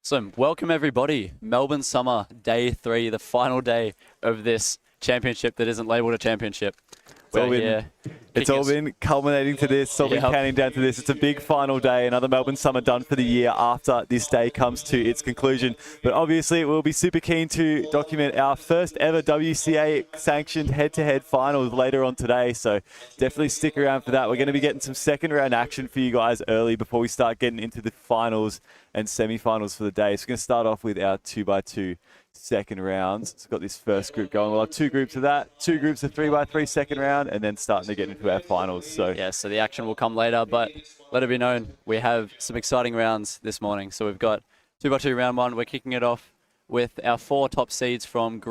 So, welcome everybody. Melbourne Summer, day 3, the final day of this championship that isn't labelled a championship. It's all been culminating to this. It's all been counting down to this. It's a big final day. Another Melbourne Summer done for the year after this day comes to its conclusion. But obviously, we'll be super keen to document our first ever WCA sanctioned head-to-head finals later on today. So definitely stick around for that. We're going to be getting some second round action for you guys early before we start getting into the finals and semi-finals for the day. So we're going to start off with our 2x2 second rounds. So we've got this first group going. We'll have 2 groups of that, 2 groups of 3x3 second round, and then starting to get into our finals. So the action will come later, but let it be known, we have some exciting rounds this morning. So we've got 2x2 round 1. We're kicking it off with our 4 top seeds from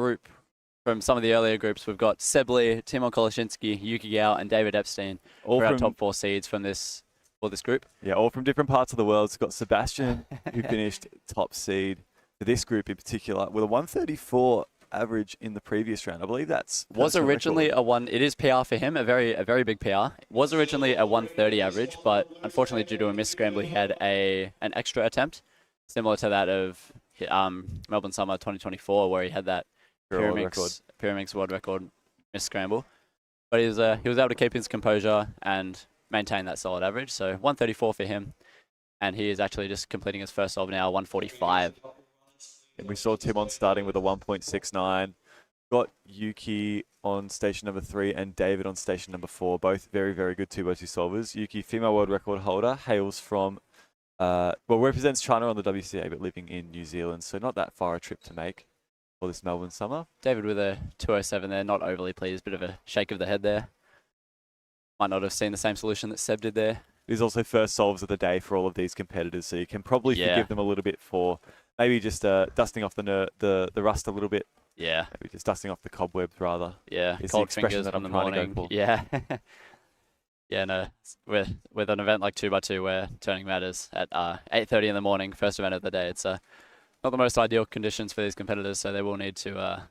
some of the earlier groups. We've got Seb Lee, Timon Koloshinsky, Yuki Gao, and David Epstein for our top 4 seeds from this group. Yeah, all from different parts of the world. It's got Sebastian, who finished top seed for this group in particular, with a 134 average in the previous round. I believe was originally it is PR for him, a very big PR. It was originally a 130 average, but unfortunately due to a miss scramble, he had an extra attempt, similar to that of Melbourne Summer 2024, where he had that Pyraminx world record miss scramble. But he was able to keep his composure and maintain that solid average. So 134 for him, and he is actually just completing his first solve now, 145. And we saw Timon starting with a 1.69. Got Yuki on station number 3 and David on station number 4. Both very, very good 2x2 solvers. Yuki, female world record holder, hails from, represents China on the WCA, but living in New Zealand. So not that far a trip to make for this Melbourne Summer. David with a 207 there, not overly pleased. Bit of a shake of the head there. Might not have seen the same solution that Seb did there. It is also first solves of the day for all of these competitors, so you can probably forgive them a little bit for maybe just dusting off the rust a little bit. Yeah. Maybe just dusting off the cobwebs, rather. Yeah, is cold the expression fingers that from I'm the trying to go morning. for. Yeah. Yeah, no, with an event like 2x2 where turning matters at 8:30 in the morning, first event of the day, it's not the most ideal conditions for these competitors, so they will need to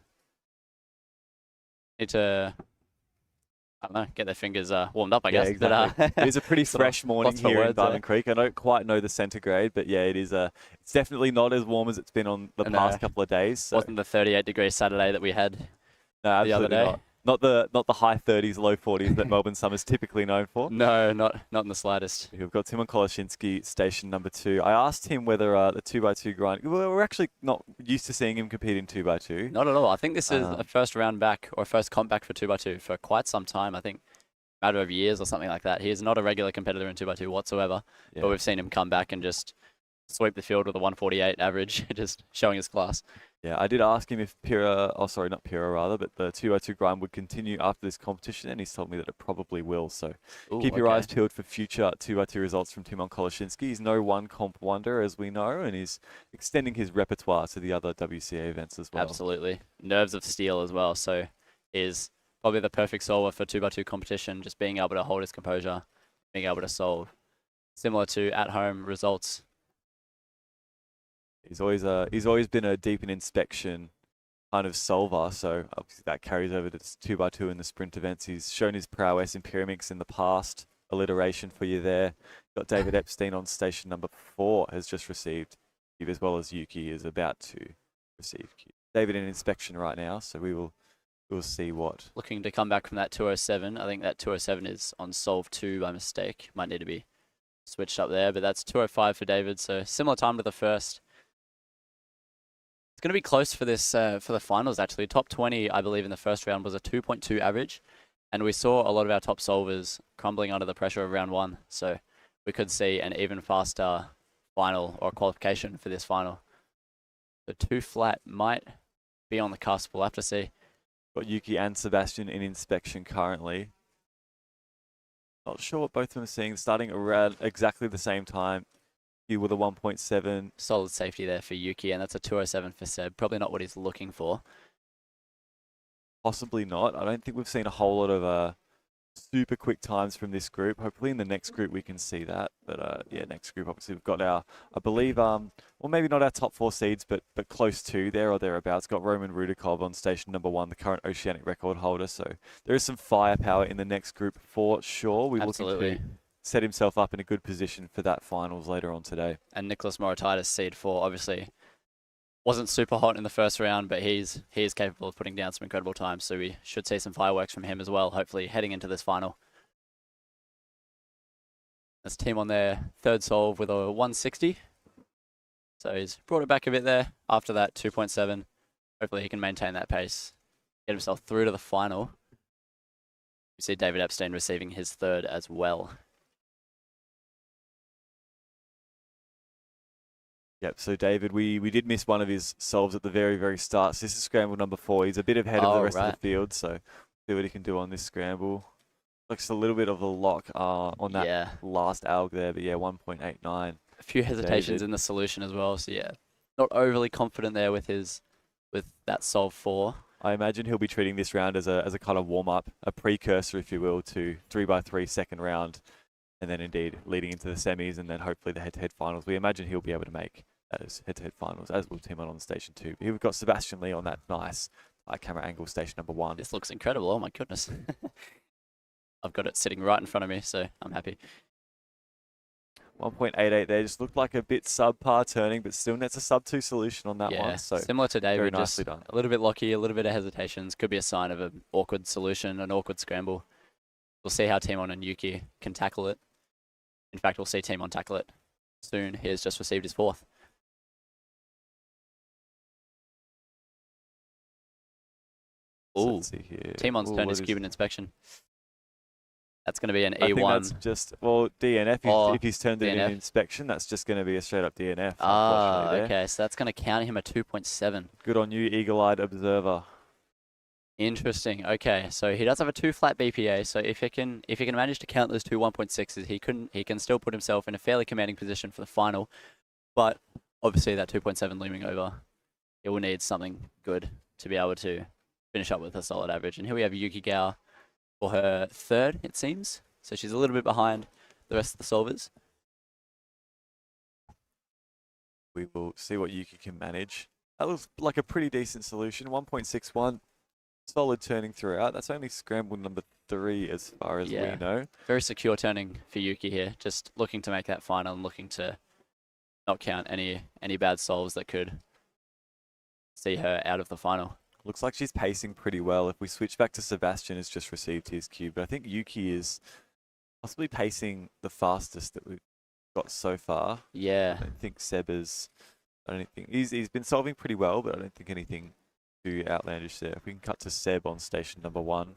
I don't know, get their fingers warmed up, I guess. Exactly. It is a pretty fresh morning here in Diamond Creek. I don't quite know the centigrade, but yeah, it's definitely not as warm as it's been on the past couple of days. So. Wasn't the 38-degree Saturday that we had the other day? Not the high 30s, low 40s that Melbourne Summer's typically known for. No, not in the slightest. We've got Timon Koloshinsky, station number 2. I asked him whether the 2x2 grind. Well, we're actually not used to seeing him compete in 2x2. Not at all. I think this is a first round back or first comp back for 2x2 for quite some time. I think a matter of years or something like that. He is not a regular competitor in 2x2 whatsoever, but we've seen him come back and just sweep the field with a 148 average, just showing his class. Yeah, I did ask him if but the 2x2 grind would continue after this competition, and he's told me that it probably will. So keep your eyes peeled for future 2x2 results from Timon Koloshinsky. He's no one comp wonder, as we know, and he's extending his repertoire to the other WCA events as well. Absolutely. Nerves of steel as well. So is probably the perfect solver for 2x2 competition, just being able to hold his composure, being able to solve. Similar to at-home results. He's always been a deep in inspection kind of solver, so obviously that carries over to 2x2 in the sprint events. He's shown his prowess in Pyraminx in the past. Alliteration for you there. Got David Epstein on station number 4, has just received Q, as well as Yuki is about to receive Q. David in inspection right now, so we'll see what. Looking to come back from that 207. I think that 207 is on solve 2 by mistake. Might need to be switched up there, but that's 205 for David, so similar time to the first. It's going to be close for this for the finals, actually. Top 20, I believe, in the first round was a 2.2 average, and we saw a lot of our top solvers crumbling under the pressure of round 1, so we could see an even faster final or qualification for this final. The 2 flat might be on the cusp. We'll have to see. Got Yuki and Sebastian in inspection currently. Not sure what both of them are seeing. Starting around exactly the same time. With a 1.7. Solid safety there for Yuki, and that's a 207 for Seb. Probably not what he's looking for. Possibly not. I don't think we've seen a whole lot of super quick times from this group. Hopefully in the next group we can see that. But yeah, next group obviously we've got our, I believe, well maybe not our top 4 seeds, but close to there or thereabouts. Got Roman Rudakov on station number 1, the current Oceanic record holder. So there is some firepower in the next group for sure. Absolutely. set himself up in a good position for that finals later on today. And Nicholas Moratitis, seed 4, obviously wasn't super hot in the first round, but he is capable of putting down some incredible times. So we should see some fireworks from him as well, hopefully heading into this final. That's team on their third solve with a 160. So he's brought it back a bit there after that 2.7. Hopefully he can maintain that pace, get himself through to the final. We see David Epstein receiving his third as well. Yep, so David, we did miss one of his solves at the very, very start. So this is scramble number 4. He's a bit ahead of the rest of the field, so see what he can do on this scramble. Looks a little bit of a lock on that last alg there, but yeah, 1.89. A few hesitations in the solution as well, so yeah, not overly confident there with that solve 4. I imagine he'll be treating this round as a kind of warm-up, a precursor, if you will, to 3x3 second round, and then indeed leading into the semis and then hopefully the head-to-head finals. We imagine he'll be able to make those head-to-head finals, as will Timon on station 2. Here we've got Sebastian Lee on that nice camera angle, station number 1. This looks incredible. Oh my goodness. I've got it sitting right in front of me, so I'm happy. 1.88 there, just looked like a bit subpar turning, but still that's a sub 2 solution on that one. So similar to David, very nicely just done. A little bit locky, a little bit of hesitations. Could be a sign of an awkward solution, an awkward scramble. We'll see how Timon and Yuki can tackle it. In fact, we'll see Timon tackle it soon. He has just received his 4th. Ooh, let's see here. Timon's turned his Cuban inspection. That's going to be an I E1. think that's just, well, DNF. If he's turned it in inspection, that's just going to be a straight up DNF. Ah, okay. So that's going to count him a 2.7. Good on you, eagle-eyed observer. Interesting. Okay, so he does have a 2 flat BPA. So if he can manage to count those two 1.6s, he can still put himself in a fairly commanding position for the final. But obviously that 2.7 looming over, it will need something good to be able to finish up with a solid average. And here we have Yuki Gao for her 3rd, it seems. So she's a little bit behind the rest of the solvers. We will see what Yuki can manage. That looks like a pretty decent solution. 1.61, solid turning throughout. That's only scramble number 3 as far as we know. Very secure turning for Yuki here. Just looking to make that final and looking to not count any bad solves that could see her out of the final. Looks like she's pacing pretty well. If we switch back to Sebastian, has just received his cue, but I think Yuki is possibly pacing the fastest that we've got so far. Yeah. I don't think Seb is. I don't think he's been solving pretty well, but I don't think anything too outlandish there. If we can cut to Seb on station number 1.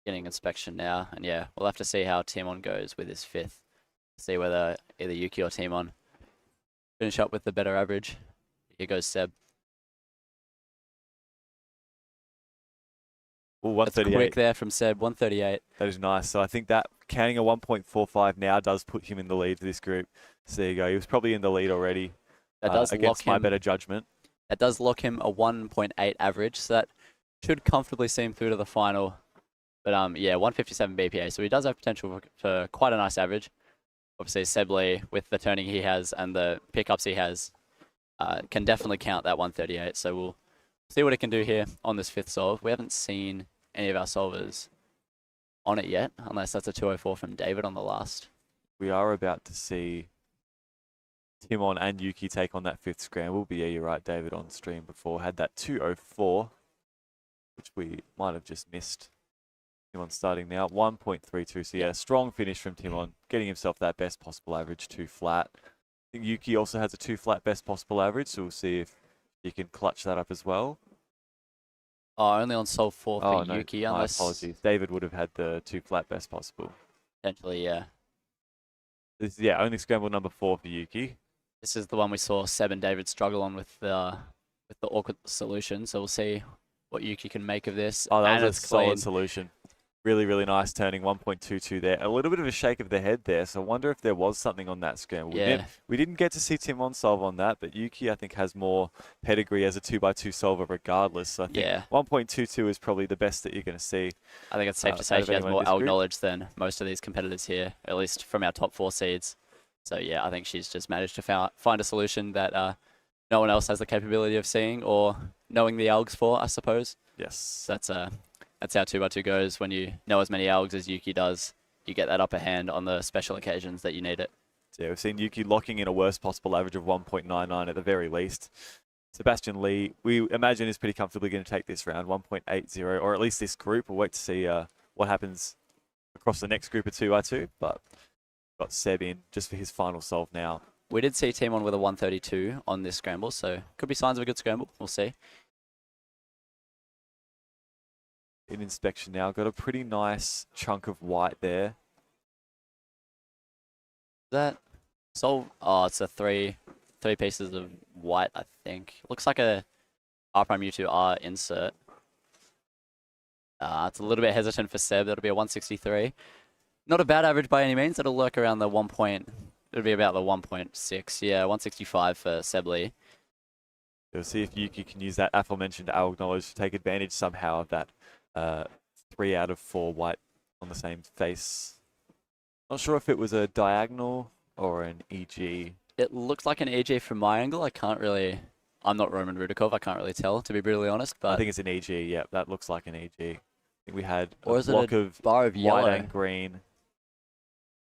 Getting inspection now, and yeah, we'll have to see how Timon goes with his 5th. See whether either Yuki or Timon finish up with the better average. Here goes Seb. Ooh, 138. That's quick there from Seb, 138. That is nice. So I think that counting a 1.45 now does put him in the lead for this group. So there you go. He was probably in the lead already. That does against my better judgment. That does lock him a 1.8 average. So that should comfortably see him through to the final. But yeah, 157 BPA. So he does have potential for quite a nice average. Obviously, Seb Lee, with the turning he has and the pickups he has, can definitely count that 138. So we'll see what it can do here on this 5th solve. We haven't seen any of our solvers on it yet, unless that's a 204 from David on the last. We are about to see Timon and Yuki take on that 5th scramble, but yeah, you're right, David on stream before had that 204, which we might have just missed. Timon starting now, 1.32, so yeah, strong finish from Timon, getting himself that best possible average, 2 flat. I think Yuki also has a 2 flat best possible average, so we'll see if he can clutch that up as well. Oh, only on solve 4 for Yuki, unless... My apologies. David would have had the 2 flat best possible. Potentially, yeah. This, yeah, only scramble number 4 for Yuki. This is the one we saw Seb and David struggle on with the awkward solution, so we'll see what Yuki can make of this. Oh, that was a solid solution. Really, really nice turning, 1.22 there. A little bit of a shake of the head there, so I wonder if there was something on that scramble. Yeah. We didn't get to see Timon solve on that, but Yuki, I think, has more pedigree as a 2x2 solver regardless. So I think 1.22 is probably the best that you're going to see. I think it's safe to say she has more alg knowledge than most of these competitors here, at least from our top 4 seeds. So yeah, I think she's just managed to find a solution that no one else has the capability of seeing or knowing the algs for, I suppose. Yes. So that's how 2x2 goes. When you know as many algs as Yuki does, you get that upper hand on the special occasions that you need it. Yeah, we've seen Yuki locking in a worst possible average of 1.99 at the very least. Sebastian Lee, we imagine, is pretty comfortably going to take this round, 1.80, or at least this group. We'll wait to see what happens across the next group of 2x2, but got Seb in just for his final solve now. We did see Team 1 with a 132 on this scramble, so could be signs of a good scramble. We'll see. In inspection now, got a pretty nice chunk of white there. That solve? Oh, it's a three pieces of white, I think. Looks like a R prime U2 R insert. It's a little bit hesitant for Seb. That'll be a 163. Not a bad average by any means. It'll lurk around the 1 point. It'll be about the 1.6. Yeah, 165 for Seb Lee. We'll see if Yuki can use that aforementioned arrow knowledge to take advantage somehow of that 3 out of 4 white on the same face. Not sure if it was a diagonal or an EG. It looks like an EG from my angle. I'm not Roman Rudakov. I can't really tell, to be brutally honest. But I think it's an EG. Yeah, that looks like an EG. I think we had or a is block it a of bar of yellow white and green.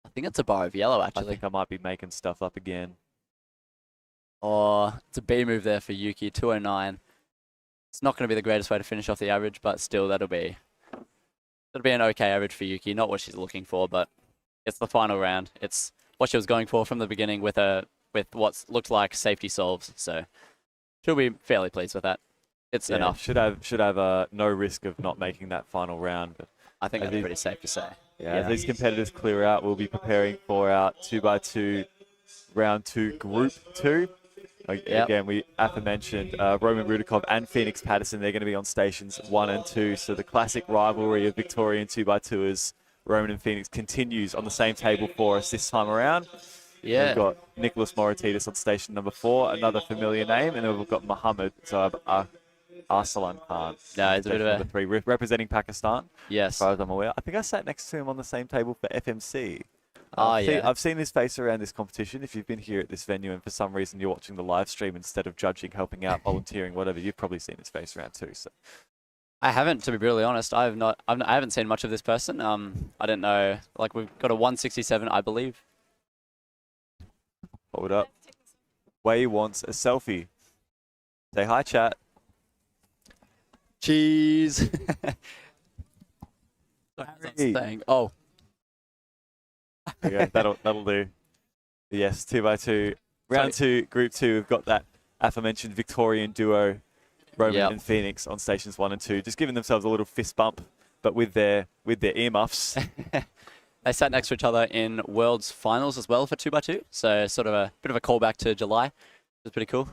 I think it's a bar of yellow, actually. I think I might be making stuff up again. Oh, it's a B move there for Yuki, 209. It's not going to be the greatest way to finish off the average, but still, that'll be an okay average for Yuki. Not what she's looking for, but it's the final round. It's what she was going for from the beginning with what looked like safety solves. So she'll be fairly pleased with that. It's enough. Should have no risk of not making that final round. But I think that's pretty safe to say. Yeah, as these competitors clear out, we'll be preparing for our 2x2 round 2 group 2. Again, we aforementioned Roman Rudakov and Phoenix Patterson. They're going to be on stations 1 and 2. So the classic rivalry of Victorian 2x2ers, Roman and Phoenix, continues on the same table for us this time around. Yeah. We've got Nicholas Moratitis on station number 4, another familiar name, and then we've got Muhammad Arsalan Khan. No, it's a bit of number 3, representing Pakistan. Yes. As far as I'm aware. I think I sat next to him on the same table for FMC. Yeah. I've seen his face around this competition. If you've been here at this venue and for some reason you're watching the live stream instead of judging, helping out, volunteering, whatever, you've probably seen his face around too. So I haven't, to be brutally honest. I haven't seen much of this person. I don't know. Like, we've got a 167, I believe. Hold up. Wei wants a selfie. Say hi, chat. Cheese. Oh. Okay, that'll do. Yes, 2x2. Round 2, group 2, we've got that aforementioned Victorian duo, Roman and Phoenix, on stations 1 and 2, just giving themselves a little fist bump, but with their earmuffs. They sat next to each other in Worlds Finals as well for 2x2, so sort of a bit of a callback to July. It's pretty cool.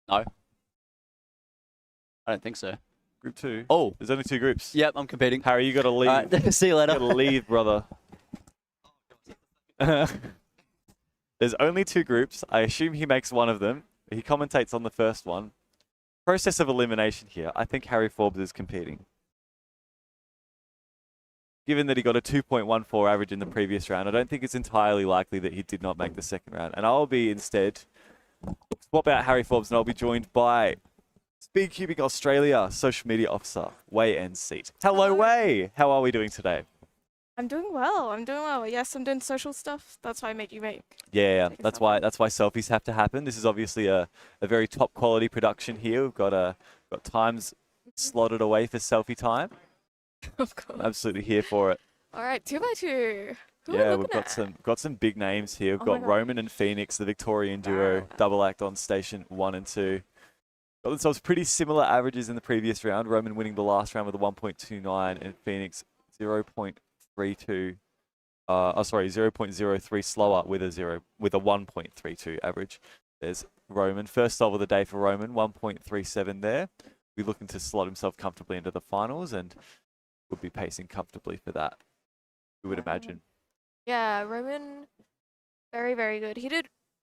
No. I don't think so. Group 2? Oh. There's only 2 groups. Yep, I'm competing. Harry, you got to leave. Right, see you later. You got to leave, brother. There's only 2 groups. I assume he makes one of them. He commentates on the first one. Process of elimination here. I think Harry Forbes is competing. Given that he got a 2.14 average in the previous round, I don't think it's entirely likely that he did not make the second round. And I'll be instead swap out Harry Forbes, and I'll be joined by Speed Cubic Australia social media officer, Wei and Seat. Hello, Wei. How are we doing today? I'm doing well. Yes, I'm doing social stuff. That's why I made you make. Yeah, that's why selfies have to happen. This is obviously a very top quality production here. We've got times slotted away for selfie time. Of course. I'm absolutely here for it. All right, 2x2. Yeah, we've got some big names here. We've got Roman and Phoenix, the Victorian duo, double act on station 1 and 2. Got themselves pretty similar averages in the previous round. Roman winning the last round with a 1.29 and Phoenix 0.32. 0.03 slower with a 1.32 average. There's Roman. First solve of the day for Roman, 1.37 there. Be looking to slot himself comfortably into the finals and would be pacing comfortably for that, we would imagine. Yeah, Roman, very, very good.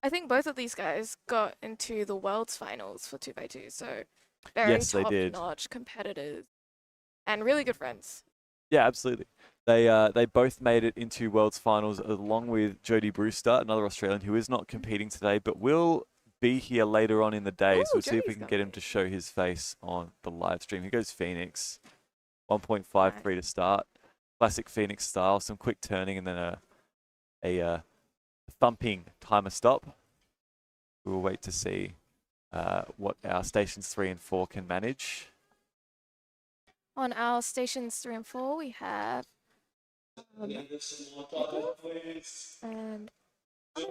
I think both of these guys got into the World's Finals for 2x2, so very top-notch competitors and really good friends. Yeah, absolutely. They both made it into World's Finals along with Jodie Brewster, another Australian who is not competing today, but will be here later on in the day. So we'll see if we can get him to show his face on the live stream. Here goes Phoenix. 1.53 to start. Classic Phoenix style, some quick turning and then a thumping timer stop. We will wait to see what our stations 3 and 4 can manage. On our stations 3 and 4, we have and of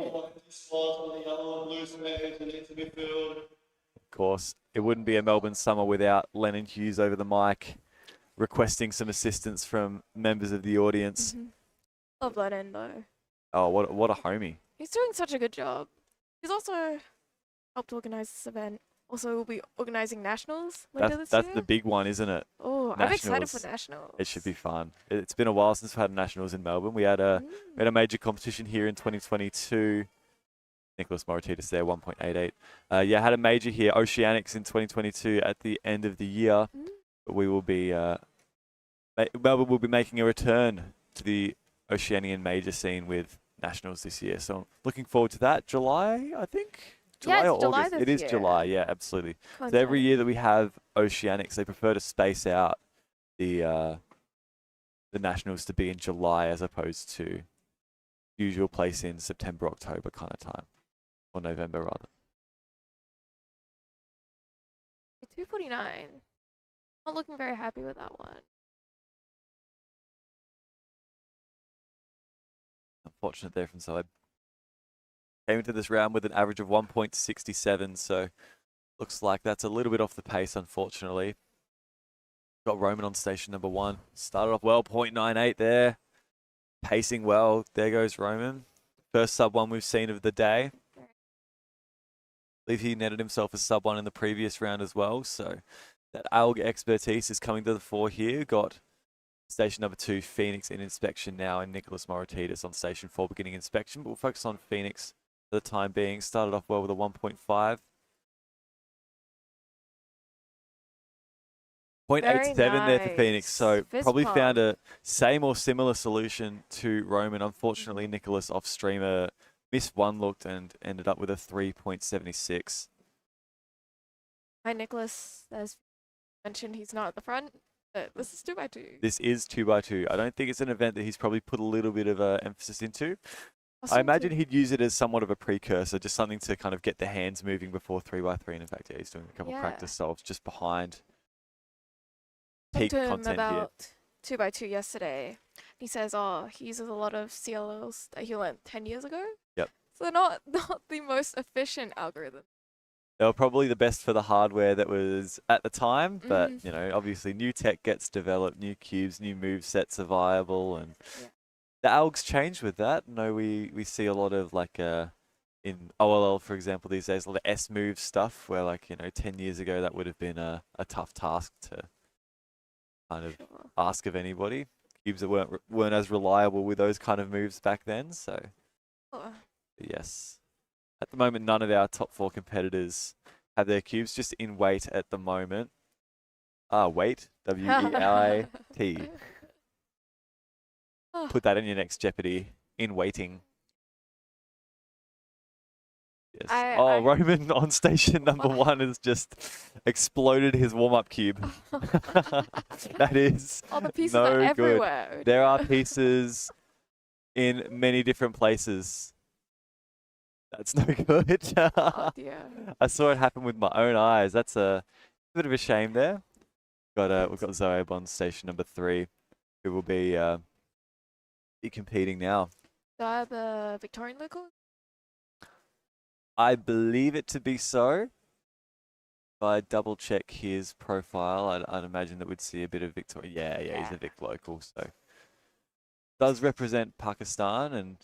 course, it wouldn't be a Melbourne Summer without Lennon Hughes over the mic, requesting some assistance from members of the audience. Love Lennon though. Oh, what a homie! He's doing such a good job. He's also helped organize this event. Also, we'll be organizing nationals later this year. That's the big one, isn't it? Oh, I'm excited for nationals. It should be fun. It's been a while since we've had nationals in Melbourne. We had a major competition here in 2022. Nicholas Moratitas there, 1.88. Yeah, had a major here, Oceanics in 2022 at the end of the year. We will be Melbourne will be making a return to the Oceanian major scene with nationals this year. So I'm looking forward to that. July, I think. July or July August? It is July, yeah, absolutely. So every year that we have Oceanics, they prefer to space out the nationals to be in July as opposed to usual place in September, October kind of time, or November rather. 249. Not looking very happy with that one. Unfortunate there from side. Came into this round with an average of 1.67, so looks like that's a little bit off the pace, unfortunately. Got Roman on station number 1. Started off well, 0.98 there. Pacing well. There goes Roman. First sub 1 we've seen of the day. I believe he netted himself a sub 1 in the previous round as well, so that ALG expertise is coming to the fore here. Got station number 2, Phoenix in inspection now, and Nicholas Moratitas on station 4 beginning inspection, but we'll focus on Phoenix for the time being. Started off well with a 1.5. 0.87 there for Phoenix, so probably found a same or similar solution to Roman. Unfortunately, Nicholas off streamer missed one look and ended up with a 3.76. Hi, Nicholas. As mentioned, he's not at the front, but this is 2x2. This is 2x2. I don't think it's an event that he's probably put a little bit of emphasis into. I imagine he'd use it as somewhat of a precursor, just something to kind of get the hands moving before 3x3. And in fact, yeah, he's doing a couple of practice solves just behind peak content here. About 2x2 yesterday. He says, he uses a lot of CLLs that he learned 10 years ago. Yep. So they're not the most efficient algorithm. They were probably the best for the hardware that was at the time, but you know, obviously new tech gets developed, new cubes, new move sets are viable, and the algs changed with that. No, we see a lot of like in OLL, for example, these days, a lot of S move stuff where, like, you know, 10 years ago that would have been a tough task to kind of ask of anybody. Cubes that weren't as reliable with those kind of moves back then, so yes. At the moment, none of our top 4 competitors have their cubes, just in wait at the moment. Wait, W-E-I-T. Put that in your next Jeopardy, in waiting. Yes. Roman on station number 1 has just exploded his warm-up cube. That is the pieces are everywhere. Good. There are pieces in many different places. That's no good. Oh dear. I saw it happen with my own eyes. That's a bit of a shame there. We've got Zoeb on station number 3, who will be competing now. Zoeb a Victorian local? I believe it to be so. If I double check his profile, I'd imagine that we'd see a bit of Victoria. Yeah, he's a Vic local, so does represent Pakistan, and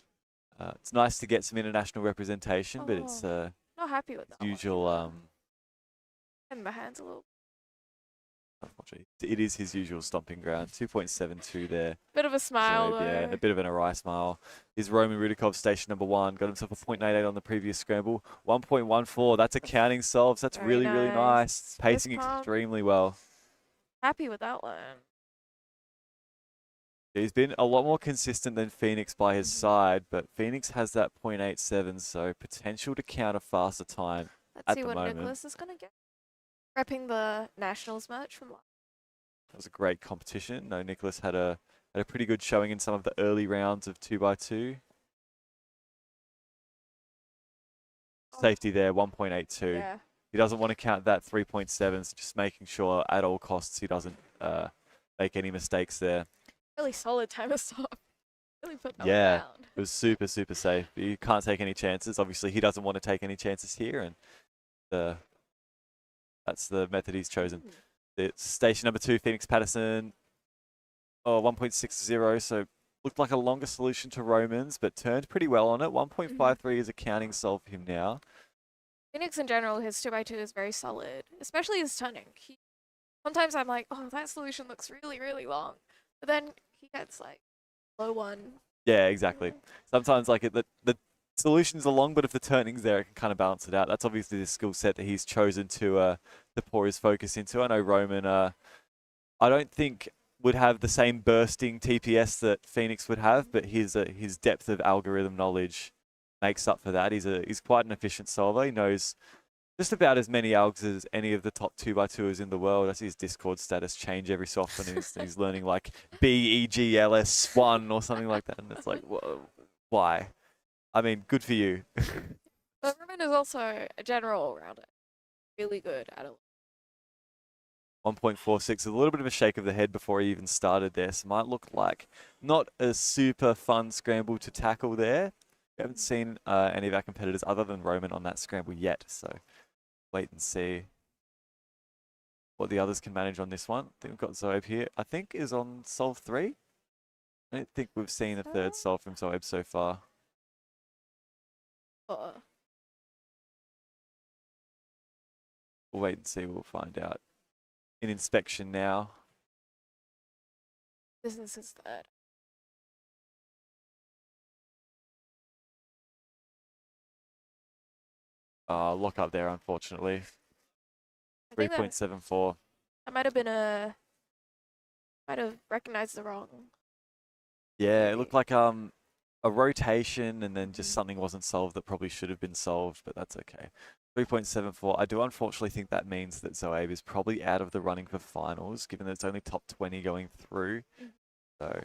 it's nice to get some international representation, but it's not happy with that usual. And my hands a little. Unfortunately, it is his usual stomping ground. 2.72 there. Bit of a smile, so, yeah, a bit of an awry smile. Is Roman Rudikov station number 1. Got himself a 0.88 on the previous scramble. 1.14. That's a counting solve. So that's really nice. Pacing extremely well. Happy with that one. He's been a lot more consistent than Phoenix by his side, but Phoenix has that 0.87, so potential to counter faster time Let's see what Nicholas is going to get. Repping the Nationals merch from last. That was a great competition. No, Nicholas had a pretty good showing in some of the early rounds of 2x2. Safety there, 1.82. Yeah. He doesn't want to count that 3.7, so just making sure at all costs he doesn't make any mistakes there. Really solid time of stop. Really put that Yeah, one down. it was super, super safe. You can't take any chances. Obviously, he doesn't want to take any chances here, and that's the method he's chosen. It's station number 2, Phoenix Patterson. 1.60, so looked like a longer solution to Romans, but turned pretty well on it. 1.53 is a counting solve for him now. Phoenix in general, his 2x2 is very solid, especially his turning. Sometimes I'm like, oh, that solution looks really, really long. But then he gets like low one. Yeah, exactly. Sometimes like the solutions are long, but if the turning's there, it can kind of balance it out. That's obviously the skill set that he's chosen to pour his focus into. I know Roman, I don't think would have the same bursting TPS that Phoenix would have, but his depth of algorithm knowledge makes up for that. He's quite an efficient solver. He knows just about as many algs as any of the top 2x2ers in the world. I see his Discord status change every so often. He's learning like BEGLS1 or something like that, and it's like, whoa, why? I mean, good for you. But Roman is also a general all-rounder. Really good at it. 1.46, a little bit of a shake of the head before he even started there. So might look like not a super fun scramble to tackle there. We haven't seen any of our competitors other than Roman on that scramble yet. So wait and see what the others can manage on this one. I think we've got Zoeb here. I think is on solve 3. I don't think we've seen a third solve from Zoeb so far. We'll wait and see. We'll find out. In inspection now. This is his third. Lock up there, unfortunately. 3.74. That might have recognized the wrong. Yeah, it looked like a rotation and then just something wasn't solved that probably should have been solved, but that's okay. 3.74. I do unfortunately think that means that Zoeb is probably out of the running for finals, given that it's only top 20 going through. So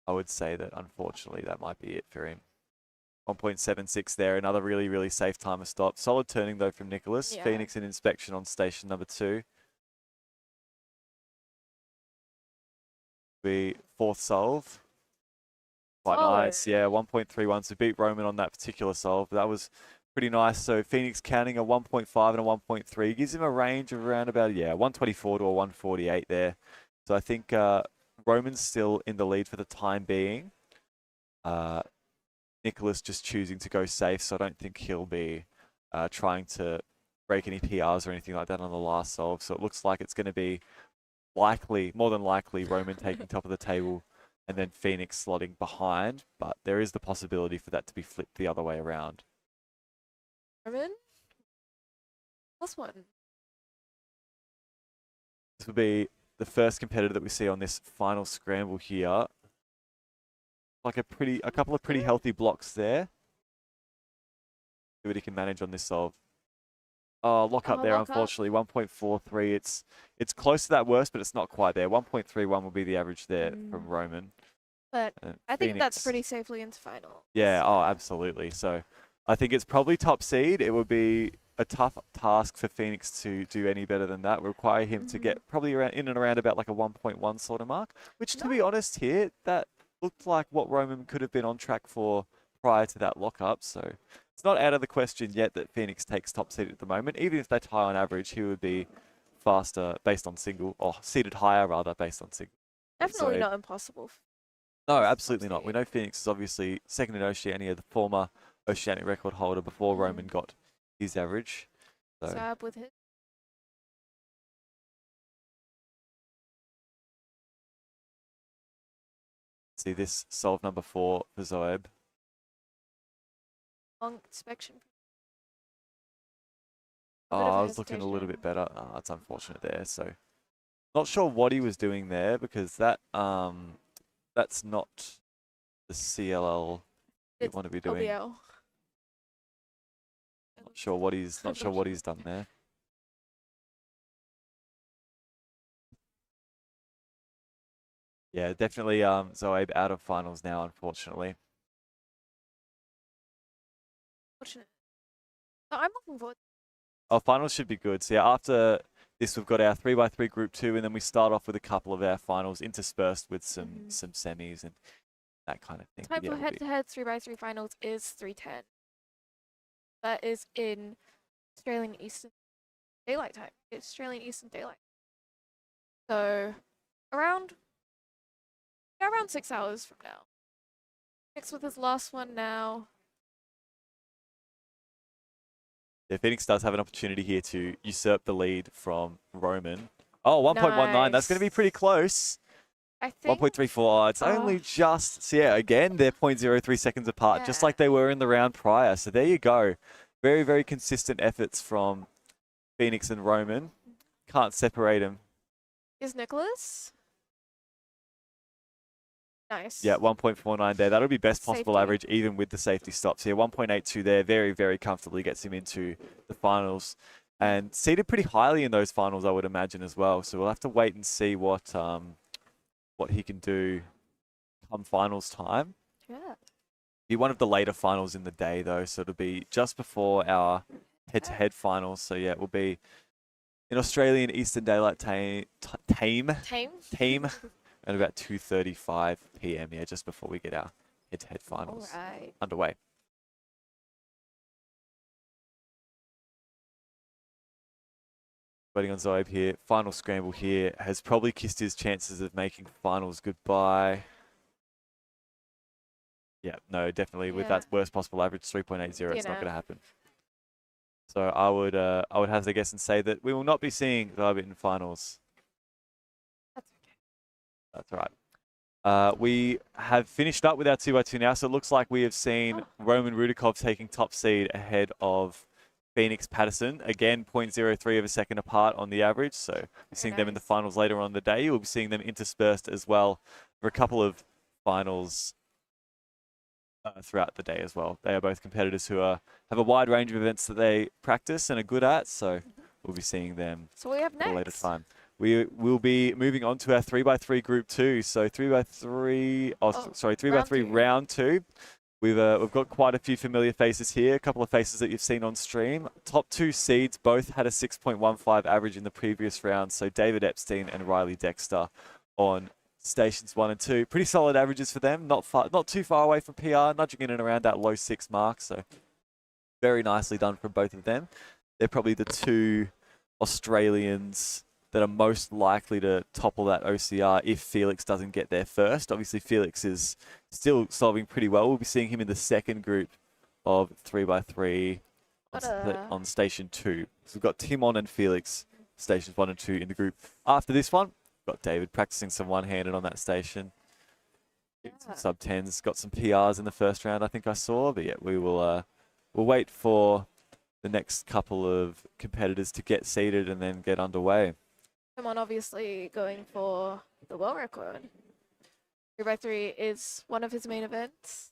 I would say that unfortunately that might be it for him. 1.76 there, another really, really safe time of stop. Solid turning though from Nicholas. Yeah. Phoenix in inspection on station number 2. Be fourth solve. Quite nice, yeah, 1.31. So beat Roman on that particular solve. That was pretty nice. So Phoenix counting a 1.5 and a 1.3 gives him a range of around about 124 to a 148 there. So I think Roman's still in the lead for the time being. Nicholas just choosing to go safe, so I don't think he'll be trying to break any PRs or anything like that on the last solve. So it looks like it's going to be more than likely, Roman taking top of the table and then Phoenix slotting behind. But there is the possibility for that to be flipped the other way around. Roman? +1. This will be the first competitor that we see on this final scramble here. Like a couple of pretty healthy blocks there. See what he can manage on this solve. Oh, lock up there, unfortunately. 1.43. It's close to that worst, but it's not quite there. 1.31 will be the average there from Roman. But I think that's pretty safely into final. Yeah, oh, absolutely. So I think it's probably top seed. It would be a tough task for Phoenix to do any better than that. It would require him to get probably in and around about like a 1.1 sort of mark, which to be honest here, that looked like what Roman could have been on track for prior to that lockup. So it's not out of the question yet that Phoenix takes top seed at the moment. Even if they tie on average, he would be faster based on single, or seeded higher rather based on single. Definitely not impossible. No, absolutely not. We know Phoenix is obviously second in Oceania, the former Oceanic record holder before Roman got his average. So Zoeb with his. See this solve number 4 for Zoeb. Long inspection. I was looking a little bit better. Oh, that's unfortunate there. So not sure what he was doing there because that that's not the CLL you want to be doing. LBL. Not sure what he's done there. Yeah, definitely Zoaib out of finals now, unfortunately. Fortunate. So I'm looking forward. Our finals should be good. So yeah, after this, we've got our 3x3 Group 2, and then we start off with a couple of our finals interspersed with some semis and that kind of thing. Time for head-to-head 3x3 finals is 3:10. That is in Australian Eastern Daylight Time. It's Australian Eastern Daylight. So around 6 hours from now. Next with his last one now. Yeah, Phoenix does have an opportunity here to usurp the lead from Roman. Oh, 1.19. Nice. That's going to be pretty close. I think 1.34. It's only just, so yeah, again, they're 0.03 seconds apart, just like they were in the round prior. So there you go. Very, very consistent efforts from Phoenix and Roman. Can't separate them. Is Nicholas? Nice. Yeah, 1.49 there. That'll be best possible average, even with the safety stops here. 1.82 there, very, very comfortably gets him into the finals. And seeded pretty highly in those finals, I would imagine, as well. So we'll have to wait and see what he can do come finals time. Yeah. Be one of the later finals in the day, though. So it'll be just before our head-to-head finals. So yeah, it will be in Australian Eastern Daylight Time. At about 2:35 p.m. Yeah, just before we get our head-to-head finals underway. Waiting on Zoaib here. Final scramble here has probably kissed his chances of making finals goodbye. Yeah, no, definitely with that worst possible average, 3.80, it's not going to happen. So I would have to guess and say that we will not be seeing Zoaib in finals. That's all right. We have finished up with our 2x2 now, so it looks like we have seen Roman Rudikov taking top seed ahead of Phoenix Patterson. Again, 0.03 of a second apart on the average, so we're seeing them in the finals later on in the day. We'll be seeing them interspersed as well for a couple of finals throughout the day as well. They are both competitors who have a wide range of events that they practice and are good at, so we'll be seeing them so we have next. at a later time. We will be moving on to our 3x3 Group 2. So 3x3 round 2. We've got quite a few familiar faces here, a couple of faces that you've seen on stream. Top 2 seeds both had a 6.15 average in the previous round. So David Epstein and Riley Dexter on stations 1 and 2. Pretty solid averages for them, not too far away from PR, nudging in and around that low 6 mark. So very nicely done from both of them. They're probably the two Australians that are most likely to topple that OCR if Felix doesn't get there first. Obviously, Felix is still solving pretty well. We'll be seeing him in the second group of 3x3 on station 2. So we've got Timon and Felix, stations 1 and 2 in the group. After this one, we've got David practicing some one-handed on that station. Some sub-10s, got some PRs in the first round, I think I saw. But yeah, we'll wait for the next couple of competitors to get seated and then get underway. Timon obviously going for the world record. 3x3 is one of his main events.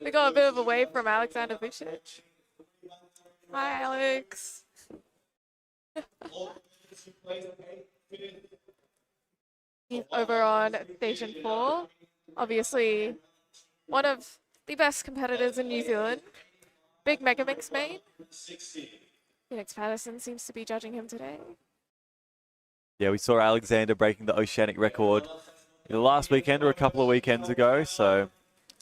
We got a bit of a wave from Alexander Vucic. Hi, Alex. He's over on station 4. Obviously, one of the best competitors in New Zealand. Big Megaminx main. Phoenix Patterson seems to be judging him today. Yeah, we saw Alexander breaking the Oceanic record the last weekend or a couple of weekends ago. So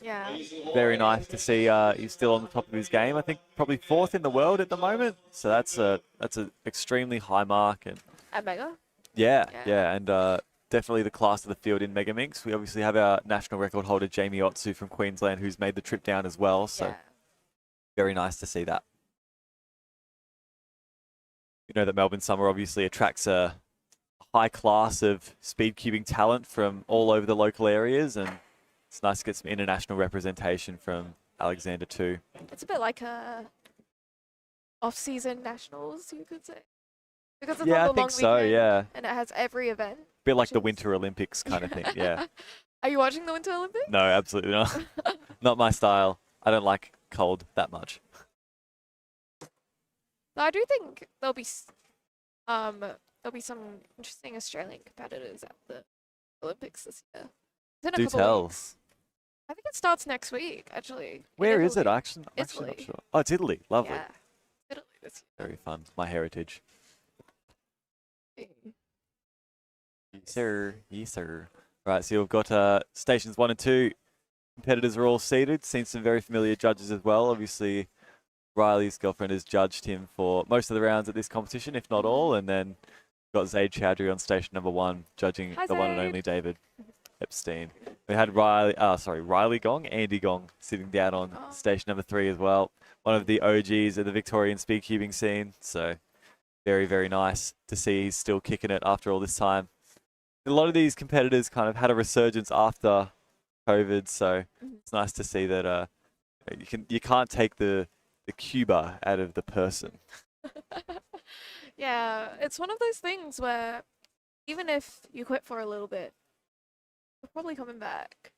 yeah, very nice to see he's still on the top of his game. I think probably 4th in the world at the moment. So that's a extremely high mark. And at Mega? Yeah, and definitely the class of the field in Megaminx. We obviously have our national record holder, Jamie Otsu from Queensland, who's made the trip down as well. So very nice to see that. You know that Melbourne Summer obviously attracts a high class of speed cubing talent from all over the local areas, and it's nice to get some international representation from Alexander too. It's a bit like a off-season nationals, you could say. Because it's yeah, on I think so, yeah. And it has every event. A bit like the Winter Olympics kind of thing, yeah. Are you watching the Winter Olympics? No, absolutely not. Not my style. I don't like cold that much. I do think there'll be there'll be some interesting Australian competitors at the Olympics this year. It's in a Do couple tell. weeks. I think it starts next week, actually. Where is it? I'm actually not Italy. sure. Oh, it's Italy. Lovely. Yeah, Italy this Very fun. My heritage. year. Yes, sir. Yes, sir. Right, so you've got stations 1 and 2. Competitors are all seated. Seen some very familiar judges as well. Obviously, Riley's girlfriend has judged him for most of the rounds at this competition, if not all. And then got Zaid Chowdhury on station number 1, judging the one and only David Epstein. We had Riley Gong, Andy Gong, sitting down on station number 3 as well. One of the OGs of the Victorian speedcubing scene. So very, very nice to see he's still kicking it after all this time. A lot of these competitors kind of had a resurgence after COVID, so it's nice to see that you can't take the Cuba out of the person. Yeah, it's one of those things where even if you quit for a little bit, you're probably coming back.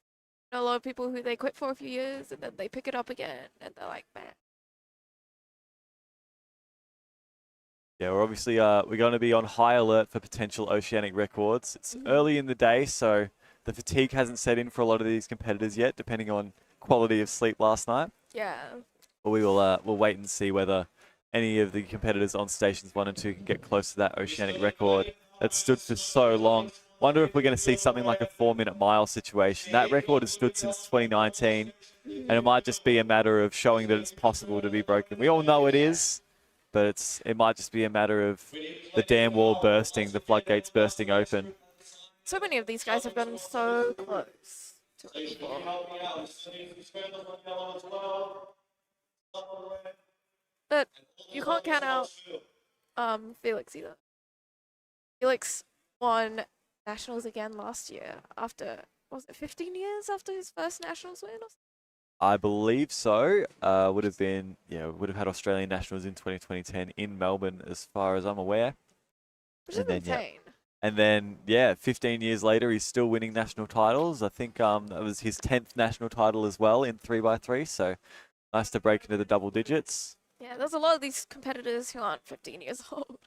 You know, a lot of people who they quit for a few years and then they pick it up again and they're like, man. Yeah, we're obviously we're going to be on high alert for potential oceanic records. It's early in the day, so the fatigue hasn't set in for a lot of these competitors yet, depending on quality of sleep last night. Yeah. But we will we'll wait and see whether any of the competitors on stations 1 and 2 can get close to that oceanic record that stood for so long. Wonder if we're going to see something like a 4-minute mile situation. That record has stood since 2019, and it might just be a matter of showing that it's possible to be broken. We all know it is, but it might just be a matter of the dam wall bursting, the floodgates bursting open. So many of these guys have gotten so close to it before. But you can't count out Felix either. Felix won nationals again last year after, was it 15 years after his first nationals win? I believe so. Would have had Australian nationals in 2010 in Melbourne, as far as I'm aware. Which is insane. And then, 15 years later, he's still winning national titles. I think that was his 10th national title as well in 3x3. So nice to break into the double digits. Yeah, there's a lot of these competitors who aren't 15 years old.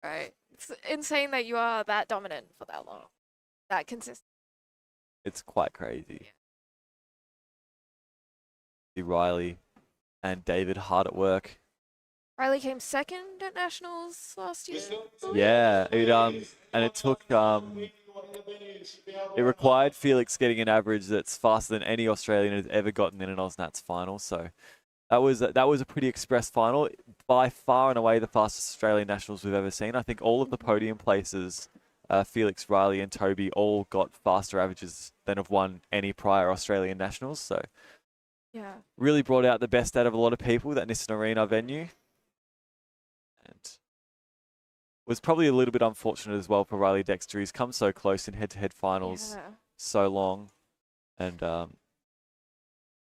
Right? It's insane that you are that dominant for that long. That consistent. It's quite crazy. Riley and David hard at work. Riley came second at nationals last year. Yeah, it took it required Felix getting an average that's faster than any Australian has ever gotten in an Ausnats final. So that was a pretty express final, by far and away the fastest Australian nationals we've ever seen. I think all of the podium places, Felix, Riley, and Toby all got faster averages than have won any prior Australian nationals. So. Yeah. Really brought out the best out of a lot of people, that Nissan Arena venue. And was probably a little bit unfortunate as well for Riley Dexter. He's come so close in head-to-head finals so long. And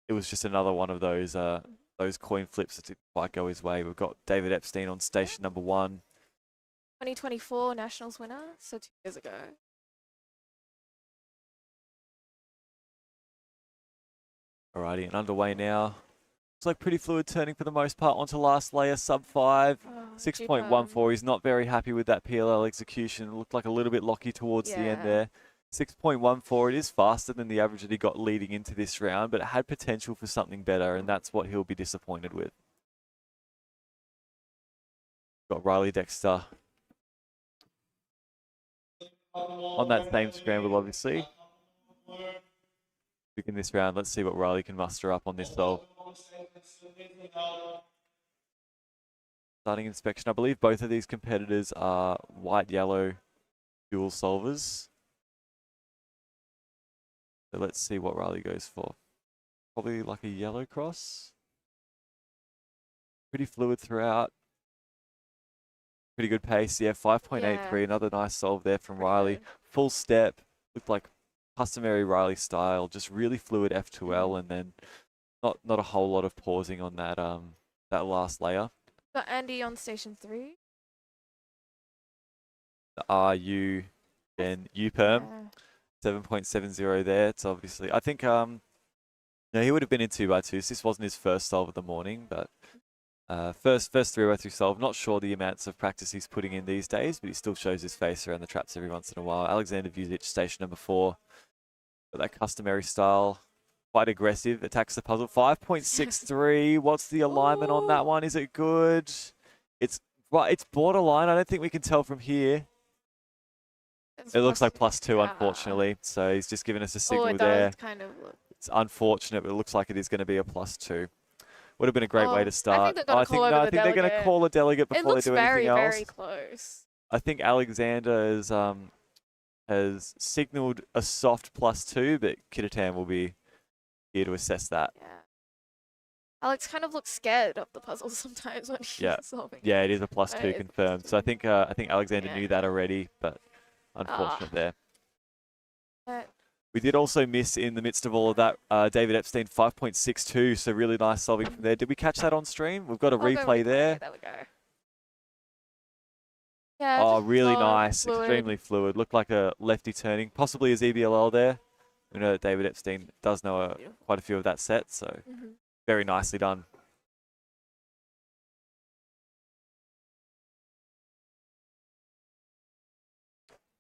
it was just another one of those coin flips that didn't quite go his way. We've got David Epstein on station number 1. 2024 Nationals winner, so 2 years ago. Alrighty, and underway now. Looks like pretty fluid turning for the most part onto last layer, sub 5. 6.14. He's not very happy with that PLL execution. It looked like a little bit locky towards the end there. 6.14. It is faster than the average that he got leading into this round, but it had potential for something better, and that's what he'll be disappointed with. Got Riley Dexter on that same scramble, obviously. In this round, let's see what Riley can muster up on this solve. Starting inspection. I believe both of these competitors are white-yellow dual solvers. So let's see what Riley goes for. Probably like a yellow cross. Pretty fluid throughout. Pretty good pace. Yeah, 5.83. Another nice solve there from Riley. Full step. Looked like customary Riley style, just really fluid F2L, and then not a whole lot of pausing on that that last layer. Got Andy on station 3. The RU, then U-perm, 7.70 there. It's obviously, I think, no, he would have been in 2x2. So this wasn't his first solve of the morning, but First 3-by-3 solve. Not sure the amounts of practice he's putting in these days, but he still shows his face around the traps every once in a while. Alexander Vuzic, station number 4. Got that customary style. Quite aggressive. Attacks the puzzle. 5.63. What's the alignment on that one? Is it good? It's borderline. I don't think we can tell from here. It looks like +2, unfortunately. So he's just given us a signal there. Kind of it's unfortunate, but it looks like it is going to be a +2. Would have been a great way to start. I think they're going to call a delegate before they do anything else. Very close. I think Alexander has signalled a soft +2, but Kitatan will be here to assess that. Yeah. Alex kind of looks scared of the puzzle sometimes when he's solving. Yeah, it is a +2 confirmed. So I think Alexander knew that already, but unfortunate there. We did also miss in the midst of all of that, David Epstein 5.62, so really nice solving from there. Did we catch that on stream? We've got a replay there. There we go. Yeah, oh, really nice. Fluid. Extremely fluid. Looked like a lefty turning, possibly a ZBLL there. We know that David Epstein does know quite a few of that set, so very nicely done.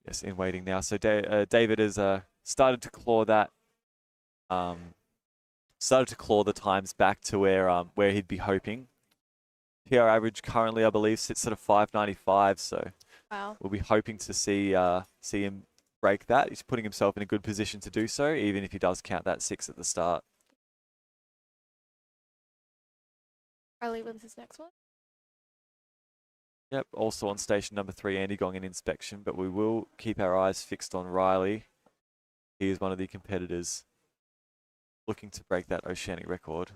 Yes, in waiting now. So David has started to claw that, started to claw the times back to where he'd be hoping. PR average currently, I believe, sits at a 595. So we'll be hoping to see him break that. He's putting himself in a good position to do so, even if he does count that 6 at the start. Riley wins his next one. Yep, also on station number 3, Andy Gong in inspection, but we will keep our eyes fixed on Riley. He is one of the competitors looking to break that oceanic record.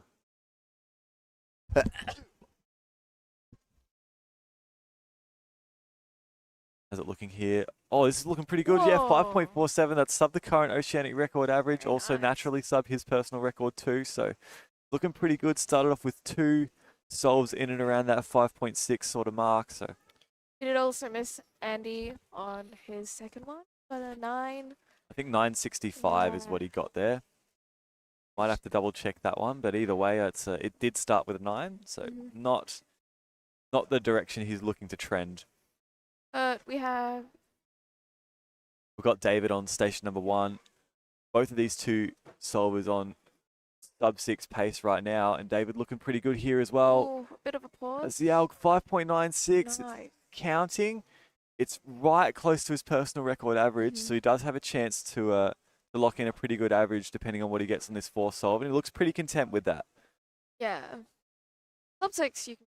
How's it looking here? Oh, this is looking pretty good. Whoa. Yeah, 5.47. That's sub the current oceanic record average. Very also nice. Naturally sub his personal record too. So looking pretty good. Started off with 2 solves in and around that 5.6 sort of mark. So he did also miss Andy on his second one, but a 9. I think 965 is what he got there. Might have to double check that one, but either way, it did start with a 9, so not the direction he's looking to trend. We've got David on station number 1. Both of these 2 solvers on sub-6 pace right now, and David looking pretty good here as well. Ooh, a bit of a pause. That's the ALG 5.96. Nice. It's counting. It's right close to his personal record average, so he does have a chance to lock in a pretty good average depending on what he gets on this 4 solve, and he looks pretty content with that. Yeah. Sub-6, you can...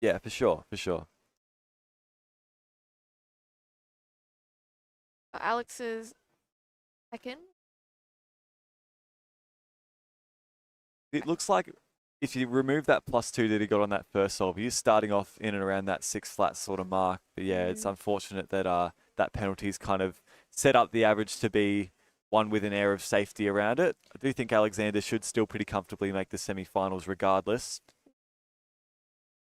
Yeah, for sure, for sure. Alex's second. It looks like if you remove that +2 that he got on that first solve, he's starting off in and around that 6 flat sort of mark. But yeah, it's unfortunate that that penalty's kind of set up the average to be one with an air of safety around it. I do think Alexander should still pretty comfortably make the semi-finals regardless.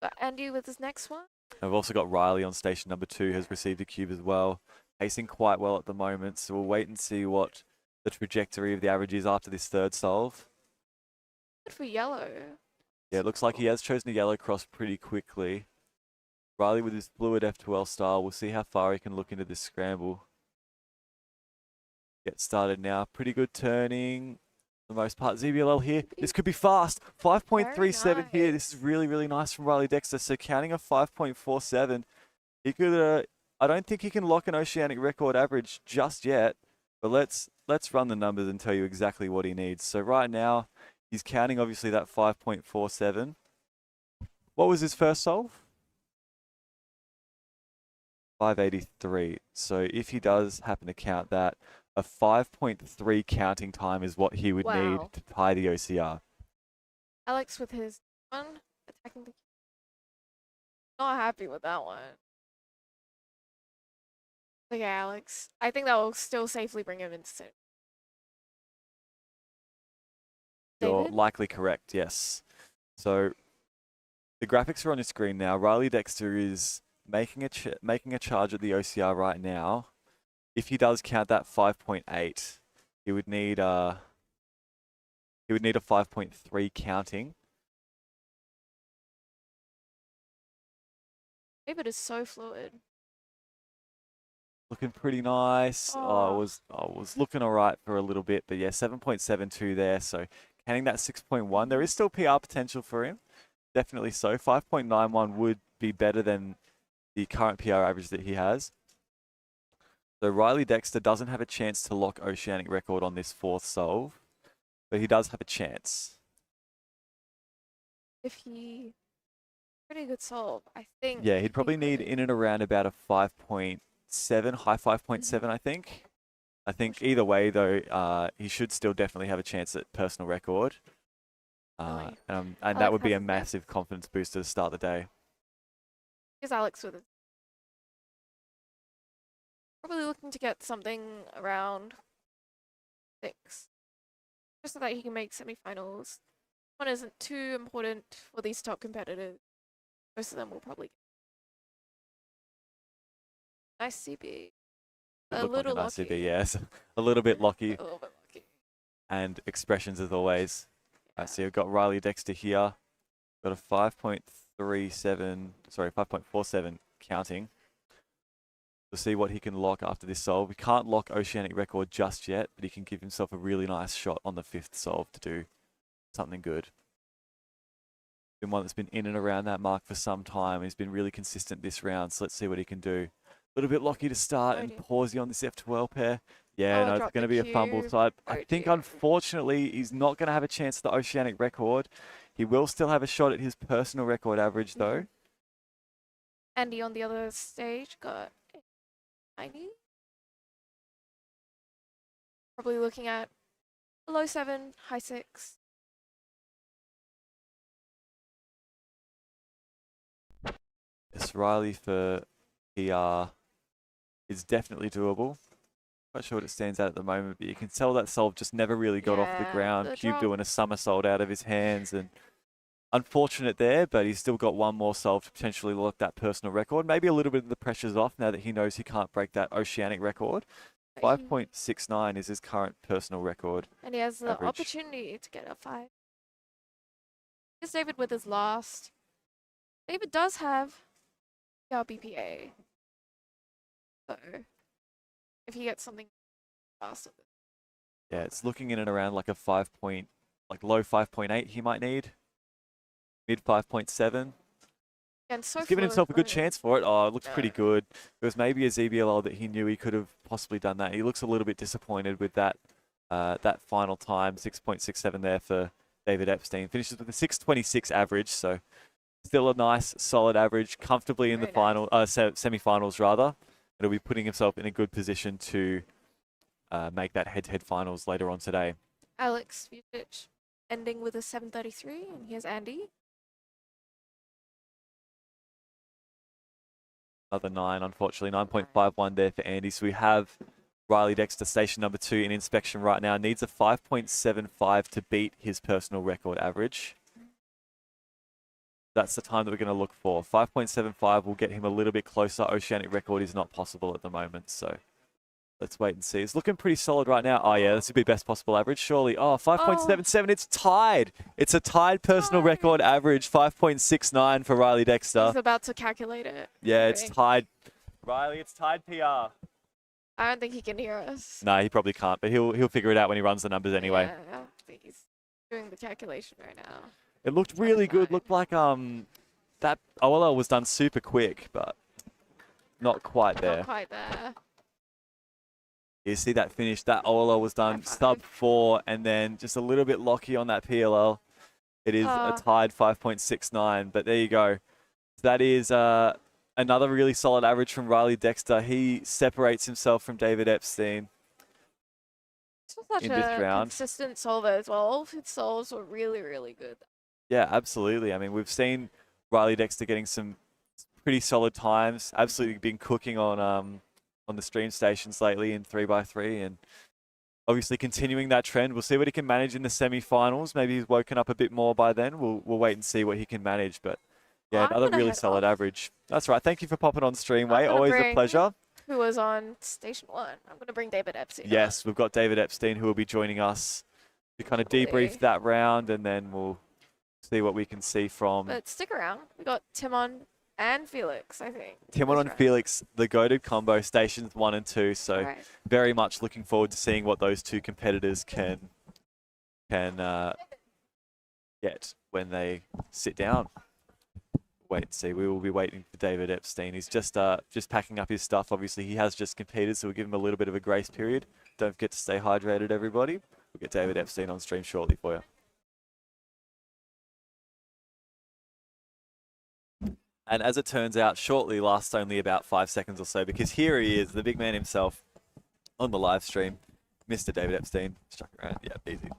But Andy with his next one. I've also got Riley on station number 2, has received a cube as well. Pacing quite well at the moment, so we'll wait and see what the trajectory of the average is after this 3rd solve. Good for yellow. Yeah, it looks like he has chosen a yellow cross pretty quickly. Riley with his fluid F2L style. We'll see how far he can look into this scramble. Get started now. Pretty good turning. For the most part, ZBLL here. This could be fast. 5.37 here. This is really, really nice from Riley Dexter. So counting a 5.47, he could... I don't think he can lock an oceanic record average just yet, but let's run the numbers and tell you exactly what he needs. So right now, he's counting obviously that 5.47. What was his first solve? 583. So if he does happen to count that, a 5.3 counting time is what he would need to tie the OCR. Alex with his one attacking the... Not happy with that one. Okay, Alex. I think that will still safely bring him into set. You're likely correct, yes. So the graphics are on your screen now. Riley Dexter is making a charge at the OCR right now. If he does count that 5.8, he would need a 5.3 counting. David is so fluid. Looking pretty nice. I was looking all right for a little bit, but yeah, 7.72 there. So counting that 6.1, there is still PR potential for him. Definitely so. 5.91 would be better than the current PR average that he has. So Riley Dexter doesn't have a chance to lock Oceanic record on this fourth solve, but he does have a chance. If he... Pretty good solve, I think. Yeah, he'd probably need in and around about a 5.7, high 5.7, I think. I think either way, though, he should still definitely have a chance at personal record. And that would be a massive confidence booster to start the day. Here's Alex with it. Probably looking to get something around 6. Just so that he can make semifinals. One isn't too important for these top competitors. Most of them will probably get nice CB. A little like a nice lucky. CB, yes. A little bit lucky. A little bit lucky. And expressions as always. Yeah. So you've got Riley Dexter here. Got a 5.47 counting. We'll see what he can lock after this solve. We can't lock Oceanic record just yet, but he can give himself a really nice shot on the 5th solve to do something good. Been one that's been in and around that mark for some time. He's been really consistent this round, so let's see what he can do. A little bit lucky to start and pausey on this F12 pair. Yeah, no, it's going to be a fumble. So I think, unfortunately, he's not going to have a chance at the Oceanic record. He will still have a shot at his personal record average, though. Andy on the other stage got 90. Probably looking at low 7, high 6. Yes, Riley for PR is definitely doable. Not sure what it stands at the moment, but you can tell that solve just never really got off the ground. Cube doing a somersault out of his hands, and unfortunate there, but he's still got one more solve to potentially lock that personal record. Maybe a little bit of the pressure's off now that he knows he can't break that Oceanic record. 5.69 is his current personal record. And he has the opportunity to get a 5. Here's David with his last. David does have BPA. So if he gets something faster. Yeah, it's looking in and around like a low 5.8 he might need. Mid 5.7. He's given himself a good chance for it. Oh, it looks pretty good. It was maybe a ZBLL that he knew he could have possibly done that. He looks a little bit disappointed with that that final time, 6.67 there for David Epstein. Finishes with a 6.26 average, so still a nice, solid average, comfortably in the final semi-finals rather. It'll be putting himself in a good position to make that head-to-head finals later on today. Alex Vucic ending with a 7.33, and here's Andy. Another 9, unfortunately. 9.51 there for Andy. So we have Riley Dexter, station number 2 in inspection right now. Needs a 5.75 to beat his personal record average. That's the time that we're going to look for. 5.75 will get him a little bit closer. Oceanic record is not possible at the moment, so let's wait and see. It's looking pretty solid right now. Oh, yeah, this would be best possible average, surely. Oh, 5.77, it's tied. It's a tied personal record average, 5.69 for Riley Dexter. He's about to calculate it. Yeah, it's tied. Riley, it's tied PR. I don't think he can hear us. No, he probably can't, but he'll figure it out when he runs the numbers anyway. Yeah, he's doing the calculation right now. It looked really good. Looked like that OLL was done super quick, but not quite there. Not quite there. You see that finish? That OLL was done sub 4, and then just a little bit locky on that PLL. It is a tied 5.69, but there you go. That is another really solid average from Riley Dexter. He separates himself from David Epstein. Such in a this round. consistent solver as well. All of his solves were really, really good. Yeah, absolutely. I mean, we've seen Riley Dexter getting some pretty solid times. Absolutely been cooking on the stream stations lately in 3x3, and obviously continuing that trend. We'll see what he can manage in the semi-finals. Maybe he's woken up a bit more by then. We'll wait and see what he can manage. But yeah, another really solid average. That's right. Thank you for popping on Streamway. Always a pleasure. Who was on station 1? I'm going to bring David Epstein. Yes, we've got David Epstein who will be joining us to kind of debrief that round, and then we'll see what we can see from. But stick around. We got Timon and Felix, I think. Timon and Felix, the goated combo, stations 1 and 2. So very much looking forward to seeing what those two competitors can get when they sit down. Wait and see. We will be waiting for David Epstein. He's just packing up his stuff. Obviously, he has just competed, so we'll give him a little bit of a grace period. Don't forget to stay hydrated, everybody. We'll get David Epstein on stream shortly for you. And as it turns out, shortly lasts only about 5 seconds or so, because here he is, the big man himself, on the live stream, Mr. David Epstein. Struck around. Yeah, easy.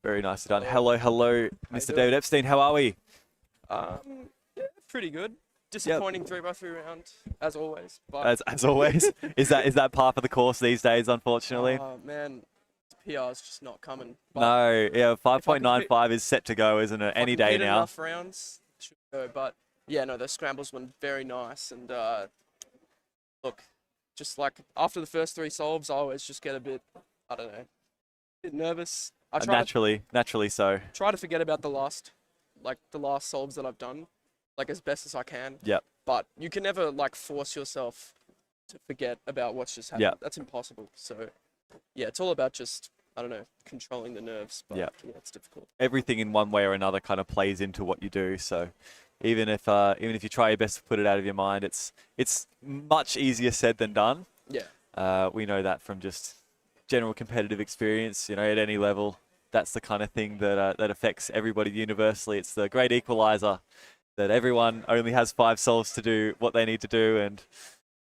Very nicely done. Hello, Mr. David Epstein. How are we? Yeah, pretty good. Disappointing 3x3 round, as always. But as always, is that par for the course these days? Unfortunately. Man, PR's just not coming. No, yeah, 5.95 is set to go, isn't it? Any day now. Enough rounds should go, but yeah, no, those scrambles were very nice. And look, just like after the first 3 solves, I always just get a bit, I don't know, a bit nervous. Naturally so. Try to forget about the last solves that I've done, like as best as I can. Yep. But you can never like force yourself to forget about what's just happened. Yep. That's impossible. So yeah, it's all about just, I don't know, controlling the nerves. But yeah, it's difficult. Everything in one way or another kind of plays into what you do. So even if you try your best to put it out of your mind, it's much easier said than done. Yeah. We know that from just general competitive experience, you know, at any level. That's the kind of thing that affects everybody universally. It's the great equalizer that everyone only has 5 solves to do what they need to do, and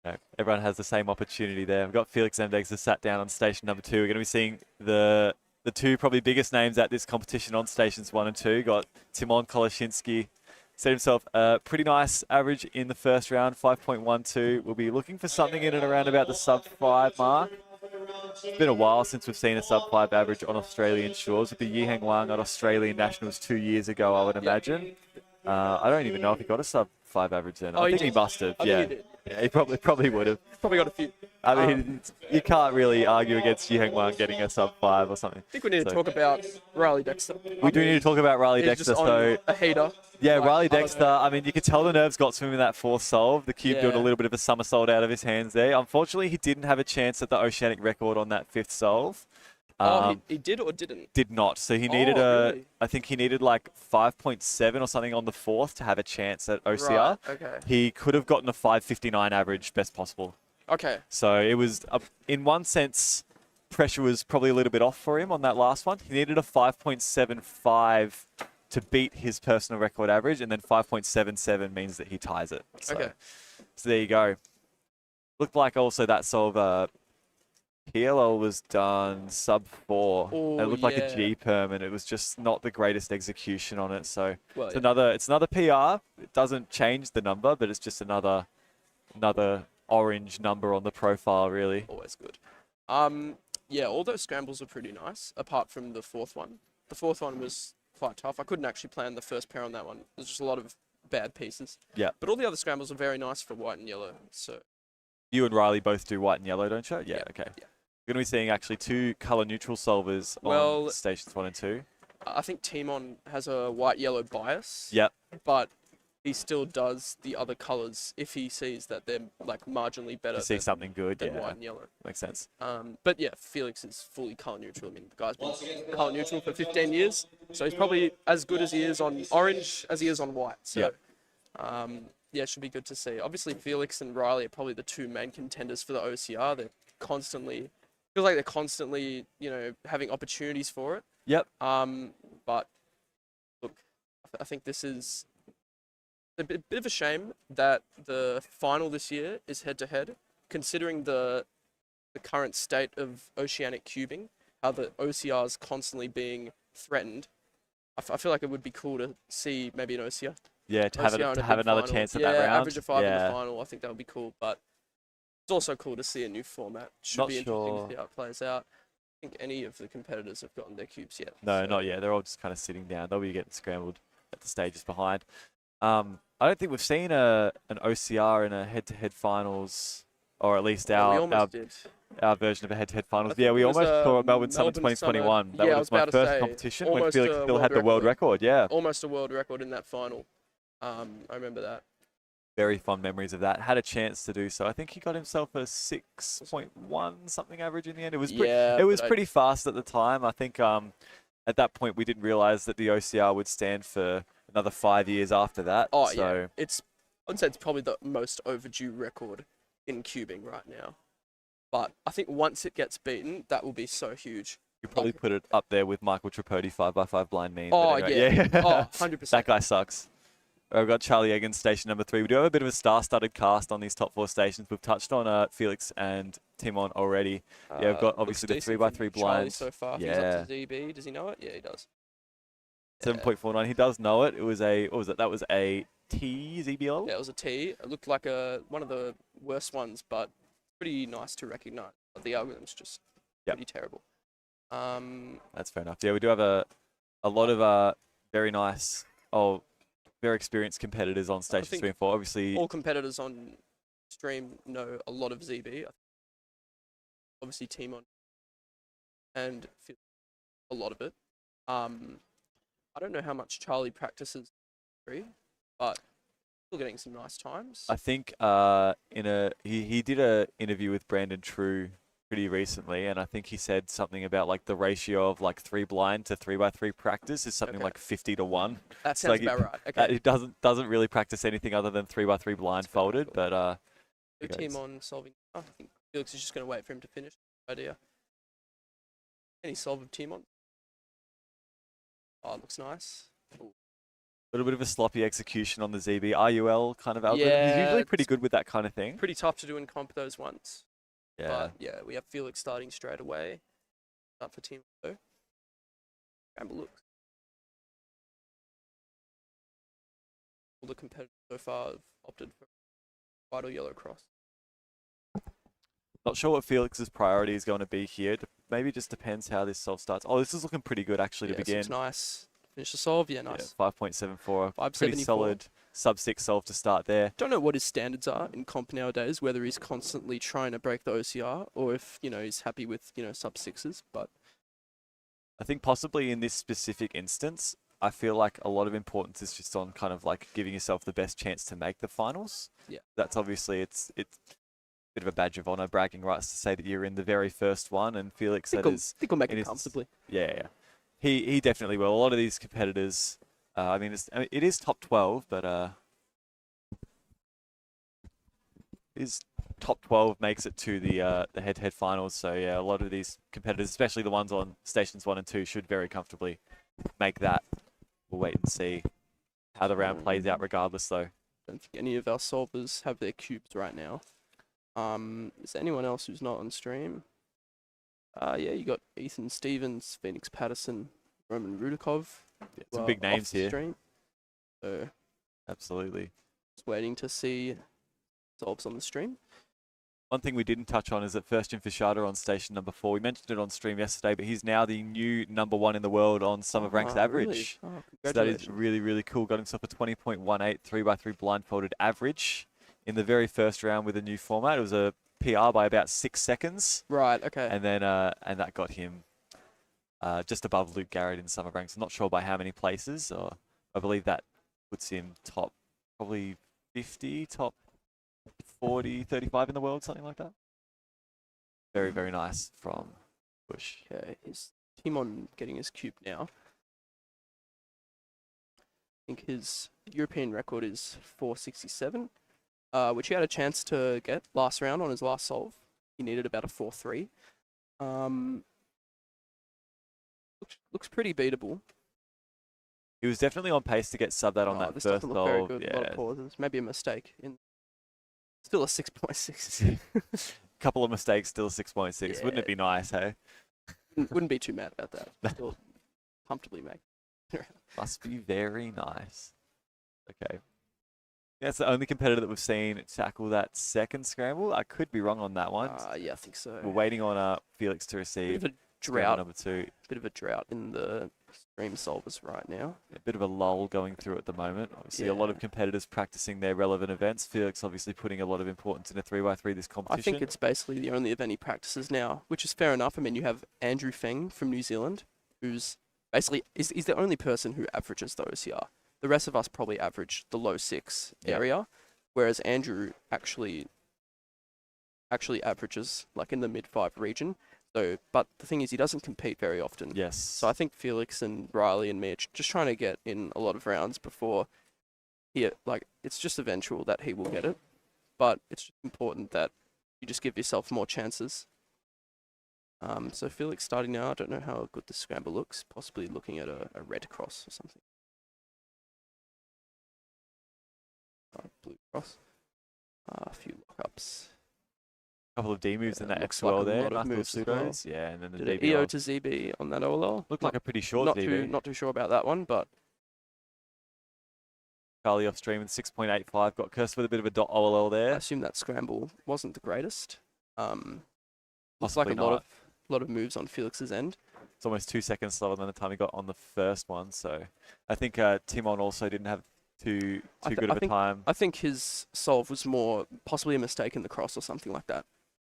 you know, everyone has the same opportunity there. We've got Felix Zemdegs has sat down on station number 2. We're going to be seeing the 2 probably biggest names at this competition on stations 1 and 2. Got Timon Koloshinsky. Set himself a pretty nice average in the first round, 5.12. We'll be looking for something in and around about the sub-5 mark. It's been a while since we've seen a sub-5 average on Australian shores. With the Yiheng Wang at Australian Nationals 2 years ago, I would imagine. I don't even know if he got a sub-5 average then. I think he must have. Yeah, he probably would have. Probably got a few. I mean, you can't really argue against Yiheng Wang getting a sub-5 or something. I think we need to talk about Riley Dexter. We do need to talk about Riley Dexter, though. A heater. Yeah, Riley Dexter, I mean, you could tell the nerves got to him in that 4th solve. The cube doing a little bit of a somersault out of his hands there. Unfortunately, he didn't have a chance at the Oceanic record on that 5th solve. He did or didn't? Did not. So he needed really? I think he needed like 5.7 or something on the 4th to have a chance at OCR. Right, okay. He could have gotten a 5.59 average, best possible. Okay. So it was, in one sense, pressure was probably a little bit off for him on that last one. He needed a 5.75 to beat his personal record average, and then 5.77 means that he ties it. So, so there you go. Looked like also that solve, PLL was done sub-4. Ooh, it looked like a G-perm, and it was just not the greatest execution on it. So it's another PR. It doesn't change the number, but it's just another orange number on the profile, really. Always good. Yeah, all those scrambles were pretty nice, apart from the 4th one. The 4th one was quite tough. I couldn't actually plan the first pair on that one. There's just a lot of bad pieces. Yeah. But all the other scrambles are very nice for white and yellow. So you and Riley both do white and yellow, don't you? Yeah. Okay. Yeah. We're going to be seeing actually 2 color neutral solvers on stations 1 and 2. I think Timon has a white-yellow bias. Yep. But he still does the other colors if he sees that they're like marginally better. To see something good, than white and yellow. Makes sense. But yeah, Felix is fully color neutral. I mean, the guy's been color neutral for 15 years, so he's probably as good as he is on orange as he is on white. So, yeah, it should be good to see. Obviously, Felix and Riley are probably the 2 main contenders for the OCR. They're constantly, feels like they're constantly, you know, having opportunities for it. Yep. But look, I think this is a bit of a shame that the final this year is head-to-head, considering the current state of oceanic cubing, how the OCR is constantly being threatened. I feel like it would be cool to see maybe an OCR. Yeah, to have another chance at that round. Average of 5 in the final. I think that would be cool. But it's also cool to see a new format. Should be interesting to see how it plays out. I think any of the competitors have gotten their cubes yet. No, not yet. They're all just kind of sitting down. They'll be getting scrambled at the stages behind. I don't think we've seen an OCR in a head-to-head finals, or at least our version of a head-to-head finals. Yeah, we almost saw Melbourne Summer 2021. That was my first competition when Felix still had the world record. Yeah, almost a world record in that final. I remember that. Very fond memories of that. Had a chance to do so. I think he got himself a 6.1 something average in the end. It was pretty fast at the time. I think at that point we didn't realize that the OCR would stand for another 5 years after that. Oh yeah, I'd say it's probably the most overdue record in cubing right now. But I think once it gets beaten, that will be so huge. You probably put it up there with Michael Tripodi 5x5 blind mean. Oh anyway, yeah. Oh, 100%. That guy sucks. I've got Charlie Eggins, station number 3. We do have a bit of a star-studded cast on these top 4 stations. We've touched on Felix and Timon already. Yeah, we've got obviously the 3x3 blind. Charlie so far. He's up to ZB. Does he know it? Yeah, he does. 7.49. He does know it. It was what was it? That was a T ZBL? Yeah, it was a T. It looked like one of the worst ones, but pretty nice to recognize. But the algorithm's just pretty terrible. That's fair enough. Yeah, we do have a lot of very nice, very experienced competitors on station 3 and 4. Obviously, all competitors on stream know a lot of ZB. Obviously, Timon and a lot of it. I don't know how much Charlie practices, but still getting some nice times. I think he did a interview with Brandon True pretty recently, and I think he said something about like the ratio of like 3 blind to 3x3 practice is something like 50-1. That sounds about right. Okay. He doesn't really practice anything other than 3x3 blindfolded, but team on solving. I think Felix is just going to wait for him to finish. Idea. Any solve of team on? Oh, it looks nice. A little bit of a sloppy execution on the ZB RUL kind of algorithm. Yeah, he's usually pretty good with that kind of thing. Pretty tough to do in comp those ones. Yeah. But yeah, we have Felix starting straight away. Up for team though. Scramble looks. All the competitors so far have opted for white or yellow cross. Not sure what Felix's priority is going to be here. Maybe it just depends how this solve starts. Oh, this is looking pretty good actually to begin. Looks nice. Finish the solve, yeah, nice. Yeah, 5.74. Pretty solid sub-6 solve to start there. Don't know what his standards are in comp nowadays, whether he's constantly trying to break the OCR or if, he's happy with, sub-6s, but I think possibly in this specific instance, I feel like a lot of importance is just on kind of like giving yourself the best chance to make the finals. Yeah. That's obviously, it's a bit of a badge of honor, bragging rights to say that you're in the very first one, and Felix I think he'll make it comfortably. Yeah. He definitely will. A lot of these competitors, it is top 12, but his top 12 makes it to the head-to-head finals. So yeah, a lot of these competitors, especially the ones on stations 1 and 2, should very comfortably make that. We'll wait and see how the round plays out regardless, though. Don't think any of our solvers have their cubes right now. Is there anyone else who's not on stream? Yeah, you got Ethan Stevens, Phoenix Patterson, Roman Rudakov. Yeah, some big names here. Stream. So, absolutely. Just waiting to see solves on the stream. One thing we didn't touch on is that Firstian Fishada on station number 4. We mentioned it on stream yesterday, but he's now the new number 1 in the world on Summer Ranks average. Really? Oh, so that is really, really cool. Got himself a 20.18 3x3 blindfolded average in the very first round with a new format. It was a PR by about 6 seconds. Right, okay. And then and that got him just above Luke Garrett in Summer Ranks. I'm not sure by how many places. I believe that puts him top probably 50, top 40, 35 in the world, something like that. Very, very nice from Bush. Okay, his team on getting his cube now. I think his European record is 467. Which he had a chance to get last round on his last solve. He needed about a 4-3. Looks pretty beatable. He was definitely on pace to get sub that on that this first doesn't look solve. very good. Yeah. A lot of pauses. Maybe a mistake. Still a 6.6. Couple of mistakes, still a 6.6. Yeah. Wouldn't it be nice, hey? Wouldn't be too mad about that. Still comfortably make. Must be very nice. Okay. That's the only competitor that we've seen tackle that second scramble. I could be wrong on that one. Yeah, I think so. We're waiting on Felix to receive drought. Number 2. Bit of a drought in the stream solvers right now. A bit of a lull going through at the moment. Obviously, a lot of competitors practicing their relevant events. Felix obviously putting a lot of importance in a 3x3 this competition. I think it's basically the only event he practices now, which is fair enough. I mean, you have Andrew Feng from New Zealand, who's basically he's the only person who averages the OCR. the rest of us probably average the low 6 area, whereas Andrew actually averages like in the mid-5 region. So, but the thing is, he doesn't compete very often. Yes. So I think Felix and Riley and me are just trying to get in a lot of rounds before it's just eventual that he will get it. But it's just important that you just give yourself more chances. So Felix starting now. I don't know how good the scramble looks. Possibly looking at a red cross or something. Blue cross. A few lockups. Couple of D moves in that XOL there. Nice little pseudos. Well. Yeah, and then the Did DBL. EO to ZB on that OLL. Looked like a pretty short DB. Not too sure about that one, but Charlie off stream with 6.85. Got cursed with a bit of a dot OLL there. I assume that scramble wasn't the greatest. Looks Possibly like a lot of moves on Felix's end. It's almost 2 seconds slower than the time he got on the first one. So I think Timon also didn't have too good of a time. I think his solve was more possibly a mistake in the cross or something like that,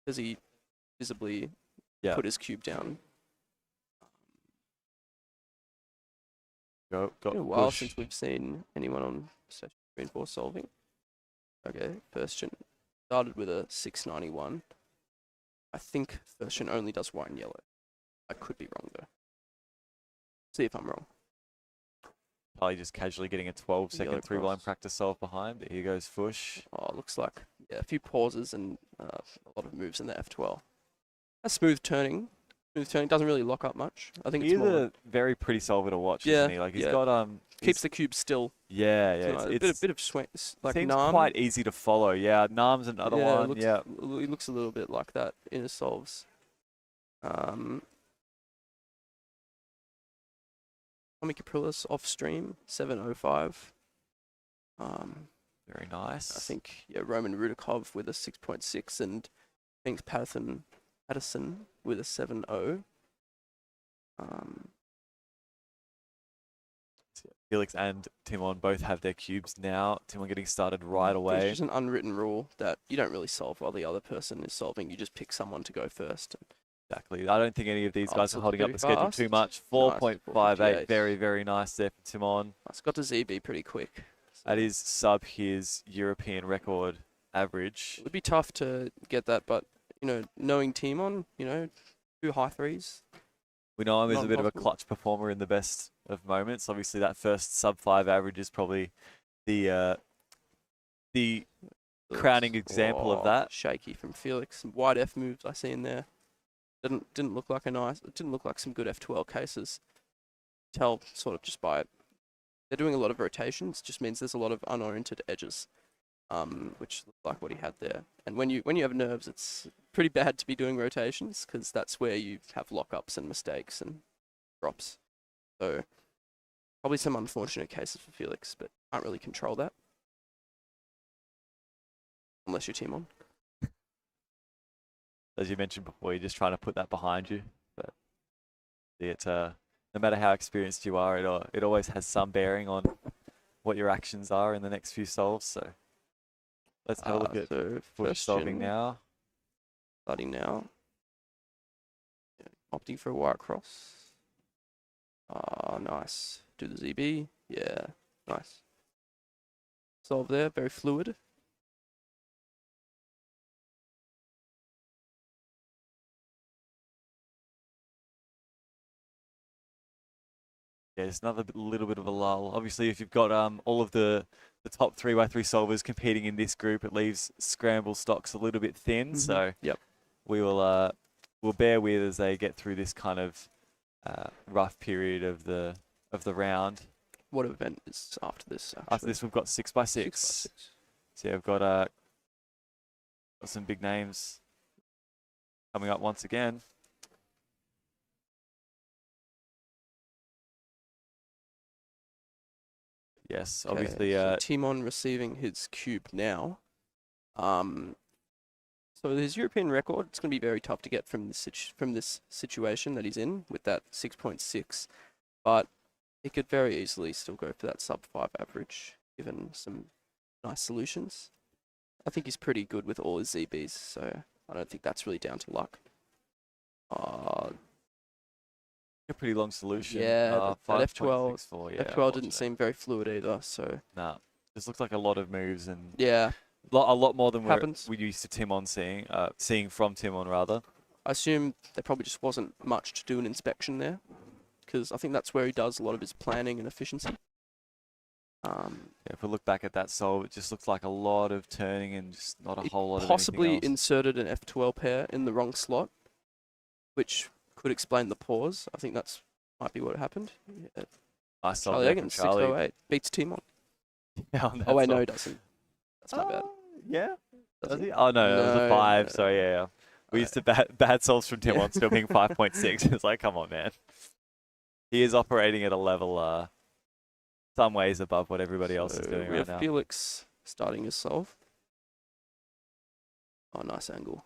because he visibly put his cube down. Got been a while since we've seen anyone on session 3 and 4 solving. Okay, Firstian started with a 691. I think Firstian only does white and yellow. I could be wrong though. See if I'm wrong. Probably just casually getting a 12-second 3-blind practice solve behind. Here goes Fush. Oh, looks like a few pauses and a lot of moves in the F12. A smooth turning. Smooth turning doesn't really lock up much. I think he's it's more a very pretty solver to watch, isn't he? Like he's got keeps the cube still. Yeah. It's a bit of swing. Like seems Nam. quite easy to follow. Yeah, Nam's another one. He looks a little bit like that in his solves. Tommy Caprilis off stream 705. Very nice. I think Roman Rudakov with a 6.6 and I think Patterson with a 7.0. Felix and Timon both have their cubes now. Timon getting started right away. There's just an unwritten rule that you don't really solve while the other person is solving. You just pick someone to go first. Exactly. I don't think any of these guys are holding up the schedule too much. 4.58. Very, very nice there for Timon. It's got to ZB pretty quick. So that is sub his European record average. It would be tough to get that, but knowing Timon, 2 high threes. We know him as a bit of a clutch performer in the best of moments. Obviously, that first sub-5 average is probably the crowning example of that. Shaky from Felix. Some wide F moves I see in there. Didn't look like some good F12 cases. Tell sort of just by it. They're doing a lot of rotations. Just means there's a lot of unoriented edges, which look like what he had there. And when you have nerves, it's pretty bad to be doing rotations because that's where you have lockups and mistakes and drops. So probably some unfortunate cases for Felix, but can't really control that unless you're Timon. As you mentioned before, you're just trying to put that behind you. But no matter how experienced you are, it always has some bearing on what your actions are in the next few solves. So let's have a look at Fush solving now. Starting now. Opting for a wire cross. Nice. Do the ZB. Yeah, nice. Solve there, very fluid. Yeah, it's another little bit of a lull. Obviously, if you've got all of the top 3x3 solvers competing in this group, it leaves scramble stocks a little bit thin. So we will we'll bear with as they get through this kind of rough period of the round. What event is after this? Actually? After this, we've got 6x6. So yeah, we've got some big names coming up once again. Yes, obviously. So Timon receiving his cube now. So his European record, it's going to be very tough to get from this situation that he's in with that 6.6, but he could very easily still go for that sub-5 average, given some nice solutions. I think he's pretty good with all his ZBs, so I don't think that's really down to luck. A pretty long solution. Yeah, that F12, 5.64, yeah, F12 didn't seem very fluid either, so... Nah, this looks like a lot of moves and... Yeah. A lot more than Happens. we used to Timon seeing from Timon, rather. I assume there probably just wasn't much to do an inspection there, because I think that's where he does a lot of his planning and efficiency. Yeah, if we look back at that solve, it just looks like a lot of turning and just not a whole lot of possibly anything else. inserted an F12 pair in the wrong slot, which could explain the pause. I think that's might be what happened. Yeah. Nice solve Charlie there Egan, from Charlie. 608, beats Timon. Yeah, Oh wait, no, he doesn't. That's my bad. Yeah? Does he? Oh no, it was a 5, no. so yeah. We used to bad solves from Timon still being 5.6. It's like, come on, man. He is operating at a level some ways above what everybody else is doing right now. Felix starting his solve. Oh, nice angle.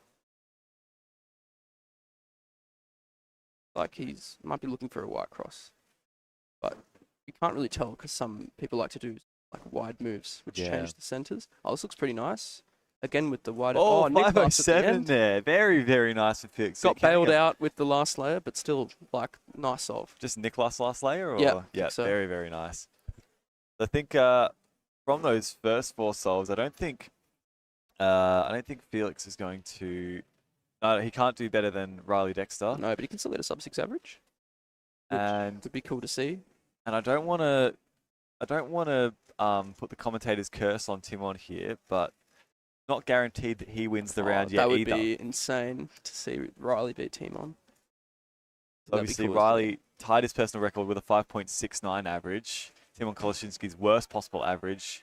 Like might be looking for a white cross, but you can't really tell because some people like to do like wide moves, which change the centers. Oh, this looks pretty nice. Again with the wide. Oh, Nick 507 there. Very, very nice for Felix. Got bailed out with the last layer, but still like nice solve. Just Nicholas last layer, or yeah, so. Very, very nice. I think from those first 4 solves, I don't think Felix is going to. No, he can't do better than Riley Dexter. No, but he can still get a sub-6 average. And would be cool to see. And I don't want to put the commentator's curse on Timon here, but not guaranteed that he wins the round yet either. That would be insane to see Riley beat Timon. Obviously, cool, Riley tied his personal record with a 5.69 average. Timon Koleshinsky's worst possible average,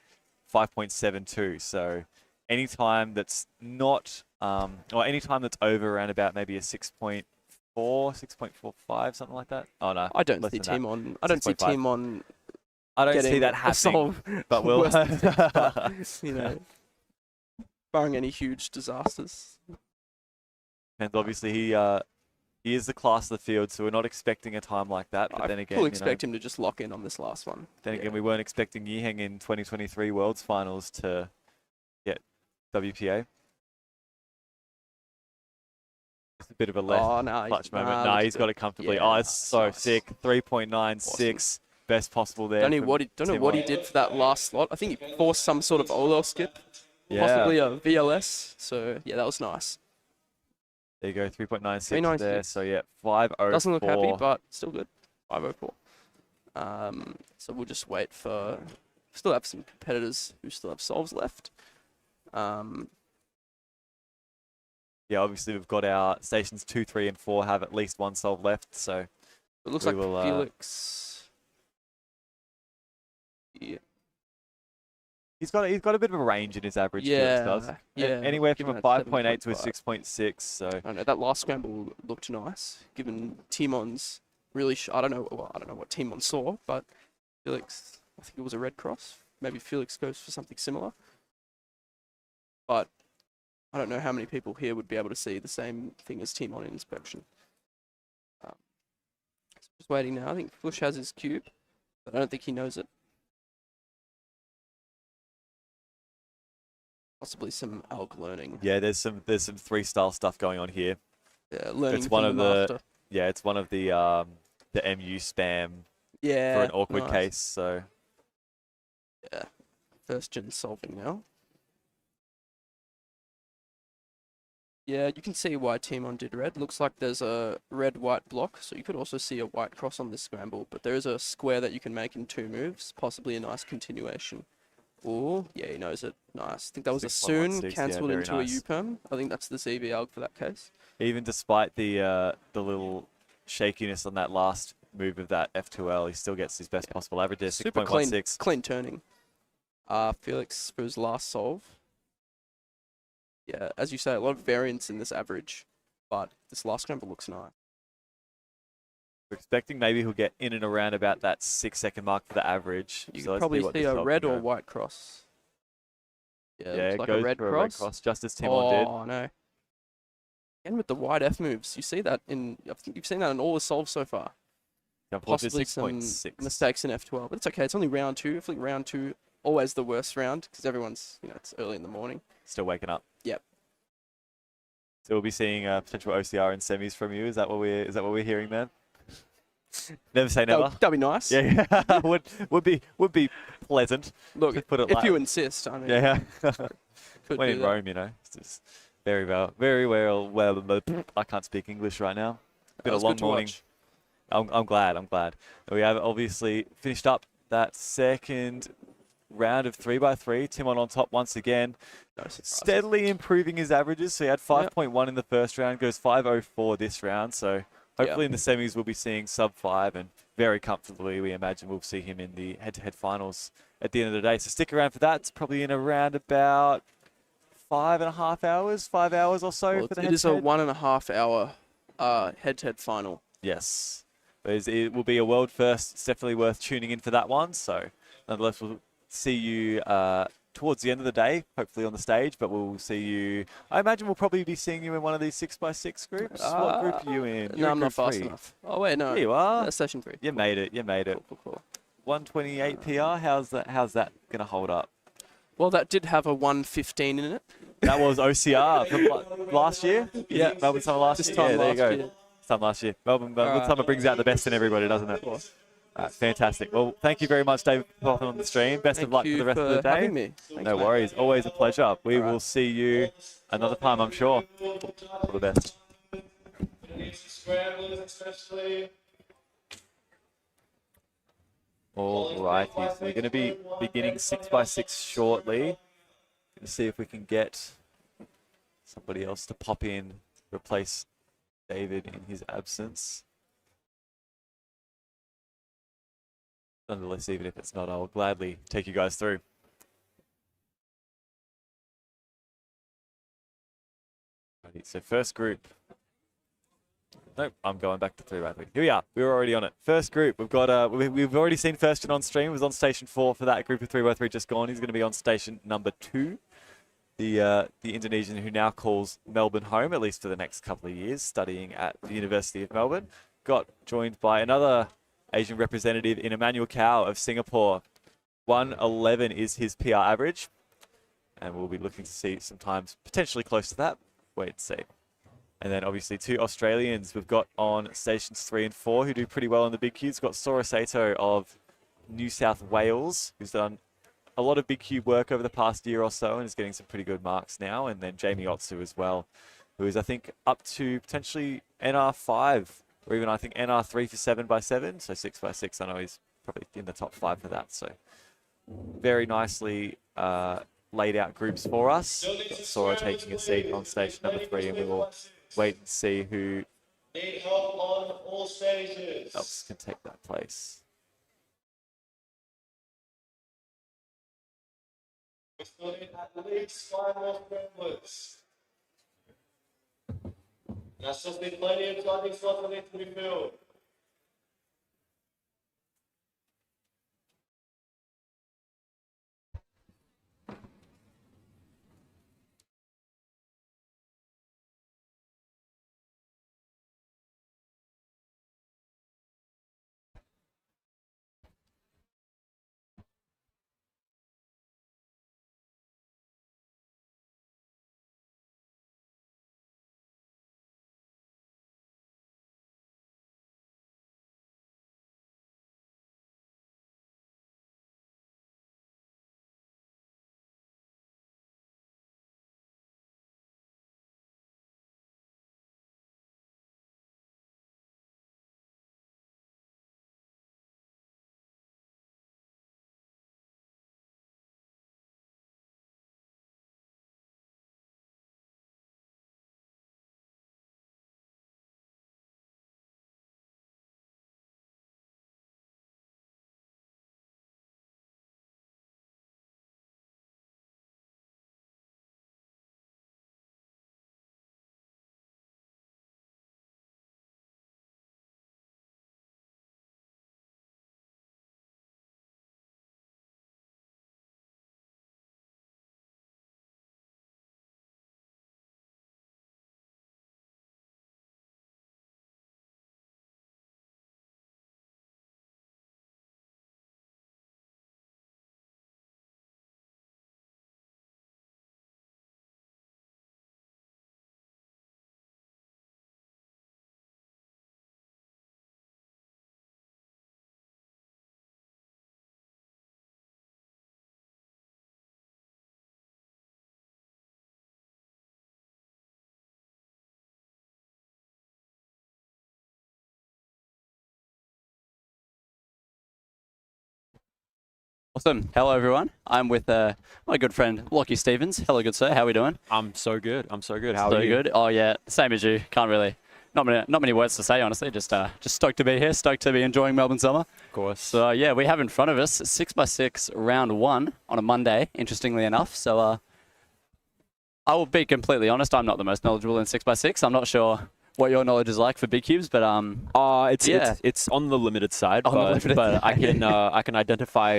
5.72. So anytime that's not, or anytime that's over around about maybe a 6.4, 6.45, something like that. Oh no, I don't see Timon. I don't see Timon. I don't see that happening. But we'll, you know, barring any huge disasters. And obviously he is the class of the field, so we're not expecting a time like that. But then again, we'll expect him to just lock in on this last one. Then again, we weren't expecting Yiheng in 2023 Worlds Finals to get WPA. Just a bit of a left clutch moment. Nah, he's got it comfortably. Yeah, it's so nice. Sick. 3.96, awesome. Best possible there. Don't know what he did for that last slot. I think he forced some sort of OLL skip, possibly a VLS. So yeah, that was nice. There you go, 3.96 there. So yeah, 504. Doesn't look happy, but still good. 504. So we'll just wait for. Still have some competitors who still have solves left. Yeah, obviously we've got our stations 2, 3, and 4 have at least one solve left. So it looks like Felix. Yeah. He's got a bit of a range in his average. Yeah, Felix does. Yeah. Anywhere from a 5.8 to a 6.6. So I know that last scramble looked nice, given Timon's really. I don't know what Timon saw, but Felix. I think it was a red cross. Maybe Felix goes for something similar. But I don't know how many people here would be able to see the same thing as Timon in inspection. So just waiting now. I think Fush has his cube, but I don't think he knows it. Possibly some alg learning. Yeah, there's some 3-style stuff going on here. Yeah, learning. It's one of the it's one of the MU spam. Yeah. For an awkward case, so. Yeah, first gen solving now. Yeah, you can see why Timon did red. Looks like there's a red-white block, so you could also see a white cross on this scramble, but there is a square that you can make in 2 moves, possibly a nice continuation. Oh, yeah, he knows it. Nice. I think that was a soon cancelled into a U-perm. I think that's the ZB alg for that case. Even despite the little shakiness on that last move of that F2L, he still gets his best possible average there, 6.16. Clean turning. Felix for his last solve. Yeah, as you say, a lot of variance in this average, but this last scramble looks nice. We're expecting maybe he'll get in and around about that 6-second mark for the average. You can probably see a red or white cross. Yeah, it looks like a red cross. Just as Timon did. Oh, no. Again with the wide F moves, you see that I think you've seen that in all the solves so far. Possibly some mistakes in F12, but it's okay. It's only round 2. I think round 2 always the worst round because everyone's, it's early in the morning. Still waking up. Yep. So we'll be seeing potential OCR and semis from you. Is that what we're hearing, man? Never say never. That'd be nice. Yeah, would be pleasant. Look, to put it if you insist, I mean. Yeah. Could when do in that. Rome, you know, it's just very well. I can't speak English right now. Been a long morning. I'm glad. We have obviously finished up that second round of 3x3. Timon on top once again. Steadily improving his averages. So he had 5.1 in the first round, goes 5.04 this round. So hopefully in the semis we'll be seeing sub 5, and very comfortably we imagine we'll see him in the head-to-head finals at the end of the day. So stick around for that. It's probably in around about 5.5 hours, 5 hours or so for the head-to-head. It is a 1.5 hour head-to-head final. Yes. It will be a world first. It's definitely worth tuning in for that one. So nonetheless, we'll see you towards the end of the day, hopefully on the stage, but we'll see you. I imagine we'll probably be seeing you in one of these 6x6 groups. What group are you in? No, I'm not fast enough. Oh, wait, no. Here you are. That's session 3. You made it. Cool. 128 PR. How's that going to hold up? Well, that did have a 115 in it. That was OCR from last year? Yeah. Melbourne Summer last year? Time there you go. year. Time last year. Melbourne Summer brings out the best in everybody, doesn't it? Fantastic. Well, thank you very much, David, for popping on the stream. Best of luck for the rest of the day. Having me. No worries. Always a pleasure. We will see you another time, I'm sure. All the best. All righty. So we're going to be beginning 6x6 shortly. Going to see if we can get somebody else to pop in, replace David in his absence. Nonetheless, even if it's not, I'll gladly take you guys through. Righty, so first group. Nope, I'm going back to 3x3. Here we are. We were already on it. First group. We've got we've already seen Firstgen on stream. He was on station 4 for that group of 3x3 just gone. He's going to be on station number 2. The Indonesian who now calls Melbourne home, at least for the next couple of years, studying at the University of Melbourne. Got joined by another Asian representative in Emmanuel Cao of Singapore. 111 is his PR average. And we'll be looking to see some times potentially close to that. Wait and see. And then obviously 2 Australians we've got on stations 3 and 4 who do pretty well in the big cubes. We've got Sora Sato of New South Wales, who's done a lot of big cube work over the past year or so and is getting some pretty good marks now. And then Jamie Otsu as well, who is, I think, up to potentially NR5 or even, I think, NR3 for 7x7. So 6x6, I know he's probably in the top 5 for that. So very nicely laid out groups for us. Got Sora taking a seat on station number 3, and we will wait and see who else can take that place. We still need at least 5 more scramblers. And I still need plenty of starting slots that need to be filled. Awesome. Hello, everyone. I'm with my good friend, Lockie Stevens. Hello, good sir. How are we doing? I'm so good. How are you? So good. Oh, yeah. Same as you. Can't really... Not many words to say, honestly. Just stoked to be here. Stoked to be enjoying Melbourne Summer. Of course. So, yeah, we have in front of us 6x6 round 1 on a Monday, interestingly enough. So, I will be completely honest. I'm not the most knowledgeable in 6x6. I'm not sure what your knowledge is like for big cubes, but it's on the limited side, but I can identify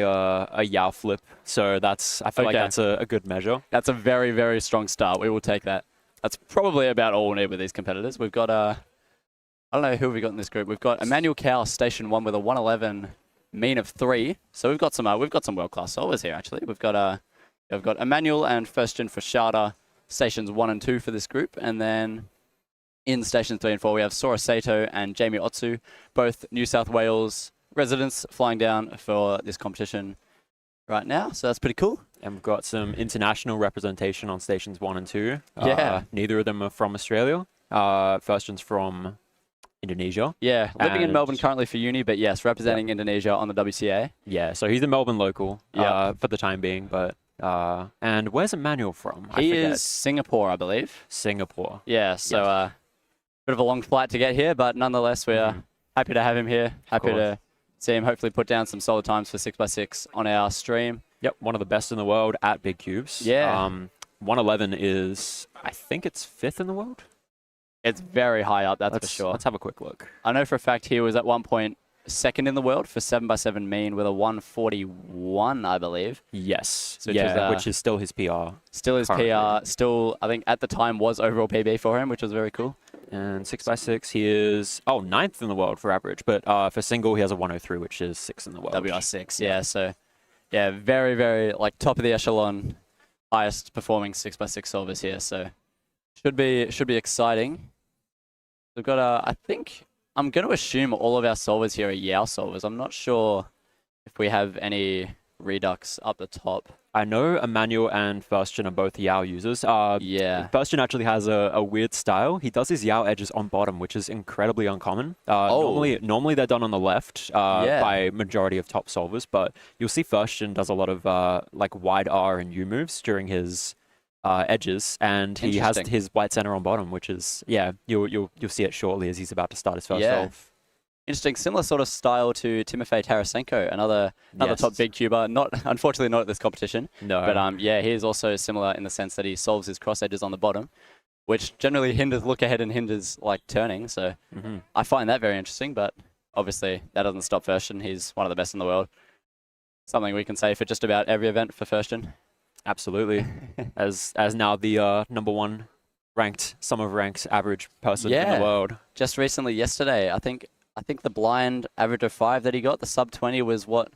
a Yao flip, so I feel like that's a good measure. That's a very, very strong start. We will take that. That's probably about all we need with these competitors. We've got I don't know who have we got in this group. We've got Emmanuel Cow, Station 1 with a 111 mean of 3. So we've got some world class solvers here actually. We've got Emmanuel and First Gen for Shada, Stations 1 and 2 for this group, and then in Stations 3 and 4, we have Sora Sato and Jamie Otsu, both New South Wales residents flying down for this competition right now. So that's pretty cool. And we've got some international representation on Stations 1 and 2. Yeah. Neither of them are from Australia. First one's from Indonesia. Yeah, living in Melbourne currently for uni, but yes, representing Indonesia on the WCA. Yeah, so he's a Melbourne local for the time being, but... and where's Emmanuel from? He is Singapore, I believe. Singapore. Yeah, so... bit of a long flight to get here, but nonetheless, we're happy to have him here. Happy to see him hopefully put down some solid times for 6x6 on our stream. Yep, one of the best in the world at big cubes. Yeah. 111 is, I think it's 5th in the world? It's very high up, that's for sure. Let's have a quick look. I know for a fact he was at one point 2nd in the world for 7x7 mean with a 141, I believe. Yes. So which is still his PR. Still his PR. Still, I think at the time was overall PB for him, which was very cool. And 6x6, he is 9th in the world for average, but for single he has a 103, which is 6th in the world. WR6, yeah. So, yeah, very, very like top of the echelon, highest performing 6x6 solvers here. So, should be exciting. We've got I think I'm going to assume all of our solvers here are Yao solvers. I'm not sure if we have any Redux up the top. I know Emmanuel and First Gen are both Yao users. Yeah. First Gen actually has a weird style. He does his Yao edges on bottom, which is incredibly uncommon. Normally they're done on the left by majority of top solvers, but you'll see First Gen does a lot of like wide R and U moves during his edges, and he has his white center on bottom, which is you'll see it shortly as he's about to start his first solve. Interesting, similar sort of style to Timofey Tarasenko, another top big cuber. Unfortunately not at this competition. No. But he is also similar in the sense that he solves his cross edges on the bottom, which generally hinders look ahead and hinders like turning. So I find that very interesting. But obviously that doesn't stop Firstian. He's one of the best in the world. Something we can say for just about every event for Firstian. Absolutely, as now the #1 ranked Summer of Ranks average person in the world. Just recently, yesterday, I think the blind average of 5 that he got, the sub 20 was what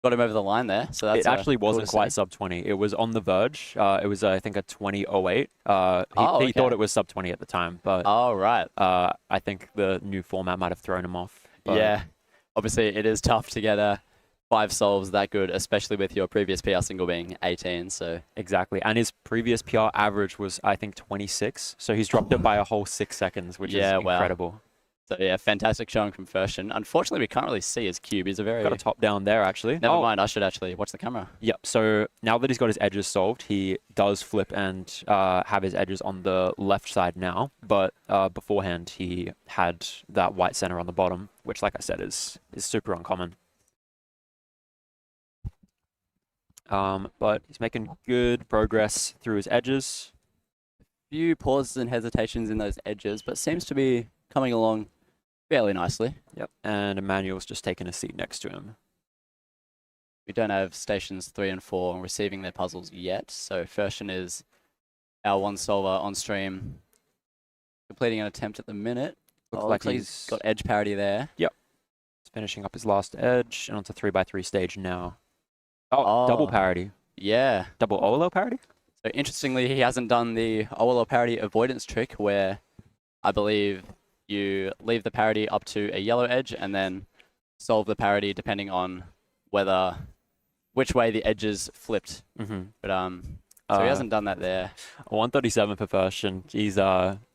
got him over the line there. So that's it actually wasn't quite sub 20. It was on the verge. It was I think a 20.08. He thought it was sub 20 at the time, but I think the new format might have thrown him off. Yeah, obviously it is tough to get 5 solves that good, especially with your previous PR single being 18. So exactly, and his previous PR average was I think 26. So he's dropped it by a whole 6 seconds, which is incredible. Wow. So yeah, fantastic showing from Firstian. Unfortunately, we can't really see his cube. He's got a top down there actually. Never mind, I should actually watch the camera. Yep. So now that he's got his edges solved, he does flip and have his edges on the left side now. But beforehand, he had that white center on the bottom, which, like I said, is super uncommon. But he's making good progress through his edges. Few pauses and hesitations in those edges, but seems to be coming along fairly nicely. Yep, and Emmanuel's just taking a seat next to him. We don't have stations 3 and 4 receiving their puzzles yet, so Firstian is our one solver on stream, completing an attempt at the minute. Looks like he's got edge parity there. Yep. He's finishing up his last edge, and onto 3x3 stage now. Oh, double parity. Yeah. Double OLO parity? So interestingly, he hasn't done the OLO parity avoidance trick where I believe you leave the parity up to a yellow edge and then solve the parity depending on which way the edges flipped. But so he hasn't done that there. 137 per version. He's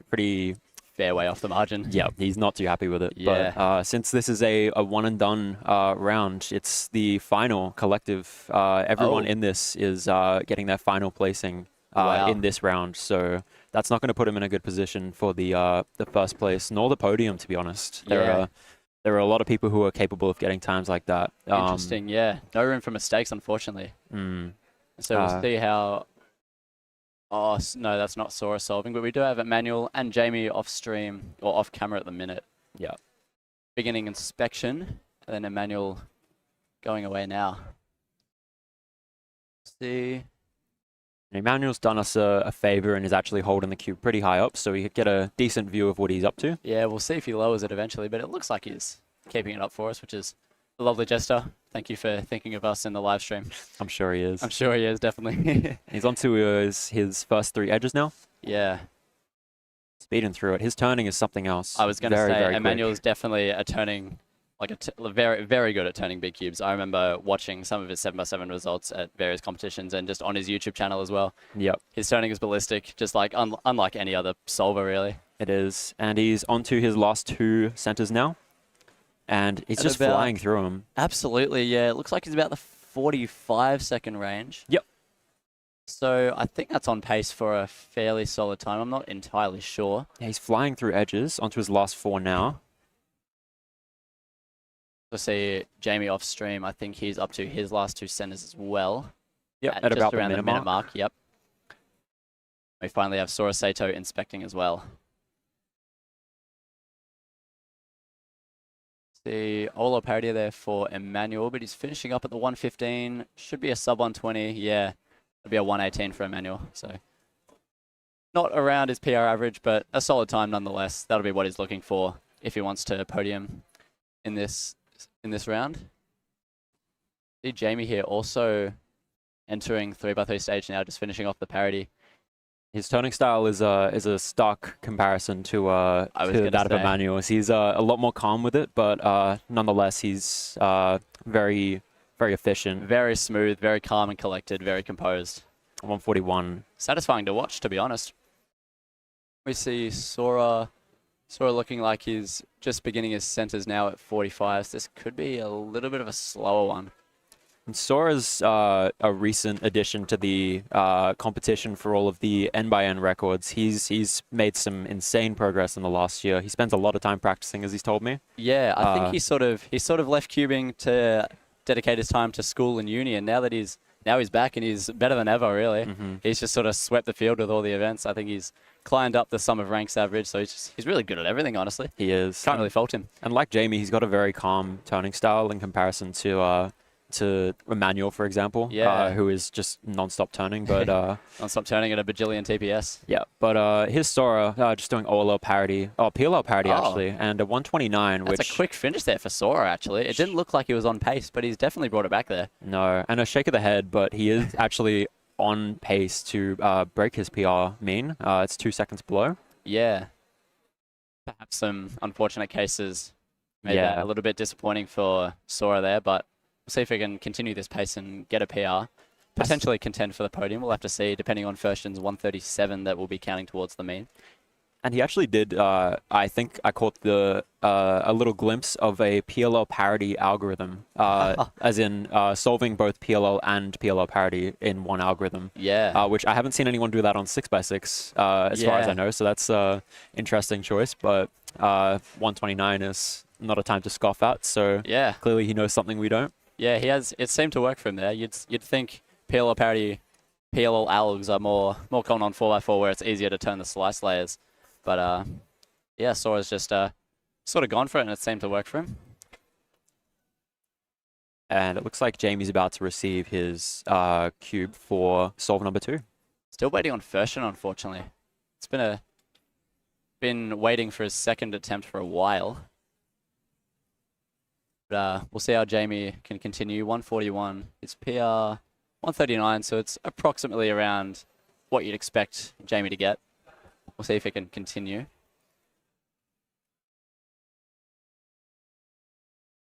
pretty fair way off the margin. Yeah, he's not too happy with it. Yeah. But since this is a one and done round, it's the final collective. Everyone in this is getting their final placing in this round. So that's not going to put him in a good position for the first place, nor the podium, to be honest. There are a lot of people who are capable of getting times like that. Interesting, yeah. No room for mistakes, unfortunately. So we'll see how... Oh, no, that's not Sora solving, but we do have Emmanuel and Jamie off stream, or off camera at the minute. Yeah. Beginning inspection, and then Emmanuel going away now. See... Emmanuel's done us a favor and is actually holding the cube pretty high up, so we get a decent view of what he's up to. Yeah, we'll see if he lowers it eventually, but it looks like he's keeping it up for us, which is a lovely gesture. Thank you for thinking of us in the live stream. I'm sure he is. I'm sure he is, definitely. He's on to his first 3 edges now. Yeah. Speeding through it. His turning is something else. I was going to say, Emmanuel's definitely a turning... like very, very good at turning big cubes. I remember watching some of his 7x7 results at various competitions and just on his YouTube channel as well. Yep. His turning is ballistic, just like unlike any other solver, really. It is. And he's onto his last 2 centers now. And he's just flying through them. Absolutely, yeah. It looks like he's about the 45-second range. Yep. So I think that's on pace for a fairly solid time. I'm not entirely sure. Yeah, he's flying through edges onto his last 4 now. We'll see Jamie off stream. I think he's up to his last 2 centers as well. Yep, at about around the minute mark. Yep. We finally have Sora Sato inspecting as well. The Olo parity there for Emmanuel, but he's finishing up at the 115. Should be a sub 120. Yeah, it'll be a 118 for Emmanuel. So not around his PR average, but a solid time nonetheless. That'll be what he's looking for if he wants to podium in this round. See Jamie here also entering 3x3 stage now, just finishing off the parity. His turning style is a stark comparison to that of Emmanuel. He's a lot more calm with it, but nonetheless he's very, very efficient. Very smooth, very calm and collected, very composed. 141. Satisfying to watch, to be honest. We see Sora looking like he's just beginning his centers now at 45. So this could be a little bit of a slower one. And Sora's a recent addition to the competition for all of the N/N records. He's made some insane progress in the last year. He spends a lot of time practicing, as he's told me. Yeah, I think he sort of left cubing to dedicate his time to school and uni, and now he's back and he's better than ever. Really, he's just sort of swept the field with all the events. I think he's climbed up the sum of ranks average, so he's really good at everything. Honestly, he is. Can't really fault him. And like Jamie, he's got a very calm turning style in comparison to Emmanuel, for example, who is just non-stop turning, but non-stop turning at a bajillion TPS. Yeah, but his Sora just doing PLL parity actually, and a 129. That's a quick finish there for Sora. Actually, it didn't look like he was on pace, but he's definitely brought it back there. No, and a shake of the head, but he is actually on pace to break his PR mean. It's 2 seconds below. Yeah, perhaps some unfortunate cases made that a little bit disappointing for Sora there, but we'll see if we can continue this pace and get a PR. Potentially contend for the podium. We'll have to see, depending on Firsten's 137 that will be counting towards the mean. And he actually did, I think I caught a little glimpse of a PLL parity algorithm, as in solving both PLL and PLL parity in one algorithm. Yeah. Which I haven't seen anyone do that on 6x6 as far as I know, so that's an interesting choice, but 129 is not a time to scoff at, so clearly he knows something we don't. Yeah, he has. It seemed to work for him there. You'd think PLL parity, PLL algs are more common on 4x4 where it's easier to turn the slice layers. But yeah, Sora's just sort of gone for it, and it seemed to work for him. And it looks like Jamie's about to receive his cube for solve number 2. Still waiting on Fersen, unfortunately. It's been waiting for his second attempt for a while. But we'll see how Jamie can continue. 141. His PR 139, so it's approximately around what you'd expect Jamie to get. We'll see if he can continue.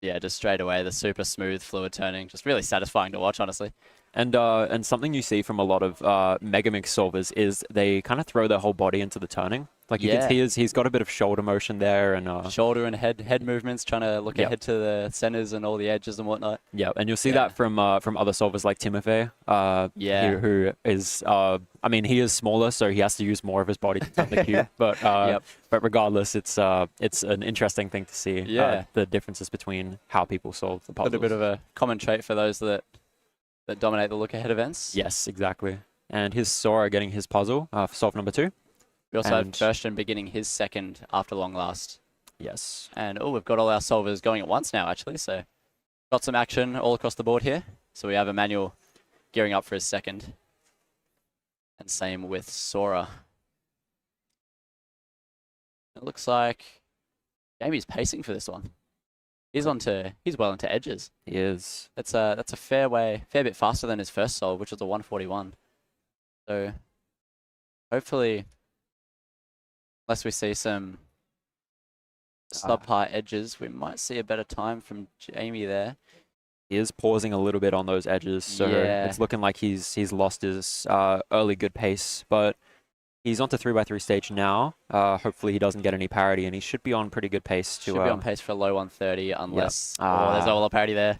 Yeah, just straight away, the super smooth fluid turning. Just really satisfying to watch, honestly. And something you see from a lot of Megaminx solvers is they kind of throw their whole body into the turning. Like you can see he's got a bit of shoulder motion there, and shoulder and head movements, trying to look ahead to the centers and all the edges and whatnot. Yeah, and you'll see that from other solvers like Timothy. Who is I mean, he is smaller, so he has to use more of his body to turn the cube. But but regardless, it's an interesting thing to see. The differences between how people solve the puzzles. A bit of a common trait for those that dominate the look-ahead events. Yes, exactly. And here's Sora getting his puzzle for solve number 2. We also have Thurston beginning his second after long last. Yes. And we've got all our solvers going at once now, actually. So got some action all across the board here. So we have Emmanuel gearing up for his second. And same with Sora. It looks like Jamie's pacing for this one. He's well into edges. He is. That's a fair bit faster than his first solve, which was a 141. So hopefully, unless we see some subpar edges, we might see a better time from Jamie there. He is pausing a little bit on those edges, so it's looking like he's lost his early good pace, but he's onto 3x3 stage now. Hopefully he doesn't get any parity, and he should be on pretty good pace. Should be on pace for a low 130, unless there's a lot of parity there.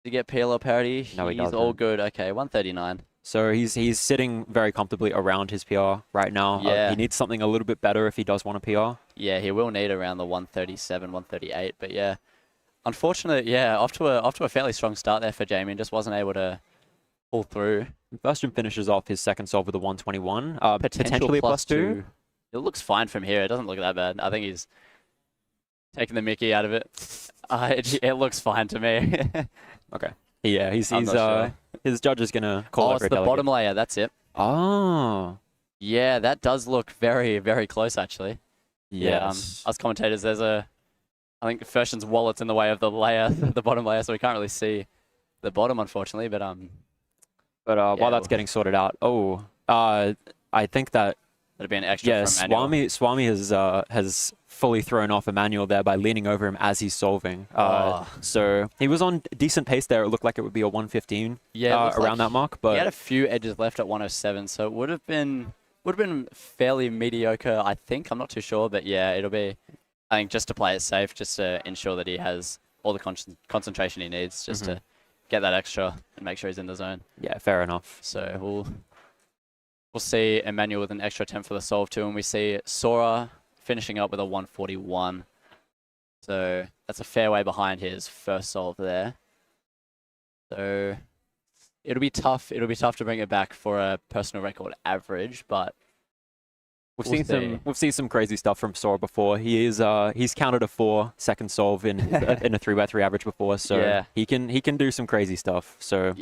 To get PLO parity, no, he's all good. Okay, 139. So he's sitting very comfortably around his PR right now. He needs something a little bit better if he does want a PR. Yeah, he will need around the 137, 138. But yeah, unfortunately, off to a fairly strong start there for Jamie, and just wasn't able to pull through. Thurston finishes off his second solve with a 121. Potentially +2. It looks fine from here. It doesn't look that bad. I think he's taking the mickey out of it. It looks fine to me. Okay. Yeah, he's sure. His judge is gonna call it. It's the bottom layer. That's it. Oh. Yeah, that does look very, very close actually. Yes. Yeah. Us commentators, I think Thurston's wallet's in the way of the layer, the bottom layer, so we can't really see the bottom, unfortunately. But while that's getting sorted out, I think that that'd be an extra. Yeah, Swami has fully thrown off Emmanuel there by leaning over him as he's solving. So he was on decent pace there. It looked like it would be a 115 around that mark. But he had a few edges left at 107, so it would have been fairly mediocre, I think. I'm not too sure, but yeah, it'll be, I think, just to play it safe, just to ensure that he has all the concentration he needs, just to get that extra and make sure he's in the zone. Yeah, fair enough. So we'll see Emmanuel with an extra attempt for the solve too, and we see Sora finishing up with a 141. So that's a fair way behind his first solve there. So it'll be tough. It'll be tough to bring it back for a personal record average, but we've seen some crazy stuff from Sora before. He's counted a 4 second solve in a 3x3 average before, so he can do some crazy stuff. So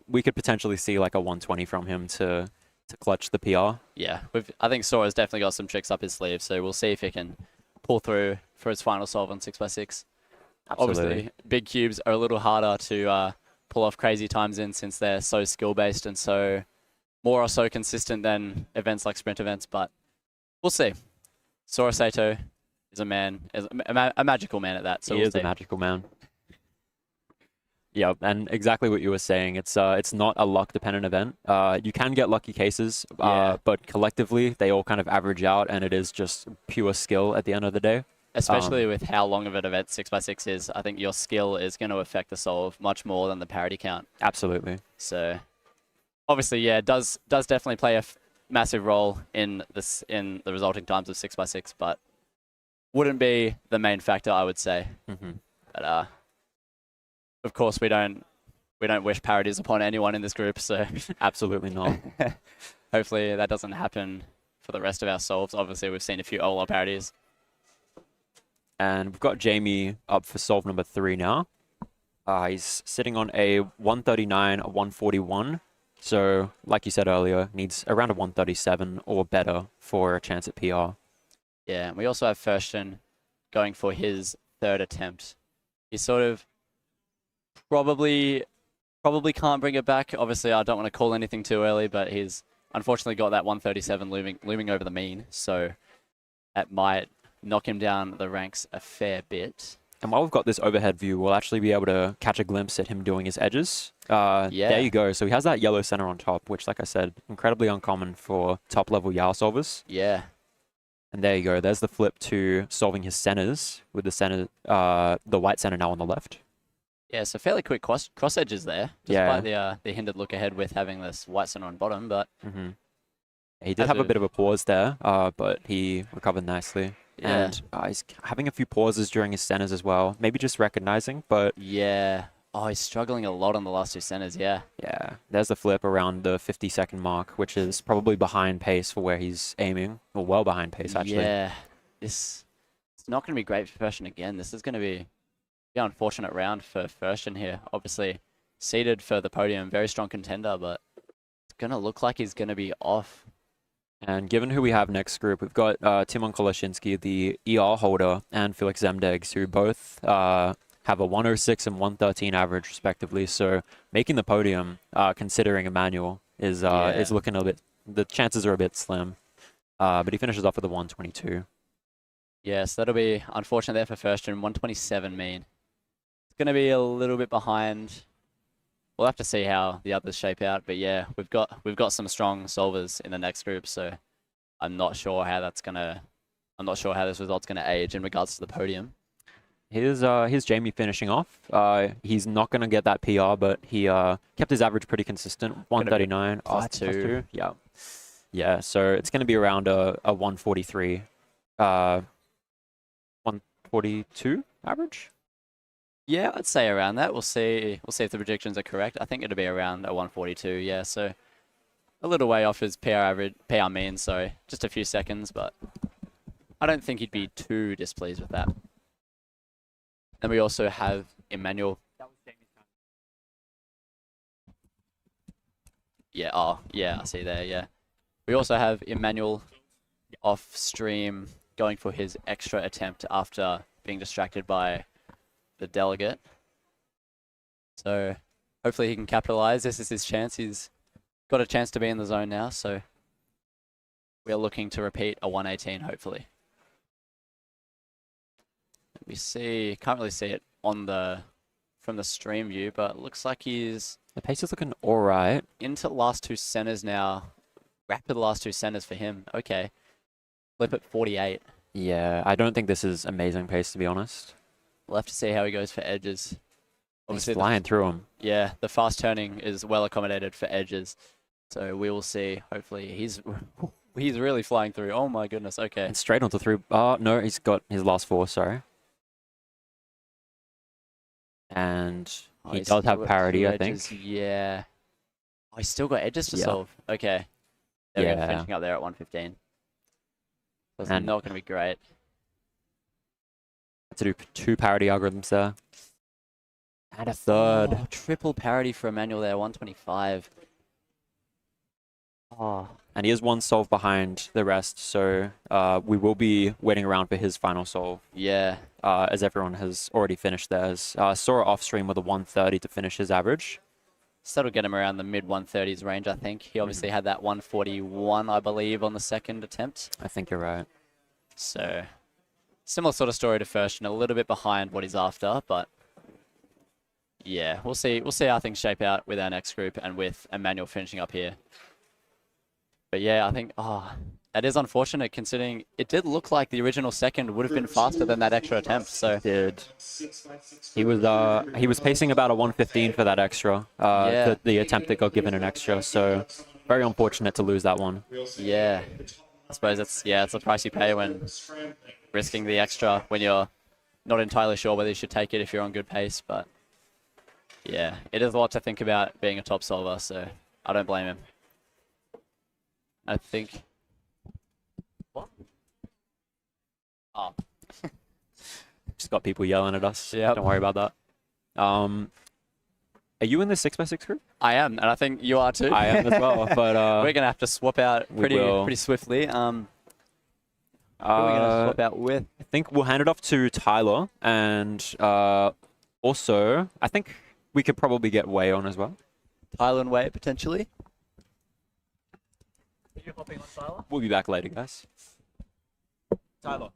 we could potentially see like a 120 from him to clutch the PR. Yeah, I think Sora's definitely got some tricks up his sleeve, so we'll see if he can pull through for his final solve on 6x6. Absolutely. Obviously, big cubes are a little harder to pull off crazy times in, since they're so skill-based and so consistent than events like sprint events, but we'll see. Sora Sato is a magical man at that. So he is a magical man. Yeah, and exactly what you were saying. It's not a luck-dependent event. You can get lucky cases, but collectively they all kind of average out, and it is just pure skill at the end of the day. Especially with how long of an event 6x6 is, I think your skill is going to affect the solve much more than the parity count. Absolutely. So, obviously, it does definitely play a massive role in the resulting times of 6x6, but wouldn't be the main factor, I would say. But of course, we don't wish parities upon anyone in this group, so absolutely not. Hopefully that doesn't happen for the rest of our solves. Obviously, we've seen a few Ola parities. And we've got Jamie up for solve number 3 now. He's sitting on a 139, a 141. So, like you said earlier, needs around a 137 or better for a chance at PR. Yeah, and we also have Thurston going for his third attempt. He's sort of probably can't bring it back. Obviously, I don't want to call anything too early, but he's unfortunately got that 137 looming over the mean. So that might knock him down the ranks a fair bit. And while we've got this overhead view, we'll actually be able to catch a glimpse at him doing his edges. There you go. So he has that yellow center on top, which, like I said, incredibly uncommon for top-level Yao solvers. Yeah. And there you go. There's the flip to solving his centers with the center, the white center now on the left. Yeah, so fairly quick cross edges there, despite the hindered look ahead with having this white center on bottom. But he did have a bit of a pause there, but he recovered nicely. Yeah. And he's having a few pauses during his centers as well. Maybe just recognizing, but... Yeah. Oh, he's struggling a lot on the last two centers, yeah. Yeah. There's the flip around the 50-second mark, which is probably behind pace for where he's aiming. Or well behind pace, actually. Yeah. It's not going to be great for Ferstian again. This is going to be an unfortunate round for Ferstian here. Obviously, seeded for the podium. Very strong contender, but it's going to look like he's going to be off. And given who we have next group, we've got Timon Koleshinsky, the ER holder, and Felix Zemdegs, who both have a 106 and 113 average, respectively. So making the podium, considering Emmanuel, is looking a bit... The chances are a bit slim. But he finishes off with a 122. Yes, that'll be unfortunate there for Ferstian. 127 mean. It's going to be a little bit behind. We'll have to see how the others shape out, but yeah, we've got some strong solvers in the next group, so I'm not sure how this result's gonna age in regards to the podium. Here's Jamie finishing off. He's not gonna get that PR, but he kept his average pretty consistent. 139. Plus two. Yeah. Yeah, so it's gonna be around a 143. 142 average? Yeah, I'd say around that. We'll see if the predictions are correct. I think it'll be around a 142, yeah, so a little way off his PR mean, so just a few seconds, but I don't think he'd be too displeased with that. Then we also have Emmanuel. Yeah, oh, yeah, I see there, yeah. We also have Emmanuel off stream going for his extra attempt after being distracted by the delegate. So hopefully he can capitalize. This is his chance. He's got a chance to be in the zone now, so we are looking to repeat a 118 hopefully. We see, can't really see it on from the stream view, but it looks like he's... The pace is looking alright. Into the last two centers now. Rapid last two centers for him. Okay. Flip at 48. Yeah, I don't think this is amazing pace, to be honest. We'll have to see how he goes for edges. Obviously, he's flying through them. Yeah, the fast turning is well accommodated for edges. So we will see. Hopefully, he's really flying through. Oh my goodness, okay. And straight onto through. Oh, no, he's got his last four, sorry. And he does have parity, I think. Yeah. Oh, he's still got edges to solve. Okay. There we go, finishing up there at 115. That's not going to be great. To do two parity algorithms there. And a third. Oh, triple parity for Emmanuel there, 125. Oh. And he is one solve behind the rest, so we will be waiting around for his final solve. Yeah. As everyone has already finished theirs. Sora off stream with a 130 to finish his average. So that'll get him around the mid-130s range, I think. He obviously had that 141, I believe, on the second attempt. I think you're right. So, similar sort of story to Ferstian, a little bit behind what he's after, but yeah, we'll see how things shape out with our next group and with Emmanuel finishing up here. But yeah, I think, that is unfortunate considering it did look like the original second would have been faster than that extra attempt. So he was pacing about a 115 for that extra, the attempt that got given an extra. So very unfortunate to lose that one. Yeah, I suppose it's the price you pay when risking the extra when you're not entirely sure whether you should take it if you're on good pace. But yeah, it is a lot to think about being a top solver. So I don't blame him. I think. What? Oh. Just got people yelling at us. Yeah. Don't worry about that. Are you in the 6x6 group? I am, and I think you are too. I am as well, but we're gonna have to swap out pretty swiftly. Who are we gonna swap out with? I think we'll hand it off to Tyler, and also I think we could probably get Way on as well. Tyler and Way potentially. Are you hopping on Tyler? We'll be back later, guys. Tyler.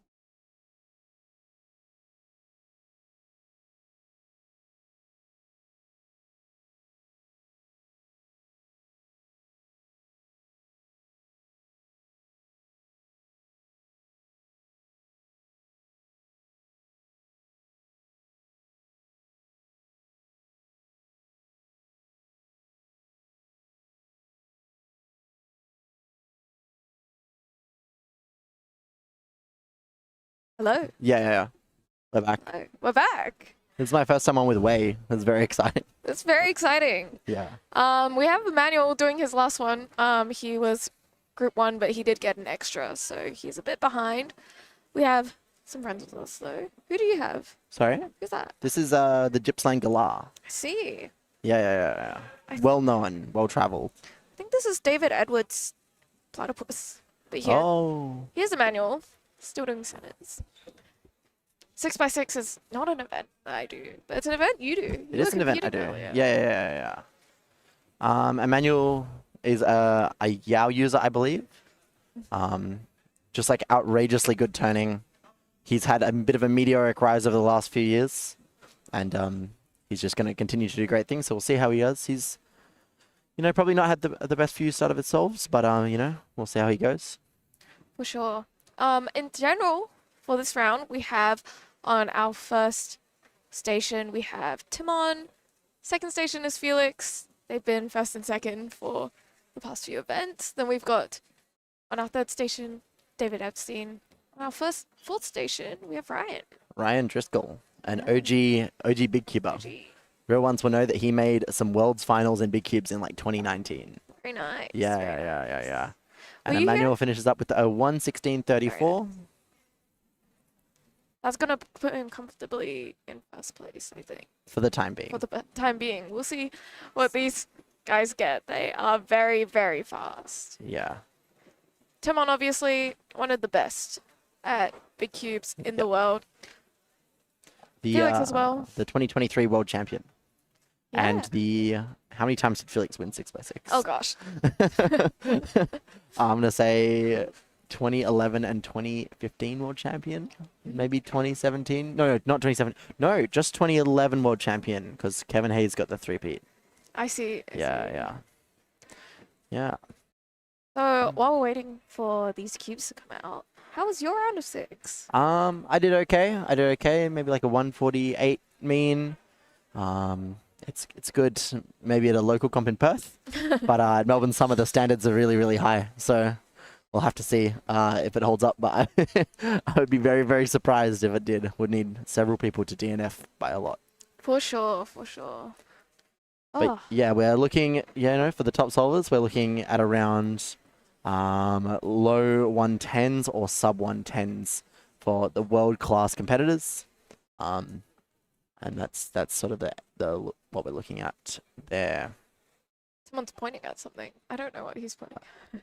Hello. Yeah. We're back. Hello. We're back. This is my first time on with Wei. It's very exciting. It's very exciting. Yeah. We have Emmanuel doing his last one. He was Group 1, but he did get an extra, so he's a bit behind. We have some friends with us, though. Who do you have? Sorry? Who's that? This is the Gippsland Galah. I see. Yeah. Well known, well traveled. I think this is David Edwards' platypus. But here, here's Emmanuel, still doing centers. 6x6 is not an event that I do, but it's an event you do. It is an event I do. Yeah. Emmanuel is a Yao user, I believe. Just like outrageously good turning. He's had a bit of a meteoric rise over the last few years, and he's just going to continue to do great things. So we'll see how he does. He's, probably not had the best few start of his solves, but we'll see how he goes. For sure. In general, for this round, we have on our first station, we have Timon. Second station is Felix. They've been first and second for the past few events. Then we've got on our third station, David Epstein. On our fourth station, we have Ryan. Ryan Driscoll, an OG Big Cuber. Real ones will know that he made some Worlds finals in Big Cubes in like 2019. Very nice. Yeah. And Emmanuel finishes up with a 1:16.34. That's going to put him comfortably in first place, I think. For the time being. For the time being. We'll see what these guys get. They are very, very fast. Yeah. Timon, obviously, one of the best at Big Cubes in the world. Felix as well. The 2023 world champion. Yeah. And how many times did Felix win 6x6? Oh, gosh. I'm going to say 2011 and 2015 world champion. Maybe 2017. No, not 2017. No, just 2011 world champion because Kevin Hayes got the 3-peat. I see. Yeah. So while we're waiting for these cubes to come out, how was your round of 6? I did okay. Maybe like a 148 mean. It's good. Maybe at a local comp in Perth, but at Melbourne Summer the standards are really, really high. So we'll have to see if it holds up. But I would be very, very surprised if it did. Would need several people to DNF by a lot. For sure. But yeah, we're looking, for the top solvers, we're looking at around low 110s or sub 110s for the world-class competitors. And that's sort of the what we're looking at there. Someone's pointing at something. I don't know what he's pointing at.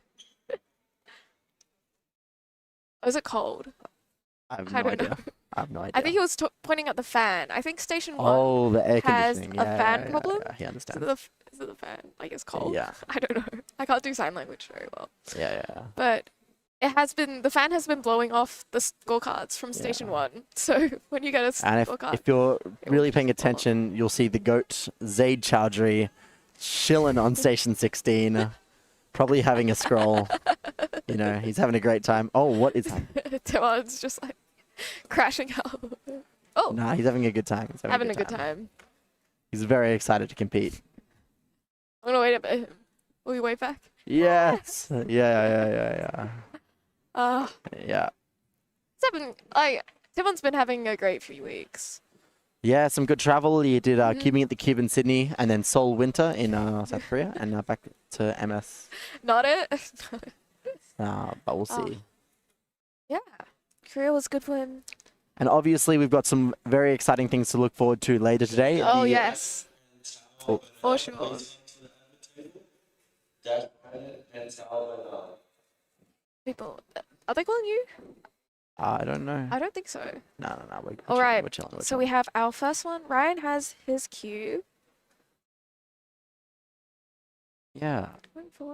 Oh, is it cold? I have no idea. I think he was pointing at the fan. I think Station 1 the air has conditioning. a fan problem. Yeah, he understands. Is it the fan? Like it's cold? Yeah. I don't know. I can't do sign language very well. Yeah. But the fan has been blowing off the scorecards from Station 1. So when you get a scorecard... And if you're really paying attention, you'll see the GOAT, Zaid Chowdhury, chilling on Station 16, probably having a scroll. He's having a great time. Oh, what is that? Timon's just like crashing out. Oh. Nah, he's having a good time. Having a good time. He's very excited to compete. I'm going to wait a bit. Will you wait back? Yes. Yeah. Yeah. Timon's been having a great few weeks. Yeah, some good travel. He did Cubing at the Cube in Sydney and then Seoul Winter in South Korea and back to MS. Not it. But we'll see. Yeah. Korea was good for him. And obviously we've got some very exciting things to look forward to later today. Oh, yes. Oh. For sure. People, are they calling you? I don't know. I don't think so. No. All right. We're chilling. So we have our first one. Ryan has his cube. Yeah.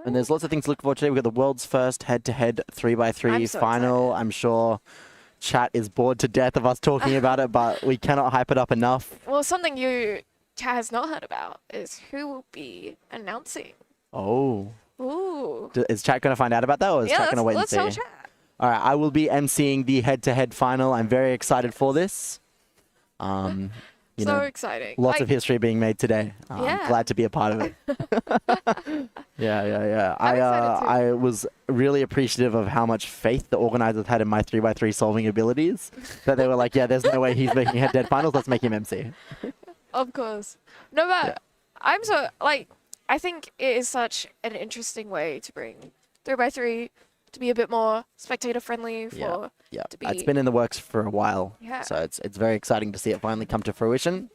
And there's lots of things to look forward to today. We've got the world's first head-to-head 3x3 final. Excited. I'm sure chat is bored to death of us talking about it, but we cannot hype it up enough. Well, something chat has not heard about is who will be announcing. Oh. Ooh. Is chat going to find out about that, or is chat going to wait and see? Let's tell chat. All right, I will be emceeing the head-to-head final. I'm very excited for this. So exciting. Lots of history being made today. I'm glad to be a part of it. Yeah. I was really appreciative of how much faith the organizers had in my 3x3 solving abilities. That they were like, yeah, there's no way he's making head-to-head finals. Let's make him MC. Of course. No, but I'm so, like, I think it is such an interesting way to bring 3x3 to be a bit more spectator friendly for to be... It's been in the works for a while. Yeah. So it's very exciting to see it finally come to fruition.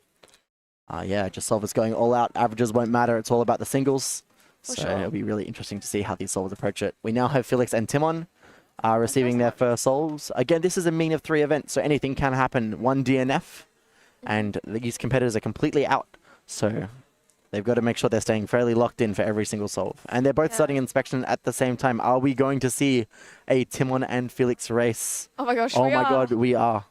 Just solvers going all out. Averages won't matter. It's all about the singles. It'll be really interesting to see how these solvers approach it. We now have Felix and Timon receiving their first solves. Again, this is a mean of 3 event, so anything can happen. 1 DNF, and these competitors are completely out. So they've got to make sure they're staying fairly locked in for every single solve. And they're both starting inspection at the same time. Are we going to see a Timon and Felix race? Oh my gosh, oh my god, we are.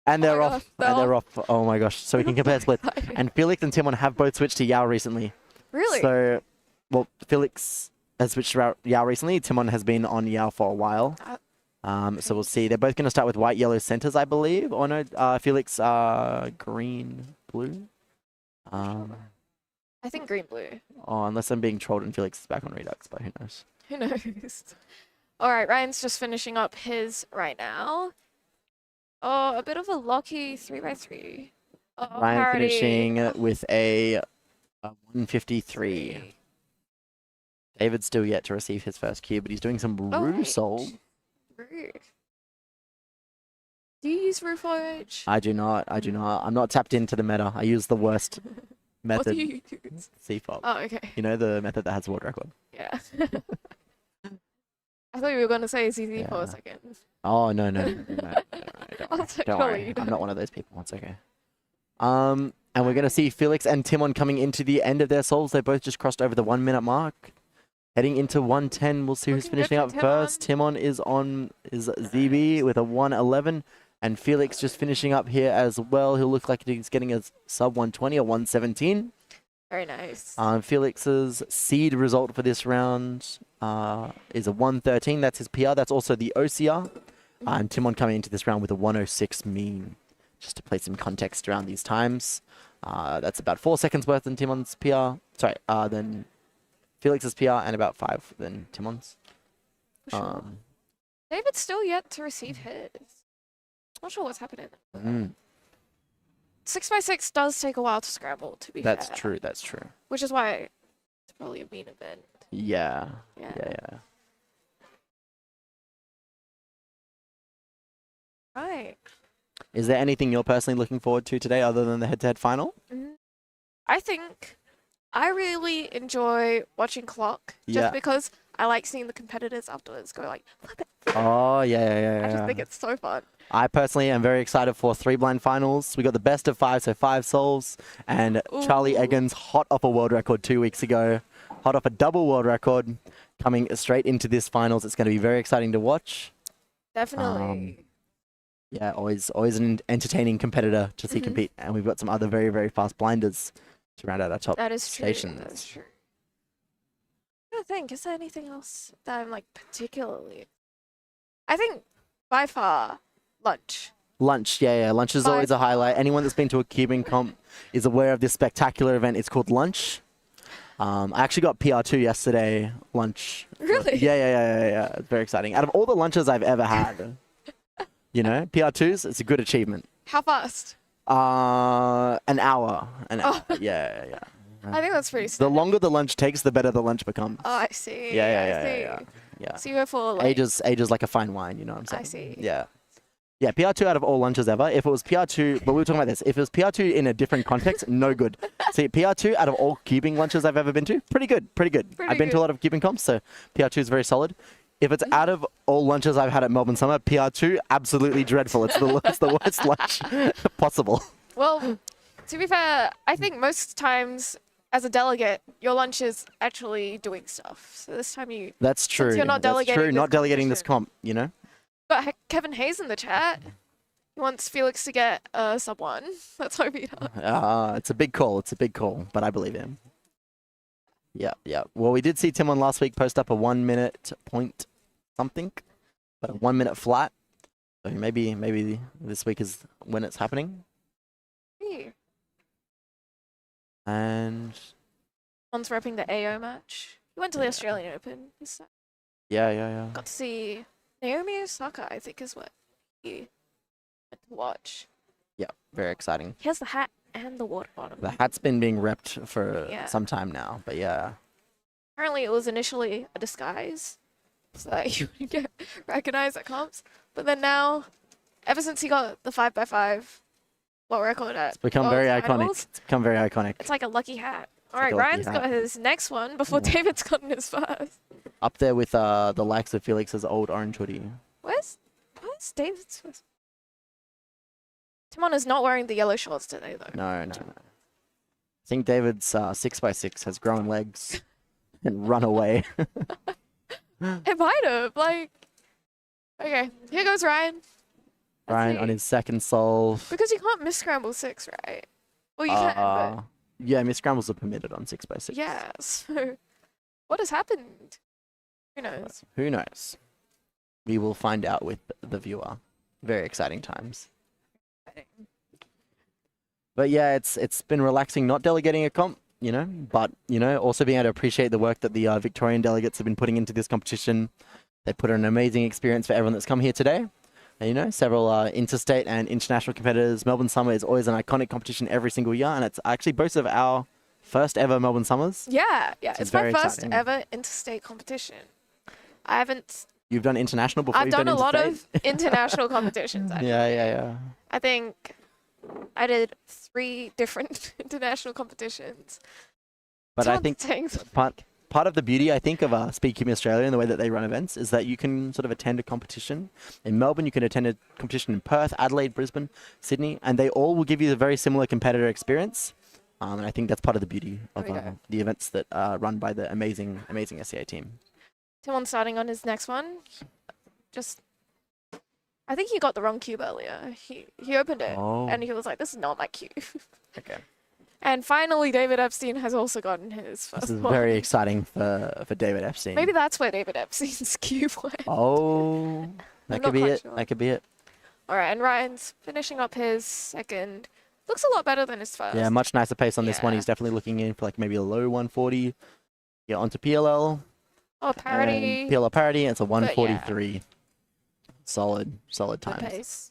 And they're off. And they're off. Oh my gosh. So we can compare split. And Felix and Timon have both switched to Yao recently. Really? So, well, Felix has switched to Yao recently. Timon has been on Yao for a while. So we'll see. They're both going to start with white, yellow centers, I believe. Or no, Felix, green, blue. I think green, blue. Oh, unless I'm being trolled and Felix is back on Redux, but who knows? Who knows? All right, Ryan's just finishing up his right now. Oh, a bit of a lucky 3x3. Ryan parody. finishing with a 153. David's still yet to receive his first cue, but he's doing some Rue solve. Rue. Do you use Rue foliage? I do not. I'm not tapped into the meta. I use the worst method. What do you use? CFOP. Oh, okay. You know the method that has world record? Yeah. I thought you were going to say CZ for a second. Oh, no. Don't worry. I'm not one of those people. It's okay. And we're going to see Felix and Timon coming into the end of their solves. They both just crossed over the 1 minute mark. Heading into 110. We'll see who's finishing up first. Timon is on his ZB with a 111. And Felix just finishing up here as well. He'll look like he's getting a sub 120 or 117. Very nice. Felix's seed result for this round is a 113. That's his PR. That's also the OCR. And Timon coming into this round with a 106 mean. Just to place some context around these times. That's about 4 seconds worth than Timon's PR. Sorry, then Felix's PR and about 5 than Timon's. Sure. David's still yet to receive his. Not sure what's happening. 6x6 does take a while to scramble, to be fair. That's true. Which is why it's probably a mean event. Yeah. Right. Is there anything you're personally looking forward to today other than the head-to-head final? I think I really enjoy watching Clock just because I like seeing the competitors afterwards go like, flip it. Oh, yeah. I just think it's so fun. I personally am very excited for 3 blind finals. We got the best of 5, so 5 solves. And Charlie Eggins, hot off a world record 2 weeks ago. Hot off a double world record coming straight into this finals. It's going to be very exciting to watch. Definitely. Yeah, always an entertaining competitor to see compete. And we've got some other very, very fast blinders to round out our top stations. That is true. I don't think, is there anything else that I'm like particularly... I think by far, lunch. Lunch, yeah. Lunch is always a highlight. Anyone that's been to a cubing comp is aware of this spectacular event. It's called Lunch. I actually got PR2 yesterday, lunch. Really? Yeah. It's very exciting. Out of all the lunches I've ever had, you know, PR2s, it's a good achievement. How fast? An hour. Yeah. I think that's pretty standard. The longer the lunch takes, the better the lunch becomes. Oh, I see. Yeah. So you go for like... Ages like a fine wine, you know what I'm saying? I see. Yeah, PR2 out of all lunches ever. If it was PR2, but we were talking about this. If it was PR2 in a different context, no good. See, PR2 out of all cubing lunches I've ever been to, pretty good. I've been to a lot of cubing comps, so PR2 is very solid. If it's out of all lunches I've had at Melbourne Summer, PR2, absolutely dreadful. It's the worst lunch possible. Well, to be fair, I think most times as a delegate, your lunch is actually doing stuff. So this time you... That's true. You're not delegating not delegating this comp, you know? Got Kevin Hayes in the chat. He wants Felix to get sub 1. Let's hope he does. It's a big call, but I believe him. Yeah. Well, we did see Timon last week post up a 1 minute point something, but a 1 minute flat. So maybe this week is when it's happening. see. And One's repping the AO match. He went to the Australian Open. yeah. Got to see Naomi Osaka, I think is what he went to watch. Yeah, very exciting. He has the hat and the water bottom. The hat's been being repped for some time now, but yeah. Apparently it was initially a disguise so that you would get recognized at comps. But then now, ever since he got the 5x5 world record at It's become very iconic. It's become very iconic. It's like a lucky hat. All right, Ryan's got his next one before David's gotten his first. Up there with the likes of Felix's old orange hoodie. Where's David's first? Timon is not wearing the yellow shorts today, though. No. I think David's 6x6 has grown legs and run away. It might have. Like, okay, here goes Ryan. Ryan on his second solve. Because you can't miss scramble 6, right? Well, you can, but... Yeah, miss scrambles are permitted on 6x6. Yeah, so what has happened? Who knows? Who knows? We will find out with the viewer. Very exciting times. But yeah, it's been relaxing not delegating a comp, but, also being able to appreciate the work that the Victorian delegates have been putting into this competition. They put an amazing experience for everyone that's come here today. And, several interstate and international competitors. Melbourne Summer is always an iconic competition every single year, and it's actually boasts of our first ever Melbourne Summers. Yeah. It's my first ever interstate competition. I haven't... You've done international before? I've done a lot of international competitions. Yeah. I think I did 3 different international competitions. But I think part of the beauty, I think, of Speed Cubing Australia and the way that they run events is that you can sort of attend a competition. In Melbourne, you can attend a competition in Perth, Adelaide, Brisbane, Sydney, and they all will give you a very similar competitor experience. And I think that's part of the beauty of the events that are run by the amazing SCA team. Timon starting on his next one. I think he got the wrong cube earlier. He opened it and he was like, "This is not my cube." Okay. And finally, David Epstein has also gotten his first one. This is very exciting for David Epstein. Maybe that's where David Epstein's cube went. Oh, that could be it. Sure. That could be it. All right, and Ryan's finishing up his second. Looks a lot better than his first. Yeah, much nicer pace on this one. He's definitely looking in for like maybe a low 140. Yeah, onto PLL. Oh, parity. PLL parity. It's a 143. Yeah. Solid times. Good pace.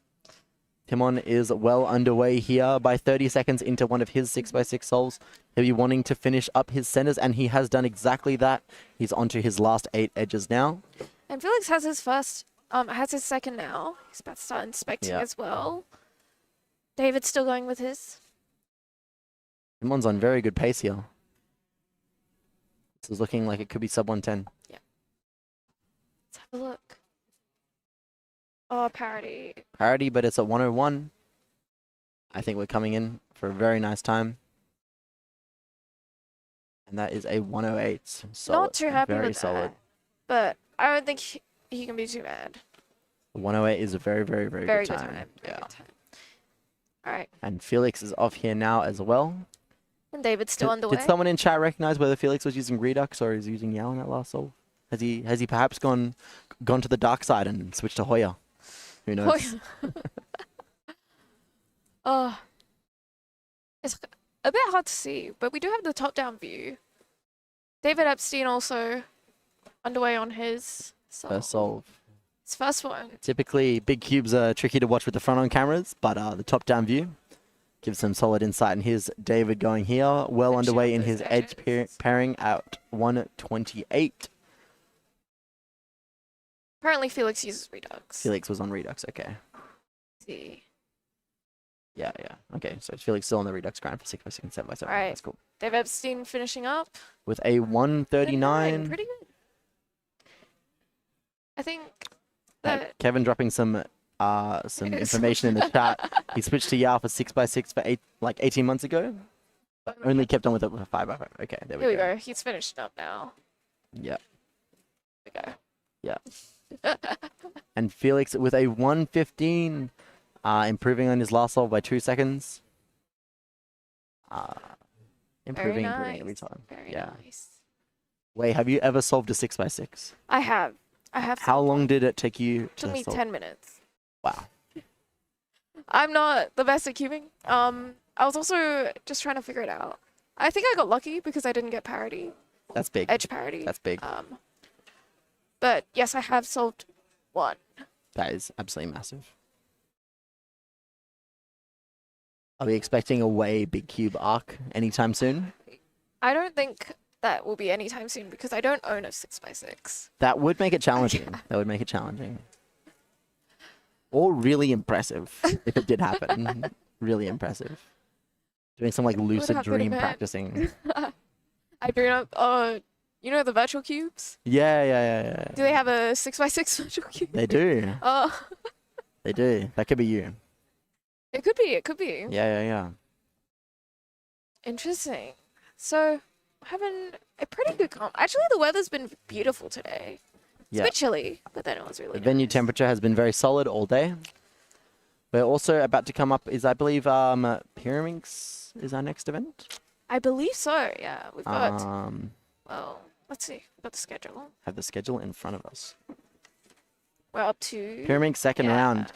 Timon is well underway here by 30 seconds into one of his 6x6 solves. He'll be wanting to finish up his centers, and he has done exactly that. He's onto his last 8 edges now. And Felix has his second now. He's about to start inspecting as well. David's still going with his. Timon's on very good pace here. This is looking like it could be sub 110. Yeah. Let's have a look. Oh, parity. Parity, but it's a 101. I think we're coming in for a very nice time. And that is a 108. Solid. Not too happy very with solid. that. But I don't think he can be too mad. 108 is a very good time. Very good time. All right. And Felix is off here now as well. And David's still underway. Did someone in chat recognize whether Felix was using Redux or is using Yao in that last solve? Has he perhaps gone to the dark side and switched to Hoya? Who knows? It's a bit hard to see, but we do have the top-down view. David Epstein also underway on his solve. First solve. His first one. Typically, big cubes are tricky to watch with the front-on cameras, but the top-down view gives some solid insight. And here's David going here, well underway in his edge pairing at 128. Apparently, Felix uses Redux. Felix was on Redux, okay. Let's see. Yeah. Okay, so Felix still on the Redux grind for 6x6 and 7x7. All right. That's cool. David Epstein finishing up. With a 139. Pretty good. I think that... Kevin dropping some information in the chat. He switched to Yao for 6x6 for 18 months ago. But only kept on with it for 5x5. Okay, there we go. Here we go. He's finished up now. Yeah. There we go. Yeah. And Felix with a 115, improving on his last solve by 2 seconds. Improving every time. Very nice. Wait, have you ever solved a 6x6? I have. How long did it take you to solve? Took me 10 minutes. Wow. I'm not the best at cubing. I was also just trying to figure it out. I think I got lucky because I didn't get parity. That's big. Edge parity. That's big. But yes, I have solved one. That is absolutely massive. Are we expecting a way big cube arc anytime soon? I don't think that will be anytime soon because I don't own a 6x6. That would make it challenging. That would make it challenging. Or really impressive if it did happen. Really impressive. Doing some like lucid dream practicing. I dream up. You know the virtual cubes? Yeah. Do they have a 6x6 virtual cube? They do. Oh. They do. That could be you. It could be. It could be. Yeah. Interesting. So, having a pretty good comp. Actually, the weather's been beautiful today. It's a bit chilly, but then it was really The venue temperature has been very solid all day. We're also about to come up is, I believe, Pyraminx is our next event. I believe so, yeah. We've got, well, let's see. We've got the schedule. Have the schedule in front of us. We're up to... Pyraminx second round.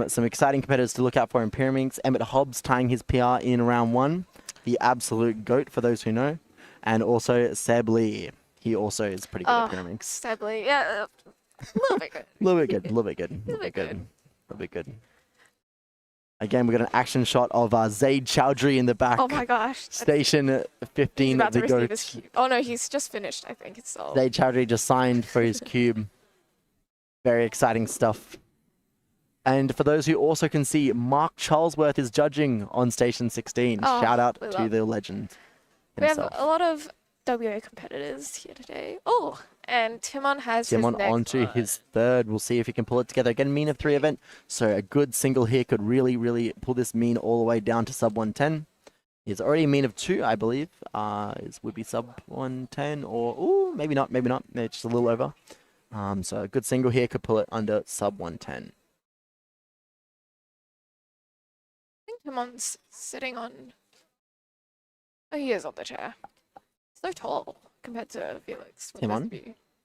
Some exciting competitors to look out for in Pyraminx. Emmett Hobbs tying his PR in round 1. The absolute GOAT, for those who know. And also Seb Lee. He also is pretty good at Pyraminx. Seb Lee, yeah. A little bit good. A little bit good. Again, we got an action shot of Zaid Chowdhury in the back. Oh my gosh. Station 15. He's about to receive his cube. Oh no, he's just finished, I think. It's all. Zaid Chowdhury just signed for his cube. Very exciting stuff. And for those who also can see, Mark Charlesworth is judging on Station 16. Oh, shout out to the legend himself. We have a lot of WA competitors here today. Oh, and Timon has Timon his next onto one. his third. We'll see if he can pull it together. Again, mean of 3 event. So a good single here could really pull this mean all the way down to sub 110. He's already a mean of 2, I believe. Would be sub 110 or, ooh, maybe not. Maybe just a little over. So a good single here could pull it under sub 110. I think Timon's sitting on... Oh, he is on the chair. So tall compared to Felix. Timon?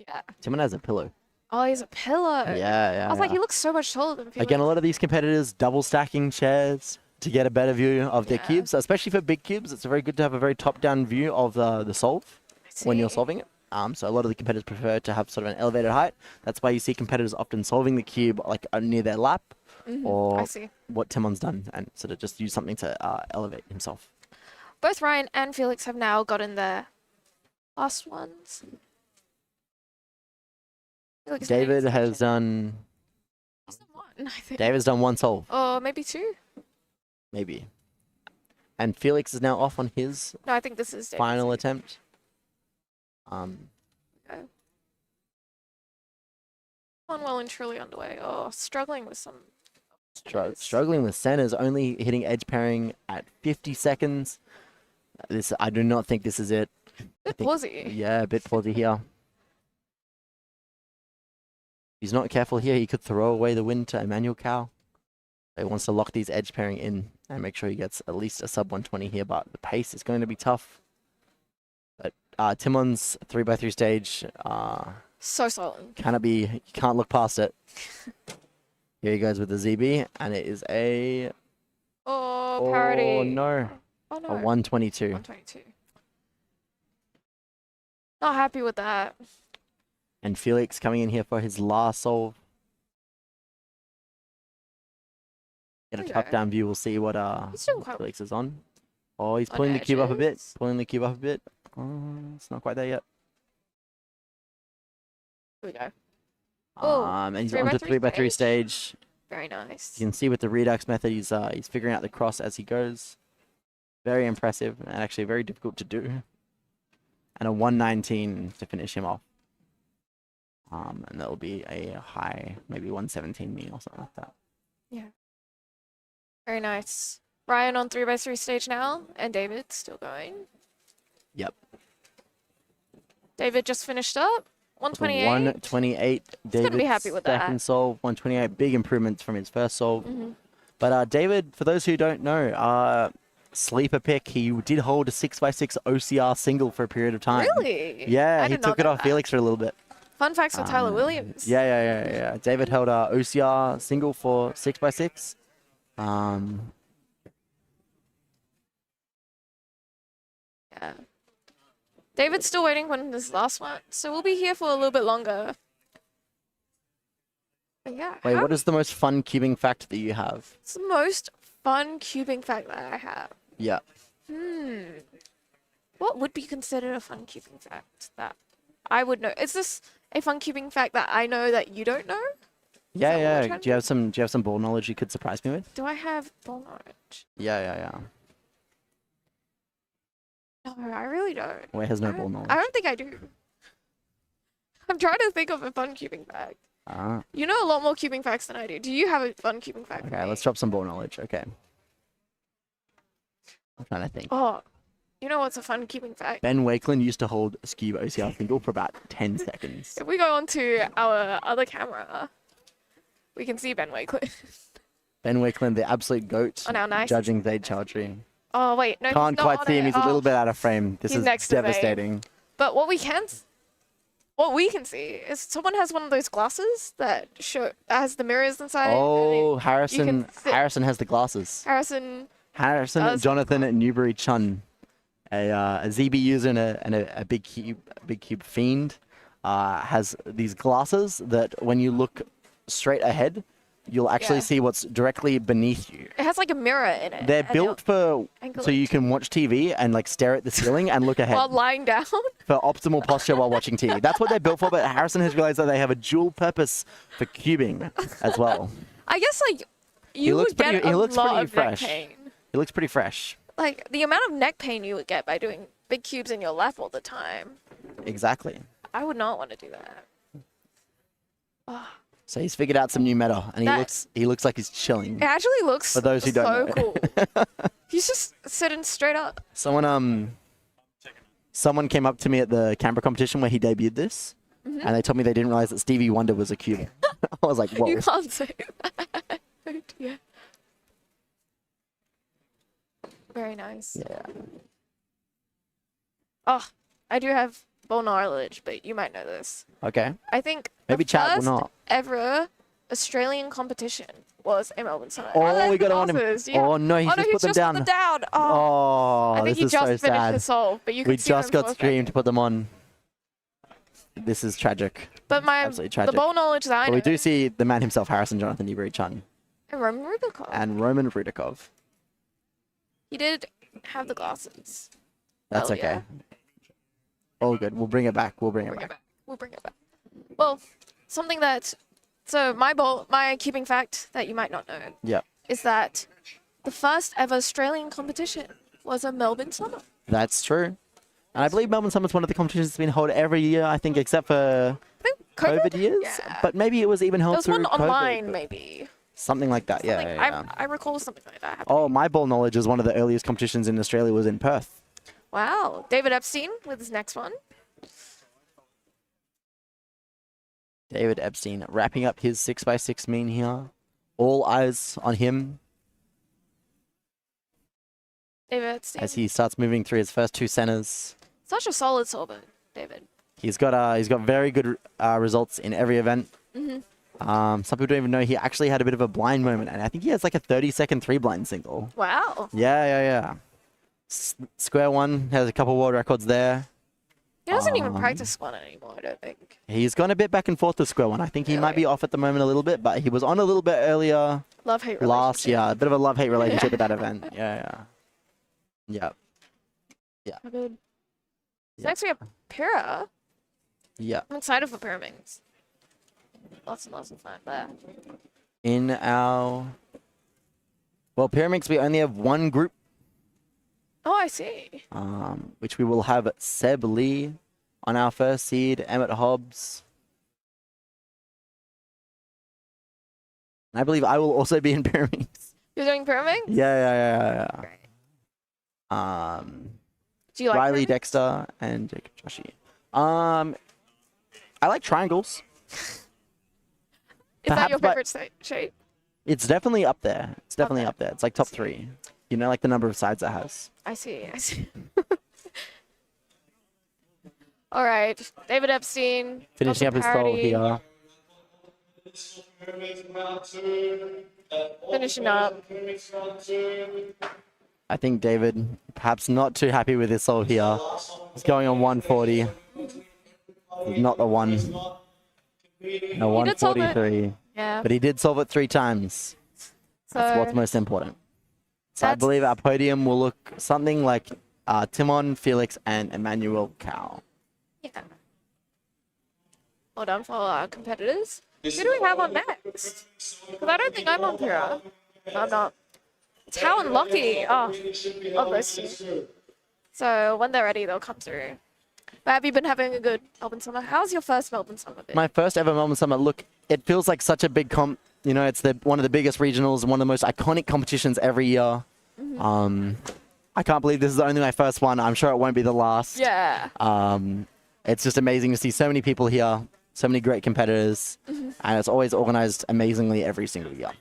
Yeah. Timon has a pillow. Oh, he's a pillow. Yeah. I was like, he looks so much taller than Felix. Again, a lot of these competitors double stacking chairs to get a better view of their cubes, especially for big cubes. It's very good to have a very top-down view of the solve when you're solving it. So a lot of the competitors prefer to have sort of an elevated height. That's why you see competitors often solving the cube like near their lap, or what Timon's done, and sort of just use something to elevate himself. Both Ryan and Felix have now gotten their last ones. David has done... He's done one, I think. David's done 1 solve. Or maybe 2. Maybe. And Felix is now off on his No, I think this is David's final attempt. Okay. One well and truly underway. Oh, struggling with some... Struggling with centers, only hitting edge pairing at 50 seconds. I do not think this is it. Bit pausey. Yeah, a bit pausey here. If he's not careful here, he could throw away the win to Emmanuel Cow. He wants to lock these edge pairing in and make sure he gets at least a sub 120 here, but the pace is going to be tough. But Timon's 3x3 stage, so solid. you can't look past it. Here he goes with the ZB, and it is a... Oh, parody. Oh, no. Oh, no. A 122. 122. Not happy with that. And Felix coming in here for his last solve. Get a top-down view. We'll see what Felix is on. Oh, he's pulling the cube up a bit. Oh, it's not quite there yet. Here we go. And he's on to 3x3 stage. Very nice. You can see with the Redux method, he's figuring out the cross as he goes. Very impressive and actually very difficult to do. And a 119 to finish him off. And that'll be a high, maybe 117 mean or something like that. Yeah. Very nice. Ryan on 3x3 stage now, and David still going. Yep. David just finished up. 128. 128. David gonna be happy with that. Second solve, 128. Big improvements from his first solve. But David, for those who don't know, sleeper pick. He did hold a 6x6 OCR single for a period of time. Really? Yeah, he took it off Felix for a little bit. Fun facts with Tyler Williams. Yeah. David held a OCR single for 6x6. Yeah. David's still waiting for this last one, so we'll be here for a little bit longer. But yeah. Wait, what is the most fun cubing fact that you have? It's the most fun cubing fact that I have. Yeah. What would be considered a fun cubing fact that I would know? Is this a fun cubing fact that I know that you don't know? Yeah. Do you have some ball knowledge you could surprise me with? Do I have ball knowledge? Yeah. No, I really don't. Wait, has no ball knowledge. I don't think I do. I'm trying to think of a fun cubing fact. You know a lot more cubing facts than I do. Do you have a fun cubing fact? Okay, let's drop some ball knowledge. Okay. I'm trying to think. Oh, you know what's a fun cubing fact? Ben Wakeland used to hold a cube OCR single for about 10 seconds. If we go on to our other camera, we can see Ben Wakeland. Ben Wakeland, the absolute GOAT, on our nice judging Zaid Chowdhury. Oh, wait. No, Can't quite see him. He's a little bit out of frame. This is devastating. But what we can see is someone has one of those glasses that has the mirrors inside. Oh, Harrison has the glasses. Harrison, Jonathan at Newbury Chun, a ZB user and a big cube fiend, has these glasses that when you look straight ahead, you'll actually see what's directly beneath you. It has like a mirror in it. They're built so you can watch TV and like stare at the ceiling and look ahead. While lying down. For optimal posture while watching TV. That's what they're built for, but Harrison has realized that they have a dual purpose for cubing as well. I guess like you would get a lot of neck pain. He looks pretty fresh. Like the amount of neck pain you would get by doing big cubes in your lap all the time. Exactly. I would not want to do that. Oh. So he's figured out some new meta, and he looks like he's chilling. It actually looks for those who don't know. cool. He's just sitting straight up. Someone came up to me at the Canberra competition where he debuted this, and they told me they didn't realize that Stevie Wonder was a cube. I was like, whoa. You can't say that. Oh dear. Very nice. Yeah. Oh, I do have ball knowledge, but you might know this. Okay. I think maybe chat will not. Ever Australian competition was a Melbourne Summer. Oh, we got on him. Yeah. Oh no, he's just put them down. Oh, I think this is just so finished sad. the solve, but you we just got streamed to put them on. This is tragic. But the ball knowledge that I know. But we do see the man himself, Harrison Jonathan Newbury Chun. And Roman Rudakov. And Roman Rudakov. He did have the glasses. That's okay. All good. We'll bring it back. We'll bring it back. Well, something that... So my cubing fact that you might not know is that the first ever Australian competition was a Melbourne Summer. That's true. And I believe Melbourne Summer is one of the competitions that's been held every year, I think, except for COVID years. Yeah. But maybe it was even held through COVID. There was one online, maybe. Something like that, yeah. I recall something like that happening. Oh, my ball knowledge is one of the earliest competitions in Australia was in Perth. Wow. David Epstein with his next one. David Epstein wrapping up his 6x6 mean here. All eyes on him. David Epstein. As he starts moving through his first two centers. Such a solid solver, David. He's got very good results in every event. Some people don't even know he actually had a bit of a blind moment, and I think he has like a 30-second 3-blind single. Wow. Yeah. Square one has a couple world records there. He doesn't even practice one anymore, I don't think. He's gone a bit back and forth to square one. I think he might be off at the moment a little bit, but he was on a little bit earlier. Love-hate relationship. Last year. A bit of a love-hate relationship with that event. Yeah. Good. So next we have Pyra. Yeah. I'm excited for Pyraminx. Lots and lots of fun there. In our... Well, Pyraminx, we only have one group. Oh, I see. Which we will have Seb Lee on our first seed, Emmett Hobbs. And I believe I will also be in Pyraminx. You're doing Pyraminx? Yeah. Great. Do you like Riley Pyraminx? Dexter and Jacob Joshi. I like triangles. Is that your favorite shape? It's definitely up there. It's definitely up there. It's like top 3. You know, like the number of sides it has. I see. All right. David Epstein. Finishing up his throw here. Finishing up. I think David, perhaps not too happy with his solve here. He's going on 140. Not the one. No, 143. Yeah. But he did solve it 3 times. So That's what's most important. So I believe our podium will look something like Timon, Felix, and Emmanuel Cow. Yeah. Well done for our competitors. Who do we have on next? Because I don't think I'm on Pyra. No, I'm not. It's How and Lockie. Oh, love those two. So when they're ready, they'll come through. But have you been having a good Melbourne Summer? How's your first Melbourne Summer been? My first ever Melbourne Summer. Look, it feels like such a big comp. You know, it's one of the biggest regionals and one of the most iconic competitions every year. I can't believe this is only my first one. I'm sure it won't be the last. Yeah. It's just amazing to see so many people here, so many great competitors, and it's always organized amazingly every single year.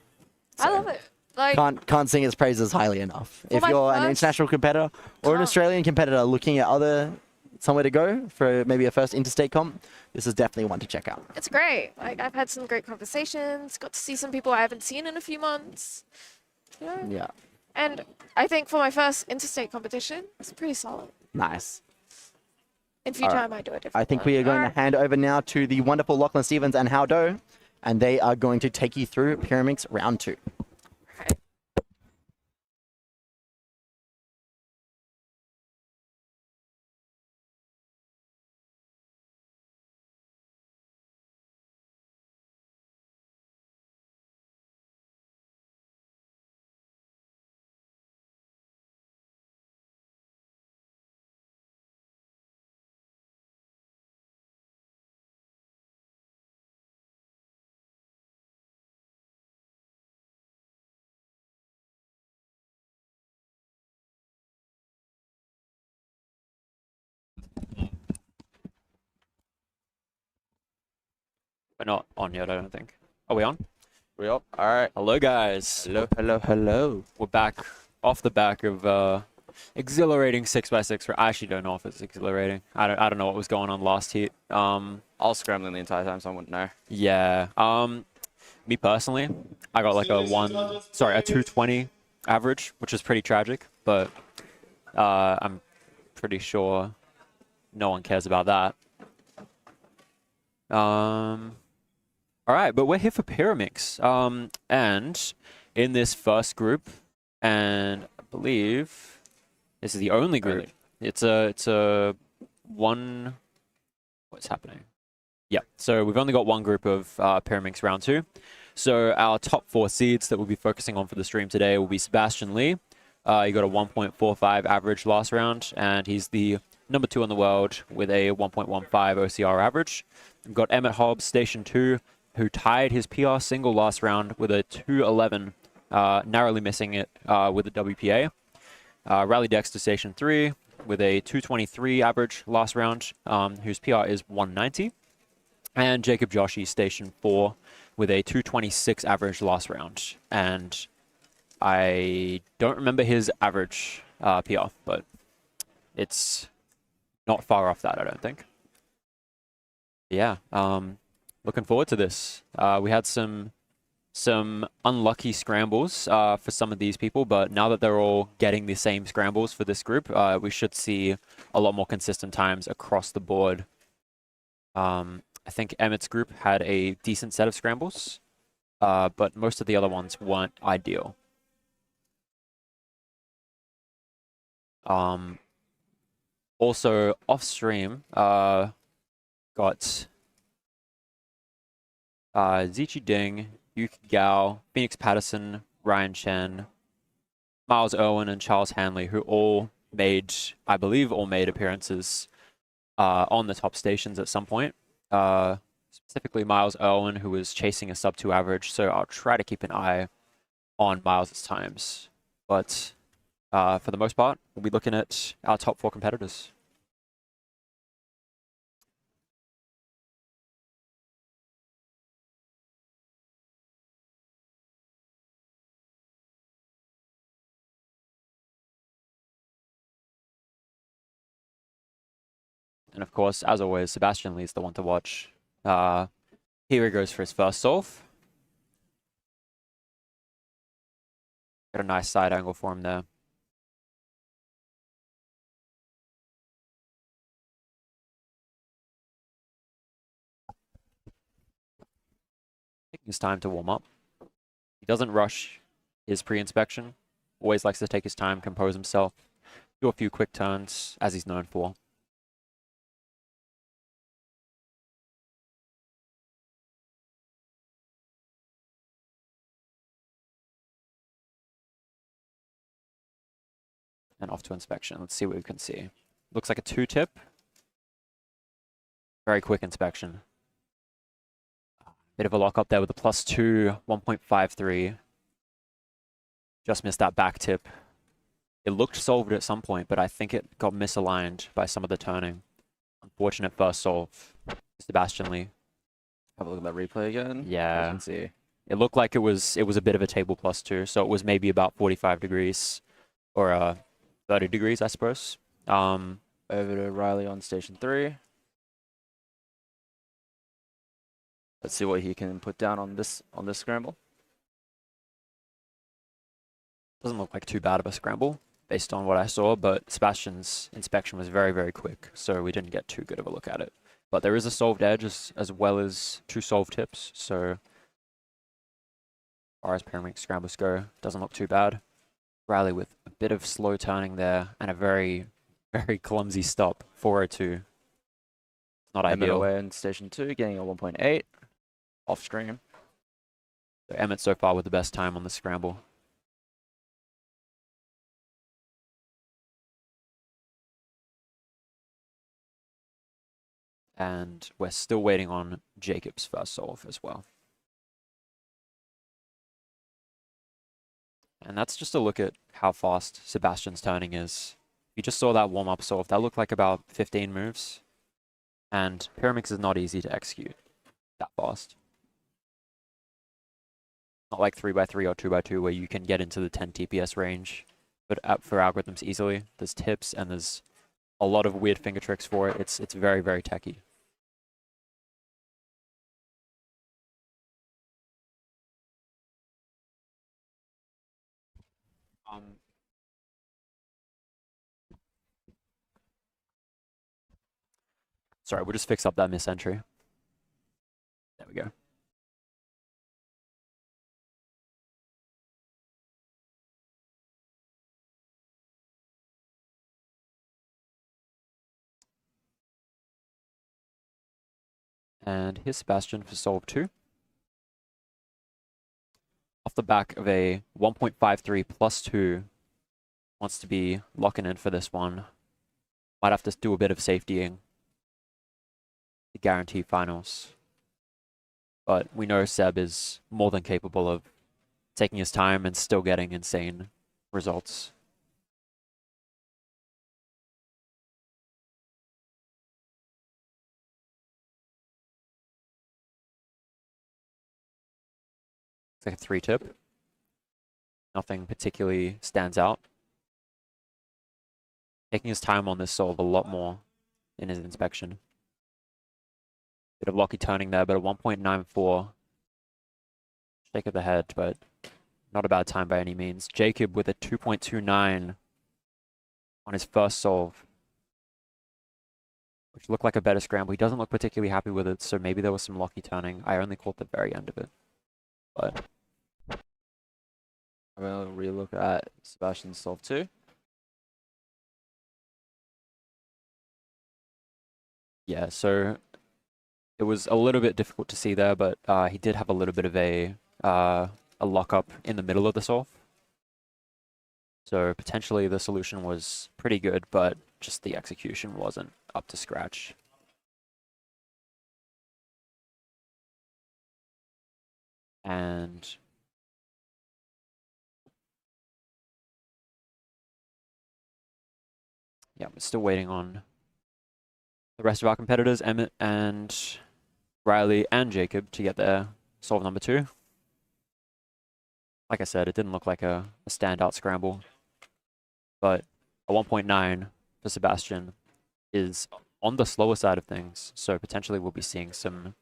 So I love it. Like, can't sing its praises highly enough. If you're an international competitor or an Australian competitor looking at somewhere to go for maybe a first interstate comp, this is definitely one to check out. it's great. Like, I've had some great conversations, got to see some people I haven't seen in a few months. Yeah. And I think for my first interstate competition, it's pretty solid. Nice. In future, I might do it different. I think we are going to hand over now to the wonderful Lachlan Stevens and Hao Do, and they are going to take you through Pyraminx round 2. We're not on yet, I don't think. Are we on? We up? All right. Hello, guys. Hello, hello, hello. We're back off the back of exhilarating 6x6. I actually don't know if it's exhilarating. I don't know what was going on last heat. I was scrambling the entire time, so I wouldn't know. Yeah. Me personally, I got like a 220 average, which is pretty tragic, but I'm pretty sure no one cares about that. All right, but we're here for Pyraminx. And in this first group, and I believe this is the only group. It's a one. What's happening? Yeah, so we've only got one group of Pyraminx round 2. So our top 4 seeds that we'll be focusing on for the stream today will be Sebastian Lee. He got a 1.45 average last round, and he's the number 2 in the world with a 1.15 OCR average. We've got Emmett Hobbs, Station 2, who tied his PR single last round with a 2.11, narrowly missing it with the WPA. Rally Dexter, Station 3, with a 2.23 average last round, whose PR is 190. And Jacob Joshi, Station 4, with a 2.26 average last round. And I don't remember his average PR, but it's not far off that, I don't think. Yeah, looking forward to this. We had some unlucky scrambles for some of these people, but now that they're all getting the same scrambles for this group, we should see a lot more consistent times across the board. I think Emmett's group had a decent set of scrambles, but most of the other ones weren't ideal. Also, off-stream, got Zichi Ding, Yuki Gao, Phoenix Patterson, Ryan Chen, Miles Irwin, and Charles Hanley, who all made, I believe, appearances on the top stations at some point. Specifically Miles Irwin, who was chasing a sub 2 average, so I'll try to keep an eye on Miles' times. But for the most part, we'll be looking at our top 4 competitors. And of course, as always, Sebastian Lee's the one to watch. Here he goes for his first solve. Got a nice side angle for him there. his time to warm up. He doesn't rush his pre-inspection. Always likes to take his time, compose himself, do a few quick turns, as he's known for. And off to inspection. Let's see what we can see. Looks like a 2-tip. Very quick inspection. Bit of a lock up there with a +2, 1.53. Just missed that back tip. It looked solved at some point, but I think it got misaligned by some of the turning. Unfortunate first solve. Sebastian Lee. Have a look at that replay again. Yeah. You can see. It looked like it was a bit of a table +2, so it was maybe about 45 degrees or 30 degrees, I suppose. Over to Riley on station 3. Let's see what he can put down on this scramble. Doesn't look like too bad of a scramble based on what I saw, but Sebastian's inspection was very, very quick, so we didn't get too good of a look at it. But there is a solved edge as well as 2 solved tips, so as far as Pyraminx scrambles go, doesn't look too bad. Riley with a bit of slow turning there and a very, very clumsy stop, 402. Not ideal. Away in station 2, getting a 1.8 off stream. So Emmett so far with the best time on the scramble. And we're still waiting on Jacob's first solve as well. And that's just a look at how fast Sebastian's turning is. You just saw that warm-up solve. That looked like about 15 moves. And Pyraminx is not easy to execute that fast. Not like 3x3 or 2x2 where you can get into the 10 TPS range. But for algorithms easily, there's tips and there's a lot of weird finger tricks for it. It's very, very techy. Sorry, we'll just fix up that misentry. There we go. And here's Sebastian for solve 2. Off the back of a 1.53 +2. Wants to be locking in for this one. Might have to do a bit of safetying to guarantee finals. But we know Seb is more than capable of taking his time and still getting insane results. It's like a 3-tip. Nothing particularly stands out. Taking his time on this solve a lot more in his inspection. Bit of locky turning there, but a 1.94. Shake of the head, but not a bad time by any means. Jacob with a 2.29 on his first solve, which looked like a better scramble. He doesn't look particularly happy with it, so maybe there was some locky turning. I only caught the very end of it. But I'm going to re-look at Sebastian's solve 2. Yeah, so it was a little bit difficult to see there, but he did have a little bit of a lock-up in the middle of the solve. So potentially the solution was pretty good, but just the execution wasn't up to scratch. And yeah, we're still waiting on the rest of our competitors, Emmett and Riley and Jacob, to get their solve number 2. Like I said, it didn't look like a standout scramble, but a 1.9 for Sebastian is on the slower side of things, so potentially we'll be seeing some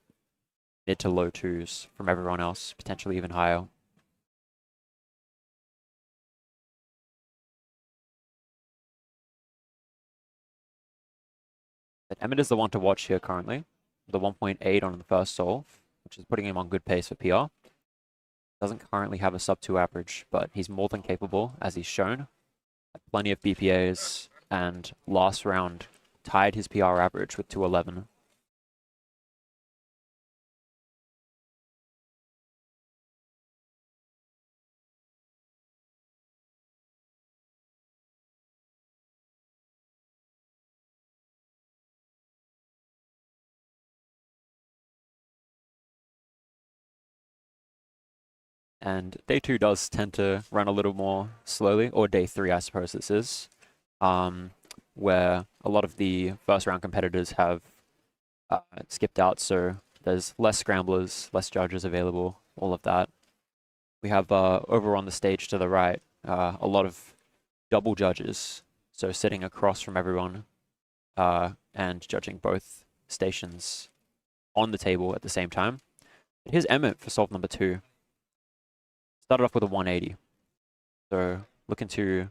mid to low 2s from everyone else, potentially even higher. But Emmett is the one to watch here currently. The 1.8 on the first solve. which is putting him on good pace for PR. Doesn't currently have a sub-2 average, but he's more than capable, as he's shown. Plenty of BPAs, and last round tied his PR average with 211. And day 2 does tend to run a little more slowly, or day 3, I suppose this is, where a lot of the first round competitors have skipped out, so there's less scramblers, less judges available, all of that. We have over on the stage to the right, a lot of double judges, so sitting across from everyone and judging both stations on the table at the same time. But here's Emmett for solve number 2. Started off with a 180. So looking to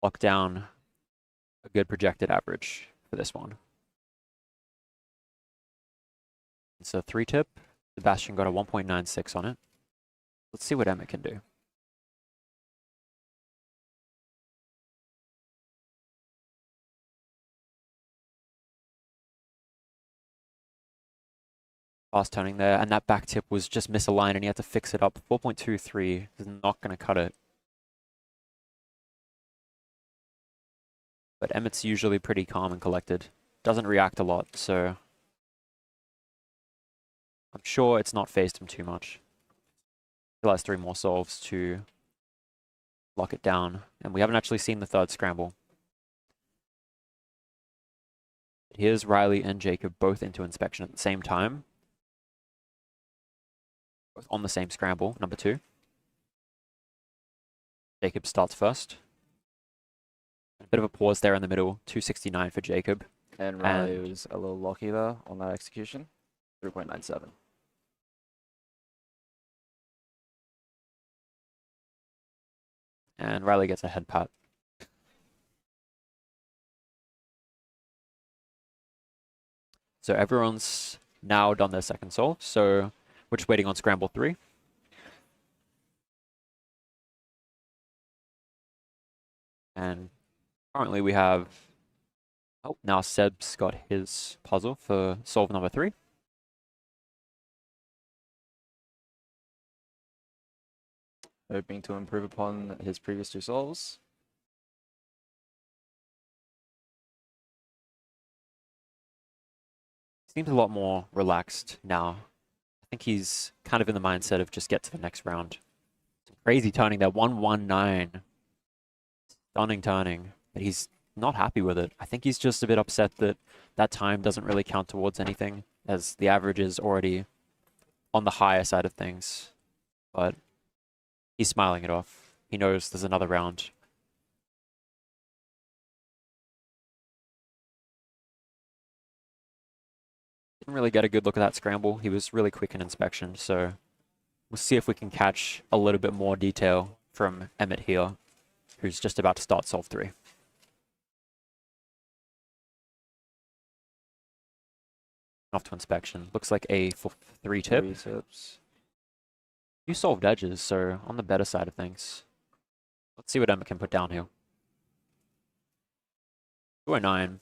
lock down a good projected average for this one. It's a 3-tip. Sebastian got a 1.96 on it. Let's see what Emmett can do. Fast turning there, and that back tip was just misaligned and he had to fix it up. 4.23 is not going to cut it. But Emmett's usually pretty calm and collected. Doesn't react a lot, so I'm sure it's not phased him too much. Still has 3 more solves to lock it down, and we haven't actually seen the third scramble. Here's Riley and Jacob both into inspection at the same time. Both on the same scramble, number 2. Jacob starts first. A bit of a pause there in the middle, 269 for Jacob. And Riley was a little lucky there on that execution, 3.97. And Riley gets a head pat. So everyone's now done their second solve, so we're just waiting on scramble 3. And currently we have, oh, now Seb's got his puzzle for solve number 3. Hoping to improve upon his previous 2 solves. Seems a lot more relaxed now. I think he's kind of in the mindset of just get to the next round. Some crazy turning there, 119. Stunning turning, but he's not happy with it. I think he's just a bit upset that that time doesn't really count towards anything, as the average is already on the higher side of things. But he's smiling it off. He knows there's another round. Didn't really get a good look at that scramble. He was really quick in inspection, so we'll see if we can catch a little bit more detail from Emmett here, who's just about to start solve 3. Off to inspection. Looks like a 3-tip. 3 tips. You solved edges, so on the better side of things. Let's see what Emmett can put down here. 209.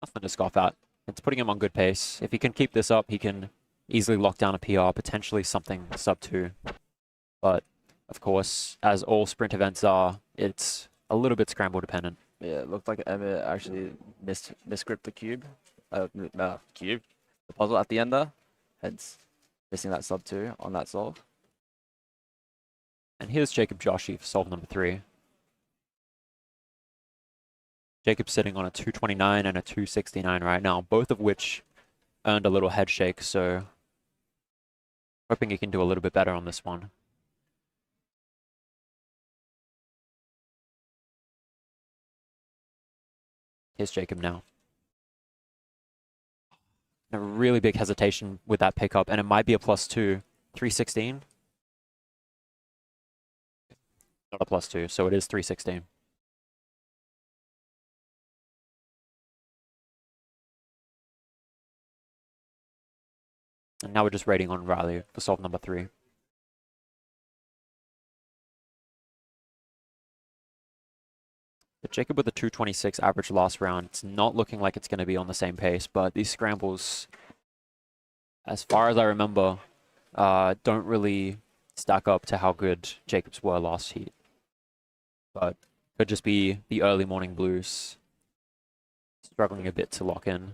Nothing to scoff at. It's putting him on good pace. If he can keep this up, he can easily lock down a PR, potentially something sub 2. But, of course, as all sprint events are, it's a little bit scramble dependent. Yeah, it looked like Emmett actually misgripped the cube. The puzzle at the end there. Hence, missing that sub 2 on that solve. And here's Jacob Joshi for solve number 3. Jacob's sitting on a 229 and a 269 right now, both of which earned a little head shake, so hoping he can do a little bit better on this one. Here's Jacob now. A really big hesitation with that pickup, and it might be a +2. 316? Not a +2, so it is 316. And now we're just rating on Riley for solve number 3. But Jacob with a 226 average last round. It's not looking like it's going to be on the same pace, but these scrambles, as far as I remember, don't really stack up to how good Jacob's were last heat. But could just be the early morning blues. Struggling a bit to lock in.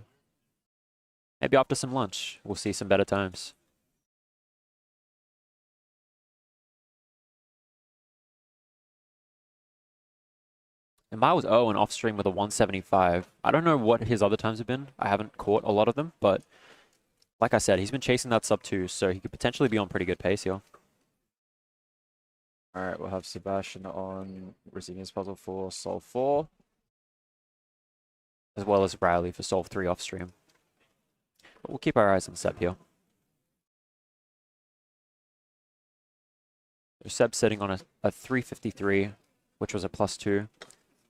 Maybe after some lunch, we'll see some better times. And Miles Owen off stream with a 175. I don't know what his other times have been. I haven't caught a lot of them, but like I said, he's been chasing that sub 2, so he could potentially be on pretty good pace here. All right, we'll have Sebastian on receiving his puzzle for solve 4. As well as Riley for solve 3 off stream. But we'll keep our eyes on Seb here. So Seb sitting on a 353, which was a +2,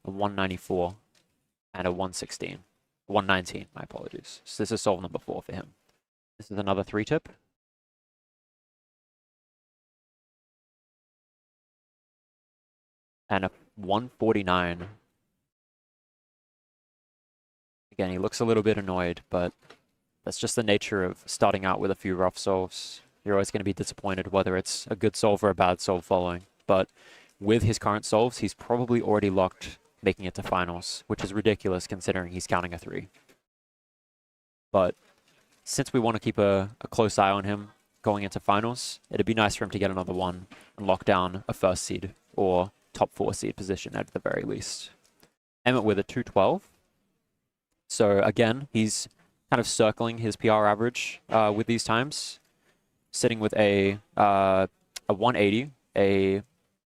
a 194, and a 116. 119, my apologies. So this is solve number 4 for him. This is another 3-tip. And a 149. Again, he looks a little bit annoyed, but that's just the nature of starting out with a few rough solves. You're always going to be disappointed whether it's a good solve or a bad solve following. But with his current solves, he's probably already locked making it to finals, which is ridiculous considering he's counting a 3. But since we want to keep a close eye on him going into finals, it'd be nice for him to get another one and lock down a first seed or top 4 seed position at the very least. Emmett with a 212. So again, he's kind of circling his PR average with these times, sitting with a 180, a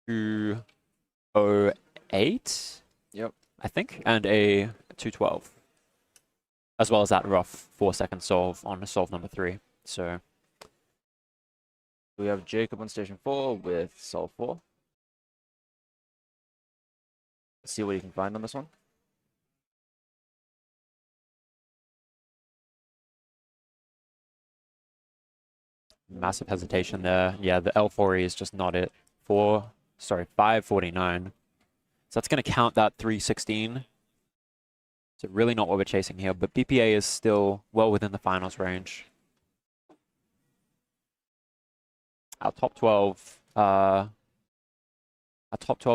208, yep, I think, and a 212, as well as that rough 4-second solve on solve number 3. So we have Jacob on station 4 with solve 4. Let's see what you can find on this one. Massive hesitation there. Yeah, the L4E is just not it. 549. So that's going to count that 316. So really not what we're chasing here, but BPA is still well within the finals range. Our top 12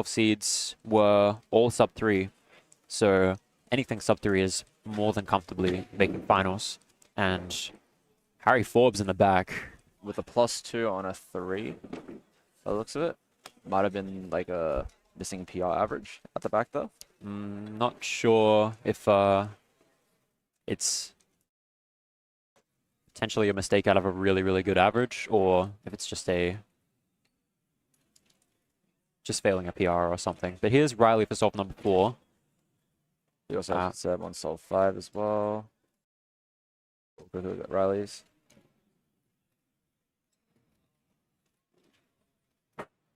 seeds were all sub 3. So anything sub 3 is more than comfortably making finals. And Harry Forbes in the back with a +2 on a 3, by the looks of it. Might have been like a missing PR average at the back though. Not sure if it's potentially a mistake out of a really, really good average, or if it's just failing a PR or something. But here's Riley for solve number 4. We also have Seb on solve 5 as well. We'll go at Riley's.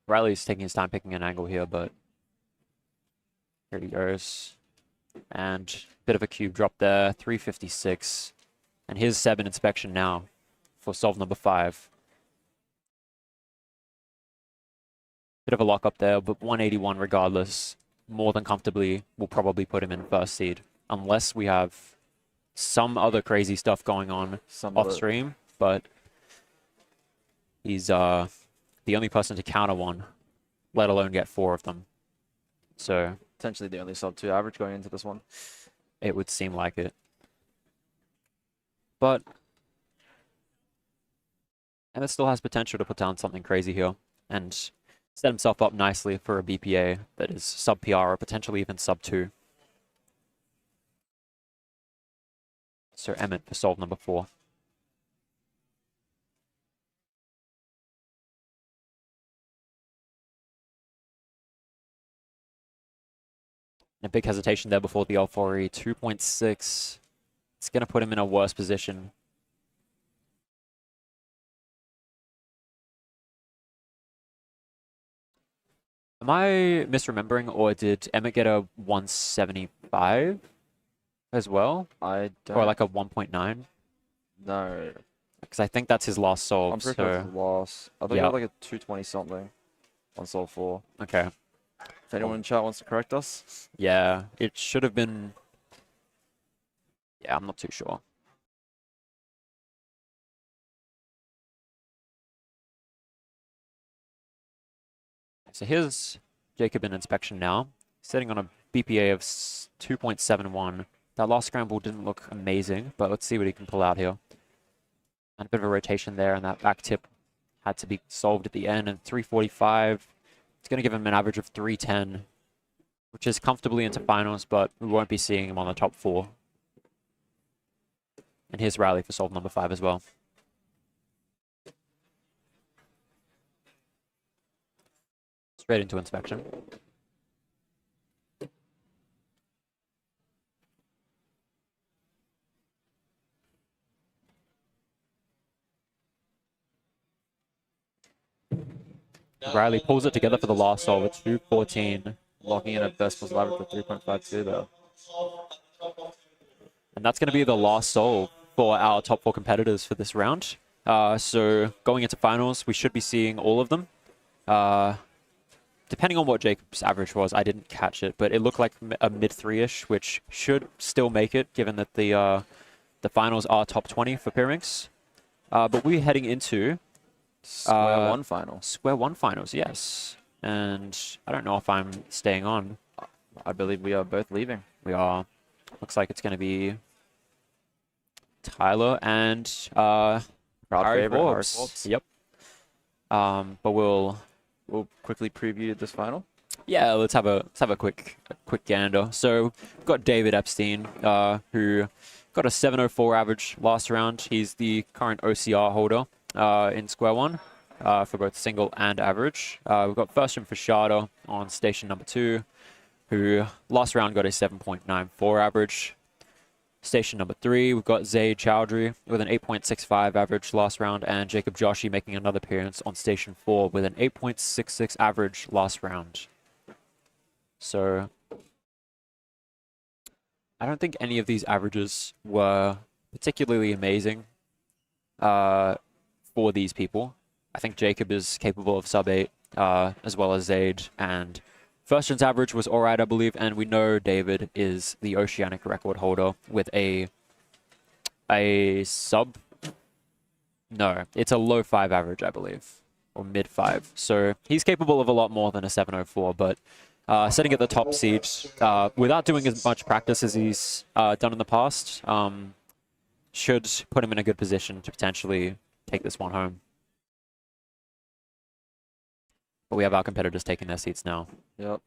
Riley's taking his time picking an angle here, but here he goes. And bit of a cube drop there, 356. And here's Seb in inspection now for solve number 5. Bit of a lock up there, but 181 regardless, more than comfortably will probably put him in first seed. Unless we have some other crazy stuff going on off stream, but he's the only person to counter one, let alone get 4 of them. So potentially the only sub 2 average going into this one. It would seem like it. But Emmett still has potential to put down something crazy here and set himself up nicely for a BPA that is sub PR or potentially even sub 2. So Emmett for solve number 4. A big hesitation there before the L4E, 2.6. It's going to put him in a worse position. Am I misremembering, or did Emmett get a 175 as well? I don't. Or like a 1.9? No. Because I think that's his last solve. I'm pretty sure it's his last. I think he got like a 220 something on solve 4. Okay. If anyone in chat wants to correct us. Yeah, it should have been... Yeah, I'm not too sure. So here's Jacob in inspection now, sitting on a BPA of 2.71. That last scramble didn't look amazing, but let's see what he can pull out here. And a bit of a rotation there, and that back tip had to be solved at the end. And 345, it's going to give him an average of 310, which is comfortably into finals, but we won't be seeing him on the top 4. And here's Riley for solve number 5 as well. Straight into inspection. Riley pulls it together for the last solve at 214. Locking in at best plus average for 3.52 though. And that's going to be the last solve for our top 4 competitors for this round. So going into finals, we should be seeing all of them. Depending on what Jacob's average was, I didn't catch it, but it looked like a mid-3-ish, which should still make it, given that the finals are top 20 for Pyraminx. But we're heading into... Square 1 finals. Square 1 finals, yes. And I don't know if I'm staying on. I believe we are both leaving. We are. Looks like it's going to be Tyler and Harry Forbes. Yep. But we'll quickly preview this final. Yeah, let's have a quick gander. So we've got David Epstein, who got a 704 average last round. He's the current OCR holder in Square 1 for both single and average. We've got First and Fashada on station number 2, who last round got a 7.94 average. Station number 3, we've got Zaid Chowdhury with an 8.65 average last round, and Jacob Joshi making another appearance on Station 4 with an 8.66 average last round. So I don't think any of these averages were particularly amazing for these people. I think Jacob is capable of sub 8 as well as Zaid, and First's average was alright, I believe, and we know David is the Oceanic record holder with a sub... No, it's a low 5 average, I believe, or mid 5. So he's capable of a lot more than a 704, but sitting at the top seed, without doing as much practice as he's done in the past, should put him in a good position to potentially take this one home. But we have our competitors taking their seats now. Yep.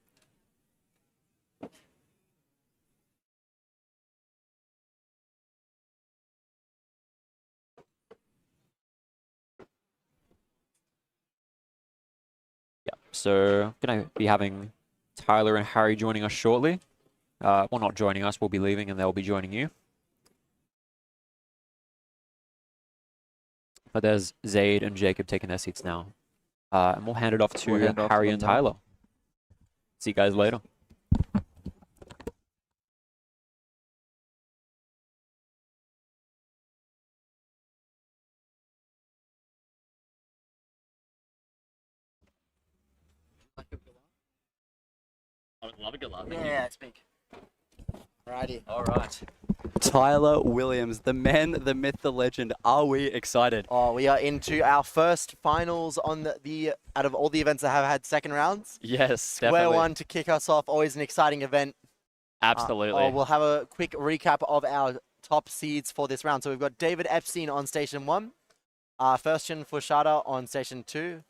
Yeah, so going to be having Tyler and Harry joining us shortly. Well, not joining us, we'll be leaving and they'll be joining you. But there's Zaid and Jacob taking their seats now. And we'll hand it off to Harry and Tyler. See you guys later. I would love a good laugh. Yeah, it's big. Alrighty. All right. Tyler Williams, the man, the myth, the legend. Are we excited? Oh, we are into our first finals on the out of all the events that have had second rounds. Yes, Square definitely. 1 to kick us off. Always an exciting event. Absolutely. We'll have a quick recap of our top seeds for this round. So we've got David Epstein on station 1, Firstchen Fushada on station 2,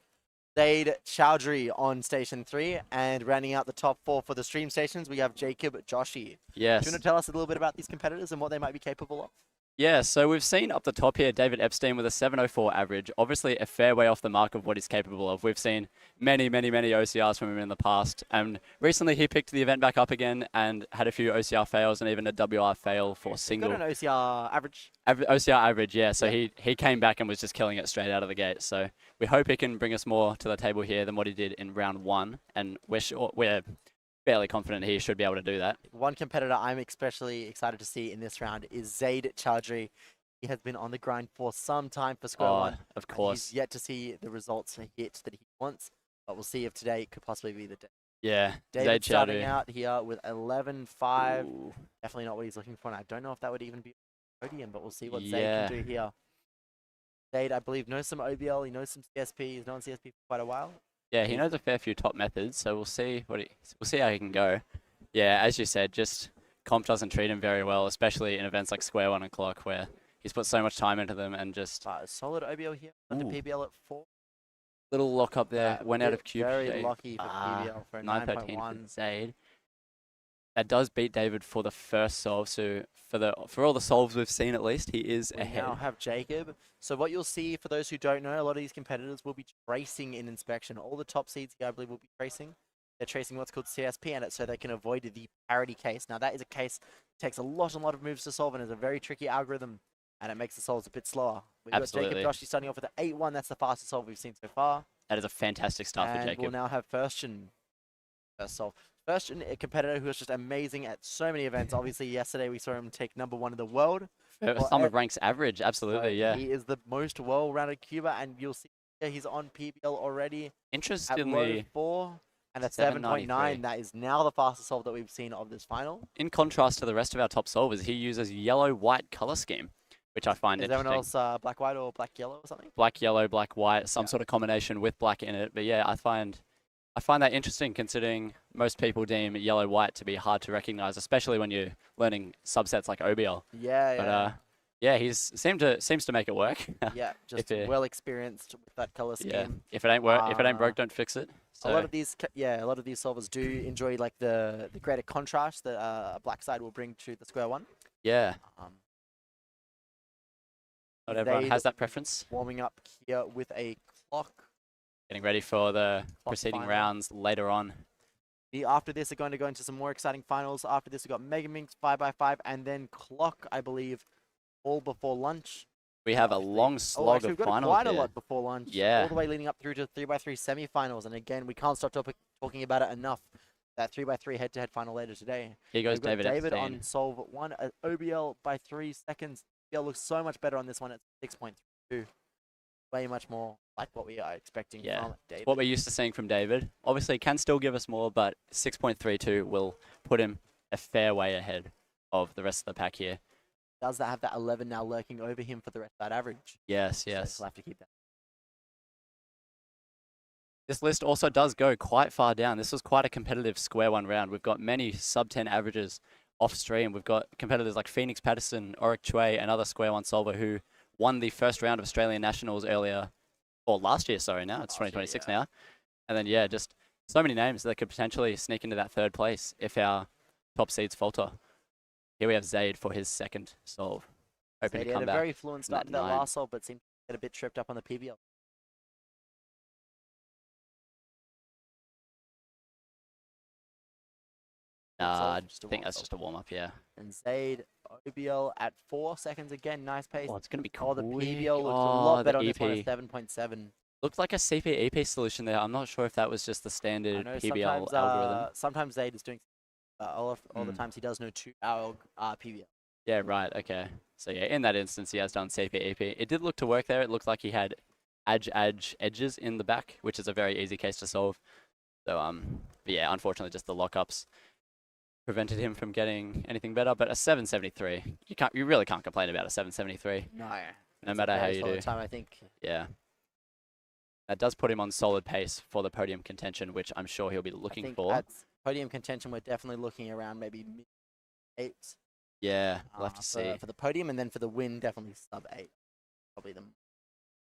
Zaid Chowdhury on station 3, and rounding out the top 4 for the stream stations, we have Jacob Joshi. Yes. Do you want to tell us a little bit about these competitors and what they might be capable of? Yeah, so we've seen up the top here David Epstein with a 704 average. Obviously a fair way off the mark of what he's capable of. We've seen many OCRs from him in the past. And recently he picked the event back up again and had a few OCR fails and even a WR fail for single. Got an OCR average. OCR average, yeah. So he came back and was just killing it straight out of the gate. So we hope he can bring us more to the table here than what he did in round 1. And we're fairly confident he should be able to do that. One competitor I'm especially excited to see in this round is Zaid Chowdhury. He has been on the grind for some time for square one. Of course. He's yet to see the results hit that he wants, but we'll see if today could possibly be the day. Yeah, David starting out here with 11.5. Definitely not what he's looking for, and I don't know if that would even be a podium, but we'll see what Zaid can do here. Zaid, I believe, knows some OBL, he knows some CSP, he's known CSP for quite a while. Yeah, he knows a fair few top methods, so we'll see we'll see how he can go. Yeah, as you said, just comp doesn't treat him very well, especially in events like Square One and Clock, where he's put so much time into them and just. A solid OBL here under PBL at 4. Little lock up there, went out of cube. Very lucky for PBL for a 9.1. For Zaid. That does beat David for the first solve, so for all the solves we've seen at least, he is ahead. We now have Jacob. So what you'll see, for those who don't know, a lot of these competitors will be tracing in inspection. All the top seeds here, I believe, will be tracing. They're tracing what's called CSP in it, so they can avoid the parity case. Now that is a case that takes a lot of moves to solve, and is a very tricky algorithm, and it makes the solves a bit slower. We've got Jacob Doshi starting off with an 8-1. That's the fastest solve we've seen so far. That is a fantastic start for Jacob. We'll now have Firstchen first solve. Firstchen, a competitor who is just amazing at so many events. Obviously, yesterday we saw him take #1 in the world. Some of ranks average, absolutely, yeah. He is the most well-rounded cuber, and you'll see he's on PBL already. Interestingly, at 4 and a 7.9. That is now the fastest solve that we've seen of this final. In contrast to the rest of our top solvers, he uses yellow-white color scheme, which I find interesting. Is everyone else black-white or black-yellow or something? Black-yellow, black-white, some sort of combination with black in it. But yeah, I find that interesting, considering most people deem yellow-white to be hard to recognize, especially when you're learning subsets like OBL. Yeah, but, yeah, he's seems to make it work. Yeah, just well experienced with that color scheme. Yeah, if it ain't broke, don't fix it. So. A lot of these solvers do enjoy like the greater contrast that a black side will bring to the square one. Yeah. Not everyone has that preference. Warming up here with a clock. Getting ready for the preceding rounds later on. After this, they're going to go into some more exciting finals. After this, we've got Megaminx 5x5 and then Clock, I believe, all before lunch. We have a long slog of finals. We've got quite a lot before lunch. Yeah. All the way leading up through to 3x3 semi-finals. And again, we can't stop talking about it enough. That 3x3 head-to-head final later today. Here goes David on solve 1. OBL by 3 seconds. OBL looks so much better on this one at 6.2. Way much more like what we are expecting from David. What we're used to seeing from David. Obviously, can still give us more, but 6.32 will put him a fair way ahead of the rest of the pack here. Does that have that 11 now lurking over him for the rest of that average? Yes. So we'll have to keep that. This list also does go quite far down. This was quite a competitive square one round. We've got many sub-10 averages off stream. We've got competitors like Phoenix Patterson, Oric Chue, another square one solver who won the first round of Australian Nationals last year, sorry, now. It's 2026 now. And then, yeah, just so many names that could potentially sneak into that third place if our top seeds falter. Here we have Zaid for his second solve. Hoping to come back. Had a very fluent start to that last solve, but seemed to get a bit tripped up on the PBL. I think that's just a warm-up, yeah. And Zaid, OBL at 4 seconds again, nice pace. Oh, it's going to be cool. The PBL looks a lot better on this one at 7.7. Looked like a CP EP solution there. I'm not sure if that was just the standard PBL algorithm. Sometimes Zaid is doing all the times he does know 2-hour PBL. Yeah, right, okay. So yeah, in that instance, he has done CP EP. It did look to work there. It looked like he had edges in the back, which is a very easy case to solve. So, but yeah, unfortunately, just the lockups prevented him from getting anything better. But a 773, you really can't complain about a 773. No matter how you do. Time, I think. Yeah. That does put him on solid pace for the podium contention, which I'm sure he'll be looking for. At podium contention, we're definitely looking around maybe mid-8s. Yeah, we'll have to see. For the podium, and then for the win, definitely sub-8. Probably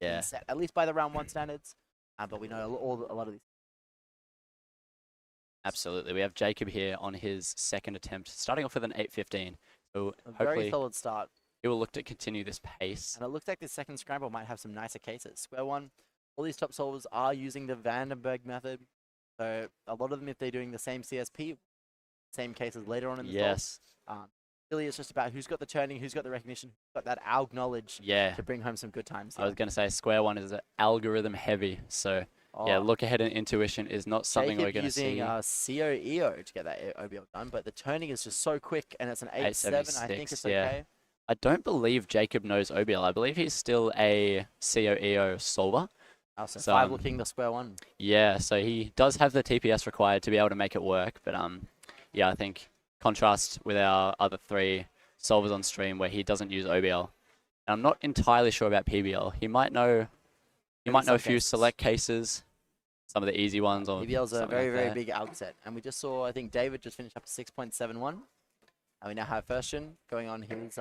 the set, at least by the round 1 standards. But we know a lot of these. Absolutely. We have Jacob here on his second attempt, starting off with an 8.15. So a very solid start. He will look to continue this pace. And it looks like this second scramble might have some nicer cases. Square one, all these top solvers are using the Vandenberg method. So a lot of them, if they're doing the same CSP, same cases later on in the solve. Really, it's just about who's got the turning, who's got the recognition, who's got that alg knowledge to bring home some good times. I was going to say square one is algorithm heavy. So yeah, look ahead and intuition is not something we're going to see. using COEO to get that OBL done, but the turning is just so quick, and it's an 8.7. I think it's okay. I don't believe Jacob knows OBL. I believe he's still a CO-EO solver. So 5 looking the square one. Yeah, so he does have the TPS required to be able to make it work. But yeah, I think contrast with our other 3 solvers on stream where he doesn't use OBL. And I'm not entirely sure about PBL. He might know a few select cases, some of the easy ones. Or PBL's a very, very big outset. And we just saw, I think David just finished up to 6.71. And we now have Firstian going on his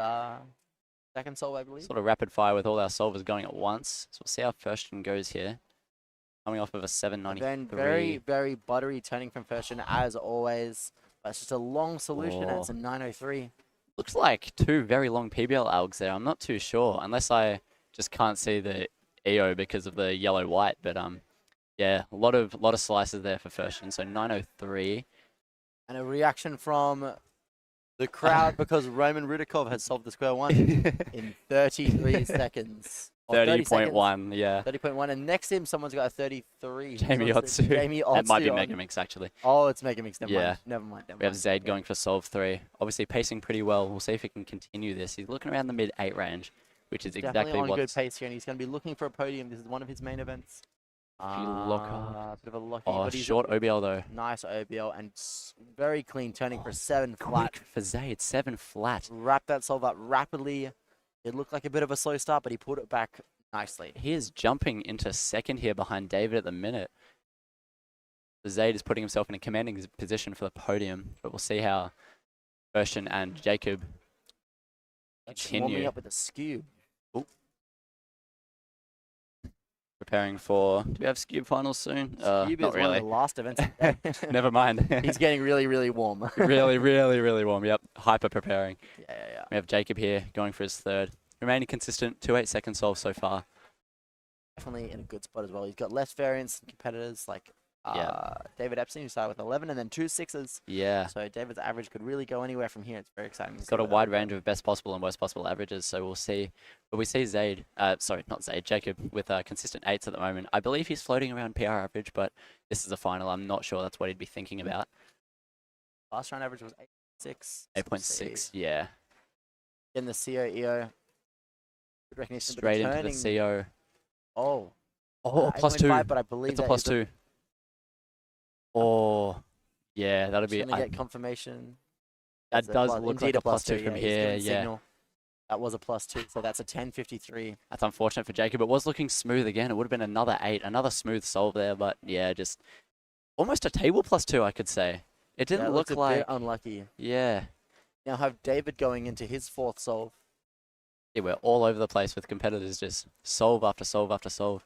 second solve, I believe. Sort of rapid fire with all our solvers going at once. So we'll see how Firstian goes here. Coming off of a 793. Then very, very buttery turning from Firstian as always. But it's just a long solution and it's a 903. Looks like 2 very long PBL algs there. I'm not too sure, unless I just can't see the EO because of the yellow-white. But yeah, a lot of slices there for Firstian. So 903. And a reaction from the crowd because Roman Rudikov has solved the square one in 33 seconds. 30.1, yeah. 30.1, and next to him, someone's got a 33. Jamie Otsu. That might be Megaminx, actually. Oh, it's Megaminx. Never mind. We have Zaid going for solve 3. Obviously pacing pretty well. We'll see if he can continue this. He's looking around the mid-8 range, which is exactly on what... good pace here, and he's going to be looking for a podium. This is one of his main events. Bit of a lucky. Oh, short OBL though. Nice OBL and very clean turning for 7 flat. Quick for Zaid, 7 flat. Wrap that solve up rapidly. It looked like a bit of a slow start, but he pulled it back nicely. He is jumping into second here behind David at the minute. Zaid is putting himself in a commanding position for the podium, but we'll see how Firstian and Jacob continue. Warming up with a skew. Preparing for... Do we have Scube finals soon? Scube is not really. one of the last events. Never mind. He's getting really, really warm. really, really, really warm. Yep. Hyper preparing. Yeah. We have Jacob here going for his 3rd. Remaining consistent, 2 8-second solve so far. Definitely in a good spot as well. He's got less variance than competitors like David Epstein, who started with 11 and then 2 6s. Yeah. So David's average could really go anywhere from here. It's very exciting. He's got a wide range of best possible and worst possible averages, so we'll see. But we see Zaid, sorry, not Zaid, Jacob, with consistent 8s at the moment. I believe he's floating around PR average, but this is a final. I'm not sure that's what he'd be thinking about. Last round average was 8.6. 8.6, yeah. In the CO-EO. Good recognition. Straight into the CO. Oh. +2. But I believe it's a +2. Oh, yeah, that'll be... Get confirmation. That does look like a +2 from here, yeah. Signal. That was a +2, so that's a 10.53. That's unfortunate for Jacob. It was looking smooth again. It would have been another 8, another smooth solve there, but yeah, just almost a table +2, I could say. It didn't look like... a bit unlucky. Yeah. Now have David going into his 4th solve. Yeah, we're all over the place with competitors, just solve after solve after solve.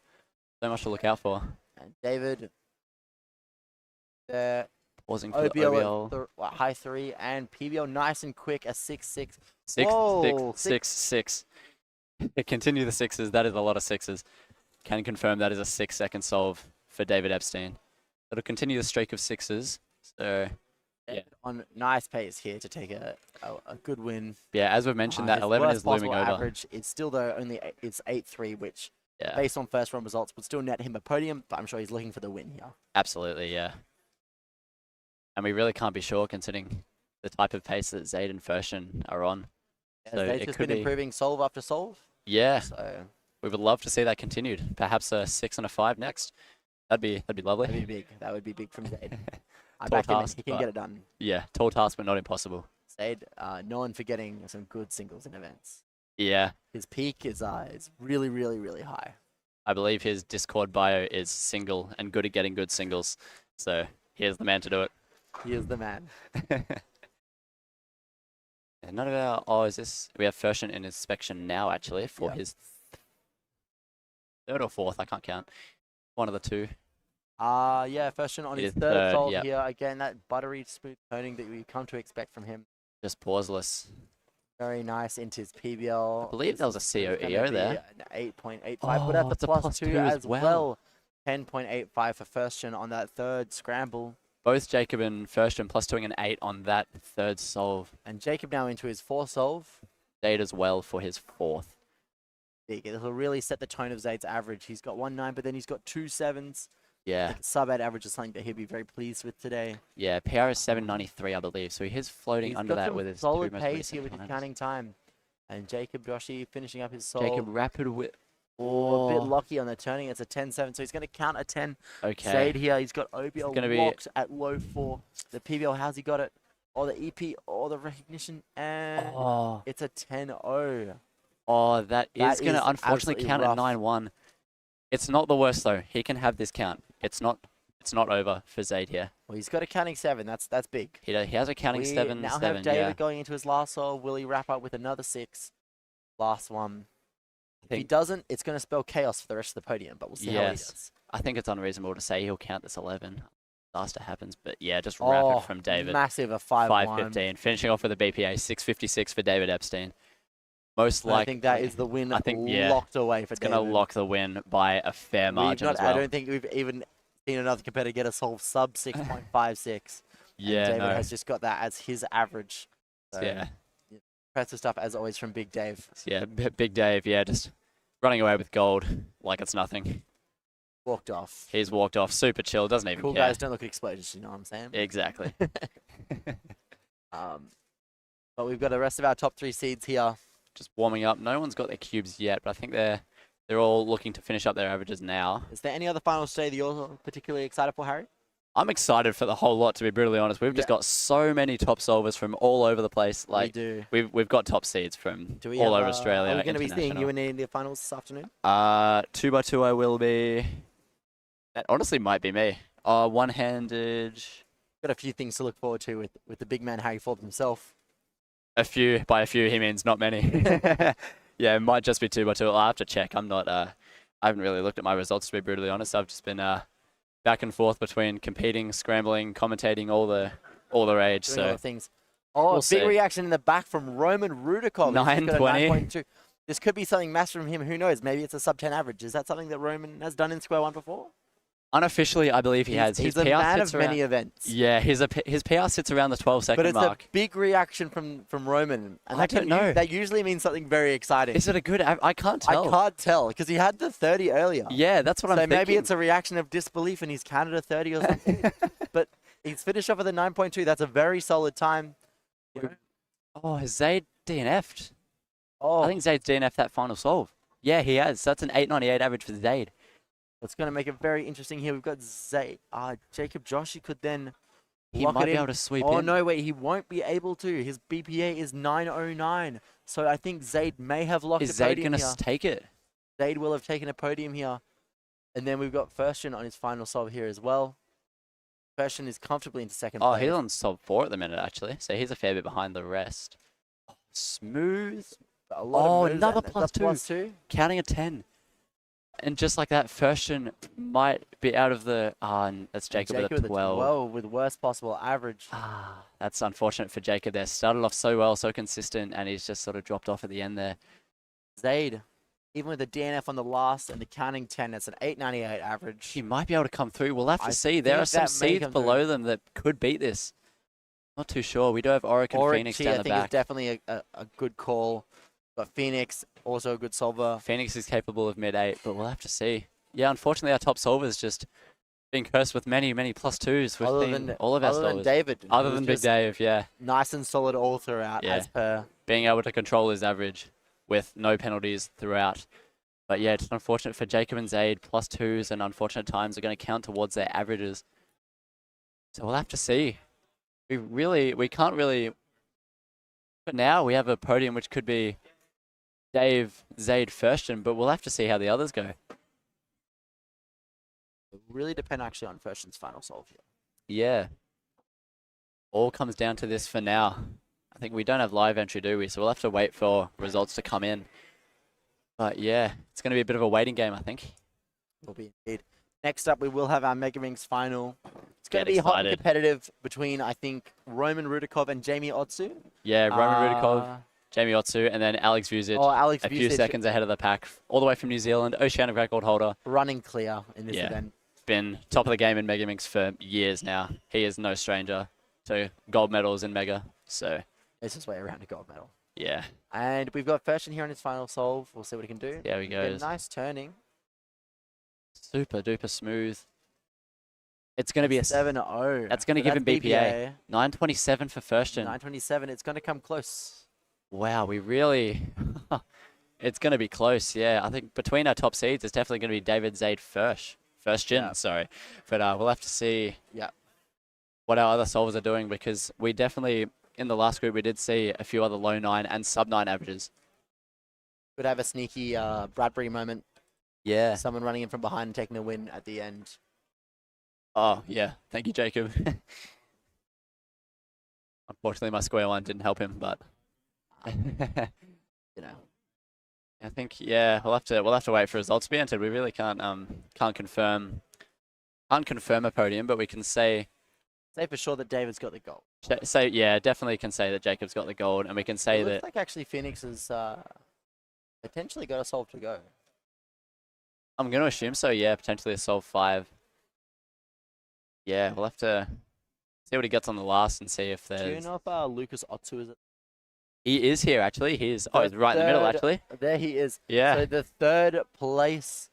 So much to look out for. And David... there. Pausing for OBL the OBL. High 3 and PBL nice and quick, a 6-6. 6. Continue the 6s. That is a lot of 6s. Can confirm that is a 6-second solve for David Epstein. It'll continue the streak of 6s. So, yeah. On nice pace here to take a good win. Yeah, as we've mentioned, that 11 is looming over. Average. It's still though it's 8-3, which based on first round results would still net him a podium. But I'm sure he's looking for the win here. Absolutely, yeah. And we really can't be sure considering the type of pace that Zaid and Firstian are on. Yeah, so Zaid's just been improving solve after solve. Yeah. So we would love to see that continued. Perhaps a 6 and a 5 next. That'd be lovely. That'd be big. That would be big from Zaid. I Tall back him. task, He can get it done. Yeah, tall task, but not impossible. Zaid, known for getting some good singles in events. Yeah. His peak is really, really, really high. I believe his Discord bio is single and good at getting good singles. So here's the man to do it. He is the man. None of our... Oh, is this... We have Firstian in inspection now, actually, for his 3rd or 4th. I can't count. One of the 2. Yeah, Firstian on his 3rd solve here. Again, that buttery, smooth turning that we come to expect from him. Just pauseless. Very nice into his PBL. I believe that was a CO-EO there. 8.85, but at the +2 as well. 10.85 for Firstian on that 3rd scramble. Both Jacob and Firstian +2ing an 8 on that 3rd solve. And Jacob now into his 4th solve. Zaid as well for his 4th. Big. It'll really set the tone of Zaid's average. He's got 1 9, but then he's got 2 7s. Yeah. Sub-8 average is something that he'll be very pleased with today. Yeah, PR is 793, I believe. So he's floating under that with his solid pace here with his counting time. And Jacob Joshi finishing up his solve. Jacob rapid with. Oh, a bit lucky on the turning. It's a 10-7, so he's going to count a 10. Okay. Zaid here, he's got OBL gonna locked at low 4. The PBL, how's he got it? Or the EP, or the recognition, and it's a 10-0. Oh, that is going to unfortunately count rough. at 9-1. It's not the worst though. He can have this count. It's not over for Zaid here. Well, he's got a counting 7. That's big. He has a counting 7. We now have David going into his last solve. Will he wrap up with another 6? Last one. If he doesn't, it's going to spell chaos for the rest of the podium, but we'll see how he does. I think it's unreasonable to say he'll count this 11. Disaster happens, but yeah, just rapid from David. Massive, a 5-1. 515. Finishing off with a BPA, 656 for David Epstein. Most likely. I think that is the win locked away for David. It's going to lock the win by a fair margin as well. I don't think we've even seen another competitor get a solve sub 6.56. Yeah, David has just got that as his average. So, yeah. Impressive stuff as always from Big Dave. Yeah, Big Dave, just running away with gold like it's nothing. Walked off. He's walked off, super chill, doesn't even care. Cool guys don't look at explosions, you know what I'm saying? Exactly. But we've got the rest of our top 3 seeds here. Just warming up. No one's got their cubes yet, but I think they're all looking to finish up their averages now. Is there any other finals today that you're particularly excited for, Harry? I'm excited for the whole lot, to be brutally honest. We've just got so many top solvers from all over the place. Like, we do. We've got top seeds from all over Australia. Are we going to be seeing you in the India finals this afternoon? 2x2 I will be. That honestly might be me. One-handed. Got a few things to look forward to with the big man Harry Ford himself. By a few, he means not many. Yeah, it might just be 2x2. I'll have to check. I'm not. I haven't really looked at my results, to be brutally honest. I've just been back and forth between competing, scrambling, commentating, all the rage. Doing so all the things. Oh, we'll big reaction in the back from Roman Rudikov. 920. 9.2. This could be something massive from him. Who knows? Maybe it's a sub 10 average. Is that something that Roman has done in Square One before? Unofficially, I believe he has. He's His a PR man of sits around, many events. Yeah, his PR sits around the 12-second But it's mark. a big reaction from Roman. And I don't know. That usually means something very exciting. Is it a good? I can't tell. I can't tell because he had the 30 earlier. Yeah, that's what I'm thinking. So maybe it's a reaction of disbelief and he's counted a 30 or something. But he's finished off with a 9.2. That's a very solid time. Oh, has Zaid DNF'd? Oh, I think Zaid's DNF'd that final solve. Yeah, he has. So that's an 898 average for Zaid. it's going to make it very interesting here. We've got Zaid. Jacob Joshi could then He lock might it be in. able to sweep Oh, in. no, wait. He won't be able to. His BPA is 909. So I think Zaid may have locked Is the Zaid podium going here. to take it? Zaid will have taken a podium here. And then we've got Ferstian on his final solve here as well. Ferstian is comfortably into second place. He's on solve 4 at the minute, actually. So he's a fair bit behind the rest. Oh, smooth. A lot of moves, another and plus that's two. Counting a 10. And just like that, Ferstian might be out of the... that's Jacob with a 12. 12 with worst possible average. That's unfortunate for Jacob there. Started off so well, so consistent, and he's just sort of dropped off at the end there. Zaid, even with the DNF on the last and the counting 10, it's an 898 average. He might be able to come through. We'll have to see. There are think some that may seeds come below through. them that could beat this. Not too sure. We do have Oric and Phoenix down I the think is back. definitely a good call. But Phoenix, also a good solver. Phoenix is capable of mid-8, but we'll have to see. Yeah, unfortunately, our top solver's just being cursed with many, many +2s within all of our Other solvers. than David. Other who's than Big just Dave, yeah. Nice and solid all throughout, Yeah. as per. Being able to control his average with no penalties throughout. But yeah, it's unfortunate for Jacob and Zaid. +2s and unfortunate times are going to count towards their averages. So we'll have to see. We can't really... But now we have a podium which could be Dave, Zaid, Ferstian, but we'll have to see how the others go. It really depend actually on Ferstian's final solve here. Yeah. All comes down to this for now. I think we don't have live entry, do we? So we'll have to wait for results to come in. But yeah, it's going to be a bit of a waiting game, I think. Will be indeed. Next up, we will have our Megaminx final. It's going to Get be hot and excited. competitive between, I think, Roman Rudikov and Jamie Otsu. Yeah, Roman Rudikov, Jamie Otsu, and then Alex Vuzic. Alex a few Vuzic seconds ahead of the pack, all the way from New Zealand, Oceanic record holder. running clear in this Yeah. event. Been top of the game in Megaminx for years now. He is no stranger to gold medals in Mega. So, It's his way around a gold medal. yeah. And we've got Ferstian here on his final solve. We'll see what he can do. There he Again, goes. nice turning. Super duper smooth. It's going to be a 7-0. That's going to give him BPA. 927 for Ferstian. 927. It's going to come close. Wow, we really... It's going to be close, yeah. I think between our top seeds, it's definitely going to be David, Zaid, Firstgen, sorry. But we'll have to see what our other solvers are doing, because we definitely, in the last group, we did see a few other low 9 and sub 9 averages. Could have a sneaky Bradbury moment. Yeah. Someone running in from behind and taking a win at the end. Oh, yeah. Thank you, Jacob. Unfortunately, my square one didn't help him, but... You know. I think, yeah, we'll have to wait for results to be entered. We really can't confirm a podium, but we can say for sure that David's got the gold. Yeah, definitely can say that Jacob's got the gold, and we can say that. Looks like actually Phoenix has potentially got a solve to go. I'm going to assume so. Yeah, potentially a solve 5. Yeah, we'll have to see what he gets on the last and see if there's. Do you know if Lucas Otsu is it? He is here, actually. He's right in the middle, actually. There he is. Yeah. So the 3rd place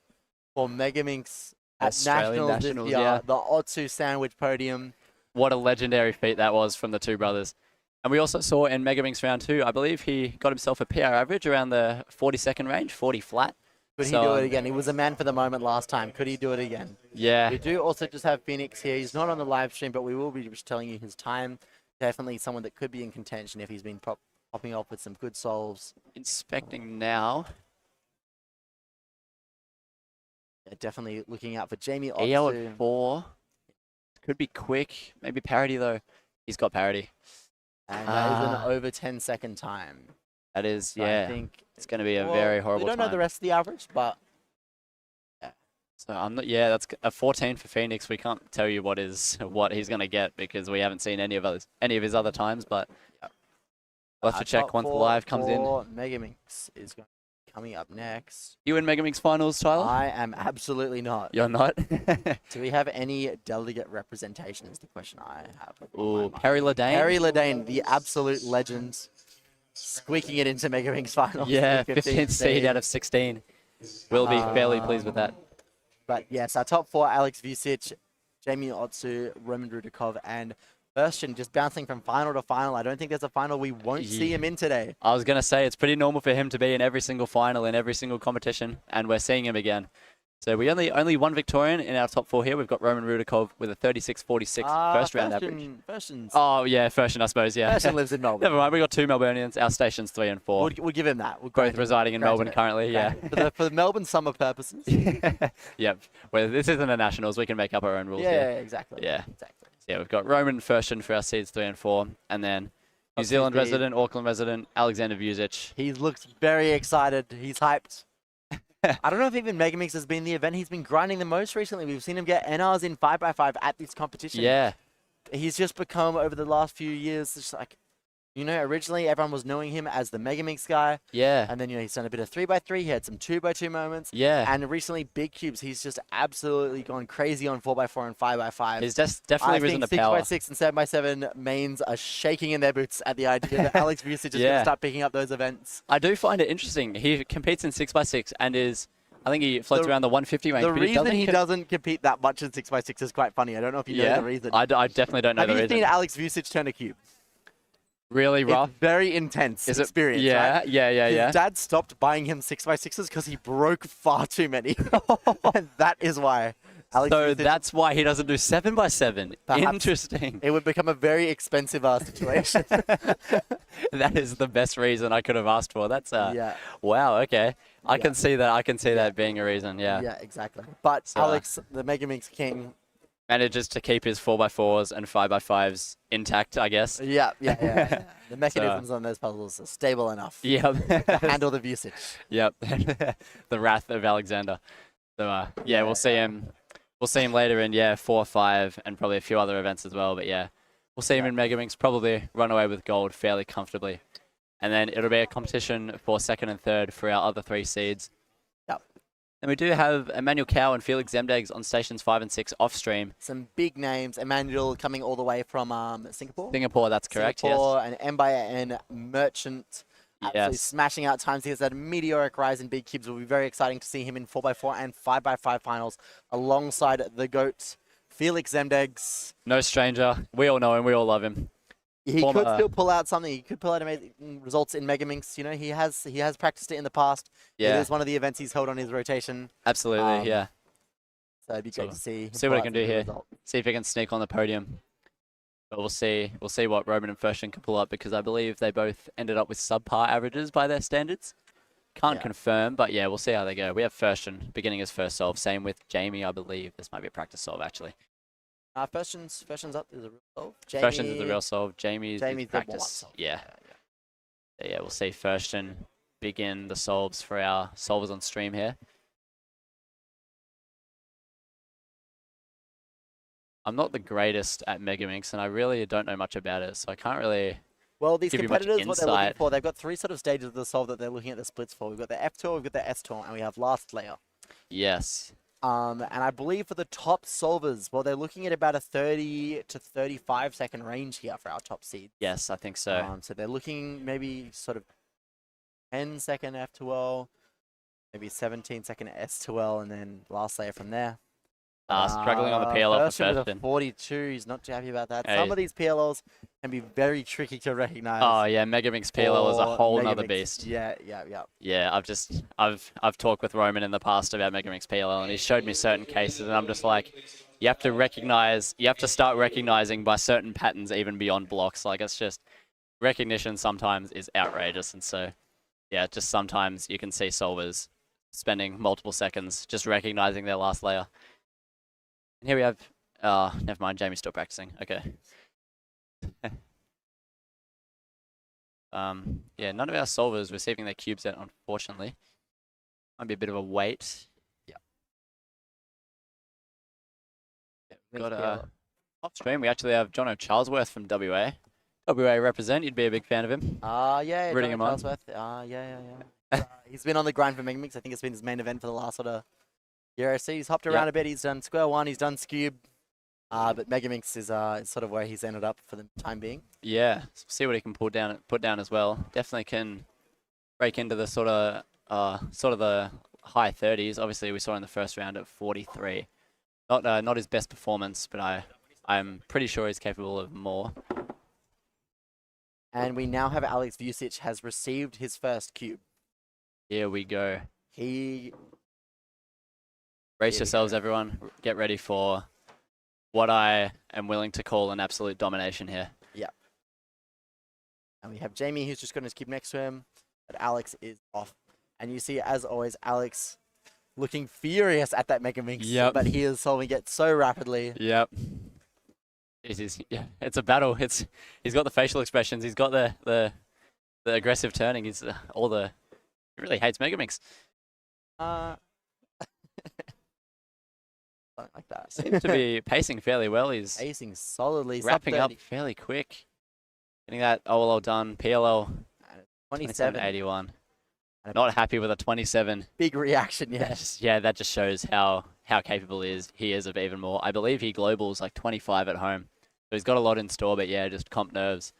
for Megaminx at Nationals this year, yeah. the Otsu sandwich podium. What a legendary feat that was from the two brothers. And we also saw in Megaminx round 2, I believe he got himself a PR average around the 40-second range, 40 flat. Could he do it again? He was a man for the moment last time. Could he do it again? Yeah. We do also just have Phoenix here. He's not on the live stream, but we will be just telling you his time. Definitely someone that could be in contention if he's been popping off with some good solves. Inspecting now. Yeah, definitely looking out for Jamie Otsu. EO at 4. Could be quick. Maybe parity, though. He's got parity. And that is an over 10-second time. That is, So yeah. I think it's going to be a very horrible We don't know the rest of the average, but... Yeah. So I'm not. Yeah, that's a 14 for Phoenix. We can't tell you what he's going to get because we haven't seen any of his other times, but... We'll have to check once the live comes in. Megaminx is coming up next. You in Megaminx finals, Tyler? I am absolutely not. You're not? Do we have any delegate representation is the question I have. Ooh, Perry Ledane. Perry Ledane, the absolute legend, squeaking it into Megaminx finals. Yeah, 15th seed out of 16. We'll be fairly pleased with that. But yes, our top 4, Alex Vucic, Jamie Otsu, Roman Rudakov, and Firstgen just bouncing from final to final. I don't think there's a final we won't see him in today. I was going to say, it's pretty normal for him to be in every single final, in every single competition, and we're seeing him again. So we only one Victorian in our top 4 here. We've got Roman Rudakov with a 36.46 first round average. Firstgen's... Oh, yeah, Firstgen, I suppose, yeah. Firstgen lives in Melbourne. Never mind, we got 2 Melburnians. Our station's 3 and 4. We'll give him that. Both residing in Melbourne currently, yeah. For the Melbourne Summer purposes. Yep. Well, this isn't a Nationals. We can make up our own rules here. Yeah, exactly. Yeah. Exactly. Yeah, we've got Roman Firstgen for our seeds 3 and 4, and then New Zealand resident, Auckland resident, Alexander Vucic. He looks very excited. He's hyped. I don't know if even Megaminx has been the event he's been grinding the most recently. We've seen him get NRs in 5x5 at this competition. Yeah. He's just become, over the last few years, just like, you know, originally everyone was knowing him as the Megaminx guy. Yeah. And then, you know, he's done a bit of 3x3. He had some 2x2 moments. Yeah. And recently, big cubes, he's just absolutely gone crazy on 4x4 and 5x5. He's definitely risen to power. 6x6 and 7x7 mains are shaking in their boots at the idea that Alex Vucic is going to start picking up those events. I do find it interesting. He competes in 6x6 and I think he floats around the 150 range. The reason he doesn't compete that much in 6x6 is quite funny. I don't know if you know the reason. I definitely don't know the reason. Have you seen Alex Vucic turn a cube? Really rough? It's very intense experience, right? Yeah. His dad stopped buying him 6x6s because he broke far too many. And that is why. Alex so Vucic, that's why he doesn't do 7x7. Perhaps Interesting. It would become a very expensive situation. That is the best reason I could have asked for. That's yeah. Wow, okay. I can see that. I can see that being a reason, yeah. Yeah, exactly. But so, Alex, the Megaminx king, manages to keep his 4x4s and 5x5s intact, I guess. Yeah. The mechanisms on those puzzles are stable enough. Yep. To handle the usage. Yep. The wrath of Alexander. So yeah, we'll see him. We'll see him later in 4, 5, and probably a few other events as well. But yeah, we'll see him in Megaminx probably run away with gold fairly comfortably, and then it'll be a competition for 2nd and 3rd for our other 3 seeds. Yep. And we do have Emmanuel Cow and Felix Zemdegs on stations 5 and 6 off stream. Some big names. Emmanuel coming all the way from Singapore. Singapore, that's correct. Singapore, yes. And M Merchant. Absolutely smashing out times. He has that meteoric rise in big cubes. It will be very exciting to see him in 4x4 and 5x5 finals alongside the GOAT, Felix Zemdegs. No stranger. We all know him. We all love him. He could still pull out something. He could pull out amazing results in Megaminx. You know, he has practiced it in the past. Yeah. It is one of the events he's held on his rotation. Absolutely, yeah. So it'd be great to see. See what I can do here. See if he can sneak on the podium. But we'll see. We'll see what Roman and Fershon can pull up, because I believe they both ended up with subpar averages by their standards. Can't confirm, but yeah, we'll see how they go. We have Fershon beginning his first solve. Same with Jamie, I believe. This might be a practice solve, actually. Fershon's up is a real solve. Fershon's is the real solve. Jamie's practice. Solve. Yeah. So yeah, we'll see Fershon begin the solves for our solvers on stream here. I'm not the greatest at Megaminx, and I really don't know much about it, so I can't really. Well, these competitors, what they're looking for, they've got 3 sort of stages of the solve that they're looking at the splits for. We've got the F tour, we've got the S tour, and we have last layer. Yes. And I believe for the top solvers, well, they're looking at about a 30 to 35 second range here for our top seeds. Yes, I think so. So they're looking maybe sort of 10-second F2L, maybe 17-second S2L, and then last layer from there. Struggling on the PLL for Fershon. 42, he's not too happy about that. Some of these PLLs can be very tricky to recognize. Oh yeah, Megaminx PLL is a whole nother beast. Yeah. Yeah, I've talked with Roman in the past about Megaminx PLL, and he showed me certain cases, and I'm just like, you have to start recognizing by certain patterns even beyond blocks. Like, it's just, recognition sometimes is outrageous, and so yeah, just sometimes you can see solvers spending multiple seconds just recognizing their last layer. And here we have, never mind, Jamie's still practicing. Okay. Yeah, none of our solvers receiving their cubes yet, unfortunately. Might be a bit of a wait. Yeah. Got off stream. We actually have Jono Charlesworth from WA. WA represent. You'd be a big fan of him. Yeah. Rooting him on. Yeah. He's been on the grind for Megaminx. I think it's been his main event for the last sort of year or so. He's hopped around a bit. He's done Square 1. He's done Scube. But Megaminx is sort of where he's ended up for the time being. Yeah, see what he can put down as well. Definitely can break into the sort of the high 30s. Obviously, we saw in the first round at 43. Not his best performance, but I'm pretty sure he's capable of more. And we now have Alex Vucic has received his first cube. Here we go. Brace yourselves, everyone. Get ready for what I am willing to call an absolute domination here. Yeah. And we have Jamie, who's just got his cube next to him, but Alex is off. And you see, as always, Alex looking furious at that Megaminx. Yep. But he is solving it so rapidly. Yep. Yeah, it's a battle. He's got the facial expressions. He's got the aggressive turning. He's he really hates Megaminx. Like that. Seems to be pacing fairly well. He's pacing solidly. Wrapping up fairly quick. Getting that OLL done. PLL 27.81. Not happy with a 27. Big reaction, yes. Yeah, that just shows how capable he is of even more. I believe he globals like 25 at home. So he's got a lot in store, but yeah, just comp nerves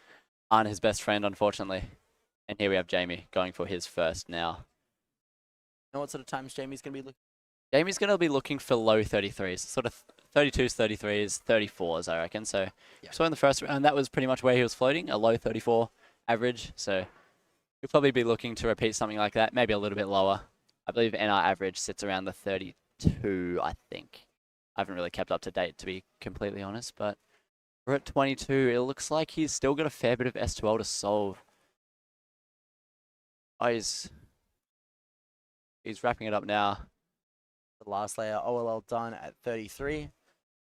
aren't his best friend, unfortunately. And here we have Jamie going for his first now. You know what sort of times Jamie's going to be looking? Jamie's going to be looking for low 33s, sort of 32s, 33s, 34s, I reckon. So, So in the first round, that was pretty much where he was floating, a low 34 average. So he'll probably be looking to repeat something like that, maybe a little bit lower. I believe NR average sits around the 32, I think. I haven't really kept up to date, to be completely honest, but we're at 22. It looks like he's still got a fair bit of S2L to solve. Oh, he's wrapping it up now. The last layer, OLL done at 33,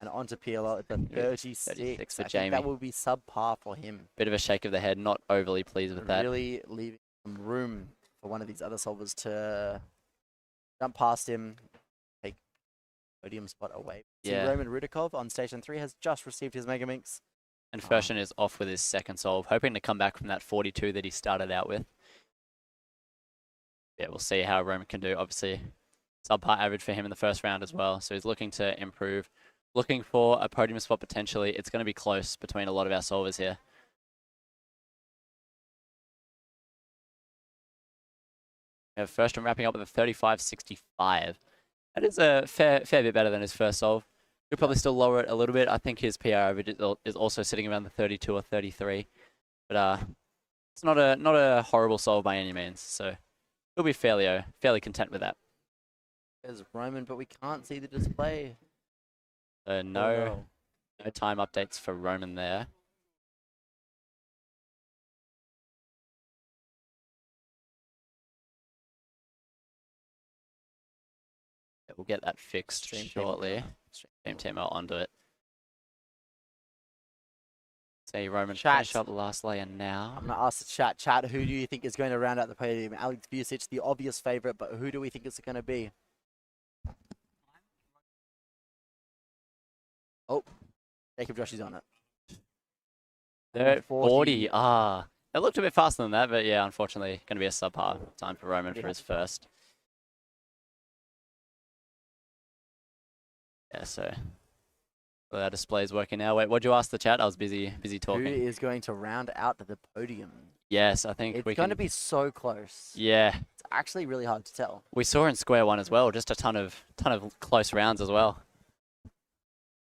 and onto PLL at the 36 for I Jamie. think that will be subpar for him. Bit of a shake of the head, not overly pleased with that. Really leaving some room for one of these other solvers to jump past him, take podium spot away. Yeah. Roman Rudikov on Station 3 has just received his Megaminx. And Fershon is off with his second solve, hoping to come back from that 42 that he started out with. Yeah, we'll see how Roman can do. Obviously, subpar average for him in the first round as well. So he's looking to improve, looking for a podium spot potentially. It's going to be close between a lot of our solvers here. We have Fershon wrapping up with a 35.65. That is a fair bit better than his first solve. He'll probably still lower it a little bit. I think his PR average is also sitting around the 32 or 33. But it's not a horrible solve by any means. So he'll be fairly content with that. There's Roman, but we can't see the display. No time updates for Roman there. We'll get that fixed shortly. Stream team out onto it. Say Roman finish up the last layer now. I'm going to ask the chat. Chat, who do you think is going to round out the podium? Alex Vucic, the obvious favourite, but who do we think it's going to be? Oh, Jacob Joshi's on it. 40. It looked a bit faster than that, but yeah, unfortunately, going to be a subpar time for Roman for his first. Yeah, so our display's working now. Wait, what'd you ask the chat? I was busy talking. Who is going to round out the podium? Yes, I think it's going to be so close. Yeah, it's actually really hard to tell. We saw in square one as well, just a ton of close rounds as well.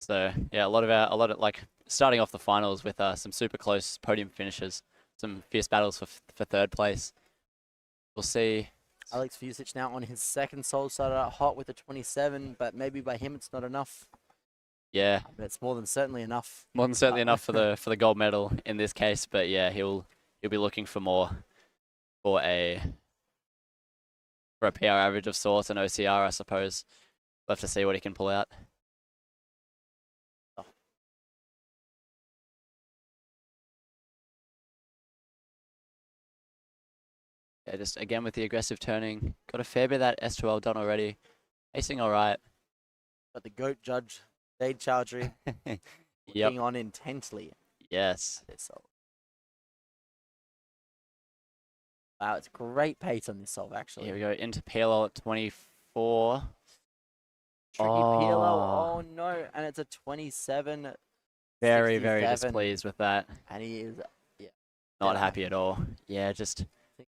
So yeah, a lot of like starting off the finals with some super close podium finishes, some fierce battles for third place. We'll see. Alex Vucic now on his second Soul Starter, hot with a 27, but maybe by him it's not enough. Yeah, but it's more than certainly enough. More than certainly enough for the gold medal in this case. But yeah, he'll be looking for more, for a PR average of sorts, an OCR, I suppose. We'll have to see what he can pull out. Yeah, just again with the aggressive turning. Got a fair bit of that S2L done already. Pacing all right. But the GOAT judge, Dade Chowdhury, looking on intently. Yes. Wow, it's great pace on this solve, actually. Here we go into PLO at 24. Tricky PLO, oh no, and it's a 27. Very, very displeased with that. And he is, not happy at all. Yeah, just...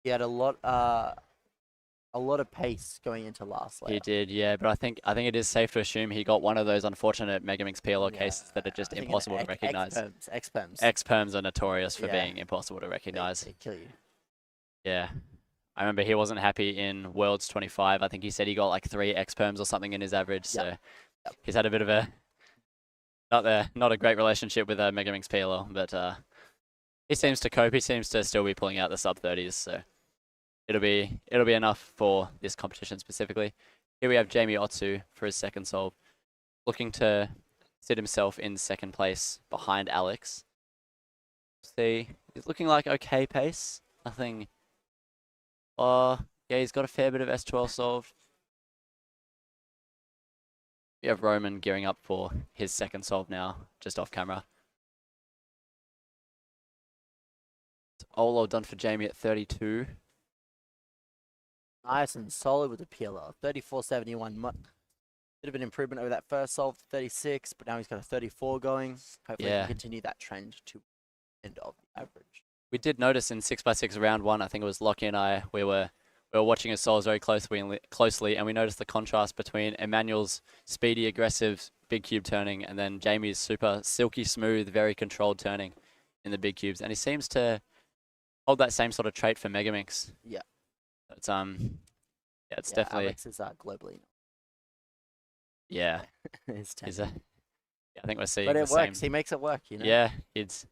He had a lot of pace going into last layer. He did, yeah, but I think it is safe to assume he got one of those unfortunate Megaminx PLO cases that are just impossible to recognize. X-perms are notorious for being impossible to recognize. They kill you. Yeah. I remember he wasn't happy in Worlds 25. I think he said he got like 3 X-perms or something in his average, so he's had a bit of a not a great relationship with Megaminx PLO, but he seems to cope. He seems to still be pulling out the sub-30s, so it'll be enough for this competition specifically. Here we have Jamie Otsu for his second solve, looking to sit himself in second place behind Alex. See, he's looking like okay pace. Nothing. Yeah, he's got a fair bit of S12 solved. We have Roman gearing up for his second solve now, just off camera. Olo done for Jamie at 32. Nice and solid with the PLL. 34.71. Bit of an improvement over that first solve, 36, but now he's got a 34 going. Hopefully he can continue that trend to end of the average. We did notice in 6x6 round 1, I think it was Lockie and I, we were watching his solves very closely, and we noticed the contrast between Emmanuel's speedy, aggressive, big cube turning, and then Jamie's super silky smooth, very controlled turning in the big cubes. And he seems to hold that same sort of trait for Megaminx. Yeah. It's it's definitely. Alex is globally. Yeah. I think we're seeing. But it the works. Same. He makes it work. You know. Yeah, it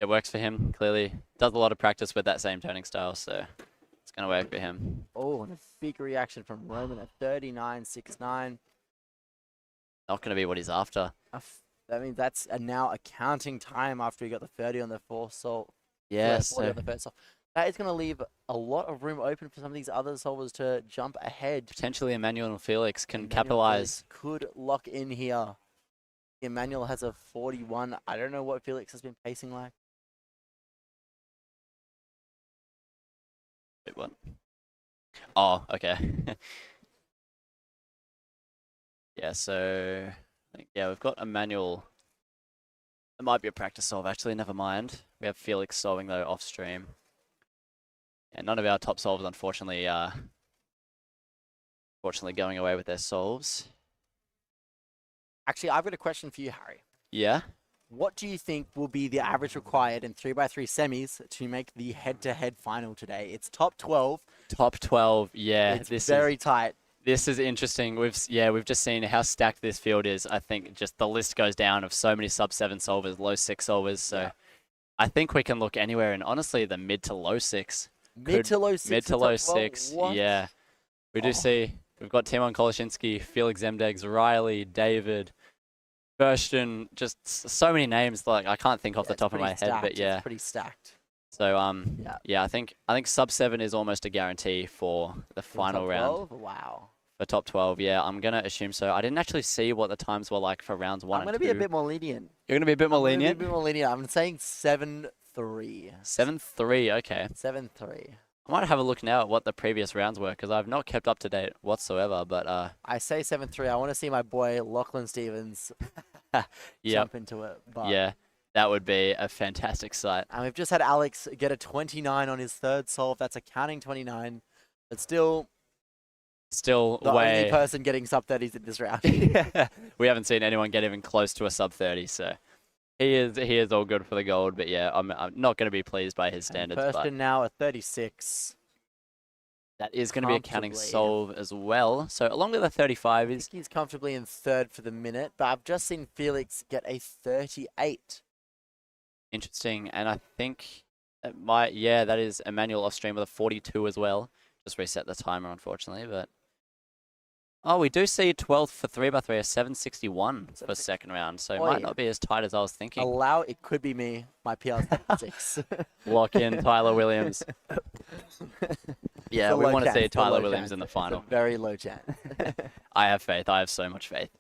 works for him. Clearly, does a lot of practice with that same turning style, so it's gonna work for him. Oh, and a big reaction from Roman at 39.69. Not gonna be what he's after. I mean, that's now a counting time after he got the 30 on the fourth solve. Yes. Yeah, that is going to leave a lot of room open for some of these other solvers to jump ahead. Potentially Emmanuel and Felix can capitalize. Could lock in here. Emmanuel has a 41. I don't know what Felix has been pacing like. Wait, what? Oh, okay. Yeah, so we've got Emmanuel. It might be a practice solve, actually, never mind. We have Felix solving, though, off stream. And none of our top solves, unfortunately, going away with their solves. Actually, I've got a question for you, Harry. Yeah? what do you think will be the average required in 3x3 semis to make the head-to-head final today? It's top 12. Top 12, yeah. It's very tight. This is interesting. We've just seen how stacked this field is. I think just the list goes down of so many sub-7 solvers, low 6 solvers. So I think we can look anywhere in, honestly, the mid to low 6. Mid to low 6? Mid to low 6, what? yeah. We do see, we've got Timon Koloshinsky, Felix Zemdegs, Riley, David, Burstyn, just so many names. Like I can't think off the top of my head, but yeah. It's pretty stacked. So I think sub-7 is almost a guarantee for the final round. Wow. For top 12, yeah, I'm gonna assume so. I didn't actually see what the times were like for rounds 1 and 2. I'm gonna be a bit more lenient. You're gonna be a bit more lenient? I'm saying 7-3. 7-3, okay. 7-3. I might have a look now at what the previous rounds were, because I've not kept up to date whatsoever, but I say 7-3. I want to see my boy Lachlan Stevens jump into it. But yeah, that would be a fantastic sight. And we've just had Alex get a 29 on his third solve. That's a counting 29. But still the only person getting sub-30s in this round. We haven't seen anyone get even close to a sub-30, so he is all good for the gold. But yeah, I'm not going to be pleased by his standards. Burstyn now a 36. That is going to be a counting solve as well. So along with a 35 is... He's comfortably in third for the minute, but I've just seen Felix get a 38. Interesting, and I think it might... Yeah, that is Emmanuel off stream with a 42 as well. Just reset the timer, unfortunately, but... Oh, we do see 12th for 3x3, a 761 for second round, so it might not be as tight as I was thinking. It could be me, my PR 6. Lock in Tyler Williams. Yeah, we want to see Tyler Williams in the final. It's a very low chance. I have faith. I have so much faith.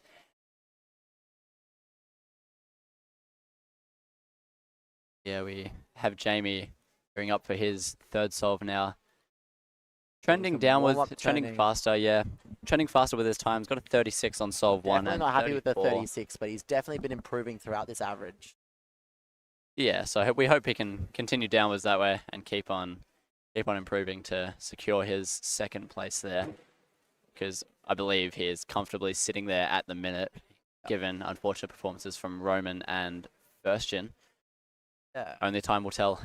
Yeah, we have Jamie gearing up for his third solve now. Trending downwards, trending faster, yeah. Trending faster with his times. Got a 36 on solve 1 and not happy 34. with the 36, but he's definitely been improving throughout this average. Yeah, so we hope he can continue downwards that way and keep on improving to secure his second place there. Because I believe he is comfortably sitting there at the minute, given unfortunate performances from Roman and Burstyn. Yeah. Only time will tell.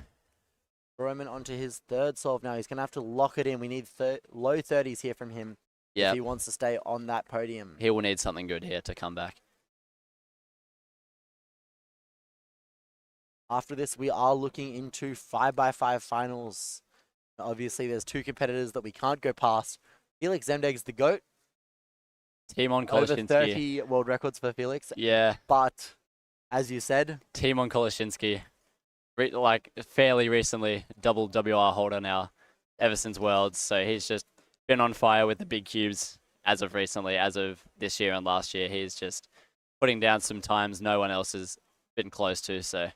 Roman onto his third solve now. He's going to have to lock it in. We need low 30s here from him if he wants to stay on that podium. He will need something good here to come back. After this, we are looking into 5x5 finals. Obviously, there's two competitors that we can't go past. Felix Zemdegs, the GOAT. Timon Koloshinsky. Over 30 world records for Felix. Yeah. But, as you said... Timon Koloshinsky. Like fairly recently, double WR holder now, ever since Worlds. So he's just been on fire with the big cubes as of recently, as of this year and last year. He's just putting down some times no one else has been close to. So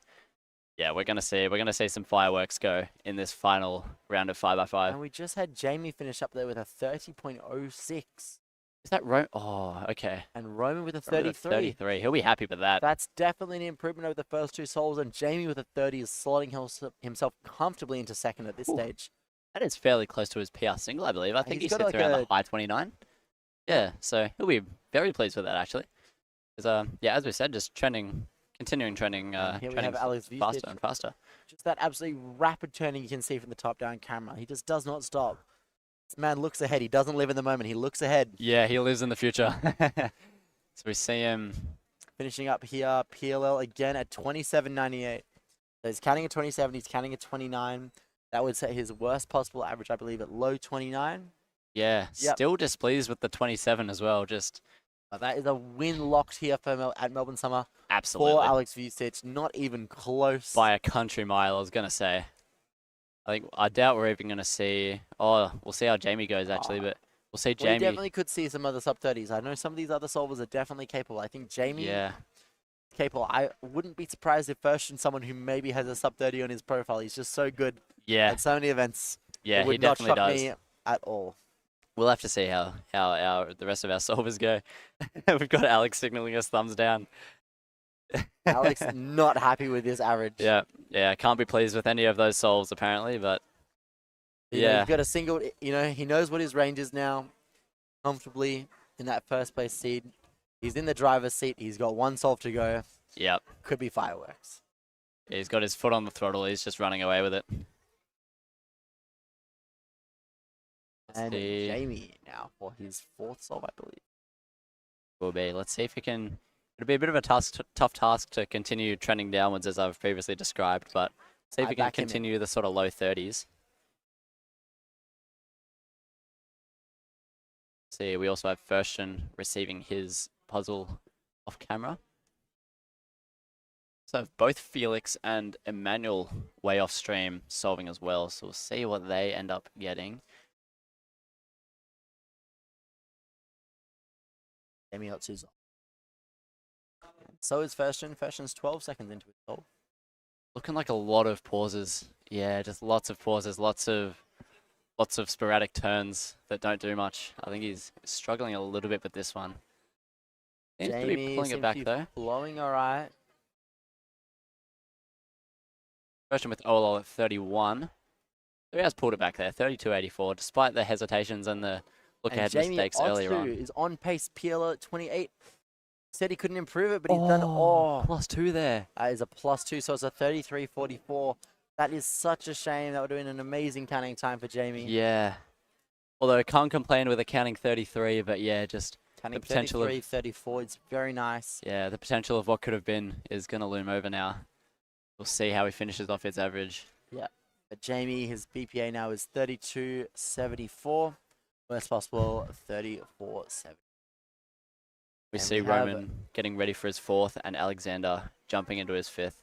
yeah, we're gonna see some fireworks go in this final round of 5x5. And we just had Jamie finish up there with a 30.06. Is that Roman? Oh, okay. And Roman with a 33. 33. He'll be happy with that. That's definitely an improvement over the first two solves, and Jamie with a 30 is slotting himself comfortably into second at this stage. That is fairly close to his PR single, I believe. I think he sits around the high 29. Yeah, so he'll be very pleased with that, actually. Because, yeah, as we said, just continuing trending, here we have Alex faster and faster. Just that absolutely rapid turning you can see from the top-down camera. He just does not stop. This man looks ahead. He doesn't live in the moment. He looks ahead. Yeah, he lives in the future. So we see him finishing up here. PLL again at 27.98. So he's counting at 27. He's counting at 29. That would set his worst possible average, I believe, at low 29. Yeah, still displeased with the 27 as well. Just that is a win locked here for at Melbourne Summer. Absolutely. For Alex Vucic. Not even close. By a country mile, I was going to say. I doubt we're even going to see... Oh, we'll see how Jamie goes, actually, but we'll see Jamie... We definitely could see some other sub-30s. I know some of these other solvers are definitely capable. I think Jamie... Yeah. Capable. I wouldn't be surprised if Burstyn, someone who maybe has a sub-30 on his profile. He's just so good at so many events. Yeah, he definitely does. Me at all. We'll have to see how the rest of our solvers go. We've got Alex signaling us thumbs down. Alex not happy with his average. Yeah, can't be pleased with any of those solves apparently, but yeah. You've got a single, he knows what his range is now, comfortably in that first place seed. He's in the driver's seat. He's got one solve to go. Yep. Could be fireworks. He's got his foot on the throttle. He's just running away with it. And Jamie now for his 4th solve, I believe. Will be. Let's see if he can. It'll be a bit of a tough task to continue trending downwards as I've previously described, but see if he can continue the sort of low 30s. See, we also have Ferstian receiving his puzzle off camera. So both Felix and Emmanuel way off stream solving as well. So we'll see what they end up getting. Jamie got 2 solve. So is Ferstian. Ferstian's 12 seconds into his solve. Looking like a lot of pauses. Yeah, just lots of pauses, lots of sporadic turns that don't do much. I think he's struggling a little bit with this one. Seems to be pulling it back though. Flowing all right. Ferstian with OLL at 31. So he has pulled it back there, 32.84, despite the hesitations and the look-ahead mistakes earlier on. Jamie is on pace. PL at 28. Said he couldn't improve it, but he's done +2 there. That is a +2, so it's a 33.44. That is such a shame. That would have been an amazing counting time for Jamie. Yeah. Although I can't complain with a counting 33, but yeah, just counting the potential 33, 34 is very nice. Yeah, the potential of what could have been is going to loom over now. We'll see how he finishes off his average. Yeah. But Jamie, his BPA now is 32.74. Worst possible, 34.70. We see Roman getting ready for his 4th and Alexander jumping into his 5th.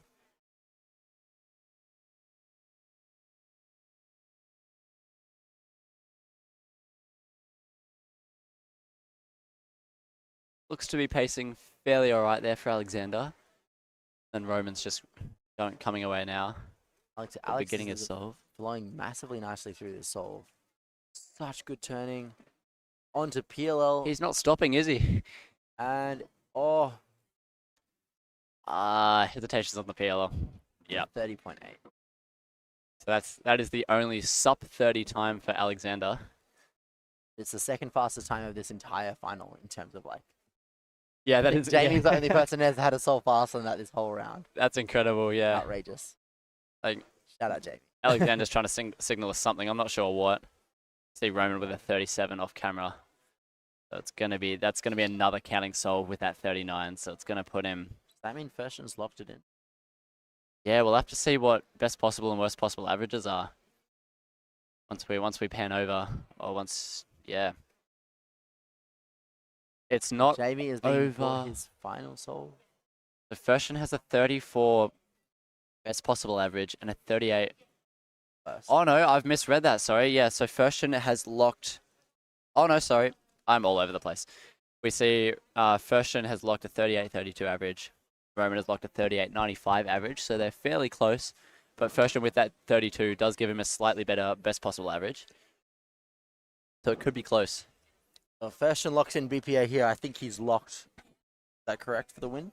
Looks to be pacing fairly all right there for Alexander. And Roman's just coming away now. Alex getting his solve. Flowing massively nicely through this solve. Such good turning. Onto PLL. He's not stopping, is he? And, hesitations on the PLL. Yeah. 30.8. So that is the only sub 30 time for Alexander. It's the 2nd fastest time of this entire final in terms of like. Yeah, that is. Jamie's the only person who has had a solve faster than that this whole round. That's incredible. Yeah. Outrageous. Like, shout out Jamie. Alexander's trying to signal us something. I'm not sure what. See Roman with a 37 off camera. So that's gonna be another counting solve with that 39. So it's gonna put him. Does that mean Ferstian's locked it in? Yeah, we'll have to see what best possible and worst possible averages are. Once we pan over, or yeah. It's not Jamie is being for his final solve. The Ferstian has a 34 best possible average and a 38. Oh no, I've misread that. Sorry. Yeah, so Ferstian has locked. Oh no, sorry. I'm all over the place. We see Ferstian has locked a 38.32 average. Roman has locked a 38.95 average, so they're fairly close. But Ferstian with that 32 does give him a slightly better best possible average. So it could be close. Well, Ferstian locks in BPA here. I think he's locked. Is that correct for the win?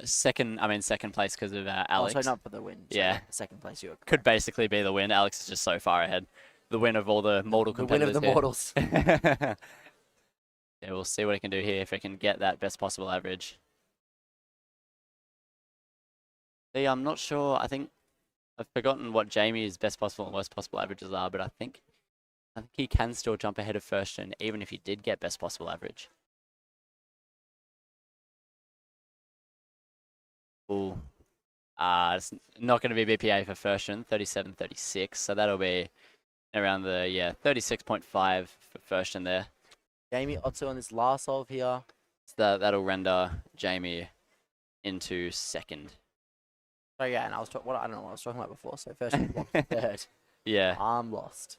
Second place because of Alex. Oh, sorry, not for the win. Sorry, yeah. Second place, you could basically be the win. Alex is just so far ahead. The win of all the mortal competitors. The win of the mortals. Yeah, we'll see what he can do here if he can get that best possible average. See, I'm not sure. I think I've forgotten what Jamie's best possible and worst possible averages are, but I think he can still jump ahead of Ferstian even if he did get best possible average. Ooh. It's not going to be BPA for Ferstian, 37.36, so that'll be around the 36.5 for Ferstian there. Jamie Otto on this last solve here. So that'll render Jamie into 2nd. Oh yeah, and I don't know what I was talking about before. So Ferstian blocked 3rd. Yeah. Arm lost.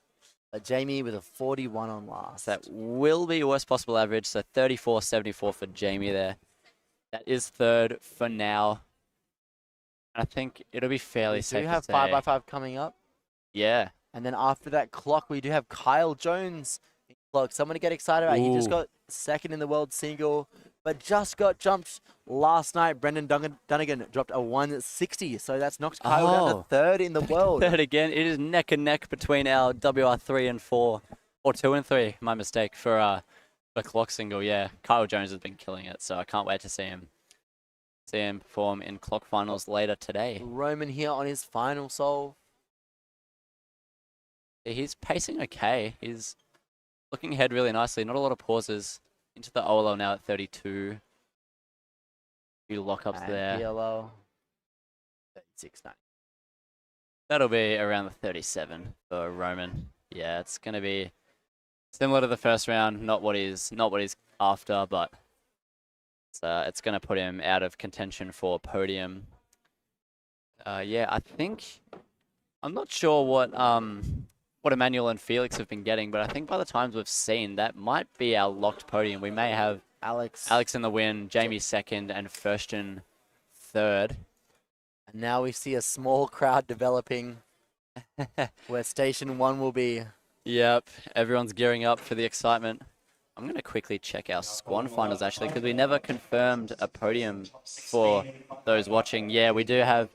Jamie with a 41 on last. So that will be worst possible average. So 34.74 for Jamie there. That is 3rd for now. I think it'll be fairly safe to say. We do have 5x5 coming up. Yeah. And then after that clock, we do have Kyle Jones. Look, someone to get excited about. He just got 2nd in the world single, but just got jumped last night. Brendan Dunnigan dropped a 160, so that's knocked Kyle down to 3rd in the world. 3rd again. It is neck and neck between our WR3 and 4, or 2 and 3. My mistake for clock single. Yeah, Kyle Jones has been killing it, so I can't wait to see him see him perform in clock finals later today. Roman here on his final solve. He's pacing okay. He's looking ahead really nicely. Not a lot of pauses. Into the OLO now at 32. Few lockups And there. PLO, 36.9. That'll be around the 37 for Roman. Yeah, it's going to be similar to the first round. Not what he's after, but it's going to put him out of contention for podium. Yeah, I think I'm not sure what Emmanuel and Felix have been getting, but I think by the times we've seen, that might be our locked podium. We may have Alex in the win, Jamie second, and Fursten third. And now we see a small crowd developing where Station 1 will be. Yep, everyone's gearing up for the excitement. I'm going to quickly check our Squan finals, actually, because we never confirmed a podium for those watching. Yeah, we do have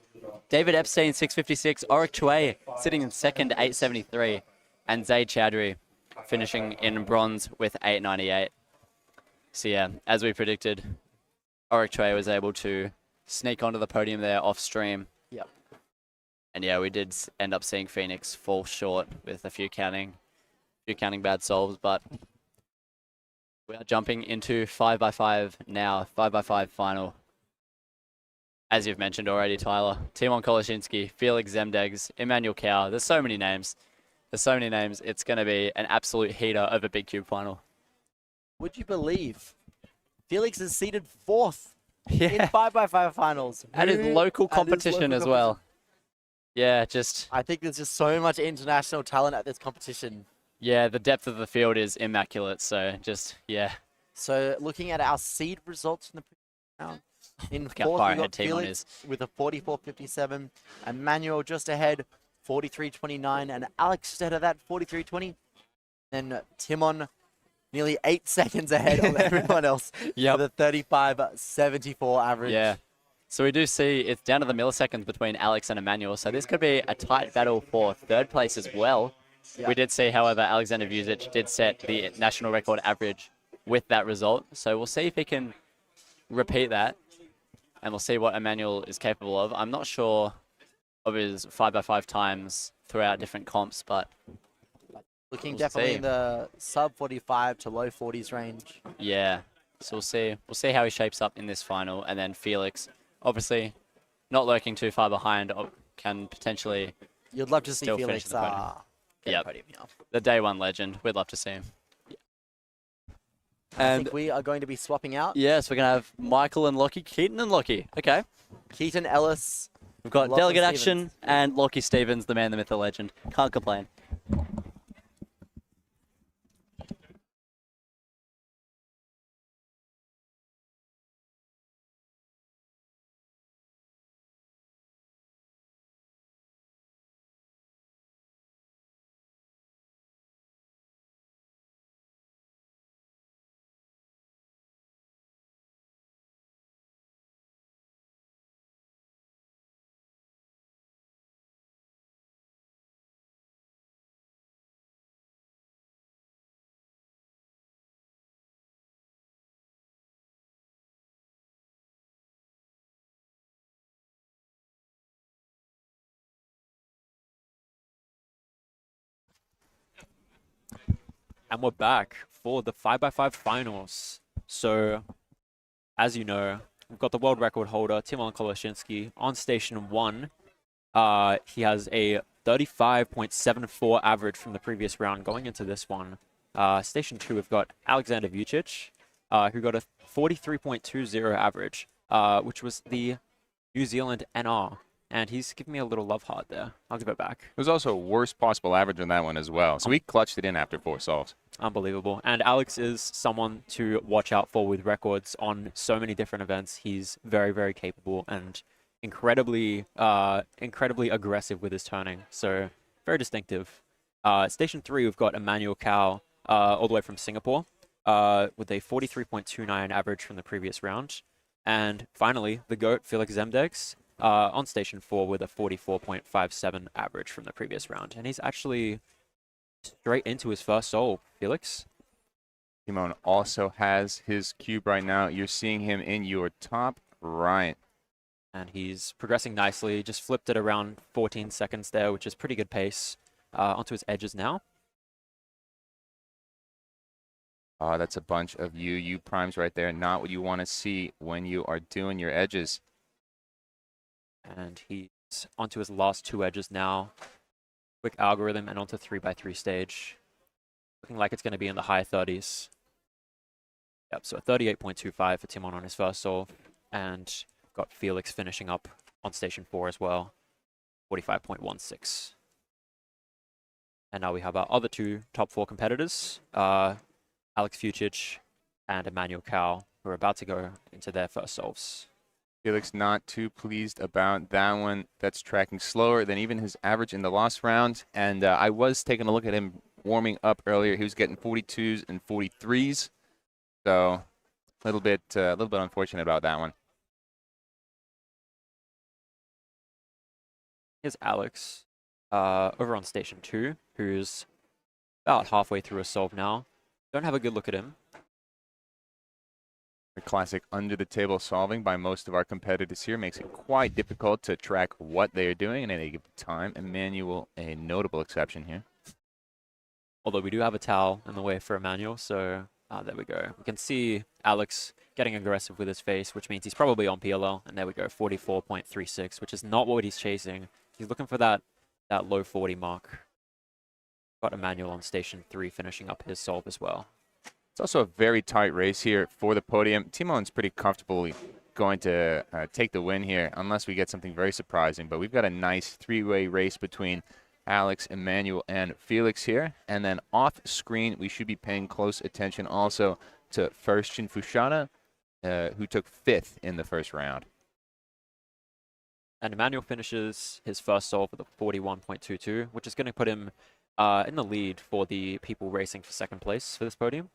David Epstein, 656, Oric Chue sitting in second, 873, and Zaid Chowdhury finishing in bronze with 898. So yeah, as we predicted, Oric Chue was able to sneak onto the podium there off stream. Yep. And yeah, we did end up seeing Phoenix fall short with a few counting bad solves, but we are jumping into 5x5 now, 5x5 final. As you've mentioned already, Tyler, Timon Koloshinsky, Felix Zemdegs, Emmanuel Cow. There's so many names. It's going to be an absolute heater of a Big Cube final. Would you believe Felix is seated 4th in Yeah, 5x5 finals? at his local competition as well. Yeah, I think there's just so much international talent at this competition. Yeah, the depth of the field is immaculate, so yeah. So looking at our seed results in the round, in Look how 4th far we ahead got Timon Felix is. with a 44.57, Emmanuel just ahead, 43.29, and Alex just ahead of that, 43.20. Then Timon nearly 8 seconds ahead of everyone else with a 35.74 average. Yeah. So we do see it's down to the milliseconds between Alex and Emmanuel, so this could be a tight battle for third place as well. Yeah. We did see, however, Alexander Vucic did set the national record average with that result, so we'll see if he can repeat that, and we'll see what Emmanuel is capable of. I'm not sure of his 5x5 times throughout different comps, but Looking we'll definitely see. in the sub 45 to low 40s range. Yeah, so we'll see. We'll see how he shapes up in this final, and then Felix, obviously, not lurking too far behind, can potentially. You'd love to see Still finish Felix the podium. get Yep. a podium here. The day one legend. We'd love to see him. I And think we are going to be swapping out. yes, we're gonna have Michael and Lockie, Keaton and Lockie. Okay, Keaton Ellis. we've got Lachlan delegate Stevens. action and Lockie Stevens, the man, the myth, the legend. Can't complain. And we're back for the 5x5 finals. So, as you know, we've got the world record holder, Timon Koloshinsky, on station 1. He has a 35.74 average from the previous round going into this one. Station 2, we've got Alexander Vucic, who got a 43.20 average, which was the New Zealand NR. And he's giving me a little love heart there. I'll give it back. It was also worst possible average on that one as well. So he clutched it in after 4 solves. Unbelievable. And Alex is someone to watch out for with records on so many different events. He's very, very capable and incredibly aggressive with his turning. So very distinctive. Station 3, we've got Emmanuel Cow all the way from Singapore with a 43.29 average from the previous round. And finally, the GOAT, Felix Zemdegs, on station 4 with a 44.57 average from the previous round. And he's actually straight into his first soul. Felix? Timon also has his cube right now. You're seeing him in your top right. And he's progressing nicely. Just flipped it around 14 seconds there, which is pretty good pace. Onto his edges now. Oh, that's a bunch of U primes right there. Not what you want to see when you are doing your edges. And he's onto his last 2 edges now. Quick algorithm and onto 3x3 stage. Looking like it's going to be in the high 30s. Yep, so a 38.25 for Timon on his first solve. And got Felix finishing up on station 4 as well. 45.16. And now we have our other 2 top 4 competitors. Alex Fucic and Emmanuel Cow, who are about to go into their first solves. Felix not too pleased about that one. That's tracking slower than even his average in the last round. And I was taking a look at him warming up earlier. He was getting 42s and 43s. So a little bit unfortunate about that one. Here's Alex over on station 2, who's about halfway through a solve now. Don't have a good look at him. The classic under-the-table solving by most of our competitors here makes it quite difficult to track what they are doing in any given time. Emmanuel, a notable exception here. Although we do have a towel in the way for Emmanuel, so there we go. We can see Alex getting aggressive with his face, which means he's probably on PLL. And there we go, 44.36, which is not what he's chasing. He's looking for that low 40 mark. Got Emmanuel on station 3 finishing up his solve as well. It's also a very tight race here for the podium. Timon's pretty comfortably going to take the win here unless we get something very surprising. But we've got a nice 3-way race between Alex, Emmanuel, and Felix here. And then off screen, we should be paying close attention also to Firstian Fushada, who took 5th in the first round. And Emmanuel finishes his first solve with a 41.22, which is going to put him in the lead for the people racing for second place for this podium.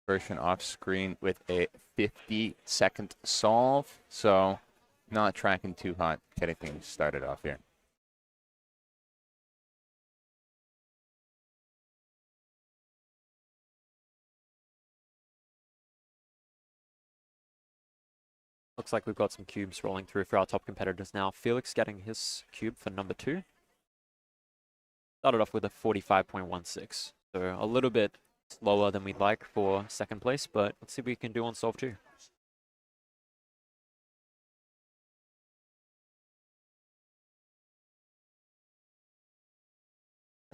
Version off screen with a 50-second solve, so not tracking too hot, getting things started off here. Looks like we've got some cubes rolling through for our top competitors now. Felix getting his cube for number 2. Started off with a 45.16, so a little bit slower than we'd like for second place, but let's see what we can do on solve 2.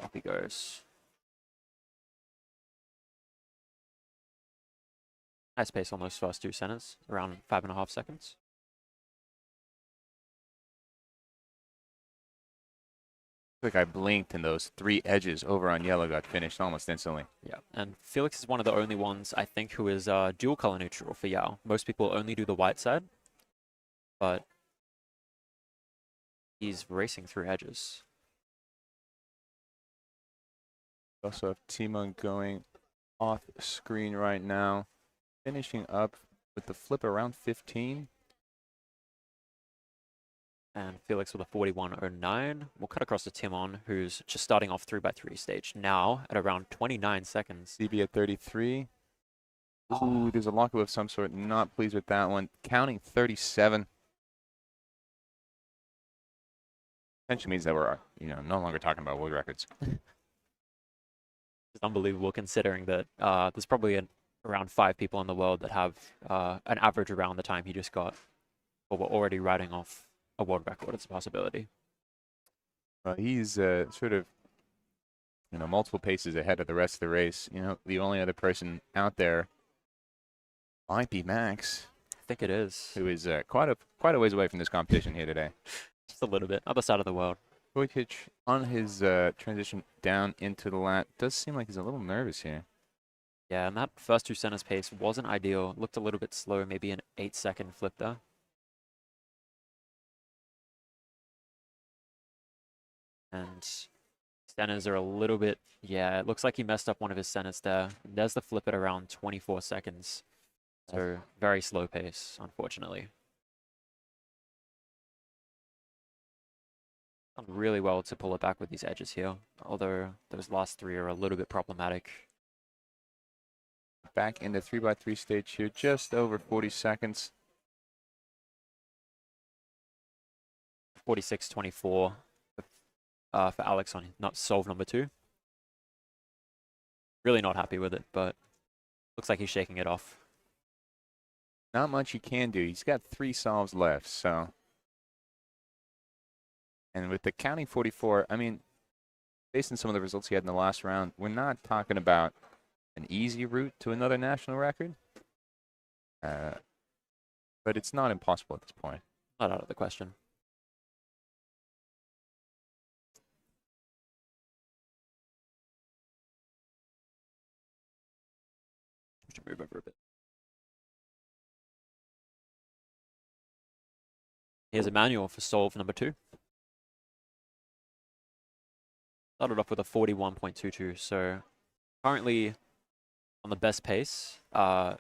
Off he goes. Nice pace on those first 2 centers, around 5.5 seconds. Like I blinked and those 3 edges over on yellow got finished almost instantly. Yeah, and Felix is one of the only ones, I think, who is dual color neutral for Yao. Most people only do the white side, but he's racing through edges. Also have Timon going off screen right now, finishing up with the flip around 15. And Felix with a 41.09. We'll cut across to Timon, who's just starting off 3x3 stage now at around 29 seconds. CB at 33. Ooh, there's a lockup of some sort. Not pleased with that one. Counting 37. Essentially means that we're, no longer talking about world records. It's unbelievable considering that there's probably around 5 people in the world that have an average around the time he just got. But we're already riding off a world record. It's a possibility. He's sort of, multiple paces ahead of the rest of the race. The only other person out there might be Max. I think it is. Who is quite a ways away from this competition here today. Just a little bit. Other side of the world. Wojciech on his transition down into the lap. Does seem like he's a little nervous here. Yeah, and that first 2 centers pace wasn't ideal. Looked a little bit slow, maybe an 8-second flip there. And centers are a little bit, yeah, it looks like he messed up one of his centers there. There's the flip at around 24 seconds. So very slow pace, unfortunately. Done really well to pull it back with these edges here, although those last 3 are a little bit problematic. Back in the 3x3 stage here, just over 40 seconds. 46-24 for Alex on not solve number 2. Really not happy with it, but looks like he's shaking it off. Not much he can do. He's got 3 solves left, so. And with the counting 44, I mean, based on some of the results he had in the last round, we're not talking about an easy route to another national record. But it's not impossible at this point. Not out of the question. Move over a bit. Here's a manual for solve number 2. Started off with a 41.22, so currently on the best pace, at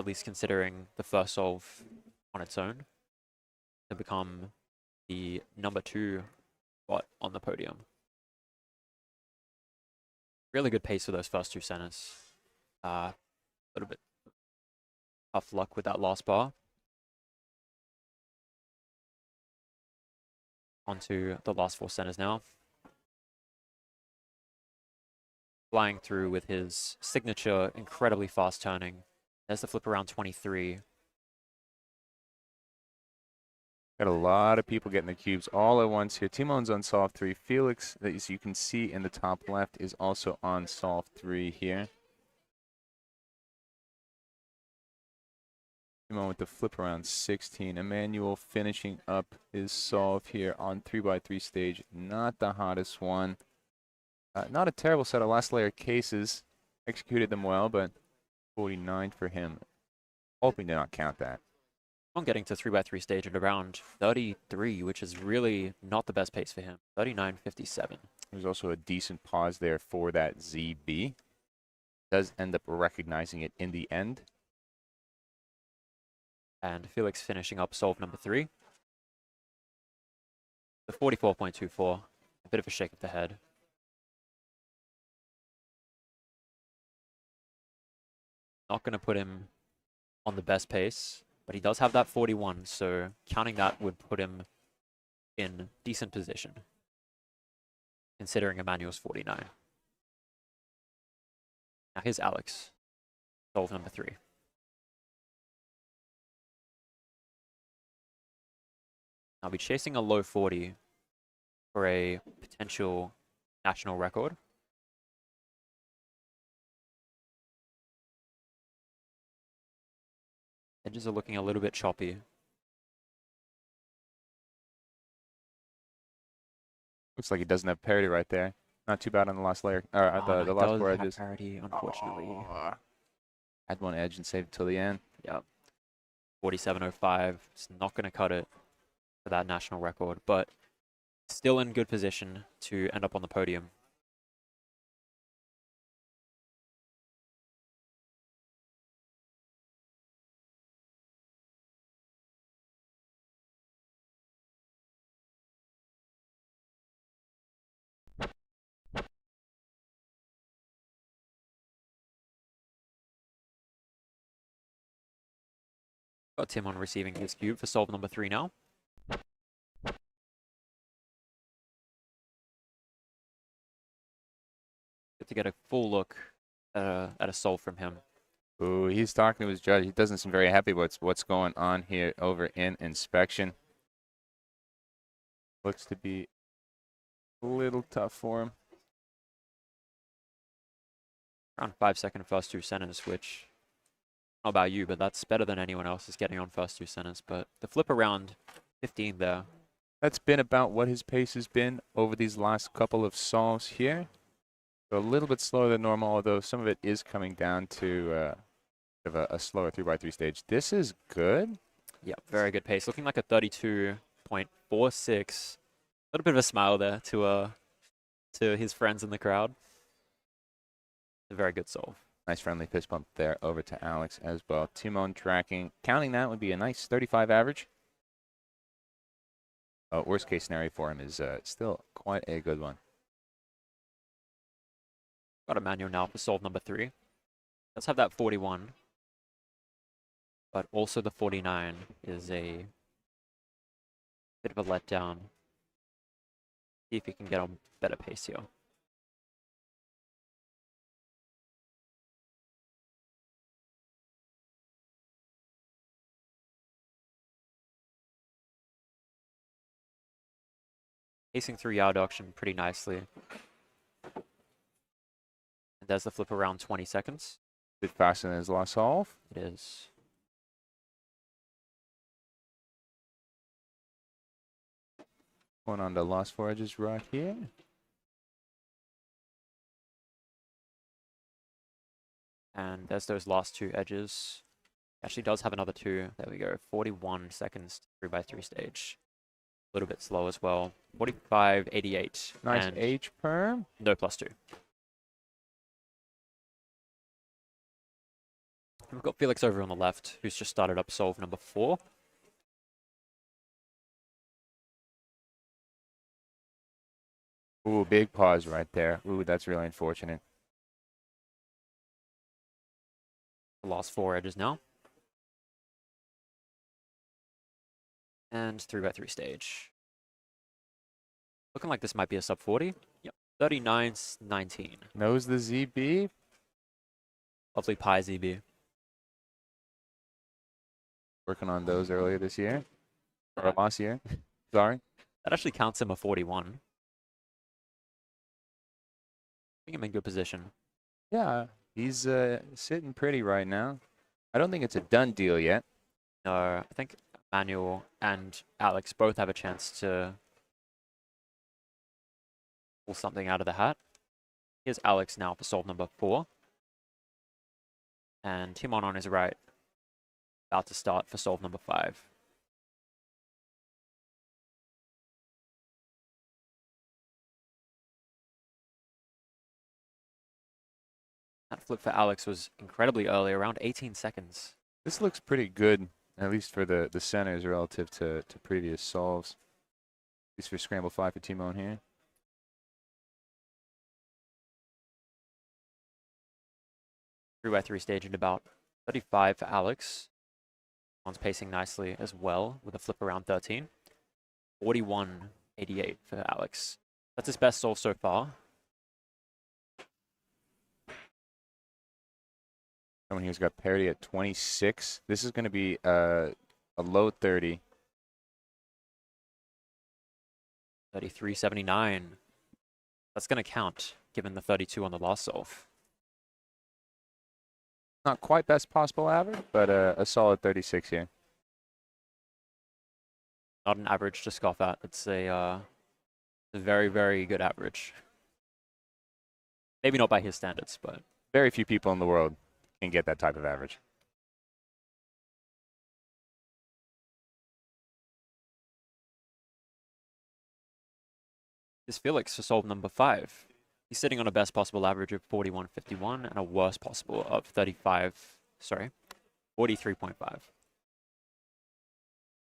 least considering the first solve on its own, to become the number 2 spot on the podium. Really good pace for those first 2 centers. A little bit tough luck with that last bar. Onto the last 4 centers now. Flying through with his signature incredibly fast turning. There's the flip around 23. Got a lot of people getting the cubes all at once here. Timon's on solve 3. Felix, as you can see in the top left, is also on solve 3 here. Timon with the flip around 16. Emmanuel finishing up his solve here on 3x3 stage. Not the hottest one. Not a terrible set of last layer cases. Executed them well, but 49 for him. Hoping to not count that. I'm getting to 3x3 stage at around 33, which is really not the best pace for him. 39.57. There's also a decent pause there for that ZB. Does end up recognizing it in the end. And Felix finishing up solve number 3. The 44.24. A bit of a shake of the head. Not going to put him on the best pace, but he does have that 41, so counting that would put him in decent position, considering Emmanuel's 49. Now here's Alex, solve number 3. I'll be chasing a low 40 for a potential national record. Edges are looking a little bit choppy. Looks like he doesn't have parity right there. Not too bad on the last layer, or the last 4 edges. Parity, unfortunately. Oh. Had one edge and saved till the end. Yep. 47.05. It's not going to cut it for that national record, but still in good position to end up on the podium. Got Tim on receiving his cube for solve number 3 now. Good to get a full look at a solve from him. Ooh, he's talking to his judge. He doesn't seem very happy with what's going on here over in inspection. Looks to be a little tough for him. Around 5-second first 2 centers, which, I don't know about you, but that's better than anyone else is getting on first 2 centers. But the flip around 15 there. That's been about what his pace has been over these last couple of solves here. So a little bit slower than normal, although some of it is coming down to a slower 3x3 stage. This is good. Yeah, very good pace. Looking like a 32.46. A little bit of a smile there to his friends in the crowd. A very good solve. Nice friendly fist bump there over to Alex as well. Timon tracking. Counting that would be a nice 35 average. worst case scenario for him is still quite a good one. Got a manual now for solve number 3. Let's have that 41. But also the 49 is a bit of a letdown. See if he can get on better pace here. Pacing through yard auction pretty nicely. And there's the flip around 20 seconds. A bit faster than his last solve. It is. Going on the last 4 edges right here. And there's those last 2 edges. Actually does have another 2. There we go. 41 seconds, 3x3 stage. A little bit slow as well. 45.88. Nice H perm. No +2. We've got Felix over on the left, who's just started up solve number 4. Ooh, big pause right there. Ooh, that's really unfortunate. The last 4 edges now. And 3x3 stage. Looking like this might be a sub 40. Yep. 39.19. Knows the ZB. Lovely Pi ZB. Working on those earlier this year. Or last year. Sorry. That actually counts him a 41. I think I'm in good position. Yeah, he's sitting pretty right now. I don't think it's a done deal yet. No, I think Manuel and Alex both have a chance to pull something out of the hat. Here's Alex now for solve number 4. And Timon on his right, about to start for solve number 5. That flip for Alex was incredibly early, around 18 seconds. This looks pretty good, at least for the centers relative to previous solves. At least for scramble 5 for Timon here. Three by 3 stage at about 35 for Alex. One's pacing nicely as well with a flip around 13. 41.88 for Alex. That's his best solve so far. Someone here's got parity at 26. This is going to be a low 30. 33.79. That's going to count, given the 32 on the last solve. Not quite best possible average, but a solid 36 here. Not an average to scoff at. It's a very, very good average. Maybe not by his standards, but very few people in the world can get that type of average. This Felix for solve number 5. He's sitting on a best possible average of 41.51 and a worst possible of 43.5.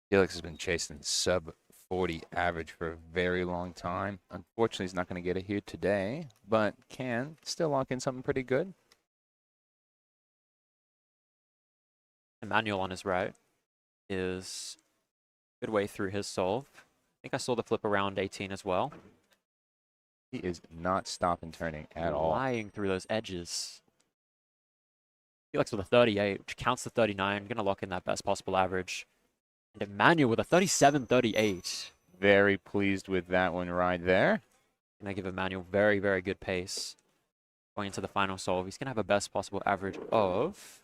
Felix has been chasing sub 40 average for a very long time. Unfortunately, he's not going to get it here today, but can still lock in something pretty good. Emmanuel on his right is a good way through his solve. I think I saw the flip around 18 as well. He is not stopping turning at all. Flying through those edges. Felix with a 38, which counts the 39. Going to lock in that best possible average. And Emmanuel with a 37.38. Very pleased with that one right there. Going to give Emmanuel very, very good pace. Going into the final solve, he's going to have a best possible average of...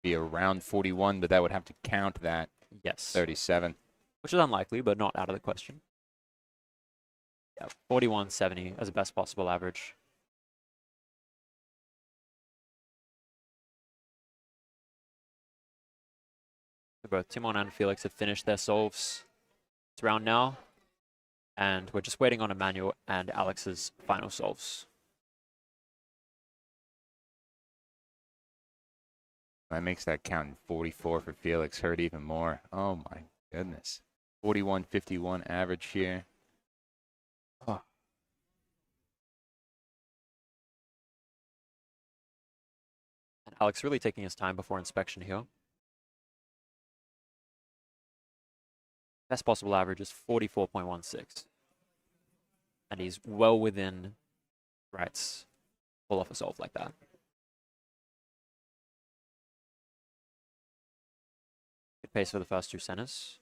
be around 41, but that would have to count that. Yes. 37. Which is unlikely, but not out of the question. Yeah, 41.70 as a best possible average. So both Timon and Felix have finished their solves. It's round now. And we're just waiting on Emmanuel and Alex's final solves. That makes that count 44 for Felix hurt even more. Oh my goodness. 41.51 average here. Oh. And Alex really taking his time before inspection here. Best possible average is 44.16. And he's well within rights. Pull off a solve like that. Good pace for the first two centers.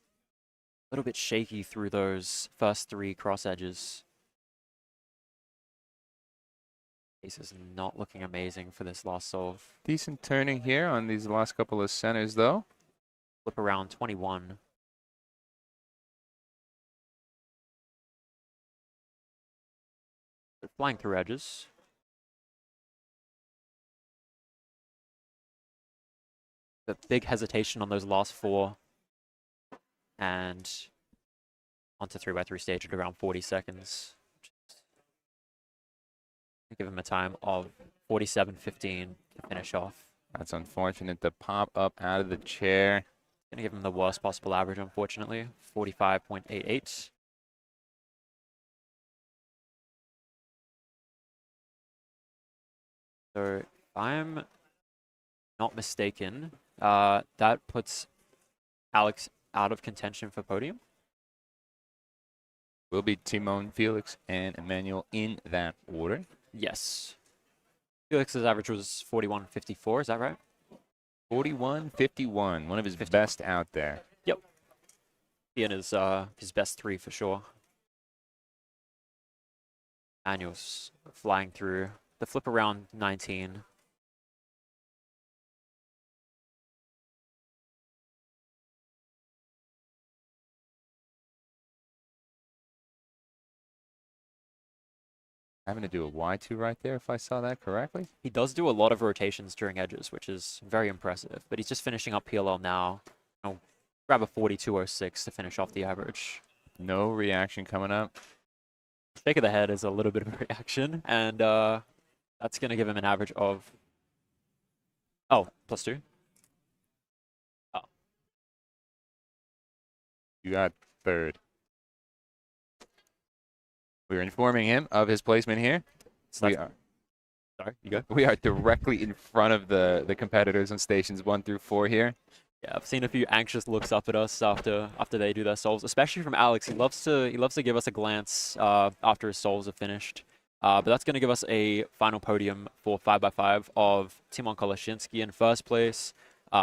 A little bit shaky through those first three cross edges. Pace is not looking amazing for this last solve. Decent turning here on these last couple of centers, though. Flip around 21. They're flying through edges. The big hesitation on those last four. And onto 3x3 stage at around 40 seconds. Give him a time of 47.15 to finish off. That's unfortunate to pop up out of the chair. Gonna give him the worst possible average, unfortunately. 45.88. So if I'm not mistaken, that puts Alex out of contention for podium. Will be Timon, Felix, and Emmanuel in that order. Yes. Felix's average was 41.54, is that right? 41.51, one of his best out there. Yep. He and his best three for sure. Emmanuel's flying through the flip around 19. Having to do a Y2 right there, if I saw that correctly. He does do a lot of rotations during edges, which is very impressive. But he's just finishing up PLL now. I'll grab a 42.06 to finish off the average. No reaction coming up. Shake of the head is a little bit of a reaction. And that's going to give him an average of... Oh, +2. Oh. You got third. We're informing him of his placement here. So we are. Sorry, you go. We are directly in front of the competitors on stations 1 through 4 here. Yeah, I've seen a few anxious looks up at us after they do their solves, especially from Alex. He loves to give us a glance after his solves are finished. But that's going to give us a final podium for 5x5 of Timon Koloshinsky in first place,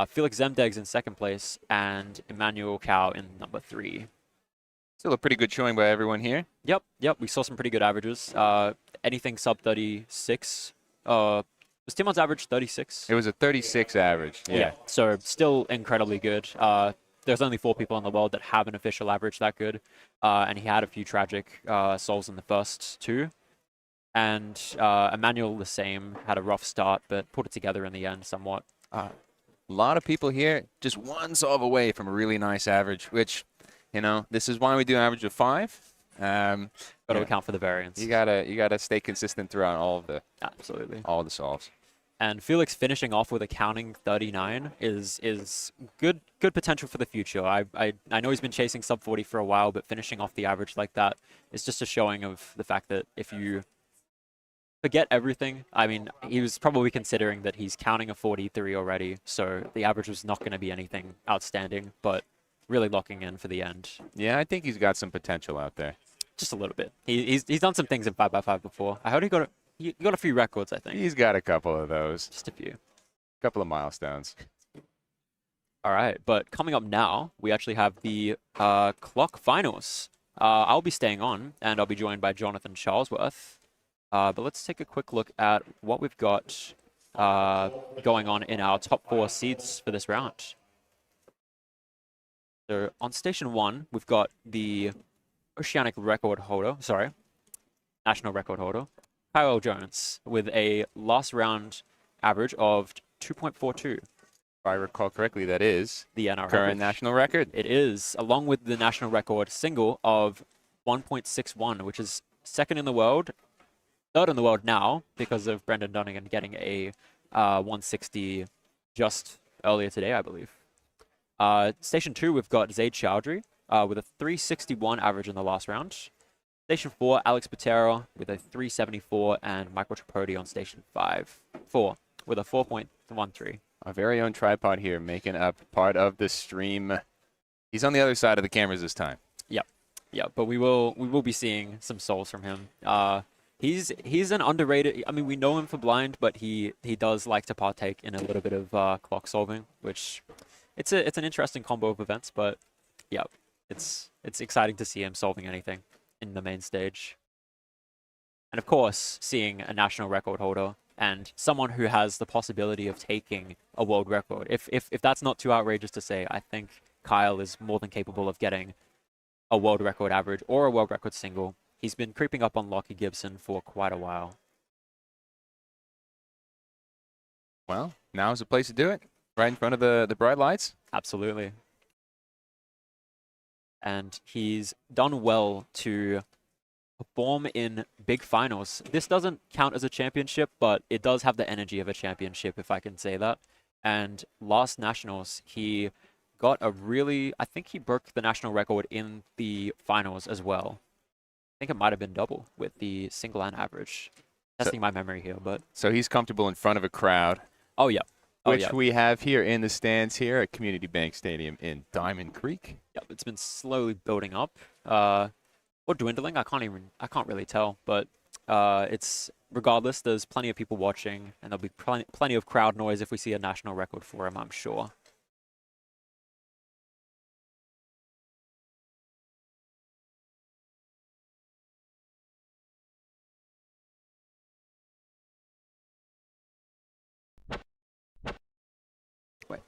Felix Zemdegs in second place, and Emmanuel Cao in number 3. Still a pretty good showing by everyone here. Yep. We saw some pretty good averages. Anything sub 36. Was Timon's average 36? It was a 36 average. Yeah. So still incredibly good. There's only 4 people in the world that have an official average that good. And he had a few tragic solves in the first 2. And Emmanuel the same, had a rough start, but put it together in the end somewhat. A lot of people here just one solve away from a really nice average, which... You know, this is why we do an average of 5. Got to account for the variance. You gotta stay consistent throughout all of the all the solves. And Felix finishing off with a counting 39 is good potential for the future. I know he's been chasing sub 40 for a while, but finishing off the average like that is just a showing of the fact that if you forget everything, I mean, he was probably considering that he's counting a 43 already, so the average was not going to be anything outstanding, but really locking in for the end. Yeah, I think he's got some potential out there. Just a little bit. He's done some things in 5x5 before. I heard he got a few records, I think. He's got a couple of those. Just a few. Couple of milestones. All right, but coming up now, we actually have the clock finals. I'll be staying on, and I'll be joined by Jonathan Charlesworth. But let's take a quick look at what we've got going on in our top 4 seeds for this round. So on station 1, we've got the national record holder, Kyle Jones, with a last round average of 2.42. If I recall correctly, that is the NR current average. national record. It is, along with the national record single of 1.61, which is second in the world, third in the world now because of Brendan Donegan getting a 160 just earlier today, I believe. Station 2, we've got Zaid Chowdhury with a 361 average in the last round. Station 4, Alex Patera with a 374, and Michael Tripodi on Station 4 with a 4.13. Our very own tripod here making up part of the stream. He's on the other side of the cameras this time. Yep, but we will be seeing some souls from him. He's an underrated. I mean, we know him for blind, but he does like to partake in a little bit of clock solving, which it's an interesting combo of events. But yeah, it's exciting to see him solving anything in the main stage. And of course, seeing a national record holder and someone who has the possibility of taking a world record. If that's not too outrageous to say, I think Kyle is more than capable of getting a world record average or a world record single. He's been creeping up on Lockie Gibson for quite a while. Well, now's the place to do it. Right in front of the bright lights. Absolutely. And he's done well to perform in big finals. This doesn't count as a championship, but it does have the energy of a championship, if I can say that. And last nationals, he got a really, I think he broke the national record in the finals as well. I think it might have been double with the single and average. Testing my memory here, but. So he's comfortable in front of a crowd. Oh, yeah. Which we have here in the stands here at Community Bank Stadium in Diamond Creek. Yep, it's been slowly building up. Or dwindling, I can't really tell, but it's regardless, there's plenty of people watching, and there'll be plenty of crowd noise if we see a national record for him, I'm sure. Wait.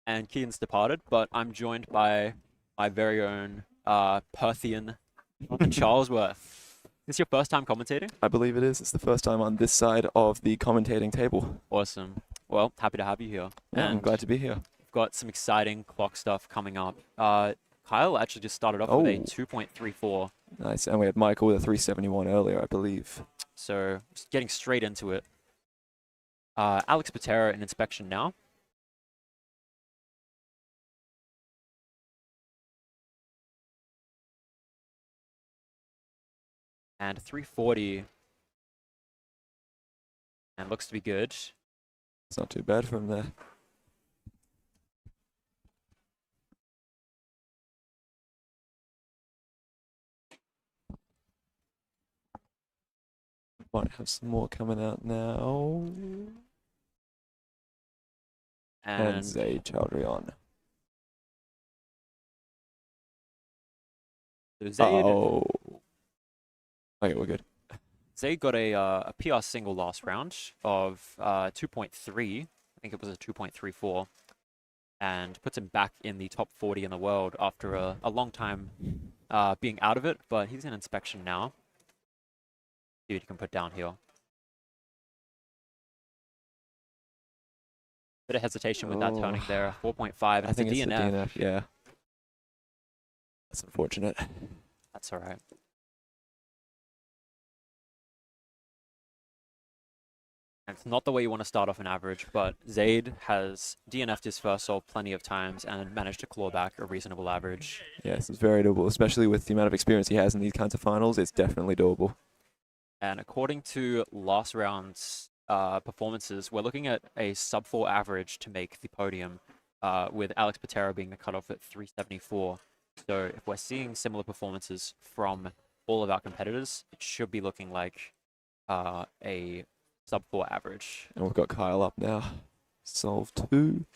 And Keaton's departed, but I'm joined by my very own Perthian, Charlesworth. Is this your first time commentating? I believe it is. It's the first time on this side of the commentating table. Awesome. Well, happy to have you here. Yeah, I'm glad to be here. We've got some exciting clock stuff coming up. Kyle actually just started off with a 2.34. Nice. And we had Michael with a 371 earlier, I believe. So, just getting straight into it. Alex Patera in inspection now. And 340. And looks to be good. It's not too bad from there. Might have some more coming out now. And Zaid Chowdhury on. So Zaid, okay, we're good. Zaid got a PR single last round of 2.3. I think it was a 2.34. And puts him back in the top 40 in the world after a long time being out of it. But he's in inspection now. See what you can put down here. Bit of hesitation with that turning there. 4.5. I think it's a DNF. the DNF, yeah. That's unfortunate. That's all right. And it's not the way you want to start off an average, but Zaid has DNF'd his first solve plenty of times and managed to claw back a reasonable average. Yes, it's very doable, especially with the amount of experience he has in these kinds of finals. It's definitely doable. And according to last round's performances, we're looking at a sub-4 average to make the podium, with Alex Patera being the cutoff at 374. So if we're seeing similar performances from all of our competitors, it should be looking like a sub-4 average. And we've got Kyle up now. Solve 2.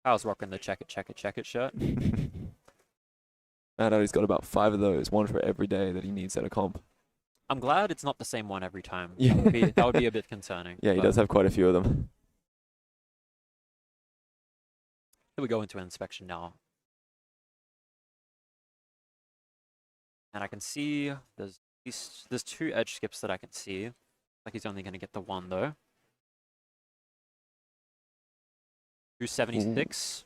Kyle's rocking the check it shirt. I know he's got about 5 of those, one for every day that he needs at a comp. I'm glad it's not the same one every time. Yeah. That would be a bit concerning. Yeah, he does have quite a few of them. we go into inspection now. And I can see there's 2 edge skips that I can see. Like he's only going to get the 1 though. 276,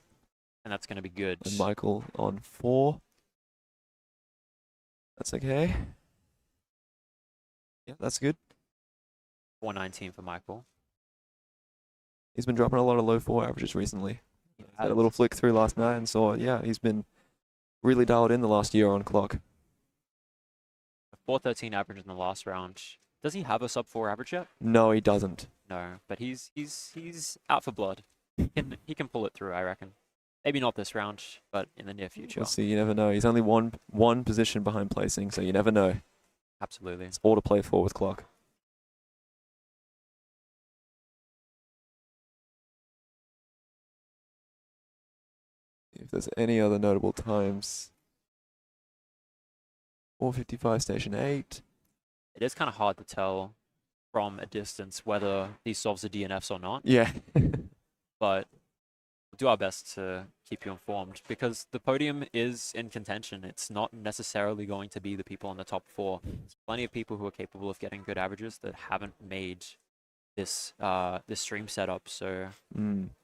and that's going to be good. And Michael on 4. That's okay. Yeah, that's good. 419 for Michael. He's been dropping a lot of low 4 averages recently. Had a little flick through last night and saw, yeah, he's been really dialed in the last year on clock. 413 average in the last round. Does he have a sub 4 average yet? No, he doesn't. No, but he's out for blood. He can pull it through, I reckon. Maybe not this round, but in the near future. We'll see. You never know. He's only one position behind placing, so you never know. Absolutely. It's all to play for with clock. If there's any other notable times. 4:55 station 8. It is kind of hard to tell from a distance whether these solves are DNFs or not. Yeah. But we'll do our best to keep you informed because the podium is in contention. It's not necessarily going to be the people in the top 4. There's plenty of people who are capable of getting good averages that haven't made this this stream setup, so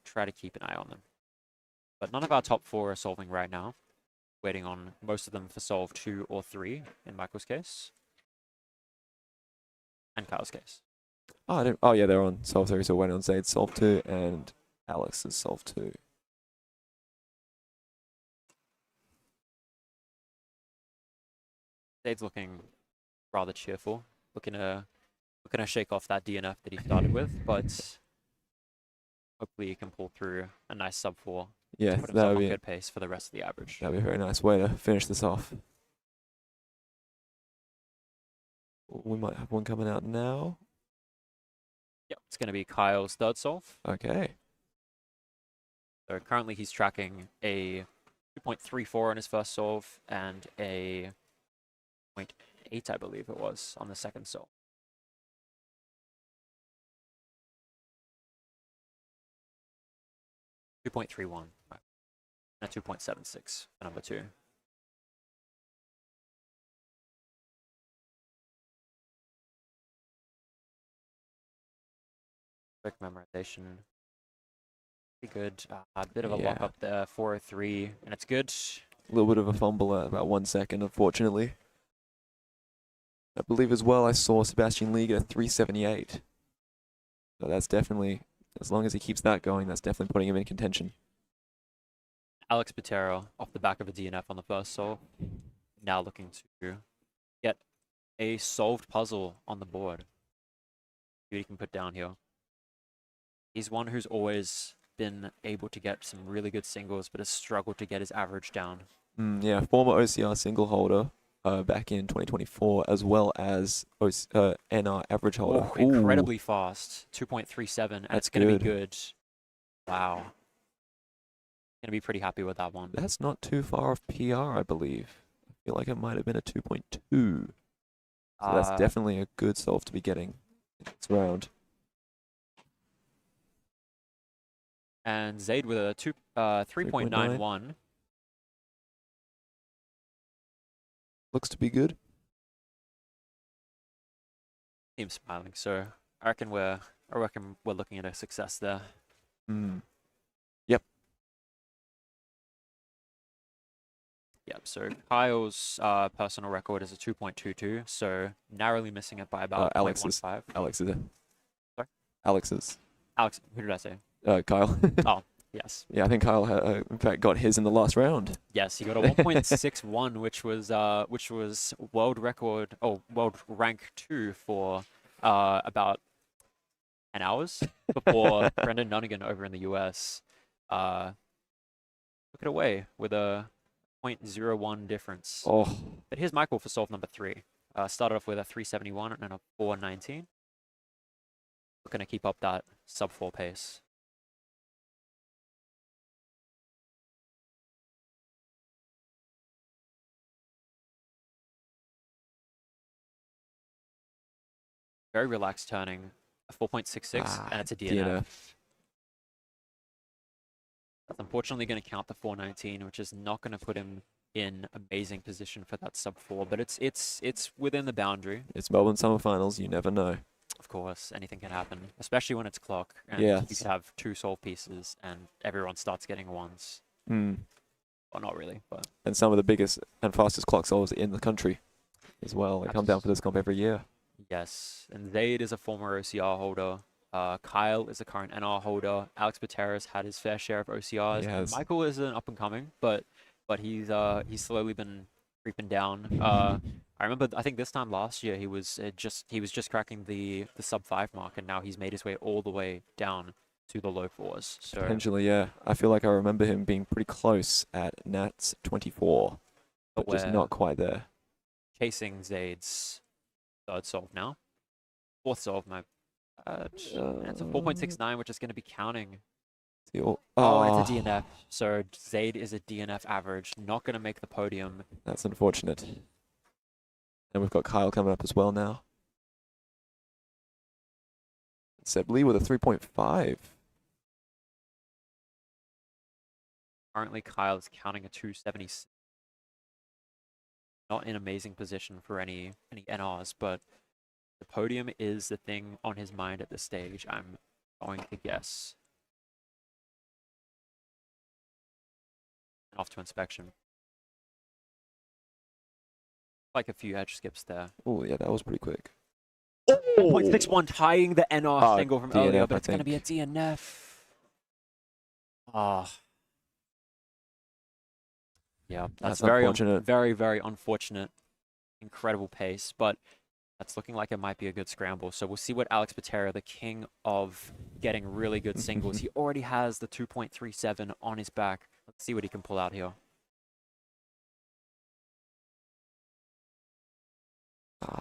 try to keep an eye on them. But none of our top 4 are solving right now. Waiting on most of them for solve 2 or 3 in Michael's case. And Kyle's case. Oh, yeah, they're on solve 3, so waiting on Zaid's solve 2 and Alex's solve 2. Zaid's looking rather cheerful. Looking to shake off that DNF that he started with, but hopefully he can pull through a nice sub 4. Yeah, put himself on good pace for the rest of the average. That'd be a very nice way to finish this off. We might have one coming out now. Yep, it's going to be Kyle's third solve. Okay. So currently he's tracking a 2.34 on his first solve and a 0.8, I believe it was, on the second solve. .31 and a 2.76 for number 2. Quick memorization. Pretty good. A bit of a lock up there, 403, and it's good. A little bit of a fumble at about 1 second, unfortunately. I believe as well I saw Sebastian Lee get a 378. So that's definitely, as long as he keeps that going, that's definitely putting him in contention. Alex Patero off the back of a DNF on the first solve. Now looking to get a solved puzzle on the board. See what he can put down here. He's one who's always been able to get some really good singles, but has struggled to get his average down. Yeah, former OCR single holder back in 2024, as well as NR average holder. Oh, incredibly fast, 2.37, and it's going to be good. Wow. Going to be pretty happy with that one. That's not too far off PR, I believe. I feel like it might have been a 2.2. So that's definitely a good solve to be getting in this round. And Zaid with a 3.91. Looks to be good. Team's smiling, so I reckon we're looking at a success there. Yep. Yep, so Kyle's personal record is a 2.22, so narrowly missing it by about 0.15. Alex's. Sorry? Alex's. Alex, who did I say? Kyle. Oh, yes. Yeah, I think Kyle in fact got his in the last round. Yes, he got a 1.61, which was world record, world rank 2 for about 10 hours before Brendan Nunnigan over in the US took it away with a 0.01 difference. Oh. But here's Michael for solve number 3. Started off with a 371 and a 419. We're going to keep up that sub 4 pace. Very relaxed turning, a 4.66, and it's a DNF. That's unfortunately going to count the 419, which is not going to put him in amazing position for that sub 4, but it's within the boundary. It's Melbourne Summer Finals. You never know. Of course, anything can happen, especially when it's clock and Yes. you could have 2 solve pieces and everyone starts getting 1s. Well, not really, but... And some of the biggest and fastest clock solvers in the country as well. They come down for this comp every year. Yes, and Zaid is a former OCR holder. Kyle is a current NR holder. Alex Pateras had his fair share of OCRs. Yes. Michael is an up-and-coming, but he's slowly been creeping down. I remember, I think this time last year he was just cracking the sub 5 mark, and now he's made his way all the way down to the low 4s. So Potentially, yeah. I feel like I remember him being pretty close at Nats 24, but just not quite there. Chasing Zaid's 3rd solve now. 4th solve, my bad. It's a 4.69, which is going to be counting. And it's a DNF. So Zaid is a DNF average, not going to make the podium. That's unfortunate. And we've got Kyle coming up as well now. Seb Lee with a 3.5. Currently, Kyle is counting a 276. Not in amazing position for any NRs, but the podium is the thing on his mind at this stage, I'm going to guess. And off to inspection. Like a few edge skips there. Oh, yeah, that was pretty quick. 0.61 tying the NR single from DNF, earlier, but it's going to be a DNF. Yeah, that's very unfortunate. Very, very unfortunate. Incredible pace, but that's looking like it might be a good scramble. So we'll see what Alex Patera, the king of getting really good singles. He already has the 2.37 on his back. Let's see what he can pull out here.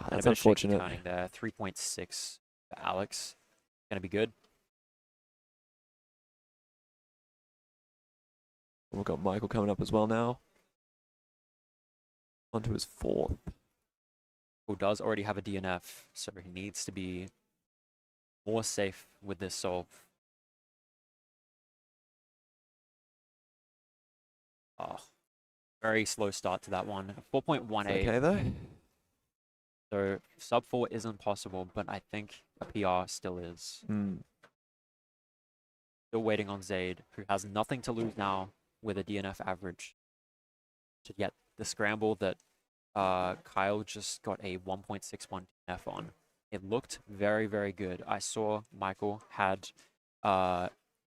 That's unfortunate. Counting there, 3.6 for Alex. Gonna be good. We've got Michael coming up as well now. On to his 4th. Who does already have a DNF, so he needs to be more safe with this solve. Very slow start to that one. 4.18. Okay, though. So sub 4 isn't possible, but I think a PR still is. Still waiting on Zaid, who has nothing to lose now with a DNF average, to get the scramble that Kyle just got a 1.61 DNF on. It looked very, very good. I saw Michael had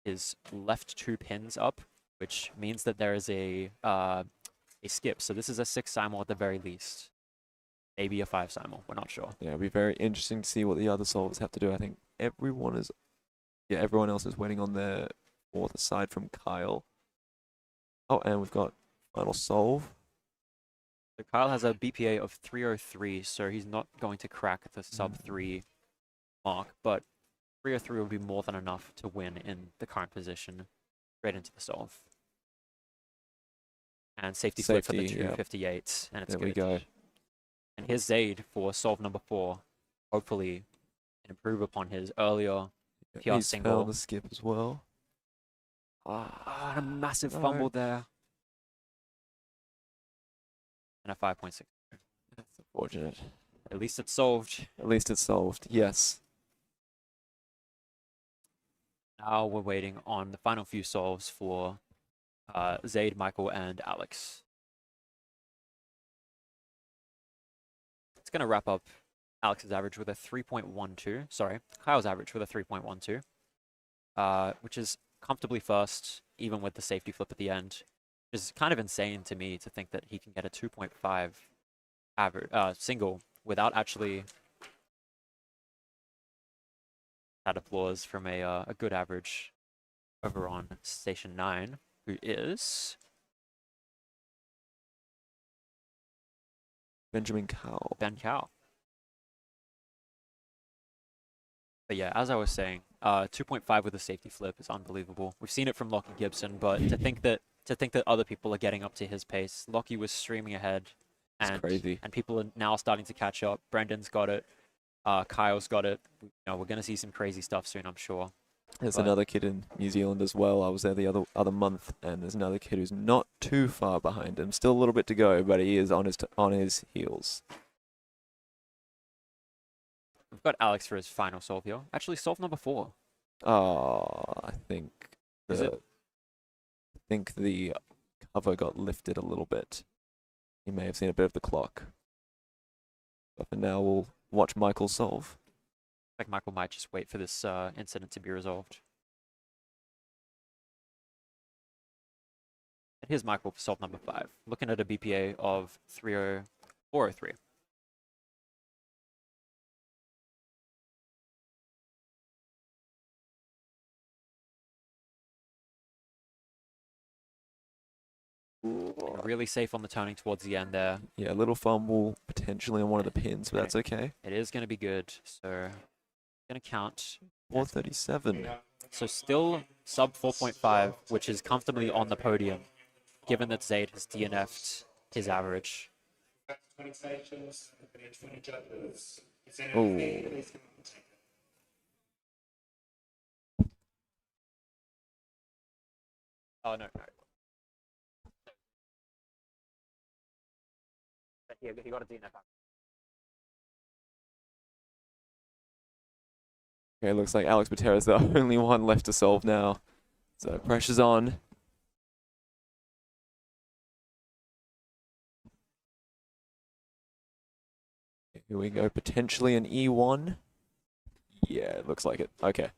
his left 2 pins up, which means that there is a skip. So this is a 6 simul at the very least. Maybe a 5 simul. We're not sure. Yeah, it'll be very interesting to see what the other solvers have to do. I think everyone else is waiting on their 4th aside from Kyle. Oh, and we've got final solve. So Kyle has a BPA of 303, so he's not going to crack the sub 3 mark, but 303 will be more than enough to win in the current position, straight into the solve. And safety flip for the 258, and it's there good. There we go. And here's Zaid for solve number 4. Hopefully, improve upon his earlier PR he's single. found the skip as well. A massive fumble there. And a 5.6. That's unfortunate. At least it's solved. At least it's solved, yes. Now we're waiting on the final few solves for Zaid, Michael, and Alex. It's going to wrap up Alex's average with a 3.12. Sorry, Kyle's average with a 3.12, which is comfortably first, even with the safety flip at the end. It's kind of insane to me to think that he can get a 2.5 average single without actually had applause from a good average over on Station 9, who is Benjamin Cow. Ben Cow. But yeah, as I was saying, 2.5 with a safety flip is unbelievable. We've seen it from Lockie Gibson, but to think that other people are getting up to his pace. Lockie was streaming ahead, and crazy. And people are now starting to catch up. Brendan's got it. Kyle's got it. We're going to see some crazy stuff soon, I'm sure. There's another kid in New Zealand as well. I was there the other month, and there's another kid who's not too far behind him. Still a little bit to go, but he is on his heels. We've got Alex for his final solve here. Actually, solve number 4. Oh, I think the cover got lifted a little bit. He may have seen a bit of the clock. But for now, we'll watch Michael solve. Like Michael might just wait for this incident to be resolved. And here's Michael for solve number 5, looking at a BPA of 403. Really safe on the turning towards the end there. Yeah, a little fumble potentially on one of the pins, but that's okay. It is going to be good, so going to count. 437. So still sub 4.5, which is comfortably on the podium, given that Zaid has DNF'd his average. Oh. Oh, no. He got a DNF. Okay, looks like Alex Butera's the only one left to solve now. So pressure's on. Here we go, potentially an E1. Yeah, it looks like it. Okay.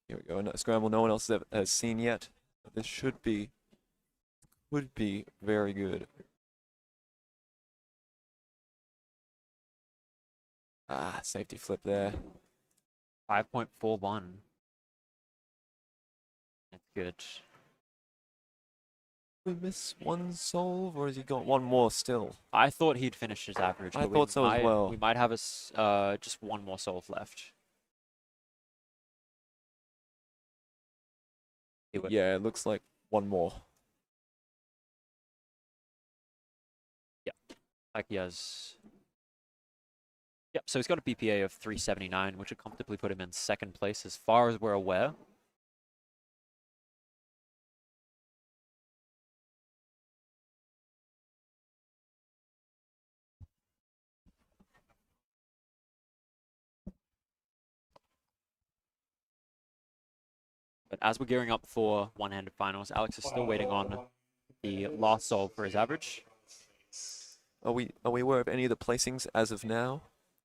Here we go, another scramble no one else has seen yet. This would be very good. Ah, safety flip there. 5.41. That's good. We miss one solve, or has he got one more still? I thought he'd finished his average. I thought so as well. We might have just one more solve left. Yeah, it looks like one more. Yeah, like he has. Yep, so he's got a BPA of 379, which would comfortably put him in second place as far as we're aware. But as we're gearing up for one-handed finals, Alex is still waiting on the last solve for his average. Are we aware of any of the placings as of now,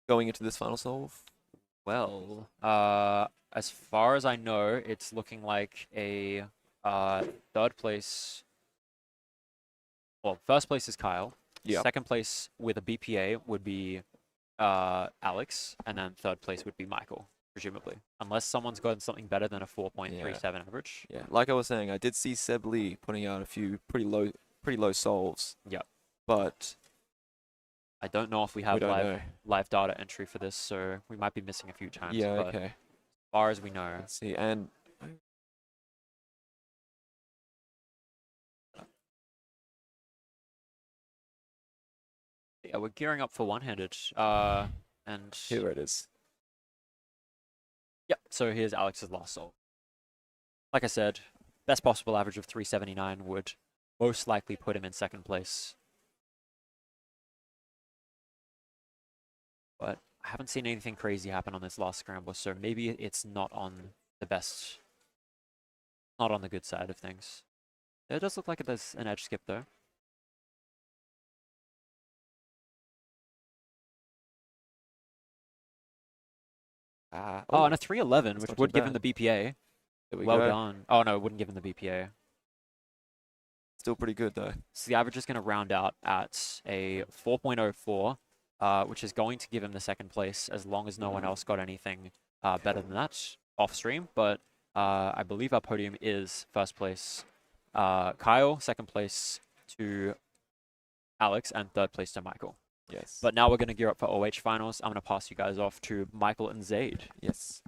going into this final solve? Well, as far as I know, it's looking like a third place. Well, first place is Kyle. Yeah. Second place with a BPA would be Alex, and then third place would be Michael, presumably, unless someone's gotten something better than a 4.37 average. Yeah, like I was saying, I did see Seb Lee putting out a few pretty low solves. Yep. But I don't know if we have live data entry for this, so we might be missing a few times. Yeah, but okay. As far as we know. Let's see, and yeah, we're gearing up for one-handed, and here it is. Yep, so here's Alex's last solve. Like I said, best possible average of 379 would most likely put him in second place. But I haven't seen anything crazy happen on this last scramble, so maybe it's not on the best, not on the good side of things. It does look like it does an edge skip though. Oh, and a 311, which would give him the BPA. Well done. Oh, no, it wouldn't give him the BPA. Still pretty good, though. So the average is going to round out at a 4.04, which is going to give him the second place, as long as no one else got anything better than that off stream. But I believe our podium is first place Kyle, second place to Alex, and third place to Michael. Yes. But now we're going to gear up for OH finals. I'm going to pass you guys off to Michael and Zaid. Yes.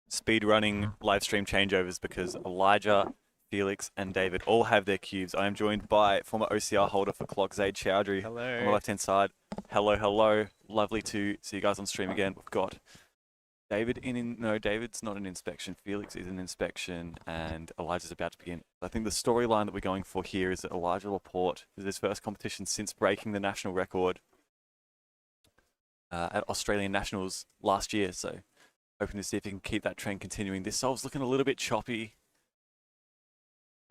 speed running live stream changeovers because Elijah, Felix, and David all have their cubes. I am joined by former OCR holder for Clock, Zaid Chowdhury. Hello. On the left-hand side. Hello, hello. Lovely to see you guys on stream again. We've got David no, David's not an inspection. Felix is an inspection, and Elijah's about to begin. I think the storyline that we're going for here is that Elijah Laporte is his first competition since breaking the national record at Australian Nationals last year. So hoping to see if he can keep that trend continuing. This solve's looking a little bit choppy.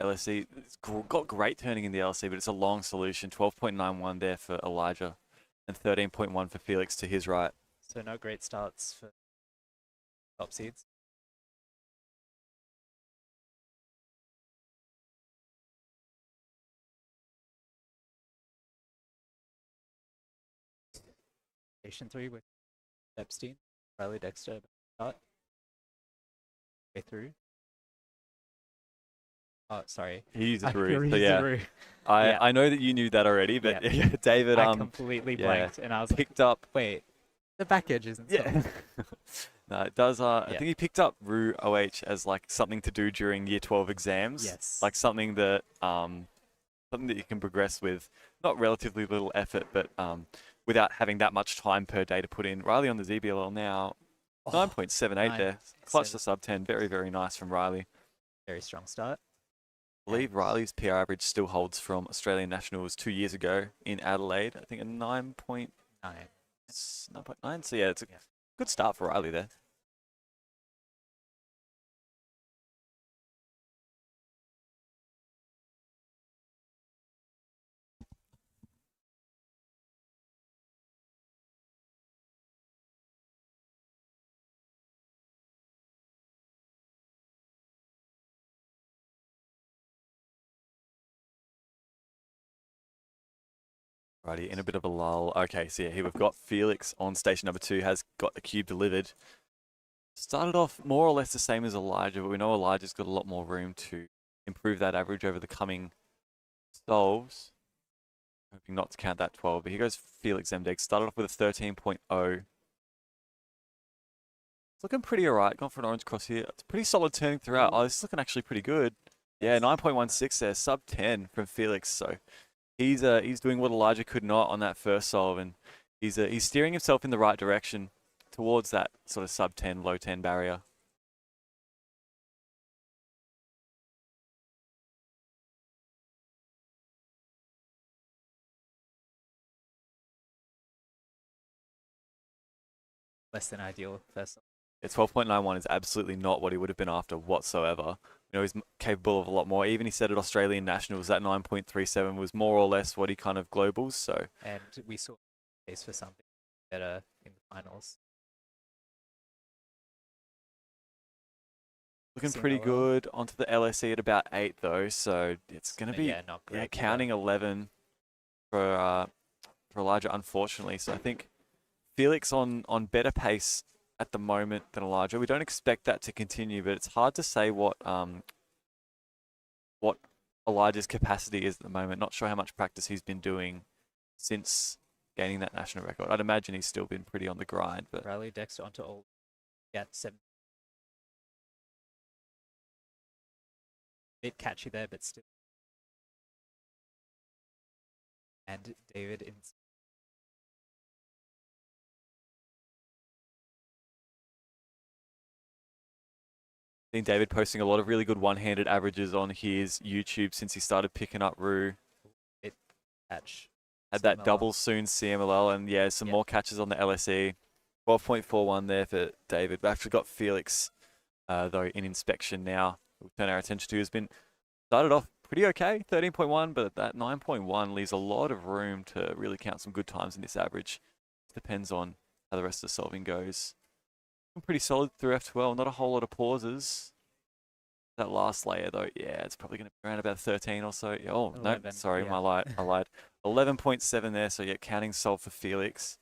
LSE, it's got great turning in the LSE, but it's a long solution. 12.91 there for Elijah and 13.1 for Felix to his right. So no great starts for top seeds. Station 3 with Epstein, Riley Dexter, start. Way through. Oh, sorry. He uses Rue. So yeah, I know that you knew that already, but yeah. David, I completely blanked, and I was picked up. Wait, the back edge isn't. Yeah. No, it does. I think he picked up Rue OH as like something to do during Year 12 exams. Yes. Like something that you can progress with, not relatively little effort, but without having that much time per day to put in. Riley on the ZBLL now, 9.78 there. Clutch the sub 10. Very, very nice from Riley. Very strong start. I believe Riley's PR average still holds from Australian Nationals 2 years ago in Adelaide. I think a 9.9. 9.9. So yeah, it's a good start for Riley there. Righty, in a bit of a lull. Okay, so yeah, here we've got Felix on station number 2, has got the cube delivered. Started off more or less the same as Elijah, but we know Elijah's got a lot more room to improve that average over the coming solves. Hoping not to count that 12, but here goes Felix Zemdeg. Started off with a 13.0. It's looking pretty alright. Gone for an orange cross here. It's pretty solid turning throughout. Oh, this is looking actually pretty good. Yeah, 9.16 there, sub 10 from Felix. So he's doing what Elijah could not on that first solve, and he's steering himself in the right direction towards that sort of sub 10, low 10 barrier. Less than ideal first. Yeah, 12.91 is absolutely not what he would have been after whatsoever. You know, he's capable of a lot more. Even he said at Australian Nationals that 9.37 was more or less what he kind of globals. So, and we saw a case for something better in the finals. Looking pretty good. Onto the LSE at about 8 though, so it's going to be not great, counting 11 for Elijah, unfortunately. So I think Felix on better pace at the moment than Elijah. We don't expect that to continue, but it's hard to say what Elijah's capacity is at the moment. Not sure how much practice he's been doing since gaining that national record. I'd imagine he's still been pretty on the grind. But Riley Dexter onto all. Yeah, 7. Bit catchy there, but still. And David in. Seen David posting a lot of really good one-handed averages on his YouTube since he started picking up Rue. It catch. Had that double soon CMLL, and yeah, some more catches on the LSE. 12.41 there for David. We've actually got Felix, though, in inspection now. We'll turn our attention to has been started off pretty okay, 13.1, but that 9.1 leaves a lot of room to really count some good times in this average. Depends on how the rest of the solving goes. Pretty solid through F12, not a whole lot of pauses. That last layer though, yeah, it's probably going to be around about 13 or so. Oh, 11, no, sorry, I lied. 11.7 there, so yeah, counting solve for Felix.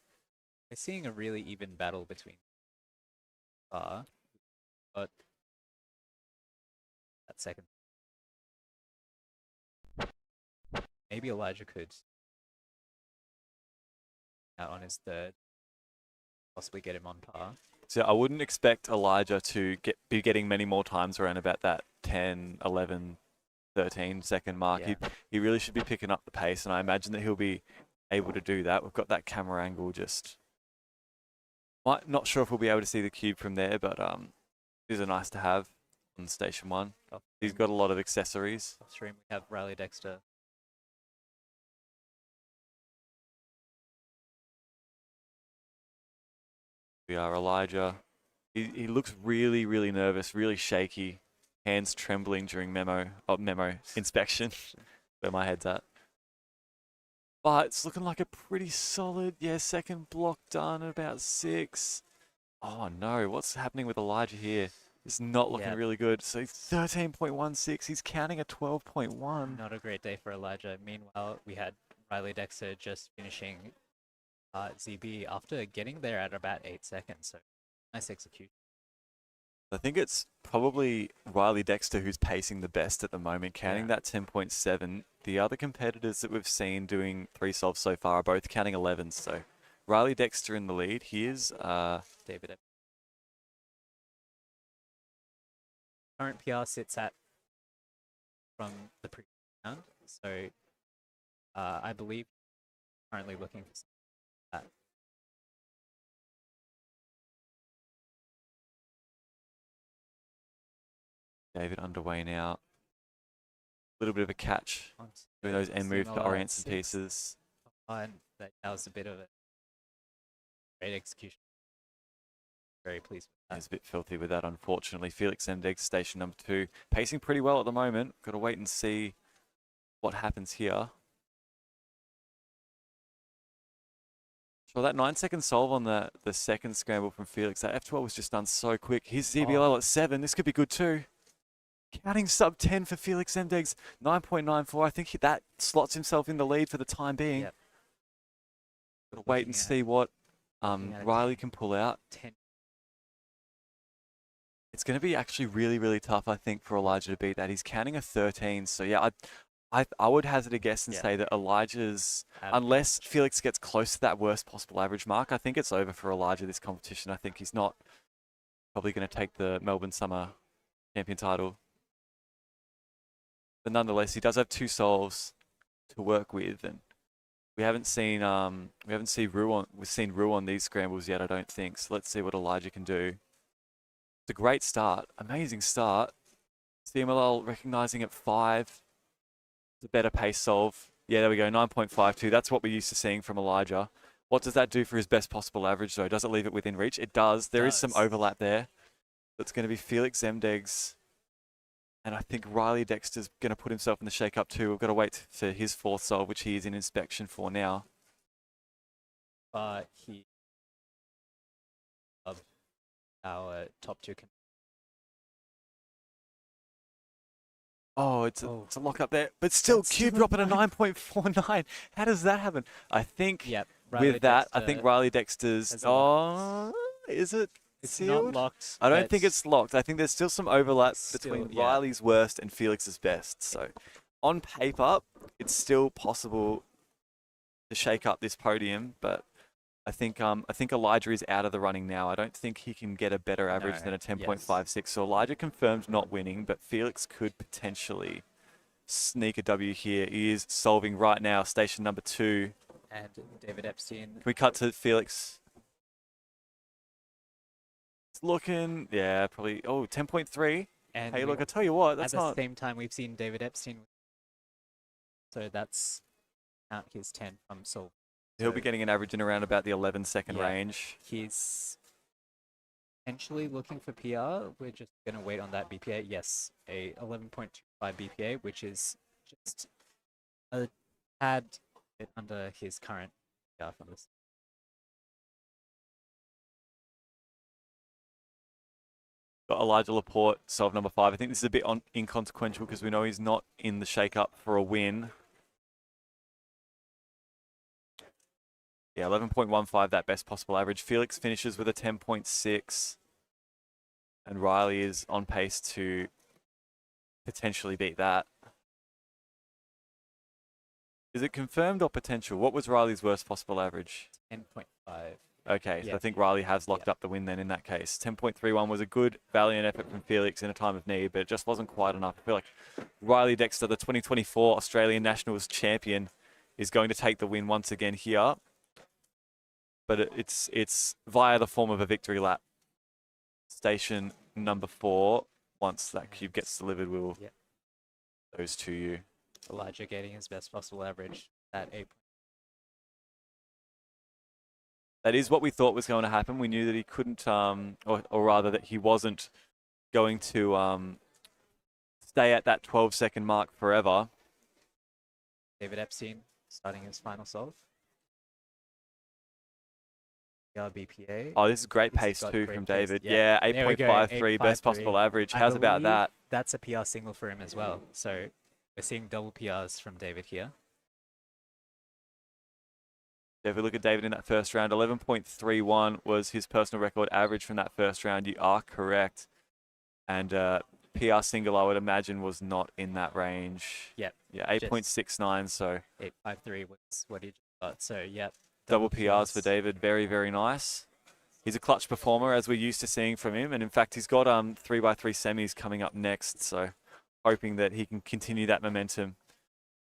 We're seeing a really even battle between but that second. Maybe Elijah could out on his third, possibly get him on par. So I wouldn't expect Elijah to be getting many more times around about that 10, 11, 13 second mark. Yeah. He really should be picking up the pace, and I imagine that he'll be able to do that. We've got that camera angle just... Not sure if we'll be able to see the cube from there, but these are nice to have on Station 1. He's got a lot of accessories. Off stream, we have Riley Dexter. We are Elijah. He looks really, really nervous, really shaky. Hands trembling during memo inspection. Where my head's at. But it's looking like a pretty solid, second block done at about 6. Oh no, what's happening with Elijah here? It's not looking really good. So 13.16, he's counting a 12.1. Not a great day for Elijah. Meanwhile, we had Riley Dexter just finishing ZB after getting there at about 8 seconds. So nice execution. I think it's probably Riley Dexter who's pacing the best at the moment, counting that 10.7. The other competitors that we've seen doing 3 solves so far are both counting 11s. So Riley Dexter in the lead. Here's David. Current PR sits at from the previous round. So I believe currently looking for that. David underway now. A little bit of a catch. Doing those end move to orient some pieces. And that was a bit of a great execution. Very pleased with that. He's a bit filthy with that, unfortunately. Felix Mdeg's Station number 2. Pacing pretty well at the moment. Got to wait and see what happens here. So that 9-second solve on the second scramble from Felix. That F12 was just done so quick. His ZBLL at 7. This could be good too. Counting sub 10 for Felix Mdeg's 9.94. I think that slots himself in the lead for the time being. Yep. Got to wait and see what Riley can pull out. 10. It's going to be actually really, really tough, I think, for Elijah to beat that. He's counting a 13. So yeah, I would hazard a guess and say that Elijah's, unless Felix gets close to that worst possible average mark, I think it's over for Elijah this competition. I think he's not probably going to take the Melbourne Summer champion title. But nonetheless, he does have 2 solves to work with, and we haven't seen Rue on these scrambles yet, I don't think. So let's see what Elijah can do. It's a great start, amazing start. CMLL recognizing at 5. It's a better pace solve. Yeah, there we go, 9.52. That's what we're used to seeing from Elijah. What does that do for his best possible average, though? Does it leave it within reach? It does. There is some overlap there. It's going to be Felix Mdeg's. And I think Riley Dexter's going to put himself in the shake-up too. We've got to wait for his 4th solve, which he is in inspection for now. But he of our top 2. Oh, it's a lock up there. But still, Cube dropping a 9.49. How does that happen? I think with that, I think Riley Dexter's... is it? It's sealed? not locked. I don't think it's locked. I think there's still some overlap between Riley's worst and Felix's best. So on paper, it's still possible to shake up this podium, but I think Elijah is out of the running now. I don't think he can get a better average than a 10.56. So Elijah confirmed not winning, but Felix could potentially sneak a W here. He is solving right now, station number 2. And David Epstein. Can we cut to Felix? It's looking, probably, 10.3. And hey, look, I tell you what, at the same time, we've seen David Epstein. So that's out his 10 from solve. He'll be getting an average in around about the 11-second range. He's potentially looking for PR. We're just going to wait on that BPA. Yes, a 11.25 BPA, which is just a tad bit under his current PR from this. Got Elijah Laporte, solve number 5. I think this is a bit inconsequential because we know he's not in the shake-up for a win. Yeah, 11.15, that best possible average. Felix finishes with a 10.6. And Riley is on pace to potentially beat that. Is it confirmed or potential? What was Riley's worst possible average? 10.5. Okay, so I think Riley has locked up the win then in that case. 10.31 was a good, valiant effort from Felix in a time of need, but it just wasn't quite enough. I feel like Riley Dexter, the 2024 Australian Nationals champion, is going to take the win once again here. But it's via the form of a victory lap. Station number 4, once that cube gets delivered, we'll those to you. Elijah getting his best possible average at 8. That is what we thought was going to happen. We knew that he couldn't, or rather that he wasn't going to stay at that 12-second mark forever. David Epstein starting his final solve. BPA. Oh, this is great pace too from David. Yeah, 8.53, best possible average. How's about that? That's a PR single for him as well. So we're seeing double PRs from David here. If we look at David in that first round, 11.31 was his personal record average from that first round. You are correct. And PR single, I would imagine, was not in that range. Yep. Yeah, 8.69, so. 8.53 was what he just got. So, yep. Double PRs for David. Very, very nice. He's a clutch performer, as we're used to seeing from him. And in fact, he's got 3x3 semis coming up next. So hoping that he can continue that momentum.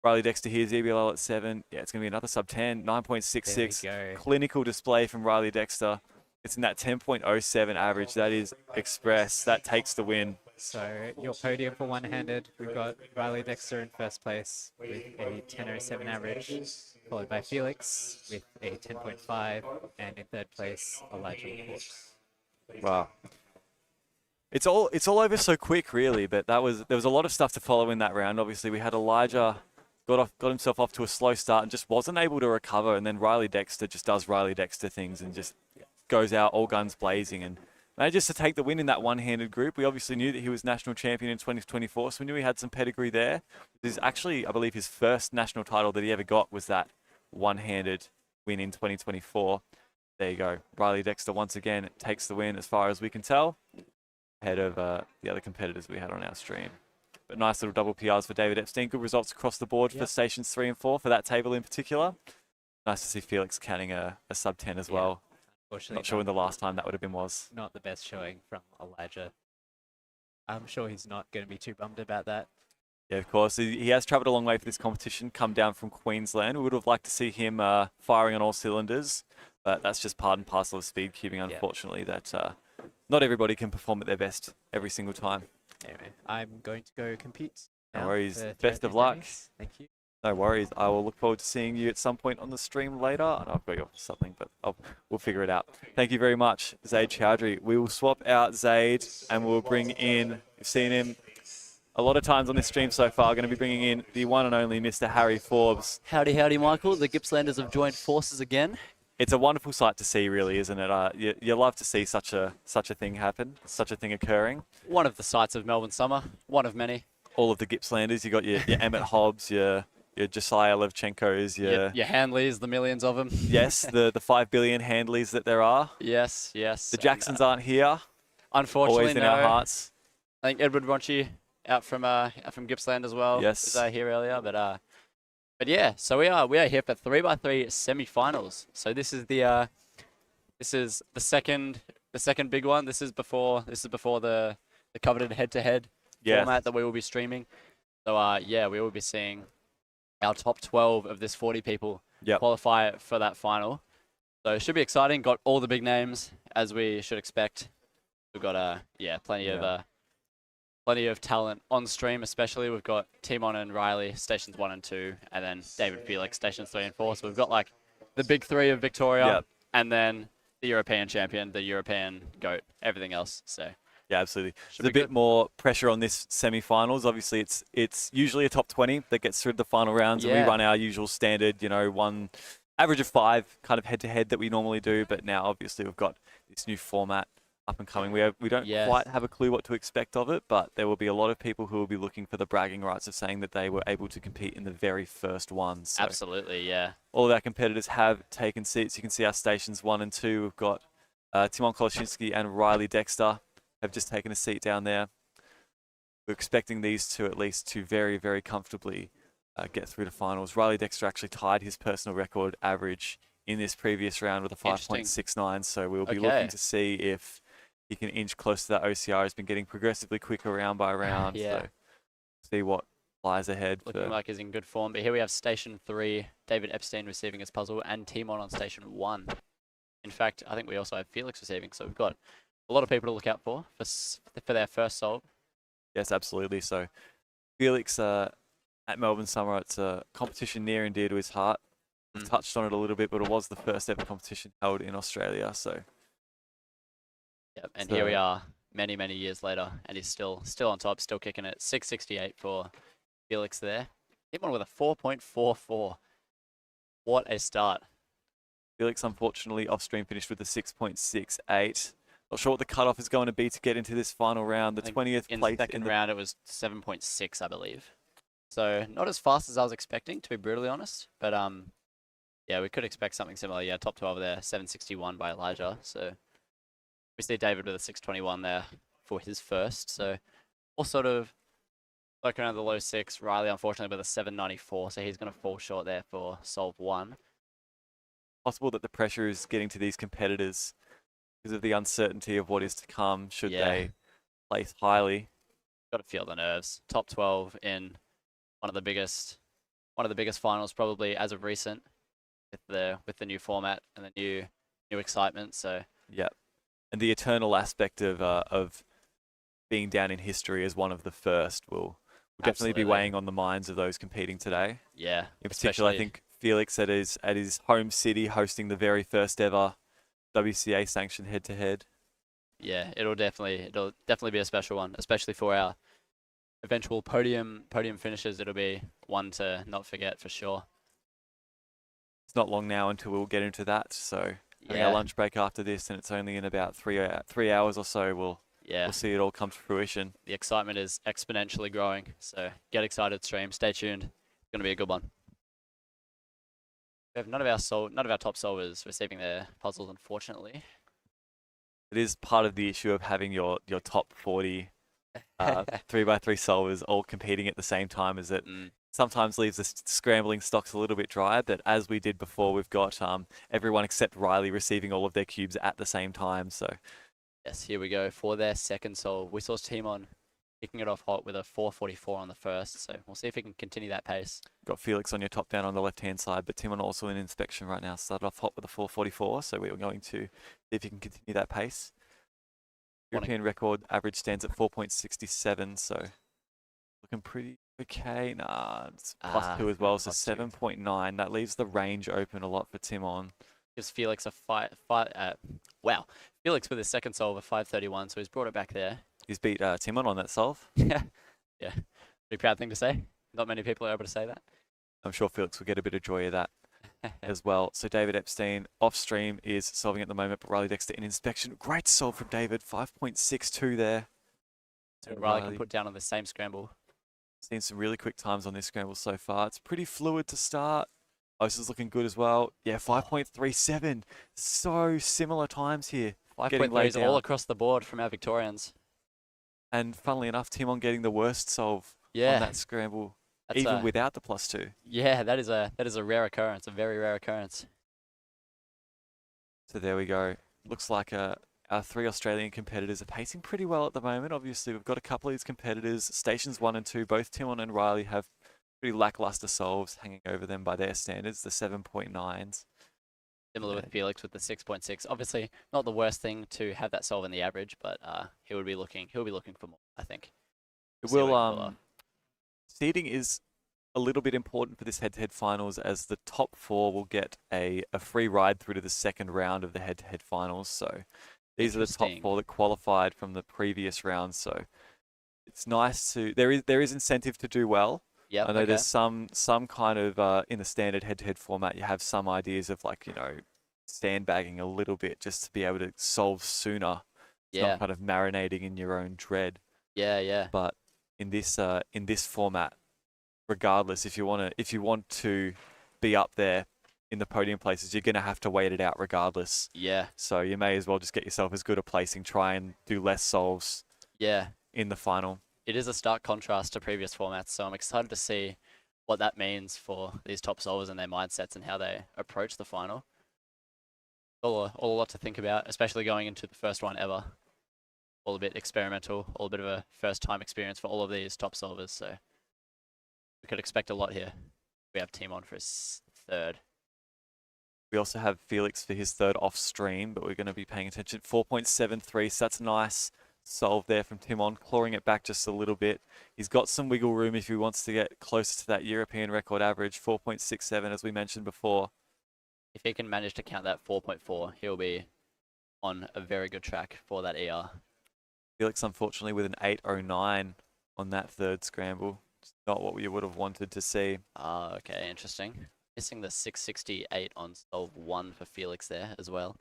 Riley Dexter here, ZBLL at 7. Yeah, it's going to be another sub 10, 9.66. Clinical display from Riley Dexter. It's in that 10.07 average. That is express. That takes the win. So your podium for one-handed, we've got Riley Dexter in first place with a 10.07 average, followed by Felix with a 10.5, and in third place, Elijah Corpse. Wow. It's all over so quick, really. But there was a lot of stuff to follow in that round. Obviously, we had Elijah got himself off to a slow start and just wasn't able to recover. And then Riley Dexter just does Riley Dexter things and just goes out all guns blazing and manages to take the win in that one-handed group. We obviously knew that he was national champion in 2024, so we knew he had some pedigree there. This is actually, I believe, his first national title that he ever got was that one-handed win in 2024. There you go. Riley Dexter once again takes the win as far as we can tell, ahead of the other competitors we had on our stream. But nice little double PRs for David Epstein. Good results across the board for stations 3 and 4 for that table in particular. Nice to see Felix counting a sub 10 as well. Not sure when the last time that would have been was. Not the best showing from Elijah. I'm sure he's not going to be too bummed about that. Yeah, of course. He has travelled a long way for this competition, come down from Queensland. We would have liked to see him firing on all cylinders, but that's just part and parcel of speed cubing, unfortunately, that not everybody can perform at their best every single time. Anyway, I'm going to go compete. No worries. Best of luck. Thank you. No worries. I will look forward to seeing you at some point on the stream later. I know I've got you off something, but we'll figure it out. Thank you very much, Zaid Chowdhury. We will swap out Zaid and we'll bring in, you've seen him a lot of times on this stream so far, going to be bringing in the one and only Mr. Harry Forbes. Howdy, howdy, Michael. The Gippslanders have joined forces again. It's a wonderful sight to see, really, isn't it? You love to see such a thing happen, such a thing occurring. One of the sights of Melbourne Summer, one of many. All of the Gippslanders. You got your Emmett Hobbs, your Josiah Levchenko's, your Handleys, the millions of them. Yes, the 5 billion Handleys that there are. Yes, yes. The Jacksons aren't here. Unfortunately, always in our hearts. I think Edward Ronchi out from Gippsland as well. Yes, was here earlier, but yeah. So we are here for 3x3 semi-finals. So this is the second big one. This is before the coveted head-to-head format that we will be streaming. So yeah, we will be seeing our top 12 of this 40 people qualify for that final. So it should be exciting. Got all the big names, as we should expect. We've got plenty of talent on stream, especially. We've got Timon and Riley, stations 1 and 2, and then David Felix, stations 3 and 4. So we've got like the big 3 of Victoria, and then the European champion, the European GOAT, everything else. So yeah, absolutely. There's a bit more pressure on this semi-finals. Obviously, it's usually a top 20 that gets through the final rounds, and we run our usual standard, one average of 5 kind of head-to-head that we normally do. But now, obviously, we've got this new format up and coming. We don't quite have a clue what to expect of it, but there will be a lot of people who will be looking for the bragging rights of saying that they were able to compete in the very first one. So absolutely, yeah. All of our competitors have taken seats. You can see our stations 1 and 2. We've got Timon Koloshinsky and Riley Dexter have just taken a seat down there. We're expecting these two at least to very, very comfortably get through to finals. Riley Dexter actually tied his personal record average in this previous round with a 5.69. So we'll be looking to see if he can inch close to that OCR. He's been getting progressively quicker round by round. Yeah. So see what lies ahead. Looking like he's in good form. But here we have Station 3, David Epstein receiving his puzzle, and Timon on Station 1. In fact, I think we also have Felix receiving. So we've got a lot of people to look out for their first solve. Yes, absolutely. So Felix at Melbourne Summer, it's a competition near and dear to his heart. We've touched on it a little bit, but it was the first ever competition held in Australia. So, yep. And here we are, many years later, and he's still on top, still kicking it. 668 for Felix there. Hit one with a 4.44. What a start! Felix, unfortunately, off stream finished with a 6.68. Not sure what the cutoff is going to be to get into this final round. The 20th in place the second round, it was 7.6, I believe. So not as fast as I was expecting, to be brutally honest. But yeah, we could expect something similar. Yeah, top 12 there, 761 by Elijah. So we see David with a 621 there for his first. So all sort of like around the low 6. Riley, unfortunately, with a 794. So he's going to fall short there for solve 1. Possible that the pressure is getting to these competitors because of the uncertainty of what is to come should they place highly. Got to feel the nerves. Top 12 in one of the biggest finals probably as of recent with the new format and the new excitement. So yeah, and the eternal aspect of being down in history as one of the first will definitely be weighing on the minds of those competing today. Yeah, in particular, I think Felix at his home city hosting the very first ever WCA sanctioned head-to-head. Yeah, it'll definitely be a special one, especially for our eventual podium finishes. It'll be one to not forget for sure. It's not long now until we'll get into that. So having our lunch break after this, and it's only in about 3 hours or so. We'll see it all come to fruition. The excitement is exponentially growing. So get excited, stream. Stay tuned. It's going to be a good one. We have none of our top solvers receiving their puzzles, unfortunately. It is part of the issue of having your top 40 3x3 solvers all competing at the same time, is it sometimes leaves the scrambling stocks a little bit dry, but as we did before, we've got everyone except Riley receiving all of their cubes at the same time. So yes, here we go for their second solve. We saw Timon kicking it off hot with a 444 on the first, so we'll see if he can continue that pace. Got Felix on your top down on the left-hand side, but Timon also in inspection right now. Started off hot with a 444, so we're going to see if he can continue that pace. European record average stands at 4.67, so looking pretty okay. Nah, it's +2 as well, so 7.9. That leaves the range open a lot for Timon. Gives Felix a wow. Felix with his second solve of 531, so he's brought it back there. He's beat Timon on that solve. Yeah. Pretty proud thing to say. Not many people are able to say that. I'm sure Felix will get a bit of joy of that as well. So David Epstein off stream is solving at the moment, but Riley Dexter in inspection. Great solve from David, 5.62 there. So Riley can put down on the same scramble. Seen some really quick times on this scramble so far. It's pretty fluid to start. Oh, this is looking good as well. Yeah, 5.37. So similar times here. 5.3 all across the board from our Victorians. And funnily enough, Timon getting the worst solve on that scramble, even without the +2. Yeah, that is a rare occurrence, a very rare occurrence. So there we go. Looks like our 3 Australian competitors are pacing pretty well at the moment. Obviously, we've got a couple of these competitors. Stations 1 and 2, both Timon and Riley have pretty lackluster solves hanging over them by their standards, the 7.9s. Similar with Felix with the 6.6. Obviously, not the worst thing to have that solve in the average, but he'll be looking for more, I think. It will. Seeding is a little bit important for this head-to-head finals, as the top 4 will get a free ride through to the second round of the head-to-head finals. So these are the top 4 that qualified from the previous round. So it's nice to there is incentive to do well. Yeah, I know there's some kind of in the standard head-to-head format, you have some ideas of sandbagging a little bit just to be able to solve sooner. It's not kind of marinating in your own dread. Yeah. But in this format, regardless, if you want to be up there in the podium places, you're gonna have to wait it out regardless. Yeah. So you may as well just get yourself as good a placing, try and do less solves. Yeah. In the final. It is a stark contrast to previous formats, so I'm excited to see what that means for these top solvers and their mindsets and how they approach the final. all a lot to think about, especially going into the first one ever. All a bit experimental, all a bit of a first-time experience for all of these top solvers, so we could expect a lot here. We have Team on for his third. We also have Felix for his third off stream, but we're going to be paying attention. 4.73, so that's nice solve there from Timon, clawing it back just a little bit. He's got some wiggle room if he wants to get closer to that European record average, 4.67 as we mentioned before. If he can manage to count that 4.4, he'll be on a very good track for that ER. Felix, unfortunately, with an 8.09 on that third scramble. It's not what we would have wanted to see. Okay, interesting. Missing the 668 on solve 1 for Felix there as well.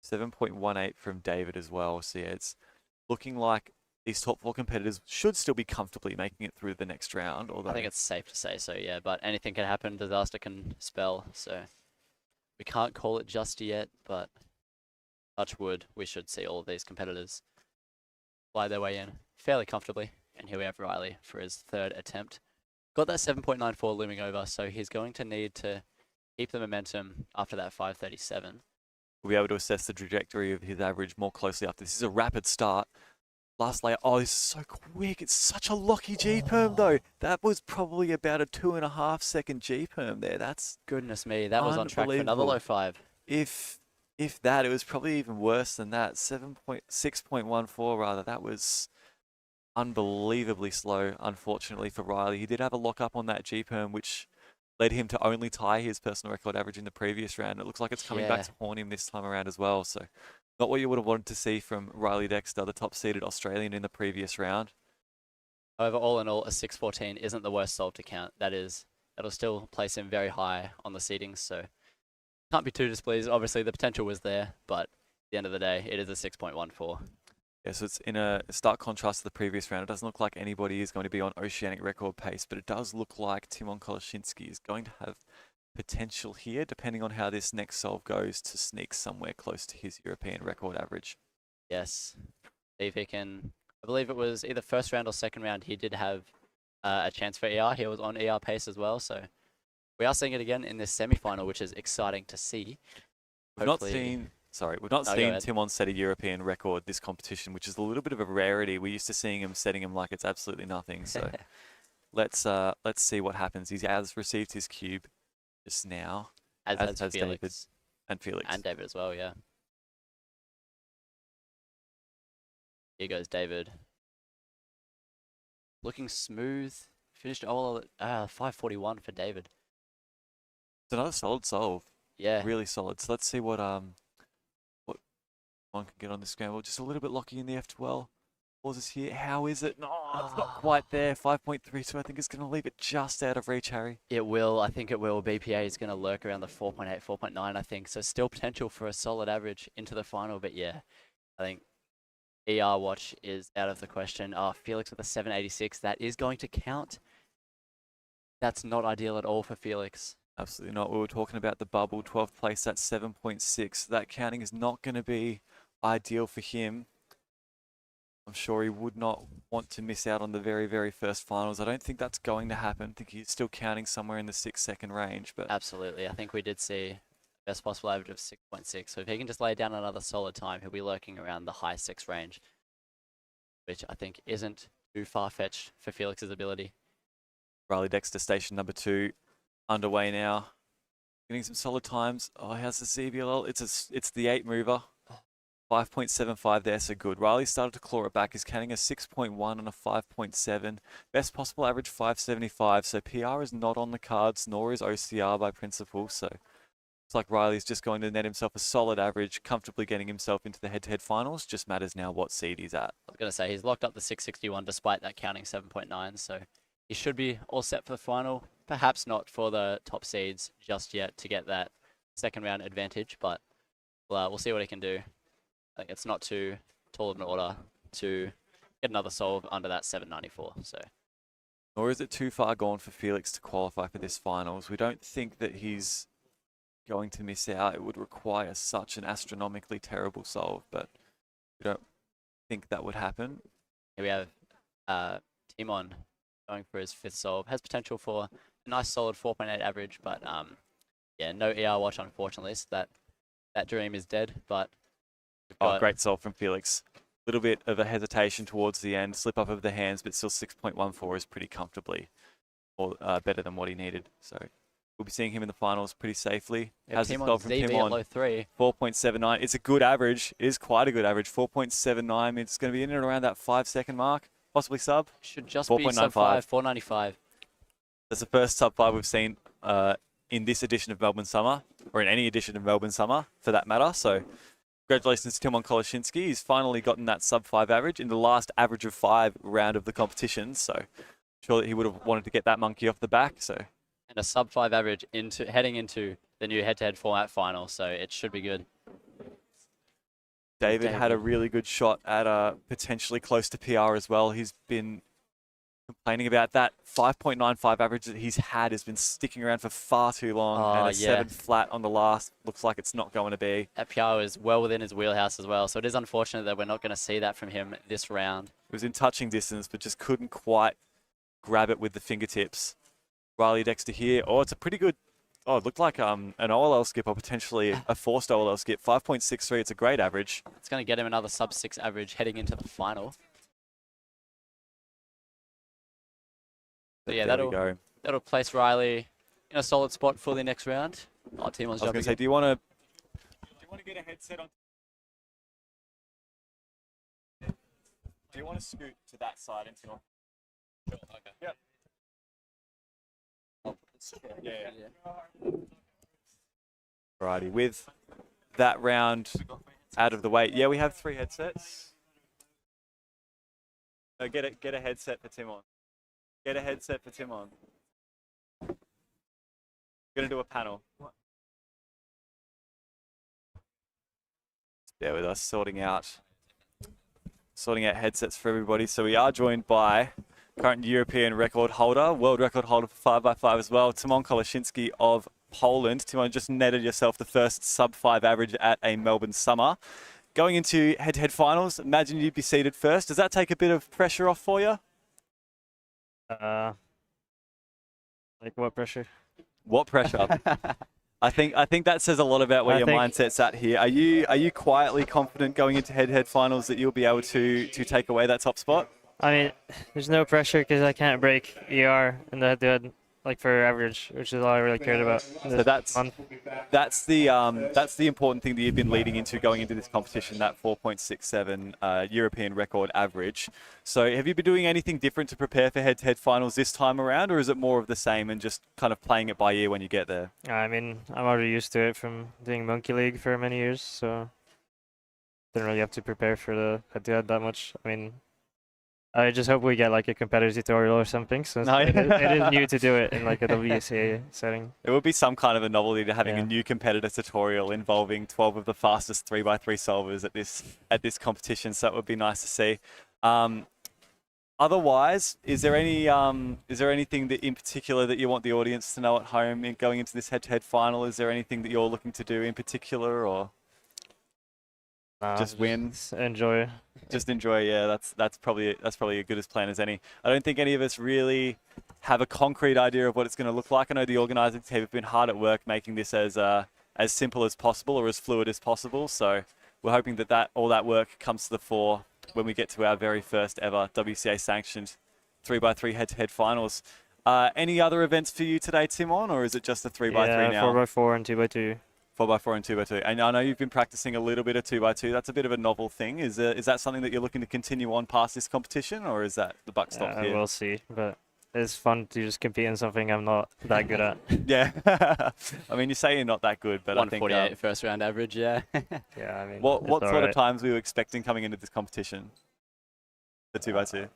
7.18 from David as well. So yeah, it's looking like these top 4 competitors should still be comfortably making it through the next round. Although I think it's safe to say so, yeah. But anything can happen. Disaster can spell. So we can't call it just yet, but touch wood, we should see all of these competitors fly their way in fairly comfortably. And here we have Riley for his third attempt. Got that 7.94 looming over, so he's going to need to keep the momentum after that 537. We'll be able to assess the trajectory of his average more closely after. This is a rapid start. Last layer, oh, this is so quick. It's such a locky G-perm though. That was probably about a 2.5 second G-perm there. That's goodness me. That was on track for another low 5. If that, it was probably even worse than that. 6.14 rather. That was unbelievably slow, unfortunately, for Riley. He did have a lock up on that G-perm, which led him to only tie his personal record average in the previous round. It looks like it's coming back to haunt him this time around as well. So not what you would have wanted to see from Riley Dexter, the top-seeded Australian in the previous round. However, all in all, a 6.14 isn't the worst solve to count. That'll still place him very high on the seedings, so can't be too displeased. Obviously, the potential was there, but at the end of the day, it is a 6.14. Yeah, so it's in a stark contrast to the previous round. It doesn't look like anybody is going to be on oceanic record pace, but it does look like Timon Koloshinsky is going to have potential here, depending on how this next solve goes, to sneak somewhere close to his European record average. Yes. See if he can... I believe it was either first round or second round, he did have a chance for ER. He was on ER pace as well, so we are seeing it again in this semi-final, which is exciting to see. We've not seen Timon set a European record this competition, which is a little bit of a rarity. We're used to seeing him setting him like it's absolutely nothing. So let's see what happens. He has received his cube just now, as has Felix. David and Felix. And David as well, yeah. Here goes David. Looking smooth. Finished all 541 for David. It's another solid solve. Yeah. Really solid. So let's see what one can get on the scramble. Just a little bit locky in the F12. Pauses here. How is it? No, it's not quite there. 5.32. I think it's going to leave it just out of reach, Harry. It will. I think it will. BPA is going to lurk around the 4.8, 4.9, I think. So still potential for a solid average into the final. But yeah, I think ER watch is out of the question. Felix with a 786. That is going to count. That's not ideal at all for Felix. Absolutely not. We were talking about the bubble. 12th place at 7.6. That counting is not going to be ideal for him. I'm sure he would not want to miss out on the very, very first finals. I don't think that's going to happen. I think he's still counting somewhere in the 6-second range. But absolutely. I think we did see best possible average of 6.6. So if he can just lay down another solid time, he'll be lurking around the high 6 range, which I think isn't too far-fetched for Felix's ability. Riley Dexter, station number 2, underway now. Getting some solid times. Oh, how's the CBLL? It's the 8 mover. 5.75 there, so good. Riley started to claw it back. He's counting a 6.1 and a 5.7. Best possible average 5.75. So PR is not on the cards, nor is OCR by principle. So it's like Riley's just going to net himself a solid average, comfortably getting himself into the head-to-head finals. Just matters now what seed he's at. I was going to say, he's locked up the 661 despite that counting 7.9. So he should be all set for the final. Perhaps not for the top seeds just yet to get that second round advantage, but we'll see what he can do. I think it's not too tall of an order to get another solve under that 794. So, nor is it too far gone for Felix to qualify for this finals. We don't think that he's going to miss out. It would require such an astronomically terrible solve, but we don't think that would happen. Here we have Timon going for his 5th solve. Has potential for a nice solid 4.8 average, but yeah, no ER watch unfortunately, so that dream is dead. But great solve from Felix. Little bit of a hesitation towards the end, slip up of the hands, but still 6.14 is pretty comfortably or better than what he needed. So we'll be seeing him in the finals pretty safely. How's it solve from Timon? Low 3. 4.79. It's a good average. It is quite a good average. 4.79. It's going to be in and around that 5-second mark, possibly sub. Should just be sub 5, 4.95. That's the first sub 5 we've seen in this edition of Melbourne Summer, or in any edition of Melbourne Summer for that matter. So congratulations to Timon Koleshinsky. He's finally gotten that sub 5 average in the last average of 5 round of the competition. So I'm sure that he would have wanted to get that monkey off the back. So and a sub 5 average heading into the new head-to-head format final. So it should be good. David had a really good shot at potentially close to PR as well. He's been complaining about that 5.95 average that he's had has been sticking around for far too long, and a 7 flat on the last looks like it's not going to be. That PR is well within his wheelhouse as well, so it is unfortunate that we're not going to see that from him this round. It was in touching distance, but just couldn't quite grab it with the fingertips. Riley Dexter here. Oh, it's a pretty good. Oh, it looked like an OLL skip or potentially a forced OLL skip. 5.63. It's a great average. It's going to get him another sub 6 average heading into the final. So yeah, that'll place Riley in a solid spot for the next round. Oh, Timon's I was going to say, do you want to get a headset on? Do you want to scoot to that side until? Sure, okay. Yep. Yeah. Alrighty, with that round out of the way. Yeah, we have 3 headsets. So get a headset for Timon. Get a headset for Timon. Gonna do a panel. Bear with us, sorting out headsets for everybody. So we are joined by current European record holder, world record holder for 5x5 as well, Timon Koleshinsky of Poland. Timon, just netted yourself the first sub 5 average at a Melbourne Summer. Going into head-to-head finals, imagine you'd be seeded first. Does that take a bit of pressure off for you? Like what pressure? What pressure? I think that says a lot about where your mindset's at here. Are you quietly confident going into head-to-head finals that you'll be able to take away that top spot? I mean, there's no pressure because I can't break ER in the head-to-head, like for average, which is all I really cared about. So that's the important thing that you've been leading into going into this competition, that 4.67 European record average. So have you been doing anything different to prepare for head-to-head finals this time around, or is it more of the same and just kind of playing it by ear when you get there? I mean, I'm already used to it from doing Monkey League for many years, so didn't really have to prepare for the head-to-head that much. I mean, I just hope we get like a competitor tutorial or something. So it is new to do it in like a WCA setting. It would be some kind of a novelty to having a new competitor tutorial involving 12 of the fastest 3x3 solvers at this competition. So it would be nice to see. Otherwise, is there anything that in particular that you want the audience to know at home in going into this head-to-head final? Is there anything that you're looking to do in particular, or just win? Enjoy. Just enjoy. Yeah, that's probably as good as plan as any. I don't think any of us really have a concrete idea of what it's going to look like. I know the organising team have been hard at work making this as simple as possible or as fluid as possible. So we're hoping that all that work comes to the fore when we get to our very first ever WCA sanctioned 3x3 head-to-head finals. Any other events for you today, Timon, or is it just the 3x3 now? 4x4 and 2x2. 4x4 and 2x2. And I know you've been practicing a little bit of 2x2. That's a bit of a novel thing. Is that something that you're looking to continue on past this competition, or is that the buck stops here? We'll see, but it's fun to just compete in something I'm not that good at. Yeah. I mean, you say you're not that good, but I think 148 first round average, yeah. Yeah, I mean, what sort of times were you expecting coming into this competition? The 2x2?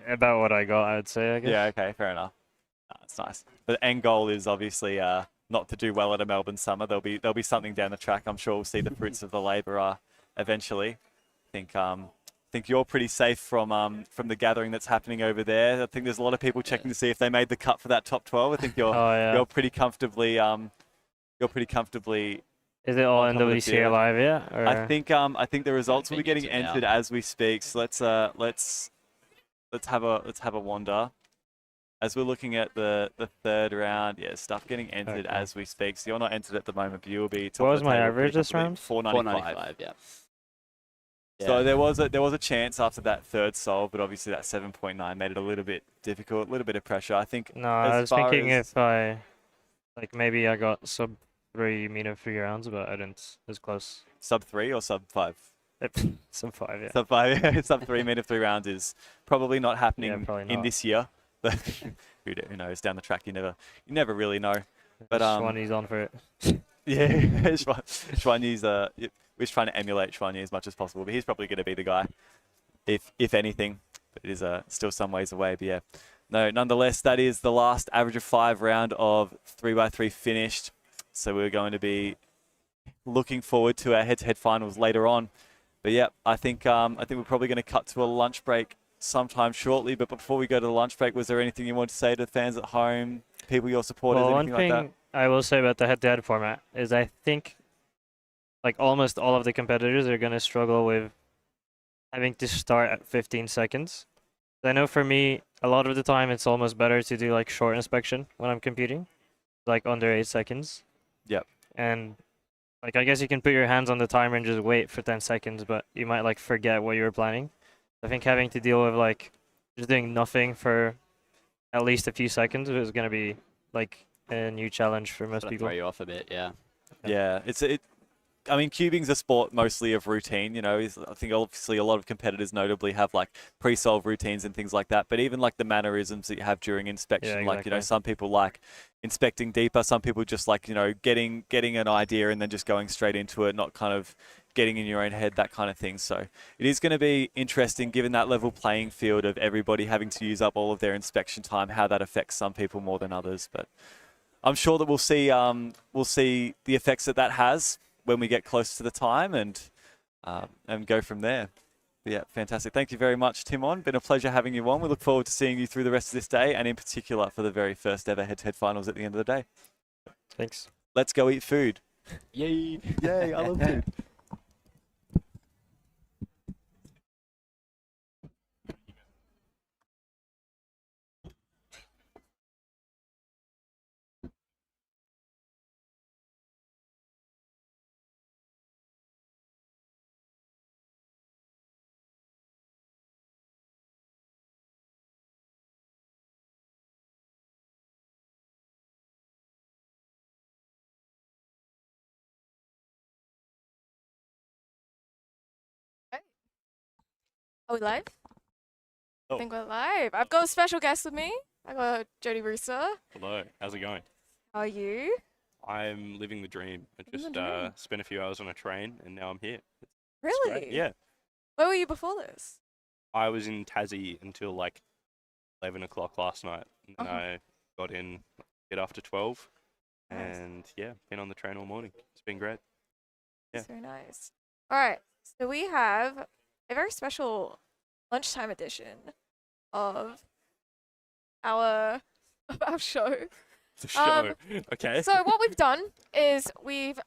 About what I got, I would say, I guess. Yeah, okay, fair enough. That's nice. But the end goal is obviously not to do well at a Melbourne Summer. There'll be something down the track. I'm sure we'll see the fruits of the labour eventually. I think you're pretty safe from the gathering that's happening over there. I think there's a lot of people checking to see if they made the cut for that top 12. I think you're pretty comfortably Is it all NWCA live yet? Or? I think the results will be getting entered as we speak. So let's have a wander. As we're looking at the third round, yeah, stuff getting entered as we speak. So you're not entered at the moment, but you will be top What of was the my table average this round? 495, yeah. So there was a chance after that third solve, but obviously that 7.9 made it a little bit difficult, a little bit of pressure. I think. No, I was thinking if I, like maybe I got sub 3 mean of 3 rounds, but I didn't. It was close. Sub 3 or sub 5? Sub 5, yeah. Sub 5, yeah. Sub 3 mean of 3 rounds is probably not happening in this year. But who knows? Down the track, you never really know. But Schwanyi's on for it. Yeah, Schwanyi's we're trying to emulate Schwanyi as much as possible, but he's probably going to be the guy, if anything. But it is still some ways away. But yeah, no. Nonetheless, that is the last average of 5 round of 3x3 finished. So we're going to be looking forward to our head-to-head finals later on. But yeah, I think we're probably going to cut to a lunch break sometime shortly. But before we go to the lunch break, was there anything you want to say to the fans at home, people, your supporters, anything like that? One thing I will say about the head-to-head format is I think like almost all of the competitors are going to struggle with having to start at 15 seconds. I know for me, a lot of the time it's almost better to do like short inspection when I'm competing, like under 8 seconds. Yep. And like I guess you can put your hands on the timer and just wait for 10 seconds, but you might like forget what you were planning. I think having to deal with like just doing nothing for at least a few seconds is going to be like a new challenge for most people. Throw you off a bit, yeah. Yeah, I mean, cubing's a sport mostly of routine, you know. I think obviously a lot of competitors notably have like pre-solve routines and things like that. But even like the mannerisms that you have during inspection, like, you know, some people like inspecting deeper. Some people just like, you know, getting an idea and then just going straight into it, not kind of getting in your own head, that kind of thing. So it is going to be interesting given that level playing field of everybody having to use up all of their inspection time, how that affects some people more than others. But I'm sure that we'll see the effects that has when we get close to the time and go from there. But yeah, fantastic. Thank you very much, Timon. Been a pleasure having you on. We look forward to seeing you through the rest of this day and in particular for the very first ever head-to-head finals at the end of the day. Thanks. Let's go eat food. Yay. Yay, I love food. Are we live? Oh. I think we're live. I've got a special guest with me. I've got Jody Rooster. Hello, how's it going? How are you? I'm living the dream. I just spent a few hours on a train and now I'm here. Really? Yeah. Where were you before this? I was in Tassie until like 11 o'clock last night. And then I got in a bit after 12. Nice. And yeah, been on the train all morning. It's been great. Yeah. That's very nice. All right. So we have a very special lunchtime edition of our show. The show. Okay. So what we've done is we've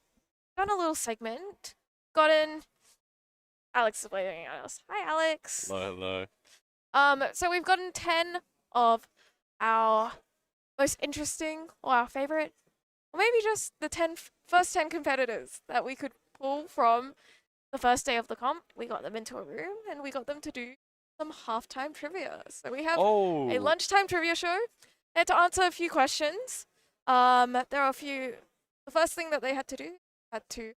done a little segment. Gotten Alex is waving at us. Hi, Alex. Hello, hello. So we've gotten 10 of our most interesting or our favorite, or maybe just the first 10 competitors that we could pull from the first day of the comp. We got them into a room and we got them to do some halftime trivia. So we have a lunchtime trivia show. They had to answer a few questions. There are a few. The first thing that they had to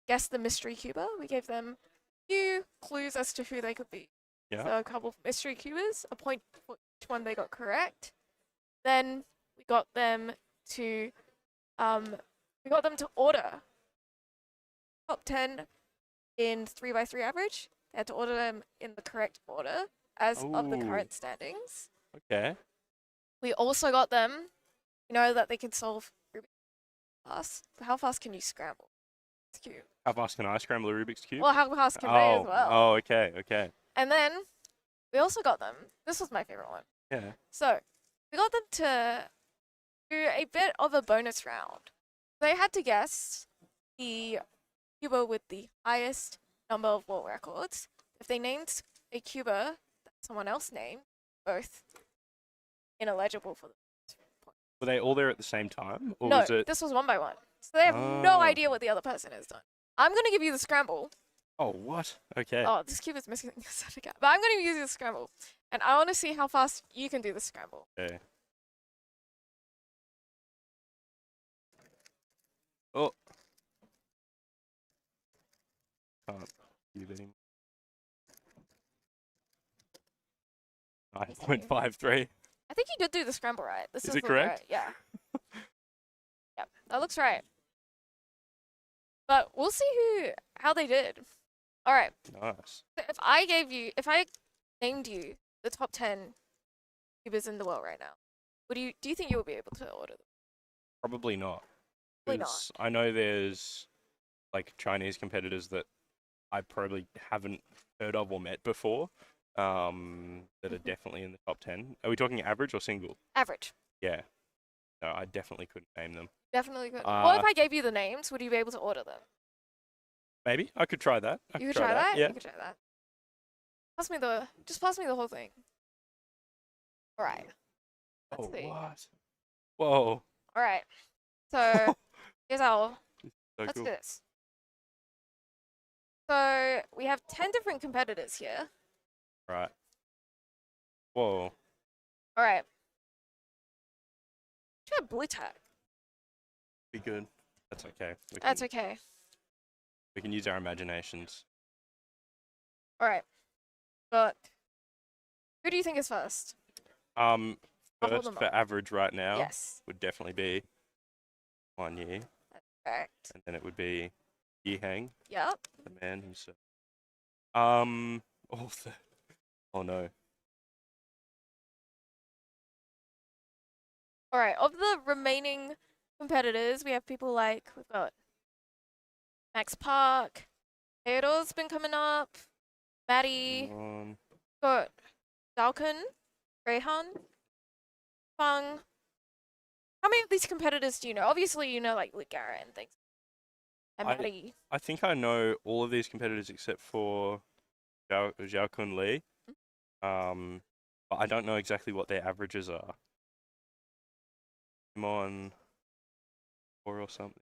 guess the mystery cuber. We gave them a few clues as to who they could be. Yeah. So a couple of mystery cubers, a point for each one they got correct. Then we got them to order top 10 in 3x3 average. They had to order them in the correct order as of the current standings. Okay. We also got them, you know, that they can solve Rubik's fast. How fast can you scramble? It's cute. How fast can I scramble a Rubik's Cube? Well, how fast can they as well? Oh, okay, okay. And then we also got them. This was my favorite one. Yeah. So we got them to do a bit of a bonus round. They had to guess the cuber with the highest number of world records. If they named a cuber that someone else named, both ineligible for the point. Were they all there at the same time? Or No, was it... this was 1 by 1. So they have no idea what the other person has done. I'm going to give you the scramble. Oh, what? Okay. Oh, this cube is missing a certificate. But I'm going to use the scramble. And I want to see how fast you can do the scramble. Okay. Oh. Can't cube anymore. 9.53. I think you did do the scramble right. This is it correct? Right. Yeah. Yep, that looks right. But we'll see how they did. All right. Nice. So if I named you the top 10 cubers in the world right now, do you think you will be able to order them? Probably not. Probably not. I know there's like Chinese competitors that I probably haven't heard of or met before. That are definitely in the top 10. Are we talking average or single? Average. Yeah. No, I definitely couldn't name them. Definitely could. Well, if I gave you the names, would you be able to order them? Maybe. I could try that. You could try that? Yeah. You could try that. Just pass me the whole thing. All right. Let's see. What? Whoa. All right. So, here's our... Let's do this. So, we have 10 different competitors here. Right. Whoa. All right. Try blue tag. Be good. That's okay. That's okay. We can use our imaginations. All right. But who do you think is first? First for average right now. Yes. Would definitely be 1 year. That's correct. And then it would be Yihang. Yep. The man himself. Oh no. All right. Of the remaining competitors, we have people like we've got Max Park, Theodore's been coming up, Maddie, got Dalkin, Rayhan, Fung. How many of these competitors do you know? Obviously, you know like Ligara and things. And Maddie. I think I know all of these competitors except for Zhao Kun Lee. But I don't know exactly what their averages are. I'm on 4 or something.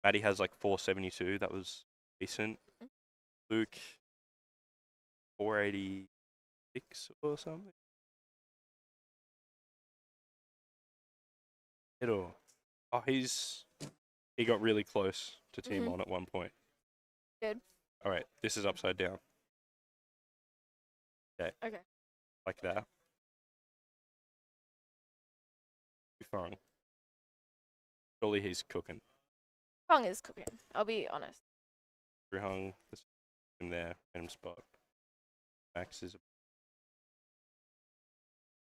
Maddie has like 472. That was decent. Luke 486 or something. Oh, he got really close to Team On at one point. Good. All right, this is upside down. Okay. Okay. Like that. Fung. Surely he's cooking. Fung is cooking. I'll be honest. Rihung in there, random spot. Max is.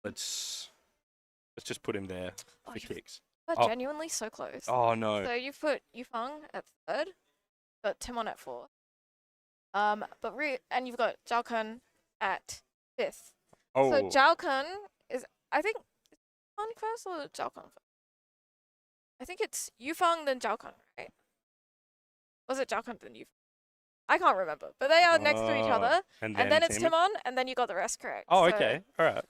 Let's just put him there for kicks. But genuinely so close. Oh no. So you've put Yufeng at 3rd, got Timon at 4th. And you've got Zhao Kun at 5th. Oh. So Zhao Kun is, I think, Yufeng first or Zhao Kun first? I think it's Yufeng then Zhao Kun, right? Was it Zhao Kun then Yufeng? I can't remember, but they are next to each other. And then it's Timon, and then you got the rest correct. Oh, okay. All right.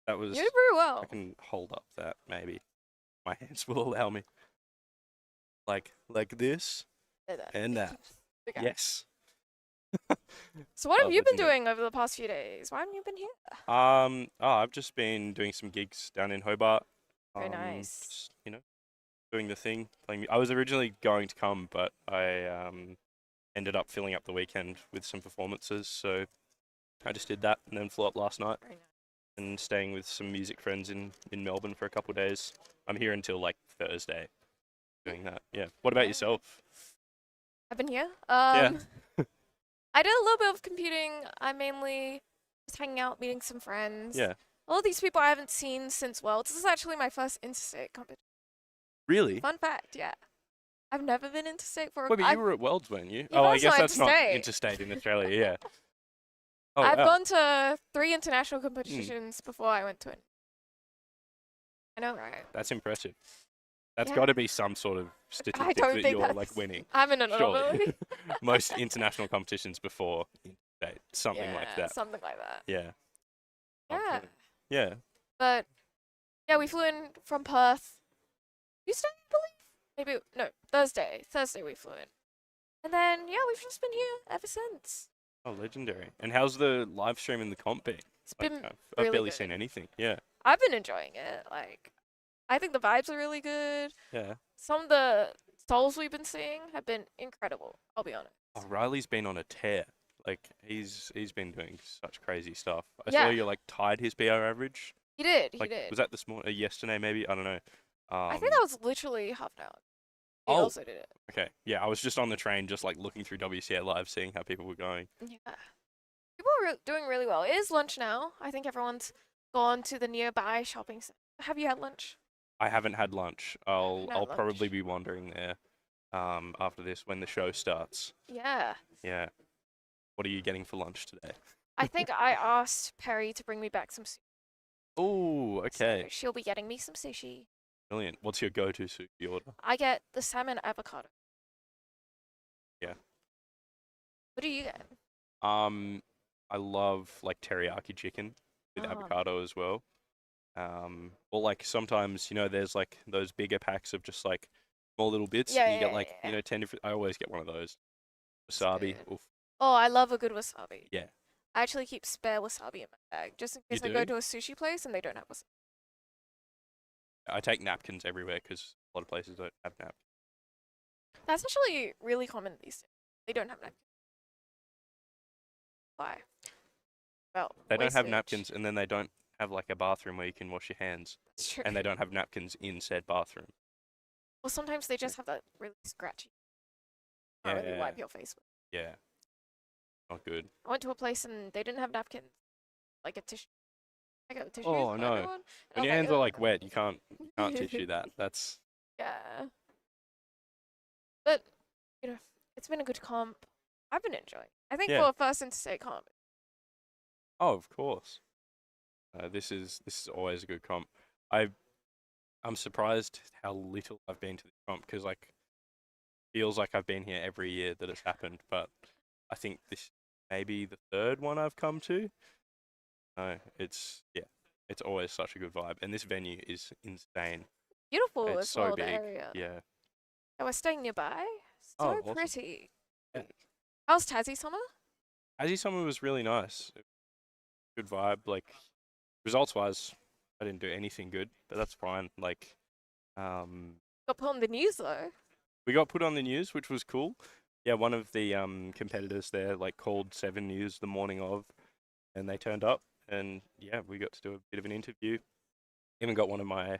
That was. You did very well. I can hold up that maybe. My hands will allow me. Like this and that. Okay. Yes. So what have you been doing over the past few days? Why haven't you been here? I've just been doing some gigs down in Hobart. Very nice. Just, doing the thing. I was originally going to come, but I ended up filling up the weekend with some performances. So I just did that and then flew up last night. Very nice. And staying with some music friends in Melbourne for a couple of days. I'm here until like Thursday doing that. Yeah. What about yourself? I've been here. Yeah. I did a little bit of computing. I mainly was hanging out, meeting some friends. Yeah. All these people I haven't seen since Worlds. This is actually my first interstate competition. Really? Fun fact, yeah. I've never been interstate for a... Well, but you were at Worlds, weren't you? Yeah, Oh, I guess that's not interstate. interstate in Australia, yeah. Oh, I've wow. gone to 3 international competitions before I went to it. I know, right? That's impressive. That's Yeah. got to be some sort of statistic don't that think you're that's- like winning. I'm an Surely. anomaly. Most international competitions before interstate, something like that. Something like that. Yeah. Yeah. Yeah. But Yeah, we flew in from Perth Tuesday, I believe. Maybe no, Thursday. Thursday we flew in, and then yeah, we've just been here ever since. Oh, legendary! And how's the live stream in the comp been? It's been I've really barely good. seen anything. Yeah. I've been enjoying it. Like, I think the vibes are really good. Yeah. Some of the souls we've been seeing have been incredible. I'll be honest. Oh, Riley's been on a tear. Like he's been doing such crazy stuff. I Yeah. saw you like tied his PR average. He did. Like, he did. Was that this morning? Yesterday maybe? I don't know. I think that was literally half an hour. He Oh. also did it. Okay. Yeah, I was just on the train, just like looking through WCA Live, seeing how people were going. Yeah. People are doing really well. It is lunch now. I think everyone's gone to the nearby shopping center. Have you had lunch? I haven't had lunch. Not I'll lunch. probably be wandering there after this when the show starts. Yeah. Yeah. What are you getting for lunch today? I think I asked Perry to bring me back some sushi. Oh, okay. So she'll be getting me some sushi. Brilliant. What's your go-to sushi order? I get the salmon avocado. Yeah. What do you get? I love like teriyaki chicken with avocado as well. Or like sometimes, there's like those bigger packs of just like small little bits. Yeah, and you yeah, get like, yeah. 10 different. I always get one of those. Wasabi. Oof. Oh, I love a good wasabi. Yeah. I actually keep spare wasabi in my bag just in case I You go do? to a sushi place and they don't have wasabi. I take napkins everywhere because a lot of places don't have napkins. That's actually really common these days. They don't have napkins. Why? Well, They don't have wastage. napkins, and then they don't have like a bathroom where you can wash your hands. That's true. And they don't have napkins in said bathroom. Well, sometimes they just have that really scratchy. Can't really wipe your face with. Yeah. Not good. I went to a place and they didn't have napkins, like a tissue. I got tissues. Oh for no! everyone, When your hands are like wet, you can't tissue that. That's Yeah. But it's been a good comp. I've been enjoying. I think for a first interstate comp. Oh, of course. This is always a good comp. I'm surprised how little I've been to this comp because like feels like I've been here every year that it's happened, but I think this may be the third one I've come to. No, it's always such a good vibe, and this venue is insane. Beautiful It's as so well, big. the area. Yeah. Yeah, we're staying nearby. So Oh, awesome. pretty. Yeah. How's Tassie Summer? Tassie Summer was really nice. Good vibe. Like results wise, I didn't do anything good, but that's fine. Like, Got put on the news though. we got put on the news, which was cool. Yeah, one of the competitors there like called 7 News the morning of, and they turned up, and yeah, we got to do a bit of an interview. Even got one of my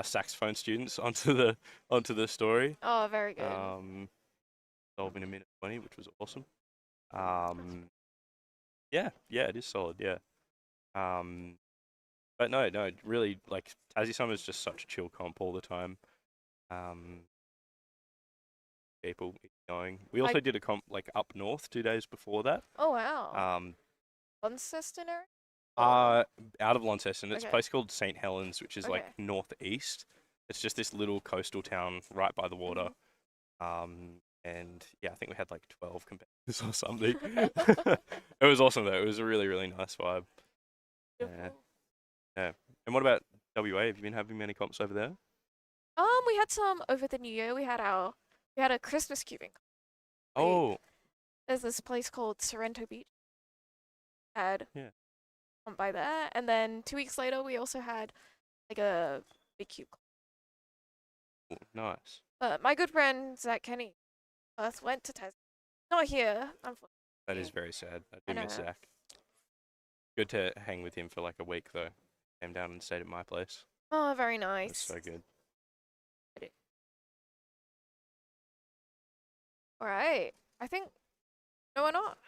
saxophone students onto the story. Oh, very good. Solved in a minute 20, which was awesome. Yeah, it is solid. Yeah. But no, really, like Tassie Summer is just such a chill comp all the time. People going. We also did a comp like up north 2 days before that. Oh wow. Launceston area? Out of Launceston. It's a Okay. place called St. Helens, which is like Okay. northeast. It's just this little coastal town right by the water. And yeah, I think we had like 12 competitors or something. It was awesome though. It was a really, really nice vibe. Yeah. And what about WA? Have you been having many comps over there? We had some over the New Year. We had a Christmas cubing. Oh. There's this place called Sorrento Beach. Had Yeah. one by there, and then 2 weeks later we also had like a big cube. Ooh, nice. But my good friend Zach Kenny, went to Tassie. Not here, unfortunately. That is very sad. I I do miss know. Zach. Good to hang with him for like a week though. Came down and stayed at my place. Oh, very That's nice. so good. All right. I think no, we're not.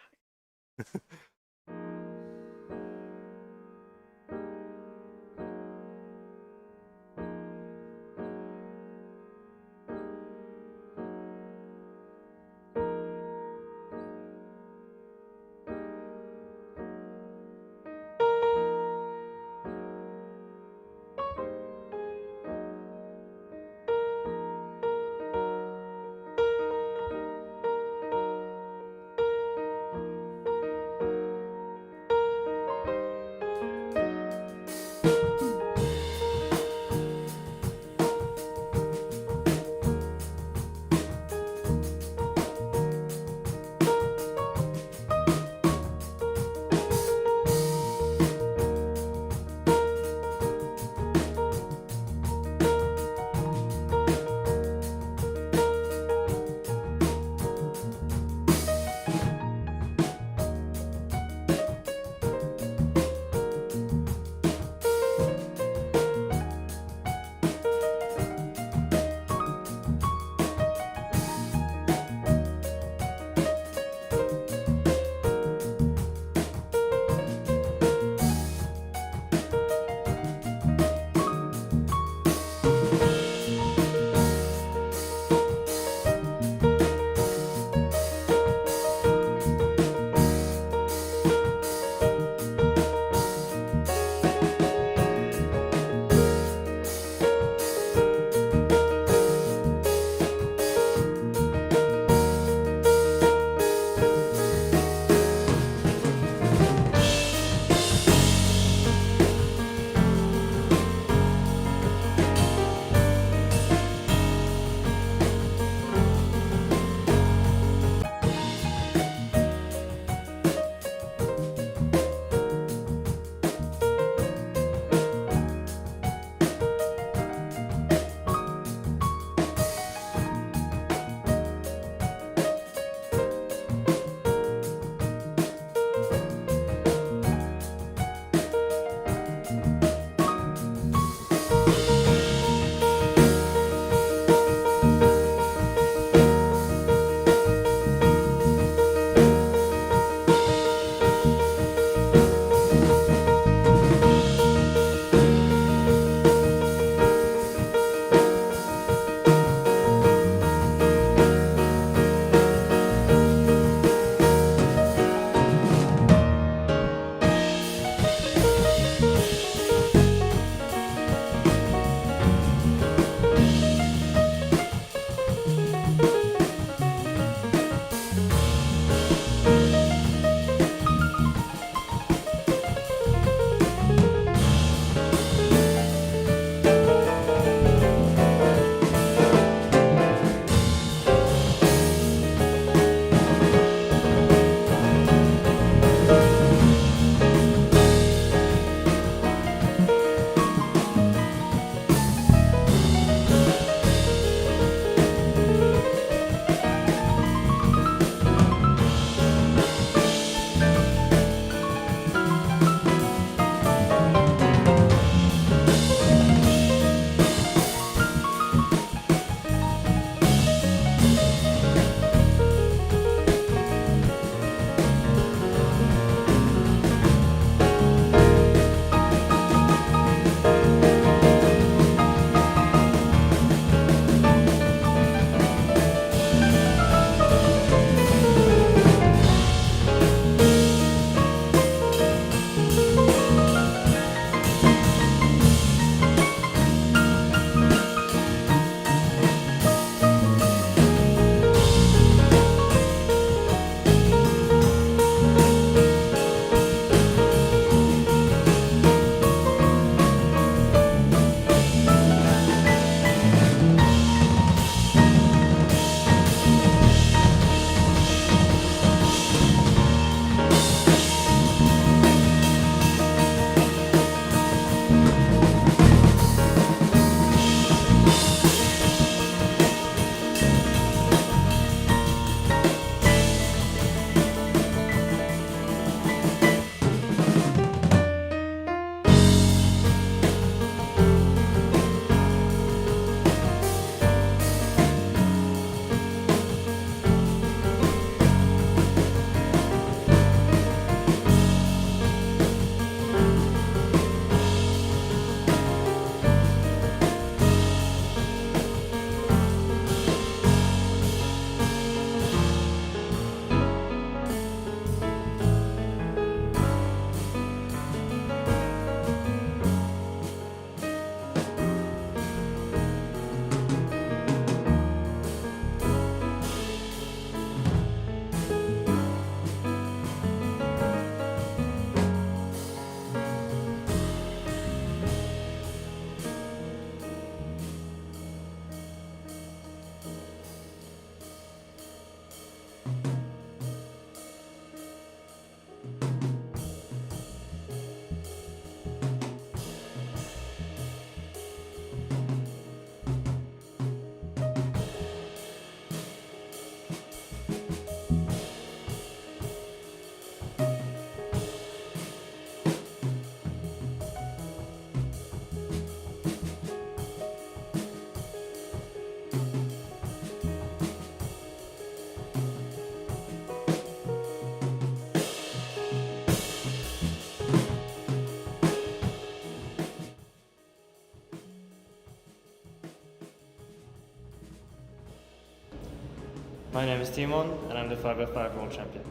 My name is Timon, and I'm the 5x5 world champion.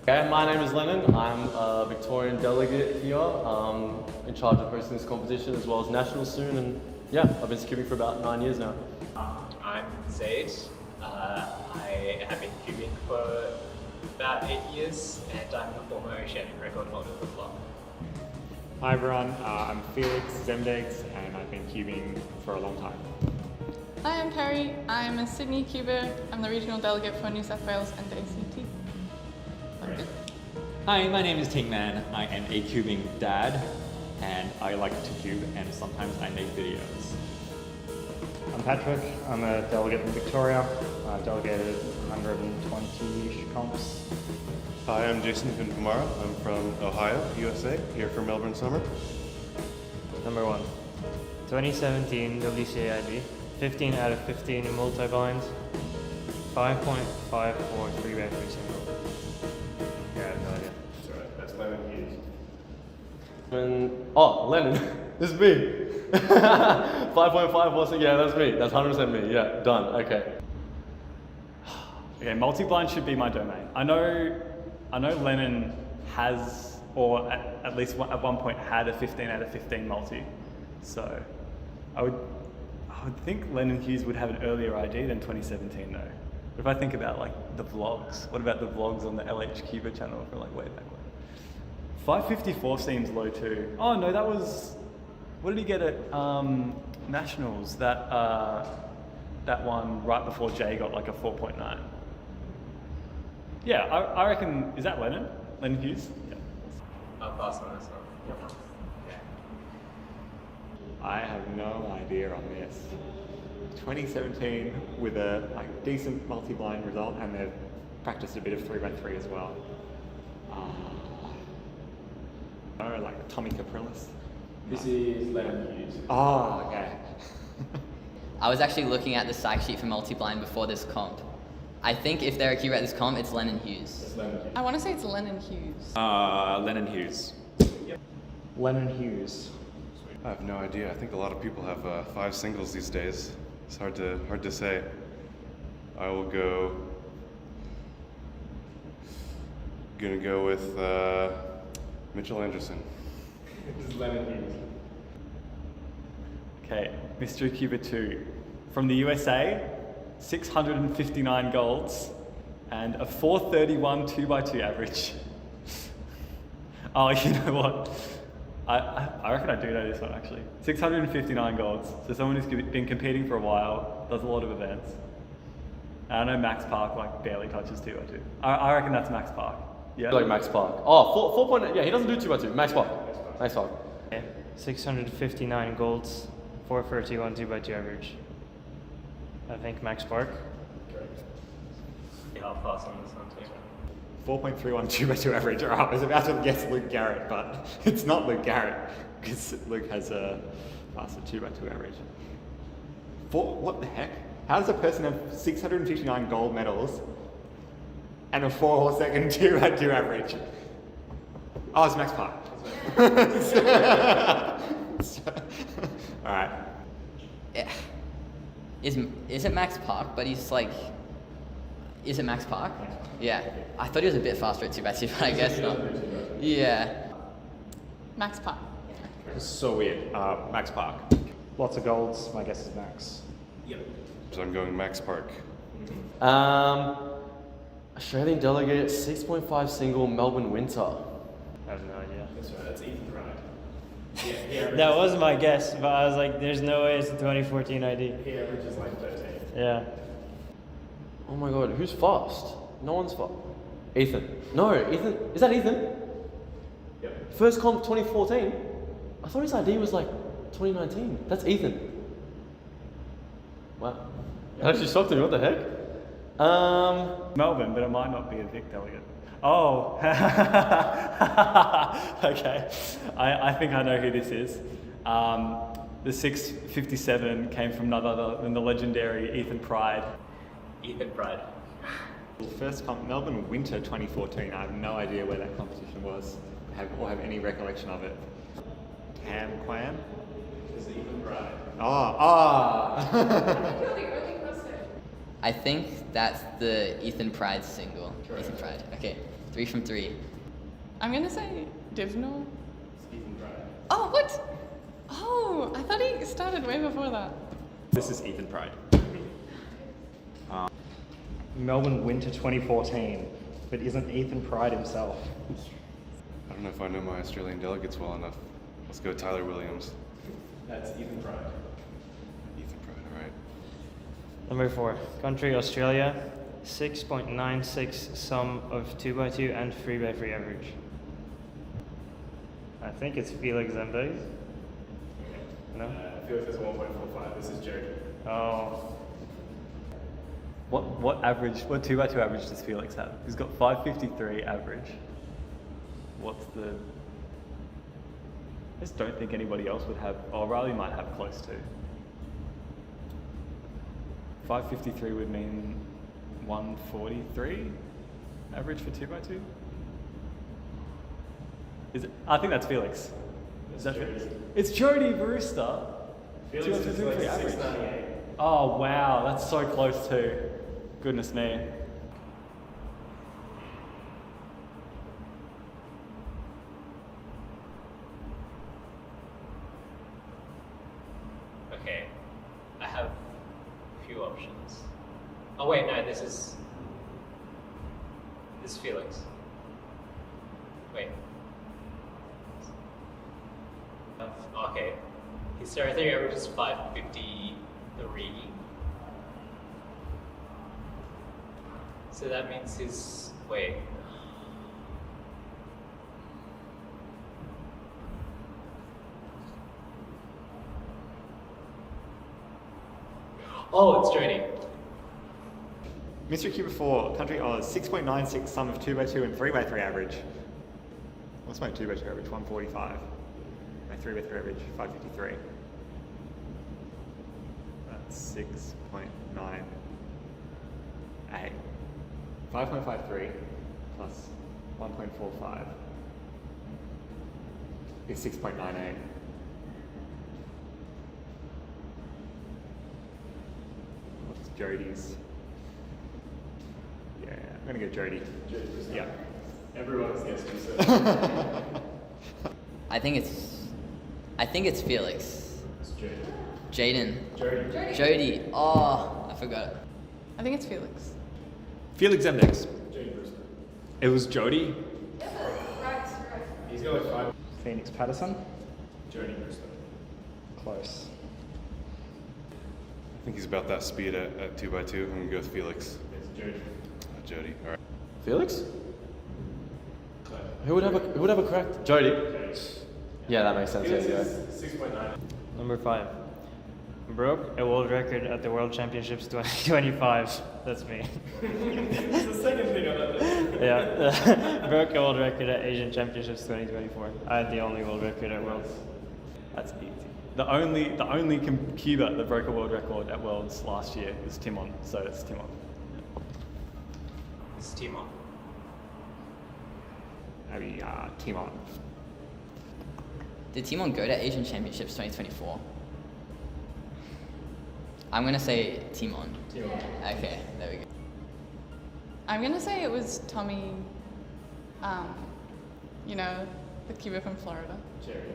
Okay, my name is Lennon. I'm a Victorian delegate here, in charge of hosting this competition as well as nationals soon. And yeah, I've been cubing for about 9 years now. I'm Zaid. I have been cubing for about 8 years, and I'm the former Oceanic record holder as well. Hi everyone, I'm Felix Zemdegs, and I've been cubing for a long time. Hi, I'm Carrie. I'm a Sydney cuber. I'm the regional delegate for New South Wales and the ACT. Hi, my name is Tingman. I am a cubing dad, and I like to cube, and sometimes I make videos. I'm Patrick. I'm a delegate in Victoria. I've delegated 120-ish comps. Hi, I'm Jason Kumara. I'm from Ohio, USA, here for Melbourne Summer. Number 1, 2017 WCAID, 15 out of 15 in multi-blind, 5.54 three-way free single. Yeah, I have no idea. Sorry, that's Lennon Hughes. Oh, Lennon. This is me. 5.5 wasn't, yeah, that's me. That's 100% me. Yeah, done. Okay. Okay, multi-blind should be my domain. I know Lennon has, or at least at one point had a 15 out of 15 multi. So I would think Lennon Hughes would have an earlier ID than 2017 though. But if I think about like the vlogs, what about the vlogs on the LH Cuba channel from like way back when? 554 seems low too. Oh no, that was, what did he get at Nationals? That one right before Jay got like a 4.9. Yeah, I reckon, is that Lennon? Lennon Hughes? Yeah. I'll pass on this one. I have no idea on this. 2017 with a decent multi-blind result, and they've practiced a bit of 3x3 as well. Like Tommy Caprilis. This is Lennon Hughes. Oh, okay. I was actually looking at the psych sheet for multi-blind before this comp. I think if they're a cuber at this comp, it's Lennon Hughes. I want to say it's Lennon Hughes. Lennon Hughes. Lennon Hughes. I have no idea. I think a lot of people have 5 singles these days. It's hard to say. I will gonna go with Mitchell Anderson. This is Lennon Hughes. Okay, Mystery Cuba 2. From the USA, 659 golds and a 431 2x2 average. Oh, you know what? I reckon I do know this one actually. 659 golds. So someone who's been competing for a while, does a lot of events. And I know Max Park like barely touches 2x2. I reckon that's Max Park. Yeah. Like Max Park. Oh, 4.8. Yeah, he doesn't do 2x2. Max Park. Max Park. Yeah, 659 golds, 431 2x2 average. I think Max Park. Yeah, I'll pass on this one too. 4.31 2x2 average. Alright, I was about to guess Luke Garrett, but it's not Luke Garrett because Luke has a faster 2x2 average. What the heck? How does a person have 659 gold medals and a 4-second 2x2 average? Oh, it's Max Park. Alright. Yeah. Is it Max Park? But he's like, is it Max Park? Yeah. I thought he was a bit faster at 2x2, but I guess not. Yeah. Max Park. It's so weird. Max Park. Lots of golds. My guess is Max. Yep. So I'm going Max Park. Australian delegate, 6.5 single, Melbourne Winter. I have no idea. That's right, that's Ethan Wright. That was my guess, but I was like, there's no way it's a 2014 ID. He averages like 13. Yeah. Oh my god, who's fast? No one's fast. Ethan. No, Ethan. Is that Ethan? Yep. First comp 2014? I thought his ID was like 2019. That's Ethan. Wow. That actually shocked me. What the heck? Melbourne, but it might not be a Vic delegate. Oh, okay. I think I know who this is. The 657 came from none other than the legendary Ethan Pride. Ethan Pride. First comp, Melbourne Winter 2014. I have no idea where that competition was, or have any recollection of it. Cam Quam? This is Ethan Pride. Oh. I think that's the Ethan Pride single. Correct. Ethan Pride. Okay, 3 from 3. I'm gonna say Divnor. Ethan Pride. Oh, what? Oh, I thought he started way before that. This is Ethan Pride. Melbourne Winter 2014, but isn't Ethan Pride himself? I don't know if I know my Australian delegates well enough. Let's go Tyler Williams. That's Ethan Pride. Ethan Pride, all right. Number 4, country Australia, 6.96 sum of 2x2 and 3x3 average. I think it's Felix Zemdes. No? Felix has a 1.45. This is Jody. Oh. What 2x2 average does Felix have? He's got 553 average. What's the... I just don't think anybody else would have... Oh, Riley might have close to. 553 would mean 143 average for 2x2? Is it? I think that's Felix. Is that Felix? It's Jody Brewster. Felix is like 698. Oh wow, that's so close too. Goodness me. Okay, I have a few options. Oh wait, no, this is Felix. Wait. Okay, his theory average is 553. So that means his, wait. Oh, it's Jody. Mr. Cuba 4, country Oz, 6.96 sum of 2x2 and 3x3 average. What's my 2x2 average? 145. My 3x3 average, 553. That's 6.98. 5.53 plus 1.45 is 6.98. What's Jody's? Yeah, I'm gonna go Jody. Yeah. Everyone's guessing. So. I think it's Felix. It's Jody. Jaden. Jody. Jody. Oh, I forgot it. I think it's Felix. Felix Zemdes. Jody Brewster. It was Jody. He's got like 5. Phoenix Patterson. Jody Brewster. Close. I think he's about that speed at 2x2. I'm going to go with Felix. It's Jody. Jody, all right. Felix? Who would have a correct? Jody. Yeah, that makes sense. Felix Yeah. is 6.9. Number 5, broke a world record at the World Championships 2025. That's me. It's the second thing on that list. Yeah, broke a world record at Asian Championships 2024. I had the only world record at Worlds. That's easy. The only Cuba that broke a world record at Worlds last year was Timon, so it's Timon. It's Timon. Maybe Timon. Did Timon go to Asian Championships 2024? I'm gonna say Timon. Timon. Okay, there we go. I'm gonna say it was Tommy, you know, the Cuba from Florida. Cherry.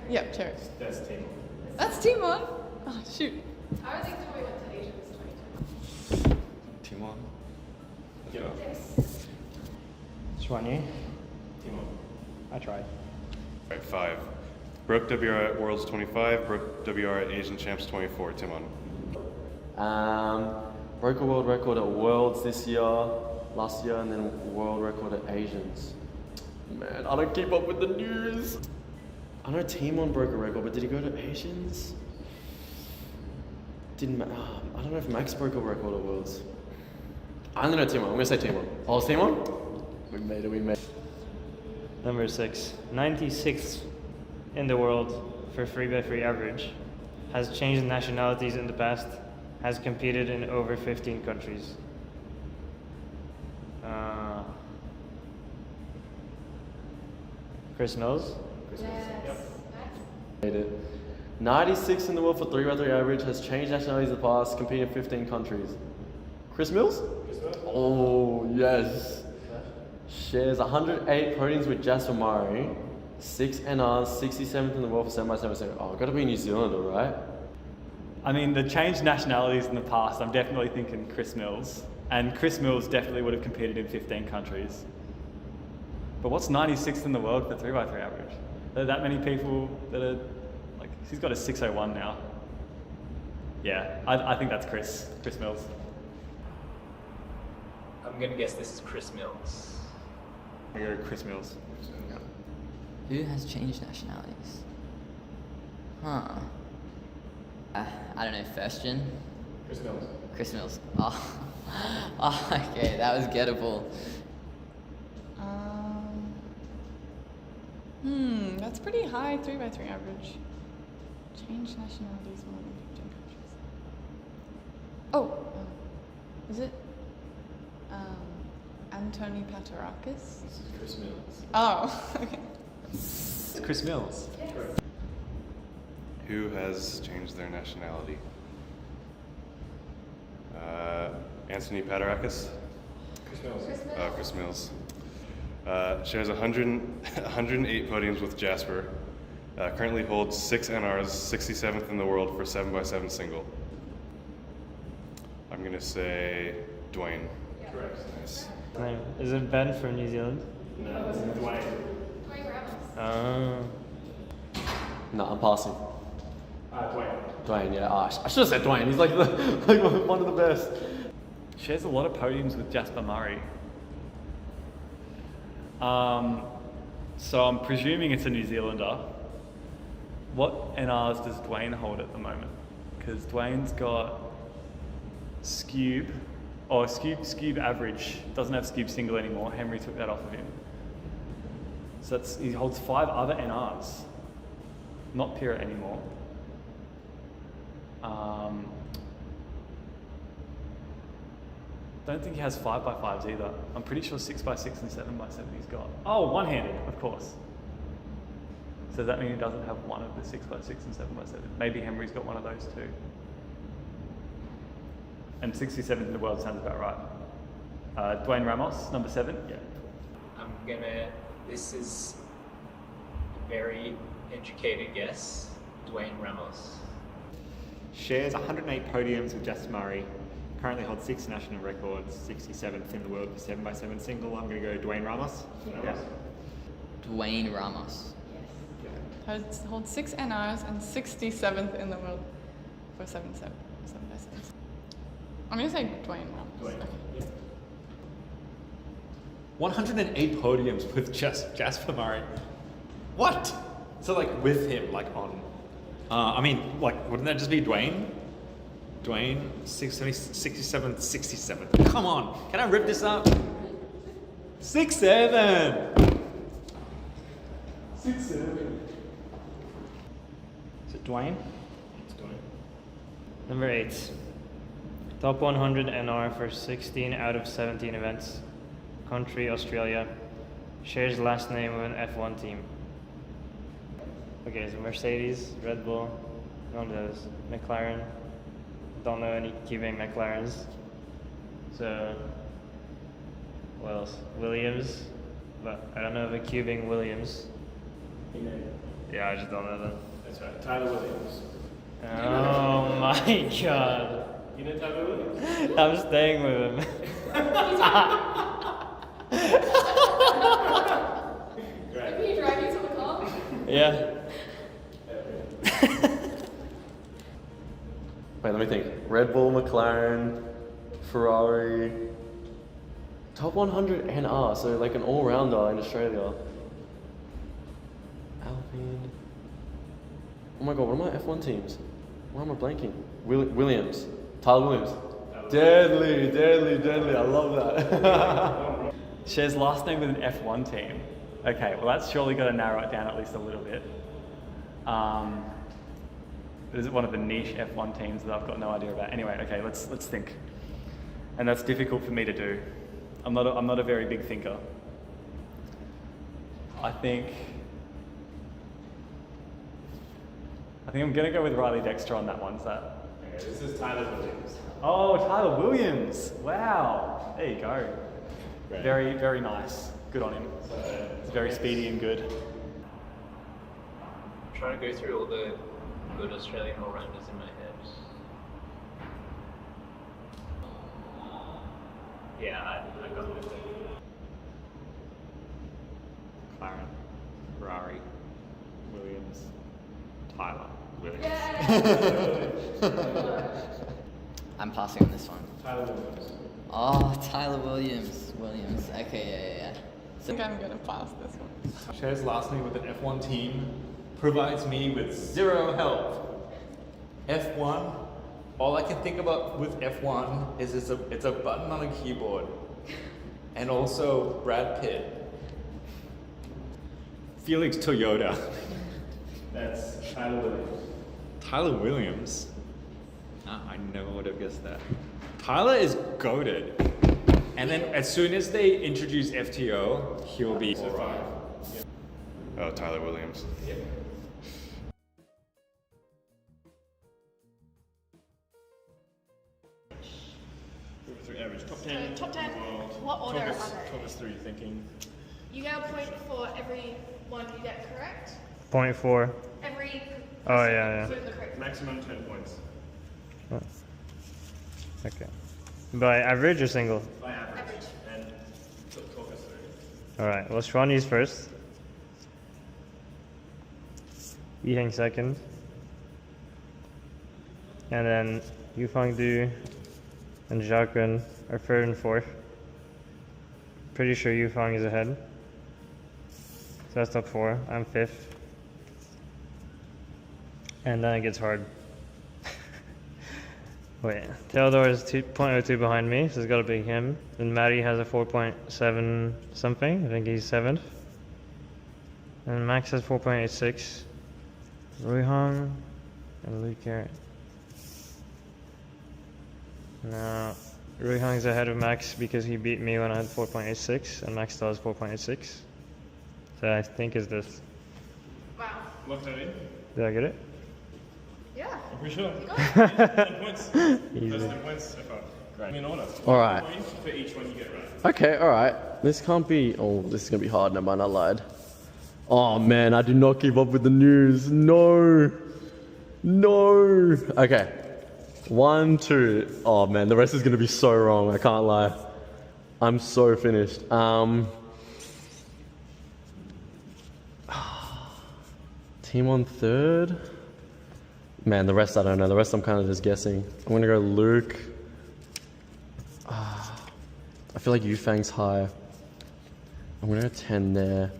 Yep, Cherry. That's Timon. That's Timon? Oh, shoot. I don't think Tommy went to Asia this 2020. Timon? Yeah. Shwanyi. Timon. I tried. All right, 5. Broke WR at Worlds 25, broke WR at Asian Champs 24. Timon. Broke a world record at Worlds this year, last year, and then world record at Asians. Man, I don't keep up with the news. I know Timon broke a record, but did he go to Asians? I don't know if Max broke a record at Worlds. I'm gonna Timon. I'm gonna say Timon. Oh, it's Timon? We made it. Number 6, 96th in the world for 3x3 average, has changed nationalities in the past, has competed in over 15 countries. Chris knows? Made it. 96 in the world for 3x3 average, has changed nationalities in the past, competed in 15 countries. Chris Mills? Oh, yes. Shares 108 podiums with Jasper Murray, 6 NRs, 67th in the world for 7x7. Oh, gotta be New Zealander, right? I mean, the changed nationalities in the past, I'm definitely thinking Chris Mills. And Chris Mills definitely would have competed in 15 countries. But what's 96th in the world for 3x3 average? Are there that many people that are, like, he's got a 601 now. Yeah, I think that's Chris Mills. I'm gonna guess this is Chris Mills. I go Chris Mills. Who has changed nationalities? Huh. I don't know, first gen? Chris Mills. Chris Mills. Oh. Oh, okay, that was gettable. That's pretty high 3x3 average. Change nationalities more than 15 countries. Oh, is it Antoni Patarakis? This is Chris Mills. Oh, okay. It's Chris Mills. Yes. Who has changed their nationality? Anthony Patarakis? Chris Mills. Chris Mills. Shares 108 podiums with Jasper. Currently holds 6 NRs, 67th in the world for 7x7 single. I'm gonna say Dwayne. Correct. Nice. Is it Ben from New Zealand? No, it's Dwayne. No, I'm passing. Dwayne. Dwayne, yeah. I should have said Dwayne. He's like one of the best. Shares a lot of podiums with Jasper Murray. So I'm presuming it's a New Zealander. What NRs does Dwayne hold at the moment? Because Dwayne's got Scube, or Scube average. Doesn't have Scube single anymore. Henry took that off of him. So he holds 5 other NRs. Not Pyra anymore. Don't think he has 5x5s either. I'm pretty sure 6x6 and 7x7 he's got. Oh, one-handed, of course. So does that mean he doesn't have one of the 6x6 and 7x7? Maybe Henry's got one of those too. And 67th in the world sounds about right. Dwayne Ramos, number 7. Yeah. This is a very educated guess. Dwayne Ramos. Shares 108 podiums with Jasper Murray. Currently holds 6 national records, 67th in the world for 7x7 single. I'm going to go Dwayne Ramos. Yeah. Dwayne Ramos. Holds 6 NRs and 67th in the world for 7x7. I'm going to say Dwayne Ramos. Okay. 108 podiums with Jasper Murray. What? So like with him, like on. I mean, like, wouldn't that just be Dwayne? Dwayne, 67th, 67th. Come on, can I rip this up? 6-7. 6-7. Is it Dwayne? It's Dwayne. Number 8. Top 100 NR for 16 out of 17 events. Country, Australia. Shares last name with an F1 team. Okay, so Mercedes, Red Bull, none of those. McLaren. Don't know any cubing McLarens. So, what else? Williams, but I don't know of a cubing Williams. Yeah, I just don't know them. That's right, Tyler Williams. Oh my god. You know Tyler Williams? I'm staying with him. Great. Can you drive me to the car? Yeah. Wait, let me think. Red Bull, McLaren, Ferrari. Top 100 NR, so like an all-rounder in Australia. Alpine. Oh my god, what are my F1 teams? Why am I blanking? Williams. Tyler Williams. Deadly. I love that. Shares last name with an F1 team. Okay, well that's surely got to narrow it down at least a little bit. But is it one of the niche F1 teams that I've got no idea about? Anyway, okay, let's think. And that's difficult for me to do. I'm not a very big thinker. I think I'm gonna go with Riley Dexter on that one. Is that This is Tyler Williams. Oh, Tyler Williams. Wow. There you go. Great. Very, very nice. Good on him. It's very speedy and good. I'm trying to go through all the good Australian all-rounders in my head. Yeah, I got it. McLaren, Ferrari, Williams, Tyler Williams. I'm passing on this one. Tyler Williams. Oh, Tyler Williams. Okay, yeah. I think I'm gonna pass this one. Shares last name with an F1 team provides me with zero help. F1, all I can think about with F1 is it's a button on a keyboard. And also Brad Pitt. Felix Toyota. That's Tyler Williams. Tyler Williams? I never would have guessed that. Tyler is goated. And then as soon as they introduce FTO, he'll be... Oh, Tyler Williams. Yep. Average top 10. Top 10. World. What order are they? Top is 3 thinking. You get a point for every one you get correct. 0.4. Every. Oh yeah. Maximum 10 points. Oh. Okay. By average or single? By average. And talk us through. All right. Well, Shwani's first. Yiheng second. And then Yufang Du and Jacqueline are third and fourth. Pretty sure Yufang is ahead. So that's top 4. I'm 5th. And then it gets hard. Wait, Theodore is 2.02 behind me, so it's got to be him. And Matty has a 4.7 something. I think he's 7th. And Max has 4.86. Ruihang and Luke Garrett. Now, Ruihang's ahead of Max because he beat me when I had 4.86, and Max still has 4.86. So I think is this. Wow. Lock that in. Did I get it? Yeah. I'm pretty sure. 10 points. Easy. First 10 points so far. Great. In order. All right. 1 point for each one you get right. Okay, all right. This can't be. Oh, this is gonna be hard. Never mind, I lied. Oh man, I do not keep up with the news. No. Okay. 1, 2. Oh man, the rest is gonna be so wrong. I can't lie. I'm so finished. Team on 3rd. Man, the rest I don't know. The rest I'm kind of just guessing. I'm gonna go Luke. I feel like Yufang's high. I'm gonna go 10 there.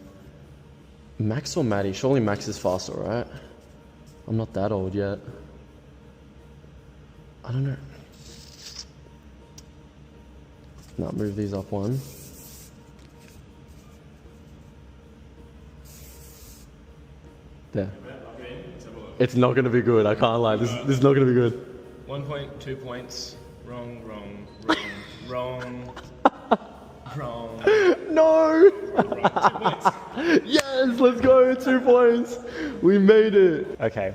Max or Maddie? Surely Max is faster, right? I'm not that old yet. I don't know. Now move these up 1. There. It's not gonna be good. I can't lie. This is not gonna be good. 1 point, 2 points. Wrong. No! Wrong. 2 points. Yes, let's go. 2 points. We made it. Okay,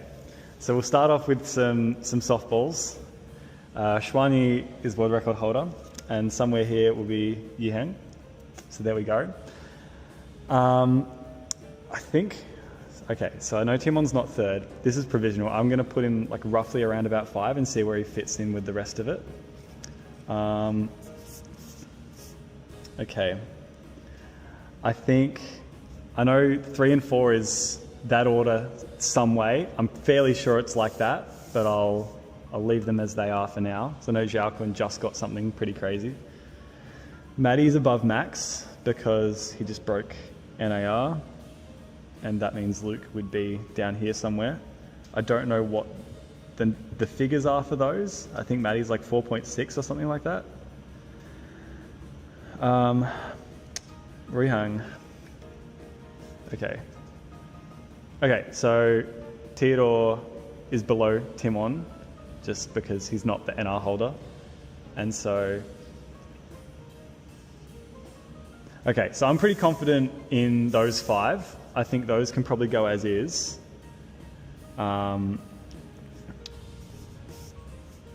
so we'll start off with some softballs. Shwani is world record holder, and somewhere here will be Yiheng. So there we go. I think. Okay, so I know Timon's not 3rd. This is provisional. I'm going to put him like roughly around about 5 and see where he fits in with the rest of it. Okay. I know 3 and 4 is that order some way. I'm fairly sure it's like that, but I'll leave them as they are for now. So I know Xiaoquan just got something pretty crazy. Maddie's above Max because he just broke NAR. And that means Luke would be down here somewhere. I don't know what the figures are for those. I think Maddie's like 4.6 or something like that. Ruihang. Okay, so Theodore is below Timon just because he's not the NR holder. And so... Okay, so I'm pretty confident in those 5. I think those can probably go as is.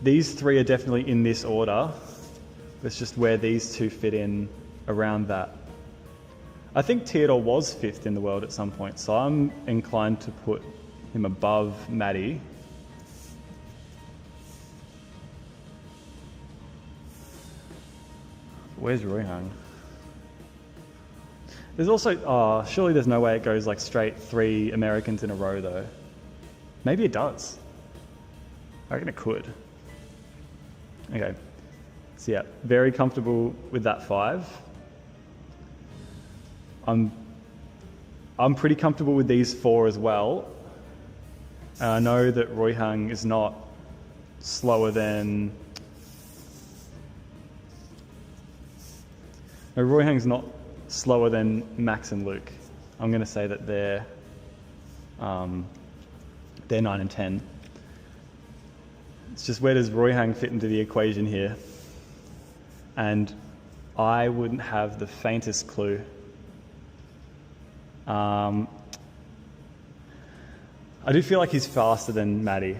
these three are definitely in this order. It's just where these two fit in around that. I think Theodore was 5th in the world at some point, so I'm inclined to put him above Maddie. Where's Royhang? There's also, surely there's no way it goes like straight 3 Americans in a row though. Maybe it does. I reckon it could. Okay, so yeah, very comfortable with that 5. I'm pretty comfortable with these 4 as well. And I know that Royhang is not slower than... No, Royhang's not slower than Max and Luke. I'm going to say that they're 9 and 10. It's just where does Royhang fit into the equation here? And I wouldn't have the faintest clue. I do feel like he's faster than Maddie.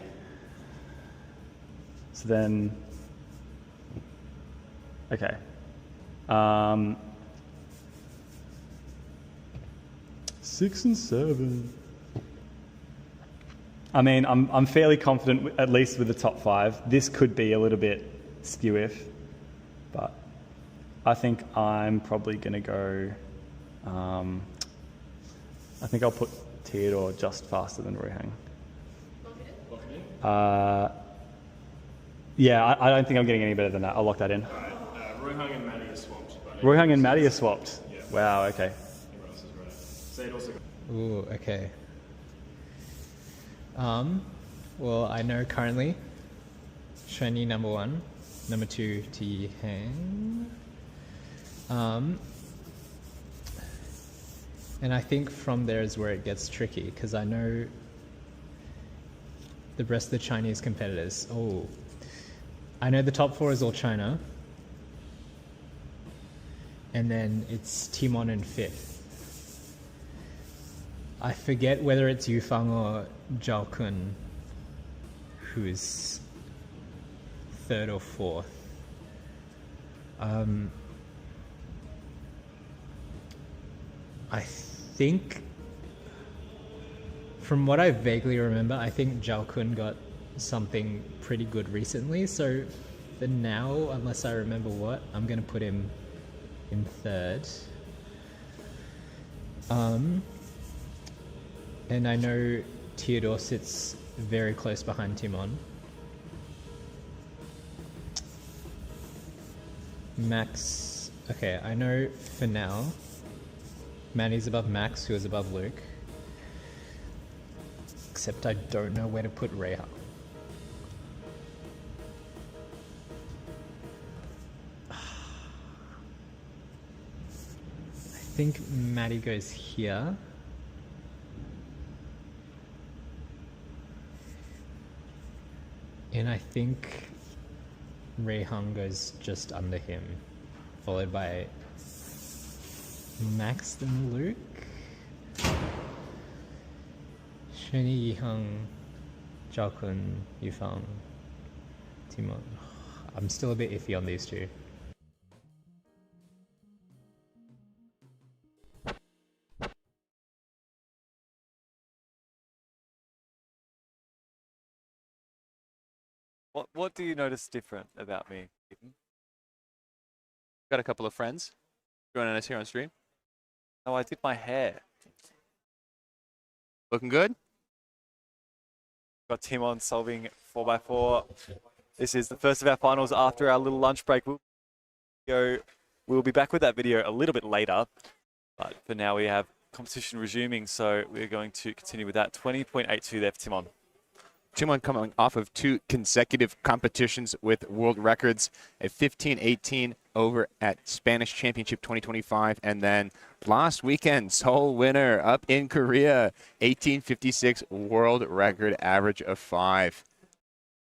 So then, okay. 6 and 7. I mean, I'm fairly confident, at least with the top 5. This could be a little bit skew-if, but I think I'm probably going to go... I think I'll put Theodore just faster than Royhang. Yeah, I don't think I'm getting any better than that. I'll lock that in. Royhang and Maddie are swapped. Royhang and Maddie are swapped. Yeah. Wow, okay. Everyone else is right. Zaid also got... Ooh, okay. Well, I know currently Shiny number 1, number 2 T Hang. And I think from there is where it gets tricky, because I know the rest of the Chinese competitors. Oh, I know the top 4 is all China. And then it's Timon in 5th. I forget whether it's Yufang or Zhao Kun who's 3rd or 4th. I think, from what I vaguely remember, I think Zhao Kun got something pretty good recently. So for now, unless I remember what, I'm going to put him in 3rd. And I know Theodore sits very close behind Timon. Max, okay, I know for now Manny's above Max, who is above Luke. Except I don't know where to put Reha. I think Maddie goes here. And I think Reihang goes just under him, followed by Max and Luke. Shani, Yihang, Zhaokun, Yufang, Timon. I'm still a bit iffy on these two. What do you notice different about me? Got a couple of friends joining us here on stream. Oh, I did my hair. Looking good? Got Timon solving 4x4. This is the first of our finals after our little lunch break. We'll be back with that video a little bit later. But for now, we have competition resuming, so we're going to continue with that. 20.82 there for Timon. Timon coming off of 2 consecutive competitions with world records at 15-18 over at Spanish Championship 2025, and then last weekend, Seoul winner up in Korea, 18:56 world record average of 5.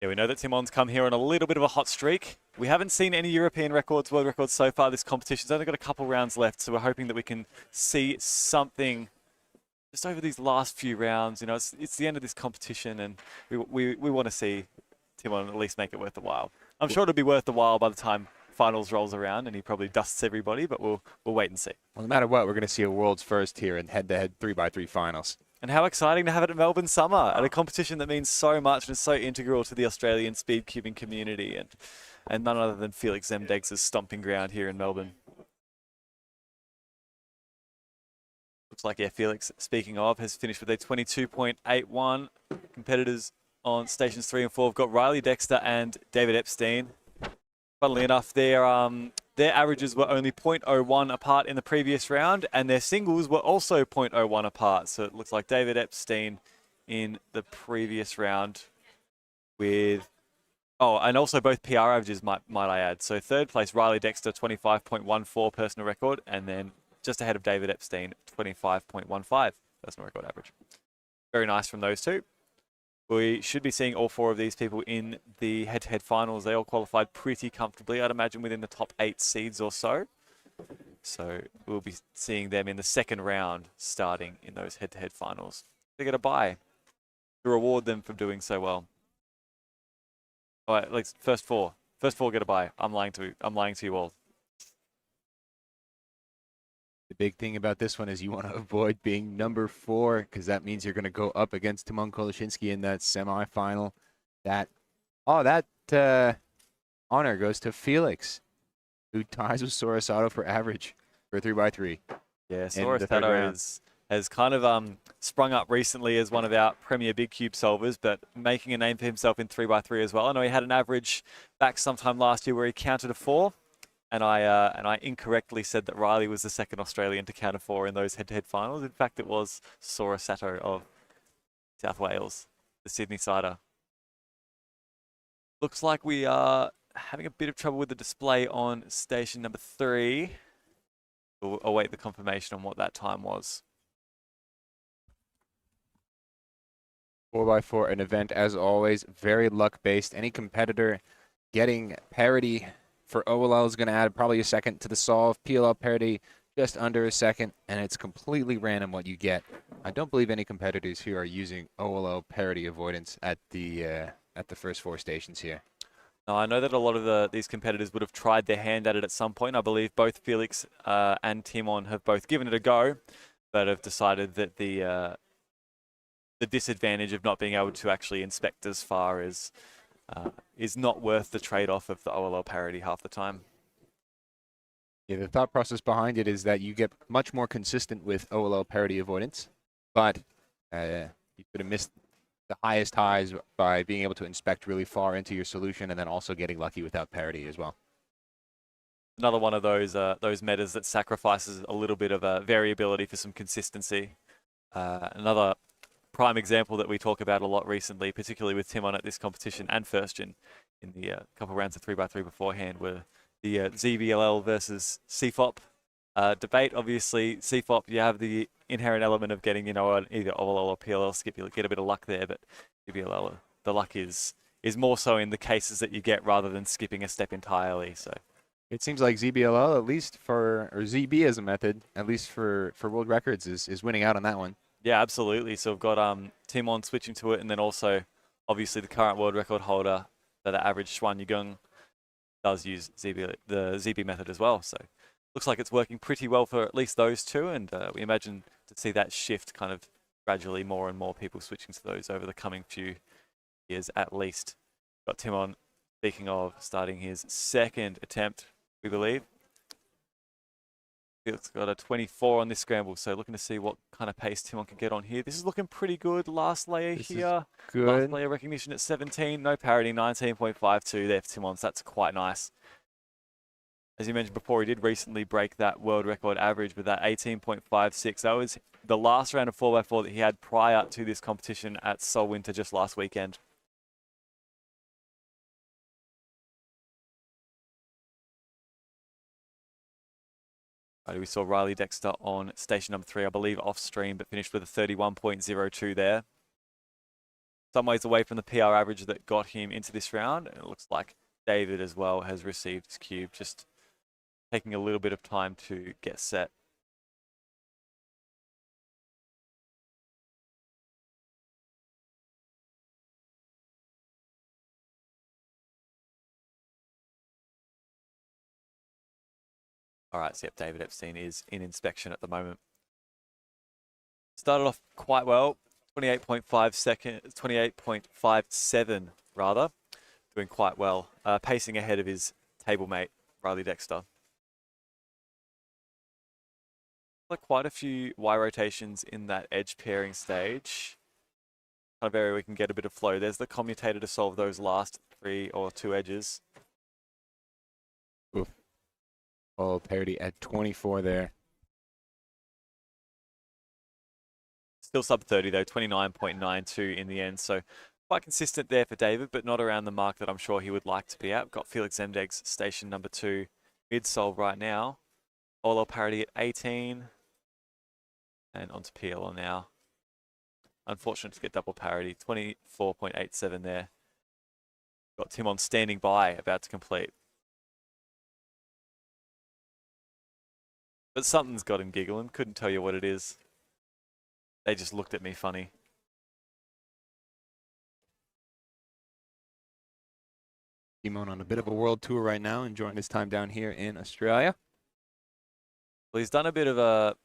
Yeah, we know that Timon's come here on a little bit of a hot streak. We haven't seen any European records, world records so far. This competition's only got a couple rounds left, so we're hoping that we can see something just over these last few rounds. You know, it's the end of this competition, and we want to see Timon at least make it worth the while. I'm sure it'll be worth the while by the time finals rolls around and he probably dusts everybody, but we'll wait and see. Well, no matter what, we're going to see a world's first here in head-to-head 3x3 finals. And how exciting to have it at Melbourne Summer, at a competition that means so much and is so integral to the Australian speed cubing community, and none other than Felix Zemdegs' stomping ground here in Melbourne. Looks like, yeah, Felix, speaking of, has finished with a 22.81. Competitors on stations 3 and 4 have got Riley Dexter and David Epstein. Funnily enough, their averages were only 0.01 apart in the previous round, and their singles were also 0.01 apart. So it looks like David Epstein in the previous round with... Oh, and also both PR averages, might I add. So third place, Riley Dexter, 25.14 personal record, and then just ahead of David Epstein, 25.15 personal record average. Very nice from those two. We should be seeing all 4 of these people in the head-to-head finals. They all qualified pretty comfortably, I'd imagine within the top 8 seeds or so. So we'll be seeing them in the second round starting in those head-to-head finals. They get a bye to reward them for doing so well. All right, like first 4 get a bye. I'm lying to you all. The big thing about this one is you want to avoid being number 4 because that means you're going to go up against Timon Koleshinsky in that semifinal. That honor goes to Felix, who ties with Sorosato for average for 3x3. Yeah, Sorosato has kind of sprung up recently as one of our premier big cube solvers, but making a name for himself in 3x3 as well. I know he had an average back sometime last year where he counted a 4. And I incorrectly said that Riley was the second Australian to count a 4 in those head-to-head finals. In fact, it was Sorosato of South Wales, the Sydney sider. Looks like we are having a bit of trouble with the display on station number 3. We'll await the confirmation on what that time was. 4x4, an event, as always, very luck-based. Any competitor getting parity for OLL is going to add probably a second to the solve. PLL parity just under a second, and it's completely random what you get. I don't believe any competitors here are using OLL parity avoidance at the first 4 stations here. No, I know that a lot of these competitors would have tried their hand at it at some point. I believe both Felix and Timon have both given it a go, but have decided that the disadvantage of not being able to actually inspect as far is not worth the trade-off of the OLL parity half the time. Yeah, the thought process behind it is that you get much more consistent with OLL parity avoidance, but you could have missed the highest highs by being able to inspect really far into your solution and then also getting lucky without parity as well. Another one of those metas that sacrifices a little bit of variability for some consistency. Another prime example that we talk about a lot recently, particularly with Timon at this competition and Firstgen in the couple rounds of 3x3 beforehand, were the ZBLL versus CFOP debate. Obviously, CFOP, you have the inherent element of getting, either OLL or PLL skip. You'll get a bit of luck there, but ZBLL, the luck is more so in the cases that you get rather than skipping a step entirely. So it seems like ZBLL, at least or ZB as a method, at least for world records, is winning out on that one. Yeah, absolutely. So we've got Timon switching to it, and then also, obviously, the current world record holder for the average Xuan Yigung does use the ZB method as well. So looks like it's working pretty well for at least those two, and we imagine to see that shift kind of gradually more and more people switching to those over the coming few years at least. Got Timon, speaking of, starting his second attempt, we believe. Felix got a 24 on this scramble, so looking to see what kind of pace Timon can get on here. This is looking pretty good. Last layer here. Good. Last layer recognition at 17. No parity, 19.52 there for Timon, so that's quite nice. As you mentioned before, he did recently break that world record average with that 18.56. That was the last round of 4x4 that he had prior to this competition at Seoul Winter just last weekend. We saw Riley Dexter on station number 3, I believe off stream, but finished with a 31.02 there. Some ways away from the PR average that got him into this round. And it looks like David as well has received his cube, just taking a little bit of time to get set. All right, so yep, David Epstein is in inspection at the moment. Started off quite well, 28.57 rather, doing quite well, pacing ahead of his table mate, Riley Dexter. Like quite a few Y rotations in that edge pairing stage. Kind of area we can get a bit of flow. There's the commutator to solve those last 3 or 2 edges. Oof. Oh, parity at 24 there. Still sub 30 though, 29.92 in the end. So quite consistent there for David, but not around the mark that I'm sure he would like to be at. We've got Felix Zemdeg's station number 2 mid-solve right now. OLL parity at 18. And onto PLL now. Unfortunate to get double parity, 24.87 there. Got Timon standing by, about to complete. But something's got him giggling, couldn't tell you what it is. They just looked at me funny. Timon on a bit of a world tour right now, enjoying his time down here in Australia. Well, he's done a bit of a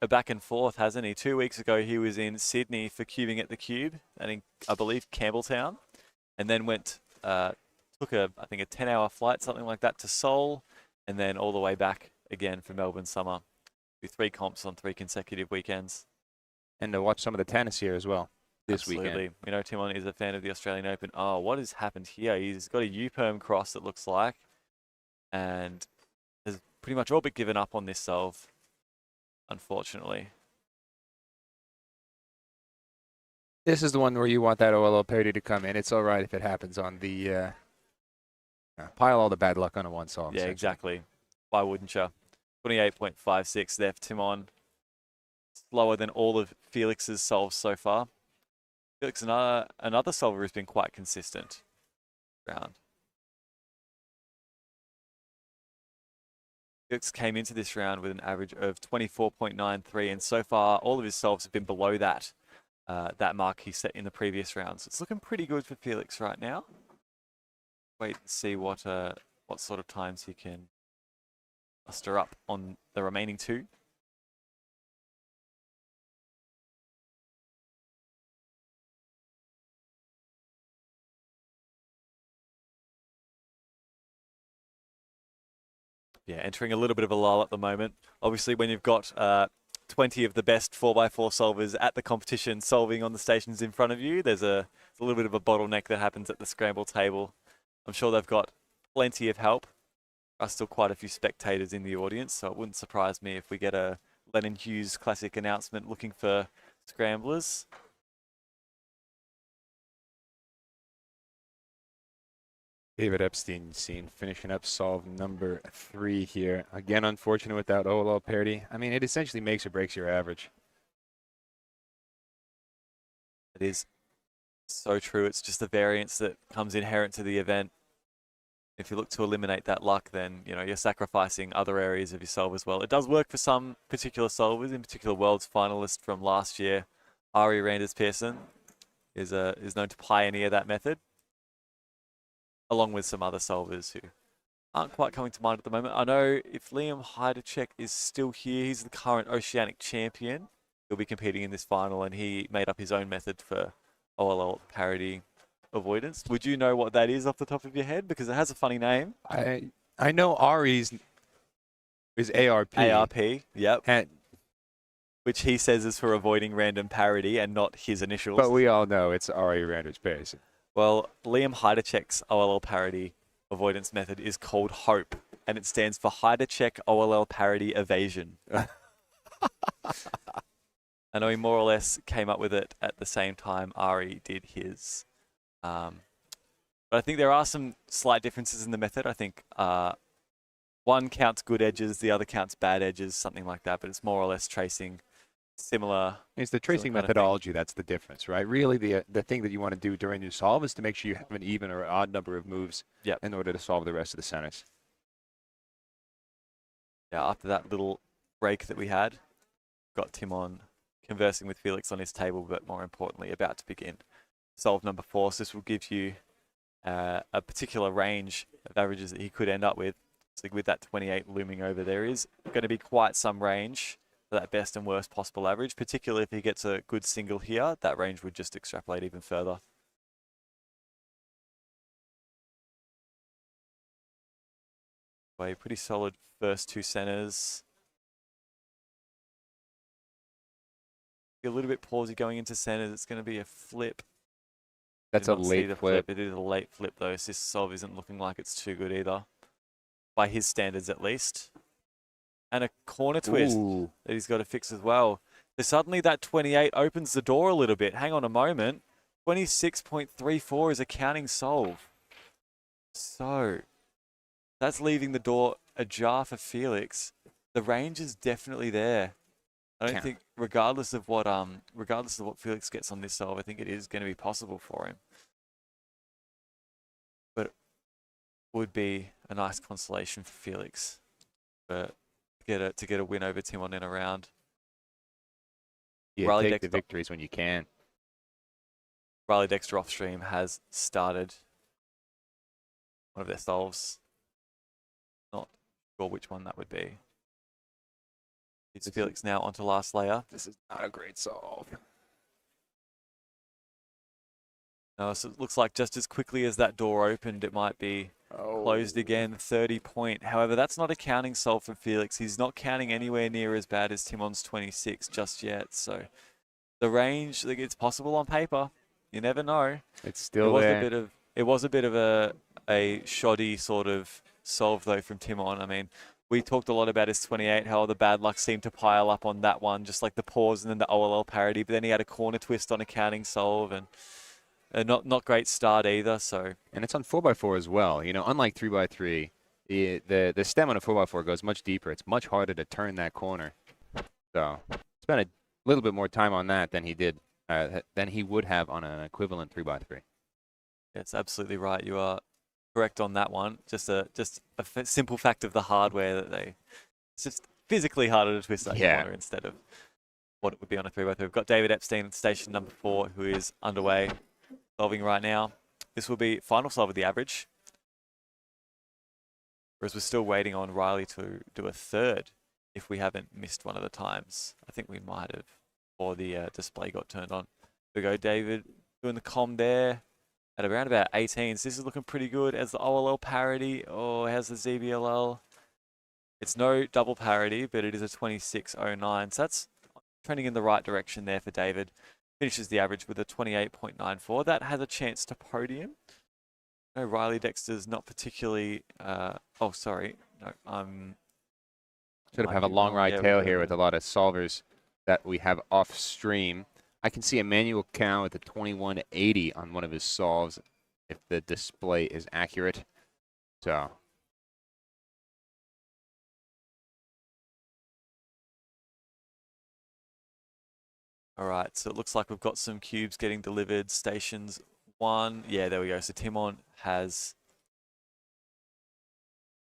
back and forth, hasn't he? 2 weeks ago, he was in Sydney for cubing at the Cube, and in, I believe, Campbelltown, and then went, took I think a 10-hour flight, something like that, to Seoul, and then all the way back again for Melbourne Summer. Do 3 comps on 3 consecutive weekends. And to watch some of the tennis here as well this weekend. We know Timon is a fan of the Australian Open. Oh, what has happened here? He's got a U-perm cross, it looks like, and has pretty much all but given up on this solve, unfortunately. This is the one where you want that OLL parity to come in. It's all right if it happens on the pile all the bad luck on a one solve. Yeah, exactly. Why wouldn't you? 28.56 there for Timon. Slower than all of Felix's solves so far. Felix, another solver who's been quite consistent round. Felix came into this round with an average of 24.93, and so far all of his solves have been below that that mark he set in the previous round. So it's looking pretty good for Felix right now. Wait and see what sort of times he can muster up on the remaining 2. Yeah, entering a little bit of a lull at the moment. Obviously, when you've got 20 of the best 4x4 solvers at the competition solving on the stations in front of you, there's a little bit of a bottleneck that happens at the scramble table. I'm sure they've got plenty of help. There are still quite a few spectators in the audience, so it wouldn't surprise me if we get a Lennon Hughes classic announcement looking for scramblers. David Epstein seen finishing up solve number 3 here. Again, unfortunate without OLL parity. I mean, it essentially makes or breaks your average. It is so true. It's just a variance that comes inherent to the event. If you look to eliminate that luck, then you're sacrificing other areas of your solve as well. It does work for some particular solvers, in particular World's finalist from last year, Ari Randers Pearson, is known to pioneer that method, along with some other solvers who aren't quite coming to mind at the moment. I know if Liam Heidechek is still here, he's the current Oceanic champion. He'll be competing in this final, and he made up his own method for OLL parity avoidance. Would you know what that is off the top of your head? Because it has a funny name. I know Ari's is ARP. ARP, yep. And which he says is for avoiding random parity and not his initials. But we all know it's Ari Randers Pearson. Well, Liam Heidechek's OLL parity avoidance method is called HOPE, and it stands for Heidechek OLL parity evasion. I know he more or less came up with it at the same time Ari did his. But I think there are some slight differences in the method. I think one counts good edges, the other counts bad edges, something like that, but it's more or less tracing similar. It's the tracing methodology that's the difference, right? Really, the thing that you want to do during your solve is to make sure you have an even or odd number of moves in order to solve the rest of the centers. Yeah, after that little break that we had, got Timon conversing with Felix on his table, but more importantly, about to begin solve number 4. So this will give you a particular range of averages that he could end up with. So with that 28 looming over, there is going to be quite some range for that best and worst possible average, particularly if he gets a good single here. That range would just extrapolate even further. A pretty solid first two centers. A little bit pausey going into centers. It's going to be a flip. That's a late flip. It is a late flip though. So this solve isn't looking like it's too good either, by his standards at least. And a corner twist that he's got to fix as well. So suddenly that 28 opens the door a little bit. Hang on a moment. 26.34 is a counting solve. So that's leaving the door ajar for Felix. The range is definitely there. I don't think, regardless of what Felix gets on this solve, I think it is going to be possible for him. But it would be a nice consolation for Felix, but to get a win over Timon in a round. Yeah, Riley take the victories when you can. Riley Dexter off stream has started one of their solves. Not sure which one that would be. It's Felix now onto last layer. This is not a great solve. No, so it looks like just as quickly as that door opened, it might be closed again. 30 point. However, that's not a counting solve for Felix. He's not counting anywhere near as bad as Timon's 26 just yet. So the range, like, it's possible on paper. You never know. It's still there. It was a bit of a shoddy sort of solve though from Timon. I mean, we talked a lot about his 28, how the bad luck seemed to pile up on that one, just like the pause and then the OLL parody. But then he had a corner twist on a counting solve, and not great start either. So, and it's on 4x4 as well. You know, unlike 3x3, the stem on a 4x4 goes much deeper. It's much harder to turn that corner. So spent a little bit more time on that than he did than he would have on an equivalent 3x3. That's absolutely right. You are correct on that one. Just a simple fact of the hardware that it's just physically harder to twist that corner instead of what it would be on a 3x3. We've got David Epstein at station number 4, who is underway, solving right now. This will be final solve of the average. Whereas we're still waiting on Riley to do a third if we haven't missed one of the times. I think we might have, or the display got turned on. There we go, David doing the comm there at around about 18. So this is looking pretty good as the OLL parity. Oh, how's the ZBLL? It's no double parity, but it is a 26.09. So that's trending in the right direction there for David. Finishes the average with a 28.94. That has a chance to podium. No, Riley Dexter's not particularly... oh, sorry. No, Sort of have a long ride tail here with a lot of solvers that we have off stream. I can see Emmanuel Cow at the 2180 on one of his solves if the display is accurate. So all right, so it looks like we've got some cubes getting delivered. Stations 1. Yeah, there we go. So Timon has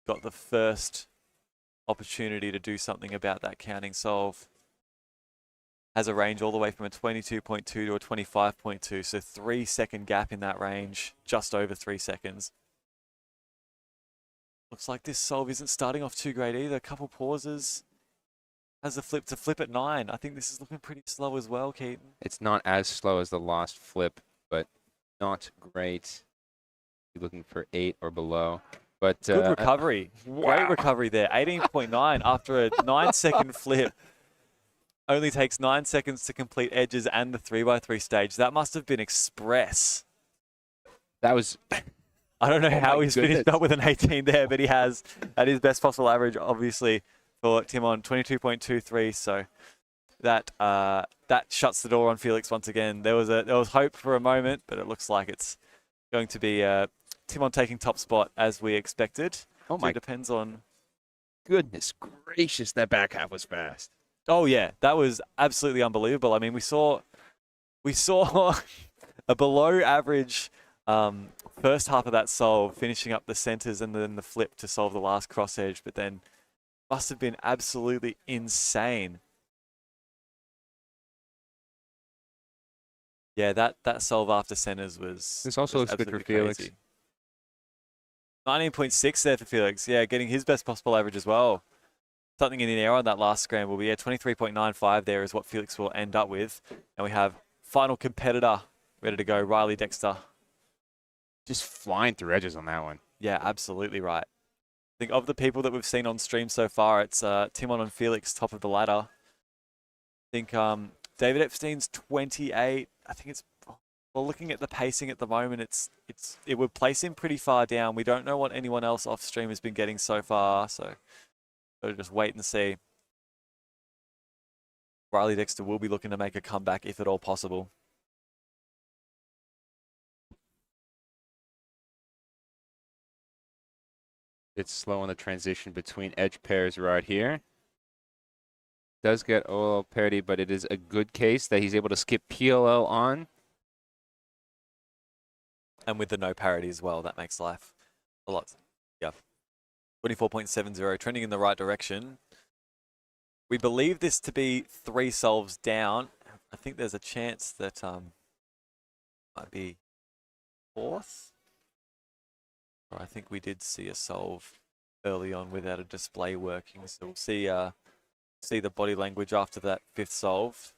got the first opportunity to do something about that counting solve. Has a range all the way from a 22.2 to a 25.2, so 3-second gap in that range, just over 3 seconds. Looks like this solve isn't starting off too great either. A couple pauses. Has a flip to flip at 9. I think this is looking pretty slow as well, Keaton. It's not as slow as the last flip, but not great. You're looking for 8 or below. But good recovery. Great recovery there. 18.9 after a 9-second flip. Only takes 9 seconds to complete edges and the 3x3 stage. That must have been express. That was... I don't know how he's finished up with an 18 there, but he has at his best possible average, obviously, for Timon, 22.23. So that shuts the door on Felix once again. There was hope for a moment, but it looks like it's going to be Timon taking top spot as we expected. Oh my! It depends on. Goodness gracious, that back half was fast. Oh yeah, that was absolutely unbelievable. I mean, we saw a below average first half of that solve, finishing up the centers and then the flip to solve the last cross edge, but then must have been absolutely insane. Yeah, that solve after centers was. This also looks good for Felix. 19.6 there for Felix. Yeah, getting his best possible average as well. Something in the air on that last scramble. But yeah, 23.95 there is what Felix will end up with. And we have final competitor ready to go, Riley Dexter. Just flying through edges on that one. Yeah, absolutely right. I think of the people that we've seen on stream so far, it's Timon and Felix top of the ladder. I think David Epstein's 28. I think it's, well, looking at the pacing at the moment, it would place him pretty far down. We don't know what anyone else off stream has been getting so far, so gotta just wait and see. Riley Dexter will be looking to make a comeback if at all possible. It's slow on the transition between edge pairs right here. Does get OLL parity, but it is a good case that he's able to skip PLL on. And with the no parity as well, that makes life a lot. Yeah. 24.70, trending in the right direction. We believe this to be 3 solves down. I think there's a chance that might be 4th. Or I think we did see a solve early on without a display working. So we'll see the body language after that 5th solve.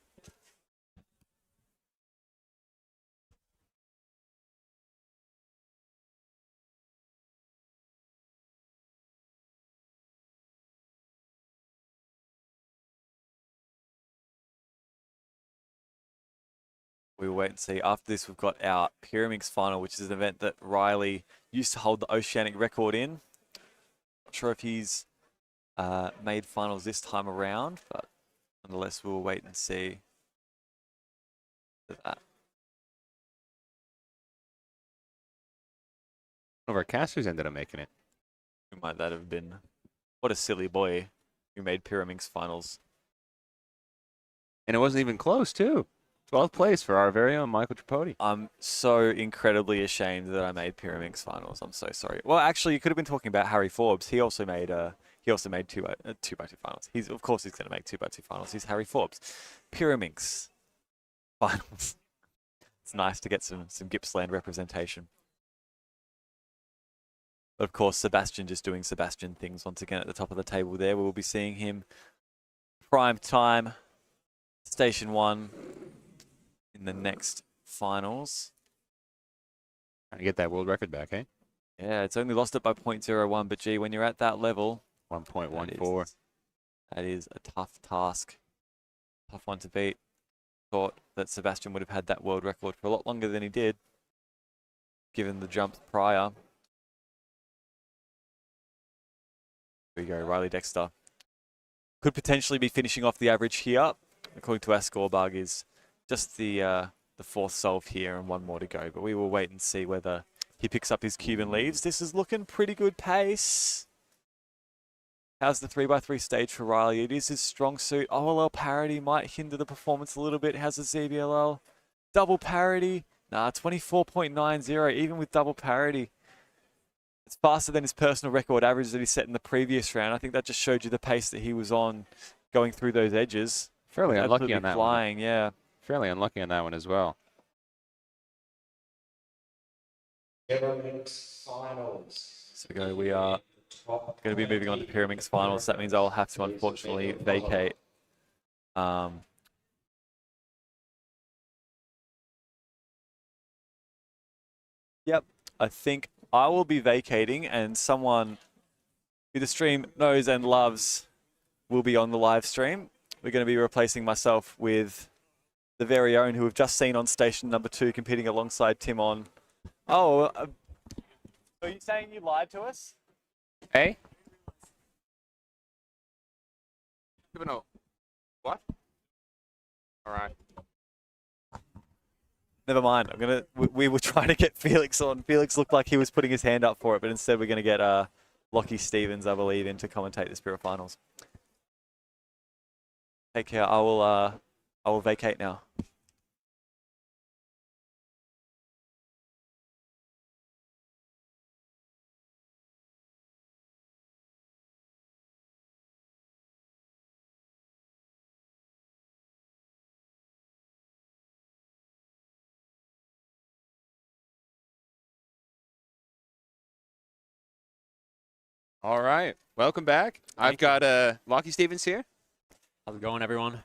We will wait and see. After this, we've got our Pyraminx final, which is an event that Riley used to hold the Oceanic record in. Not sure if he's made finals this time around, but nonetheless, we'll wait and see that. One of our casters ended up making it. Who might that have been? What a silly boy who made Pyraminx finals. And it wasn't even close, too. 12th place for our very own Michael Tripodi. I'm so incredibly ashamed that I made Pyraminx finals. I'm so sorry. Well, actually, you could have been talking about Harry Forbes. He also made 2x2 finals. Of course he's going to make 2x2 finals. He's Harry Forbes. Pyraminx finals. It's nice to get some Gippsland representation. But of course, Sebastian just doing Sebastian things once again at the top of the table there. We will be seeing him prime time, Station 1. In the next finals. Trying to get that world record back, eh? Yeah, it's only lost it by 0.01, but gee, when you're at that level, 1.14. That is a tough task. Tough one to beat. Thought that Sebastian would have had that world record for a lot longer than he did, given the jump prior. Here we go, Riley Dexter. Could potentially be finishing off the average here. According to our score bug, is just the 4th solve here and 1 more to go. But we will wait and see whether he picks up his cube and leaves. This is looking pretty good pace. How's the 3x3 stage for Riley? It is his strong suit. OLL parity might hinder the performance a little bit. How's the ZBLL? Double parity. Nah, 24.90 even with double parity. It's faster than his personal record average that he set in the previous round. I think that just showed you the pace that he was on going through those edges. Fairly unlucky on that flying, one. Yeah. Fairly unlucky on that one as well. Megaminx finals. So we are going to be moving on to Pyraminx finals. That means I'll have to unfortunately vacate. Yep, I think I will be vacating, and someone who the stream knows and loves will be on the live stream. We're going to be replacing myself with the very own who we've just seen on station number 2 competing alongside Timon. Oh, are you saying you lied to us? Hey? No. What? All right. Never mind. We were trying to get Felix on. Felix looked like he was putting his hand up for it, but instead we're going to get Lockie Stevens, I believe, in to commentate the Spirit Finals. Take care. I will vacate now. All right, welcome back. I've got Lockie Stevens here. How's it going, everyone?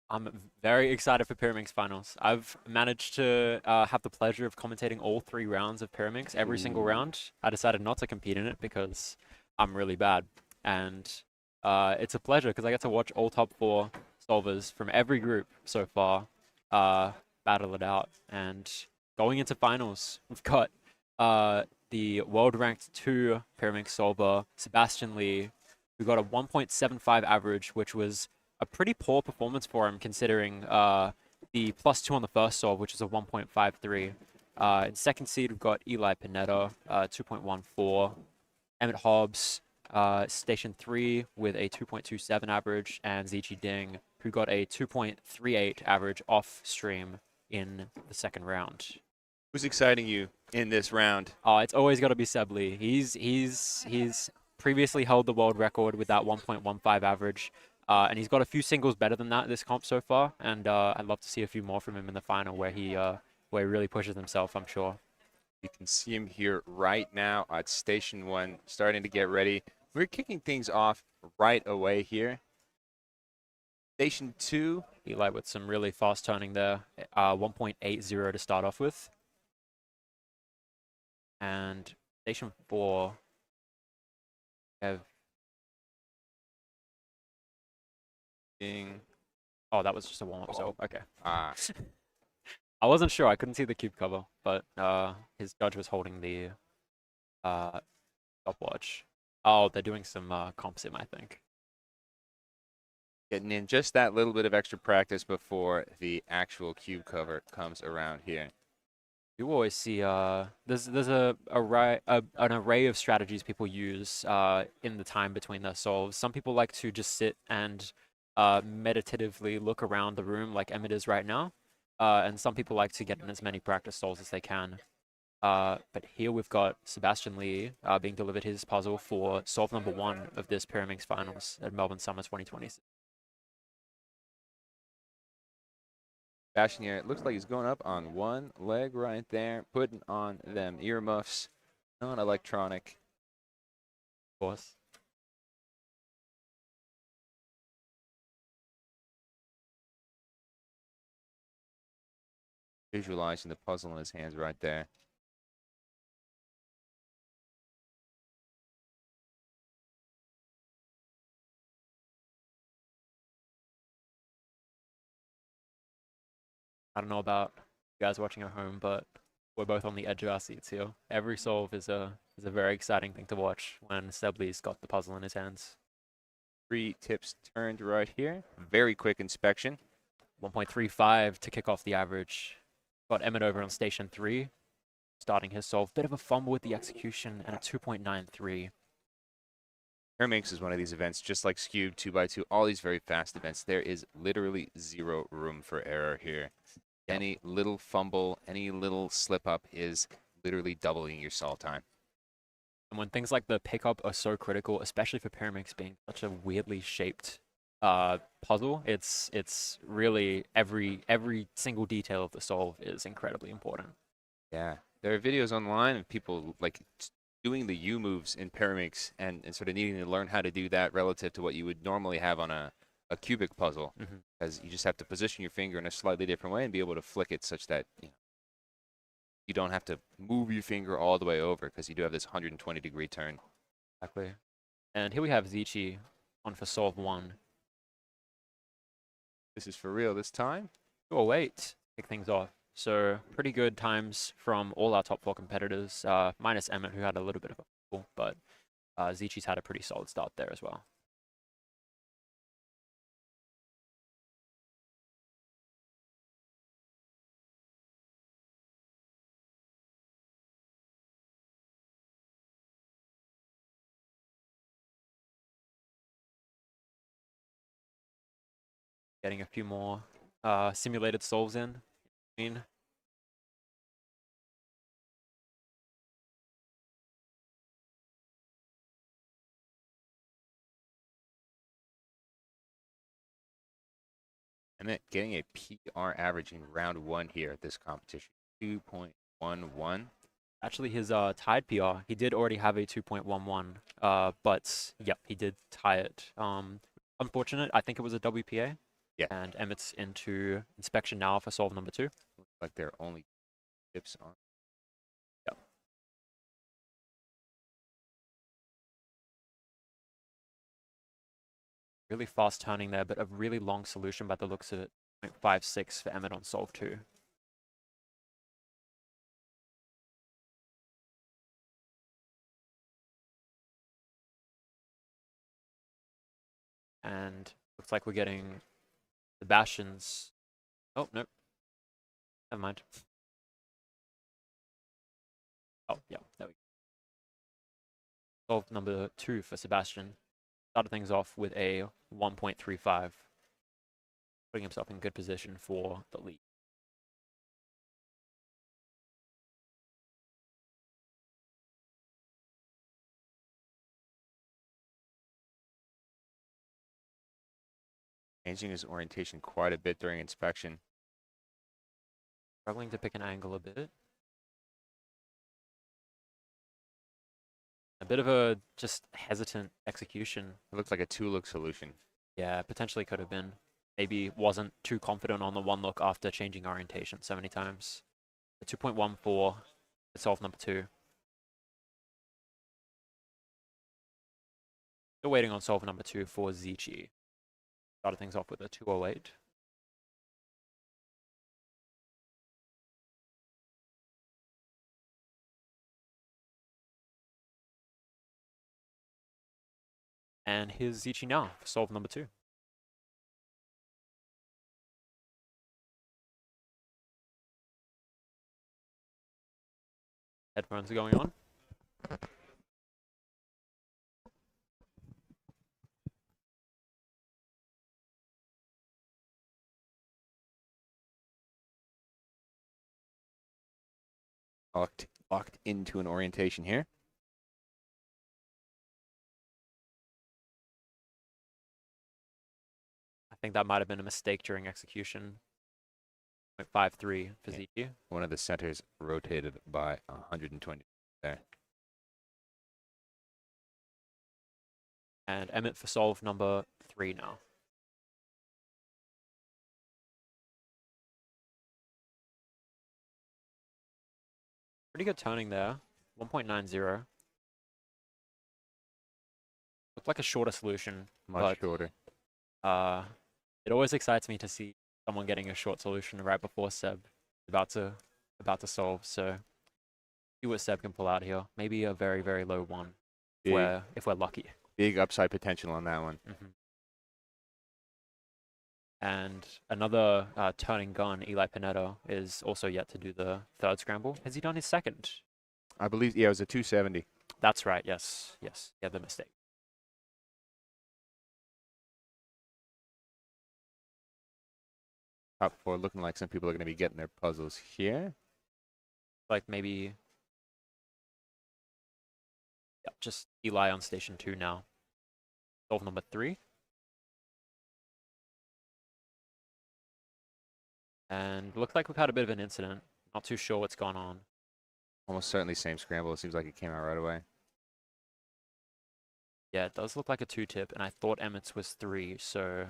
I'm very excited for Pyraminx finals. I've managed to have the pleasure of commentating all 3 rounds of Pyraminx every single round. I decided not to compete in it because I'm really bad. And it's a pleasure because I get to watch all top 4 solvers from every group so far battle it out. And going into finals, we've got the world ranked 2 Pyraminx solver, Sebastian Lee, who got a 1.75 average, which was a pretty poor performance for him considering the +2 on the first solve, which is a 1.53. In second seed, we've got Eli Pineda, 2.14. Emmett Hobbs, station 3 with a 2.27 average, and Zichi Ding, who got a 2.38 average off stream in the second round. Who's exciting you in this round? Oh, it's always got to be Seb Lee. He's previously held the world record with that 1.15 average. And he's got a few singles better than that this comp so far, and I'd love to see a few more from him in the final where he really pushes himself, I'm sure. You can see him here right now at Station 1, starting to get ready. We're kicking things off right away here. Station 2. Eli with some really fast turning there, 1.80 to start off with. And Station 4, we have Oh, that was just a warm-up, so okay. I wasn't sure. I couldn't see the cube cover, but his judge was holding the stopwatch. Oh, they're doing some comp sim, I think. Getting in just that little bit of extra practice before the actual cube cover comes around here. You always see there's an array of strategies people use in the time between their solves. Some people like to just sit and meditatively look around the room like Emmett is right now, and some people like to get in as many practice solves as they can. But here we've got Sebastian Lee being delivered his puzzle for solve number 1 of this Pyraminx finals at Melbourne Summer 2026. Sebastian here, it looks like he's going up on one leg right there, putting on them earmuffs, non-electronic. Of course. Visualizing the puzzle in his hands right there. I don't know about you guys watching at home, but we're both on the edge of our seats here. Every solve is a very exciting thing to watch when Seb Lee's got the puzzle in his hands. 3 tips turned right here. Very quick inspection. 1.35 to kick off the average. Got Emmett over on station 3, starting his solve. Bit of a fumble with the execution and a 2.93. Pyraminx is one of these events, just like Skewed, 2x2, all these very fast events. There is literally zero room for error here. Yep. Any little fumble, any little slip up is literally doubling your solve time. And when things like the pickup are so critical, especially for Pyraminx being such a weirdly shaped puzzle, it's really every single detail of the solve is incredibly important. Yeah, there are videos online of people like doing the U moves in Pyraminx and sort of needing to learn how to do that relative to what you would normally have on a cubic puzzle, because you just have to position your finger in a slightly different way and be able to flick it such that you don't have to move your finger all the way over, because you do have this 120-degree turn. Exactly. And here we have Zichi on for solve 1. This is for real this time. Oh, wait. Kick things off. So pretty good times from all our top 4 competitors, minus Emmett, who had a little bit of a fall, but Zichi's had a pretty solid start there as well. Getting a few more simulated solves in. Emmett getting a PR average in round 1 here at this competition, 2.11. actually his tied PR. He did already have a 2.11, but yep, he did tie it. Unfortunate. I think it was a WPA. Yeah. And Emmett's into inspection now for solve number 2. Looks like they're only chips on. Yep. Really fast turning there, but a really long solution by the looks of it. 0.56 for Emmett on solve 2. And looks like we're getting Sebastian's. Oh, no. Never mind. Oh, yeah, there we go. Solve number 2 for Sebastian. Started things off with a 1.35, putting himself in good position for the lead. Changing his orientation quite a bit during inspection. Struggling to pick an angle a bit. A bit of a just hesitant execution. It looks like a 2-look solution. Yeah, potentially could have been. Maybe wasn't too confident on the 1 look after changing orientation so many times. The 2.14 for solve number 2. Still waiting on solve number 2 for Zichi. Started things off with a 208. And here's Zichi now for solve number 2. Headphones are going on. Locked into an orientation here. I think that might have been a mistake during execution. 0.53 for Zichi. One of the centers rotated by 120 there. And Emmett for solve number 3 now. Pretty good turning there. 1.90. Looked like a shorter solution. Much shorter. It always excites me to see someone getting a short solution right before Seb is about to solve. So see what Seb can pull out here. Maybe a very, very low 1 if we're lucky. Big upside potential on that one. And another turning gun, Eli Pineda, is also yet to do the 3rd scramble. Has he done his 2nd? I believe, yeah, it was a 270. That's right, yes. Yes, yeah, the mistake. Top 4 looking like some people are going to be getting their puzzles here. Like maybe... Yeah, just Eli on station 2 now. Solve number 3. And looks like we've had a bit of an incident. Not too sure what's gone on. Almost certainly same scramble. It seems like it came out right away. Yeah, it does look like a 2-tip, and I thought Emmett's was 3, so...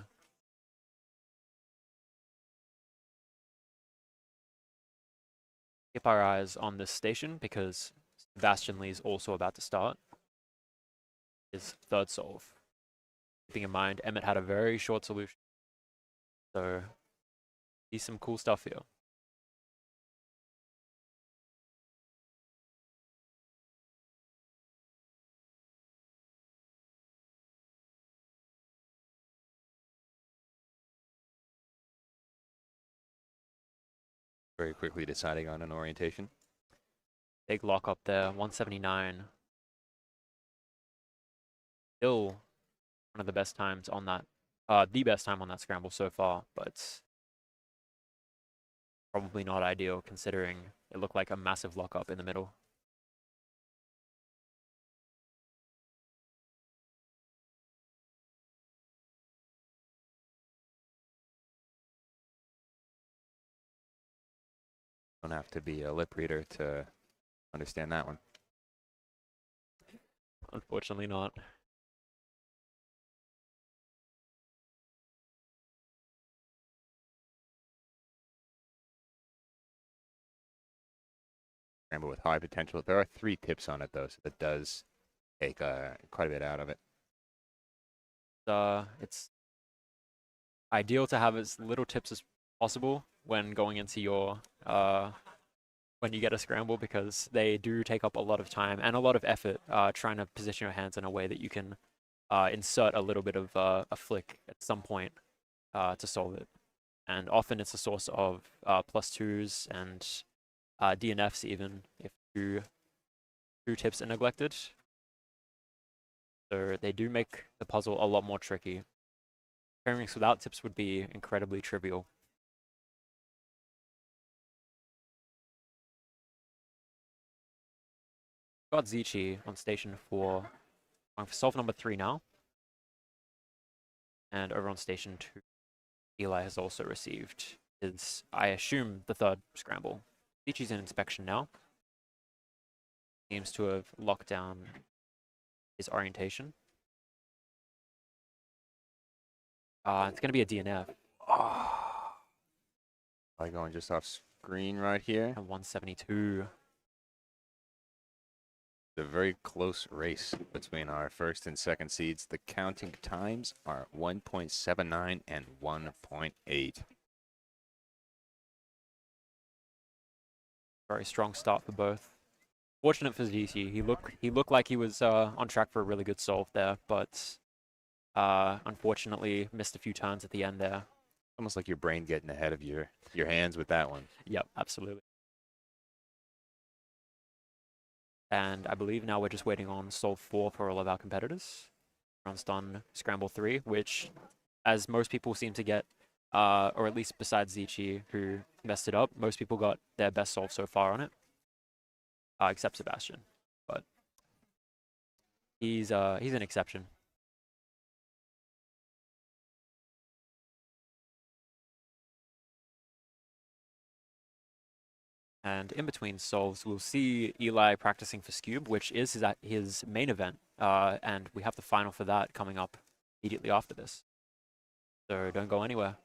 Keep our eyes on this station, because Sebastian Lee's also about to start his 3rd solve. Keeping in mind, Emmett had a very short solution. So... see some cool stuff here. Very quickly deciding on an orientation. Big lock up there, 179. Still one of the best times on that, the best time on that scramble so far, but probably not ideal considering it looked like a massive lockup in the middle. Don't have to be a lip reader to understand that one. Unfortunately not. Scramble with high potential. There are 3 tips on it though, so that does take quite a bit out of it. It's ideal to have as little tips as possible when going into your when you get a scramble, because they do take up a lot of time and a lot of effort trying to position your hands in a way that you can insert a little bit of a flick at some point to solve it. And often it's a source of +2s and DNFs even if two tips are neglected. So they do make the puzzle a lot more tricky. Pyraminx without tips would be incredibly trivial. Got Zichi on station 4, going for solve number 3 now. And over on station 2, Eli has also received his, I assume, the 3rd scramble. Zichi's in inspection now. Seems to have locked down his orientation. It's going to be a DNF. By going just off screen right here. And 172. It's a very close race between our 1st and 2nd seeds. The counting times are 1.79 and 1.8. Very strong start for both. Fortunate for ZC. He looked like he was on track for a really good solve there, but unfortunately missed a few turns at the end there. Almost like your brain getting ahead of your hands with that one. Yep, absolutely. And I believe now we're just waiting on solve 4 for all of our competitors. Everyone's done scramble 3, which, as most people seem to get, or at least besides Zichi, who messed it up, most people got their best solve so far on it, except Sebastian. But he's an exception. And in between solves, we'll see Eli practicing for Scube, which is his main event. And we have the final for that coming up immediately after this. So don't go anywhere.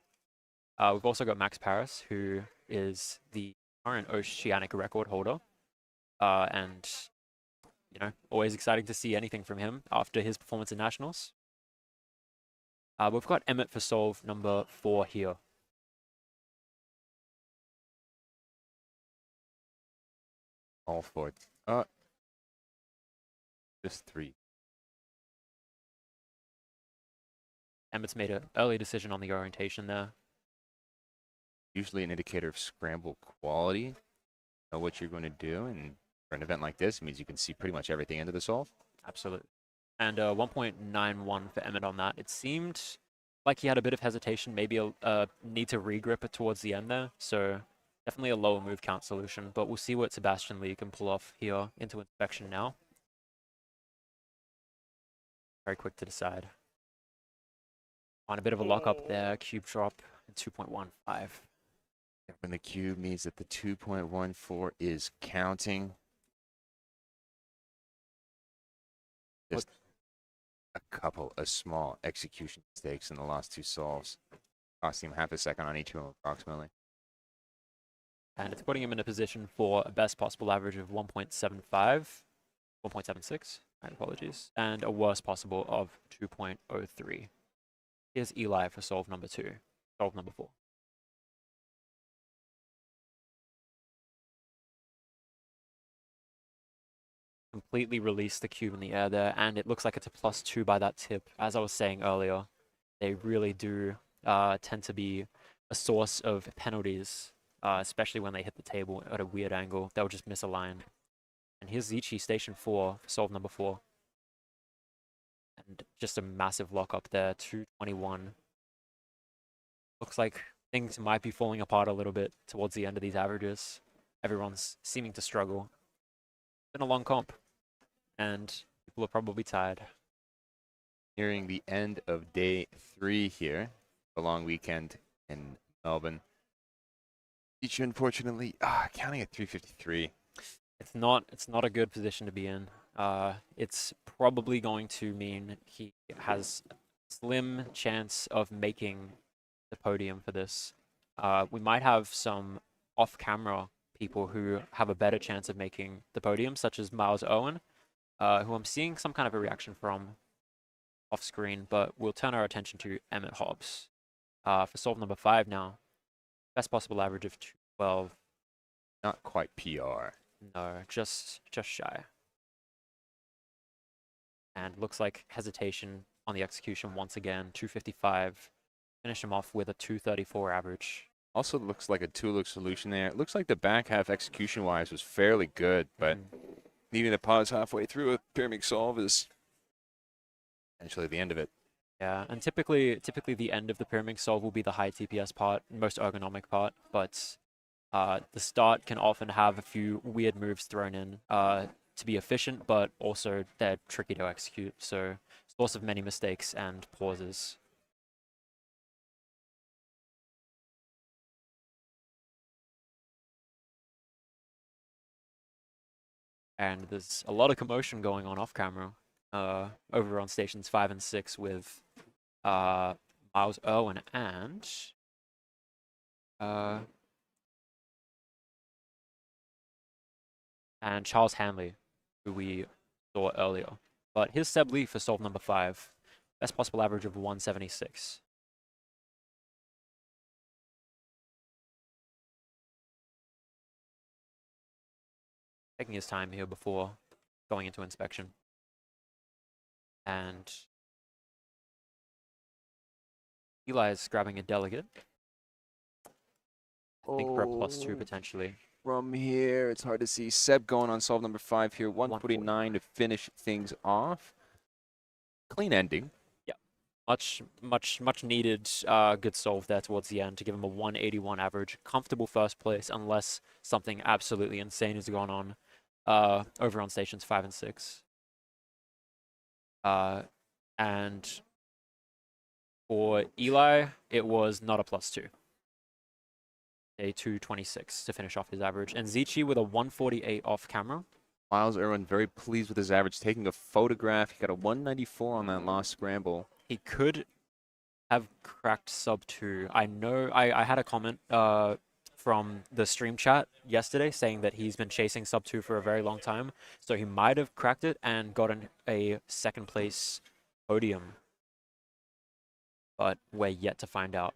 We've also got Max Paris, who is the current Oceanic record holder. And, you know, always exciting to see anything from him after his performance in Nationals. We've got Emmett for solve number 4 here. All 4. Just 3. Emmett's made an early decision on the orientation there. Usually an indicator of scramble quality. Know what you're going to do, and for an event like this, it means you can see pretty much everything into the solve. Absolutely. And 1.91 for Emmett on that. It seemed like he had a bit of hesitation, maybe a need to regrip it towards the end there. So definitely a lower move count solution, but we'll see what Sebastian Lee can pull off here into inspection now. Very quick to decide. On a bit of a lockup there, cube drop at 2.15. When the cube means that the 2.14 is counting. Just a couple of small execution mistakes in the last 2 solves. Costing him half a second on each one approximately. And it's putting him in a position for a best possible average of 1.75, 1.76, my apologies, and a worst possible of 2.03. Here's Eli for solve number 2, solve number 4. Completely released the cube in the air there, and it looks like it's a +2 by that tip. As I was saying earlier, they really do tend to be a source of penalties, especially when they hit the table at a weird angle. They'll just misalign. And here's Zichi, station 4, for solve number 4. And just a massive lockup there, 221. Looks like things might be falling apart a little bit towards the end of these averages. Everyone's seeming to struggle. It's been a long comp, and people are probably tired. Nearing the end of day 3 here, a long weekend in Melbourne. Each unfortunately, counting at 353. It's not a good position to be in. It's probably going to mean he has a slim chance of making the podium for this. We might have some off-camera people who have a better chance of making the podium, such as Miles Owen, who I'm seeing some kind of a reaction from off screen, but we'll turn our attention to Emmett Hobbs. For solve number 5 now, best possible average of 212. Not quite PR. No, just shy. And looks like hesitation on the execution once again, 255. Finish him off with a 234 average. Also looks like a two-look solution there. It looks like the back half execution-wise was fairly good, but needing to pause halfway through a Pyraminx solve is essentially the end of it. Yeah, and typically the end of the Pyraminx solve will be the high TPS part, most ergonomic part, but the start can often have a few weird moves thrown in to be efficient, but also they're tricky to execute, so source of many mistakes and pauses. And there's a lot of commotion going on off camera over on stations 5 and 6 with Miles Owen and Charles Hanley, who we saw earlier. But here's Seb Lee for solve number 5. Best possible average of 176. Taking his time here before going into inspection. And Eli is grabbing a delegate. I think for a +2 potentially. From here, it's hard to see. Seb going on solve number 5 here. 149 to finish things off. Clean ending. Yeah. Much needed good solve there towards the end to give him a 181 average. Comfortable first place unless something absolutely insane has gone on over on stations 5 and 6. And for Eli, it was not a +2. A 226 to finish off his average. And Zichi with a 148 off camera. Miles Irwin very pleased with his average, taking a photograph. He got a 194 on that last scramble. He could have cracked sub 2. I know I had a comment from the stream chat yesterday saying that he's been chasing sub 2 for a very long time. So he might have cracked it and gotten a second place podium. But we're yet to find out.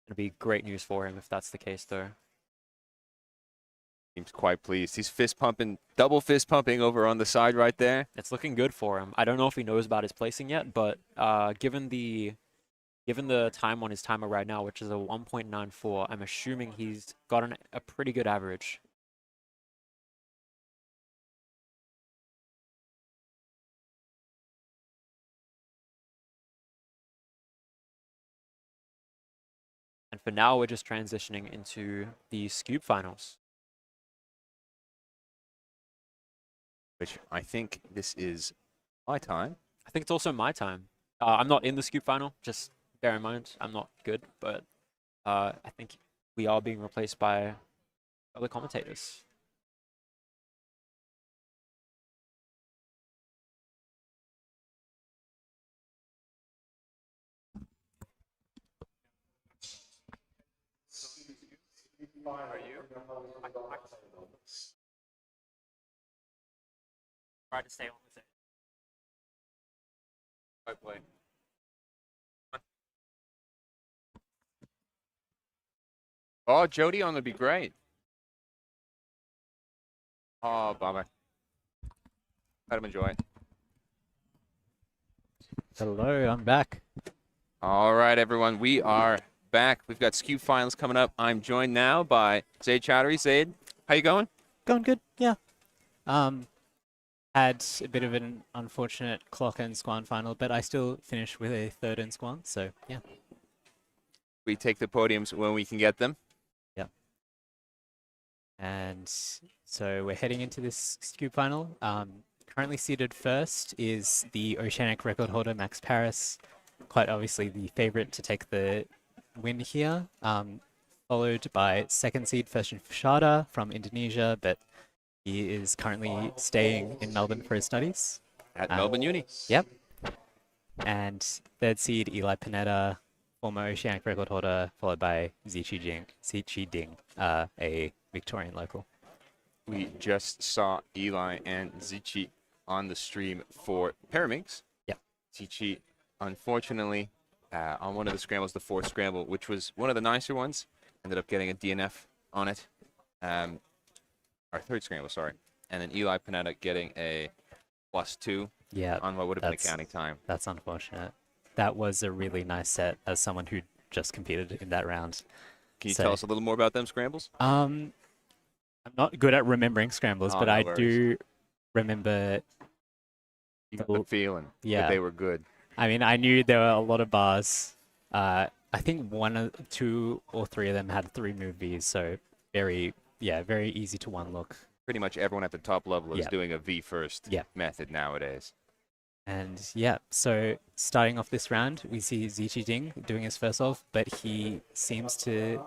It'd be great news for him if that's the case, though. Seems quite pleased. He's fist pumping, double fist pumping over on the side right there. It's looking good for him. I don't know if he knows about his placing yet, but given the time on his timer right now, which is a 1.94, I'm assuming he's gotten a pretty good average. And for now, we're just transitioning into the Scoop finals. Which I think this is my time. I think it's also my time. I'm not in the Scoop final, just bear in mind, I'm not good, but I think we are being replaced by other commentators. Are you? Try to stay on with it. Hopefully. Oh, Jody on would be great. Oh, bummer. Let him enjoy it. Hello, I'm back. All right, everyone, we are back. We've got Scoop finals coming up. I'm joined now by Zaid Chowdhury. Zaid, how you going? Going good, yeah. Had a bit of an unfortunate clock and squan final, but I still finished with a 3rd in squan, so yeah. We take the podiums when we can get them. Yeah. And so we're heading into this Scoop final. Currently seated first is the Oceanic record holder, Max Paris. Quite obviously the favorite to take the win here. followed by second seed Festin Fushada from Indonesia, but he is currently staying in Melbourne for his studies. At Melbourne Uni. Yep. And third seed Eli Pineda, former Oceanic record holder, followed by Ziqi Ding, a Victorian local. We just saw Eli and Ziqi on the stream for Pyraminx. Yep. Ziqi, unfortunately, on one of the scrambles, the fourth scramble, which was one of the nicer ones, ended up getting a DNF on it. Our third scramble, sorry. And then Eli Pineda getting a +2 on what would have been a counting time. That's unfortunate. That was a really nice set as someone who just competed in that round. Can you tell us a little more about them scrambles? I'm not good at remembering scrambles, but no I worries. do remember. You got the feeling that they were good. I mean, I knew there were a lot of bars. I think two or three of them had 3-move Vs, so very easy to one look. Pretty much everyone at the top level is doing a V first method nowadays. And yeah, so starting off this round, we see Ziqi Ding doing his first solve, but he seems to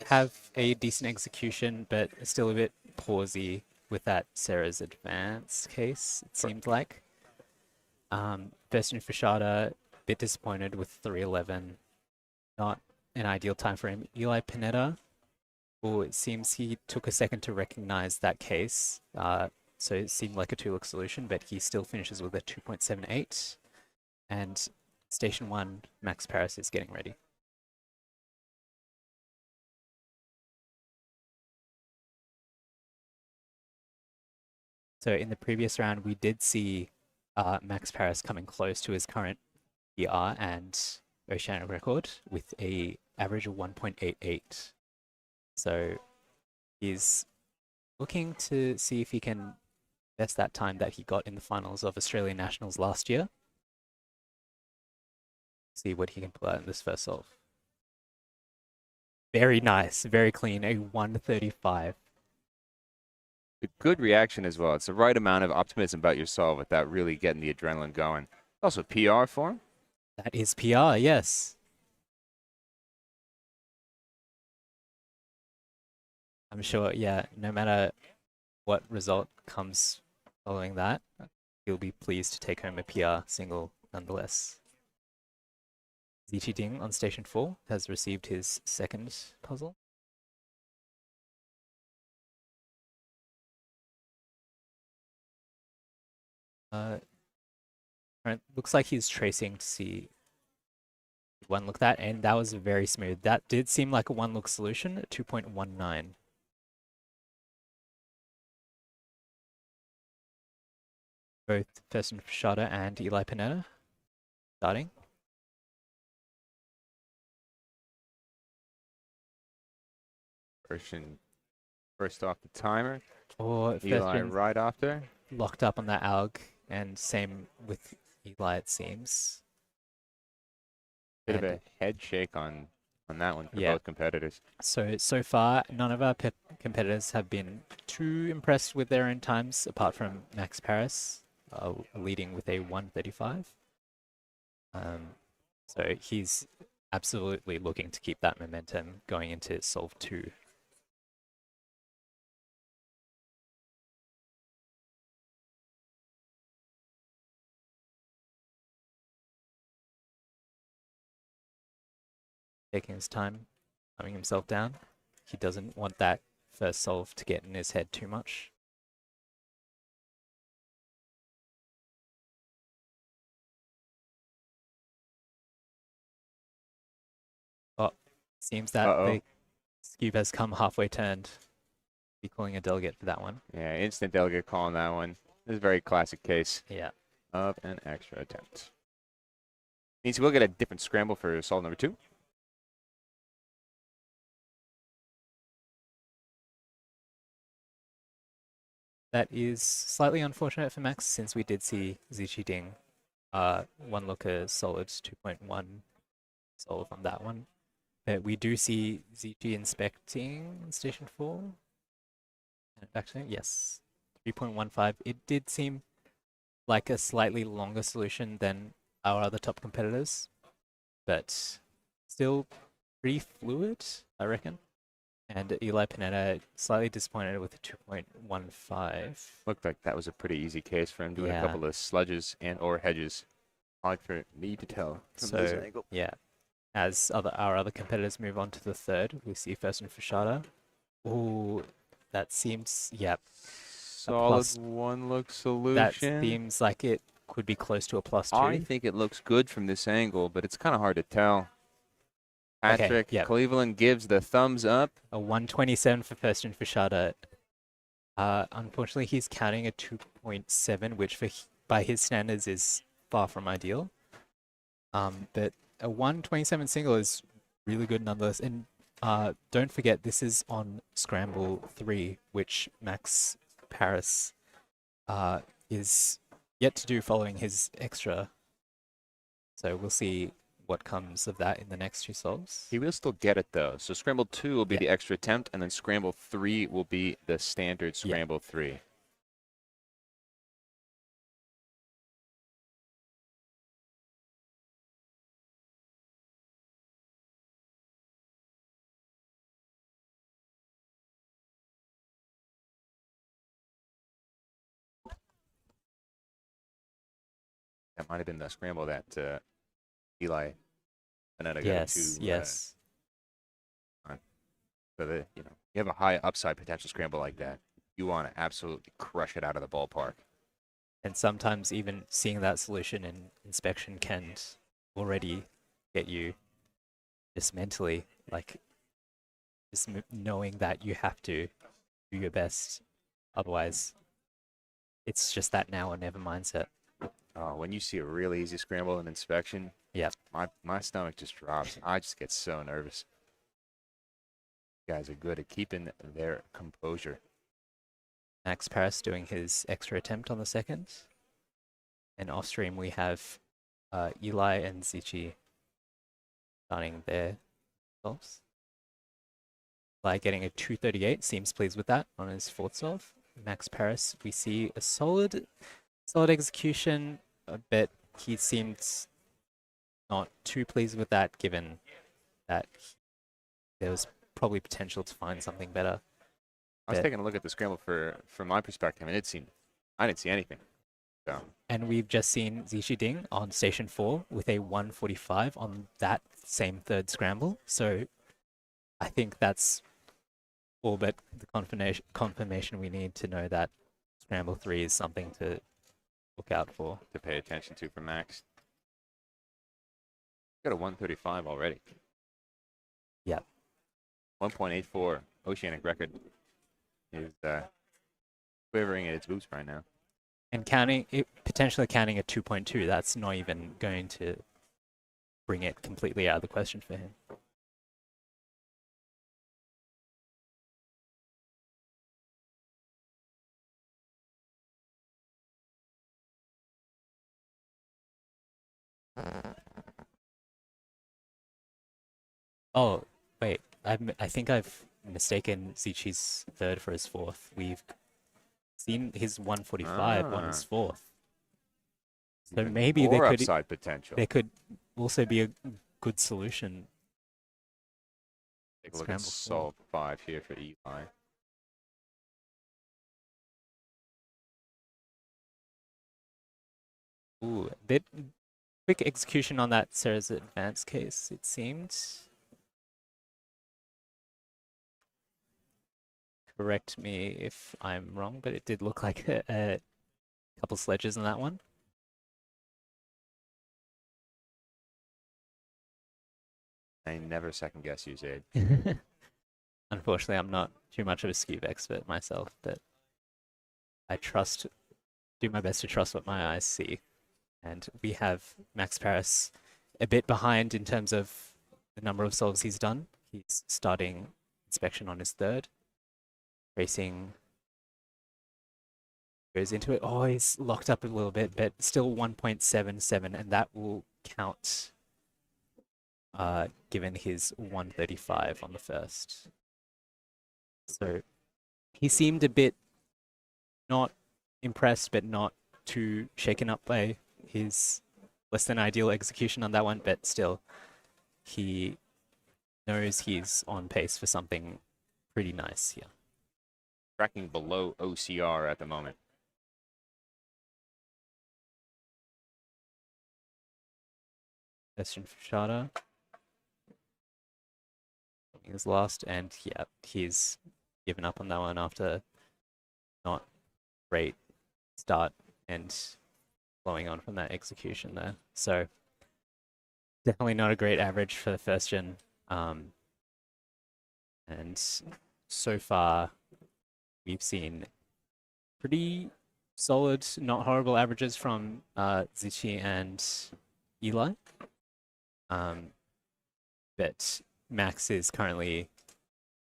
have a decent execution, but still a bit pausey with that Sarah's advance case, it seemed like. Festin Fushada, a bit disappointed with 3:11. Not an ideal time for him. Eli Pineda, well, it seems he took a second to recognize that case. So it seemed like a 2-look solution, but he still finishes with a 2.78. And Station 1, Max Paris is getting ready. So in the previous round, we did see Max Paris coming close to his current PR and Oceanic record with a average of 1.88. So he's looking to see if he can best that time that he got in the finals of Australian Nationals last year. See what he can pull out in this first solve. Very nice, very clean, a 135. A good reaction as well. It's the right amount of optimism about your solve without really getting the adrenaline going. Also PR for him. That is PR, yes. I'm sure, no matter what result comes following that, he'll be pleased to take home a PR single nonetheless. Ziqi Ding on Station 4 has received his second puzzle. Looks like he's tracing to see one look that, and that was very smooth. That did seem like a one-look solution at 2.19. Both Festin Fushada and Eli Pineda starting. First off the timer. Or Eli right after. Locked up on that ALG, and same with Eli, it seems. Bit of a head shake on that one for both competitors. So far, none of our competitors have been too impressed with their own times, apart from Max Paris, leading with a 135. So he's absolutely looking to keep that momentum going into Solve 2. Taking his time, calming himself down. He doesn't want that first solve to get in his head too much. Oh, seems that the cube has come halfway turned. Be calling a delegate for that one. Yeah, instant delegate call on that one. This is a very classic case of an extra attempt. Means we'll get a different scramble for solve number 2. That is slightly unfortunate for Max, since we did see Ziqi Ding one looker solid 2.1 solve on that one. But we do see Ziqi inspecting Station 4. And back to yes, 3.15. It did seem like a slightly longer solution than our other top competitors, but still pretty fluid, I reckon. And Eli Pineda slightly disappointed with a 2.15. Looked like that was a pretty easy case for him, doing a couple of sludges and or hedges. Hard for me to tell from this angle. Yeah, as our other competitors move on to the third, we see first and Fashada. Ooh, that seems, Solid one look solution. That seems like it could be close to a +2. I think it looks good from this angle, but it's kind of hard to tell. Patrick Cleveland gives the thumbs up. A 127 for first and Fashada. Unfortunately, he's counting a 2.7, which by his standards is far from ideal. But a 127 single is really good nonetheless. And don't forget, this is on Scramble 3, which Max Paris is yet to do following his extra. So we'll see what comes of that in the next two solves. He will still get it though. So Scramble 2 will be the extra attempt, and then Scramble 3 will be the standard Scramble 3. That might have been the scramble that Eli Pineda got into. Yes. So that you have a high upside potential scramble like that, you want to absolutely crush it out of the ballpark. And sometimes even seeing that solution in inspection can already get you just mentally, like, just knowing that you have to do your best. Otherwise, it's just that now or never mindset. Oh, when you see a really easy scramble in inspection, my stomach just drops. I just get so nervous. You guys are good at keeping their composure. Max Paris doing his extra attempt on the second. And off stream we have Eli and Zichi starting their solves. Eli getting a 238, seems pleased with that on his fourth solve. Max Paris, we see a solid execution, but he seemed not too pleased with that, given that there was probably potential to find something better. I was taking a look at the scramble from my perspective, and I didn't see anything. So. And we've just seen Zishi Ding on station 4 with a 145 on that same third scramble. So I think that's all but the confirmation we need to know that scramble 3 is something to look out for. To pay attention to for Max. Got a 135 already. Yep. 1.84 Oceanic record is quivering at its boots right now. And potentially counting a 2.2, that's not even going to bring it completely out of the question for him. Oh, wait. I think I've mistaken Zichi's third for his fourth. We've seen his 145 on his fourth. So maybe there could upside potential. There could also be a good solution. Take a look at solve 5 here for Eli. Ooh, a bit quick execution on that Sarah's advanced case, it seemed. Correct me if I'm wrong, but it did look like a couple sledges on that one. I never second guess you, Zaid. Unfortunately, I'm not too much of a skew expert myself, but I do my best to trust what my eyes see. And we have Max Paris a bit behind in terms of the number of solves he's done. He's starting inspection on his third. Racing goes into it. Oh, he's locked up a little bit, but still 1.77, and that will count given his 135 on the first. So he seemed a bit not impressed, but not too shaken up by his less than ideal execution on that one, but still he knows he's on pace for something pretty nice here. Tracking below OCR at the moment. Question for Shada. He was lost, and yeah, he's given up on that one after not great start and flowing on from that execution there. So definitely not a great average for the first gen. And so far, we've seen pretty solid, not horrible averages from Zichi and Eli. But Max is currently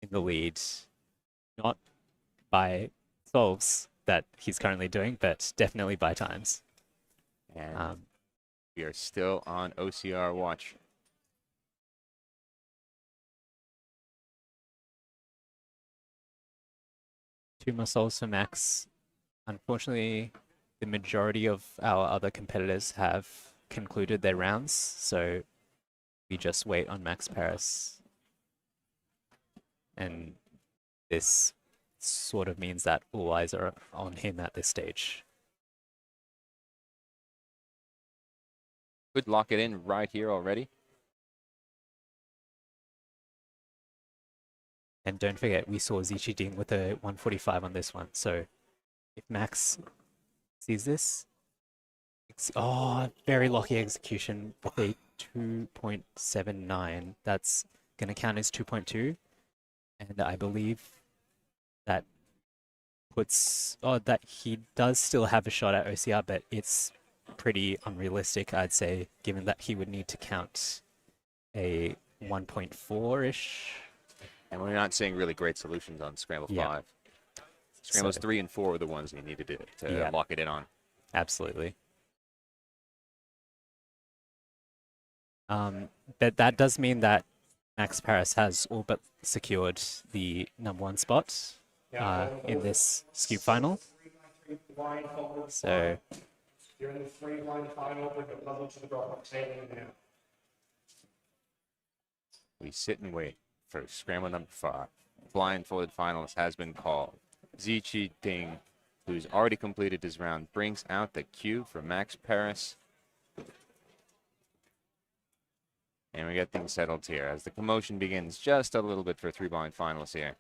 in the lead, not by solves that he's currently doing, but definitely by times. And we are still on OCR watch. Two more solves for Max. Unfortunately, the majority of our other competitors have concluded their rounds, so we just wait on Max Paris. And this sort of means that all eyes are on him at this stage. Could lock it in right here already. And don't forget, we saw Zichi Ding with a 145 on this one. So if Max sees this, oh, very lucky execution with a 2.79. That's going to count as 2.2. And I believe that puts, that he does still have a shot at OCR, but it's pretty unrealistic, I'd say, given that he would need to count a 1.4-ish. And we're not seeing really great solutions on Scramble 5. Scrambles 3 and 4 are the ones you needed to lock it in on. Absolutely. But that does mean that Max Paris has all but secured the #1 spot in this Scoop final. So you're in the 3 blind final with the puzzle to the drop table now. We sit and wait for Scramble number 5. Blindfolded finalist has been called. Zichi Ding, who's already completed his round, brings out the cue for Max Paris. And we get things settled here as the commotion begins just a little bit for 3 blind finalists here.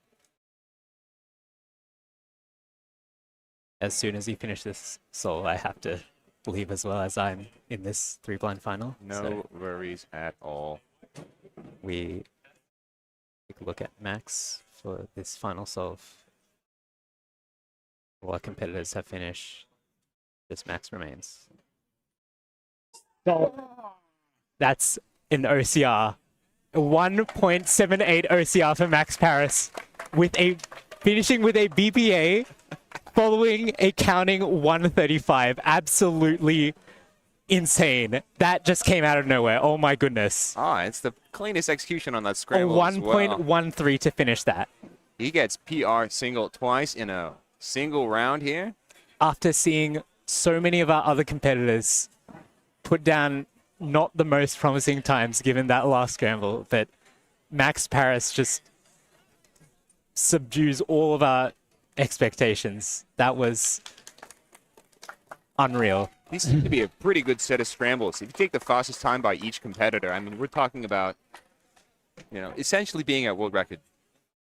As soon as he finishes this solo, I have to leave as well, as I'm in this 3 blind final. No worries at all. We take a look at Max for this final solve. All our competitors have finished. Just Max remains. That's an OCR. 1.78 OCR for Max Paris, with finishing with a BPA following a counting 135. Absolutely insane. That just came out of nowhere. Oh my goodness. It's the cleanest execution on that scramble. 1.13 to finish that. He gets PR single twice in a single round here. After seeing so many of our other competitors put down not the most promising times given that last scramble, but Max Paris just subdues all of our expectations. That was unreal. These seem to be a pretty good set of scrambles. If you take the fastest time by each competitor, I mean, we're talking about, essentially being at world record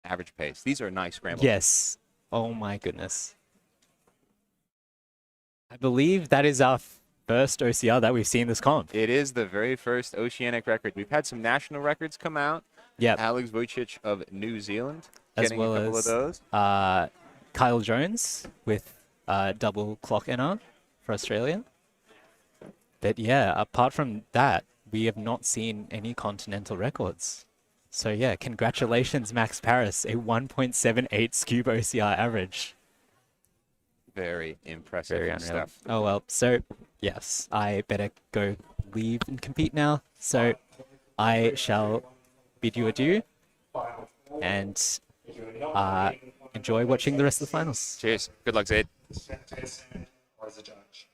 average pace. These are nice scrambles. Yes. Oh my goodness. I believe that is our first OCR that we've seen this comp. It is the very first oceanic record. We've had some national records come out. Yeah. Alex Vujicic of New Zealand as getting well a couple as of those. Kyle Jones with double clock NR for Australia. But yeah, apart from that, we have not seen any continental records. So yeah, congratulations, Max Paris, a 1.78 Scoop OCR average. Very impressive Very unreal stuff. Oh well, so yes, I better go leave and compete now. So I shall bid you adieu and enjoy watching the rest of the finals. Cheers. Good luck, Zaid. As a judge.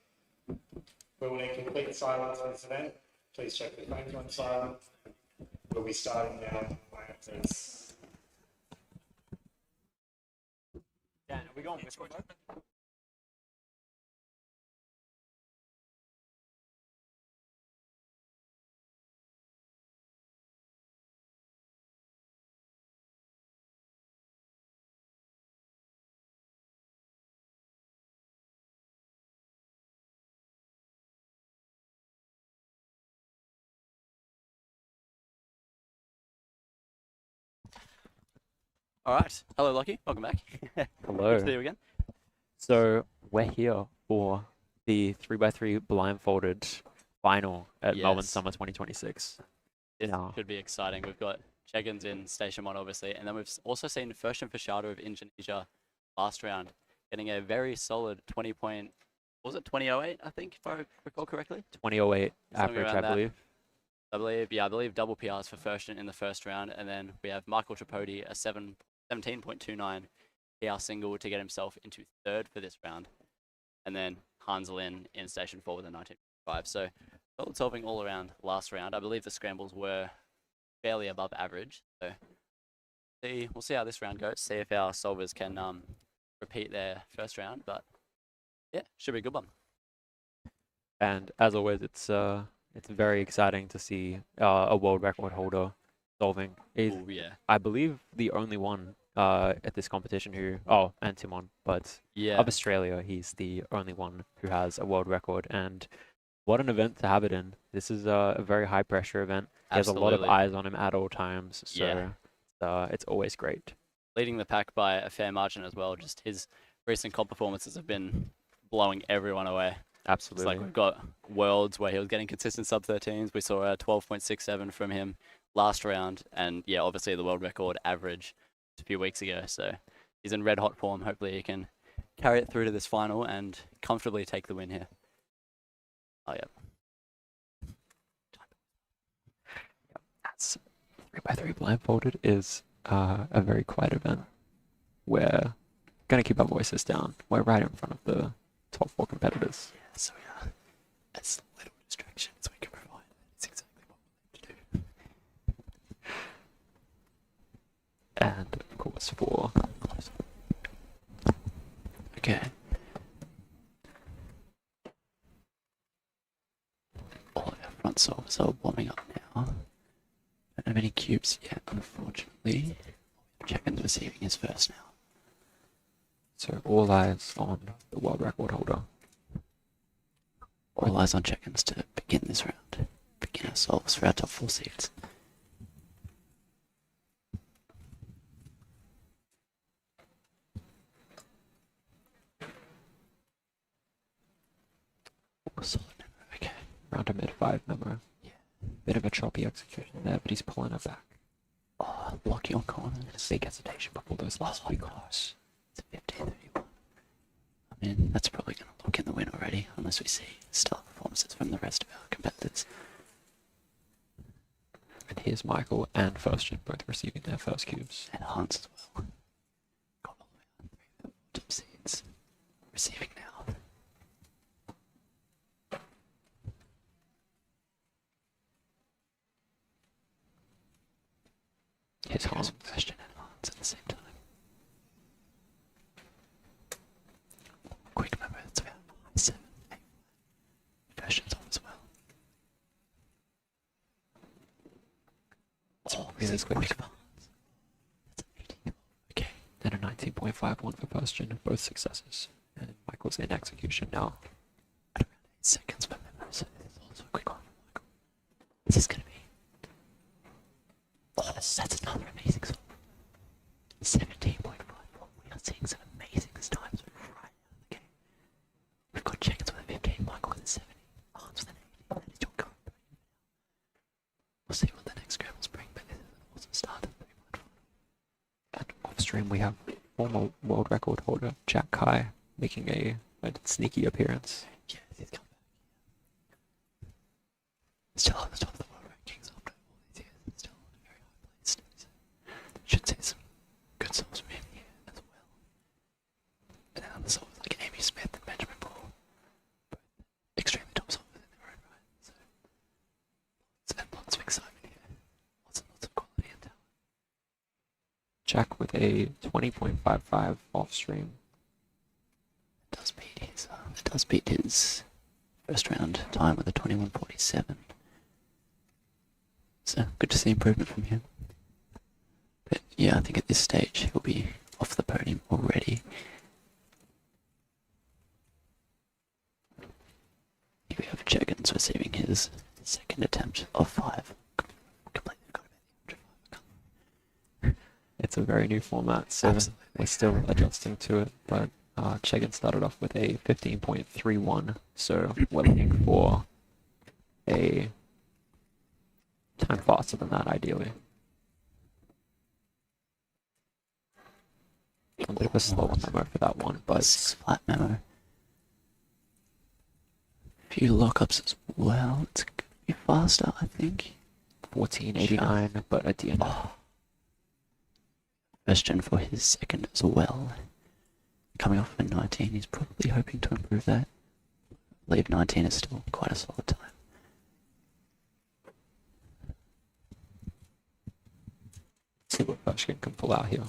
We will need complete silence on this event. Please check the phones on silent. We'll be starting now. Dan, are we going whistle mode? All right. Hello, Lockie. Welcome back. Hello. Good to see you again. So we're here for the 3x3 blindfolded final at Melbourne Yes. Summer 2026. This Now, should be exciting. We've got check-ins in Station 1, obviously, and then we've also seen First Fashado of Indonesia last round, getting a very solid 20 point, was it 20.08, I think, if I recall correctly? 20.08 Something average, around I that. believe. I believe double PRs for first in the first round, and then we have Michael Tripodi, a 17.29 PR single to get himself into third for this round, and then Hans Lin in Station 4 with a 19.5. So solid solving all around last round. I believe the scrambles were fairly above average. So we'll see how this round goes. See if our solvers can repeat their first round. But yeah, should be a good one. And as always, it's very exciting to see a world record holder solving. He's, Ooh, yeah. I believe, the only one at this competition who, and Timon, but Yeah. of Australia, he's the only one who has a world record. And what an event to have it in. This is a very high pressure event. There's a lot of Absolutely. eyes on him at all times. So it's always great. Leading the pack by a fair margin as well. Just his recent comp performances have been blowing everyone away. Absolutely. It's like we've got Worlds where he was getting consistent sub-13s. We saw a 12.67 from him last round. And yeah, obviously the world record average a few weeks ago. So he's in red hot form. Hopefully he can carry it through to this final and comfortably take the win here. Oh, yeah. That's 3x3 blindfolded is a very quiet event. We're going to keep our voices down. We're right in front of the top 4 competitors. Yeah, so we are. As little distraction as we can provide. It's exactly what we need to do. And of course for... Okay. All of our front solvers are warming up now. Don't have any cubes yet, unfortunately. Check-in's receiving his first now. So all eyes on the world record holder. All eyes on check-ins to begin this round. Begin our solves for our top 4 seeds. Solid number, okay. Round a mid-5 number. Yeah. Bit of a choppy execution there, but he's pulling it back. Oh, lucky on corners. Big hesitation before those last few corners. It's a 15-31. I mean, that's probably going to lock in the win already, unless we see stellar performances from the rest of our competitors. And here's Michael and Firstgen both receiving their first cubes. And Hans as well. Got all the way on 3 of the top seeds. Receiving now. Here's Hans. Firstgen and Hans at the same time. Quick number, it's about 7, 8. Firstgen's off as well. Oh, really quick. Okay. And a 19.51 for Firstgen, both successes. And Michael's in execution now. At around 8 seconds per memo, so there's also a quick one from Michael. This is going to be... Oh, that's another amazing song. 17.54. We are seeing some amazing times right out of the game. We've got Jenkins with a 15, Michael with a 70, Hans with an 80. That is your current rating now. We'll see what the next scrambles bring, but this is an awesome start to the 3-1 final. And off stream we have former world record holder Jack Kai making a sneaky appearance. Yeah, he's come back. Still on the top of the world rankings after all these years. Still very high placed. So should see some good solves from him here as well. And then other solvers like Amy Smith and Benjamin Paul. Both extremely top solvers in their own right. So lots of excitement here. Lots and Jack with a 20.55 off stream. It does beat his first round time with a 21.47. So good to see improvement from him. But yeah, I think at this stage he'll be off the podium already. Here we have Jeggins receiving his second attempt of 5. Completely forgot about the It's a very new format, so Absolutely. we're still adjusting to it, but Chegan started off with a 15.31, so we're looking for a time faster than that, ideally. A bit of a slower memo for that one, but flat memo. A few lockups as well. It's going to be faster, I think. 14.89, but at the end. Question for his second as well. Coming off a 19, he's probably hoping to improve that. I believe 19 is still quite a solid time. See what Vershkin can pull out here.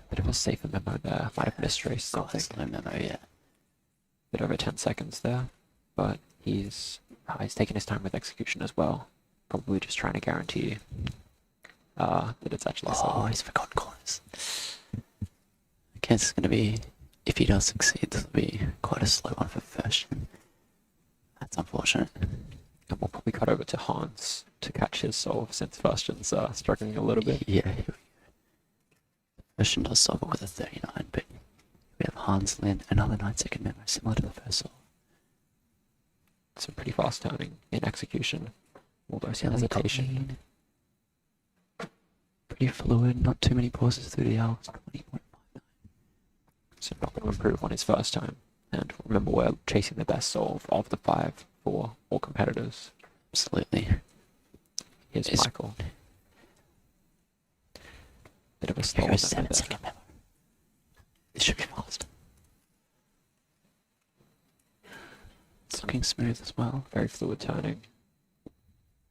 Bit of a safer memo there. Might have mistraced something. Slow memo, yeah. Bit over 10 seconds there, but he's taking his time with execution as well. Probably just trying to guarantee that it's actually slow. Oh, he's forgotten corners. Okay, it's going to be, if he does succeed, this will be quite a slow one for Vershkin. That's unfortunate. And we'll probably cut over to Hans to catch his solve since Vershkin's struggling a little bit. Yeah, Vershkin does solve it with a 39, but we have Hans Lin, another 9-second memo, similar to the first solve. Some pretty fast turning in execution, although some Fairly hesitation. clean. Pretty fluid, not too many pauses through the hours. 20.59. So not going to improve on his first time. And remember, we're chasing the best solve of the 5 for all competitors. Absolutely. Here's Michael. Bit of a slow Here one. goes 7-second memo. This should be fast. It's looking smooth as well. Very fluid turning.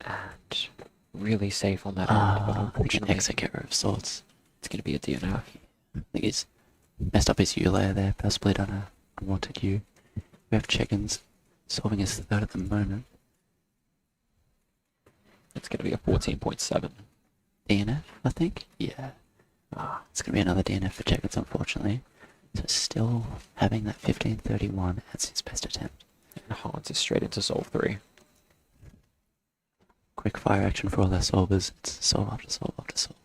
And really safe on that end, but I think an unfortunately exit error of sorts. it's going to be a DNF. I think he's messed up his U layer there, possibly done a unwanted U. We have Checkins solving his third at the moment. It's going to be a 14.7. DNF, I think? Yeah. It's going to be another DNF for Checkins, unfortunately. So still having that 15.31 as his best attempt. And Hans is straight into solve 3. Quick fire action for all their solvers. It's solve after solve after solve.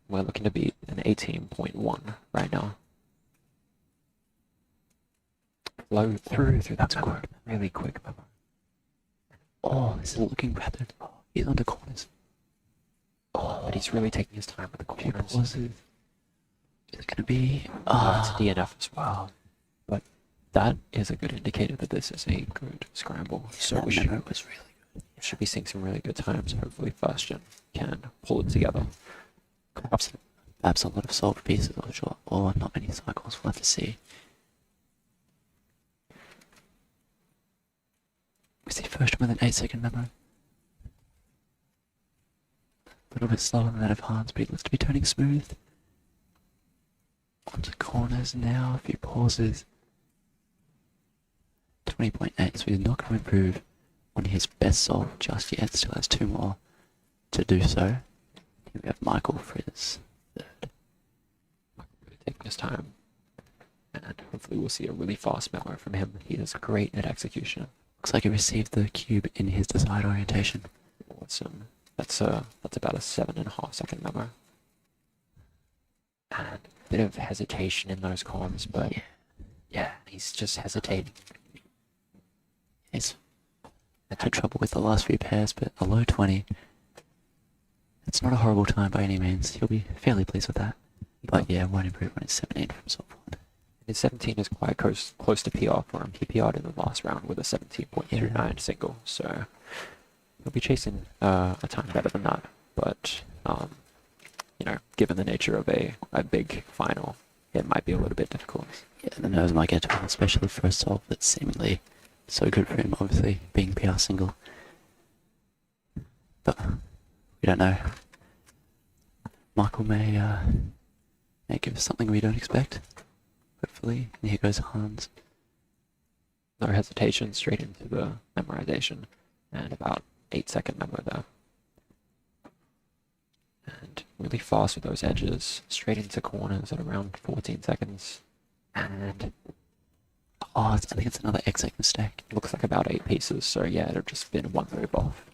We're looking to beat an 18.1 right now. Flow through that memo. Really quick memo. Oh, this is looking rapid. Oh, he's under corners. Oh, but he's really taking his time with the corners. Is it going to be... It's a DNF as well. But that is a good indicator that this is a good scramble. So that we memo was really good. Should be seeing some really good times. Hopefully Vershkin can pull it together. Perhaps a lot of solved pieces or not many cycles. We'll have to see. Was he first with an 8-second memo? A little bit slower than that of Hans, but he looks to be turning smooth. Onto corners now, a few pauses. 20.8, so he's not going to improve on his best solve just yet. Still has 2 more to do so. Here we have Michael for his third. Really taking his time. And hopefully we'll see a really fast memo from him. He is great at execution. Looks like he received the cube in his desired orientation. Awesome. That's about a 7.5 second memo. And a bit of hesitation in those comms, but yeah, he's just hesitating. He's had trouble with the last few pairs, but a low 20. It's not a horrible time by any means. He'll be fairly pleased with that. But yeah, won't improve when it's 17 from solve 1. His 17 is quite close to PR for him. He PR'd in the last round with a 17.39 single, so he'll be chasing a time better than that. But you know, given the nature of a big final, it might be a little bit difficult. Yeah, the nerves might get to him, especially for a solve that's seemingly so good for him, obviously, being PR single. But we don't know. Michael may give us something we don't expect. Hopefully. And here goes Hans. No hesitation, straight into the memorization. And about 8-second memo there. And really fast with those edges, straight into corners at around 14 seconds. And I think it's another exec mistake. Looks like about 8 pieces, so yeah, it'll just been one move off.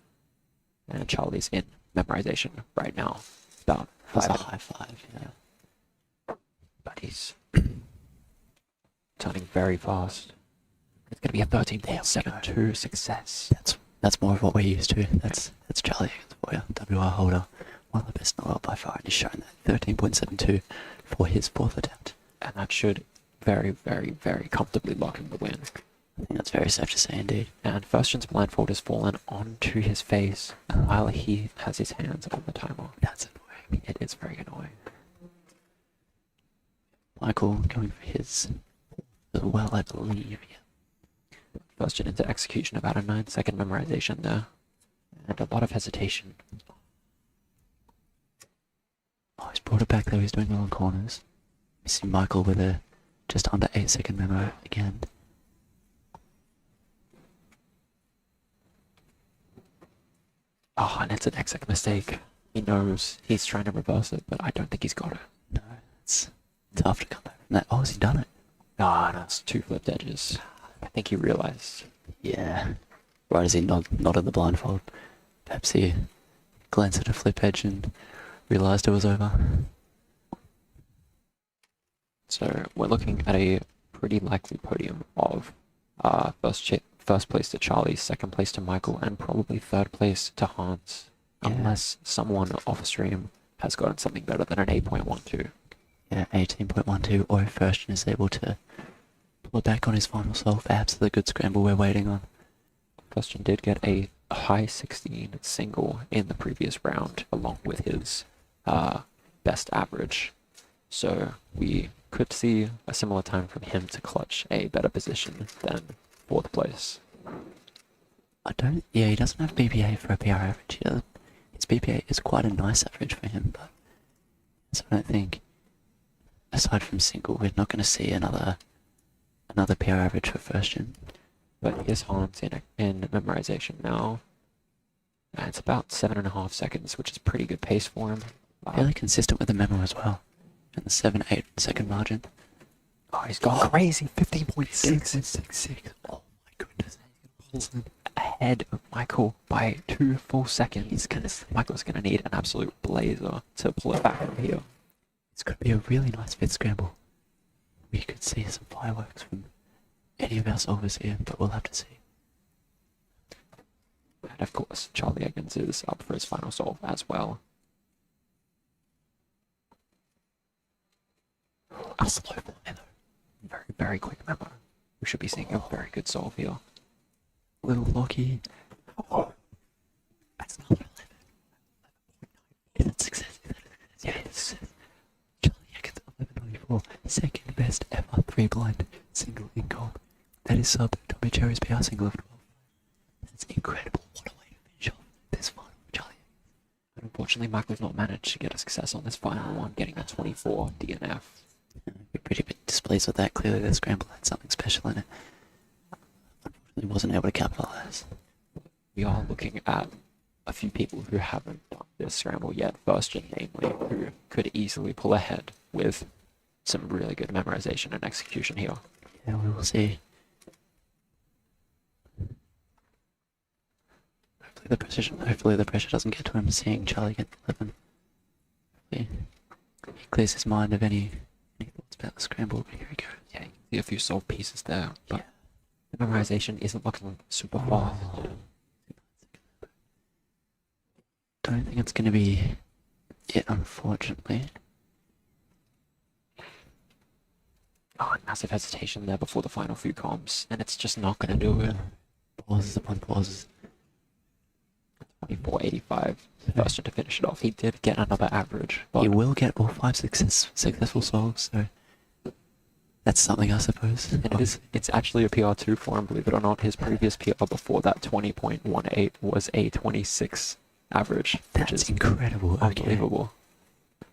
And Charlie's in memorization right now. About That's a 5. high 5, yeah. But he's turning very fast. It's going to be a 13.72 success. That's more of what we're used to. That's Charlie for you, WR holder. One of the best in the world by far, and he's shown that 13.72 for his 4th attempt. And that should very, very, very comfortably lock in the win. I think that's very safe to say indeed. And Firstgen's blindfold has fallen onto his face while he has his hands on the timer. That's annoying. It is very annoying. Michael going for his as well, I believe. Yeah. Firstgen into execution, about a 9-second memorization there. And a lot of hesitation. Oh, he's brought it back though, he's doing well on corners. You see Michael with a just under 8-second memo again. Oh, and it's an exec mistake. He knows he's trying to reverse it, but I don't think he's got it. No, it's tough to come back from that. Oh, has he done it? Ah, no, it's 2 flipped edges. I think he realized. Yeah. Right as he nodded the blindfold. Perhaps he glanced at a flip edge and realized it was over. So we're looking at a pretty likely podium of first place to Charlie, second place to Michael, and probably third place to Hans, unless someone off stream has gotten something better than an 8.12. Yeah, 18.12, or if Firstgen is able to pull it back on his final solve, perhaps the good scramble we're waiting on. Firstgen did get a high 16 single in the previous round, along with his best average. So we could see a similar time from him to clutch a better position than 4th place. He doesn't have BPA for a PR average. His BPA is quite a nice average for him, but so I don't think, aside from single, we're not going to see another PR average for Firstgen. But here's Hans in memorization now. And it's about 7.5 seconds, which is pretty good pace for him. Fairly consistent with the memo as well. And the 7-8 second margin. Oh, he's gone crazy. 15.6. Oh my goodness. Ahead of Michael by 2 full seconds. Michael's gonna need an absolute blazer to pull it back from here. It's gonna be a really nice fifth scramble. We could see some fireworks from any of our solvers here, but we'll have to see. And of course, Charlie Eggins is up for his final solve as well. A slow memo. Very, very quick memo. We should be seeing a very good solve here. Little Lockie. Oh, that's another 11. Is it success? Yes. Charlie Eggins 11.94. Second best ever 3-blind single in comp. That is sub Tommy Cherry's PR single of 12. That's incredible. What a way to finish off this final for Charlie Eggins. But unfortunately, Michael's not managed to get a success on this final one, getting a 24 DNF. We're pretty bit displeased with that. Clearly the scramble had something special in it. Unfortunately wasn't able to capitalize. We are looking at a few people who haven't done this scramble yet. Firstgen, namely, who could easily pull ahead with some really good memorization and execution here. Yeah, we will see. Hopefully the pressure doesn't get to him seeing Charlie get 11. Hopefully he clears his mind of any thoughts about the scramble, but here he goes. Yeah, you can see a few solved pieces there, but the memorization isn't looking super fast. Don't think it's going to be it, unfortunately. Oh, massive hesitation there before the final few comps, and it's just not going to do it. Pauses upon pauses. 24.85. First to finish it off. He did get another average. He will get all 5 successful solves, so that's something, I suppose. And it's actually a PR2 for him, believe it or not. His previous PR before that, 20.18, was a 26 average. That's incredible. Unbelievable.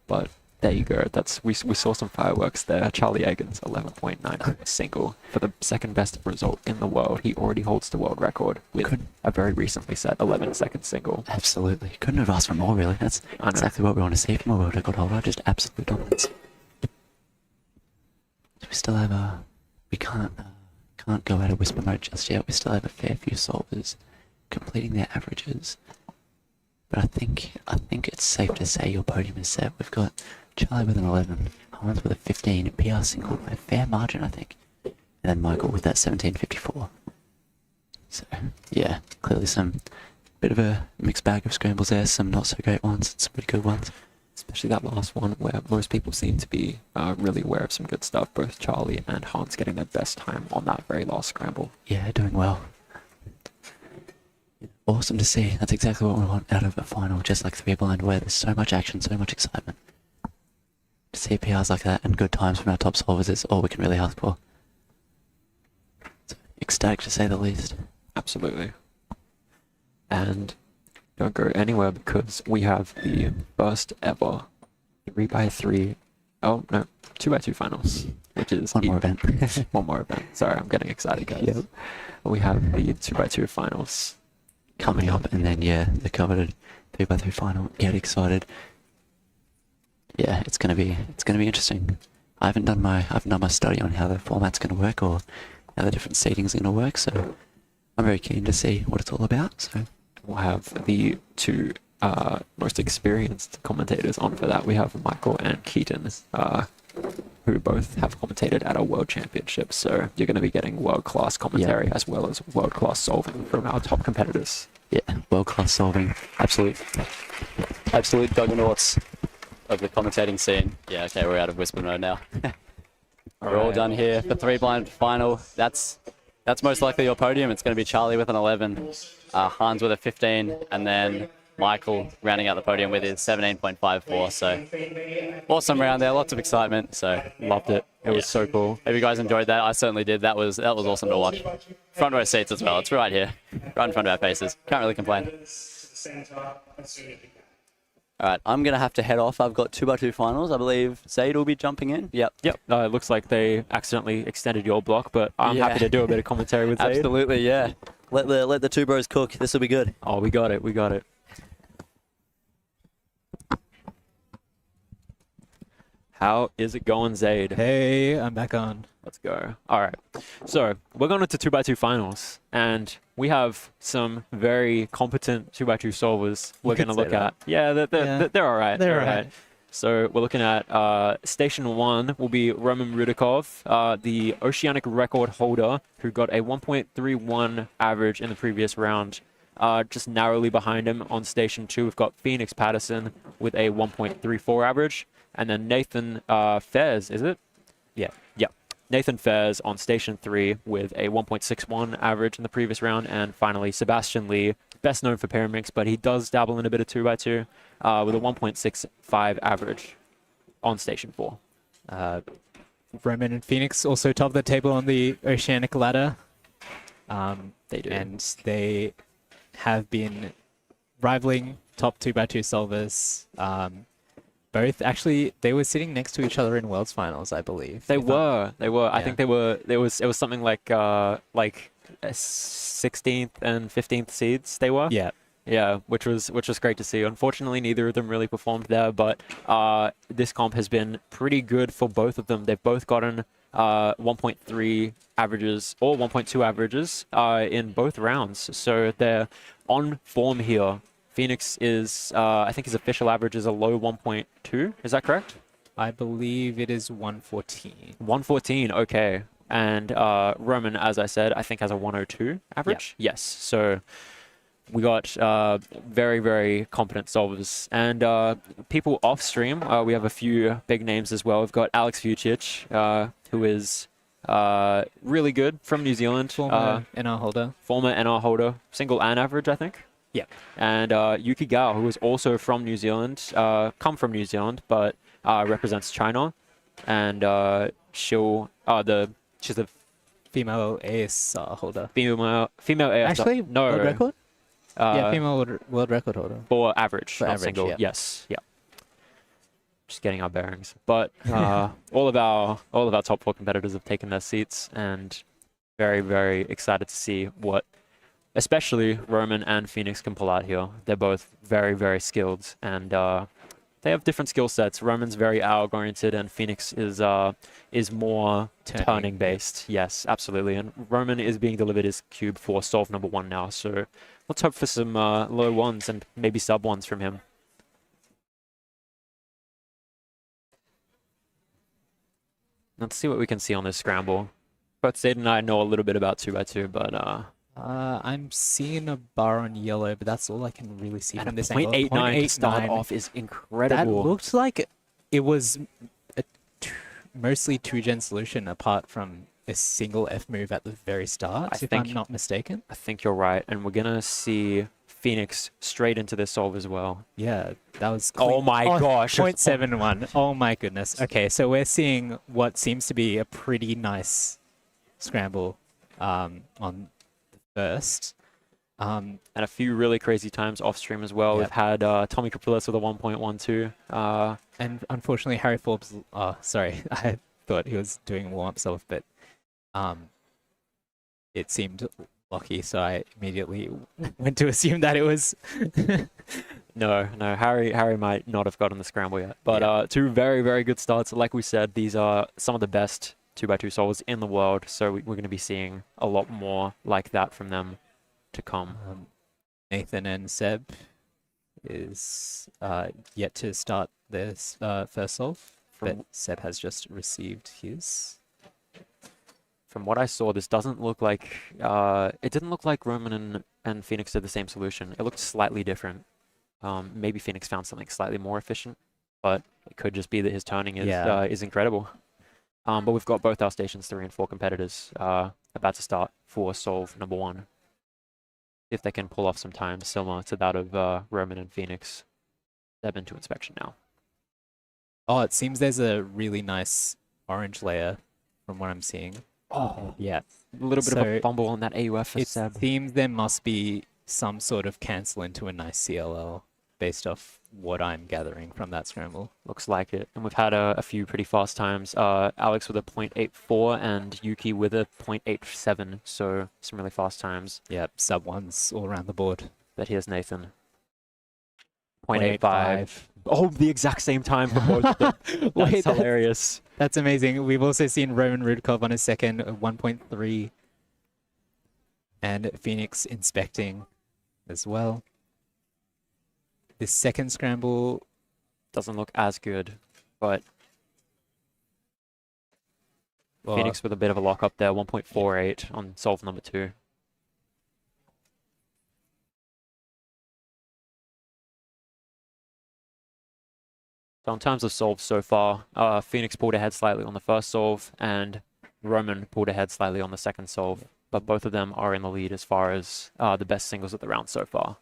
But there you go. We saw some fireworks there. Charlie Egan's 11.9 single for the second best result in the world. He already holds the world record with a very recently set 11-second single. Absolutely. Couldn't have asked for more, really. That's exactly what we want to see from a world record holder. Just absolute dominance. We still have we can't go out of whisper mode just yet. We still have a fair few solvers completing their averages. But I think it's safe to say your podium is set. We've got Charlie with an 11, Hans with a 15, PR single by a fair margin, I think. And then Michael with that 17.54. So, yeah, clearly some bit of a mixed bag of scrambles there. Some not so great ones, and some pretty good ones. Especially that last one where most people seem to be really aware of some good stuff. Both Charlie and Hans getting their best time on that very last scramble. Yeah, doing well. Awesome to see. That's exactly what we want out of a final, just like 3 blind, where there's so much action, so much excitement. To see PRs like that and good times from our top solvers is all we can really ask for. So, ecstatic to say the least. Absolutely. And don't go anywhere because we have the first ever 3x3, 2x2 finals, which is one more event. One more event. Sorry, I'm getting excited, guys. Yep. We have the 2x2 finals coming up, and then the coveted 3x3 final. Get excited. Yeah, it's gonna be interesting. I haven't done my study on how the format's gonna work or how the different seatings are gonna work, so I'm very keen to see what it's all about. So we'll have the two most experienced commentators on for that. We have Michael and Keaton, who both have commentated at our World Championships. So you're going to be getting world-class commentary as well as world-class solving from our top competitors. Yeah, world-class solving. Absolute juggernauts of the commentating scene. Yeah, okay, we're out of whisper mode now. We're all done here for 3 blind final. That's most likely your podium. It's going to be Charlie with an 11, Hans with a 15, and then Michael rounding out the podium with his 17.54. So awesome round there, lots of excitement. So loved it. It was so cool. Hope you guys enjoyed that. I certainly did. That was awesome to watch. Front row seats as well. It's right here, right in front of our faces. Can't really complain. All right, I'm going to have to head off. I've got 2x2 finals. I believe Zaid will be jumping in. Yep. It looks like they accidentally extended your block, but I'm happy to do a bit of commentary with Zaid. Absolutely, yeah. Let the two bros cook. This will be good. Oh, we got it. We got it. How is it going, Zaid? Hey, I'm back on. Let's go. All right. So we're going into 2x2 finals, and we have some very competent 2x2 solvers we're going to look at. Yeah, they're all right. They're all right. So we're looking at Station 1 will be Roman Rudakov, the oceanic record holder who got a 1.31 average in the previous round. Just narrowly behind him on Station 2, we've got Phoenix Patterson with a 1.34 average. And then Nathan Fairs, is it? Yeah. Nathan Fairs on Station 3 with a 1.61 average in the previous round. And finally, Sebastian Lee, best known for Pyraminx, but he does dabble in a bit of 2x2 with a 1.65 average on Station 4. Roman and Phoenix also top the table on the Oceanic ladder. They do. And they have been rivaling top 2x2 solvers. Both actually, they were sitting next to each other in Worlds Finals, I believe. They were. Yeah. I think they were. It was something like 16th and 15th seeds. They were. Yeah, which was great to see. Unfortunately, neither of them really performed there, but this comp has been pretty good for both of them. They've both gotten 1.3 averages or 1.2 averages in both rounds, so they're on form here. Phoenix is, I think his official average is a low 1.2. Is that correct? I believe it is 114. 114, okay. And Roman, as I said, I think has a 102 average. Yeah. Yes, so we got very, very competent solvers. And people off stream, we have a few big names as well. We've got Alex Vucic, who is really good from New Zealand. Former NR holder. Former NR holder. Single and average, I think. Yeah. And Yuki Gao, who is also from New Zealand, come from New Zealand, but represents China. And she's a female AS holder. Female AS. Actually, no. world record? Yeah, female world record holder. For average, For not average, single. yeah. Yes, yeah. Just getting our bearings. But all of our top 4 competitors have taken their seats, and very, very excited to see what especially Roman and Phoenix can pull out here. They're both very, very skilled, and they have different skill sets. Roman's very AUG-oriented, and Phoenix is more turning based. Yes, absolutely. And Roman is being delivered his cube for solve number 1 now, so let's hope for some low ones and maybe sub ones from him. Let's see what we can see on this scramble. Both Zayden and I know a little bit about 2x2, but I'm seeing a bar on yellow, but that's all I can really see from this angle. 0.89 to start off is incredible. That looked like it was a mostly 2-gen solution apart from a single F move at the very start, if I'm not mistaken. I think you're right, and we're going to see Phoenix straight into this solve as well. Yeah, that was Oh my gosh. 0.71. Oh my goodness. Okay, so we're seeing what seems to be a pretty nice scramble on the first. And a few really crazy times off stream as well. Yeah. We've had Tommy Capriles with a 1.12. And unfortunately, Harry Forbes, sorry, I thought he was doing warm-up solve, but it seemed lucky, so I immediately went to assume that it was. No, Harry might not have gotten the scramble yet. But 2 very, very good starts. Like we said, these are some of the best 2x2 solvers in the world, so we're going to be seeing a lot more like that from them to come. Nathan and Seb is yet to start their first solve, but Seb has just received his. From what I saw, this doesn't look like it didn't look like Roman and Phoenix did the same solution. It looked slightly different. Maybe Phoenix found something slightly more efficient, but it could just be that his turning is incredible. But we've got both our stations 3 and 4 competitors about to start for solve number 1. If they can pull off some time similar to that of Roman and Phoenix. Step into inspection now. Oh, it seems there's a really nice orange layer from what I'm seeing. Oh, yeah. A little bit of a fumble on that AUF for Seb. It seems there must be some sort of cancel into a nice CLL based off what I'm gathering from that scramble. Looks like it. And we've had a few pretty fast times. Alex with a 0.84 and Yuki with a 0.87. So some really fast times. Yeah, sub ones all around the board. But here's Nathan. 0.85. Oh, the exact same time for both of them. That's hilarious. That's amazing. We've also seen Roman Rudkov on his second, 1.3. And Phoenix inspecting as well. This second scramble doesn't look as good, but Phoenix with a bit of a lock up there, 1.48 on solve number 2. So in terms of solves so far, Phoenix pulled ahead slightly on the first solve, and Roman pulled ahead slightly on the second solve, but both of them are in the lead as far as the best singles of the round so far.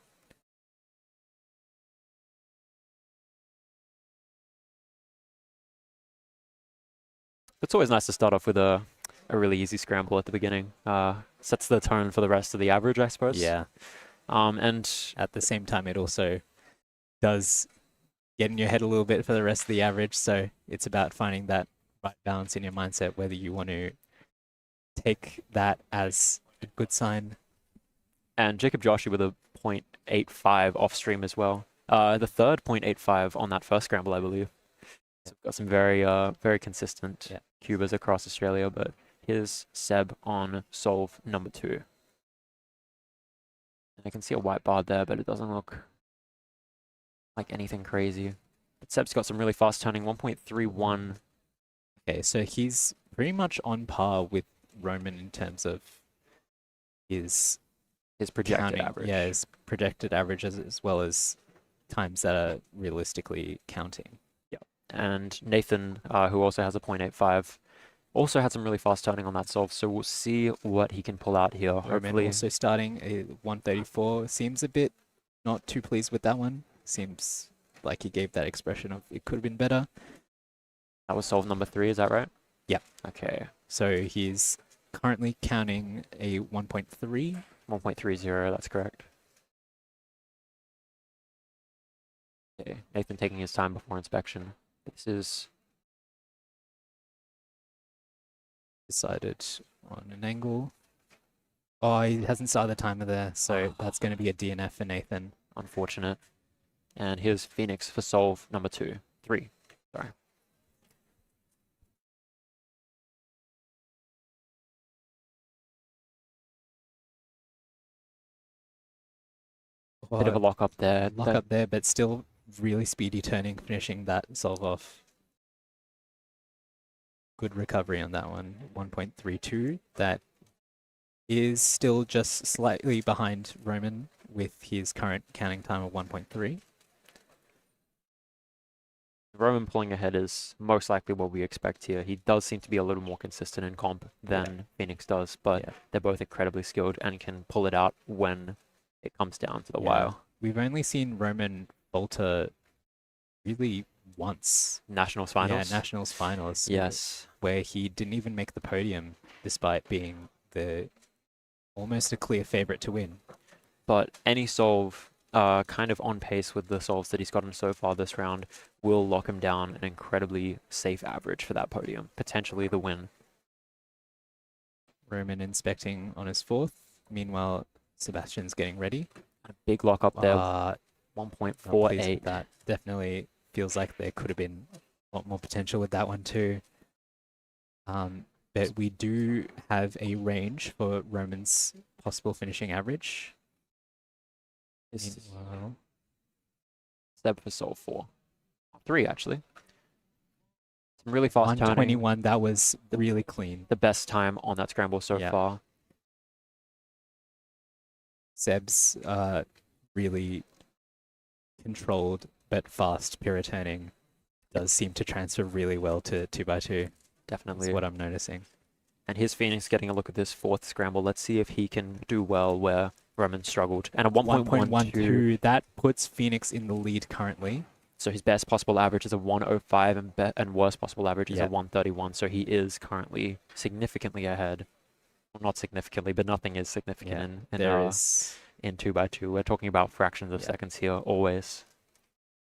It's always nice to start off with a really easy scramble at the beginning. Sets the tone for the rest of the average, I suppose. Yeah. And at the same time, it also does get in your head a little bit for the rest of the average. So it's about finding that right balance in your mindset, whether you want to take that as a good sign. And Jacob Joshi with a 0.85 off stream as well. The third 0.85 on that first scramble, I believe. So we've got some very consistent cubers across Australia, but here's Seb on solve number 2. And I can see a white bar there, but it doesn't look like anything crazy. But Seb's got some really fast turning, 1.31. Okay, so he's pretty much on par with Roman in terms of his projected average. Yeah, his projected average as well as times that are realistically counting. And Nathan, who also has a 0.85, also had some really fast turning on that solve, so we'll see what he can pull out here. Roman Hopefully, also starting a 134 seems a bit not too pleased with that one. Seems like he gave that expression of it could have been better. That was solve number 3, is that right? Yeah. Okay. So he's currently counting a 1.3. 1.30, that's correct. Okay, Nathan taking his time before inspection. This is decided on an angle. Oh, he hasn't started the timer there, so that's going to be a DNF for Nathan. Unfortunate. And here's Phoenix for solve number 3. Sorry. Bit of a lock up there. Lock up there, but still really speedy turning, finishing that solve off. Good recovery on that one. 1.32. That is still just slightly behind Roman with his current counting time of 1.3. Roman pulling ahead is most likely what we expect here. He does seem to be a little more consistent in comp than Phoenix does, but they're both incredibly skilled and can pull it out when it comes down to the wire. We've only seen Roman falter really once. Nationals finals? Yeah, Nationals finals. Yes. Where he didn't even make the podium despite being almost a clear favorite to win. But any solve kind of on pace with the solves that he's gotten so far this round will lock him down an incredibly safe average for that podium, potentially the win. Roman inspecting on his 4th. Meanwhile, Sebastian's getting ready. A big lock up there. 1.48. That definitely feels like there could have been a lot more potential with that one too. But we do have a range for Roman's possible finishing average. Meanwhile, Seb for solve 4. 3 actually. Some really fast 121, that was really clean. The best time on that scramble so far. Seb's really controlled but fast Pyra turning does seem to transfer really well to 2x2. Definitely. That's what I'm noticing. And here's Phoenix getting a look at this 4th scramble. Let's see if he can do well where Roman struggled. And a 1.12. That puts Phoenix in the lead currently. So his best possible average is a 105 and worst possible average is a 131. So he is currently significantly ahead. Well, not significantly, but nothing is significant in 2x2. We're talking about fractions of seconds here, always.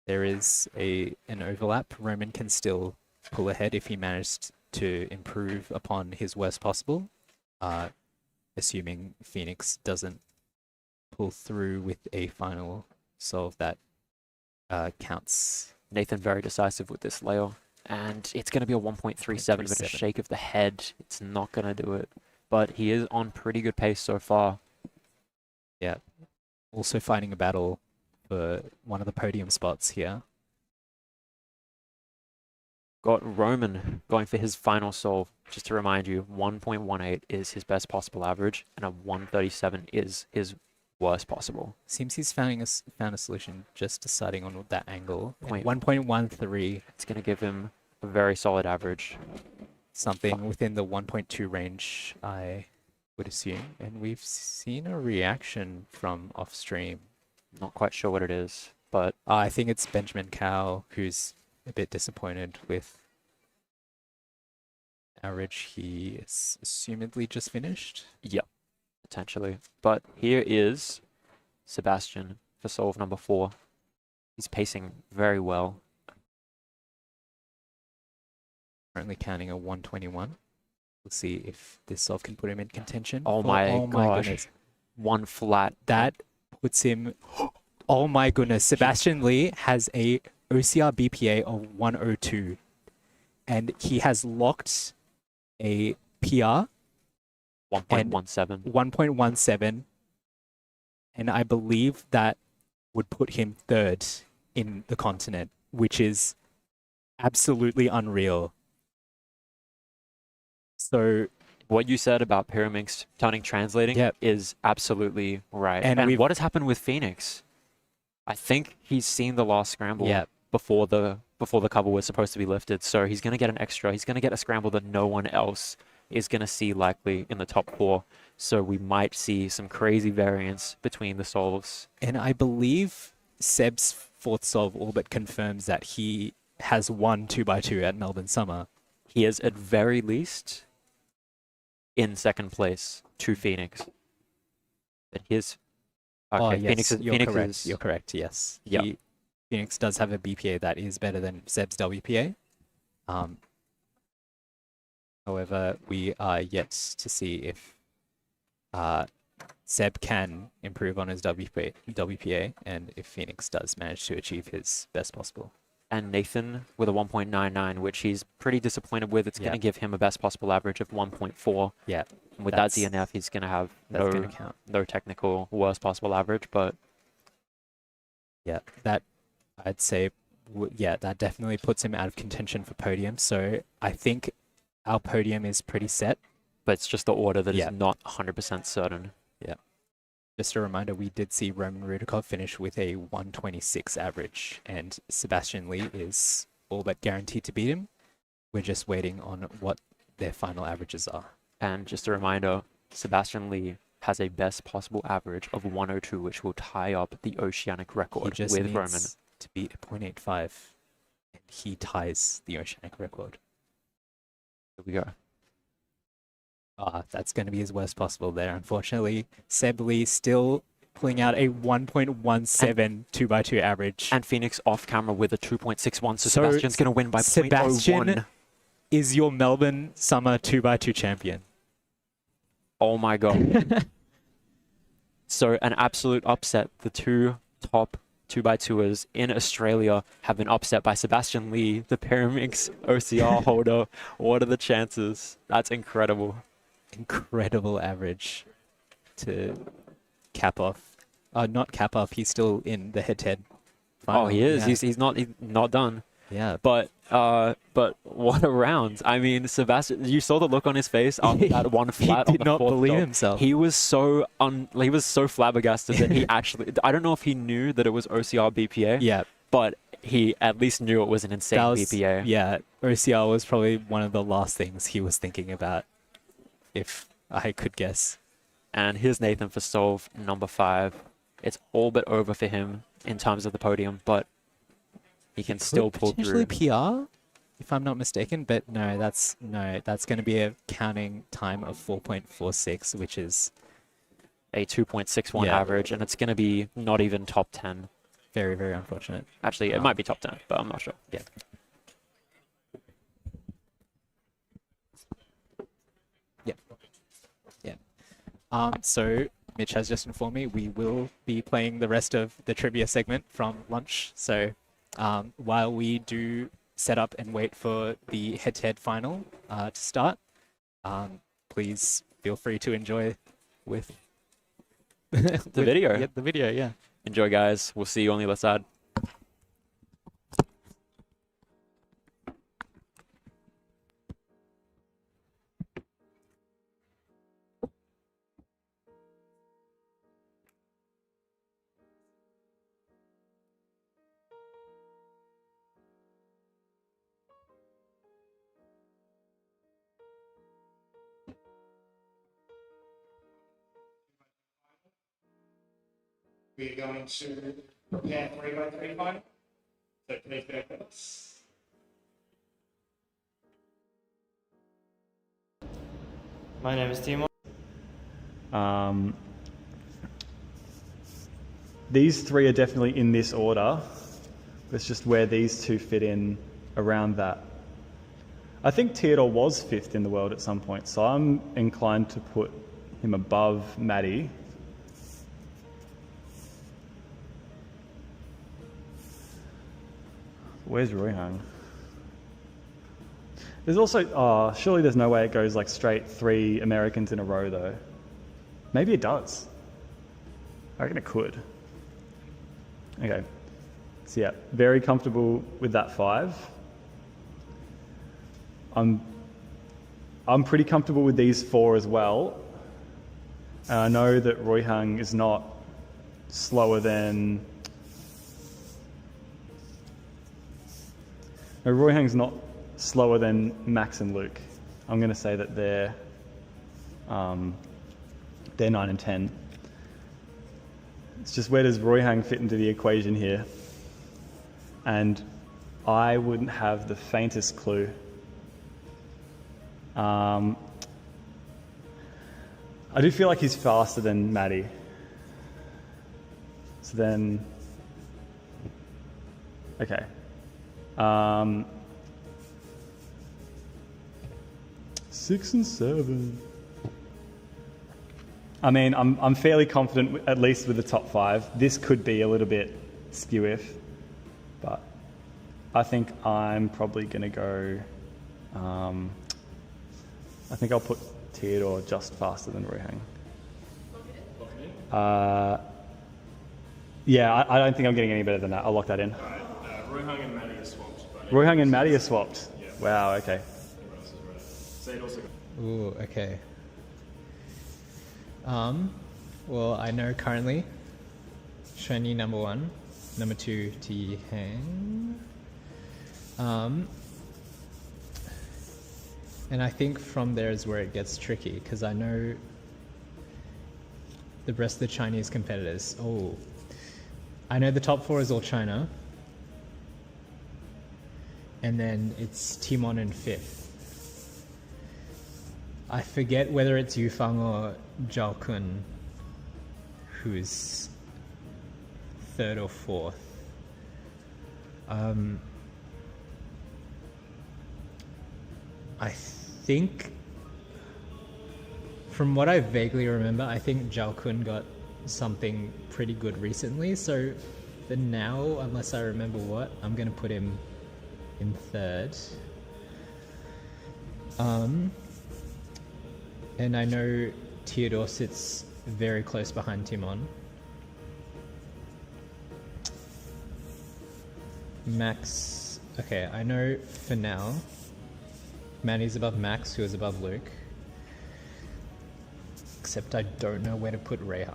There is an overlap. Roman can still pull ahead if he managed to improve upon his worst possible, assuming Phoenix doesn't pull through with a final solve that counts. Nathan very decisive with this layer, and it's going to be a 1.37, but a shake of the head. It's not going to do it, but he is on pretty good pace so far. Yeah, also fighting a battle for one of the podium spots here. Got Roman going for his final solve. Just to remind you, 1.18 is his best possible average, and a 137 is his worst possible. Seems he's found a solution, just deciding on that angle. 1.13. It's going to give him a very solid average. Something within the 1.2 range, I would assume. And we've seen a reaction from off stream. Not quite sure what it is, but I think it's Benjamin Cow who's a bit disappointed with average. He is assumedly just finished. Yep, potentially. But here is Sebastian for solve number 4. He's pacing very well. Currently counting a 121. We'll see if this solve can put him in contention. Oh my gosh. One flat. That puts him... Oh my goodness. Sebastian Lee has a OCR BPA of 102. And he has locked a PR. 1.17. 1.17. And I believe that would put him 3rd in the continent, which is absolutely unreal. So what you said about Pyraminx turning translating is absolutely right. And what has happened with Phoenix? I think he's seen the last scramble before the cover was supposed to be lifted. So he's going to get an extra. He's going to get a scramble that no one else is going to see likely in the top 4. So we might see some crazy variance between the solves. And I believe Seb's fourth solve all but confirms that he has won 2x2 at Melbourne Summer. He is at very least in second place to Phoenix. But his okay, yes, Phoenix correct. is, You're correct. Yes. Yeah. Phoenix does have a BPA that is better than Seb's WPA. However, we are yet to see if Seb can improve on his WPA and if Phoenix does manage to achieve his best possible. And Nathan with a 1.99, which he's pretty disappointed with. It's going to give him a best possible average of 1.4. Yeah. And with that DNF, he's going to have no technical worst possible average, but yeah, that I'd say, that definitely puts him out of contention for podium. So I think our podium is pretty set. But it's just the order that is not 100% certain. Yeah. Just a reminder, we did see Roman Rudikov finish with a 126 average, and Sebastian Lee is all but guaranteed to beat him. We're just waiting on what their final averages are. And just a reminder, Sebastian Lee has a best possible average of 102, which will tie up the oceanic record with Roman. To beat 0.85, and he ties the oceanic record. Here we go. That's going to be his worst possible there, unfortunately. Seb Lee still pulling out a 1.17 2x2 average. And Phoenix off camera with a 2.61, so Sebastian's going to win by 0.01. Sebastian is your Melbourne Summer 2x2 champion. Oh my god. So an absolute upset. The two top 2x2ers in Australia have been upset by Sebastian Lee, the Pyraminx OCR holder. What are the chances? That's incredible. Incredible average to cap off. Not cap off, he's still in the head-to-head final. Oh, he is. Yeah. He's not done. Yeah. But what a round. I mean, Sebastian, you saw the look on his face after that one flat he on did the not fourth believe dog. himself. He was so flabbergasted that he actually, I don't know if he knew that it was OCR BPA. Yeah. But he at least knew it was an insane BPA. Yeah, OCR was probably one of the last things he was thinking about, if I could guess. And here's Nathan for solve number 5. It's all but over for him in terms of the podium, but he can still pull through. Potentially PR, if I'm not mistaken, but no, that's going to be a counting time of 4.46, which is a 2.61 average, and it's going to be not even top 10. Very, very unfortunate. Actually, it might be top 10, but I'm not sure. Yeah. So Mitch has just informed me we will be playing the rest of the trivia segment from lunch. So while we do set up and wait for the head-to-head final to start, please feel free to enjoy with the video. Yeah, the video, yeah. Enjoy, guys. We'll see you on the other side. We're going to prepare 3x3 final. So please bear with us. My name is Timo. These three are definitely in this order. It's just where these two fit in around that. I think Theodore was 5th in the world at some point, so I'm inclined to put him above Maddie. Where's Royhang? There's also, surely there's no way it goes like straight 3 Americans in a row though. Maybe it does. I reckon it could. Okay. So yeah, very comfortable with that 5. I'm pretty comfortable with these 4 as well. And I know that Royhang is not slower than... No, Royhang's not slower than Max and Luke. I'm going to say that they're 9 and 10. It's just where does Royhang fit into the equation here? And I wouldn't have the faintest clue. I do feel like he's faster than Maddie. So then, okay. 6 and 7. I mean, I'm fairly confident, at least with the top 5. This could be a little bit skew-if, but I think I'm probably going to go... I think I'll put Theodore just faster than Royhang. Yeah, I don't think I'm getting any better than that. I'll lock that in. Alright, Royhang and Maddie are swapped. Royhang and Maddie are swapped. Yeah. Wow, okay. Zaid also Ooh, okay. Well, I know currently Shiny number 1, number 2 T Hang. And I think from there is where it gets tricky, because I know the rest of the Chinese competitors. Oh, I know the top 4 is all China. And then it's Timon in 5th. I forget whether it's Yufang or Zhao Kun who's 3rd or 4th. I think, from what I vaguely remember, I think Zhao Kun got something pretty good recently. So for now, unless I remember what, I'm going to put him in 3rd. And I know Theodore sits very close behind Timon. Max, okay, I know for now Manny's above Max, who is above Luke. Except I don't know where to put Rayha.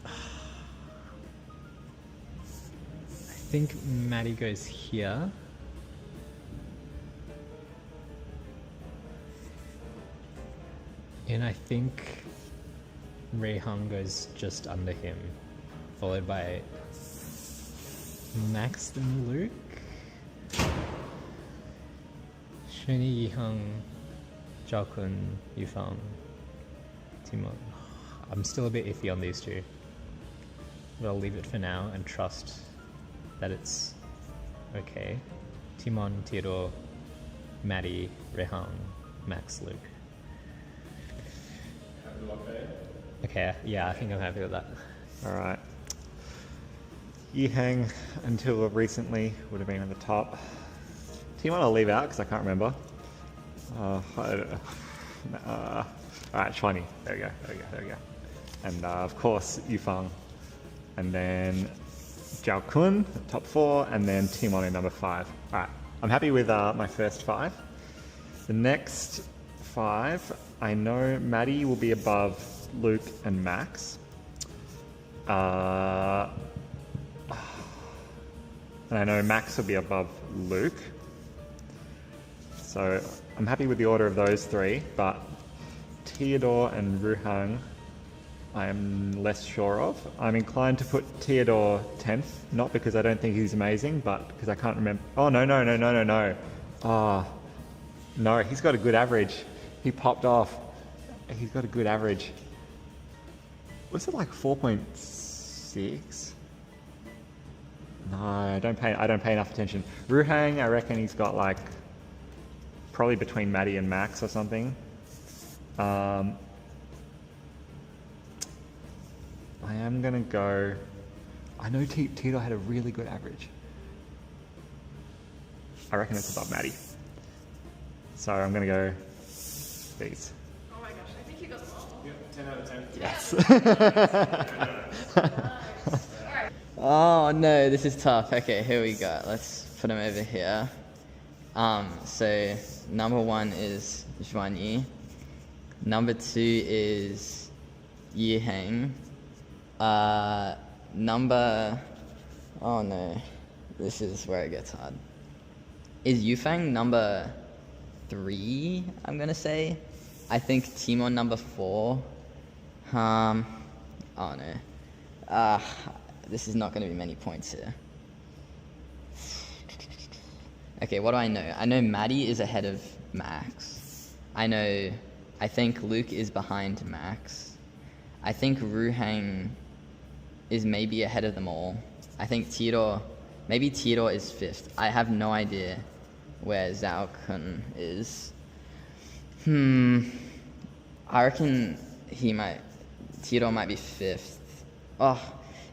I think Maddie goes here. And I think Rayhang goes just under him, followed by Max and Luke. Shani, Yihang, Zhaokun, Yufang, Timon. I'm still a bit iffy on these two, but I'll leave it for now and trust that it's okay. Timon, Theodore, Maddie, Rayhang, Max, Luke. Okay, yeah, I think I'm happy with that. Alright. Yihang, until recently, would have been at the top. Timon I'll leave out because I can't remember. Alright, Shiny. There we go. And of course, Yufang. And then Zhao Kun, top 4, and then Timon in number 5. Alright, I'm happy with my first 5. The next 5, I know Maddie will be above Luke and Max. And I know Max will be above Luke. So I'm happy with the order of those 3, but Theodore and Ruhang I am less sure of. I'm inclined to put Theodore 10th, not because I don't think he's amazing, but because I can't remember. Oh, no. No, he's got a good average. He popped off. He's got a good average. What's it, like 4.6? No, I don't pay enough attention. Ruhang, I reckon he's got like probably between Maddie and Max or something. I am gonna go. I know Tito had a really good average. I reckon it's above Maddie. So I'm gonna go these. Oh my gosh, I think you got them all. Yeah, 10 out of 10. Yes. Oh no, this is tough. Okay, here we go. Let's put them over here. So number 1 is Zhuan Yi. Number 2 is Yihang. Oh no, this is where it gets hard. Is Yufang number 3, I'm gonna say. I think Timon number 4. Oh no. This is not gonna be many points here. Okay, what do I know? I know Maddie is ahead of Max. I think Luke is behind Max. I think Ruhang is maybe ahead of them all. I think maybe Theodore is 5th. I have no idea where Zhao Kun is. I reckon Theodore might be 5th. Oh,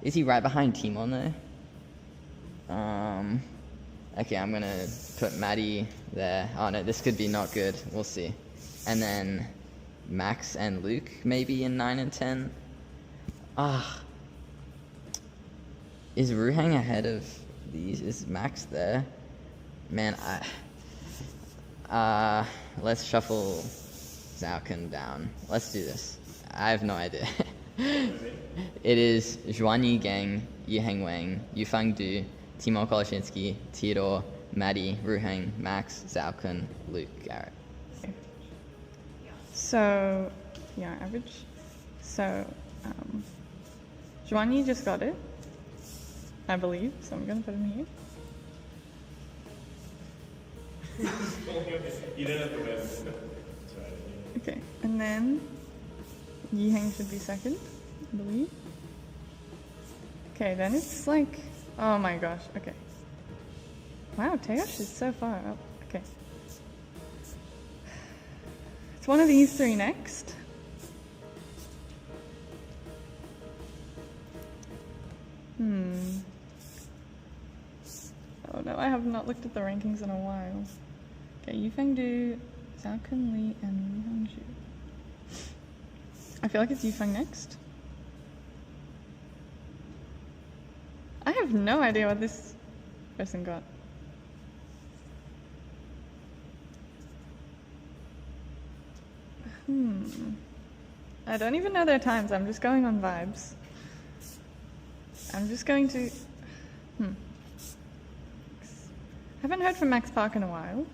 is he right behind Timon though? Okay, I'm gonna put Maddie there. Oh no, this could be not good. We'll see. And then Max and Luke maybe in 9 and 10. Is Ruhang ahead of these? Is Max there? Man, let's shuffle Zhao Kun down. Let's do this. I have no idea. It is Zhuanyi Gang, Yiheng Wang, Yufang Du, Timo Koloshinsky, Theodore, Maddie, Ruhang, Max, Zhao Kun, Luke, Garrett. So, yeah, average. So, Zhuanyi just got it, I believe, so I'm gonna put him here. You don't have to win. Okay, and then Yiheng should be 2nd, I believe. Okay, then it's like, oh my gosh, okay. Wow, Teosh is so far up. Okay. It's one of these 3 next. Oh no, I have not looked at the rankings in a while. Okay, Yufeng Du, Zhao Kun Li, and Li Hongzhu. I feel like it's Yufeng next. I have no idea what this person got. I don't even know their times. I'm just going on vibes. I'm just going to... Haven't heard from Max Park in a while.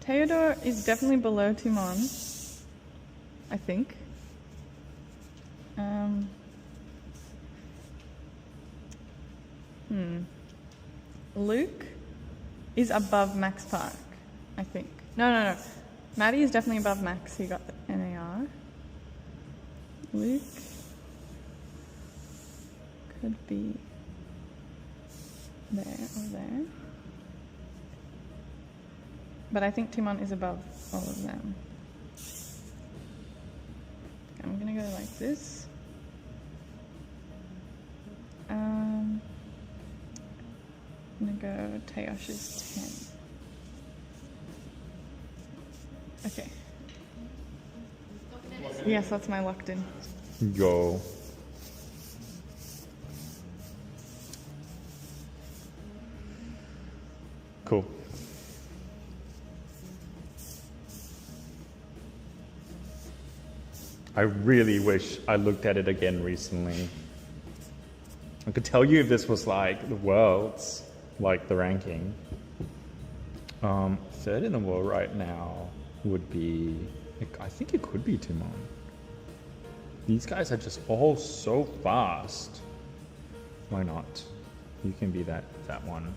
Theodore is definitely below Timon, I think. Luke is above Max Park, I think. No. Maddie is definitely above Max. He got the NAR. Luke could be there or there. But I think Timon is above all of them. I'm gonna go like this. I'm gonna go Teosh is 10. Okay. Yes, that's my locked in. Go. Cool. I really wish I looked at it again recently. I could tell you if this was like the world's, like the ranking. 3rd in the world right now would be, I think it could be Timon. These guys are just all so fast. Why not? You can be that one.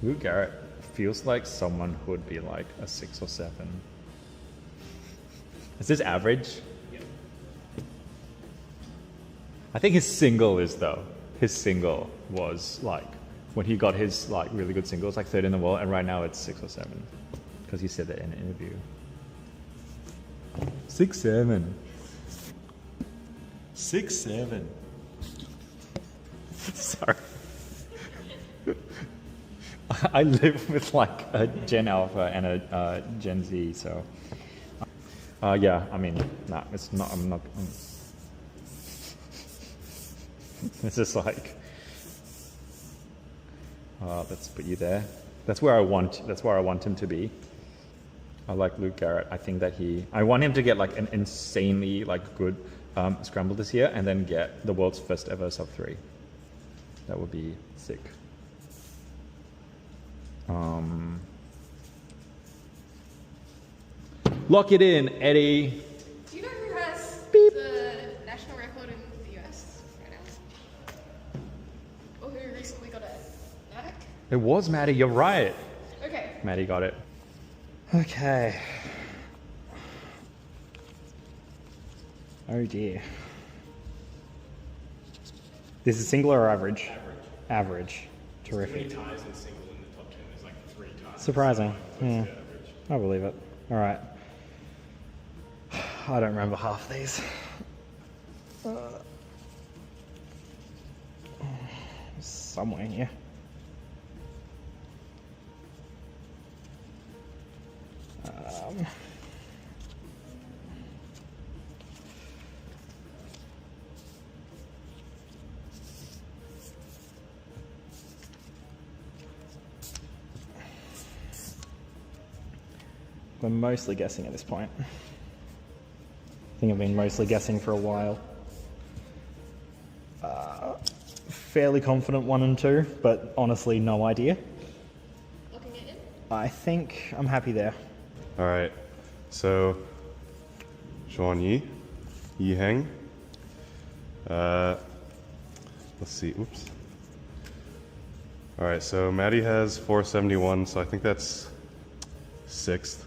Luke Garrett feels like someone who would be like a 6 or 7. Is this average? Yep. I think his single is though. His single was like, when he got his like really good singles, like 3rd in the world, and right now it's 6 or 7. Because he said that in an interview. 6-7. 6-7. Sorry. I live with like a Gen Alpha and a Gen Z, so yeah. I mean, nah, it's not. I'm not. It's just like, let's put you there. That's where I want. That's where I want him to be. I like Luke Garrett. I think that I want him to get like an insanely like good scramble this year, and then get the world's first ever sub 3. That would be sick. Lock it in, Eddie. Do you know who has the national record in the US right now? Or who recently got it? Mac? It was Maddie, you're right. Okay. Maddie got it. Okay. Oh dear. This is single or average? Average. Terrific. 3 ties in single in the top 10. There's like 3 ties. Surprising. Yeah. I believe it. All right. I don't remember half these. Somewhere here. We're mostly guessing at this point. I think I've been mostly guessing for a while. Fairly confident 1 and 2, but honestly no idea. Looking it in? I think I'm happy there. All right, so Xuan Yi, Yi Heng. Let's see, oops. All right, so Maddie has 471, so I think that's 6th.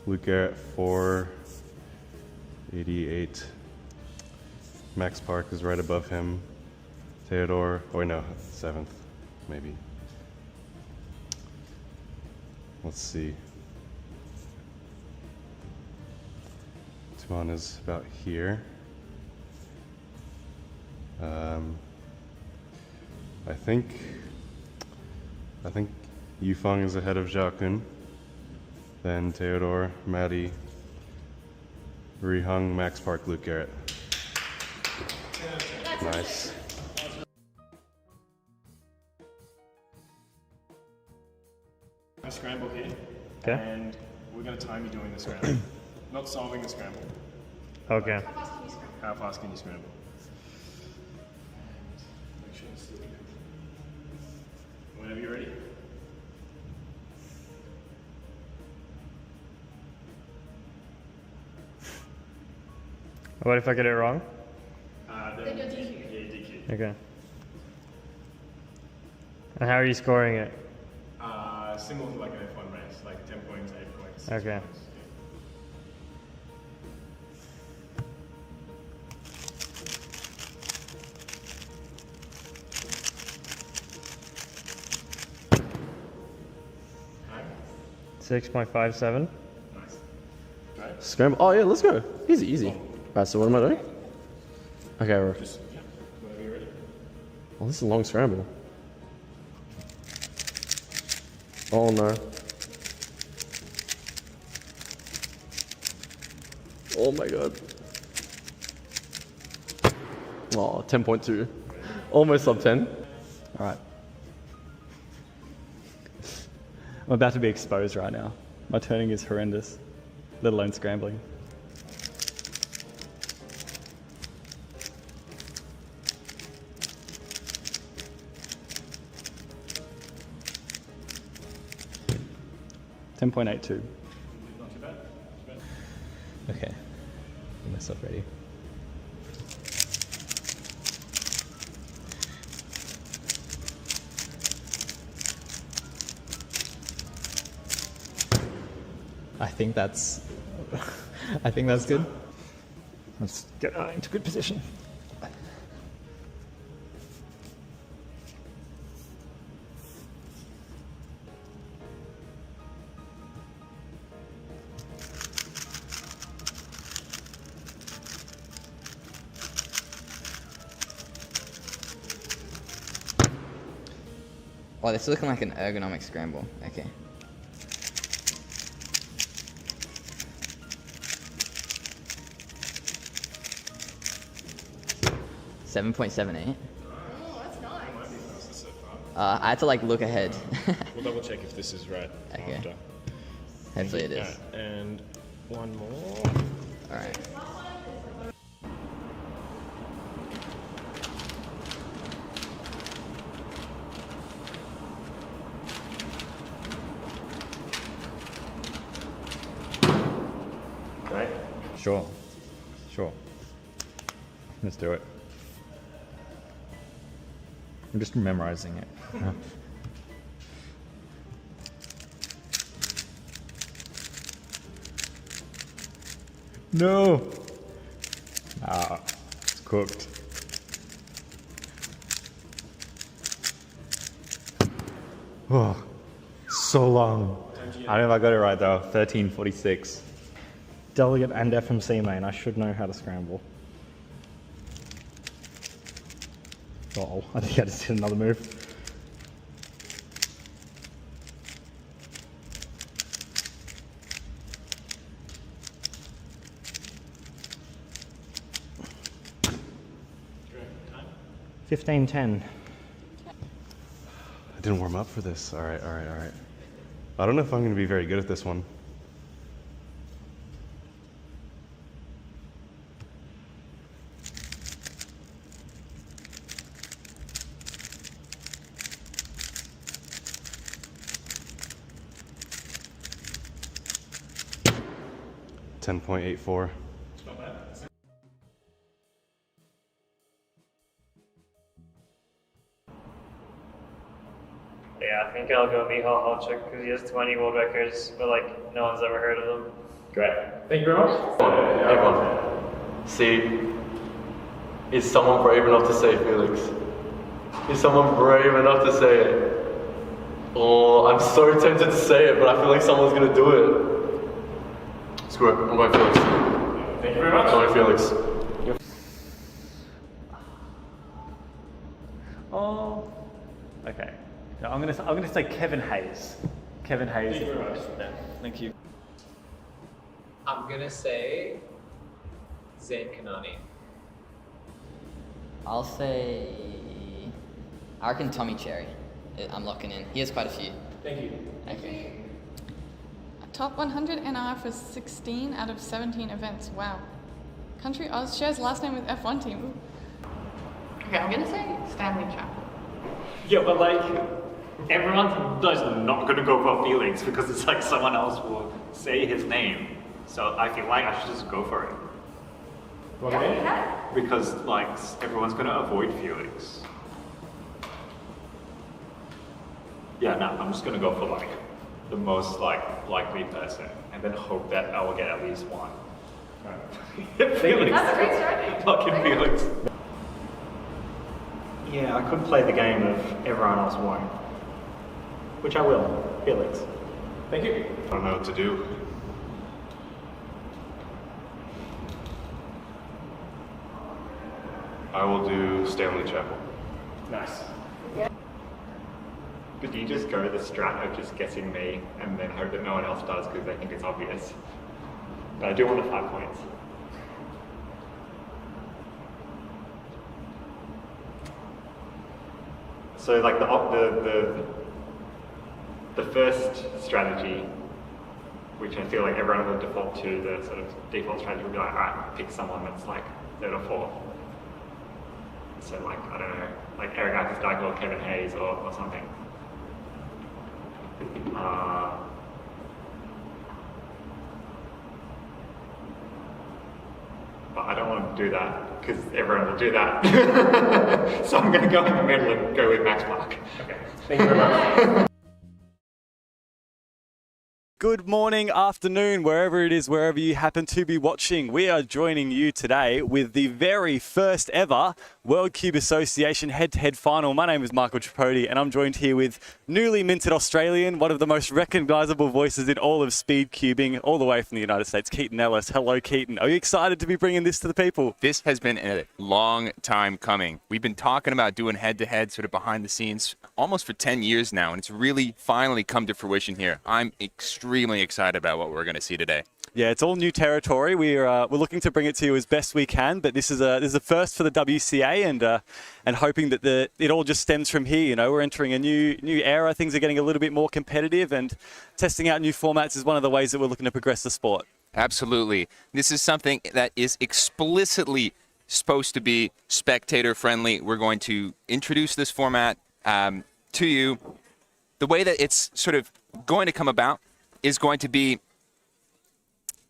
Luke Garrett, 488. Max Park is right above him. Theodore, oh wait, no, 7th, maybe. Let's see. Timon is about here. I think Yufeng is ahead of Zhao Kun. Then Theodore, Maddie, Rihung, Max Park, Luke Garrett. Nice. A scramble here. Okay. And we're going to time you doing the scramble. Not solving the scramble. Okay. How fast can you scramble? Make sure it's still good. Whenever you're ready. What if I get it wrong? Then you're DQ. Yeah, DQ. Okay. And how are you scoring it? Similar to like an F1 race, like 10 points, 8 points. 6 Okay. points. Yeah. 6.57. Nice. Scramble. Oh yeah, let's go. Easy, easy. Right, so what am I doing? Okay, Whenever you're ready. oh, this is a long scramble. Oh no. Oh my god. Oh, 10.2. Almost sub 10. All right. I'm about to be exposed right now. My turning is horrendous, let alone scrambling. $10.82. Not too bad. Okay. Get myself ready. I think that's good. Let's get into good position. Oh, this is looking like an ergonomic scramble. Okay. $7.78. Oh, that's nice. I had to like look ahead. We'll double check if this is right Okay. after. Hopefully it is. Alright, and one more. All right. Sure. Sure. Let's do it. I'm just memorizing it. No! Ah, it's cooked. Oh, so long. I don't know if I got it right though. 1346. Delegate and FMC main. I should know how to scramble. Oh, I think I just did another move. $15.10. I didn't warm up for this. All right. I don't know if I'm going to be very good at this one. $10.84. Yeah, I think I'll go Michal Halchuk because he has 20 world records, but like no one's ever heard of him. Great. Thank you very much. Everyone, see, is someone brave enough to say Felix? Is someone brave enough to say it? Oh, I'm so tempted to say it, but I feel like someone's gonna do it. Screw it, I'm going Felix. Thank you very much. I'm going Felix. Oh, okay. No, I'm gonna say Kevin Hayes. Kevin Hayes. Thank you very much. Yeah, thank you. I'm gonna say Zayn Kanani. I'll say, I reckon Tommy Cherry. I'm locking in. He has quite a few. Thank you. Okay. Top 100 NR for 16 out of 17 events. Wow. Country Oz shares last name with F1 team. Ooh. Okay, I'm gonna say Stanley Chapel. Yeah, but like, everyone's just not gonna go for Felix because it's like someone else will say his name. So I feel like I should just go for it. Yeah. Because like, everyone's gonna avoid Felix. Yeah, no, I'm just gonna go for like, the most like likely person and then hope that I will get at least one. Felix. That's a great strategy. Fucking Felix. Yeah, I could play the game of everyone else won't. Which I will. Felix. Thank you. I don't know what to do. I will do Stanley Chapel. Nice. But do you just go the strat of just guessing me and then hope that no one else does because they think it's obvious? But I do want the 5 points. So like the first strategy, which I feel like everyone would default to, the sort of default strategy would be like, alright, pick someone that's like 3rd or 4th. So like, I don't know, like Eric Akers or Kevin Hayes or something. But I don't want to do that because everyone will do that. So I'm going to go in the middle and go with Max Park. Okay, thank you very much. Good morning, afternoon, wherever it is, wherever you happen to be watching. We are joining you today with the very first ever World Cube Association head-to-head final. My name is Michael Tripodi and I'm joined here with newly minted Australian, one of the most recognisable voices in all of speed cubing, all the way from the United States, Keaton Ellis. Hello, Keaton. Are you excited to be bringing this to the people? This has been a long time coming. We've been talking about doing head-to-head sort of behind the scenes almost for 10 years now, and it's really finally come to fruition here. I'm extremely excited about what we're going to see today. Yeah, it's all new territory. We're looking to bring it to you as best we can, but this is a first for the WCA, and hoping that it all just stems from here. You know, we're entering a new era. Things are getting a little bit more competitive, and testing out new formats is one of the ways that we're looking to progress the sport. Absolutely. This is something that is explicitly supposed to be spectator friendly. We're going to introduce this format to you. The way that it's sort of going to come about is going to be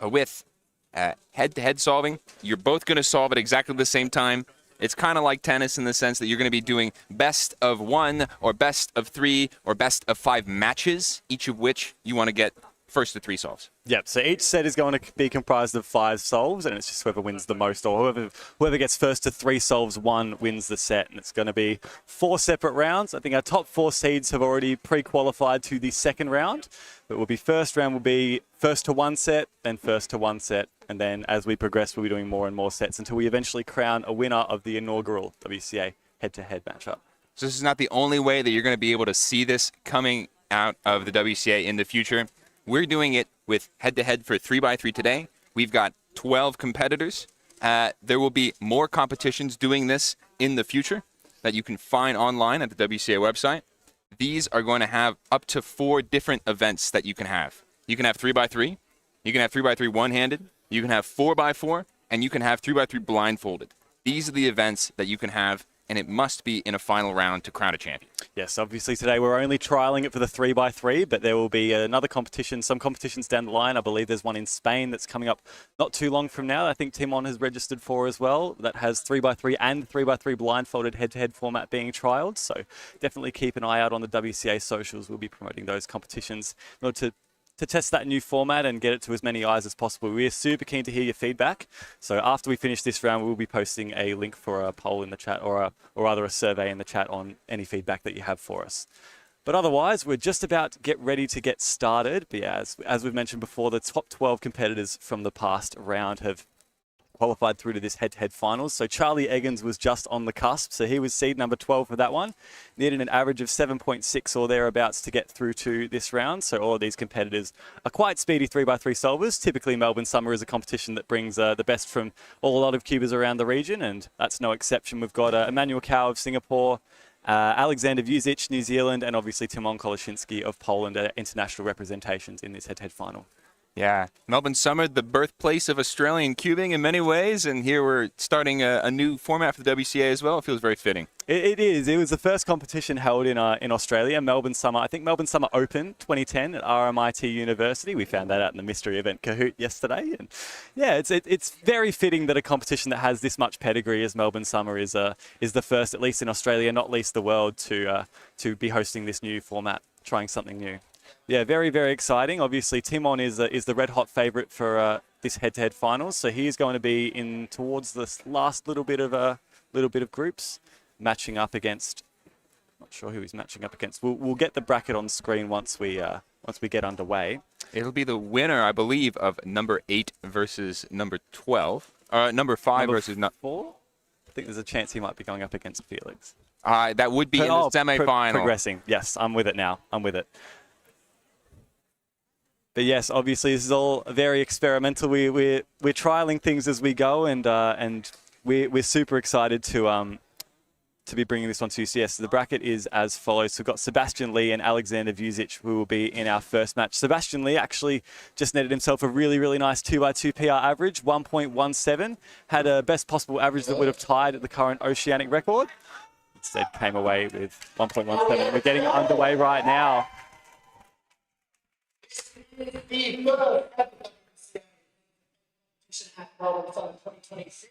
with head-to-head solving. You're both going to solve at exactly the same time. It's kind of like tennis in the sense that you're going to be doing best of 1 or best of 3 or best of 5 matches, each of which you want to get first to 3 solves. Yep, so each set is going to be comprised of 5 solves, and it's just whoever wins the most, or whoever gets first to 3 solves, wins the set. And it's going to be 4 separate rounds. I think our top 4 seeds have already pre-qualified to the second round. But first round will be first to 1 set, then first to 1 set. And then as we progress, we'll be doing more and more sets until we eventually crown a winner of the inaugural WCA head-to-head matchup. So this is not the only way that you're going to be able to see this coming out of the WCA in the future. We're doing it with head-to-head for 3x3 today. We've got 12 competitors. There will be more competitions doing this in the future that you can find online at the WCA website. These are going to have up to 4 different events that you can have. You can have 3x3, you can have 3x3 one-handed, you can have 4x4, and you can have 3x3 blindfolded. These are the events that you can have, and it must be in a final round to crown a champion. Yes, obviously today we're only trialling it for the 3x3, but there will be another competition, some competitions down the line. I believe there's one in Spain that's coming up not too long from now. I think Timon has registered for as well. That has 3x3 and 3x3 blindfolded head-to-head format being trialed. So definitely keep an eye out on the WCA socials. We'll be promoting those competitions in order to test that new format and get it to as many eyes as possible. We're super keen to hear your feedback. So after we finish this round, we'll be posting a link for a poll in the chat or rather a survey in the chat on any feedback that you have for us. But otherwise, we're just about to get ready to get started. But yeah, as we've mentioned before, the top 12 competitors from the past round have qualified through to this head-to-head finals. So Charlie Eggins was just on the cusp. So he was seed number 12 for that one. Needed an average of 7.6 or thereabouts to get through to this round. So all of these competitors are quite speedy 3x3 solvers. Typically Melbourne Summer is a competition that brings the best from a lot of cubers around the region, and that's no exception. We've got Emmanuel Cow of Singapore, Alexander Vuzic, New Zealand, and obviously Timon Koloshinsky of Poland are international representations in this head-to-head final. Yeah, Melbourne Summer, the birthplace of Australian cubing in many ways, and here we're starting a new format for the WCA as well. It feels very fitting. It is. It was the first competition held in Australia, Melbourne Summer. I think Melbourne Summer Open 2010 at RMIT University. We found that out in the mystery event Kahoot yesterday. And yeah, it's very fitting that a competition that has this much pedigree as Melbourne Summer is the first, at least in Australia, not least the world, to be hosting this new format, trying something new. Yeah, very, very exciting. Obviously, Timon is the red-hot favourite for this head-to-head finals. So he is going to be in towards this last little bit of groups, matching up against. Not sure who he's matching up against. We'll get the bracket on screen once we get underway. It'll be the winner, I believe, of number 8 versus number 12. Number 5 versus 4. I think there's a chance he might be going up against Felix. That would be in the semi-final. Progressing. Yes, I'm with it now. I'm with it. But yes, obviously this is all very experimental. We're trialing things as we go, and we're super excited to be bringing this on to UCS. The bracket is as follows. So we've got Sebastian Lee and Alexander Vuzic, who will be in our first match. Sebastian Lee actually just netted himself a really, really nice 2x2 PR average, 1.17. Had a best possible average that would have tied at the current Oceanic record. Instead came away with 1.17. We're getting underway right now. The photo at the should have Melbourne Summer 2026.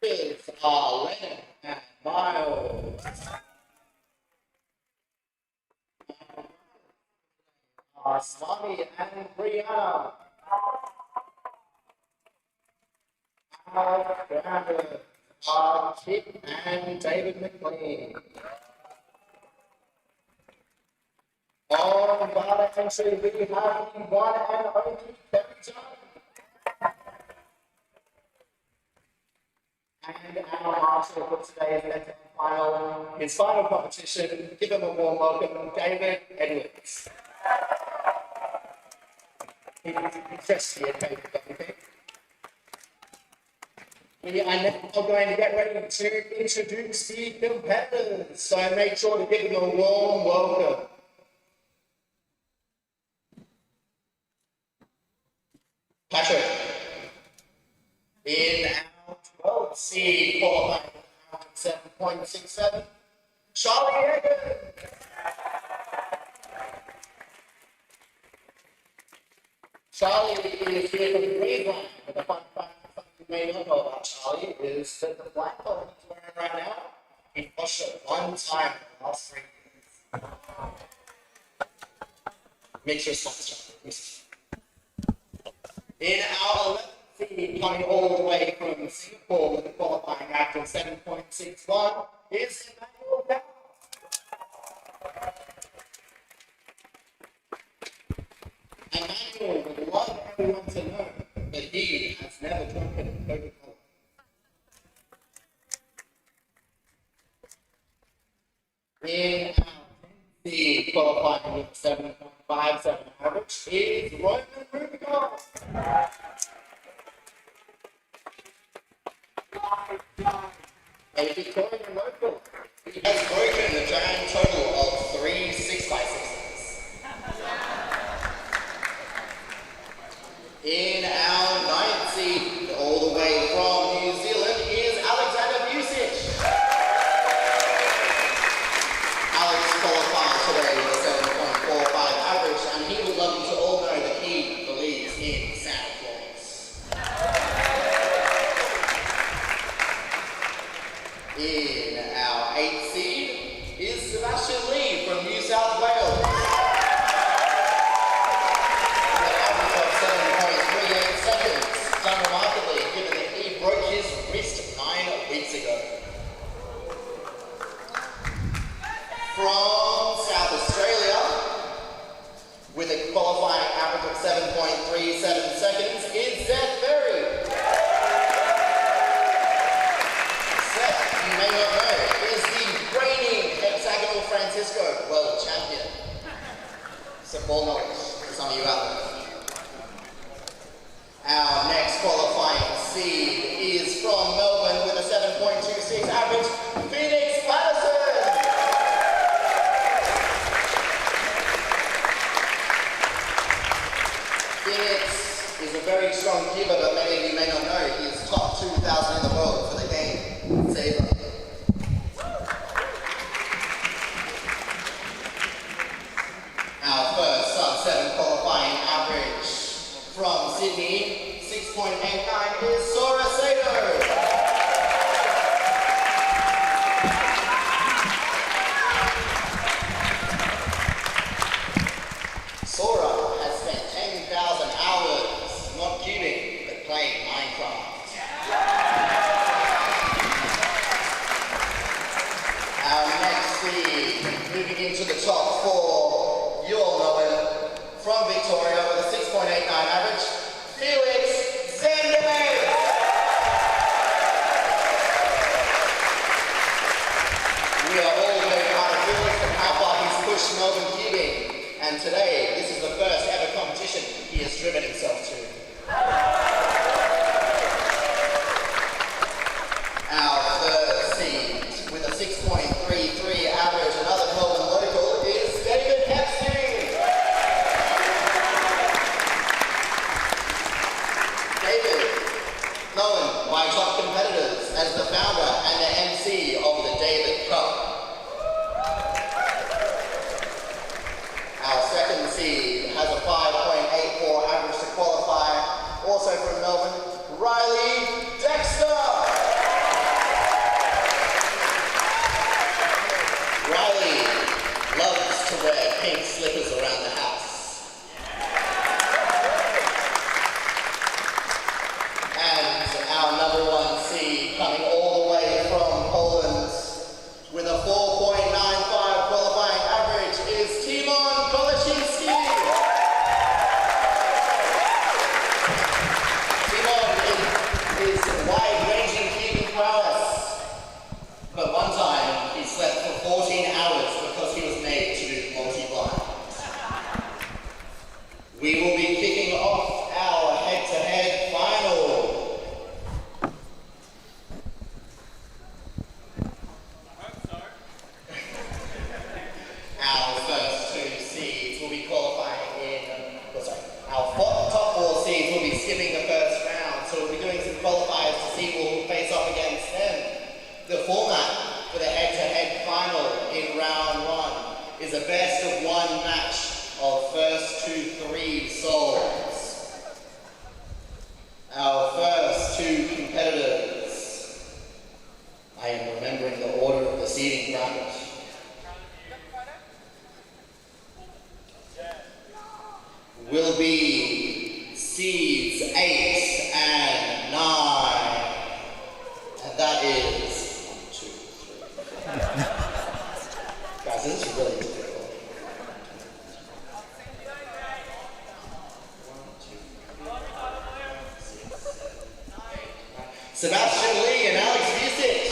With Lennon and Miles. Swami and Brianna. Kit and David McLean. On bar entry, we have the one and only Kevin Jones. And our marshal for today's final, his final competition. Give him a warm welcome, David Edwards. He's just here, David. We are now going to get ready to introduce the competitors, so make sure to give them a warm welcome. Patrick, in our 12th seed qualifying 7.67, Charlie Egan. Charlie is here from Queensland, but the fun fact you may not know about Charlie is that the blindfold he's wearing right now, he washed it one time in the last 3 years. Make sure it's not Charlie. In our 11th seed, coming all the way from Singapore with a qualifying average of 7.61, is Emmanuel Bell. Emmanuel would love everyone to know that he has never drunken Coca-Cola. In the qualifying with 7.57 average is Roman Rubicon. A Victorian local. He has broken the giant total of 3 6x6s. In our 9th seed, all the way from New Zealand, is Alexander Vucic. Alex qualified today with a 7.45 average, and he would love you to all know that he believes in Santa Claus. In our 8th seed is Sebastian Lee from New South Wales. Done remarkably, given that he broke his wrist 9 weeks ago. From South Australia, with a qualifying average of 7.37 seconds, is Seth Berry. Seth, you may not know, is the reigning hexagonal Francisco world champion. Some ball knowledge for some of you out there. Our next qualifying seed is from Melbourne with a 7.26 average, Phoenix Patterson. Phoenix is a very strong keeper, but many of you may not know he is top 2,000 in the world for the game saver. Our first sub-7 qualifying average from Sydney, 6.89 is Sora Sato. Sora has spent 10,000 hours not cubing, but playing Minecraft. Our next seed, moving into the top 4, you all know him, from Victoria with a 6.89 average, Felix Zanderman. We are all very proud of Felix and how far he's pushed Melbourne cubing. And today, this is the first ever competition he has driven himself to. Our third seed, with a 6.33 average, another Melbourne local, is David Epstein. David, known by top competitors as the founder and the MC of the David Cup. Our second seed has a 5.84 average to qualify, also from Melbourne, Riley Dexter. Riley loves to wear pink slippers around the house. And our number 1 seed, coming all the way from Poland with a 4.95 qualifying average, is Timon Koleszinski. Timon is wide-ranging keeping prowess, but one time see will face off against them. The format for the head-to-head final in round 1 is a best of 1 match of first to 3 souls. Our first 2 competitors. I am remembering the order of the seating bracket. Will be seeds 8 and 9. And that is 1, 2, 3. Guys, this is really difficult. Sebastian Lee and Alex Vucic.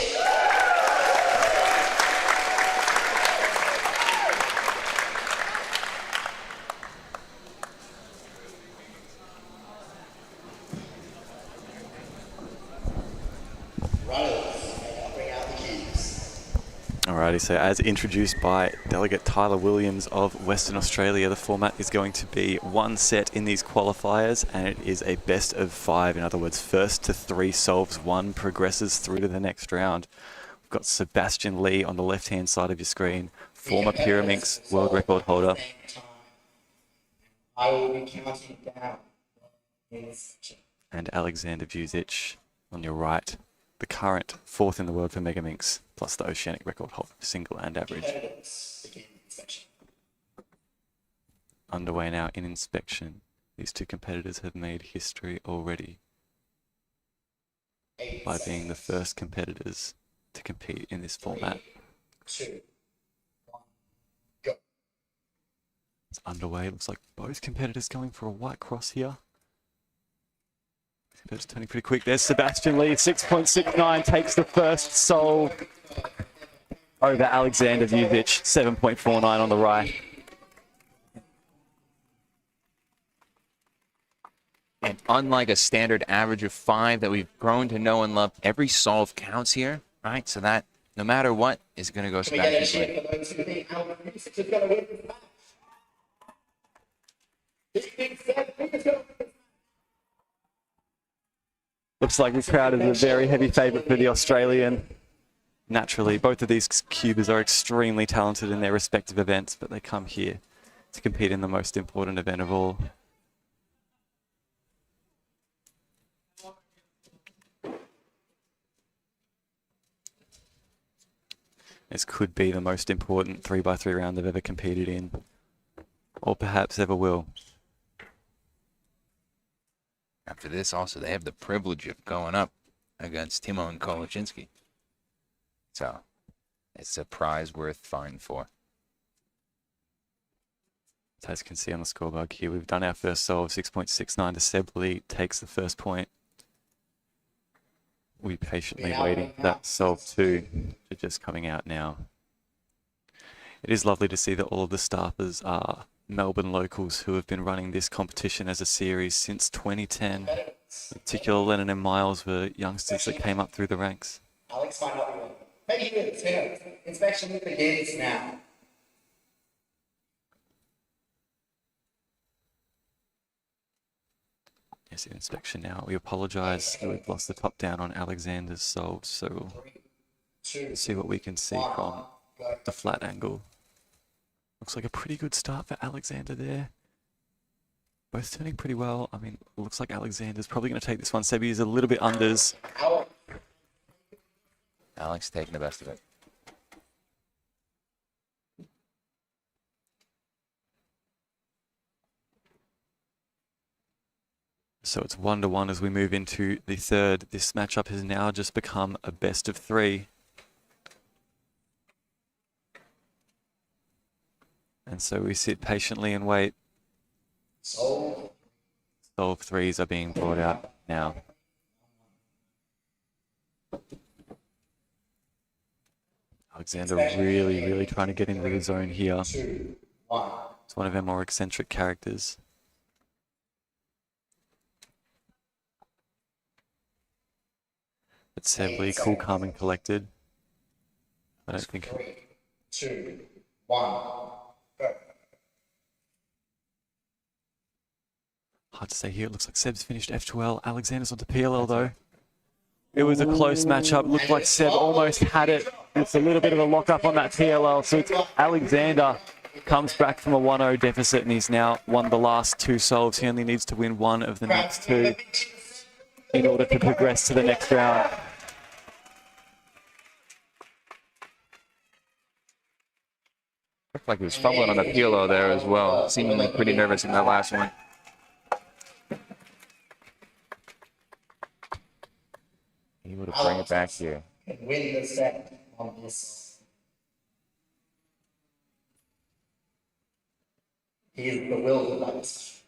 Alrighty, so as introduced by Delegate Tyler Williams of Western Australia, the format is going to be 1 set in these qualifiers, and it is a best of 5. In other words, first to 3 solves 1 progresses through to the next round. We've got Sebastian Lee on the left-hand side of your screen, former Pyraminx world record holder. I will be counting down. And Alexander Vucic on your right, the current 4th in the world for Megaminx, plus the Oceanic record holder, single and average. Underway now in inspection. These 2 competitors have made history already by being the first competitors to compete in this format. 2, 1, go. It's underway. Looks like both competitors going for a white cross here. It's turning pretty quick. There's Sebastian Lee, 6.69, takes the first solve over Alexander Vucic, 7.49 on the right. And unlike a standard average of 5 that we've grown to know and love, every solve counts here, right? So that no matter what is going to go Sebastian Lee. Looks like this crowd is a very heavy favourite for the Australian. Naturally, both of these cubers are extremely talented in their respective events, but they come here to compete in the most important event of all. This could be the most important 3x3 round they've ever competed in, or perhaps ever will. After this, also, they have the privilege of going up against Timon Koloczynski. So, it's a prize worth fighting for. As you can see on the scoreboard here, we've done our first solve, 6.69 to Seb Lee takes the first point. We're patiently waiting for that solve 2 to just coming out now. It is lovely to see that all of the staffers are Melbourne locals who have been running this competition as a series since 2010. In particular, Lennon and Miles were youngsters that came up through the ranks. Alex might not be one. Maybe he is. Who knows? Inspection begins now. Yes, inspection now. We apologise that we've lost the top down on Alexander's solve, so we'll see what we can see from the flat angle. Looks like a pretty good start for Alexander there. Both turning pretty well. I mean, it looks like Alexander's probably going to take this one. Sebi is a little bit unders. Alex taking the best of it. So it's 1-1 as we move into the third. This matchup has now just become a best of 3. And so we sit patiently and wait. Solve 3s are being brought out now. Alexander really trying to get into the zone here. It's one of our more eccentric characters. But Seb Lee, cool, calm and collected. I don't think... 3, 2, 1, go. Hard to say here. It looks like Seb's finished F12. Alexander's onto PLL though. It was a close matchup. Looked like Seb almost had it. It's a little bit of a lock-up on that PLL. So it's Alexander comes back from a 1-0 deficit, and he's now won the last 2 solves. He only needs to win 1 of the next 2 in order to progress to the next round. Looked like he was fumbling on the PLO there as well. Seemingly pretty nervous in that last one. Able to bring it back here. Win the set on this. He is bewildered by this.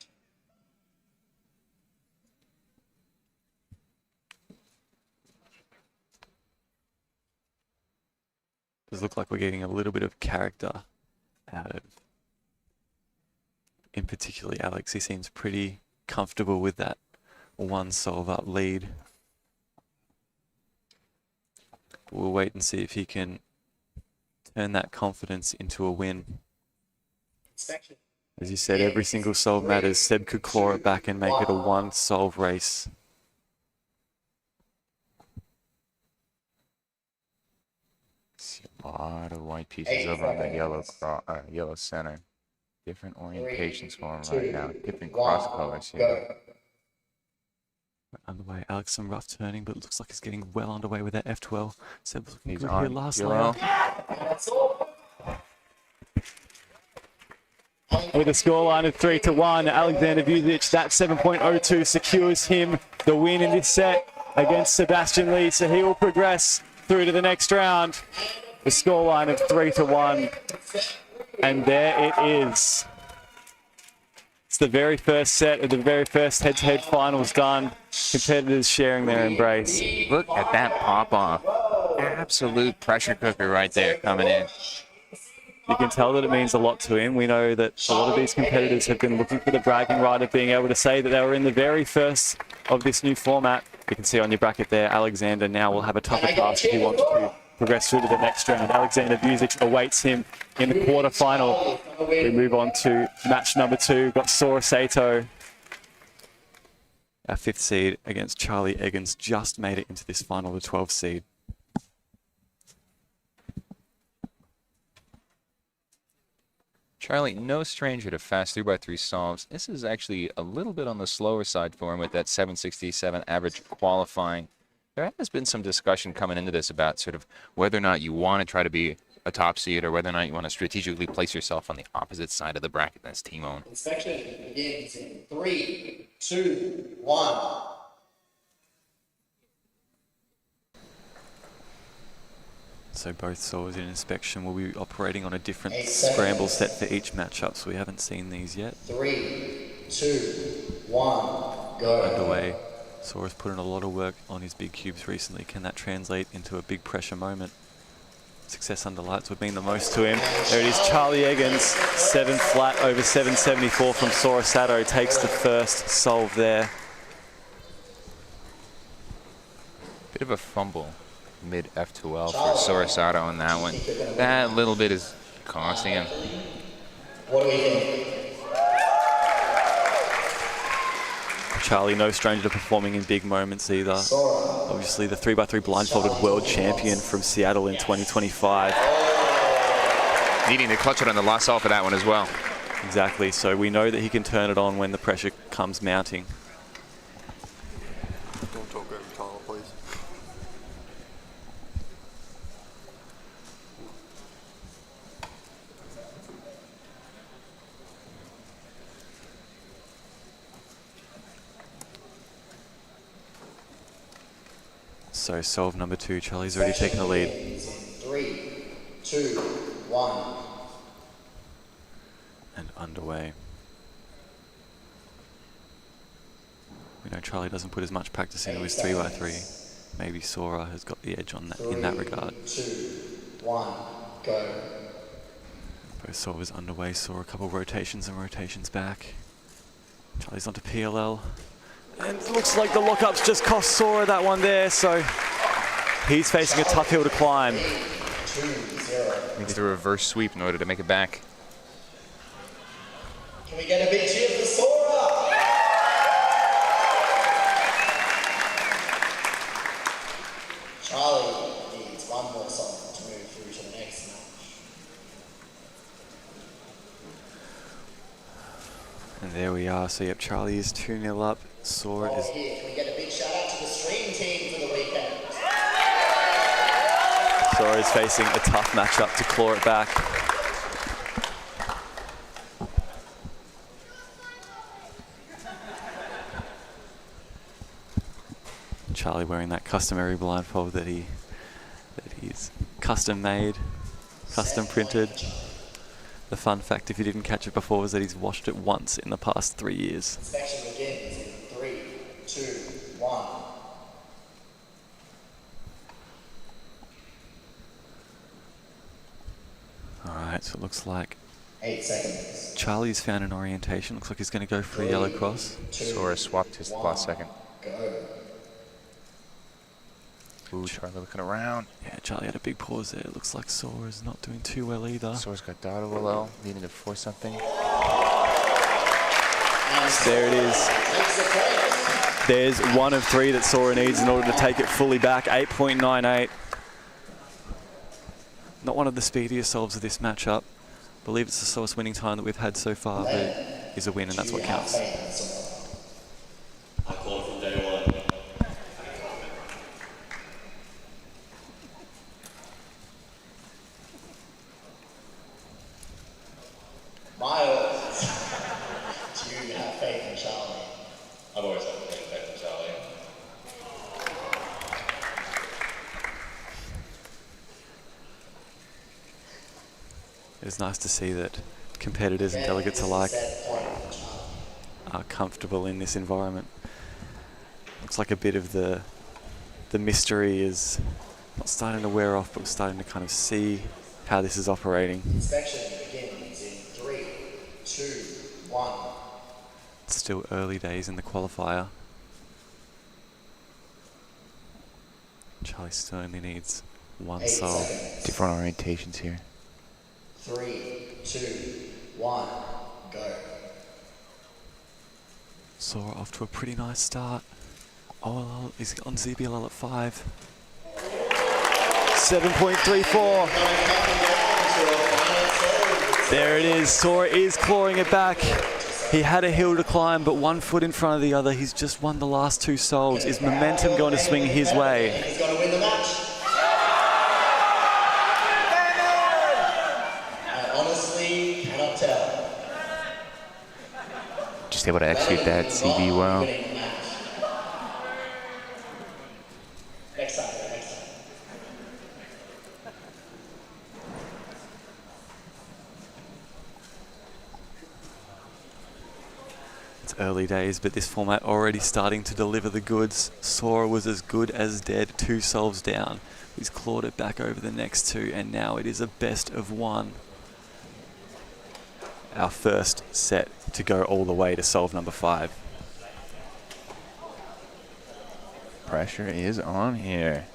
Does look like we're getting a little bit of character out of, in particularly Alex. He seems pretty comfortable with that 1 solve up lead. We'll wait and see if he can turn that confidence into a win. As you said, every single solve matters. Seb could claw it back and make it a 1 solve race. See a lot of white pieces over on the yellow center. Different orientations for him right now. Different cross colors here. Underway, Alex some rough turning, but it looks like he's getting well underway with that F12. Seb looking He's good on here last yellow. With a scoreline of 3-1, Alexander Vujic, that 7.02 secures him the win in this set against Sebastian Lee, so he will progress through to the next round. The scoreline of 3-1, and there it is. It's the very first set of the very first head-to-head finals done. Competitors sharing their embrace. Look at that pop-off. Absolute pressure cooker right there coming in. You can tell that it means a lot to him. We know that a lot of these competitors have been looking for the bragging right of being able to say that they were in the very first of this new format. You can see on your bracket there, Alexander now will have a tougher task if he wants to progress through to the next round. Alexander Vujic awaits him in the quarterfinal. We move on to match number 2. We've got Sora Sato, our 5th seed, against Charlie Eggins. Just made it into this final, the 12th seed. Charlie, no stranger to fast 3x3 solves. This is actually a little bit on the slower side for him with that 767 average qualifying. There has been some discussion coming into this about sort of whether or not you want to try to be a top seed or whether or not you want to strategically place yourself on the opposite side of the bracket that's team-owned. Inspection begins in 3, 2, 1. So both solves in inspection will be operating on a different scramble set for each matchup, so we haven't seen these yet. 3, 2, 1, go. Underway. Sora's put in a lot of work on his big cubes recently. Can that translate into a big pressure moment? Success under lights would mean the most to him. There it is, Charlie Eggins, 7 flat over 774 from Sora Sato, takes the first solve there. Bit of a fumble mid F2L for Sora Sato on that one. That little bit is costing him. What do we think? Charlie, no stranger to performing in big moments either. Obviously the 3x3 blindfolded world champion from Seattle in 2025. Needing to clutch it on the last solve for that one as well. Exactly, so we know that he can turn it on when the pressure comes mounting. Don't talk over Tyler, please. So solve number 2, Charlie's already taken the lead. 3, 2, 1. And underway. We know Charlie doesn't put as much practice into his 3x3. Maybe Sora has got the edge on that in that regard. 2, 1, go. Both solvers underway. Saw a couple rotations and rotations back. Charlie's onto PLL. And it looks like the lockup's just cost Sora that one there, so he's facing a tough hill to climb. Needs to reverse sweep in order to make it back. Can we get a big cheer for Sora? And there we are. So, yep, Charlie is 2-0 up. Sora is... Here, can we get a big shout out to the stream team for the weekend? Sora is facing a tough matchup to claw it back. Charlie wearing that customary blindfold that he's custom made, custom printed. The fun fact, if you didn't catch it before, was that he's washed it once in the past 3 years. Inspection begins in 3, 2, 1. Alright, so it looks like 8 seconds. Charlie's found an orientation. Looks like he's going to go for a yellow cross. Sora swapped his last second. Go. Ooh, Charlie looking around. Yeah, Charlie had a big pause there. It looks like Sora's not doing too well either. Sora's got data below, needing to force something. There it is. There's 1 of 3 that Sora needs in order to take it fully back. 8.98. Not one of the speediest solves of this matchup. I believe it's the slowest winning time that we've had so far, but it is a win and that's what counts. I called from day 1. Miles, do you have faith in Charlie? I've always had faith in Charlie. It's nice to see that competitors and delegates alike are comfortable in this environment. Looks like a bit of the mystery is not starting to wear off, but we're starting to kind of see how this is operating. Inspection begins in 3, 2, 1. It's still early days in the qualifier. Charlie still only needs 1 solve. Different orientations here. 3, 2, 1, go. Sora off to a pretty nice start. OLL is on ZBLL at 5. 7.34. There it is. Sora is clawing it back. He had a hill to climb, but 1 foot in front of the other. He's just won the last 2 solves. Is momentum going to swing his way? He's going to win the match. I honestly cannot tell. Just able to execute that CB well. Next time, next time. It's early days, but this format already starting to deliver the goods. Sora was as good as dead, 2 solves down. He's clawed it back over the next 2, and now it is a best of 1. Our first set to go all the way to solve number 5. Pressure is on here.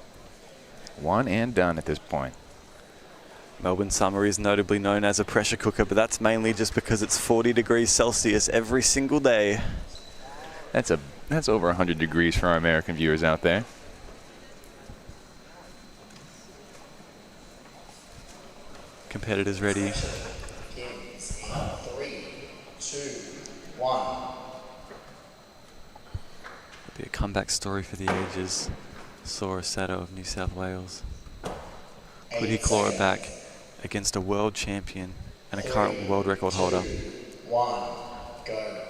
1 and done at this point. Melbourne Summer is notably known as a pressure cooker, but that's mainly just because it's 40 degrees Celsius every single day. That's over 100 degrees for our American viewers out there. Competitors ready. 3, 2, 1. Be a comeback story for the ages. Sora Sato of New South Wales. Could he claw it back against a world champion and a current world record holder? 1, go.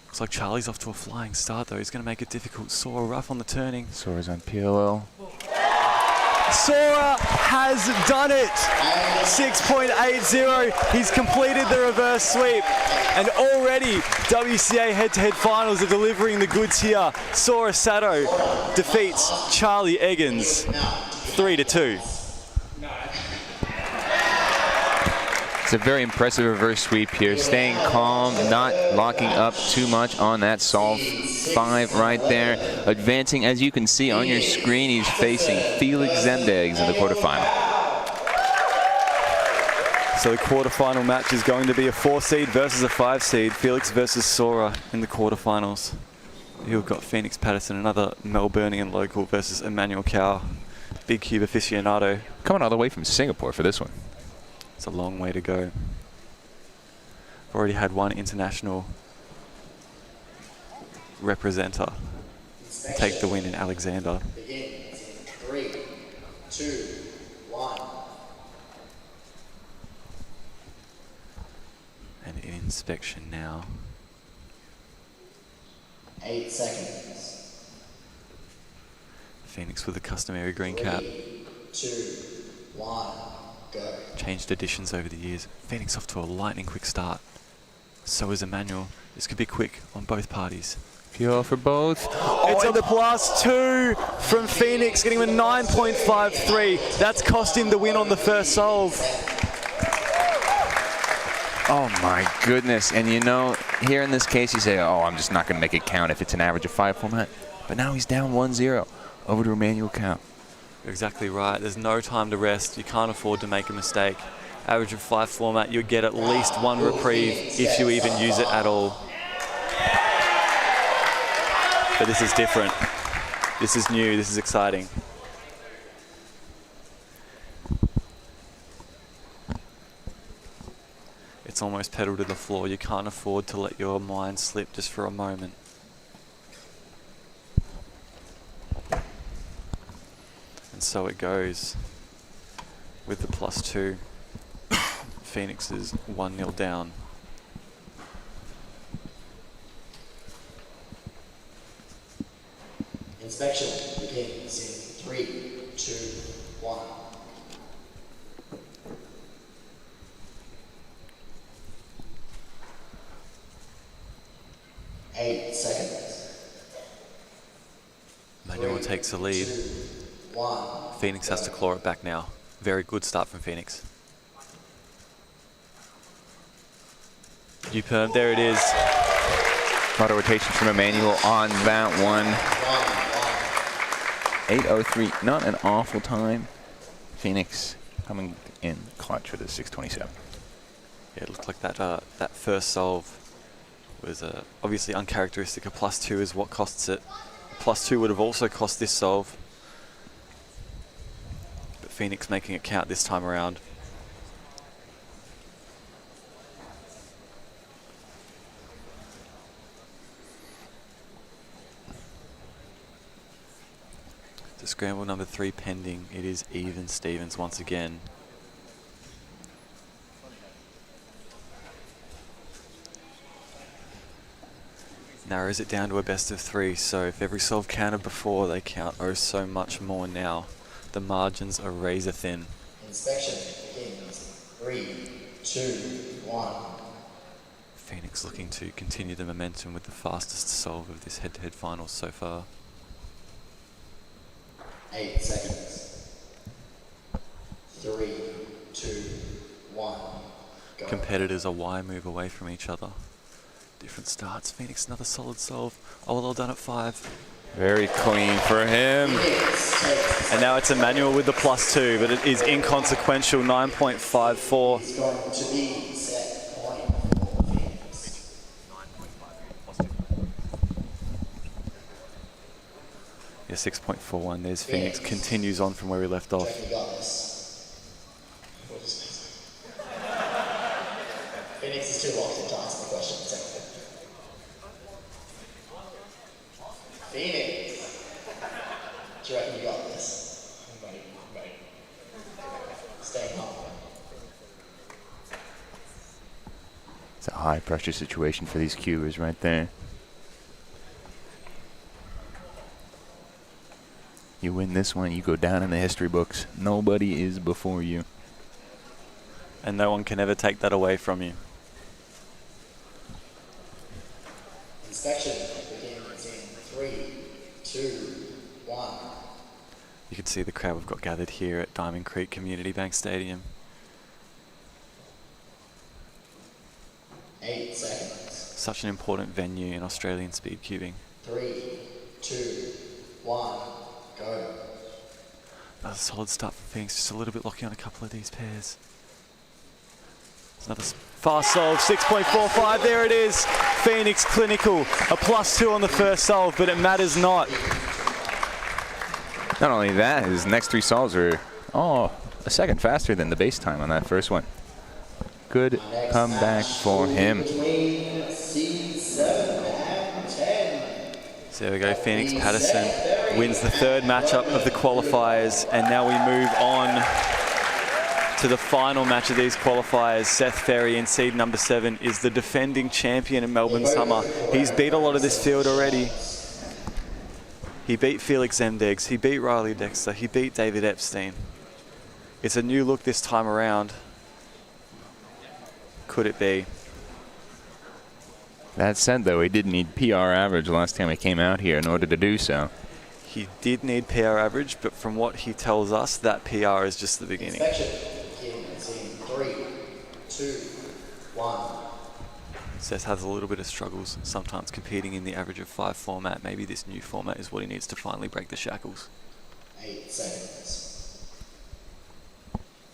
Looks like Charlie's off to a flying start though. He's going to make it difficult. Sora rough on the turning. Sora's on PLL. Sora has done it! 6.80. He's completed the reverse sweep. And already WCA head-to-head finals are delivering the goods here. Sora Sato defeats Charlie Eggins 3-2. It's a very impressive reverse sweep here. Staying calm, not locking up too much on that solve 5 right there. Advancing, as you can see on your screen, he's facing Felix Zemdegs in the quarterfinal. So the quarterfinal match is going to be a 4 seed versus a 5 seed. Felix versus Sora in the quarterfinals. You've got Phoenix Patterson, another Melburnian local, versus Emmanuel Cow, big cube aficionado. Coming all the way from Singapore for this one. It's a long way to go. We've already had one international representer take the win in Alexander. Begins in 3, 2, 1. And in inspection now. 8 seconds. Phoenix with the customary green cap. 3, 2, 1, go. Changed additions over the years. Phoenix off to a lightning quick start. So is Emmanuel. This could be quick on both parties. Pure for both. It's a +2 from Phoenix, getting a 9.53. That's cost him the win on the first solve. Oh my goodness. And you know, here in this case, you say, oh, I'm just not going to make it count if it's an average of 5 format. But now he's down 1-0 over to Emmanuel count. You're exactly right. There's no time to rest. You can't afford to make a mistake. Average of 5 format, you get at least one reprieve if you even use it at all. But this is different. This is new. This is exciting. It's almost pedal to the floor. You can't afford to let your mind slip just for a moment. And so it goes with the +2. Phoenix is 1-0 down. Inspection begins in 3, 2, 1. Eight seconds. Emmanuel takes the lead. 2, 1. Phoenix has to claw it back now. Very good start from Phoenix. U-perm, there it is. Auto rotation from Emmanuel on that one. 8:03, not an awful time. Phoenix coming in clutch with a 6:27. Yeah, it looked like that that first solve was obviously uncharacteristic. A +2 is what costs it. A +2 would have also cost this solve. But Phoenix making it count this time around. To scramble number 3 pending. It is even Stevens once again. Narrows it down to a best of 3, so if every solve counted before, they count oh so much more now. The margins are razor thin. Inspection begins 3, 2, 1. Phoenix looking to continue the momentum with the fastest solve of this head-to-head finals so far. 8 seconds. 3, 2, 1. Go. Competitors are Y move away from each other. Different starts. Phoenix another solid solve. Oh, well done at 5. Very clean for him. And now it's Emmanuel with the +2, but it is inconsequential, 9.54. It's going to be set point for Phoenix. Yeah, 6.41. There's Phoenix. Continues on from where we left off. You got this. Phoenix is too locked in to answer the question. Phoenix. Do you reckon you got this? I'm ready. Staying home. It's a high pressure situation for these cubers right there. You win this one, you go down in the history books. Nobody is before you. And no one can ever take that away from you. Inspection begins in 3, 2, 1. You can see the crowd we've got gathered here at Diamond Creek Community Bank Stadium. 8 seconds. Such an important venue in Australian speed cubing. 3, 2, 1. Go. Another solid start for Phoenix, just a little bit lucky on a couple of these pairs. It's another fast solve, 6.45, there it is. Phoenix clinical, a +2 on the first solve, but it matters not. Not only that, his next 3 solves are, a second faster than the base time on that first one. good comeback for him. So there we go, Phoenix Patterson wins the 3rd matchup of the qualifiers, and now we move on to the final match of these qualifiers. Seth Ferry in seed number 7 is the defending champion in Melbourne Summer. He's beat a lot of this field already. He beat Felix Zemdegs, he beat Riley Dexter, he beat David Epstein. It's a new look this time around. Could it be? That said, though, he did need PR average last time he came out here in order to do so. He did need PR average, but from what he tells us, that PR is just the beginning. Three, two, one. Seth has a little bit of struggles sometimes competing in the average of 5 format. Maybe this new format is what he needs to finally break the shackles. 8 seconds.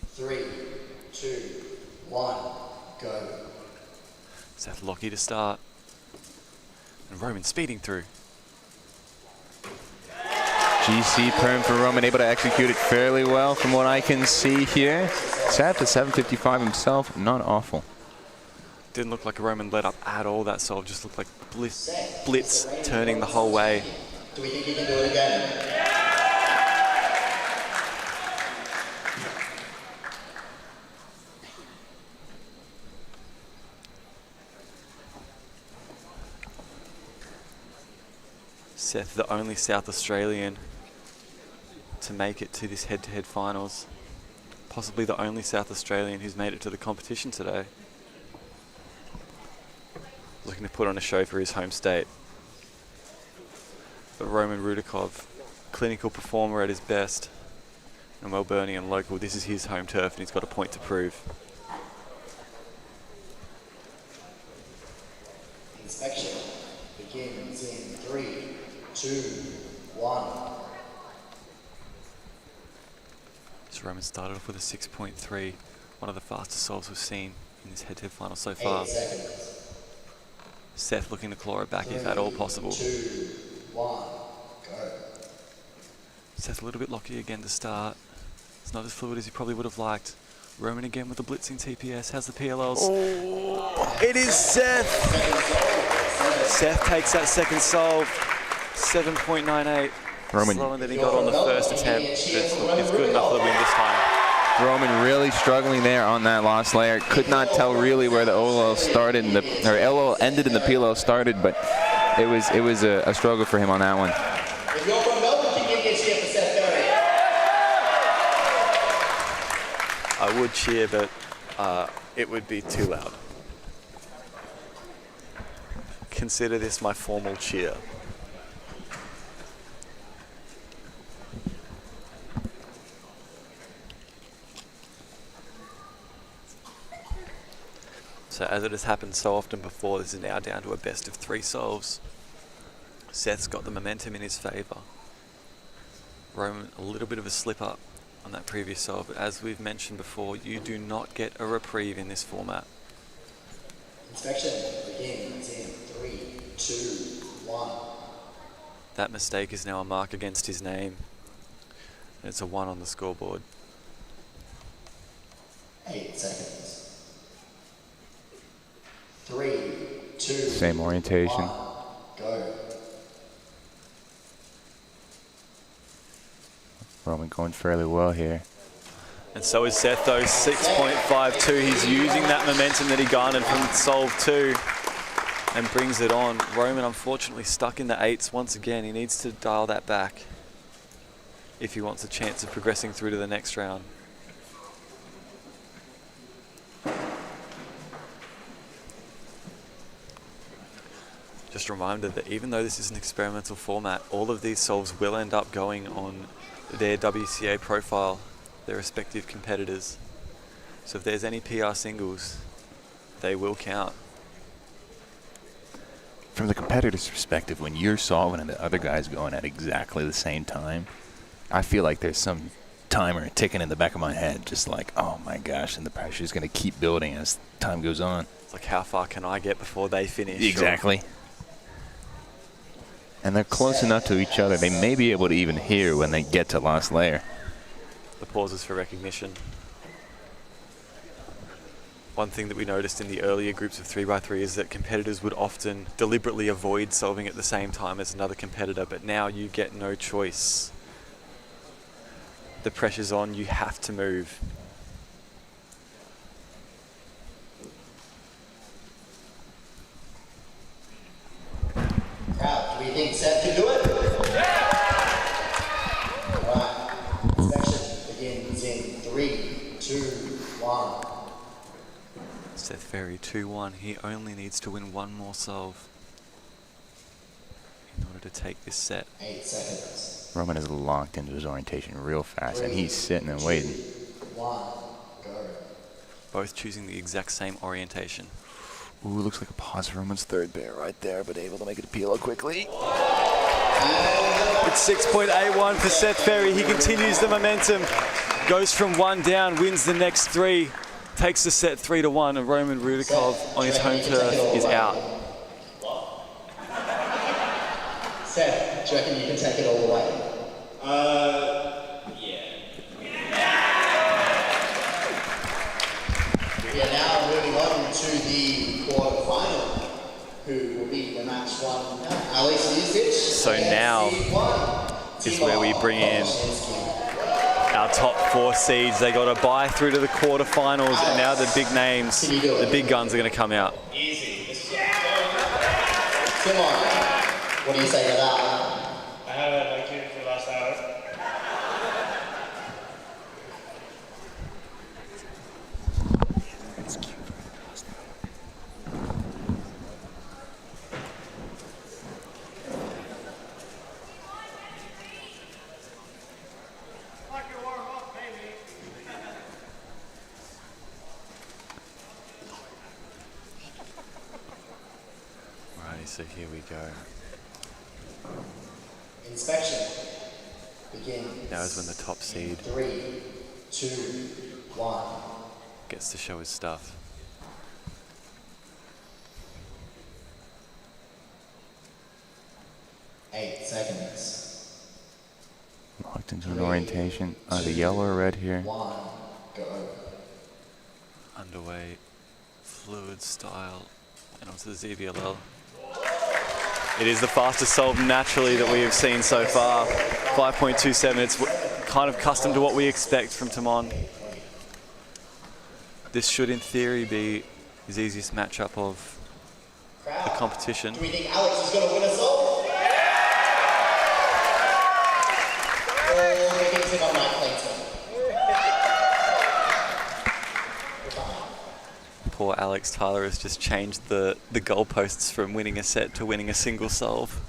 3, 2, 1, go. Seth Lockie to start. And Roman speeding through. GC perm for Roman, able to execute it fairly well from what I can see here. Seth at 755 himself, not awful. Didn't look like a Roman let up at all. That solve just looked like blitz turning the whole way. Do we think he can do it again? Seth, the only South Australian to make it to this head-to-head finals. Possibly the only South Australian who's made it to the competition today. Looking to put on a show for his home state. But Roman Rudakov, clinical performer at his best. A Melburnian local, this is his home turf and he's got a point to prove. Inspection begins in 3, 2, 1. So Roman started off with a 6.3, one of the fastest solves we've seen in this head-to-head final so far. 8 seconds. Seth looking to claw it back if at all possible. 2, 1, go. Seth a little bit locky again to start. It's not as fluid as he probably would have liked. Roman again with the blitzing TPS, has the PLLs. Oh, it is Seth! Seth takes that second solve, 7.98. Roman, slower than he got on the first attempt, but it's good enough for the win this time. Roman really struggling there on that last layer. Could not tell really where the OLL started, and or LL ended and the PLL started, but it was a struggle for him on that one. If you're from Melbourne, can you get cheer for Seth Ferry? I would cheer, but it would be too loud. Consider this my formal cheer. So as it has happened so often before, this is now down to a best of 3 solves. Seth's got the momentum in his favour. Roman a little bit of a slip up on that previous solve, but as we've mentioned before, you do not get a reprieve in this format. Inspection begins in 3, 2, 1. That mistake is now a mark against his name. And it's a 1 on the scoreboard. 8 seconds. 3, 2, Same orientation. 1, go. Roman going fairly well here. And so is Seth, though, 6.52. He's using that momentum that he garnered from solve 2 and brings it on. Roman, unfortunately, stuck in the 8s once again. He needs to dial that back if he wants a chance of progressing through to the next round. Just a reminder that even though this is an experimental format, all of these solves will end up going on their WCA profile, their respective competitors. So if there's any PR singles, they will count. From the competitor's perspective, when you're solving and the other guy's going at exactly the same time, I feel like there's some timer ticking in the back of my head, just like, oh my gosh, and the pressure's going to keep building as time goes on. It's like, how far can I get before they finish? Exactly. And they're close enough to each other, they may be able to even hear when they get to last layer. The pauses for recognition. One thing that we noticed in the earlier groups of 3x3 is that competitors would often deliberately avoid solving at the same time as another competitor, but now you get no choice. The pressure's on, you have to move. Crowd, do we think Seth can do it? Yeah! Alright, inspection begins in 3, 2, 1. Seth Ferry 2-1. He only needs to win one more solve in order to take this set. 8 seconds. Roman is locked into his orientation real fast, and he's sitting and waiting. 1, go. Both choosing the exact same orientation. Ooh, looks like a pause for Roman's third bear right there, but able to make it appeal quickly. It's 6.81 for Seth Ferry. He continues the momentum. Goes from 1 down, wins the next 3. Takes the set 3-1, and Roman Rudikov on his home turf is out. Seth, do you reckon you can take it all the way? We are now moving on to the quarterfinal, who will be the match one. Alex Usich. So now is where we bring in our top 4 seeds. They got a bye through to the quarterfinals, and now the big names, the big guns are going to come out. Come on. What do you say to that? I haven't liked you for the last hour. So here we go. Inspection begins. Now is when the top seed 3, 2, 1. gets to show his stuff. Eight seconds. Locked into an orientation. The yellow or red here. 1, go. Underway, fluid style, and onto the ZVLL. It is the fastest solve naturally that we have seen so far. 5.27, it's kind of custom to what we expect from Timon. This should in theory be his easiest matchup of the competition. Do we think Alex is going to win us all? Or do we think Timon might play Tim? Poor Alex Tyler has just changed the goalposts from winning a set to winning a single solve.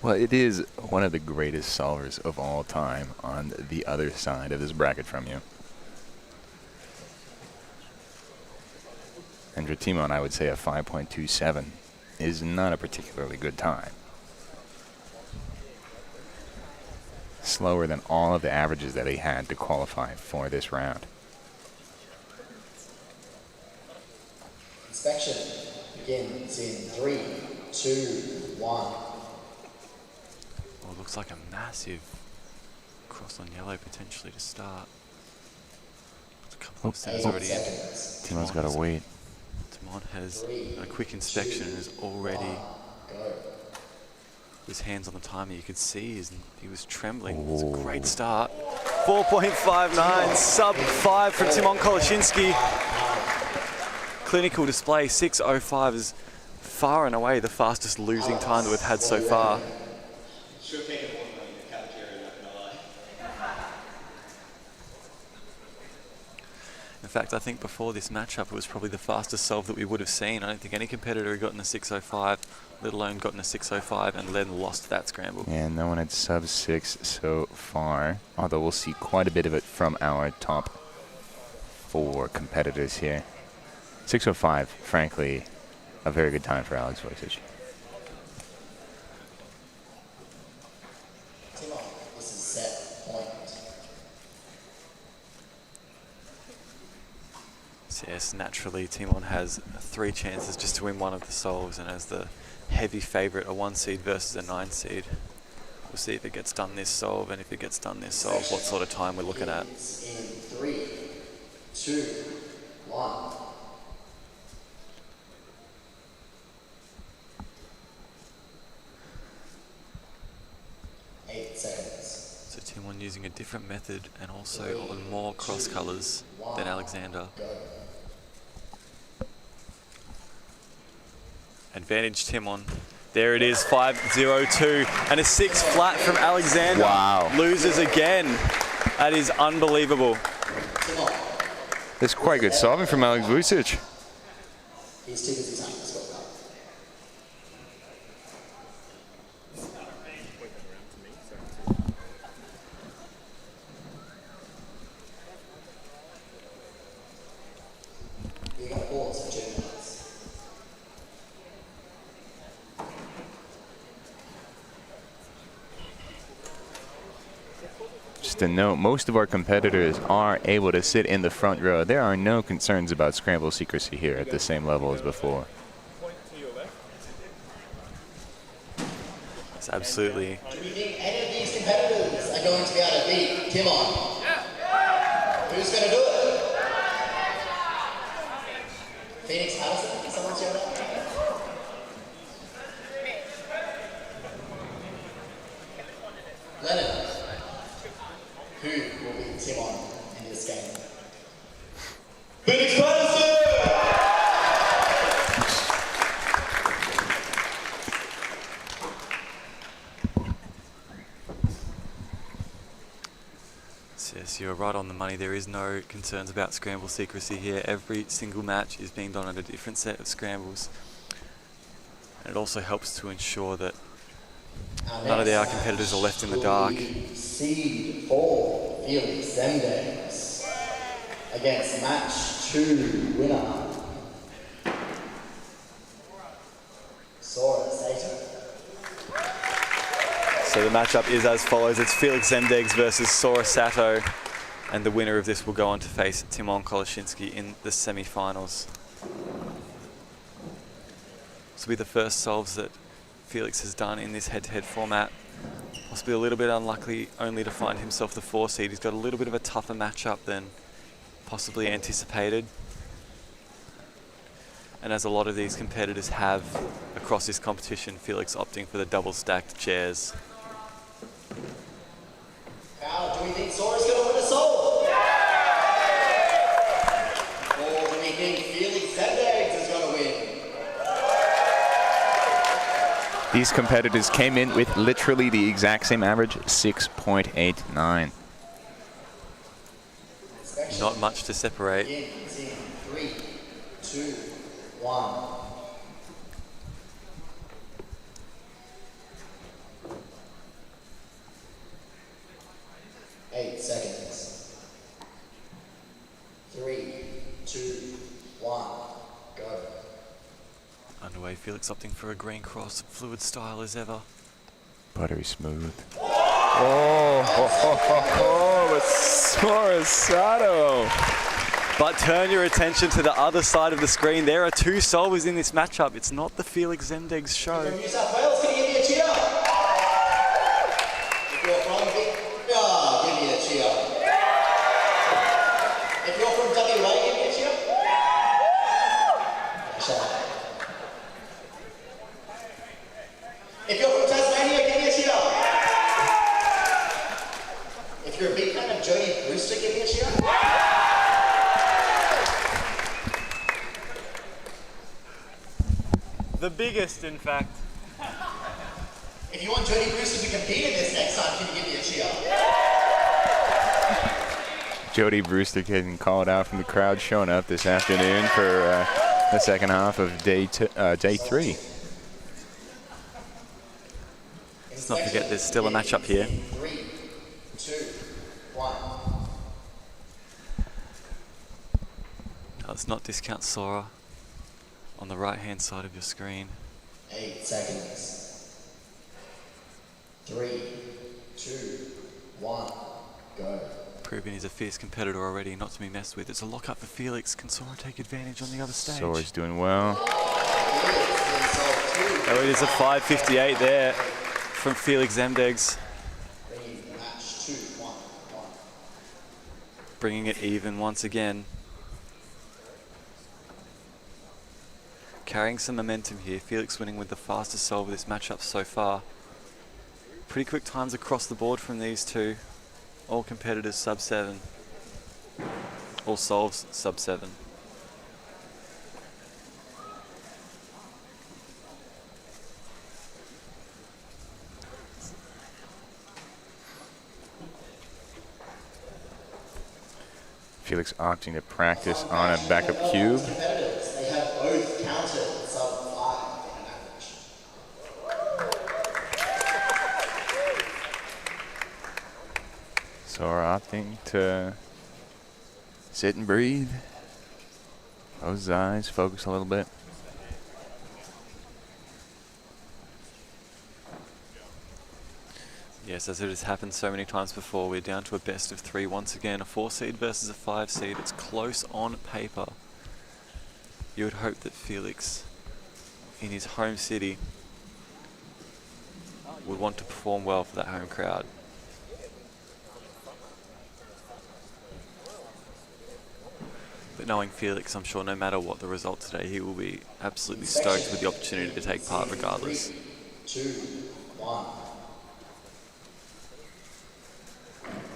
Well, it is one of the greatest solvers of all time on the other side of this bracket from you. And for Timon, I would say a 5.27 is not a particularly good time. Slower than all of the averages that he had to qualify for this round. Inspection begins in 3, 2, 1. Well, it looks like a massive cross on yellow potentially to start. There's a couple of setters already in. Timon's got to wait. Timon has a quick inspection and is already his hands on the timer. You could see he was trembling. It's a great start. 4.59, sub 5 from Timon Koloshinsky. Clinical display, 6.05 is far and away the fastest losing time that we've had so far. In fact, I think before this matchup, it was probably the fastest solve that we would have seen. I don't think any competitor had gotten a 6.05, let alone gotten a 6.05 and then lost that scramble. Yeah, no one at sub 6 so far, although we'll see quite a bit of it from our top 4 competitors here. 6.05, frankly, a very good time for Alex Vojtich. Timon, this is set point. So yes, naturally, Timon has 3 chances just to win one of the solves, and as the heavy favourite, a 1 seed versus a 9 seed. We'll see if it gets done this solve, and if it gets done this solve, what sort of time we're looking at. In 3, 2, 1. 8 seconds. So Timon using a different method and also on more cross colours than Alexander. Advantage Timon. There it is, 5-0-2, and a 6 flat from Alexander. Wow. Loses again. That is unbelievable. That's quite good solving from Alex Vucic. He's too busy time. Let's go. You got balls for 2 minutes. Just a note, most of our competitors are able to sit in the front row. There are no concerns about scramble secrecy here at the same level as before. It's absolutely. Do you think any of these competitors are going to be able to beat Timon? Who's going to do it? Phoenix Allison? Someone's showing up? Lennon. Who will beat Timon in this game? Phoenix Allison! Yes, you're right on the money. There is no concerns about scramble secrecy here. Every single match is being done on a different set of scrambles. And it also helps to ensure that none of our competitors are left in the dark. Seed 4, Felix Zemdegs, against match 2 winner, Sora Sato. So the matchup is as follows. It's Felix Zemdegs versus Sora Sato. And the winner of this will go on to face Timon Koloshinsky in the semi-finals. This will be the first solves that Felix has done in this head-to-head format. Possibly a little bit unlucky only to find himself the 4 seed. He's got a little bit of a tougher matchup than possibly anticipated. And as a lot of these competitors have across this competition, Felix opting for the double-stacked chairs. How do we think Sora's going to win a soul? Or do we think Felix Zemdegs is going to win? These competitors came in with literally the exact same average, 6.89. Not much to separate. In 3, 2, 1. Eight seconds. 3, 2, 1, go. Underway, Felix opting for a green cross, fluid style as ever. Buttery smooth. Oh, it's Sora Sato. But turn your attention to the other side of the screen. There are 2 solvers in this matchup. It's not the Felix Zemdegs show. From New South Wales, can you give me a cheer? If you're from Victoria, give me a cheer. If you're from WA, give me a cheer. If you're from Tasmania, give me a cheer. If you're a big fan of Jodie Brewster, give me a cheer. The biggest, in fact. If you want Jodie Brewster to compete in this next time, can you give me a cheer? Jodie Brewster getting called out from the crowd, showing up this afternoon for the second half of day 3. Let's not forget there's still a matchup here. 3, 2, 1. Now, let's not discount Sora on the right-hand side of your screen. 8 seconds. 3, 2, 1, go. Proving he's a fierce competitor already, not to be messed with. It's a lockup for Felix. Can Sora take advantage on the other stage? Sora's doing well. Oh, it is a 5.58 there from Felix Zemdegs. Bringing it even once again. Carrying some momentum here. Felix winning with the fastest solve of this matchup so far. Pretty quick times across the board from these two. All competitors sub 7. All solves sub 7. Felix opting to practice on a backup cube. They have both counted sub 5 in an average. Sora opting to sit and breathe. Close his eyes, focus a little bit. Yes, as it has happened so many times before, we're down to a best of 3 once again. A 4 seed versus a 5 seed. It's close on paper. You would hope that Felix, in his home city, would want to perform well for that home crowd. But knowing Felix, I'm sure no matter what the result today, he will be absolutely stoked with the opportunity to take part regardless. 3, 2, 1.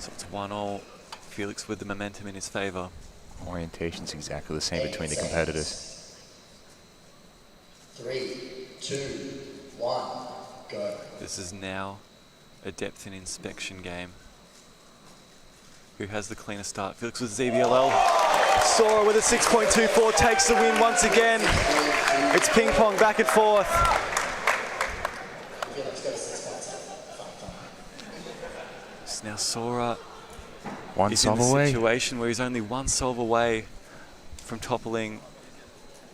So it's 1-all. Felix with the momentum in his favour. Orientation's exactly the same between the competitors. 3, 2, 1, go. This is now a depth and inspection game. Who has the cleaner start? Felix with ZBLL. Sora with a 6.24 takes the win once again. It's ping pong back and forth. So now Sora is in a situation where he's only 1 solve away from toppling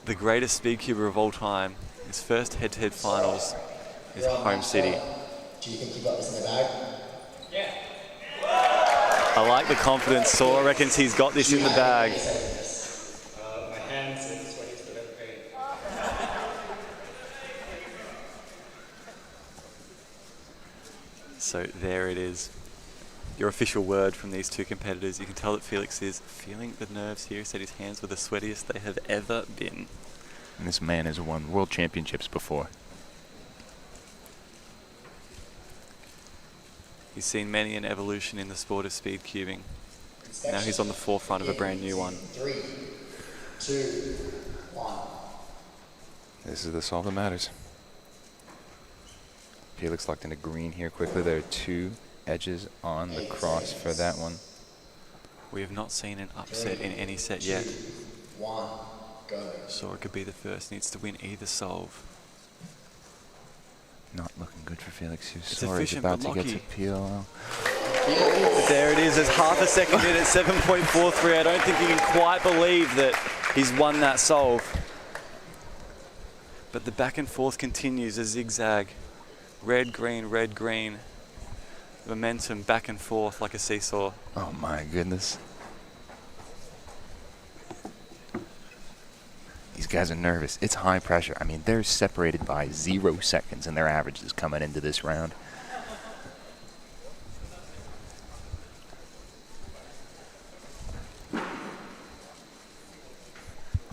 the greatest speedcuber of all time. His first head-to-head finals, his home city. Do you think you got this in the bag? Yeah. I like the confidence. Sora reckons he's got this in the bag. My hands are sweaty for that pain. So there it is. Your official word from these two competitors. You can tell that Felix is feeling the nerves here. He said his hands were the sweatiest they have ever been. And this man has won world championships before. He's seen many an evolution in the sport of speed cubing. Now he's on the forefront of a brand new one. 3, 2, 1. This is the solve that matters. Felix locked into green here quickly. There are 2 edges on the cross for that one. We have not seen an upset in any set yet. 1, go. Sora could be the first. Needs to win either solve. Not looking good for Felix. It's Sora is efficient, about but to get to lucky. PLL. There it is. There's half a second in at 7.43. I don't think you can quite believe that he's won that solve. But the back and forth continues, a zigzag. Red, green, red, green. Momentum back and forth like a seesaw. Oh my goodness. These guys are nervous. It's high pressure. I mean, they're separated by 0 seconds in their averages coming into this round.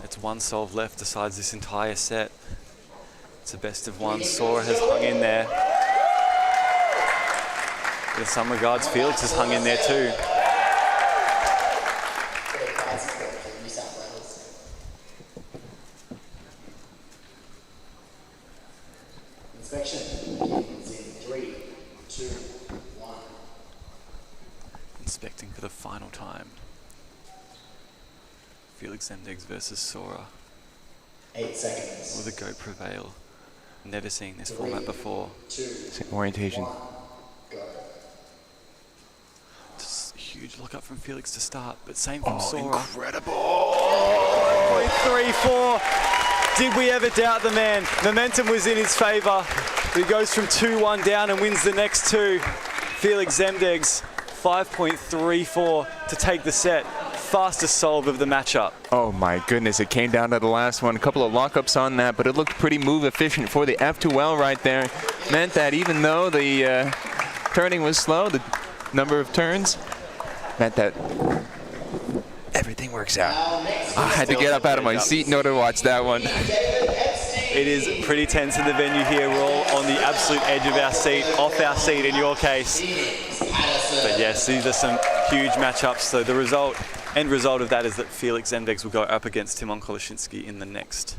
It's 1 solve left decides this entire set. It's a best of 1. Sora has hung in there. But in some regards, Felix has hung in there too. Inspection begins in 3, 2, 1. Inspecting for the final time. Felix Zemdegs versus Sora. 8 seconds. Will the GOAT prevail? Never seen this format before. 2, Same orientation. 1, go. Just a huge look up from Felix to start, but same from Sora. Incredible! 0.34. Did we ever doubt the man? Momentum was in his favour. He goes from 2-1 down and wins the next 2. Felix Zemdegs, 5.34 to take the set. Fastest solve of the matchup. Oh my goodness, it came down to the last one. A couple of lockups on that, but it looked pretty move efficient for the F2L right there. Meant that even though the turning was slow, the number of turns meant that everything works out. I had to get up out of my seat in order to watch that one. It is pretty tense in the venue here. We're all on the absolute edge of our seat, off our seat in your case. But yes, these are some huge matchups. So the end result of that is that Felix Zemdegs will go up against Timon Koleshinsky in the next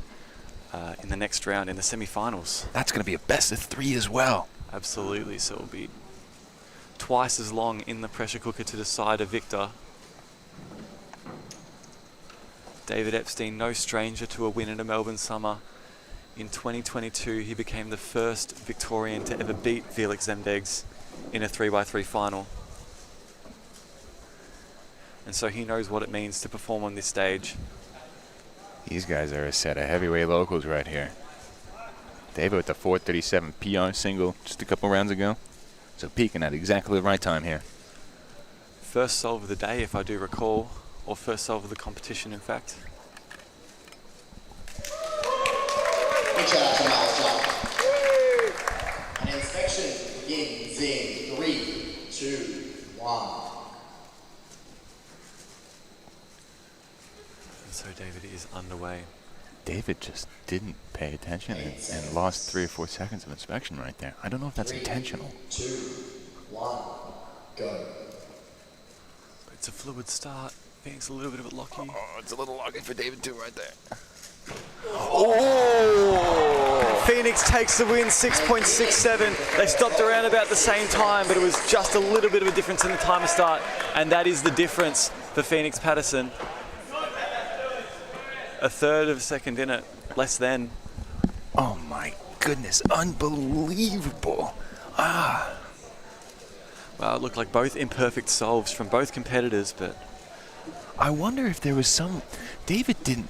round, in the semi-finals. That's going to be a best of 3 as well. Absolutely. So it'll be twice as long in the pressure cooker to decide a victor. David Epstein, no stranger to a win at a Melbourne Summer. In 2022, he became the first Victorian to ever beat Felix Zemdegs in a 3x3 final. And so he knows what it means to perform on this stage. These guys are a set of heavyweight locals right here. David with the 437 PR single just a couple rounds ago. So peaking at exactly the right time here. First solve of the day, if I do recall, or first solve of the competition, in fact. Big shout out to Miles John. And inspection begins in 3, 2, 1. And so David is underway. David just didn't pay attention and lost 3 or 4 seconds of inspection right there. I don't know if that's 3, intentional. 2, 1, go. It's a fluid start. Phoenix a little bit of a locky. Oh, it's a little locky for David too right there. Oh! Phoenix takes the win, 6.67. They stopped around about the same time, but it was just a little bit of a difference in the timer start, and that is the difference for Phoenix Patterson. A third of a second in it, less than. Oh my goodness, unbelievable. Ah. Well, it looked like both imperfect solves from both competitors, but I wonder if there was some... David didn't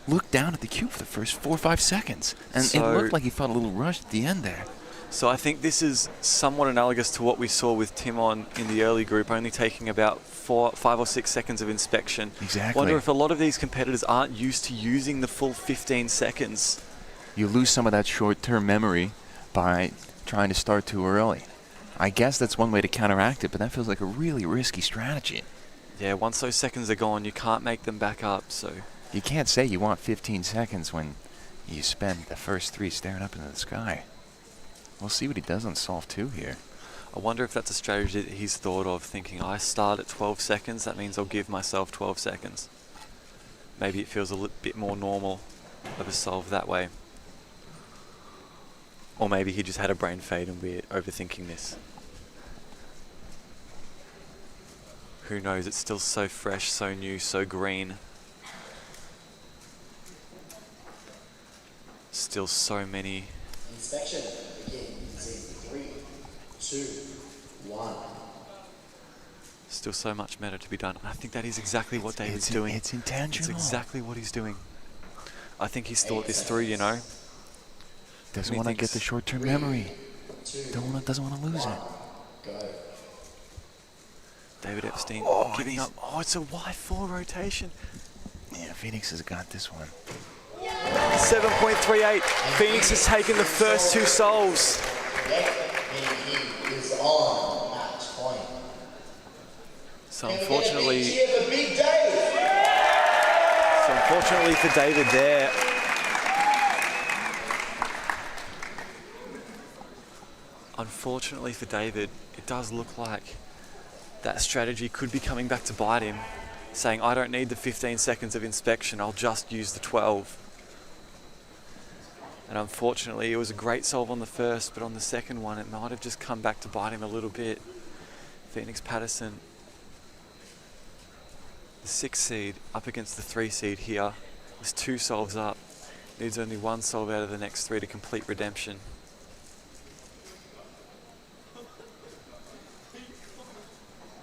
look down at the cue for the first 4 or 5 seconds. And it looked like he felt a little rushed at the end there. So I think this is somewhat analogous to what we saw with Timon in the early group, only taking about 5 or 6 seconds of inspection. Exactly. Wonder if a lot of these competitors aren't used to using the full 15 seconds. You lose some of that short-term memory by trying to start too early. I guess that's one way to counteract it, but that feels like a really risky strategy. Yeah, once those seconds are gone, you can't make them back up, so... You can't say you want 15 seconds when you spend the first 3 staring up into the sky. We'll see what he does on solve 2 here. I wonder if that's a strategy that he's thought of, thinking, I start at 12 seconds, that means I'll give myself 12 seconds. Maybe it feels a little bit more normal of a solve that way. Or maybe he just had a brain fade and we're overthinking this. Who knows, it's still so fresh, so new, so green. Still so many. Inspection begins in 3, 2, 1. Still so much meta to be done. I think that is exactly what David's doing. It's intentional. It's exactly what he's doing. I think he's thought this through, you know. Doesn't want to get the short-term memory. Doesn't want to lose it. Go. David Epstein giving up. Oh, it's a Y4 rotation. Yeah, Phoenix has got this one. 7.38. Phoenix has taken the first 2 solves. He is on match point. So unfortunately for David there, it does look like that strategy could be coming back to bite him, saying, I don't need the 15 seconds of inspection, I'll just use the 12. And unfortunately, it was a great solve on the first, but on the second one, it might have just come back to bite him a little bit. Phoenix Patterson, the 6 seed up against the 3 seed here, was 2 solves up. Needs only 1 solve out of the next 3 to complete redemption.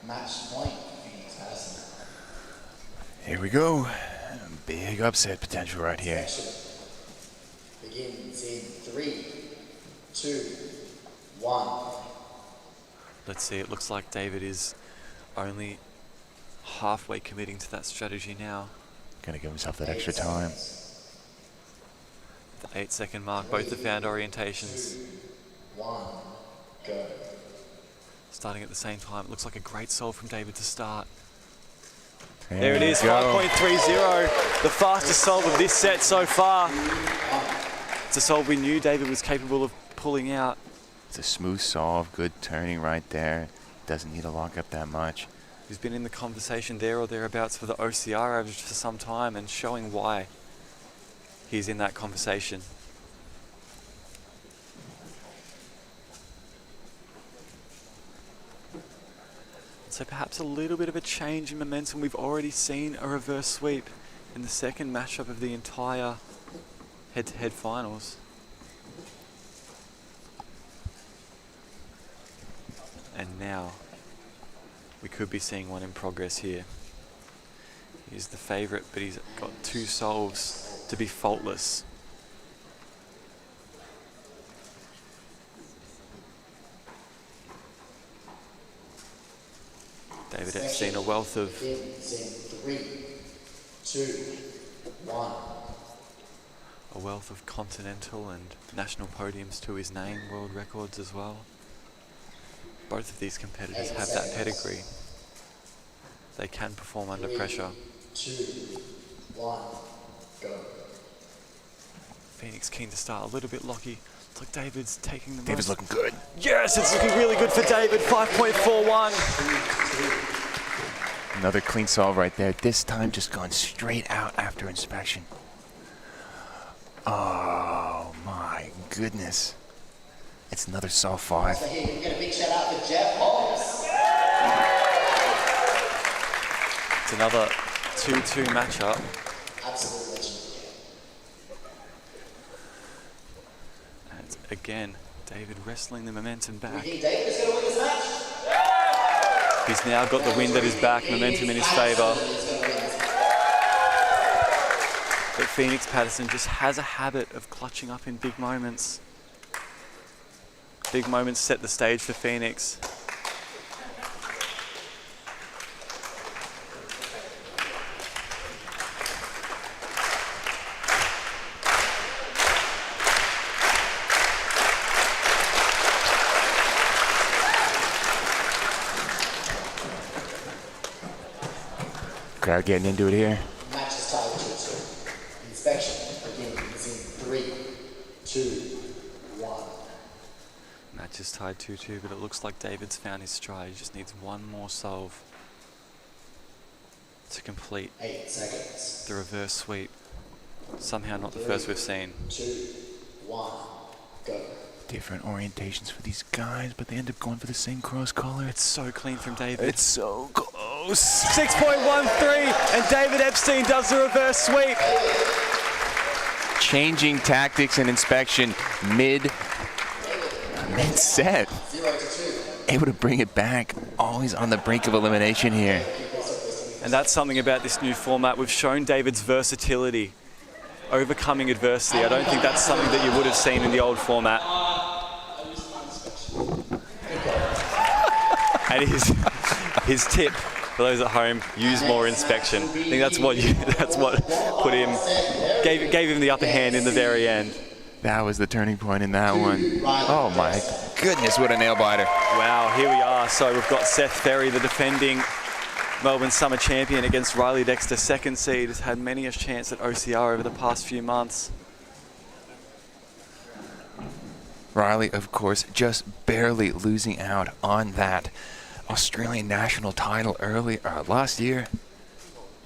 Match point, Phoenix Patterson. Here we go. Big upset potential right here. Begins in 3, 2, 1. Let's see, it looks like David is only halfway committing to that strategy now. Gonna give himself that extra time. The 8-second mark, both have found orientations. 2, 1, go. Starting at the same time. It looks like a great solve from David to start. There it is, 5.30. The fastest solve of this set so far. It's a solve we knew David was capable of pulling out. It's a smooth solve, good turning right there. Doesn't need to lock up that much. He's been in the conversation there or thereabouts for the OCR average for some time and showing why he's in that conversation. So perhaps a little bit of a change in momentum. We've already seen a reverse sweep in the second matchup of the entire head-to-head finals. And now we could be seeing one in progress here. He's the favourite, but he's got 2 solves to be faultless. David Epstein, a wealth of... 3, 2, 1. A wealth of continental and national podiums to his name, world records as well. Both of these competitors have that pedigree. They can perform under pressure. 2, 1, go. Phoenix keen to start a little bit locky. It's like David's taking the David's looking good. Yes, it's looking really good for David. 5.41. Another clean solve right there. This time just gone straight out after inspection. Oh my goodness. It's another solve 5. So here, we're going to big shout out to Jeff Holmes. It's another 2-2 matchup. Absolute legend. And again, David wrestling the momentum back. We think David is going to win this match. He's now got the wind at his back, momentum in his favour. But Phoenix Patterson just has a habit of clutching up in big moments. Big moments set the stage for Phoenix. Crowd getting into it here. Match is tied 2-2. Inspection begins in 3, 2, 1. Match is tied 2-2, but it looks like David's found his stride. He just needs one more solve to complete 8 seconds. the reverse sweep. Somehow not the first we've seen. 2, 1, go. Different orientations for these guys, but they end up going for the same cross collar. It's so clean from David. It's so close. 6.13, and David Epstein does the reverse sweep. Changing tactics and inspection mid-set. Able to bring it back. Always on the brink of elimination here. And that's something about this new format. We've shown David's versatility, overcoming adversity. I don't think that's something that you would have seen in the old format. And his tip for those at home: use more inspection. I think that's what put him, gave him the upper hand in the very end. That was the turning point in that one. Oh my goodness, what a nail biter! Wow, here we are. So we've got Seth Ferry, the defending Melbourne Summer champion, against Riley Dexter, second seed. Has had many a chance at OCR over the past few months. Riley, of course, just barely losing out on that Australian national title last year.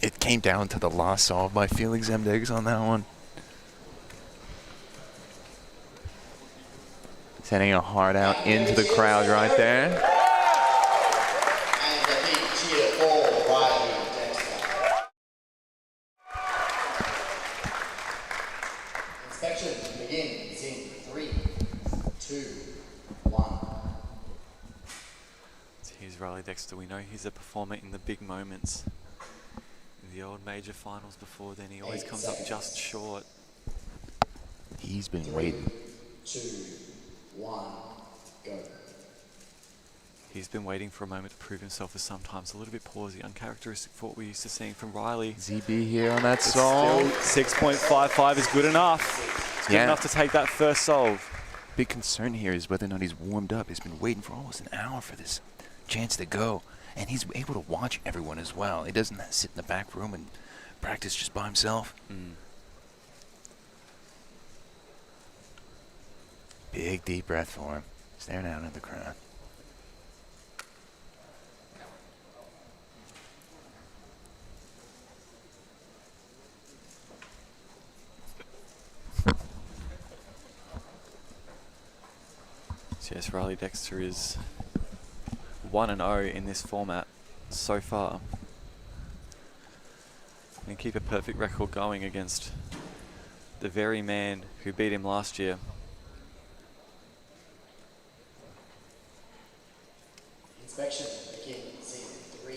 It came down to the loss solved by Felix Zemdegs on that one. Sending a heart out into the crowd right there. And the big cheer for Riley Dexter. Inspection begins in 3, 2, 1. So here's Riley Dexter. We know he's a performer in the big moments. In the old major finals before then, he always comes up just short. He's been waiting. 2, 1, go. He's been waiting for a moment to prove himself for some time. It's a little bit pausey, uncharacteristic for what we're used to seeing from Riley. ZB here on that solve. 6.55 is good enough. It's good enough to take that first solve. Big concern here is whether or not he's warmed up. He's been waiting for almost an hour for this chance to go. And he's able to watch everyone as well. He doesn't sit in the back room and practice just by himself. Big deep breath for him. Staring out at the crowd. So yes, Riley Dexter is 1-0 in this format so far. And keep a perfect record going against the very man who beat him last year. Inspection begins in 3,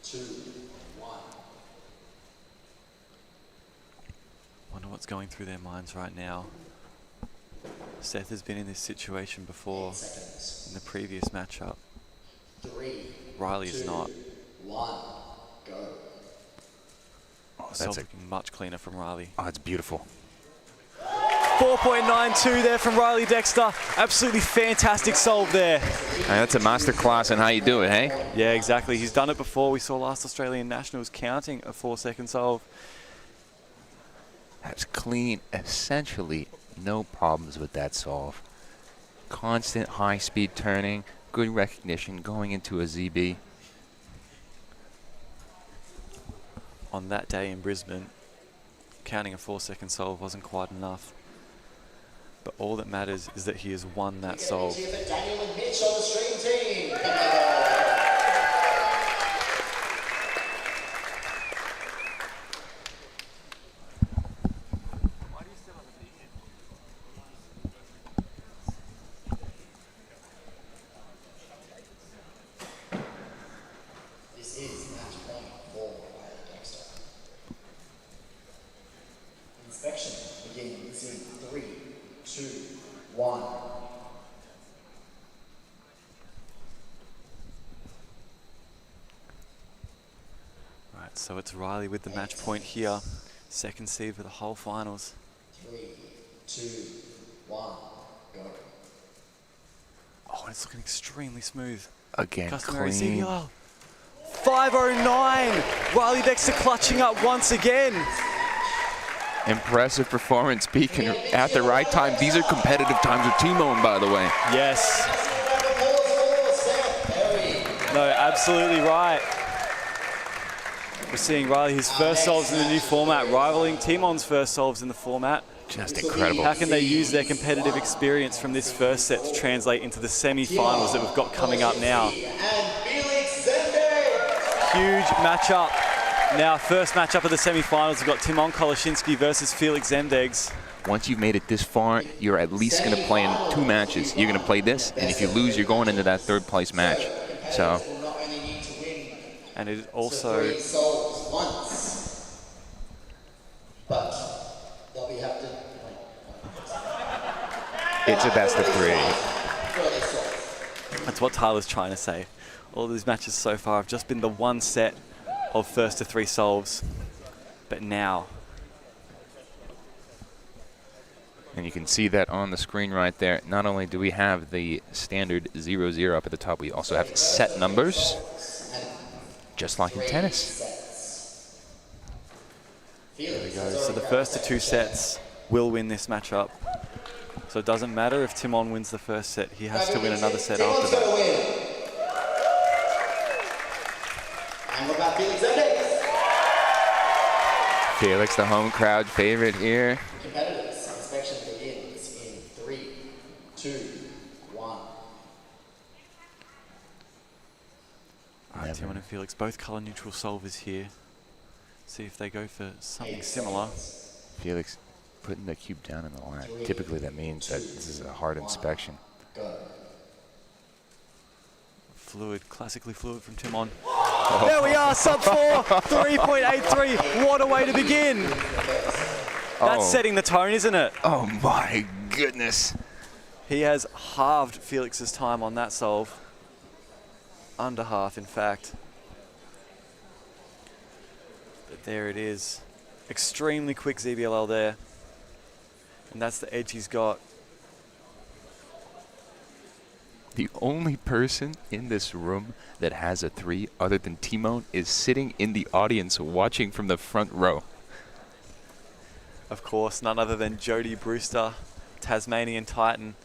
2, 1. Wonder what's going through their minds right now. Seth has been in this situation before in the previous matchup. 3, Riley is 2, not. 1, go. Oh, that's looking much cleaner from Riley. Oh, it's beautiful. 4.92 there from Riley Dexter. Absolutely fantastic solve there. That's a masterclass in how you do it, hey? Yeah, exactly. He's done it before. We saw last Australian Nationals counting a 4-second solve. That's clean. Essentially, no problems with that solve. Constant high-speed turning, good recognition going into a ZB. On that day in Brisbane, counting a 4-second solve wasn't quite enough. But all that matters is that he has won that solve. Daniel and Mitch on the stream team. This is match point for Riley Dexter. Inspection begins in 3, 2, 1. Right, so it's Riley with the match point here. Second seed for the whole finals. 3, 2, 1, go. Oh, and it's looking extremely smooth. Again, Customary clean. CBL. 5.09. Riley Dexter clutching up once again. Impressive performance, peaking at the right time. These are competitive times with T-Moan, by the way. Yes. No, absolutely right. We're seeing Riley, his first solves in the new format, rivaling Timon's first solves in the format. Just incredible. How can they use their competitive experience from this first set to translate into the semi-finals that we've got coming up now? Huge matchup. Now, first matchup of the semi-finals, we've got Timon Koloshinsky versus Felix Zemdegs. Once you've made it this far, you're at least going to play in 2 matches. You're going to play this, and if you lose, you're going into that 3rd place match. So. And it also. It's a best of 3. That's what Tyler's trying to say. All these matches so far have just been the one set of first to 3 solves. But now. And you can see that on the screen right there. Not only do we have the standard 0-0 up at the top, we also have set numbers, just like in tennis. There we go. So the first of 2 sets will win this matchup. So it doesn't matter if Timon wins the first set, he has to win another set after that. And what about Felix Zemdegs? Felix, the home crowd favorite here. Competitors, inspection begins in 3, 2, 1. All right, Timon and Felix, both color neutral solvers here. See if they go for something similar. Felix putting the cube down in the line. Typically that means that this is a hard inspection. Fluid, classically fluid from Timon. There we are, sub 4, 3.83. What a way to begin. That's setting the tone, isn't it? Oh my goodness. He has halved Felix's time on that solve. Under half, in fact. But there it is. Extremely quick ZBLL there. And that's the edge he's got. The only person in this room that has a 3 other than Timon is sitting in the audience watching from the front row. Of course, none other than Jody Brewster, Tasmanian Titan.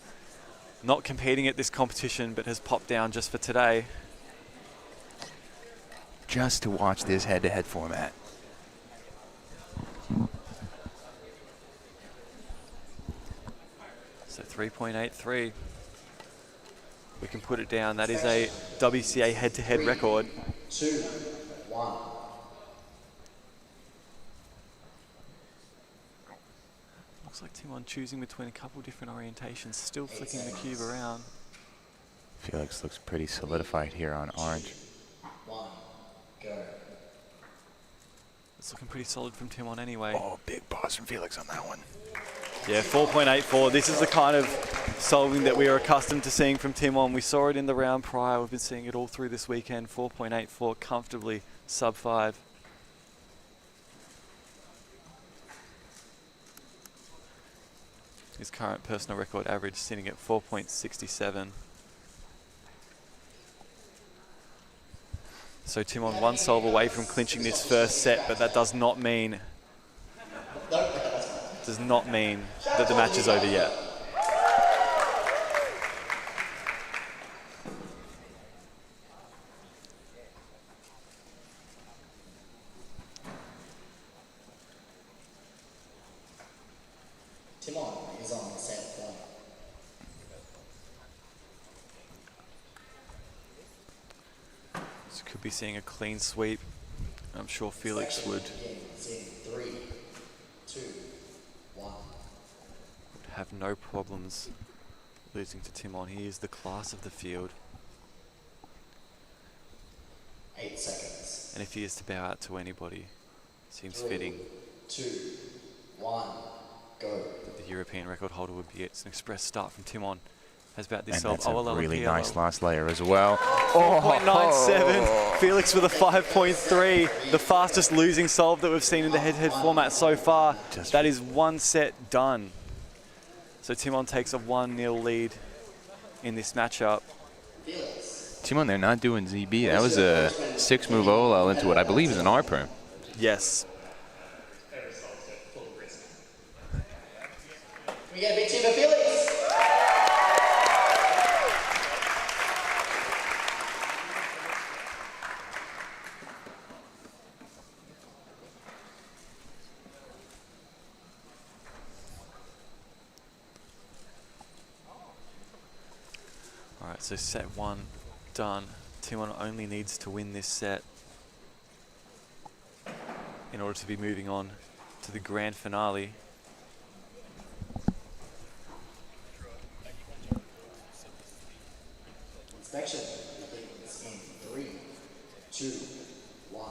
not competing at this competition, but has popped down just for today. Just to watch this head-to-head format. So 3.83. We can put it down. That is a WCA head-to-head record. 2, 1. Looks like Timon choosing between a couple different orientations, still flicking the cube around. Felix looks pretty solidified here on orange. 1, go. It's looking pretty solid from Timon anyway. Oh, big pause from Felix on that one. Yeah, 4.84. This is the kind of solving that we are accustomed to seeing from Timon. We saw it in the round prior. We've been seeing it all through this weekend. 4.84, comfortably sub 5. His current personal record average sitting at 4.67. So Timon one solve away from clinching this first set, but that does not mean that the match is over yet. Timon is on the set point. So could be seeing a clean sweep. I'm sure Felix would 3, 2, 1. have no problems losing to Timon. He is the class of the field. 8 seconds. And if he is to bow out to anybody, seems 3, fitting 2, 1, go. that the European record holder would be. It's an express start from Timon. Has about this And solve. that's a OLL really and nice PLL. last layer as well. 4.97. Felix with a 5.3. The fastest losing solve that we've seen in the head-to-head format so far. That is one set done. So Timon takes a 1-0 lead in this matchup. Timon, they're not doing ZB. That was a 6-move OLL into what I believe is an R-perm. Yes. We get a big team of Felix. Alright, so set 1 done. Timon only needs to win this set in order to be moving on to the grand finale. Inspection begins in 3, 2, 1.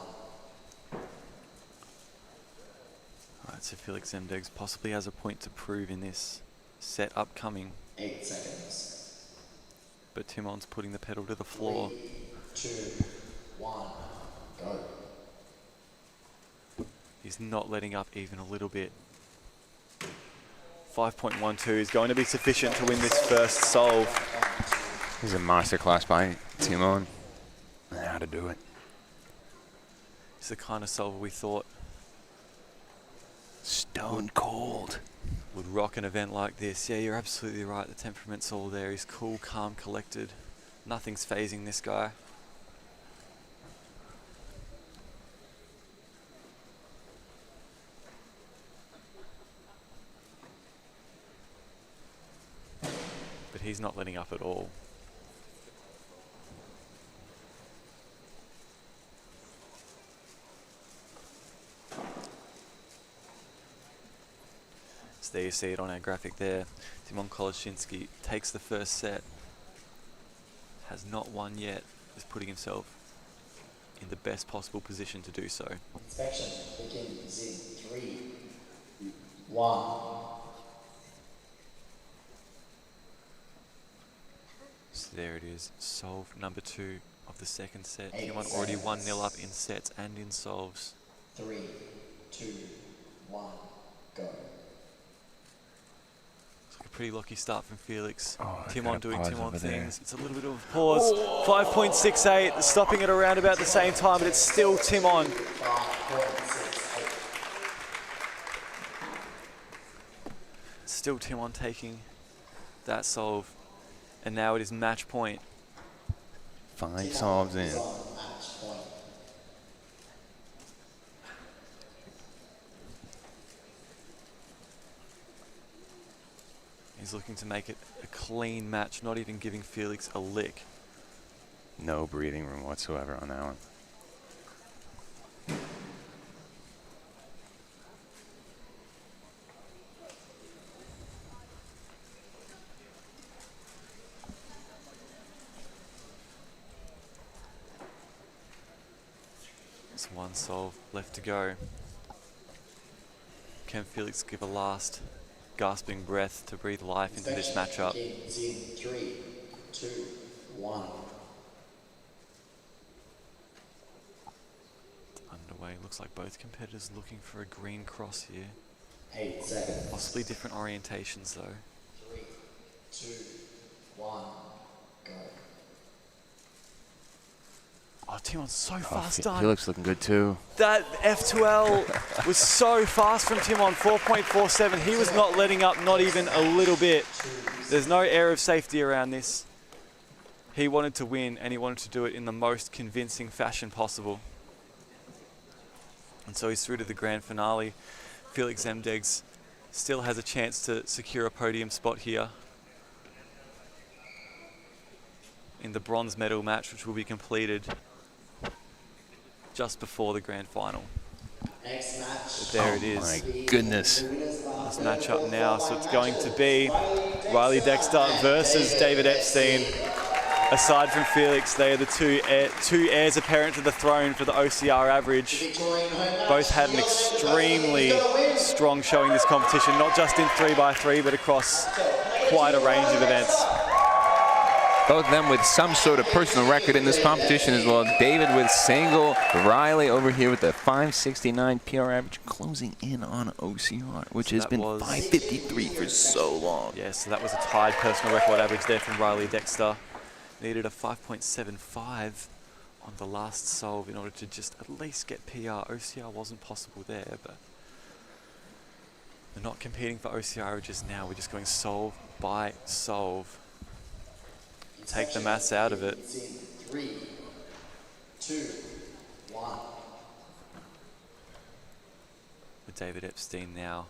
Alright, so Felix Zemdegs possibly has a point to prove in this set upcoming. 8 seconds. But Timon's putting the pedal to the floor. 3, 2, 1, go. He's not letting up even a little bit. 5.12 is going to be sufficient to win this first solve. This is a masterclass by Timon on how to do it. It's the kind of solver we thought stone cold would rock an event like this. Yeah, you're absolutely right. The temperament's all there. He's cool, calm, collected. Nothing's phasing this guy. But he's not letting up at all. So there you see it on our graphic there. Timon Koloshinsky takes the first set. Has not won yet. Is putting himself in the best possible position to do so. Inspection begins in 3, 1. So there it is, solve number 2 of the second set. Timon already 1-0 up in sets and in solves. 3, 2, 1, go. It's like a pretty lucky start from Felix. Oh, Timon doing pause Timon over there. things. It's a little bit of a pause. 5.68, stopping it around about the same time, but it's still Timon. 5.68. Still Timon taking that solve And now it is match point. 5 solves in. He's looking to make it a clean match, not even giving Felix a lick. No breathing room whatsoever on that one. There's one solve left to go. Can Felix give a last gasping breath to breathe life into this matchup? It's in 3, 2, 1. Underway. Looks like both competitors looking for a green cross here. 8 seconds. Possibly different orientations though. 3, 2, 1, go. Oh, Timon's so fast done. Felix looking good too. That F2L was so fast from Timon, 4.47. He was not letting up, not even a little bit. There's no air of safety around this. He wanted to win, and he wanted to do it in the most convincing fashion possible. And so he's through to the grand finale. Felix Zemdegs still has a chance to secure a podium spot here in the bronze medal match, which will be completed just before the grand final. Next match. But there it is. My goodness. This matchup now, so it's going to be Riley Dexter versus David Epstein. Aside from Felix, they are the two heirs apparent to the throne for the OCR average. Both had an extremely strong showing this competition, not just in 3x3, but across quite a range of events. Both of them with some sort of personal record in this competition as well. David with single, Riley over here with the 569 PR average, closing in on OCR, which has been 553 for so long. Yeah, so that was a tied personal record average there from Riley Dexter. Needed a 5.75 on the last solve in order to just at least get PR. OCR wasn't possible there, but we're not competing for OCR averages now. We're just going solve by solve. Take the maths out of it. 3, 2, 1. With David Epstein now.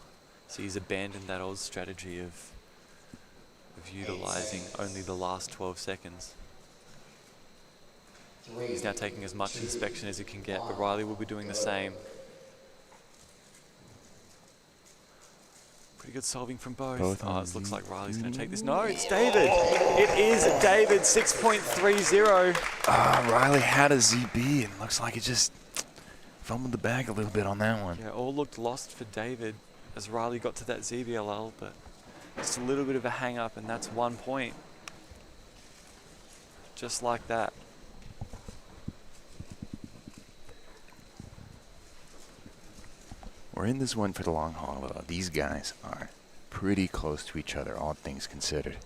So he's abandoned that old strategy of utilising only the last 12 seconds. He's now taking as much inspection as he can get, but Riley will be doing the same. Pretty good solving from both. Oh, it looks like Riley's going to take this. No, it's David. It is David, 6.30. Riley had a ZB and looks like it just fumbled the bag a little bit on that one. Yeah, all looked lost for David as Riley got to that ZBLL, but just a little bit of a hang up, and that's 1 point. Just like that. We're in this one for the long haul, though. These guys are pretty close to each other, all things considered.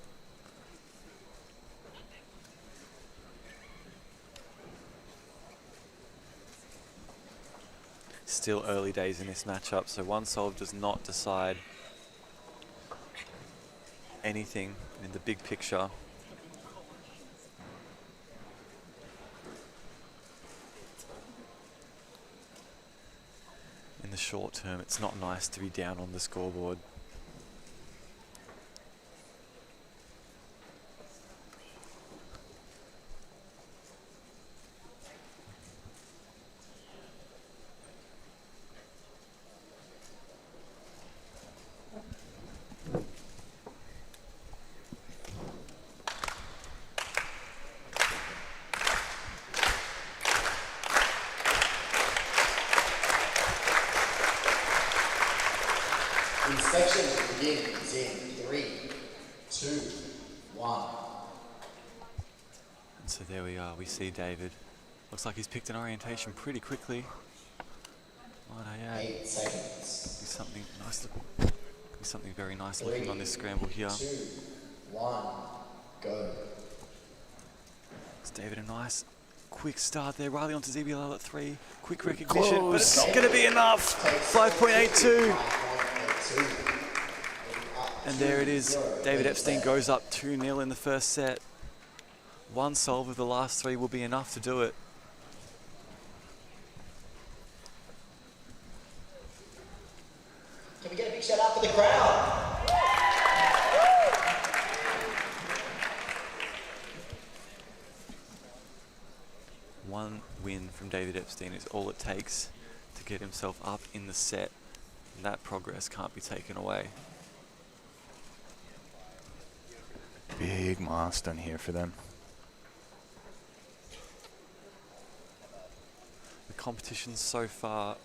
Still early days in this matchup, so one solve does not decide anything in the big picture. In the short term, it's not nice to be down on the scoreboard. Inspection begins in 3, 2, 1. And so there we are, we see David. Looks like he's picked an orientation pretty quickly. Might I add? 8 seconds. Be something nice looking. Be something very nice looking on this scramble here. 2, 1, go. It's David a nice quick start there. Riley onto ZBLL at 3. Quick recognition, but it's not going to be enough. 5.82. And there it is. David Epstein goes up 2-0 in the first set. One solve of the last 3 will be enough to do it. Can we get a big shout out for the crowd? One win from David Epstein is all it takes to get himself up in the set. And that progress can't be taken away. Big milestone here for them. The competition so far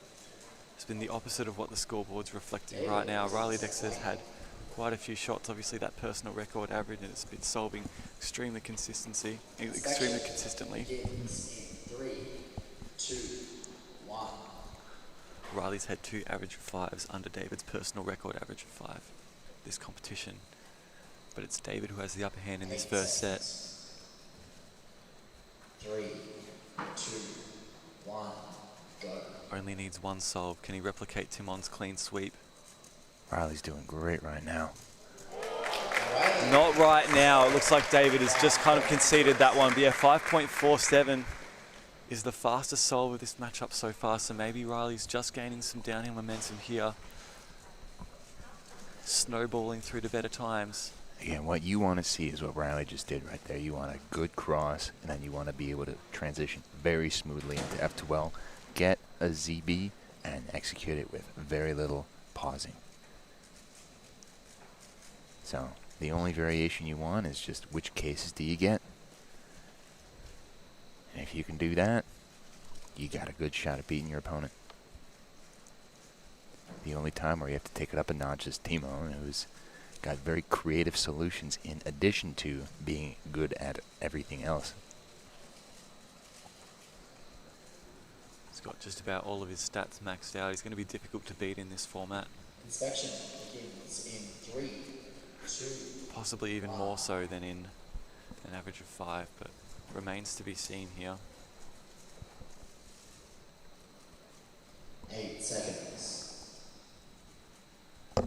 has been the opposite of what the scoreboard's reflecting right now. Riley Dexter's had quite a few shots, obviously that personal record average, and it's been solving extremely consistently. 3, 2, 1. Riley's had 2 average of 5s under David's personal record average of 5 this competition. But it's David who has the upper hand in this first set. 3, 2, 1, go. Only needs 1 solve. Can he replicate Timon's clean sweep? Riley's doing great right now. Not right now. It looks like David has just kind of conceded that one. But yeah, 5.47 is the fastest solve of this matchup so far. So maybe Riley's just gaining some downhill momentum here. Snowballing through to better times. Again, what you want to see is what Riley just did right there. You want a good cross, and then you want to be able to transition very smoothly into F12, get a ZB, and execute it with very little pausing. So the only variation you want is just which cases do you get. And if you can do that, you got a good shot at beating your opponent. The only time where you have to take it up a notch is Timon, who's got very creative solutions in addition to being good at everything else. He's got just about all of his stats maxed out. He's going to be difficult to beat in this format. Inspection begins in 3, 2. Possibly even more so than in an average of 5, but remains to be seen here. 8 seconds. 3,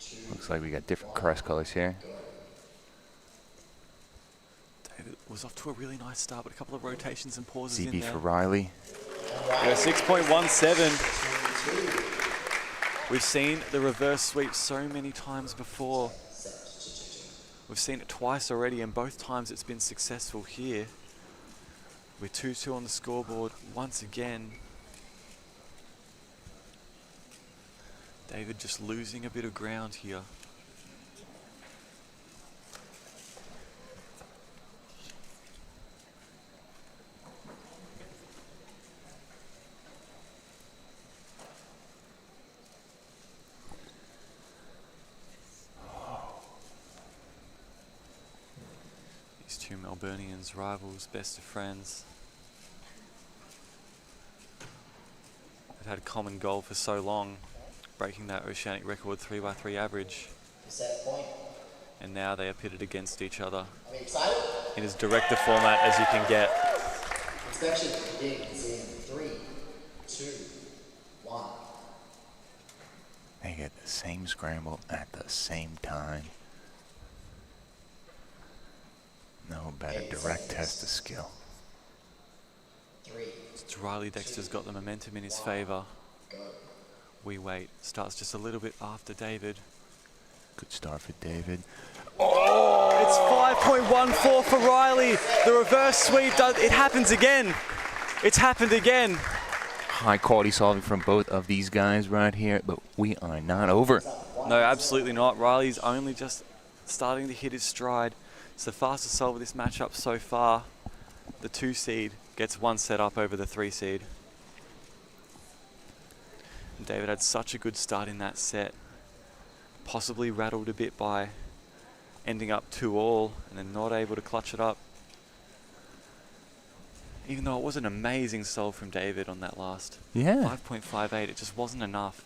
2. Looks like we got different cross colors here. David was off to a really nice start, but a couple of rotations and pauses in ZB there. for Riley. Yeah, 6.17. We've seen the reverse sweep so many times before. We've seen it twice already, and both times it's been successful here. With 2-2 on the scoreboard once again. David just losing a bit of ground here. These two Melburnians, rivals, best of friends. They've had a common goal for so long, breaking that oceanic record 3x3 average. Set point. And now they are pitted against each other. Are we excited? In as direct a format as you can get. Inspection begins in 3, 2, 1. They get the same scramble at the same time. No better direct test of skill. 3. Riley Dexter's got the momentum in his favour. We wait. Starts just a little bit after David. Good start for David. Oh! It's 5.14 for Riley. The reverse sweep, it happens again. It's happened again. High quality solving from both of these guys right here, but we are not over. No, absolutely not. Riley's only just starting to hit his stride. It's the fastest solve of this matchup so far. The 2 seed gets 1 set up over the 3 seed. And David had such a good start in that set. Possibly rattled a bit by ending up 2-all and then not able to clutch it up. Even though it was an amazing solve from David on that last 5.58, it just wasn't enough.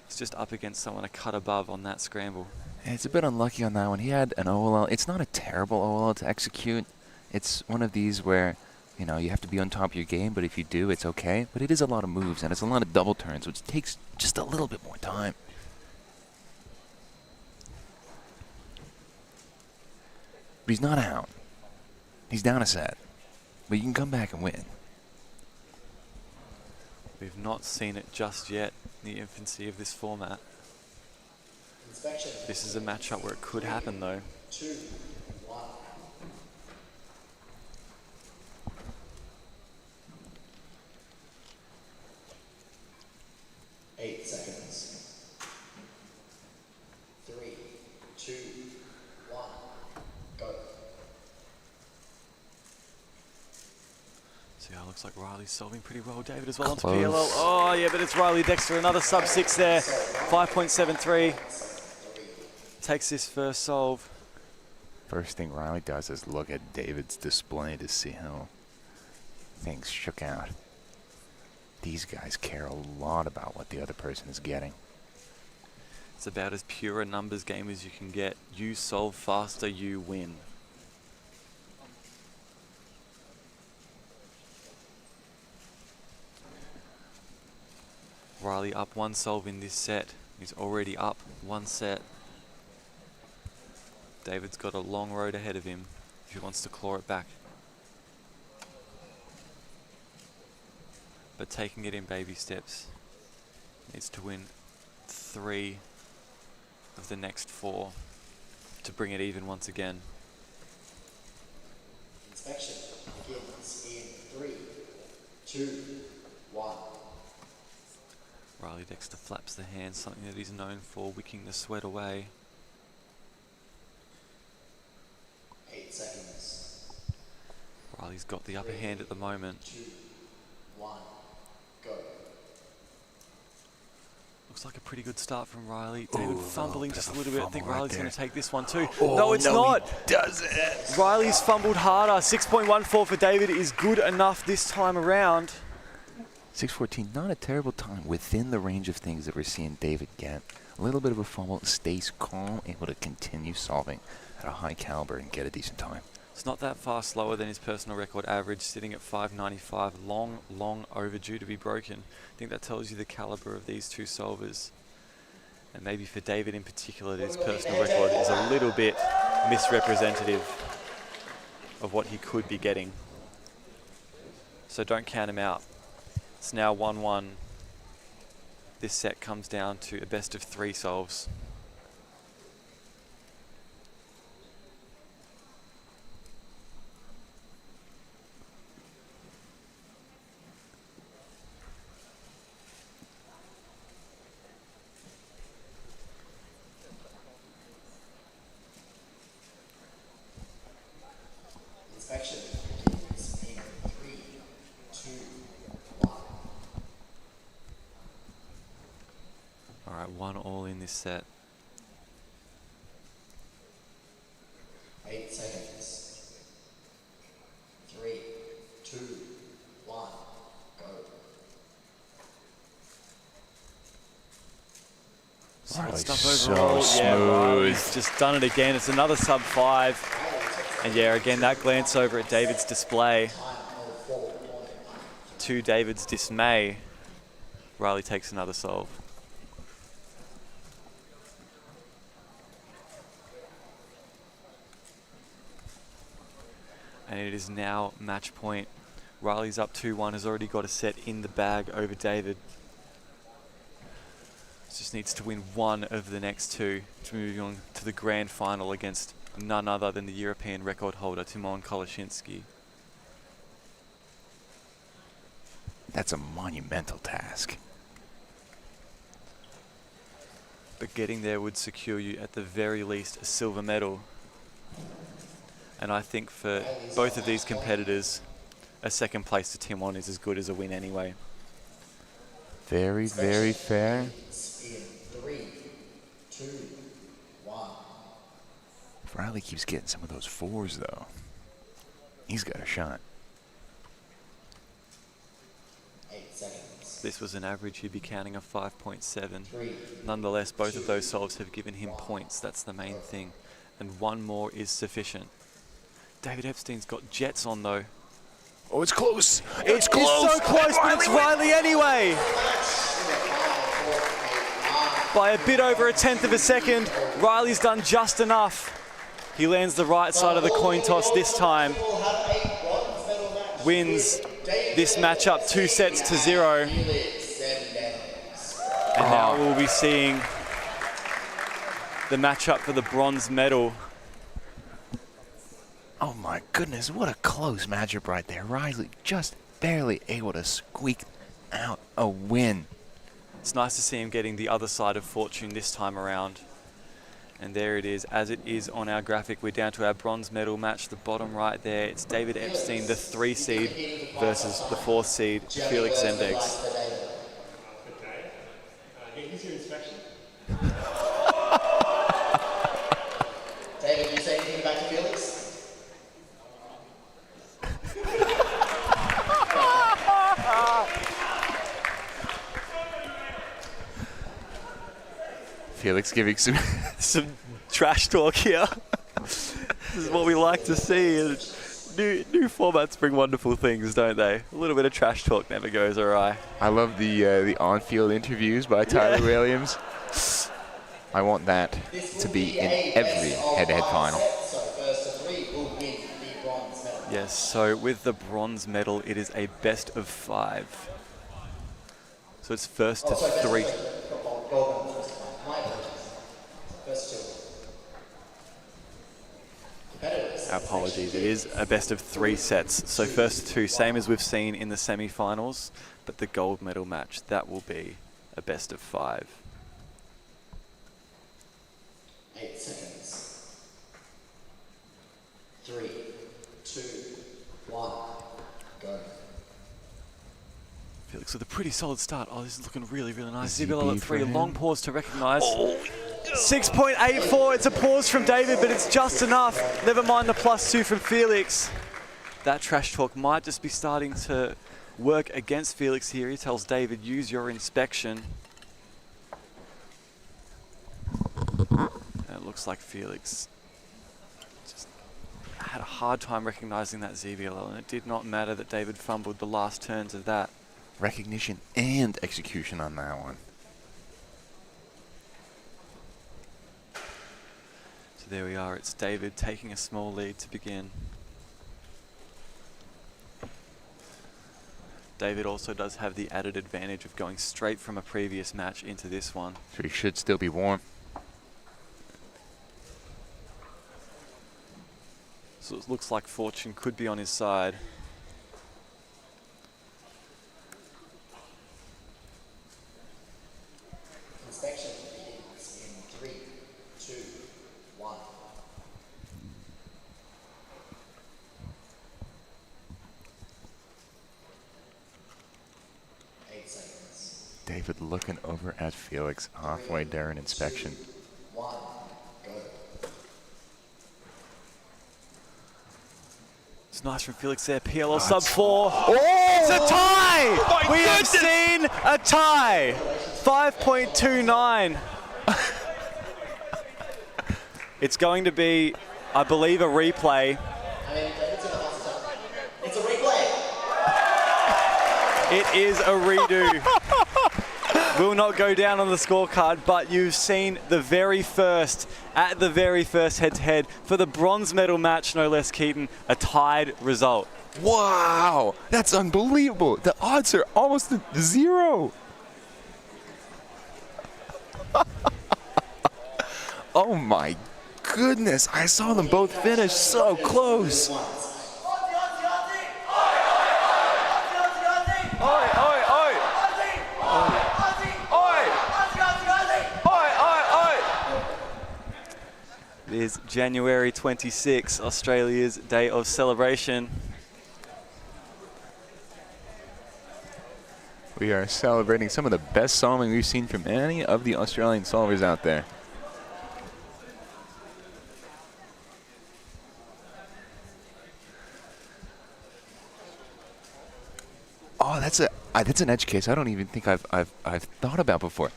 It's just up against someone a cut above on that scramble. It's a bit unlucky on that one. He had an OLL. It's not a terrible OLL to execute. It's one of these where, you know, you have to be on top of your game, but if you do, it's okay. But it is a lot of moves, and it's a lot of double turns, which takes just a little bit more time. But he's not out. He's down a set. But you can come back and win. We've not seen it just yet in the infancy of this format. This is a matchup where it could happen though. 2, 1. 8 seconds. 3, 2, 1. Go. So yeah, looks like Riley's solving pretty well. David as well onto Close. PLL. Oh yeah, but it's Riley Dexter, another sub-6 there. 5.73. Takes this first solve. First thing Riley does is look at David's display to see how things shook out. These guys care a lot about what the other person is getting. It's about as pure a numbers game as you can get. You solve faster, you win. Riley up 1 solve in this set. He's already up 1 set. David's got a long road ahead of him if he wants to claw it back. But taking it in baby steps. Needs to win 3 of the next 4 to bring it even once again. Inspection begins in 3, 2, 1. Riley Dexter flaps the hands, something that he's known for, wicking the sweat away. 8 seconds. Riley's got the upper hand at the moment. 2, 1. Go. Looks like a pretty good start from Riley. David fumbling just a little bit. I think Riley's right going to take this one too. Oh, no, it's not. He doesn't. Riley's fumbled harder. 6.14 for David is good enough this time around. 6:14, not a terrible time within the range of things that we're seeing David get. A little bit of a fumble, stays calm, able to continue solving at a high caliber and get a decent time. It's not that far slower than his personal record average, sitting at 5.95. Long, long overdue to be broken. I think that tells you the caliber of these two solvers. And maybe for David in particular, his personal record is a little bit misrepresentative of what he could be getting. So don't count him out. It's now 1-1. This set comes down to a best of 3 solves. Inspection begins in 3, 2, 1. Alright, 1 all in this set. 8 seconds. 3, 2, 1. Go. Solid stuff so overall. Yeah, smooth. Riley's just done it again. It's another sub 5. And yeah, again, that glance over at David's display. To David's dismay, Riley takes another solve. And it is now match point. Riley's up 2-1, has already got a set in the bag over David. Just needs to win 1 of the next 2 to move on to the grand final against none other than the European record holder, Timon Koloshinsky. That's a monumental task. But getting there would secure you at the very least a silver medal. And I think for both of these competitors, a second place to Timon is as good as a win anyway. Very, very fair. In 3, 2, 1. If Riley keeps getting some of those 4s, though, he's got a shot. 8 seconds. This was an average, he'd be counting a 5.7. Nonetheless, both of those solves have given him points. That's the main thing. And 1 more is sufficient. David Epstein's got jets on, though. Oh, it's close. It's close. It's so close, but it's Riley anyway. By a bit over 1/10 of a second, Riley's done just enough He lands the right side of the coin toss this time. Wins this matchup 2-0. And now we'll be seeing the matchup for the bronze medal. Oh my goodness, what a close matchup right there. Riley just barely able to squeak out a win. It's nice to see him getting the other side of fortune this time around. And there it is, as it is on our graphic. We're down to our bronze medal match, the bottom right there. It's David Epstein, the 3 seed, versus the 4th seed, Felix Zemdegs. Here's your inspection. David, you say anything back to Felix? Felix giving some some trash talk here. This is what we like to see. And new formats bring wonderful things, don't they? A little bit of trash talk never goes awry. I love the on-field interviews by Tyler Williams. I want that to be in every head-to-head final. Yes, so with the bronze medal, it is a best of 5. So it's first to 3. Apologies, it is a best of 3 sets. So first 2, same as we've seen in the semi-finals, but the gold medal match, that will be a best of 5. 8 seconds. 3, 2, 1, go. Felix with a pretty solid start. Oh, this is looking really, really nice. Zibilo at 3, long pause to recognise. 6.84, it's a pause from David, but it's just enough. Never mind the +2 from Felix. That trash talk might just be starting to work against Felix here. He tells David, use your inspection. And it looks like Felix just had a hard time recognizing that ZBLL, and it did not matter that David fumbled the last turns of that. Recognition and execution on that one. So there we are, it's David taking a small lead to begin. David also does have the added advantage of going straight from a previous match into this one. So he should still be warm. So it looks like fortune could be on his side. Inspection begins in 3, 2, 1. David looking over at Felix halfway there in inspection. 1, go. It's nice from Felix there. PLO sub 4. It's a tie! Oh We have seen a tie. 5.29. It's going to be, I believe, a replay. It's a replay. It is a redo. Will not go down on the scorecard, but you've seen the very first head-to-head for the bronze medal match, no less, Keaton, a tied result. Wow, that's unbelievable. The odds are almost at 0. Oh my goodness, I saw them both finish so close. It is January 26, Australia's Day of Celebration. We are celebrating some of the best solving we've seen from any of the Australian solvers out there. Oh, that's an edge case I don't even think I've thought about before.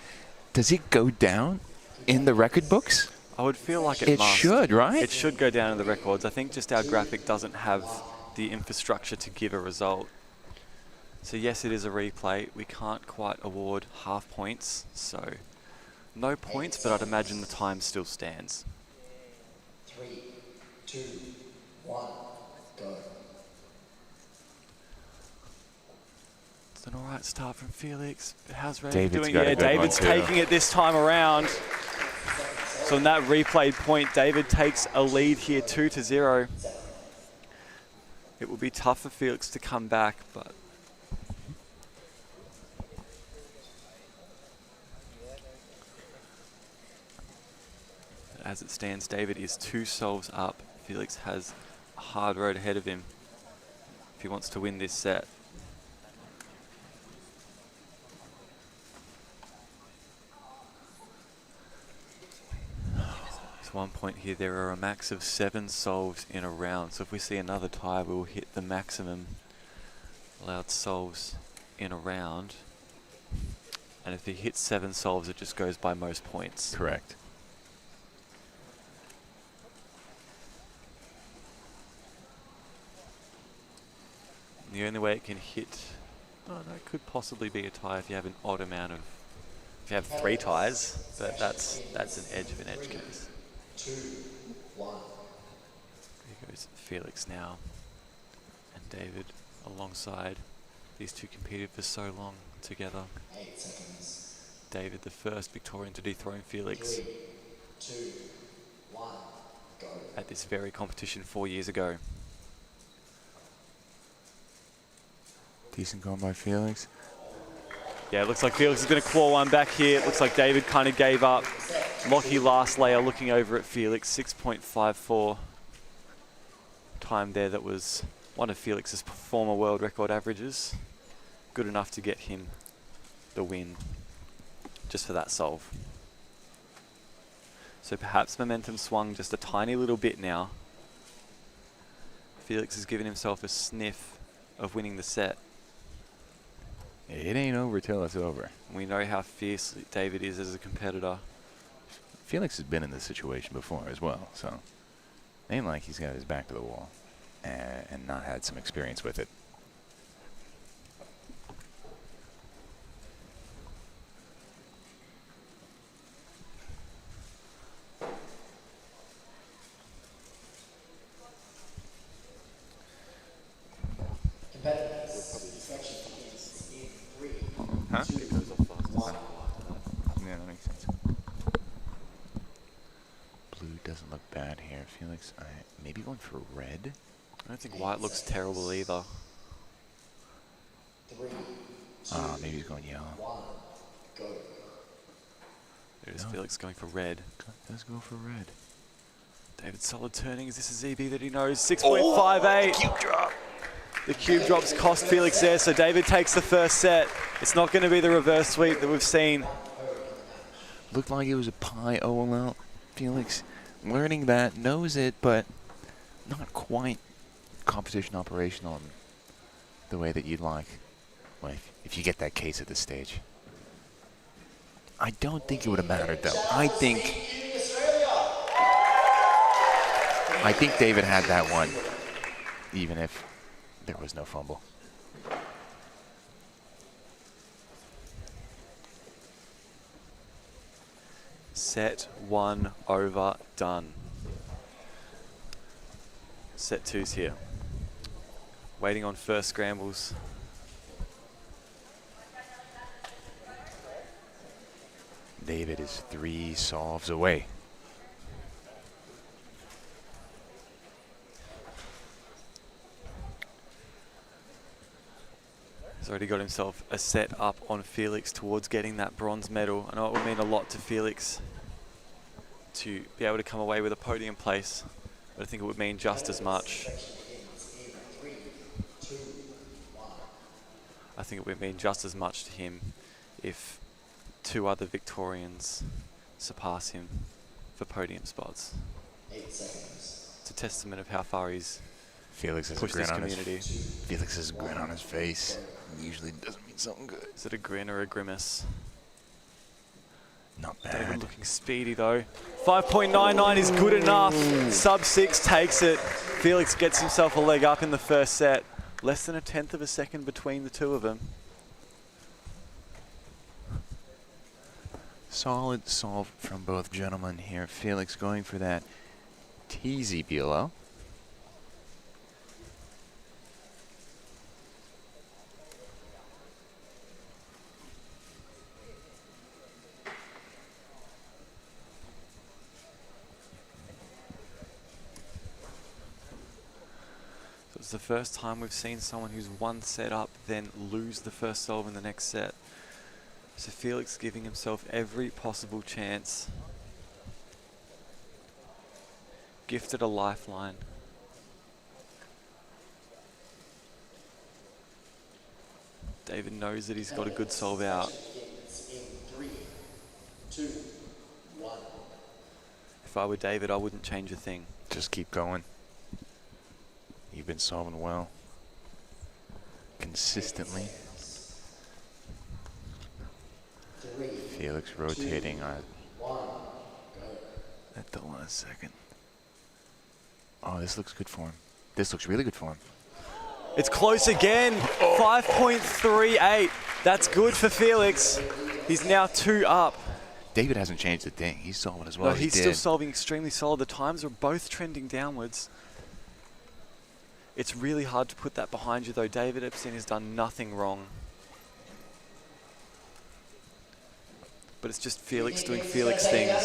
Does it go down in the record books? I would feel like it must. It should, right? It should go down in the records. I think just our graphic doesn't have the infrastructure to give a result. So yes, it is a replay. We can't quite award half points, so no points, but I'd imagine the time still stands. 3, 2, 1, go. It's an alright start from Felix. But how's Ray David's doing? got a Yeah, good one David's too. taking it this time around. So on that replayed point, David takes a lead here 2-0. It will be tough for Felix to come back, but as it stands, David is 2 solves up. Felix has a hard road ahead of him if he wants to win this set. There's one point here, there are a max of 7 solves in a round. So if we see another tie, we will hit the maximum allowed solves in a round. And if he hits 7 solves, it just goes by most points. Correct. The only way it can hit, oh no, it could possibly be a tie if you have an odd amount of, if you have 3 ties, but that's an edge of an edge case. 2, 1. Here goes Felix now, and David alongside. These two competed for so long together. 8 seconds. David, the first Victorian to dethrone Felix 3, 2, 1, go. at this very competition 4 years ago. Decent going by Felix. Yeah, it looks like Felix is going to claw one back here. It looks like David kind of gave up. Lockie last layer looking over at Felix, 6.54 time there. That was one of Felix's former world record averages. Good enough to get him the win just for that solve. So perhaps momentum swung just a tiny little bit now. Felix has given himself a sniff of winning the set. It ain't over till it's over. We know how fierce David is as a competitor. Felix has been in this situation before as well, so it ain't like he's got his back to the wall and not had some experience with it. Huh? It goes off fast. Yeah, that makes sense. Blue doesn't look bad here. Felix, maybe going for red? I don't think white looks terrible either. 3, 2, Maybe he's going yellow. 1, go. There's Felix going for red. Does go for red. David solid turning. Is this a ZB that he knows? 6.58. Cube drop. The cube drops cost Felix there, so David takes the first set. It's not going to be the reverse sweep that we've seen. Looked like it was a pi OLL. Felix learning that, knows it, but not quite competition operational in the way that you'd like. Well, if you get that case at this stage. I don't think it would have mattered though. I think David had that one, even if there was no fumble. Set 1 over, done. Set 2's here. Waiting on first scrambles. David is 3 solves away. He's already got himself a set up on Felix towards getting that bronze medal. I know it would mean a lot to Felix to be able to come away with a podium place, but I think it would mean just as much. I think it would mean just as much to him if 2 other Victorians surpass him for podium spots. 8 seconds. It's a testament of how far he's Felix has pushed a grin this on community. Felix has a grin on his face. Usually doesn't mean something good. Is it a grin or a grimace? Not David bad. looking speedy though. 5.99 is good enough. Sub 6 takes it. Felix gets himself a leg up in the first set. Less than 1/10 of a second between the two of them. Solid solve from both gentlemen here. Felix going for that teasy below. It's the first time we've seen someone who's one set up then lose the first solve in the next set. So Felix giving himself every possible chance. Gifted a lifeline. David knows that he's got a good solve out. If I were David, I wouldn't change a thing. Just keep going. You've been solving well. Consistently. Felix rotating on at the last second. Oh, this looks good for him. This looks really good for him. It's close again. 5.38. That's good for Felix. He's now 2 up. David hasn't changed a thing. He's solving as well No, as he he's did. still solving extremely solid. The times are both trending downwards. It's really hard to put that behind you, though. David Epstein has done nothing wrong. But it's just Felix doing Felix things.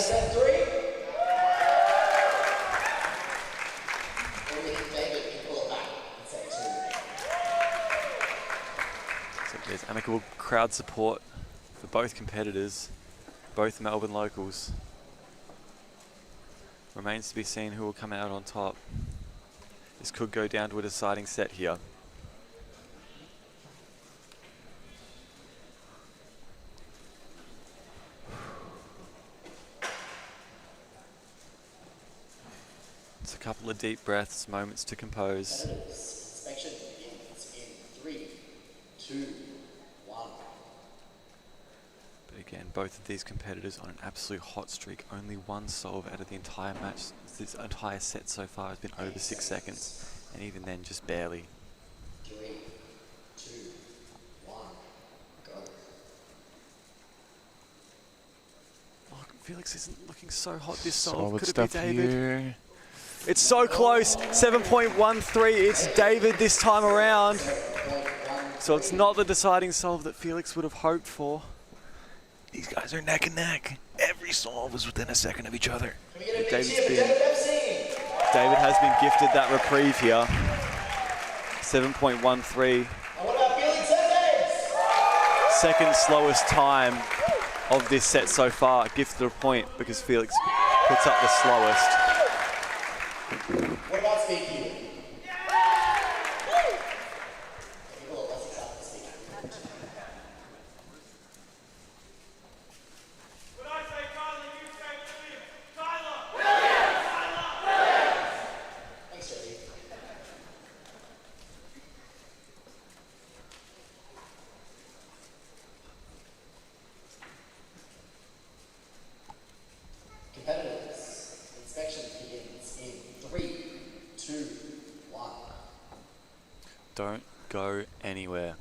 So there's amicable crowd support for both competitors, both Melbourne locals. Remains to be seen who will come out on top. This could go down to a deciding set here. It's a couple of deep breaths, moments to compose. Inspection begins in 3, 2, 1. But again, both of these competitors on an absolute hot streak. Only one solve out of the entire match. This entire set so far has been over 6 seconds, and even then just barely. 3, 2, 1, go. Oh, Felix isn't looking so hot this solve. Solid Could it stuff be David? here. It's so close. 7.13. It's David this time around. So it's not the deciding solve that Felix would have hoped for. These guys are neck and neck. Every solve is within a second of each other. David has been gifted that reprieve here. 7.13. Second slowest time of this set so far. Gifted a point because Felix puts up the slowest. What about speaking? Competitors, inspection begins in 3, 2, 1. Don't go anywhere.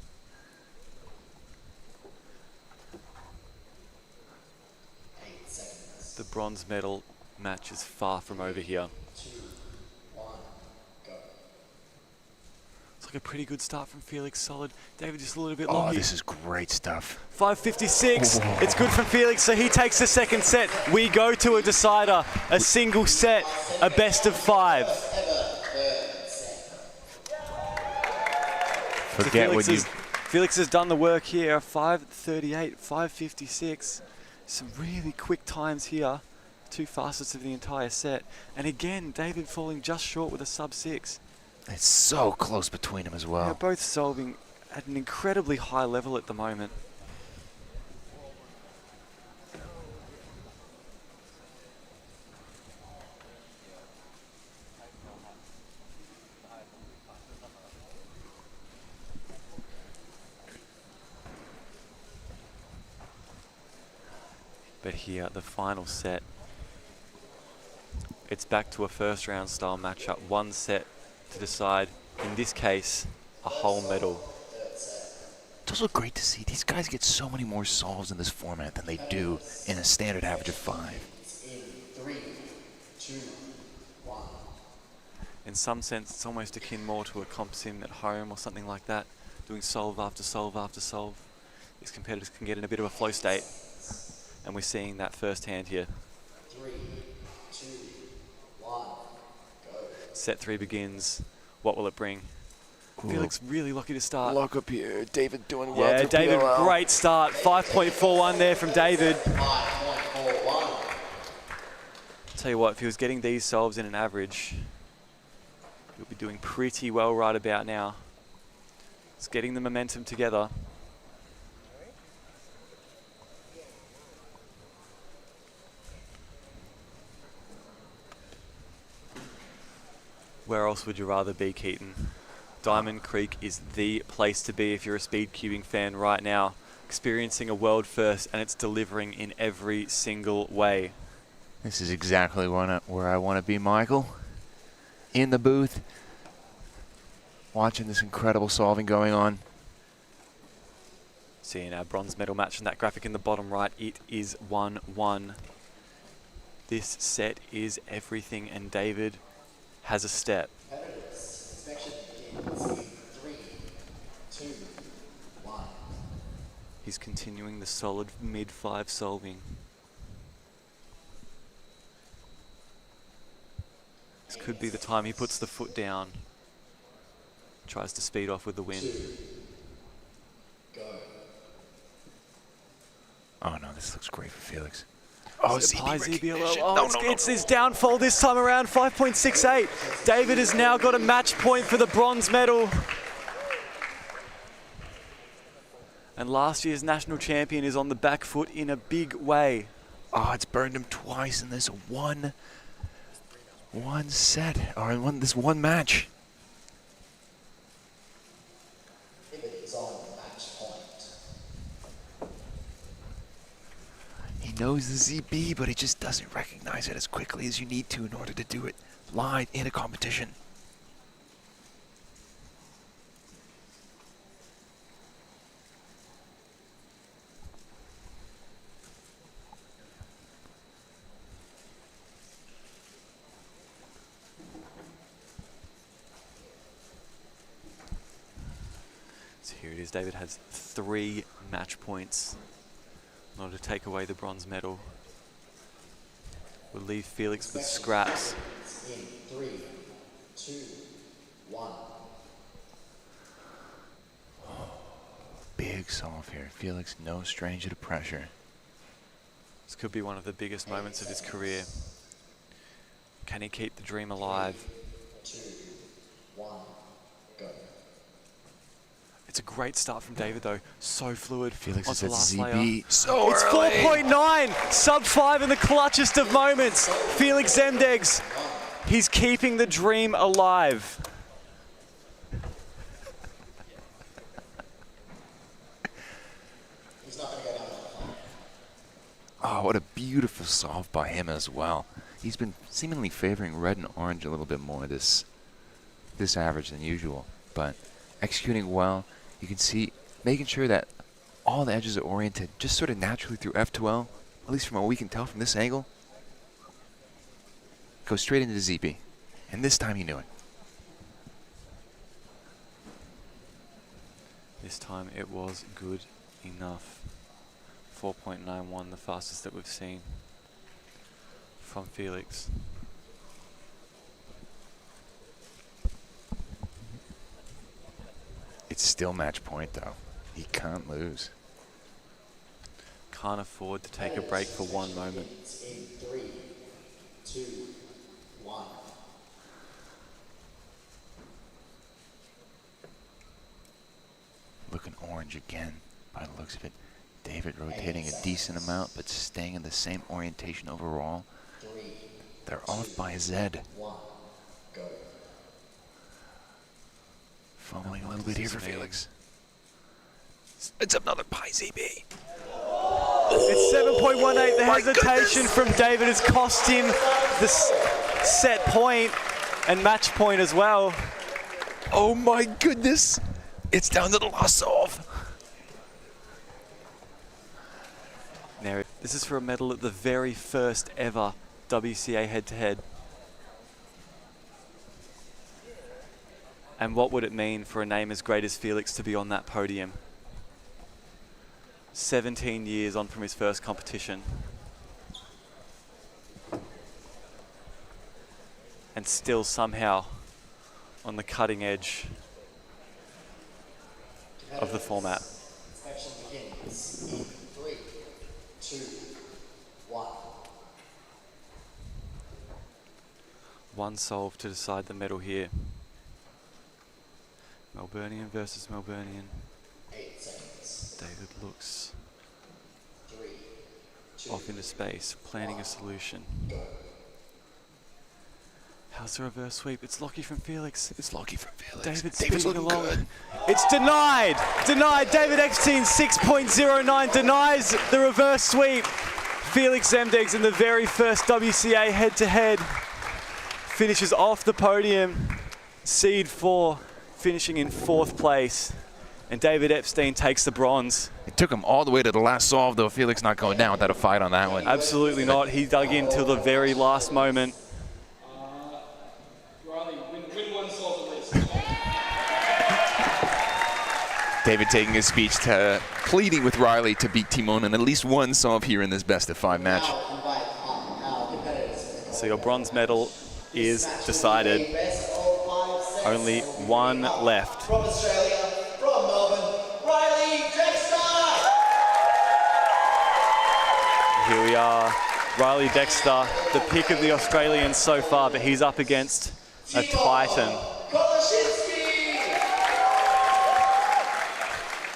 The bronze medal match is far from over here. 2, 1, go. It's like a pretty good start from Felix. Solid. David just a little bit Oh, longer. this is great stuff. 5.56. It's good from Felix, so he takes the second set. We go to a decider, a single set, a best of 5. Forget what you... Felix has done the work here. 5.38, 5.56. Some really quick times here. 2 fastest of the entire set. And again, David falling just short with a sub-6. It's so close between them as well. They're both solving at an incredibly high level at the moment. But here, the final set, it's back to a first round style matchup. 1 set to decide, in this case, a whole medal. It's also great to see these guys get so many more solves in this format than they do in a standard average of 5. In 3, 2, 1. In some sense, it's almost akin more to a comp sim at home or something like that, doing solve after solve after solve. These competitors can get in a bit of a flow state, and we're seeing that firsthand here. 3, 2, 1, go. Set 3 begins. What will it bring? Felix really lucky to start. Lock up here. David doing well. Yeah, David, great start. 5.41 there from David. 5.41. Tell you what, if he was getting these solves in an average, he'll be doing pretty well right about now. It's getting the momentum together. Where else would you rather be, Keaton? Diamond Creek is the place to be if you're a speed cubing fan right now. Experiencing a world first, and it's delivering in every single way. This is exactly where I want to be, Michael. In the booth, watching this incredible solving going on. Seeing our bronze medal match in that graphic in the bottom right, it is 1-1. This set is everything, and David has a step. Inspection begins in 3, 2, 1. He's continuing the solid mid-5 solving. This could be the time he puts the foot down. Tries to speed off with the win. 2, go. Oh no, this looks great for Felix. Oh, ZBLO. Oh, it's his downfall this time around, 5.68. David has now got a match point for the bronze medal. And last year's national champion is on the back foot in a big way. Oh, it's burned him twice in this one set, or in this one match. David is on match point. He knows the ZB, but he just doesn't recognize it as quickly as you need to in order to do it live in a competition. So here it is, David has 3 match points in order to take away the bronze medal. We'll leave Felix with scraps. In 3, 2, 1. Big solve here. Felix, no stranger to pressure. This could be one of the biggest moments of his career. Can he keep the dream alive? 2, 1, go. It's a great start from David though. So fluid. Felix onto is at last ZB. layer. So it's early. 4.9, sub 5 in the clutchest of moments. Felix Zemdegs, he's keeping the dream alive. Oh, what a beautiful solve by him as well. He's been seemingly favoring red and orange a little bit more this average than usual, but executing well. You can see making sure that all the edges are oriented just sort of naturally through F12, at least from what we can tell from this angle. Go straight into the ZB, and this time he knew it. This time it was good enough. 4.91, the fastest that we've seen from Felix. It's still match point though. He can't lose. Can't afford to take a break for one moment. In 3, 2, 1. Looking orange again by the looks of it. David rotating a decent amount, but staying in the same orientation overall. 3, They're off by Z. 1, go. Fumbling a little bit here for Felix. It's another pi ZB. It's 7.18. The hesitation from David has cost him the set point and match point as well. Oh my goodness. It's down to the last solve. This is for a medal at the very first ever WCA head-to-head. And what would it mean for a name as great as Felix to be on that podium? 17 years on from his first competition. And still somehow on the cutting edge of the format. Inspection begins in 3, 2, 1. One solve to decide the medal here. Melburnian versus Melburnian. 8 seconds. David looks 3, 2, off into space, planning a solution. go. How's the reverse sweep? It's Lockie from Felix. It's Lockie from Felix. David's David's speeding looking along. good. It's denied! Denied! David Epstein, 6.09, denies the reverse sweep. Felix Zemdegs in the very first WCA head-to-head finishes off the podium. Seed 4 finishing in 4th place. And David Epstein takes the bronze. It took him all the way to the last solve, though. Felix not going down without a fight on that one. Absolutely not. He dug in till the very last moment. David taking his speech to pleading with Riley to beat Timon in at least one solve here in this best of 5 match. So your bronze medal is decided. Only one left. From Australia, from Melbourne, Riley Dexter! Here we are. Riley Dexter, the pick of the Australians so far, but he's up against a titan.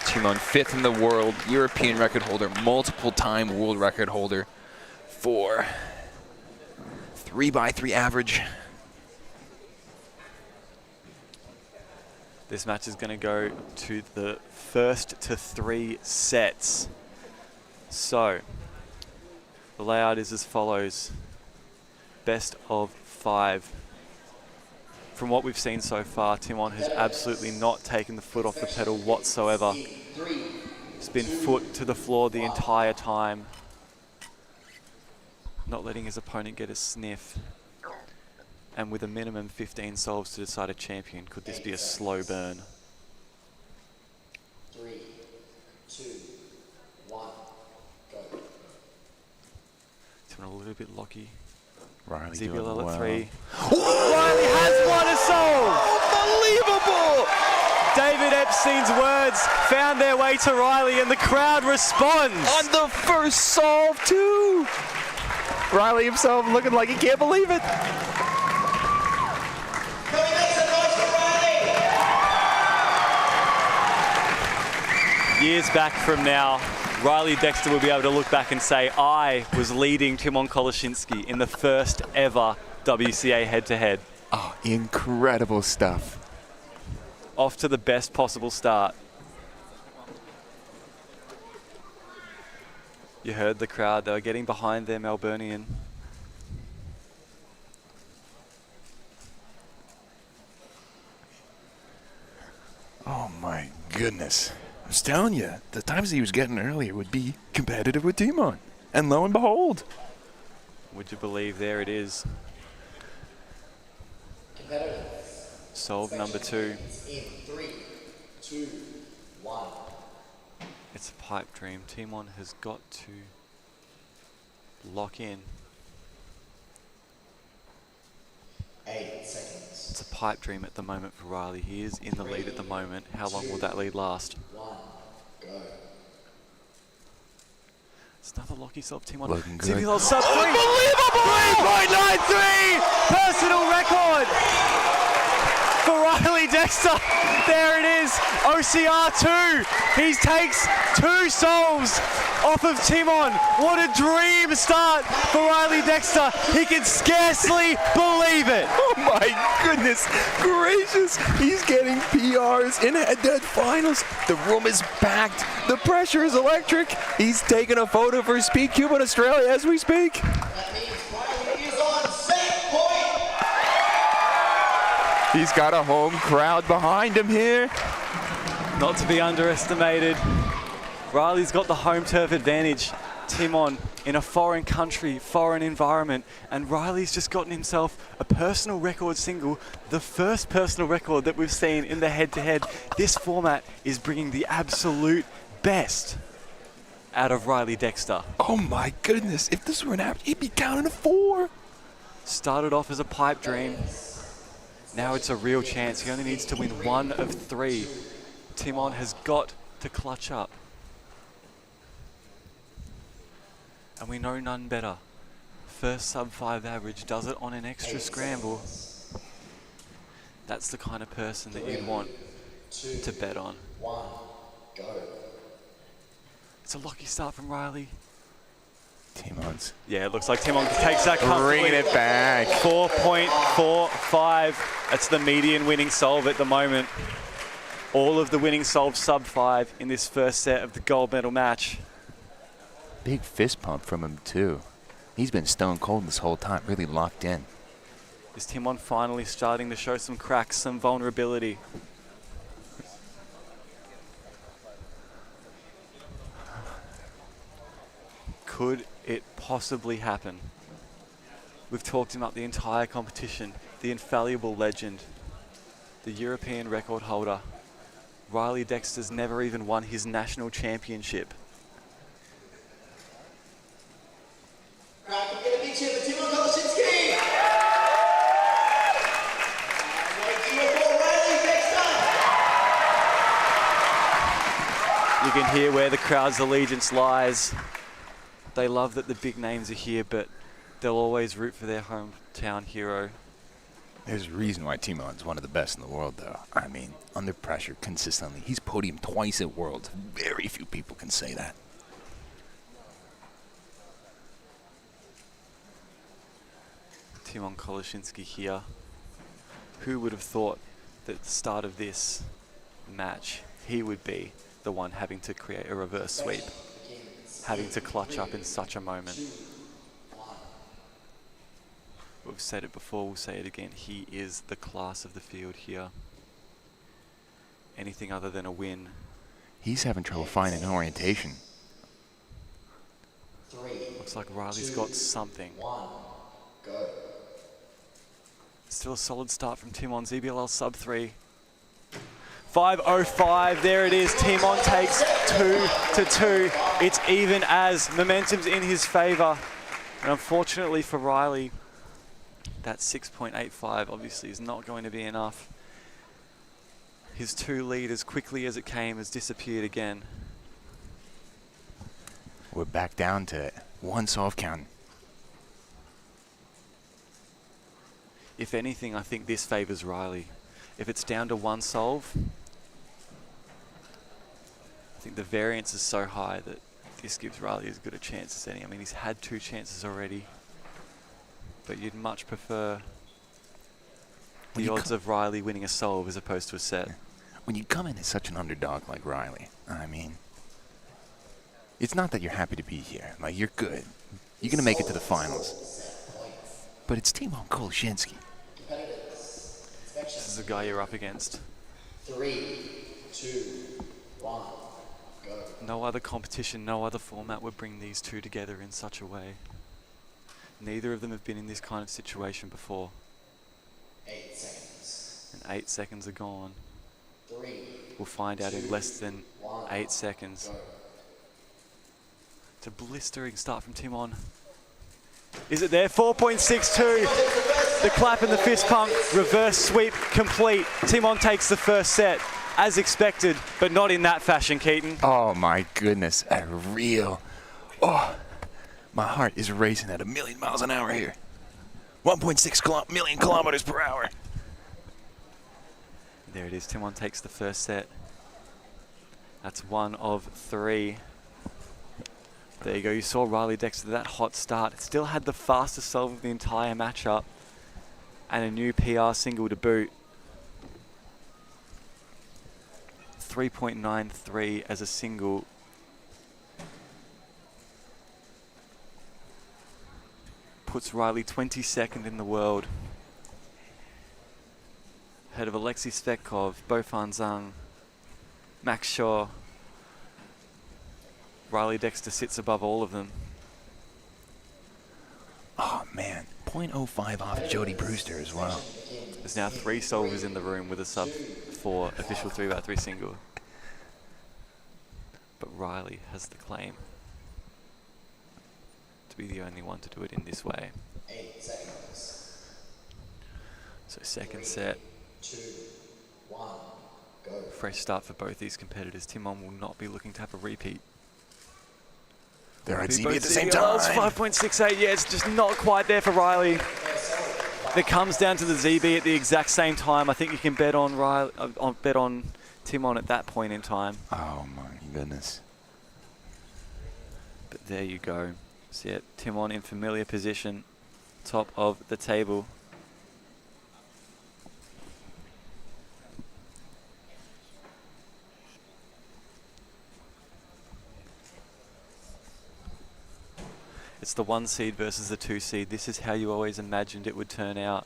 Timon 5th in the world, European record holder, multiple-time world record holder for 3x3 average. This match is going to go to the first to 3 sets. So, the layout is as follows. Best of 5. From what we've seen so far, Timon has absolutely not taken the foot off the pedal whatsoever. He's been foot to the floor the entire time, not letting his opponent get a sniff. And with a minimum 15 solves to decide a champion, could this be a slow burn? 3, 2, 1, go. Timon a little bit locky. Riley Zebulon doing at well. 3. Riley has won a solve! Unbelievable! David Epstein's words found their way to Riley and the crowd responds. On the first solve, too! Riley himself looking like he can't believe it. Years back from now, Riley Dexter will be able to look back and say, I was leading Timon Koloshinsky in the first ever WCA head-to-head. Oh, incredible stuff. Off to the best possible start. You heard the crowd, they were getting behind their Melburnian. Oh my goodness. I was telling you, the times he was getting earlier would be competitive with Timon. And lo and behold. Would you believe, there it is. Solve number 2. In 3, 2, 1. It's a pipe dream. Timon has got to lock in. 8 seconds. It's a pipe dream at the moment for Riley. He is in the lead at the moment. How long will that lead last? 1, go. It's another locky solve. Timon. Looking good. Zebulon sub 3. Unbelievable! 3.93! Personal record! For Riley Dexter, there it is, OCR 2. He takes 2 solves off of Timon. What a dream start for Riley Dexter. He can scarcely believe it. Oh my goodness gracious. He's getting PRs in head-to-head finals. The room is packed. The pressure is electric. He's taking a photo for Speed Cube in Australia as we speak. That means Riley is on set point. He's got a home crowd behind him here. Not to be underestimated. Riley's got the home turf advantage. Timon in a foreign country, foreign environment, and Riley's just gotten himself a personal record single, the first personal record that we've seen in the head-to-head. This format is bringing the absolute best out of Riley Dexter. Oh my goodness, if this were an app, he'd be counting a 4. Started off as a pipe dream. Now it's a real chance. He only needs to win 1 of 3. Timon has got to clutch up. And we know none better. First sub-5 average, does it on an extra scramble. That's the kind of person that you'd want to bet on. 1, go. It's a lucky start from Riley. Timon's. Yeah, it looks like Timon takes that comfortably. Bringing it back. 4.45. That's the median winning solve at the moment. All of the winning solves sub-5 in this first set of the gold medal match. Big fist pump from him too. He's been stone cold this whole time, really locked in. Is Timon finally starting to show some cracks, some vulnerability? Could it possibly happen? We've talked him up the entire competition, the infallible legend, the European record holder. Riley Dexter's never even won his national championship. Can we get a big cheer for Timon Koloshinsky? You can hear where the crowd's allegiance lies. They love that the big names are here, but they'll always root for their hometown hero. There's a reason why Timon's one of the best in the world, though. I mean, under pressure, consistently. He's podiumed twice at Worlds. Very few people can say that. Timon Koloshinsky here. Who would have thought that at the start of this match, he would be the one having to create a reverse sweep, having to clutch up in such a moment. We've said it before, we'll say it again. He is the class of the field here. Anything other than a win. He's having trouble finding an orientation. Looks like Riley's got something. Go. Still a solid start from Timon. ZBLL sub-3. 5.05, there it is. Timon takes 2-2. It's even as momentum's in his favor. And unfortunately for Riley, that 6.85 obviously is not going to be enough. His 2 lead, as quickly as it came, has disappeared again. We're back down to 1 solve count. If anything, I think this favors Riley. If it's down to 1 solve, I think the variance is so high that this gives Riley as good a chance as any. I mean, he's had 2 chances already, but you'd much prefer the odds of Riley winning a solve as opposed to a set. When you come in as such an underdog like Riley, I mean, it's not that you're happy to be here. Like, you're good. You're going to make it to the finals. But it's Timon Koloshinsky. This is the guy you're up against. 3, 2, 1, go. No other competition, no other format would bring these 2 together in such a way. Neither of them have been in this kind of situation before. 8 seconds. And 8 seconds are gone. 3. We'll find out in less than 8 seconds. Go. It's a blistering start from Timon. Is it there? 4.62. The clap and the fist pump. Reverse sweep complete. Timon takes the first set, as expected, but not in that fashion, Keaton. Oh my goodness, a real. Oh, my heart is racing at 1,000,000 miles an hour here. 1.6 million kilometers per hour. There it is. Timon takes the first set. That's 1 of 3. There you go. You saw Riley Dexter, that hot start. Still had the fastest solve of the entire matchup and a new PR single to boot. 3.93 as a single. Puts Riley 22nd in the world. Ahead of Alexei Svetkov, Bo Fan Zhang, Max Shaw, Riley Dexter sits above all of them. Oh man, 0.05 off Jody Brewster as well. There's now 3 solvers in the room with a sub 4 official 3x3 single. But Riley has the claim to be the only one to do it in this way. 8 seconds. So second set. 2, 1, go. Fresh start for both these competitors. Timon will not be looking to have a repeat. They're at Both ZB at the same ZBLs, time. 5.68, yeah, it's just not quite there for Riley. It comes down to the ZB at the exact same time. I think you can bet on Riley, bet on Timon at that point in time. Oh my goodness. But there you go. So yeah, Timon in familiar position, top of the table. It's the 1 seed versus the 2 seed. This is how you always imagined it would turn out.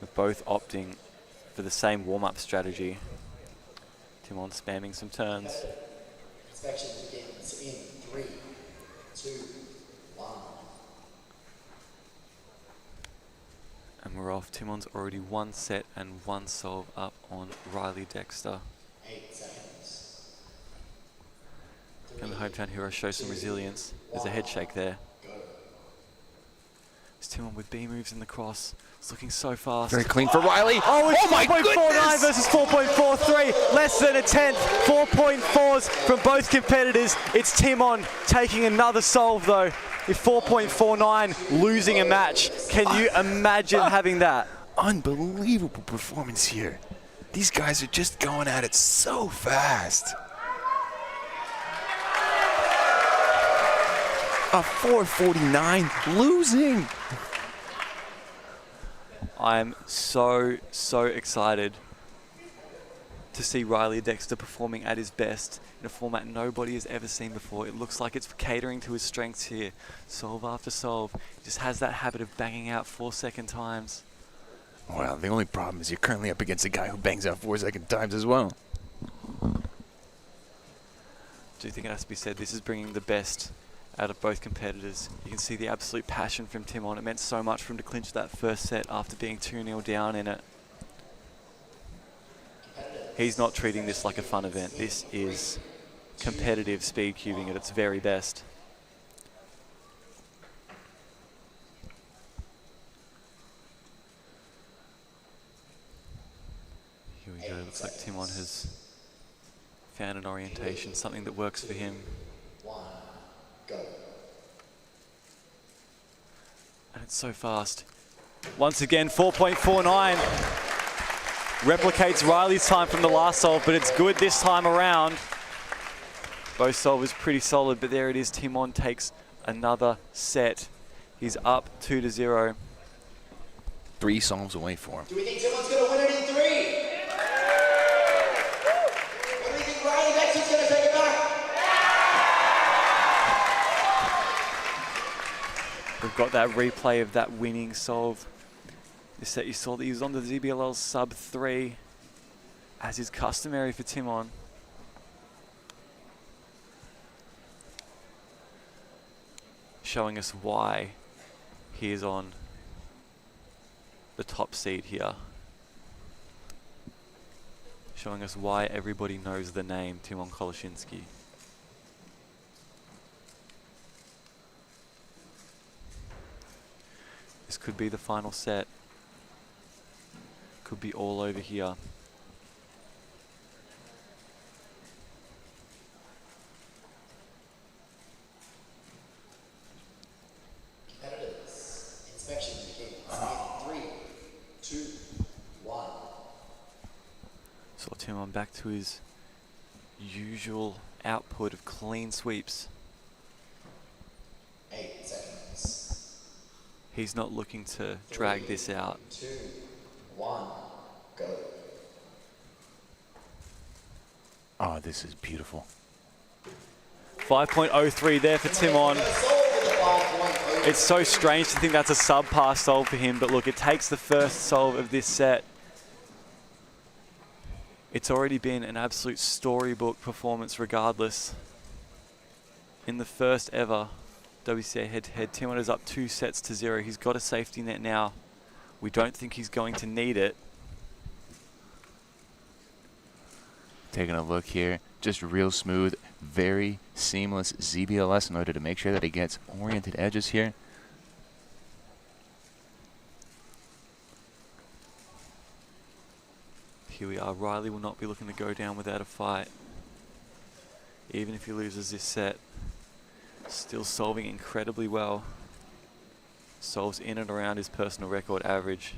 With both opting for the same warm-up strategy. Timon spamming some turns. Inspection begins in 3, 2, 1. And we're off. Timon's already 1 set and 1 solve up on Riley Dexter. 8 seconds. And the hometown hero shows some resilience. There's a head shake there. It's Timon with B moves in the cross. It's looking so fast. Very clean for Riley. Oh, it's my 4.49 versus 4.43. Less than a tenth. 4.4s from both competitors. It's Timon taking another solve though. With 4.49, losing a match. Can you imagine having that? Unbelievable performance here. These guys are just going at it so fast. A 4.49 losing. I'm so excited to see Riley Dexter performing at his best in a format nobody has ever seen before. It looks like it's catering to his strengths here. Solve after solve. He just has that habit of banging out 4-second times. Well, the only problem is you're currently up against a guy who bangs out 4-second times as well. Do you think it has to be said, this is bringing the best out of both competitors. You can see the absolute passion from Timon. It meant so much for him to clinch that first set after being 2-0 down in it. He's not treating this like a fun event. This is competitive speed cubing at its very best. Here we go. Looks like Timon has found an orientation, something that works for him. 1, go. And it's so fast. Once again, 4.49. Replicates Riley's time from the last solve, but it's good this time around. Both solvers pretty solid, but there it is. Timon takes another set. He's up 2-0. 3 solves away for him. Do we think Timon's going to win it in 3? Or do we think Riley Dexter's going to take it back? We've got that replay of that winning solve. This set you saw that he was on the ZBLL sub 3, as is customary for Timon. Showing us why he is on the top seed here. Showing us why everybody knows the name Timon Koloshinsky. This could be the final set. Could be all over here. Competitors, inspection begins in 3, 2, 1. Saw Timon back to his usual output of clean sweeps. 8 seconds. He's not looking to drag this out. 2, 1, go. Oh, this is beautiful. 5.03 there for Timon. It's so strange to think that's a subpar solve for him, but look, it takes the first solve of this set. It's already been an absolute storybook performance regardless. In the first ever WCA head-to-head, Timon is up 2-0. He's got a safety net now. We don't think he's going to need it. Taking a look here, just real smooth, very seamless ZBLS in order to make sure that he gets oriented edges here. Here we are. Riley will not be looking to go down without a fight. Even if he loses this set. Still solving incredibly well. Solves in and around his personal record average.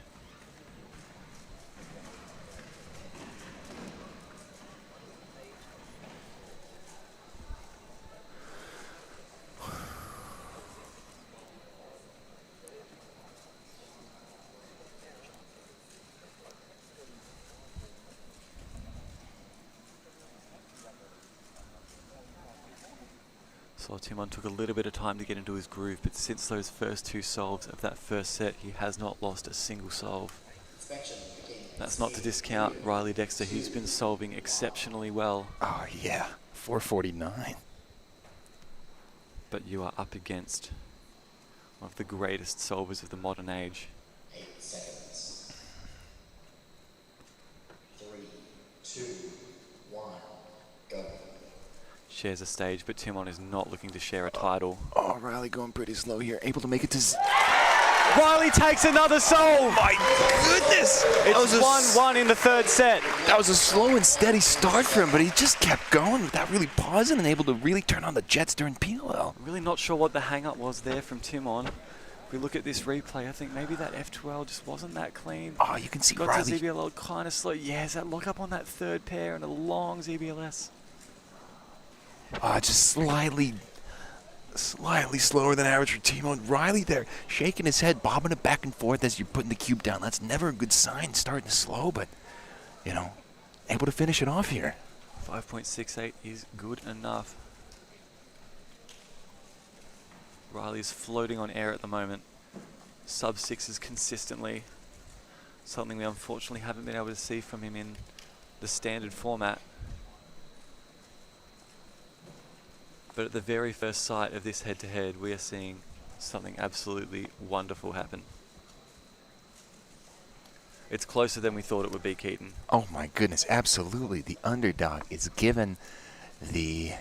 So Timon took a little bit of time to get into his groove, but since those first two solves of that first set, he has not lost a single solve. That's not to discount Riley Dexter, who's been solving exceptionally well. Oh yeah, 449. But you are up against one of the greatest solvers of the modern age. 8 seconds. 3, 2, 1, go. Shares a stage, but Timon is not looking to share a title. Oh, Riley going pretty slow here, able to make it to... Riley takes another solve! My goodness! It's 1-1 in the third set. That was a slow and steady start for him, but he just kept going without really pausing and able to really turn on the jets during PLL. I'm really not sure what the hang-up was there from Timon. If we look at this replay, I think maybe that F12 just wasn't that clean. Oh, you can see Got Riley. to ZBLL kind of slow. Yes, that lock up on that third pair and a long ZBLS. Just slightly slower than average for Timon. Riley there, shaking his head, bobbing it back and forth as you're putting the cube down. That's never a good sign, starting slow, but, you know, able to finish it off here. 5.68 is good enough. Riley's floating on air at the moment. Sub-6s consistently. Something we unfortunately haven't been able to see from him in the standard format. But at the very first sight of this head-to-head, we are seeing something absolutely wonderful happen. It's closer than we thought it would be, Keaton. Oh my goodness, absolutely. The underdog is given the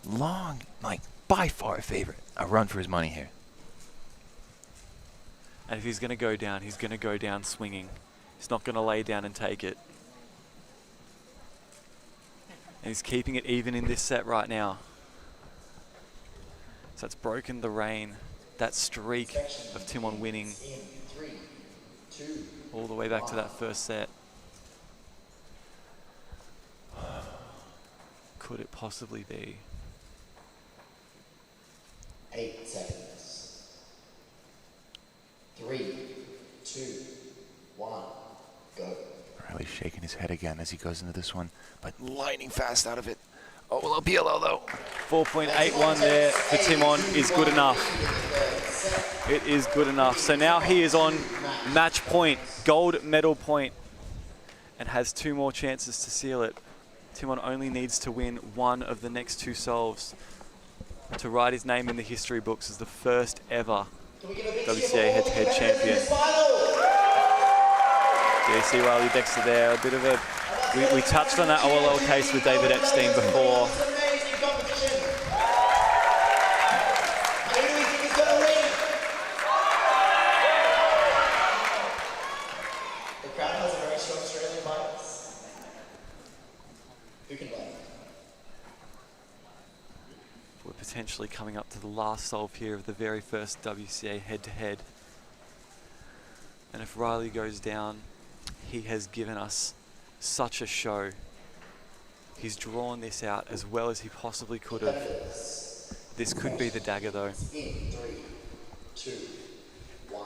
long, like by far favorite, a run for his money here. And if he's going to go down, he's going to go down swinging. He's not going to lay down and take it. And he's keeping it even in this set right now. So it's broken the reign, that streak of Timon winning all the way back to that first set. Could it possibly be? 8 seconds. 3, 2, 1, go. Riley shaking his head again as he goes into this one, but lightning fast out of it. Oh, well, PLL though. 4.81 there for Timon is good enough. It is good enough. So now he is on match point, gold medal point, and has 2 more chances to seal it. Timon only needs to win one of the next 2 solves to write his name in the history books as the first ever WCA head-to-head champion. Yeah, you see Riley Dexter there, a bit of a... We touched on that OLL case with David Epstein before. The crowd has a very strong Australian bias. Who can blame? We're potentially coming up to the last solve here of the very first WCA head-to-head. And if Riley goes down, he has given us such a show. He's drawn this out as well as he possibly could have. This could be the dagger though. In 3, 2, 1.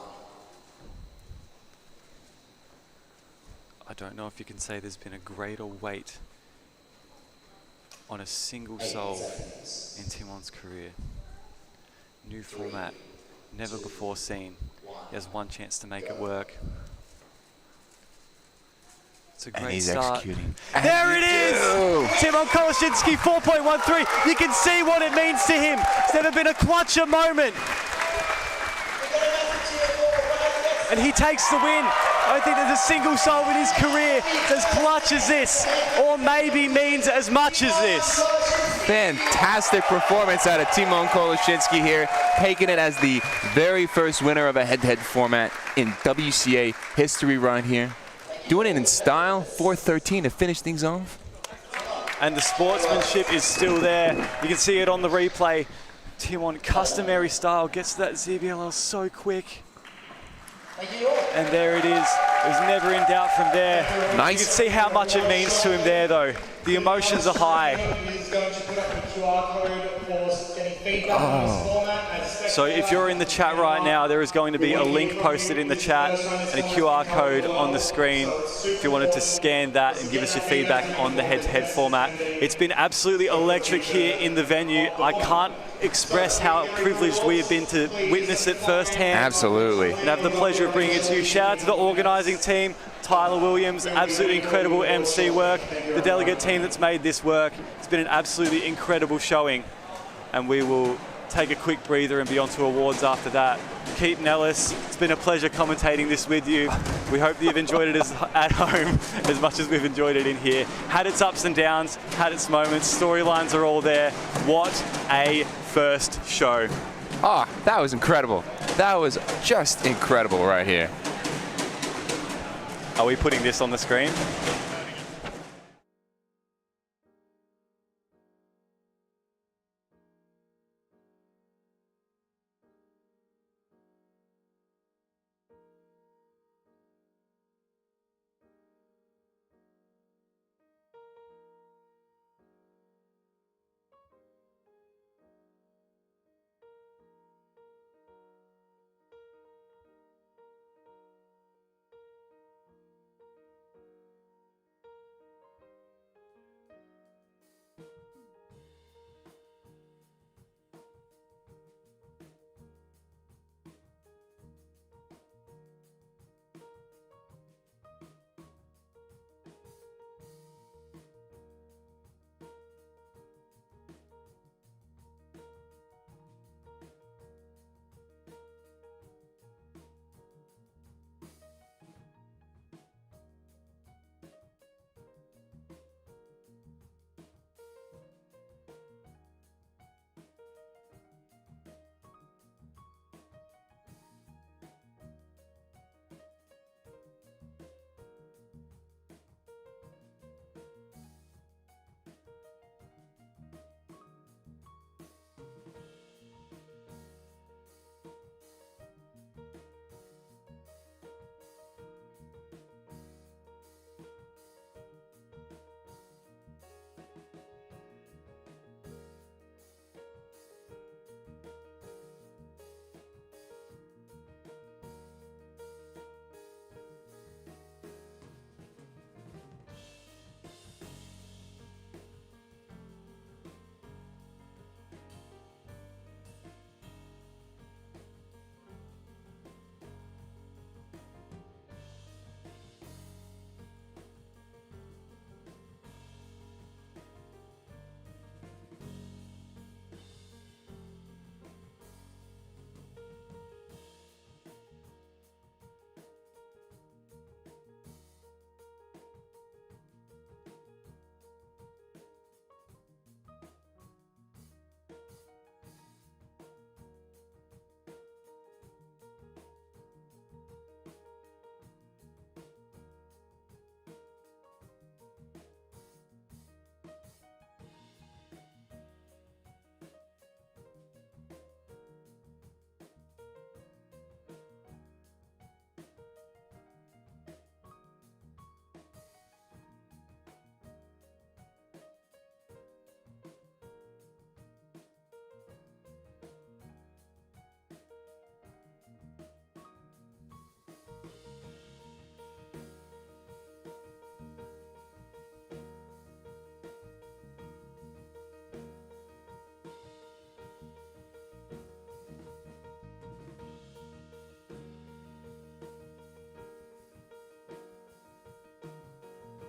I don't know if you can say there's been a greater weight on a single solve in Timon's career. New format, never before seen. He has one chance to make it work. It's a great start. Executing. There it is! Timon Koleshinski, 4.13. You can see what it means to him. It's never been a clutcher moment. And he takes the win. I don't think there's a single solve in his career as clutch as this, or maybe means as much as this. Fantastic performance out of Timon Koleshinski here, taking it as the very first winner of a head-to-head format in WCA history right here. Doing it in style, 4.13 to finish things off. And the sportsmanship is still there. You can see it on the replay. Timon, customary style, gets to that ZBLL so quick. And there it is. It was never in doubt from there. Nice. You can see how much it means to him there, though. The emotions are high. So if you're in the chat right now, there is going to be a link posted in the chat and a QR code on the screen if you wanted to scan that and give us your feedback on the head-to-head format. It's been absolutely electric here in the venue. I can't express how privileged we have been to witness it firsthand. Absolutely. And have the pleasure of bringing it to you. Shout out to the organising team, Tyler Williams, absolutely incredible MC work, the delegate team that's made this work. It's been an absolutely incredible showing, and we will take a quick breather and be on to awards after that. Keaton Ellis, it's been a pleasure commentating this with you. We hope that you've enjoyed it at home as much as we've enjoyed it in here. Had its ups and downs, had its moments, storylines are all there. What a first show. Ah, that was incredible. That was just incredible right here. Are we putting this on the screen?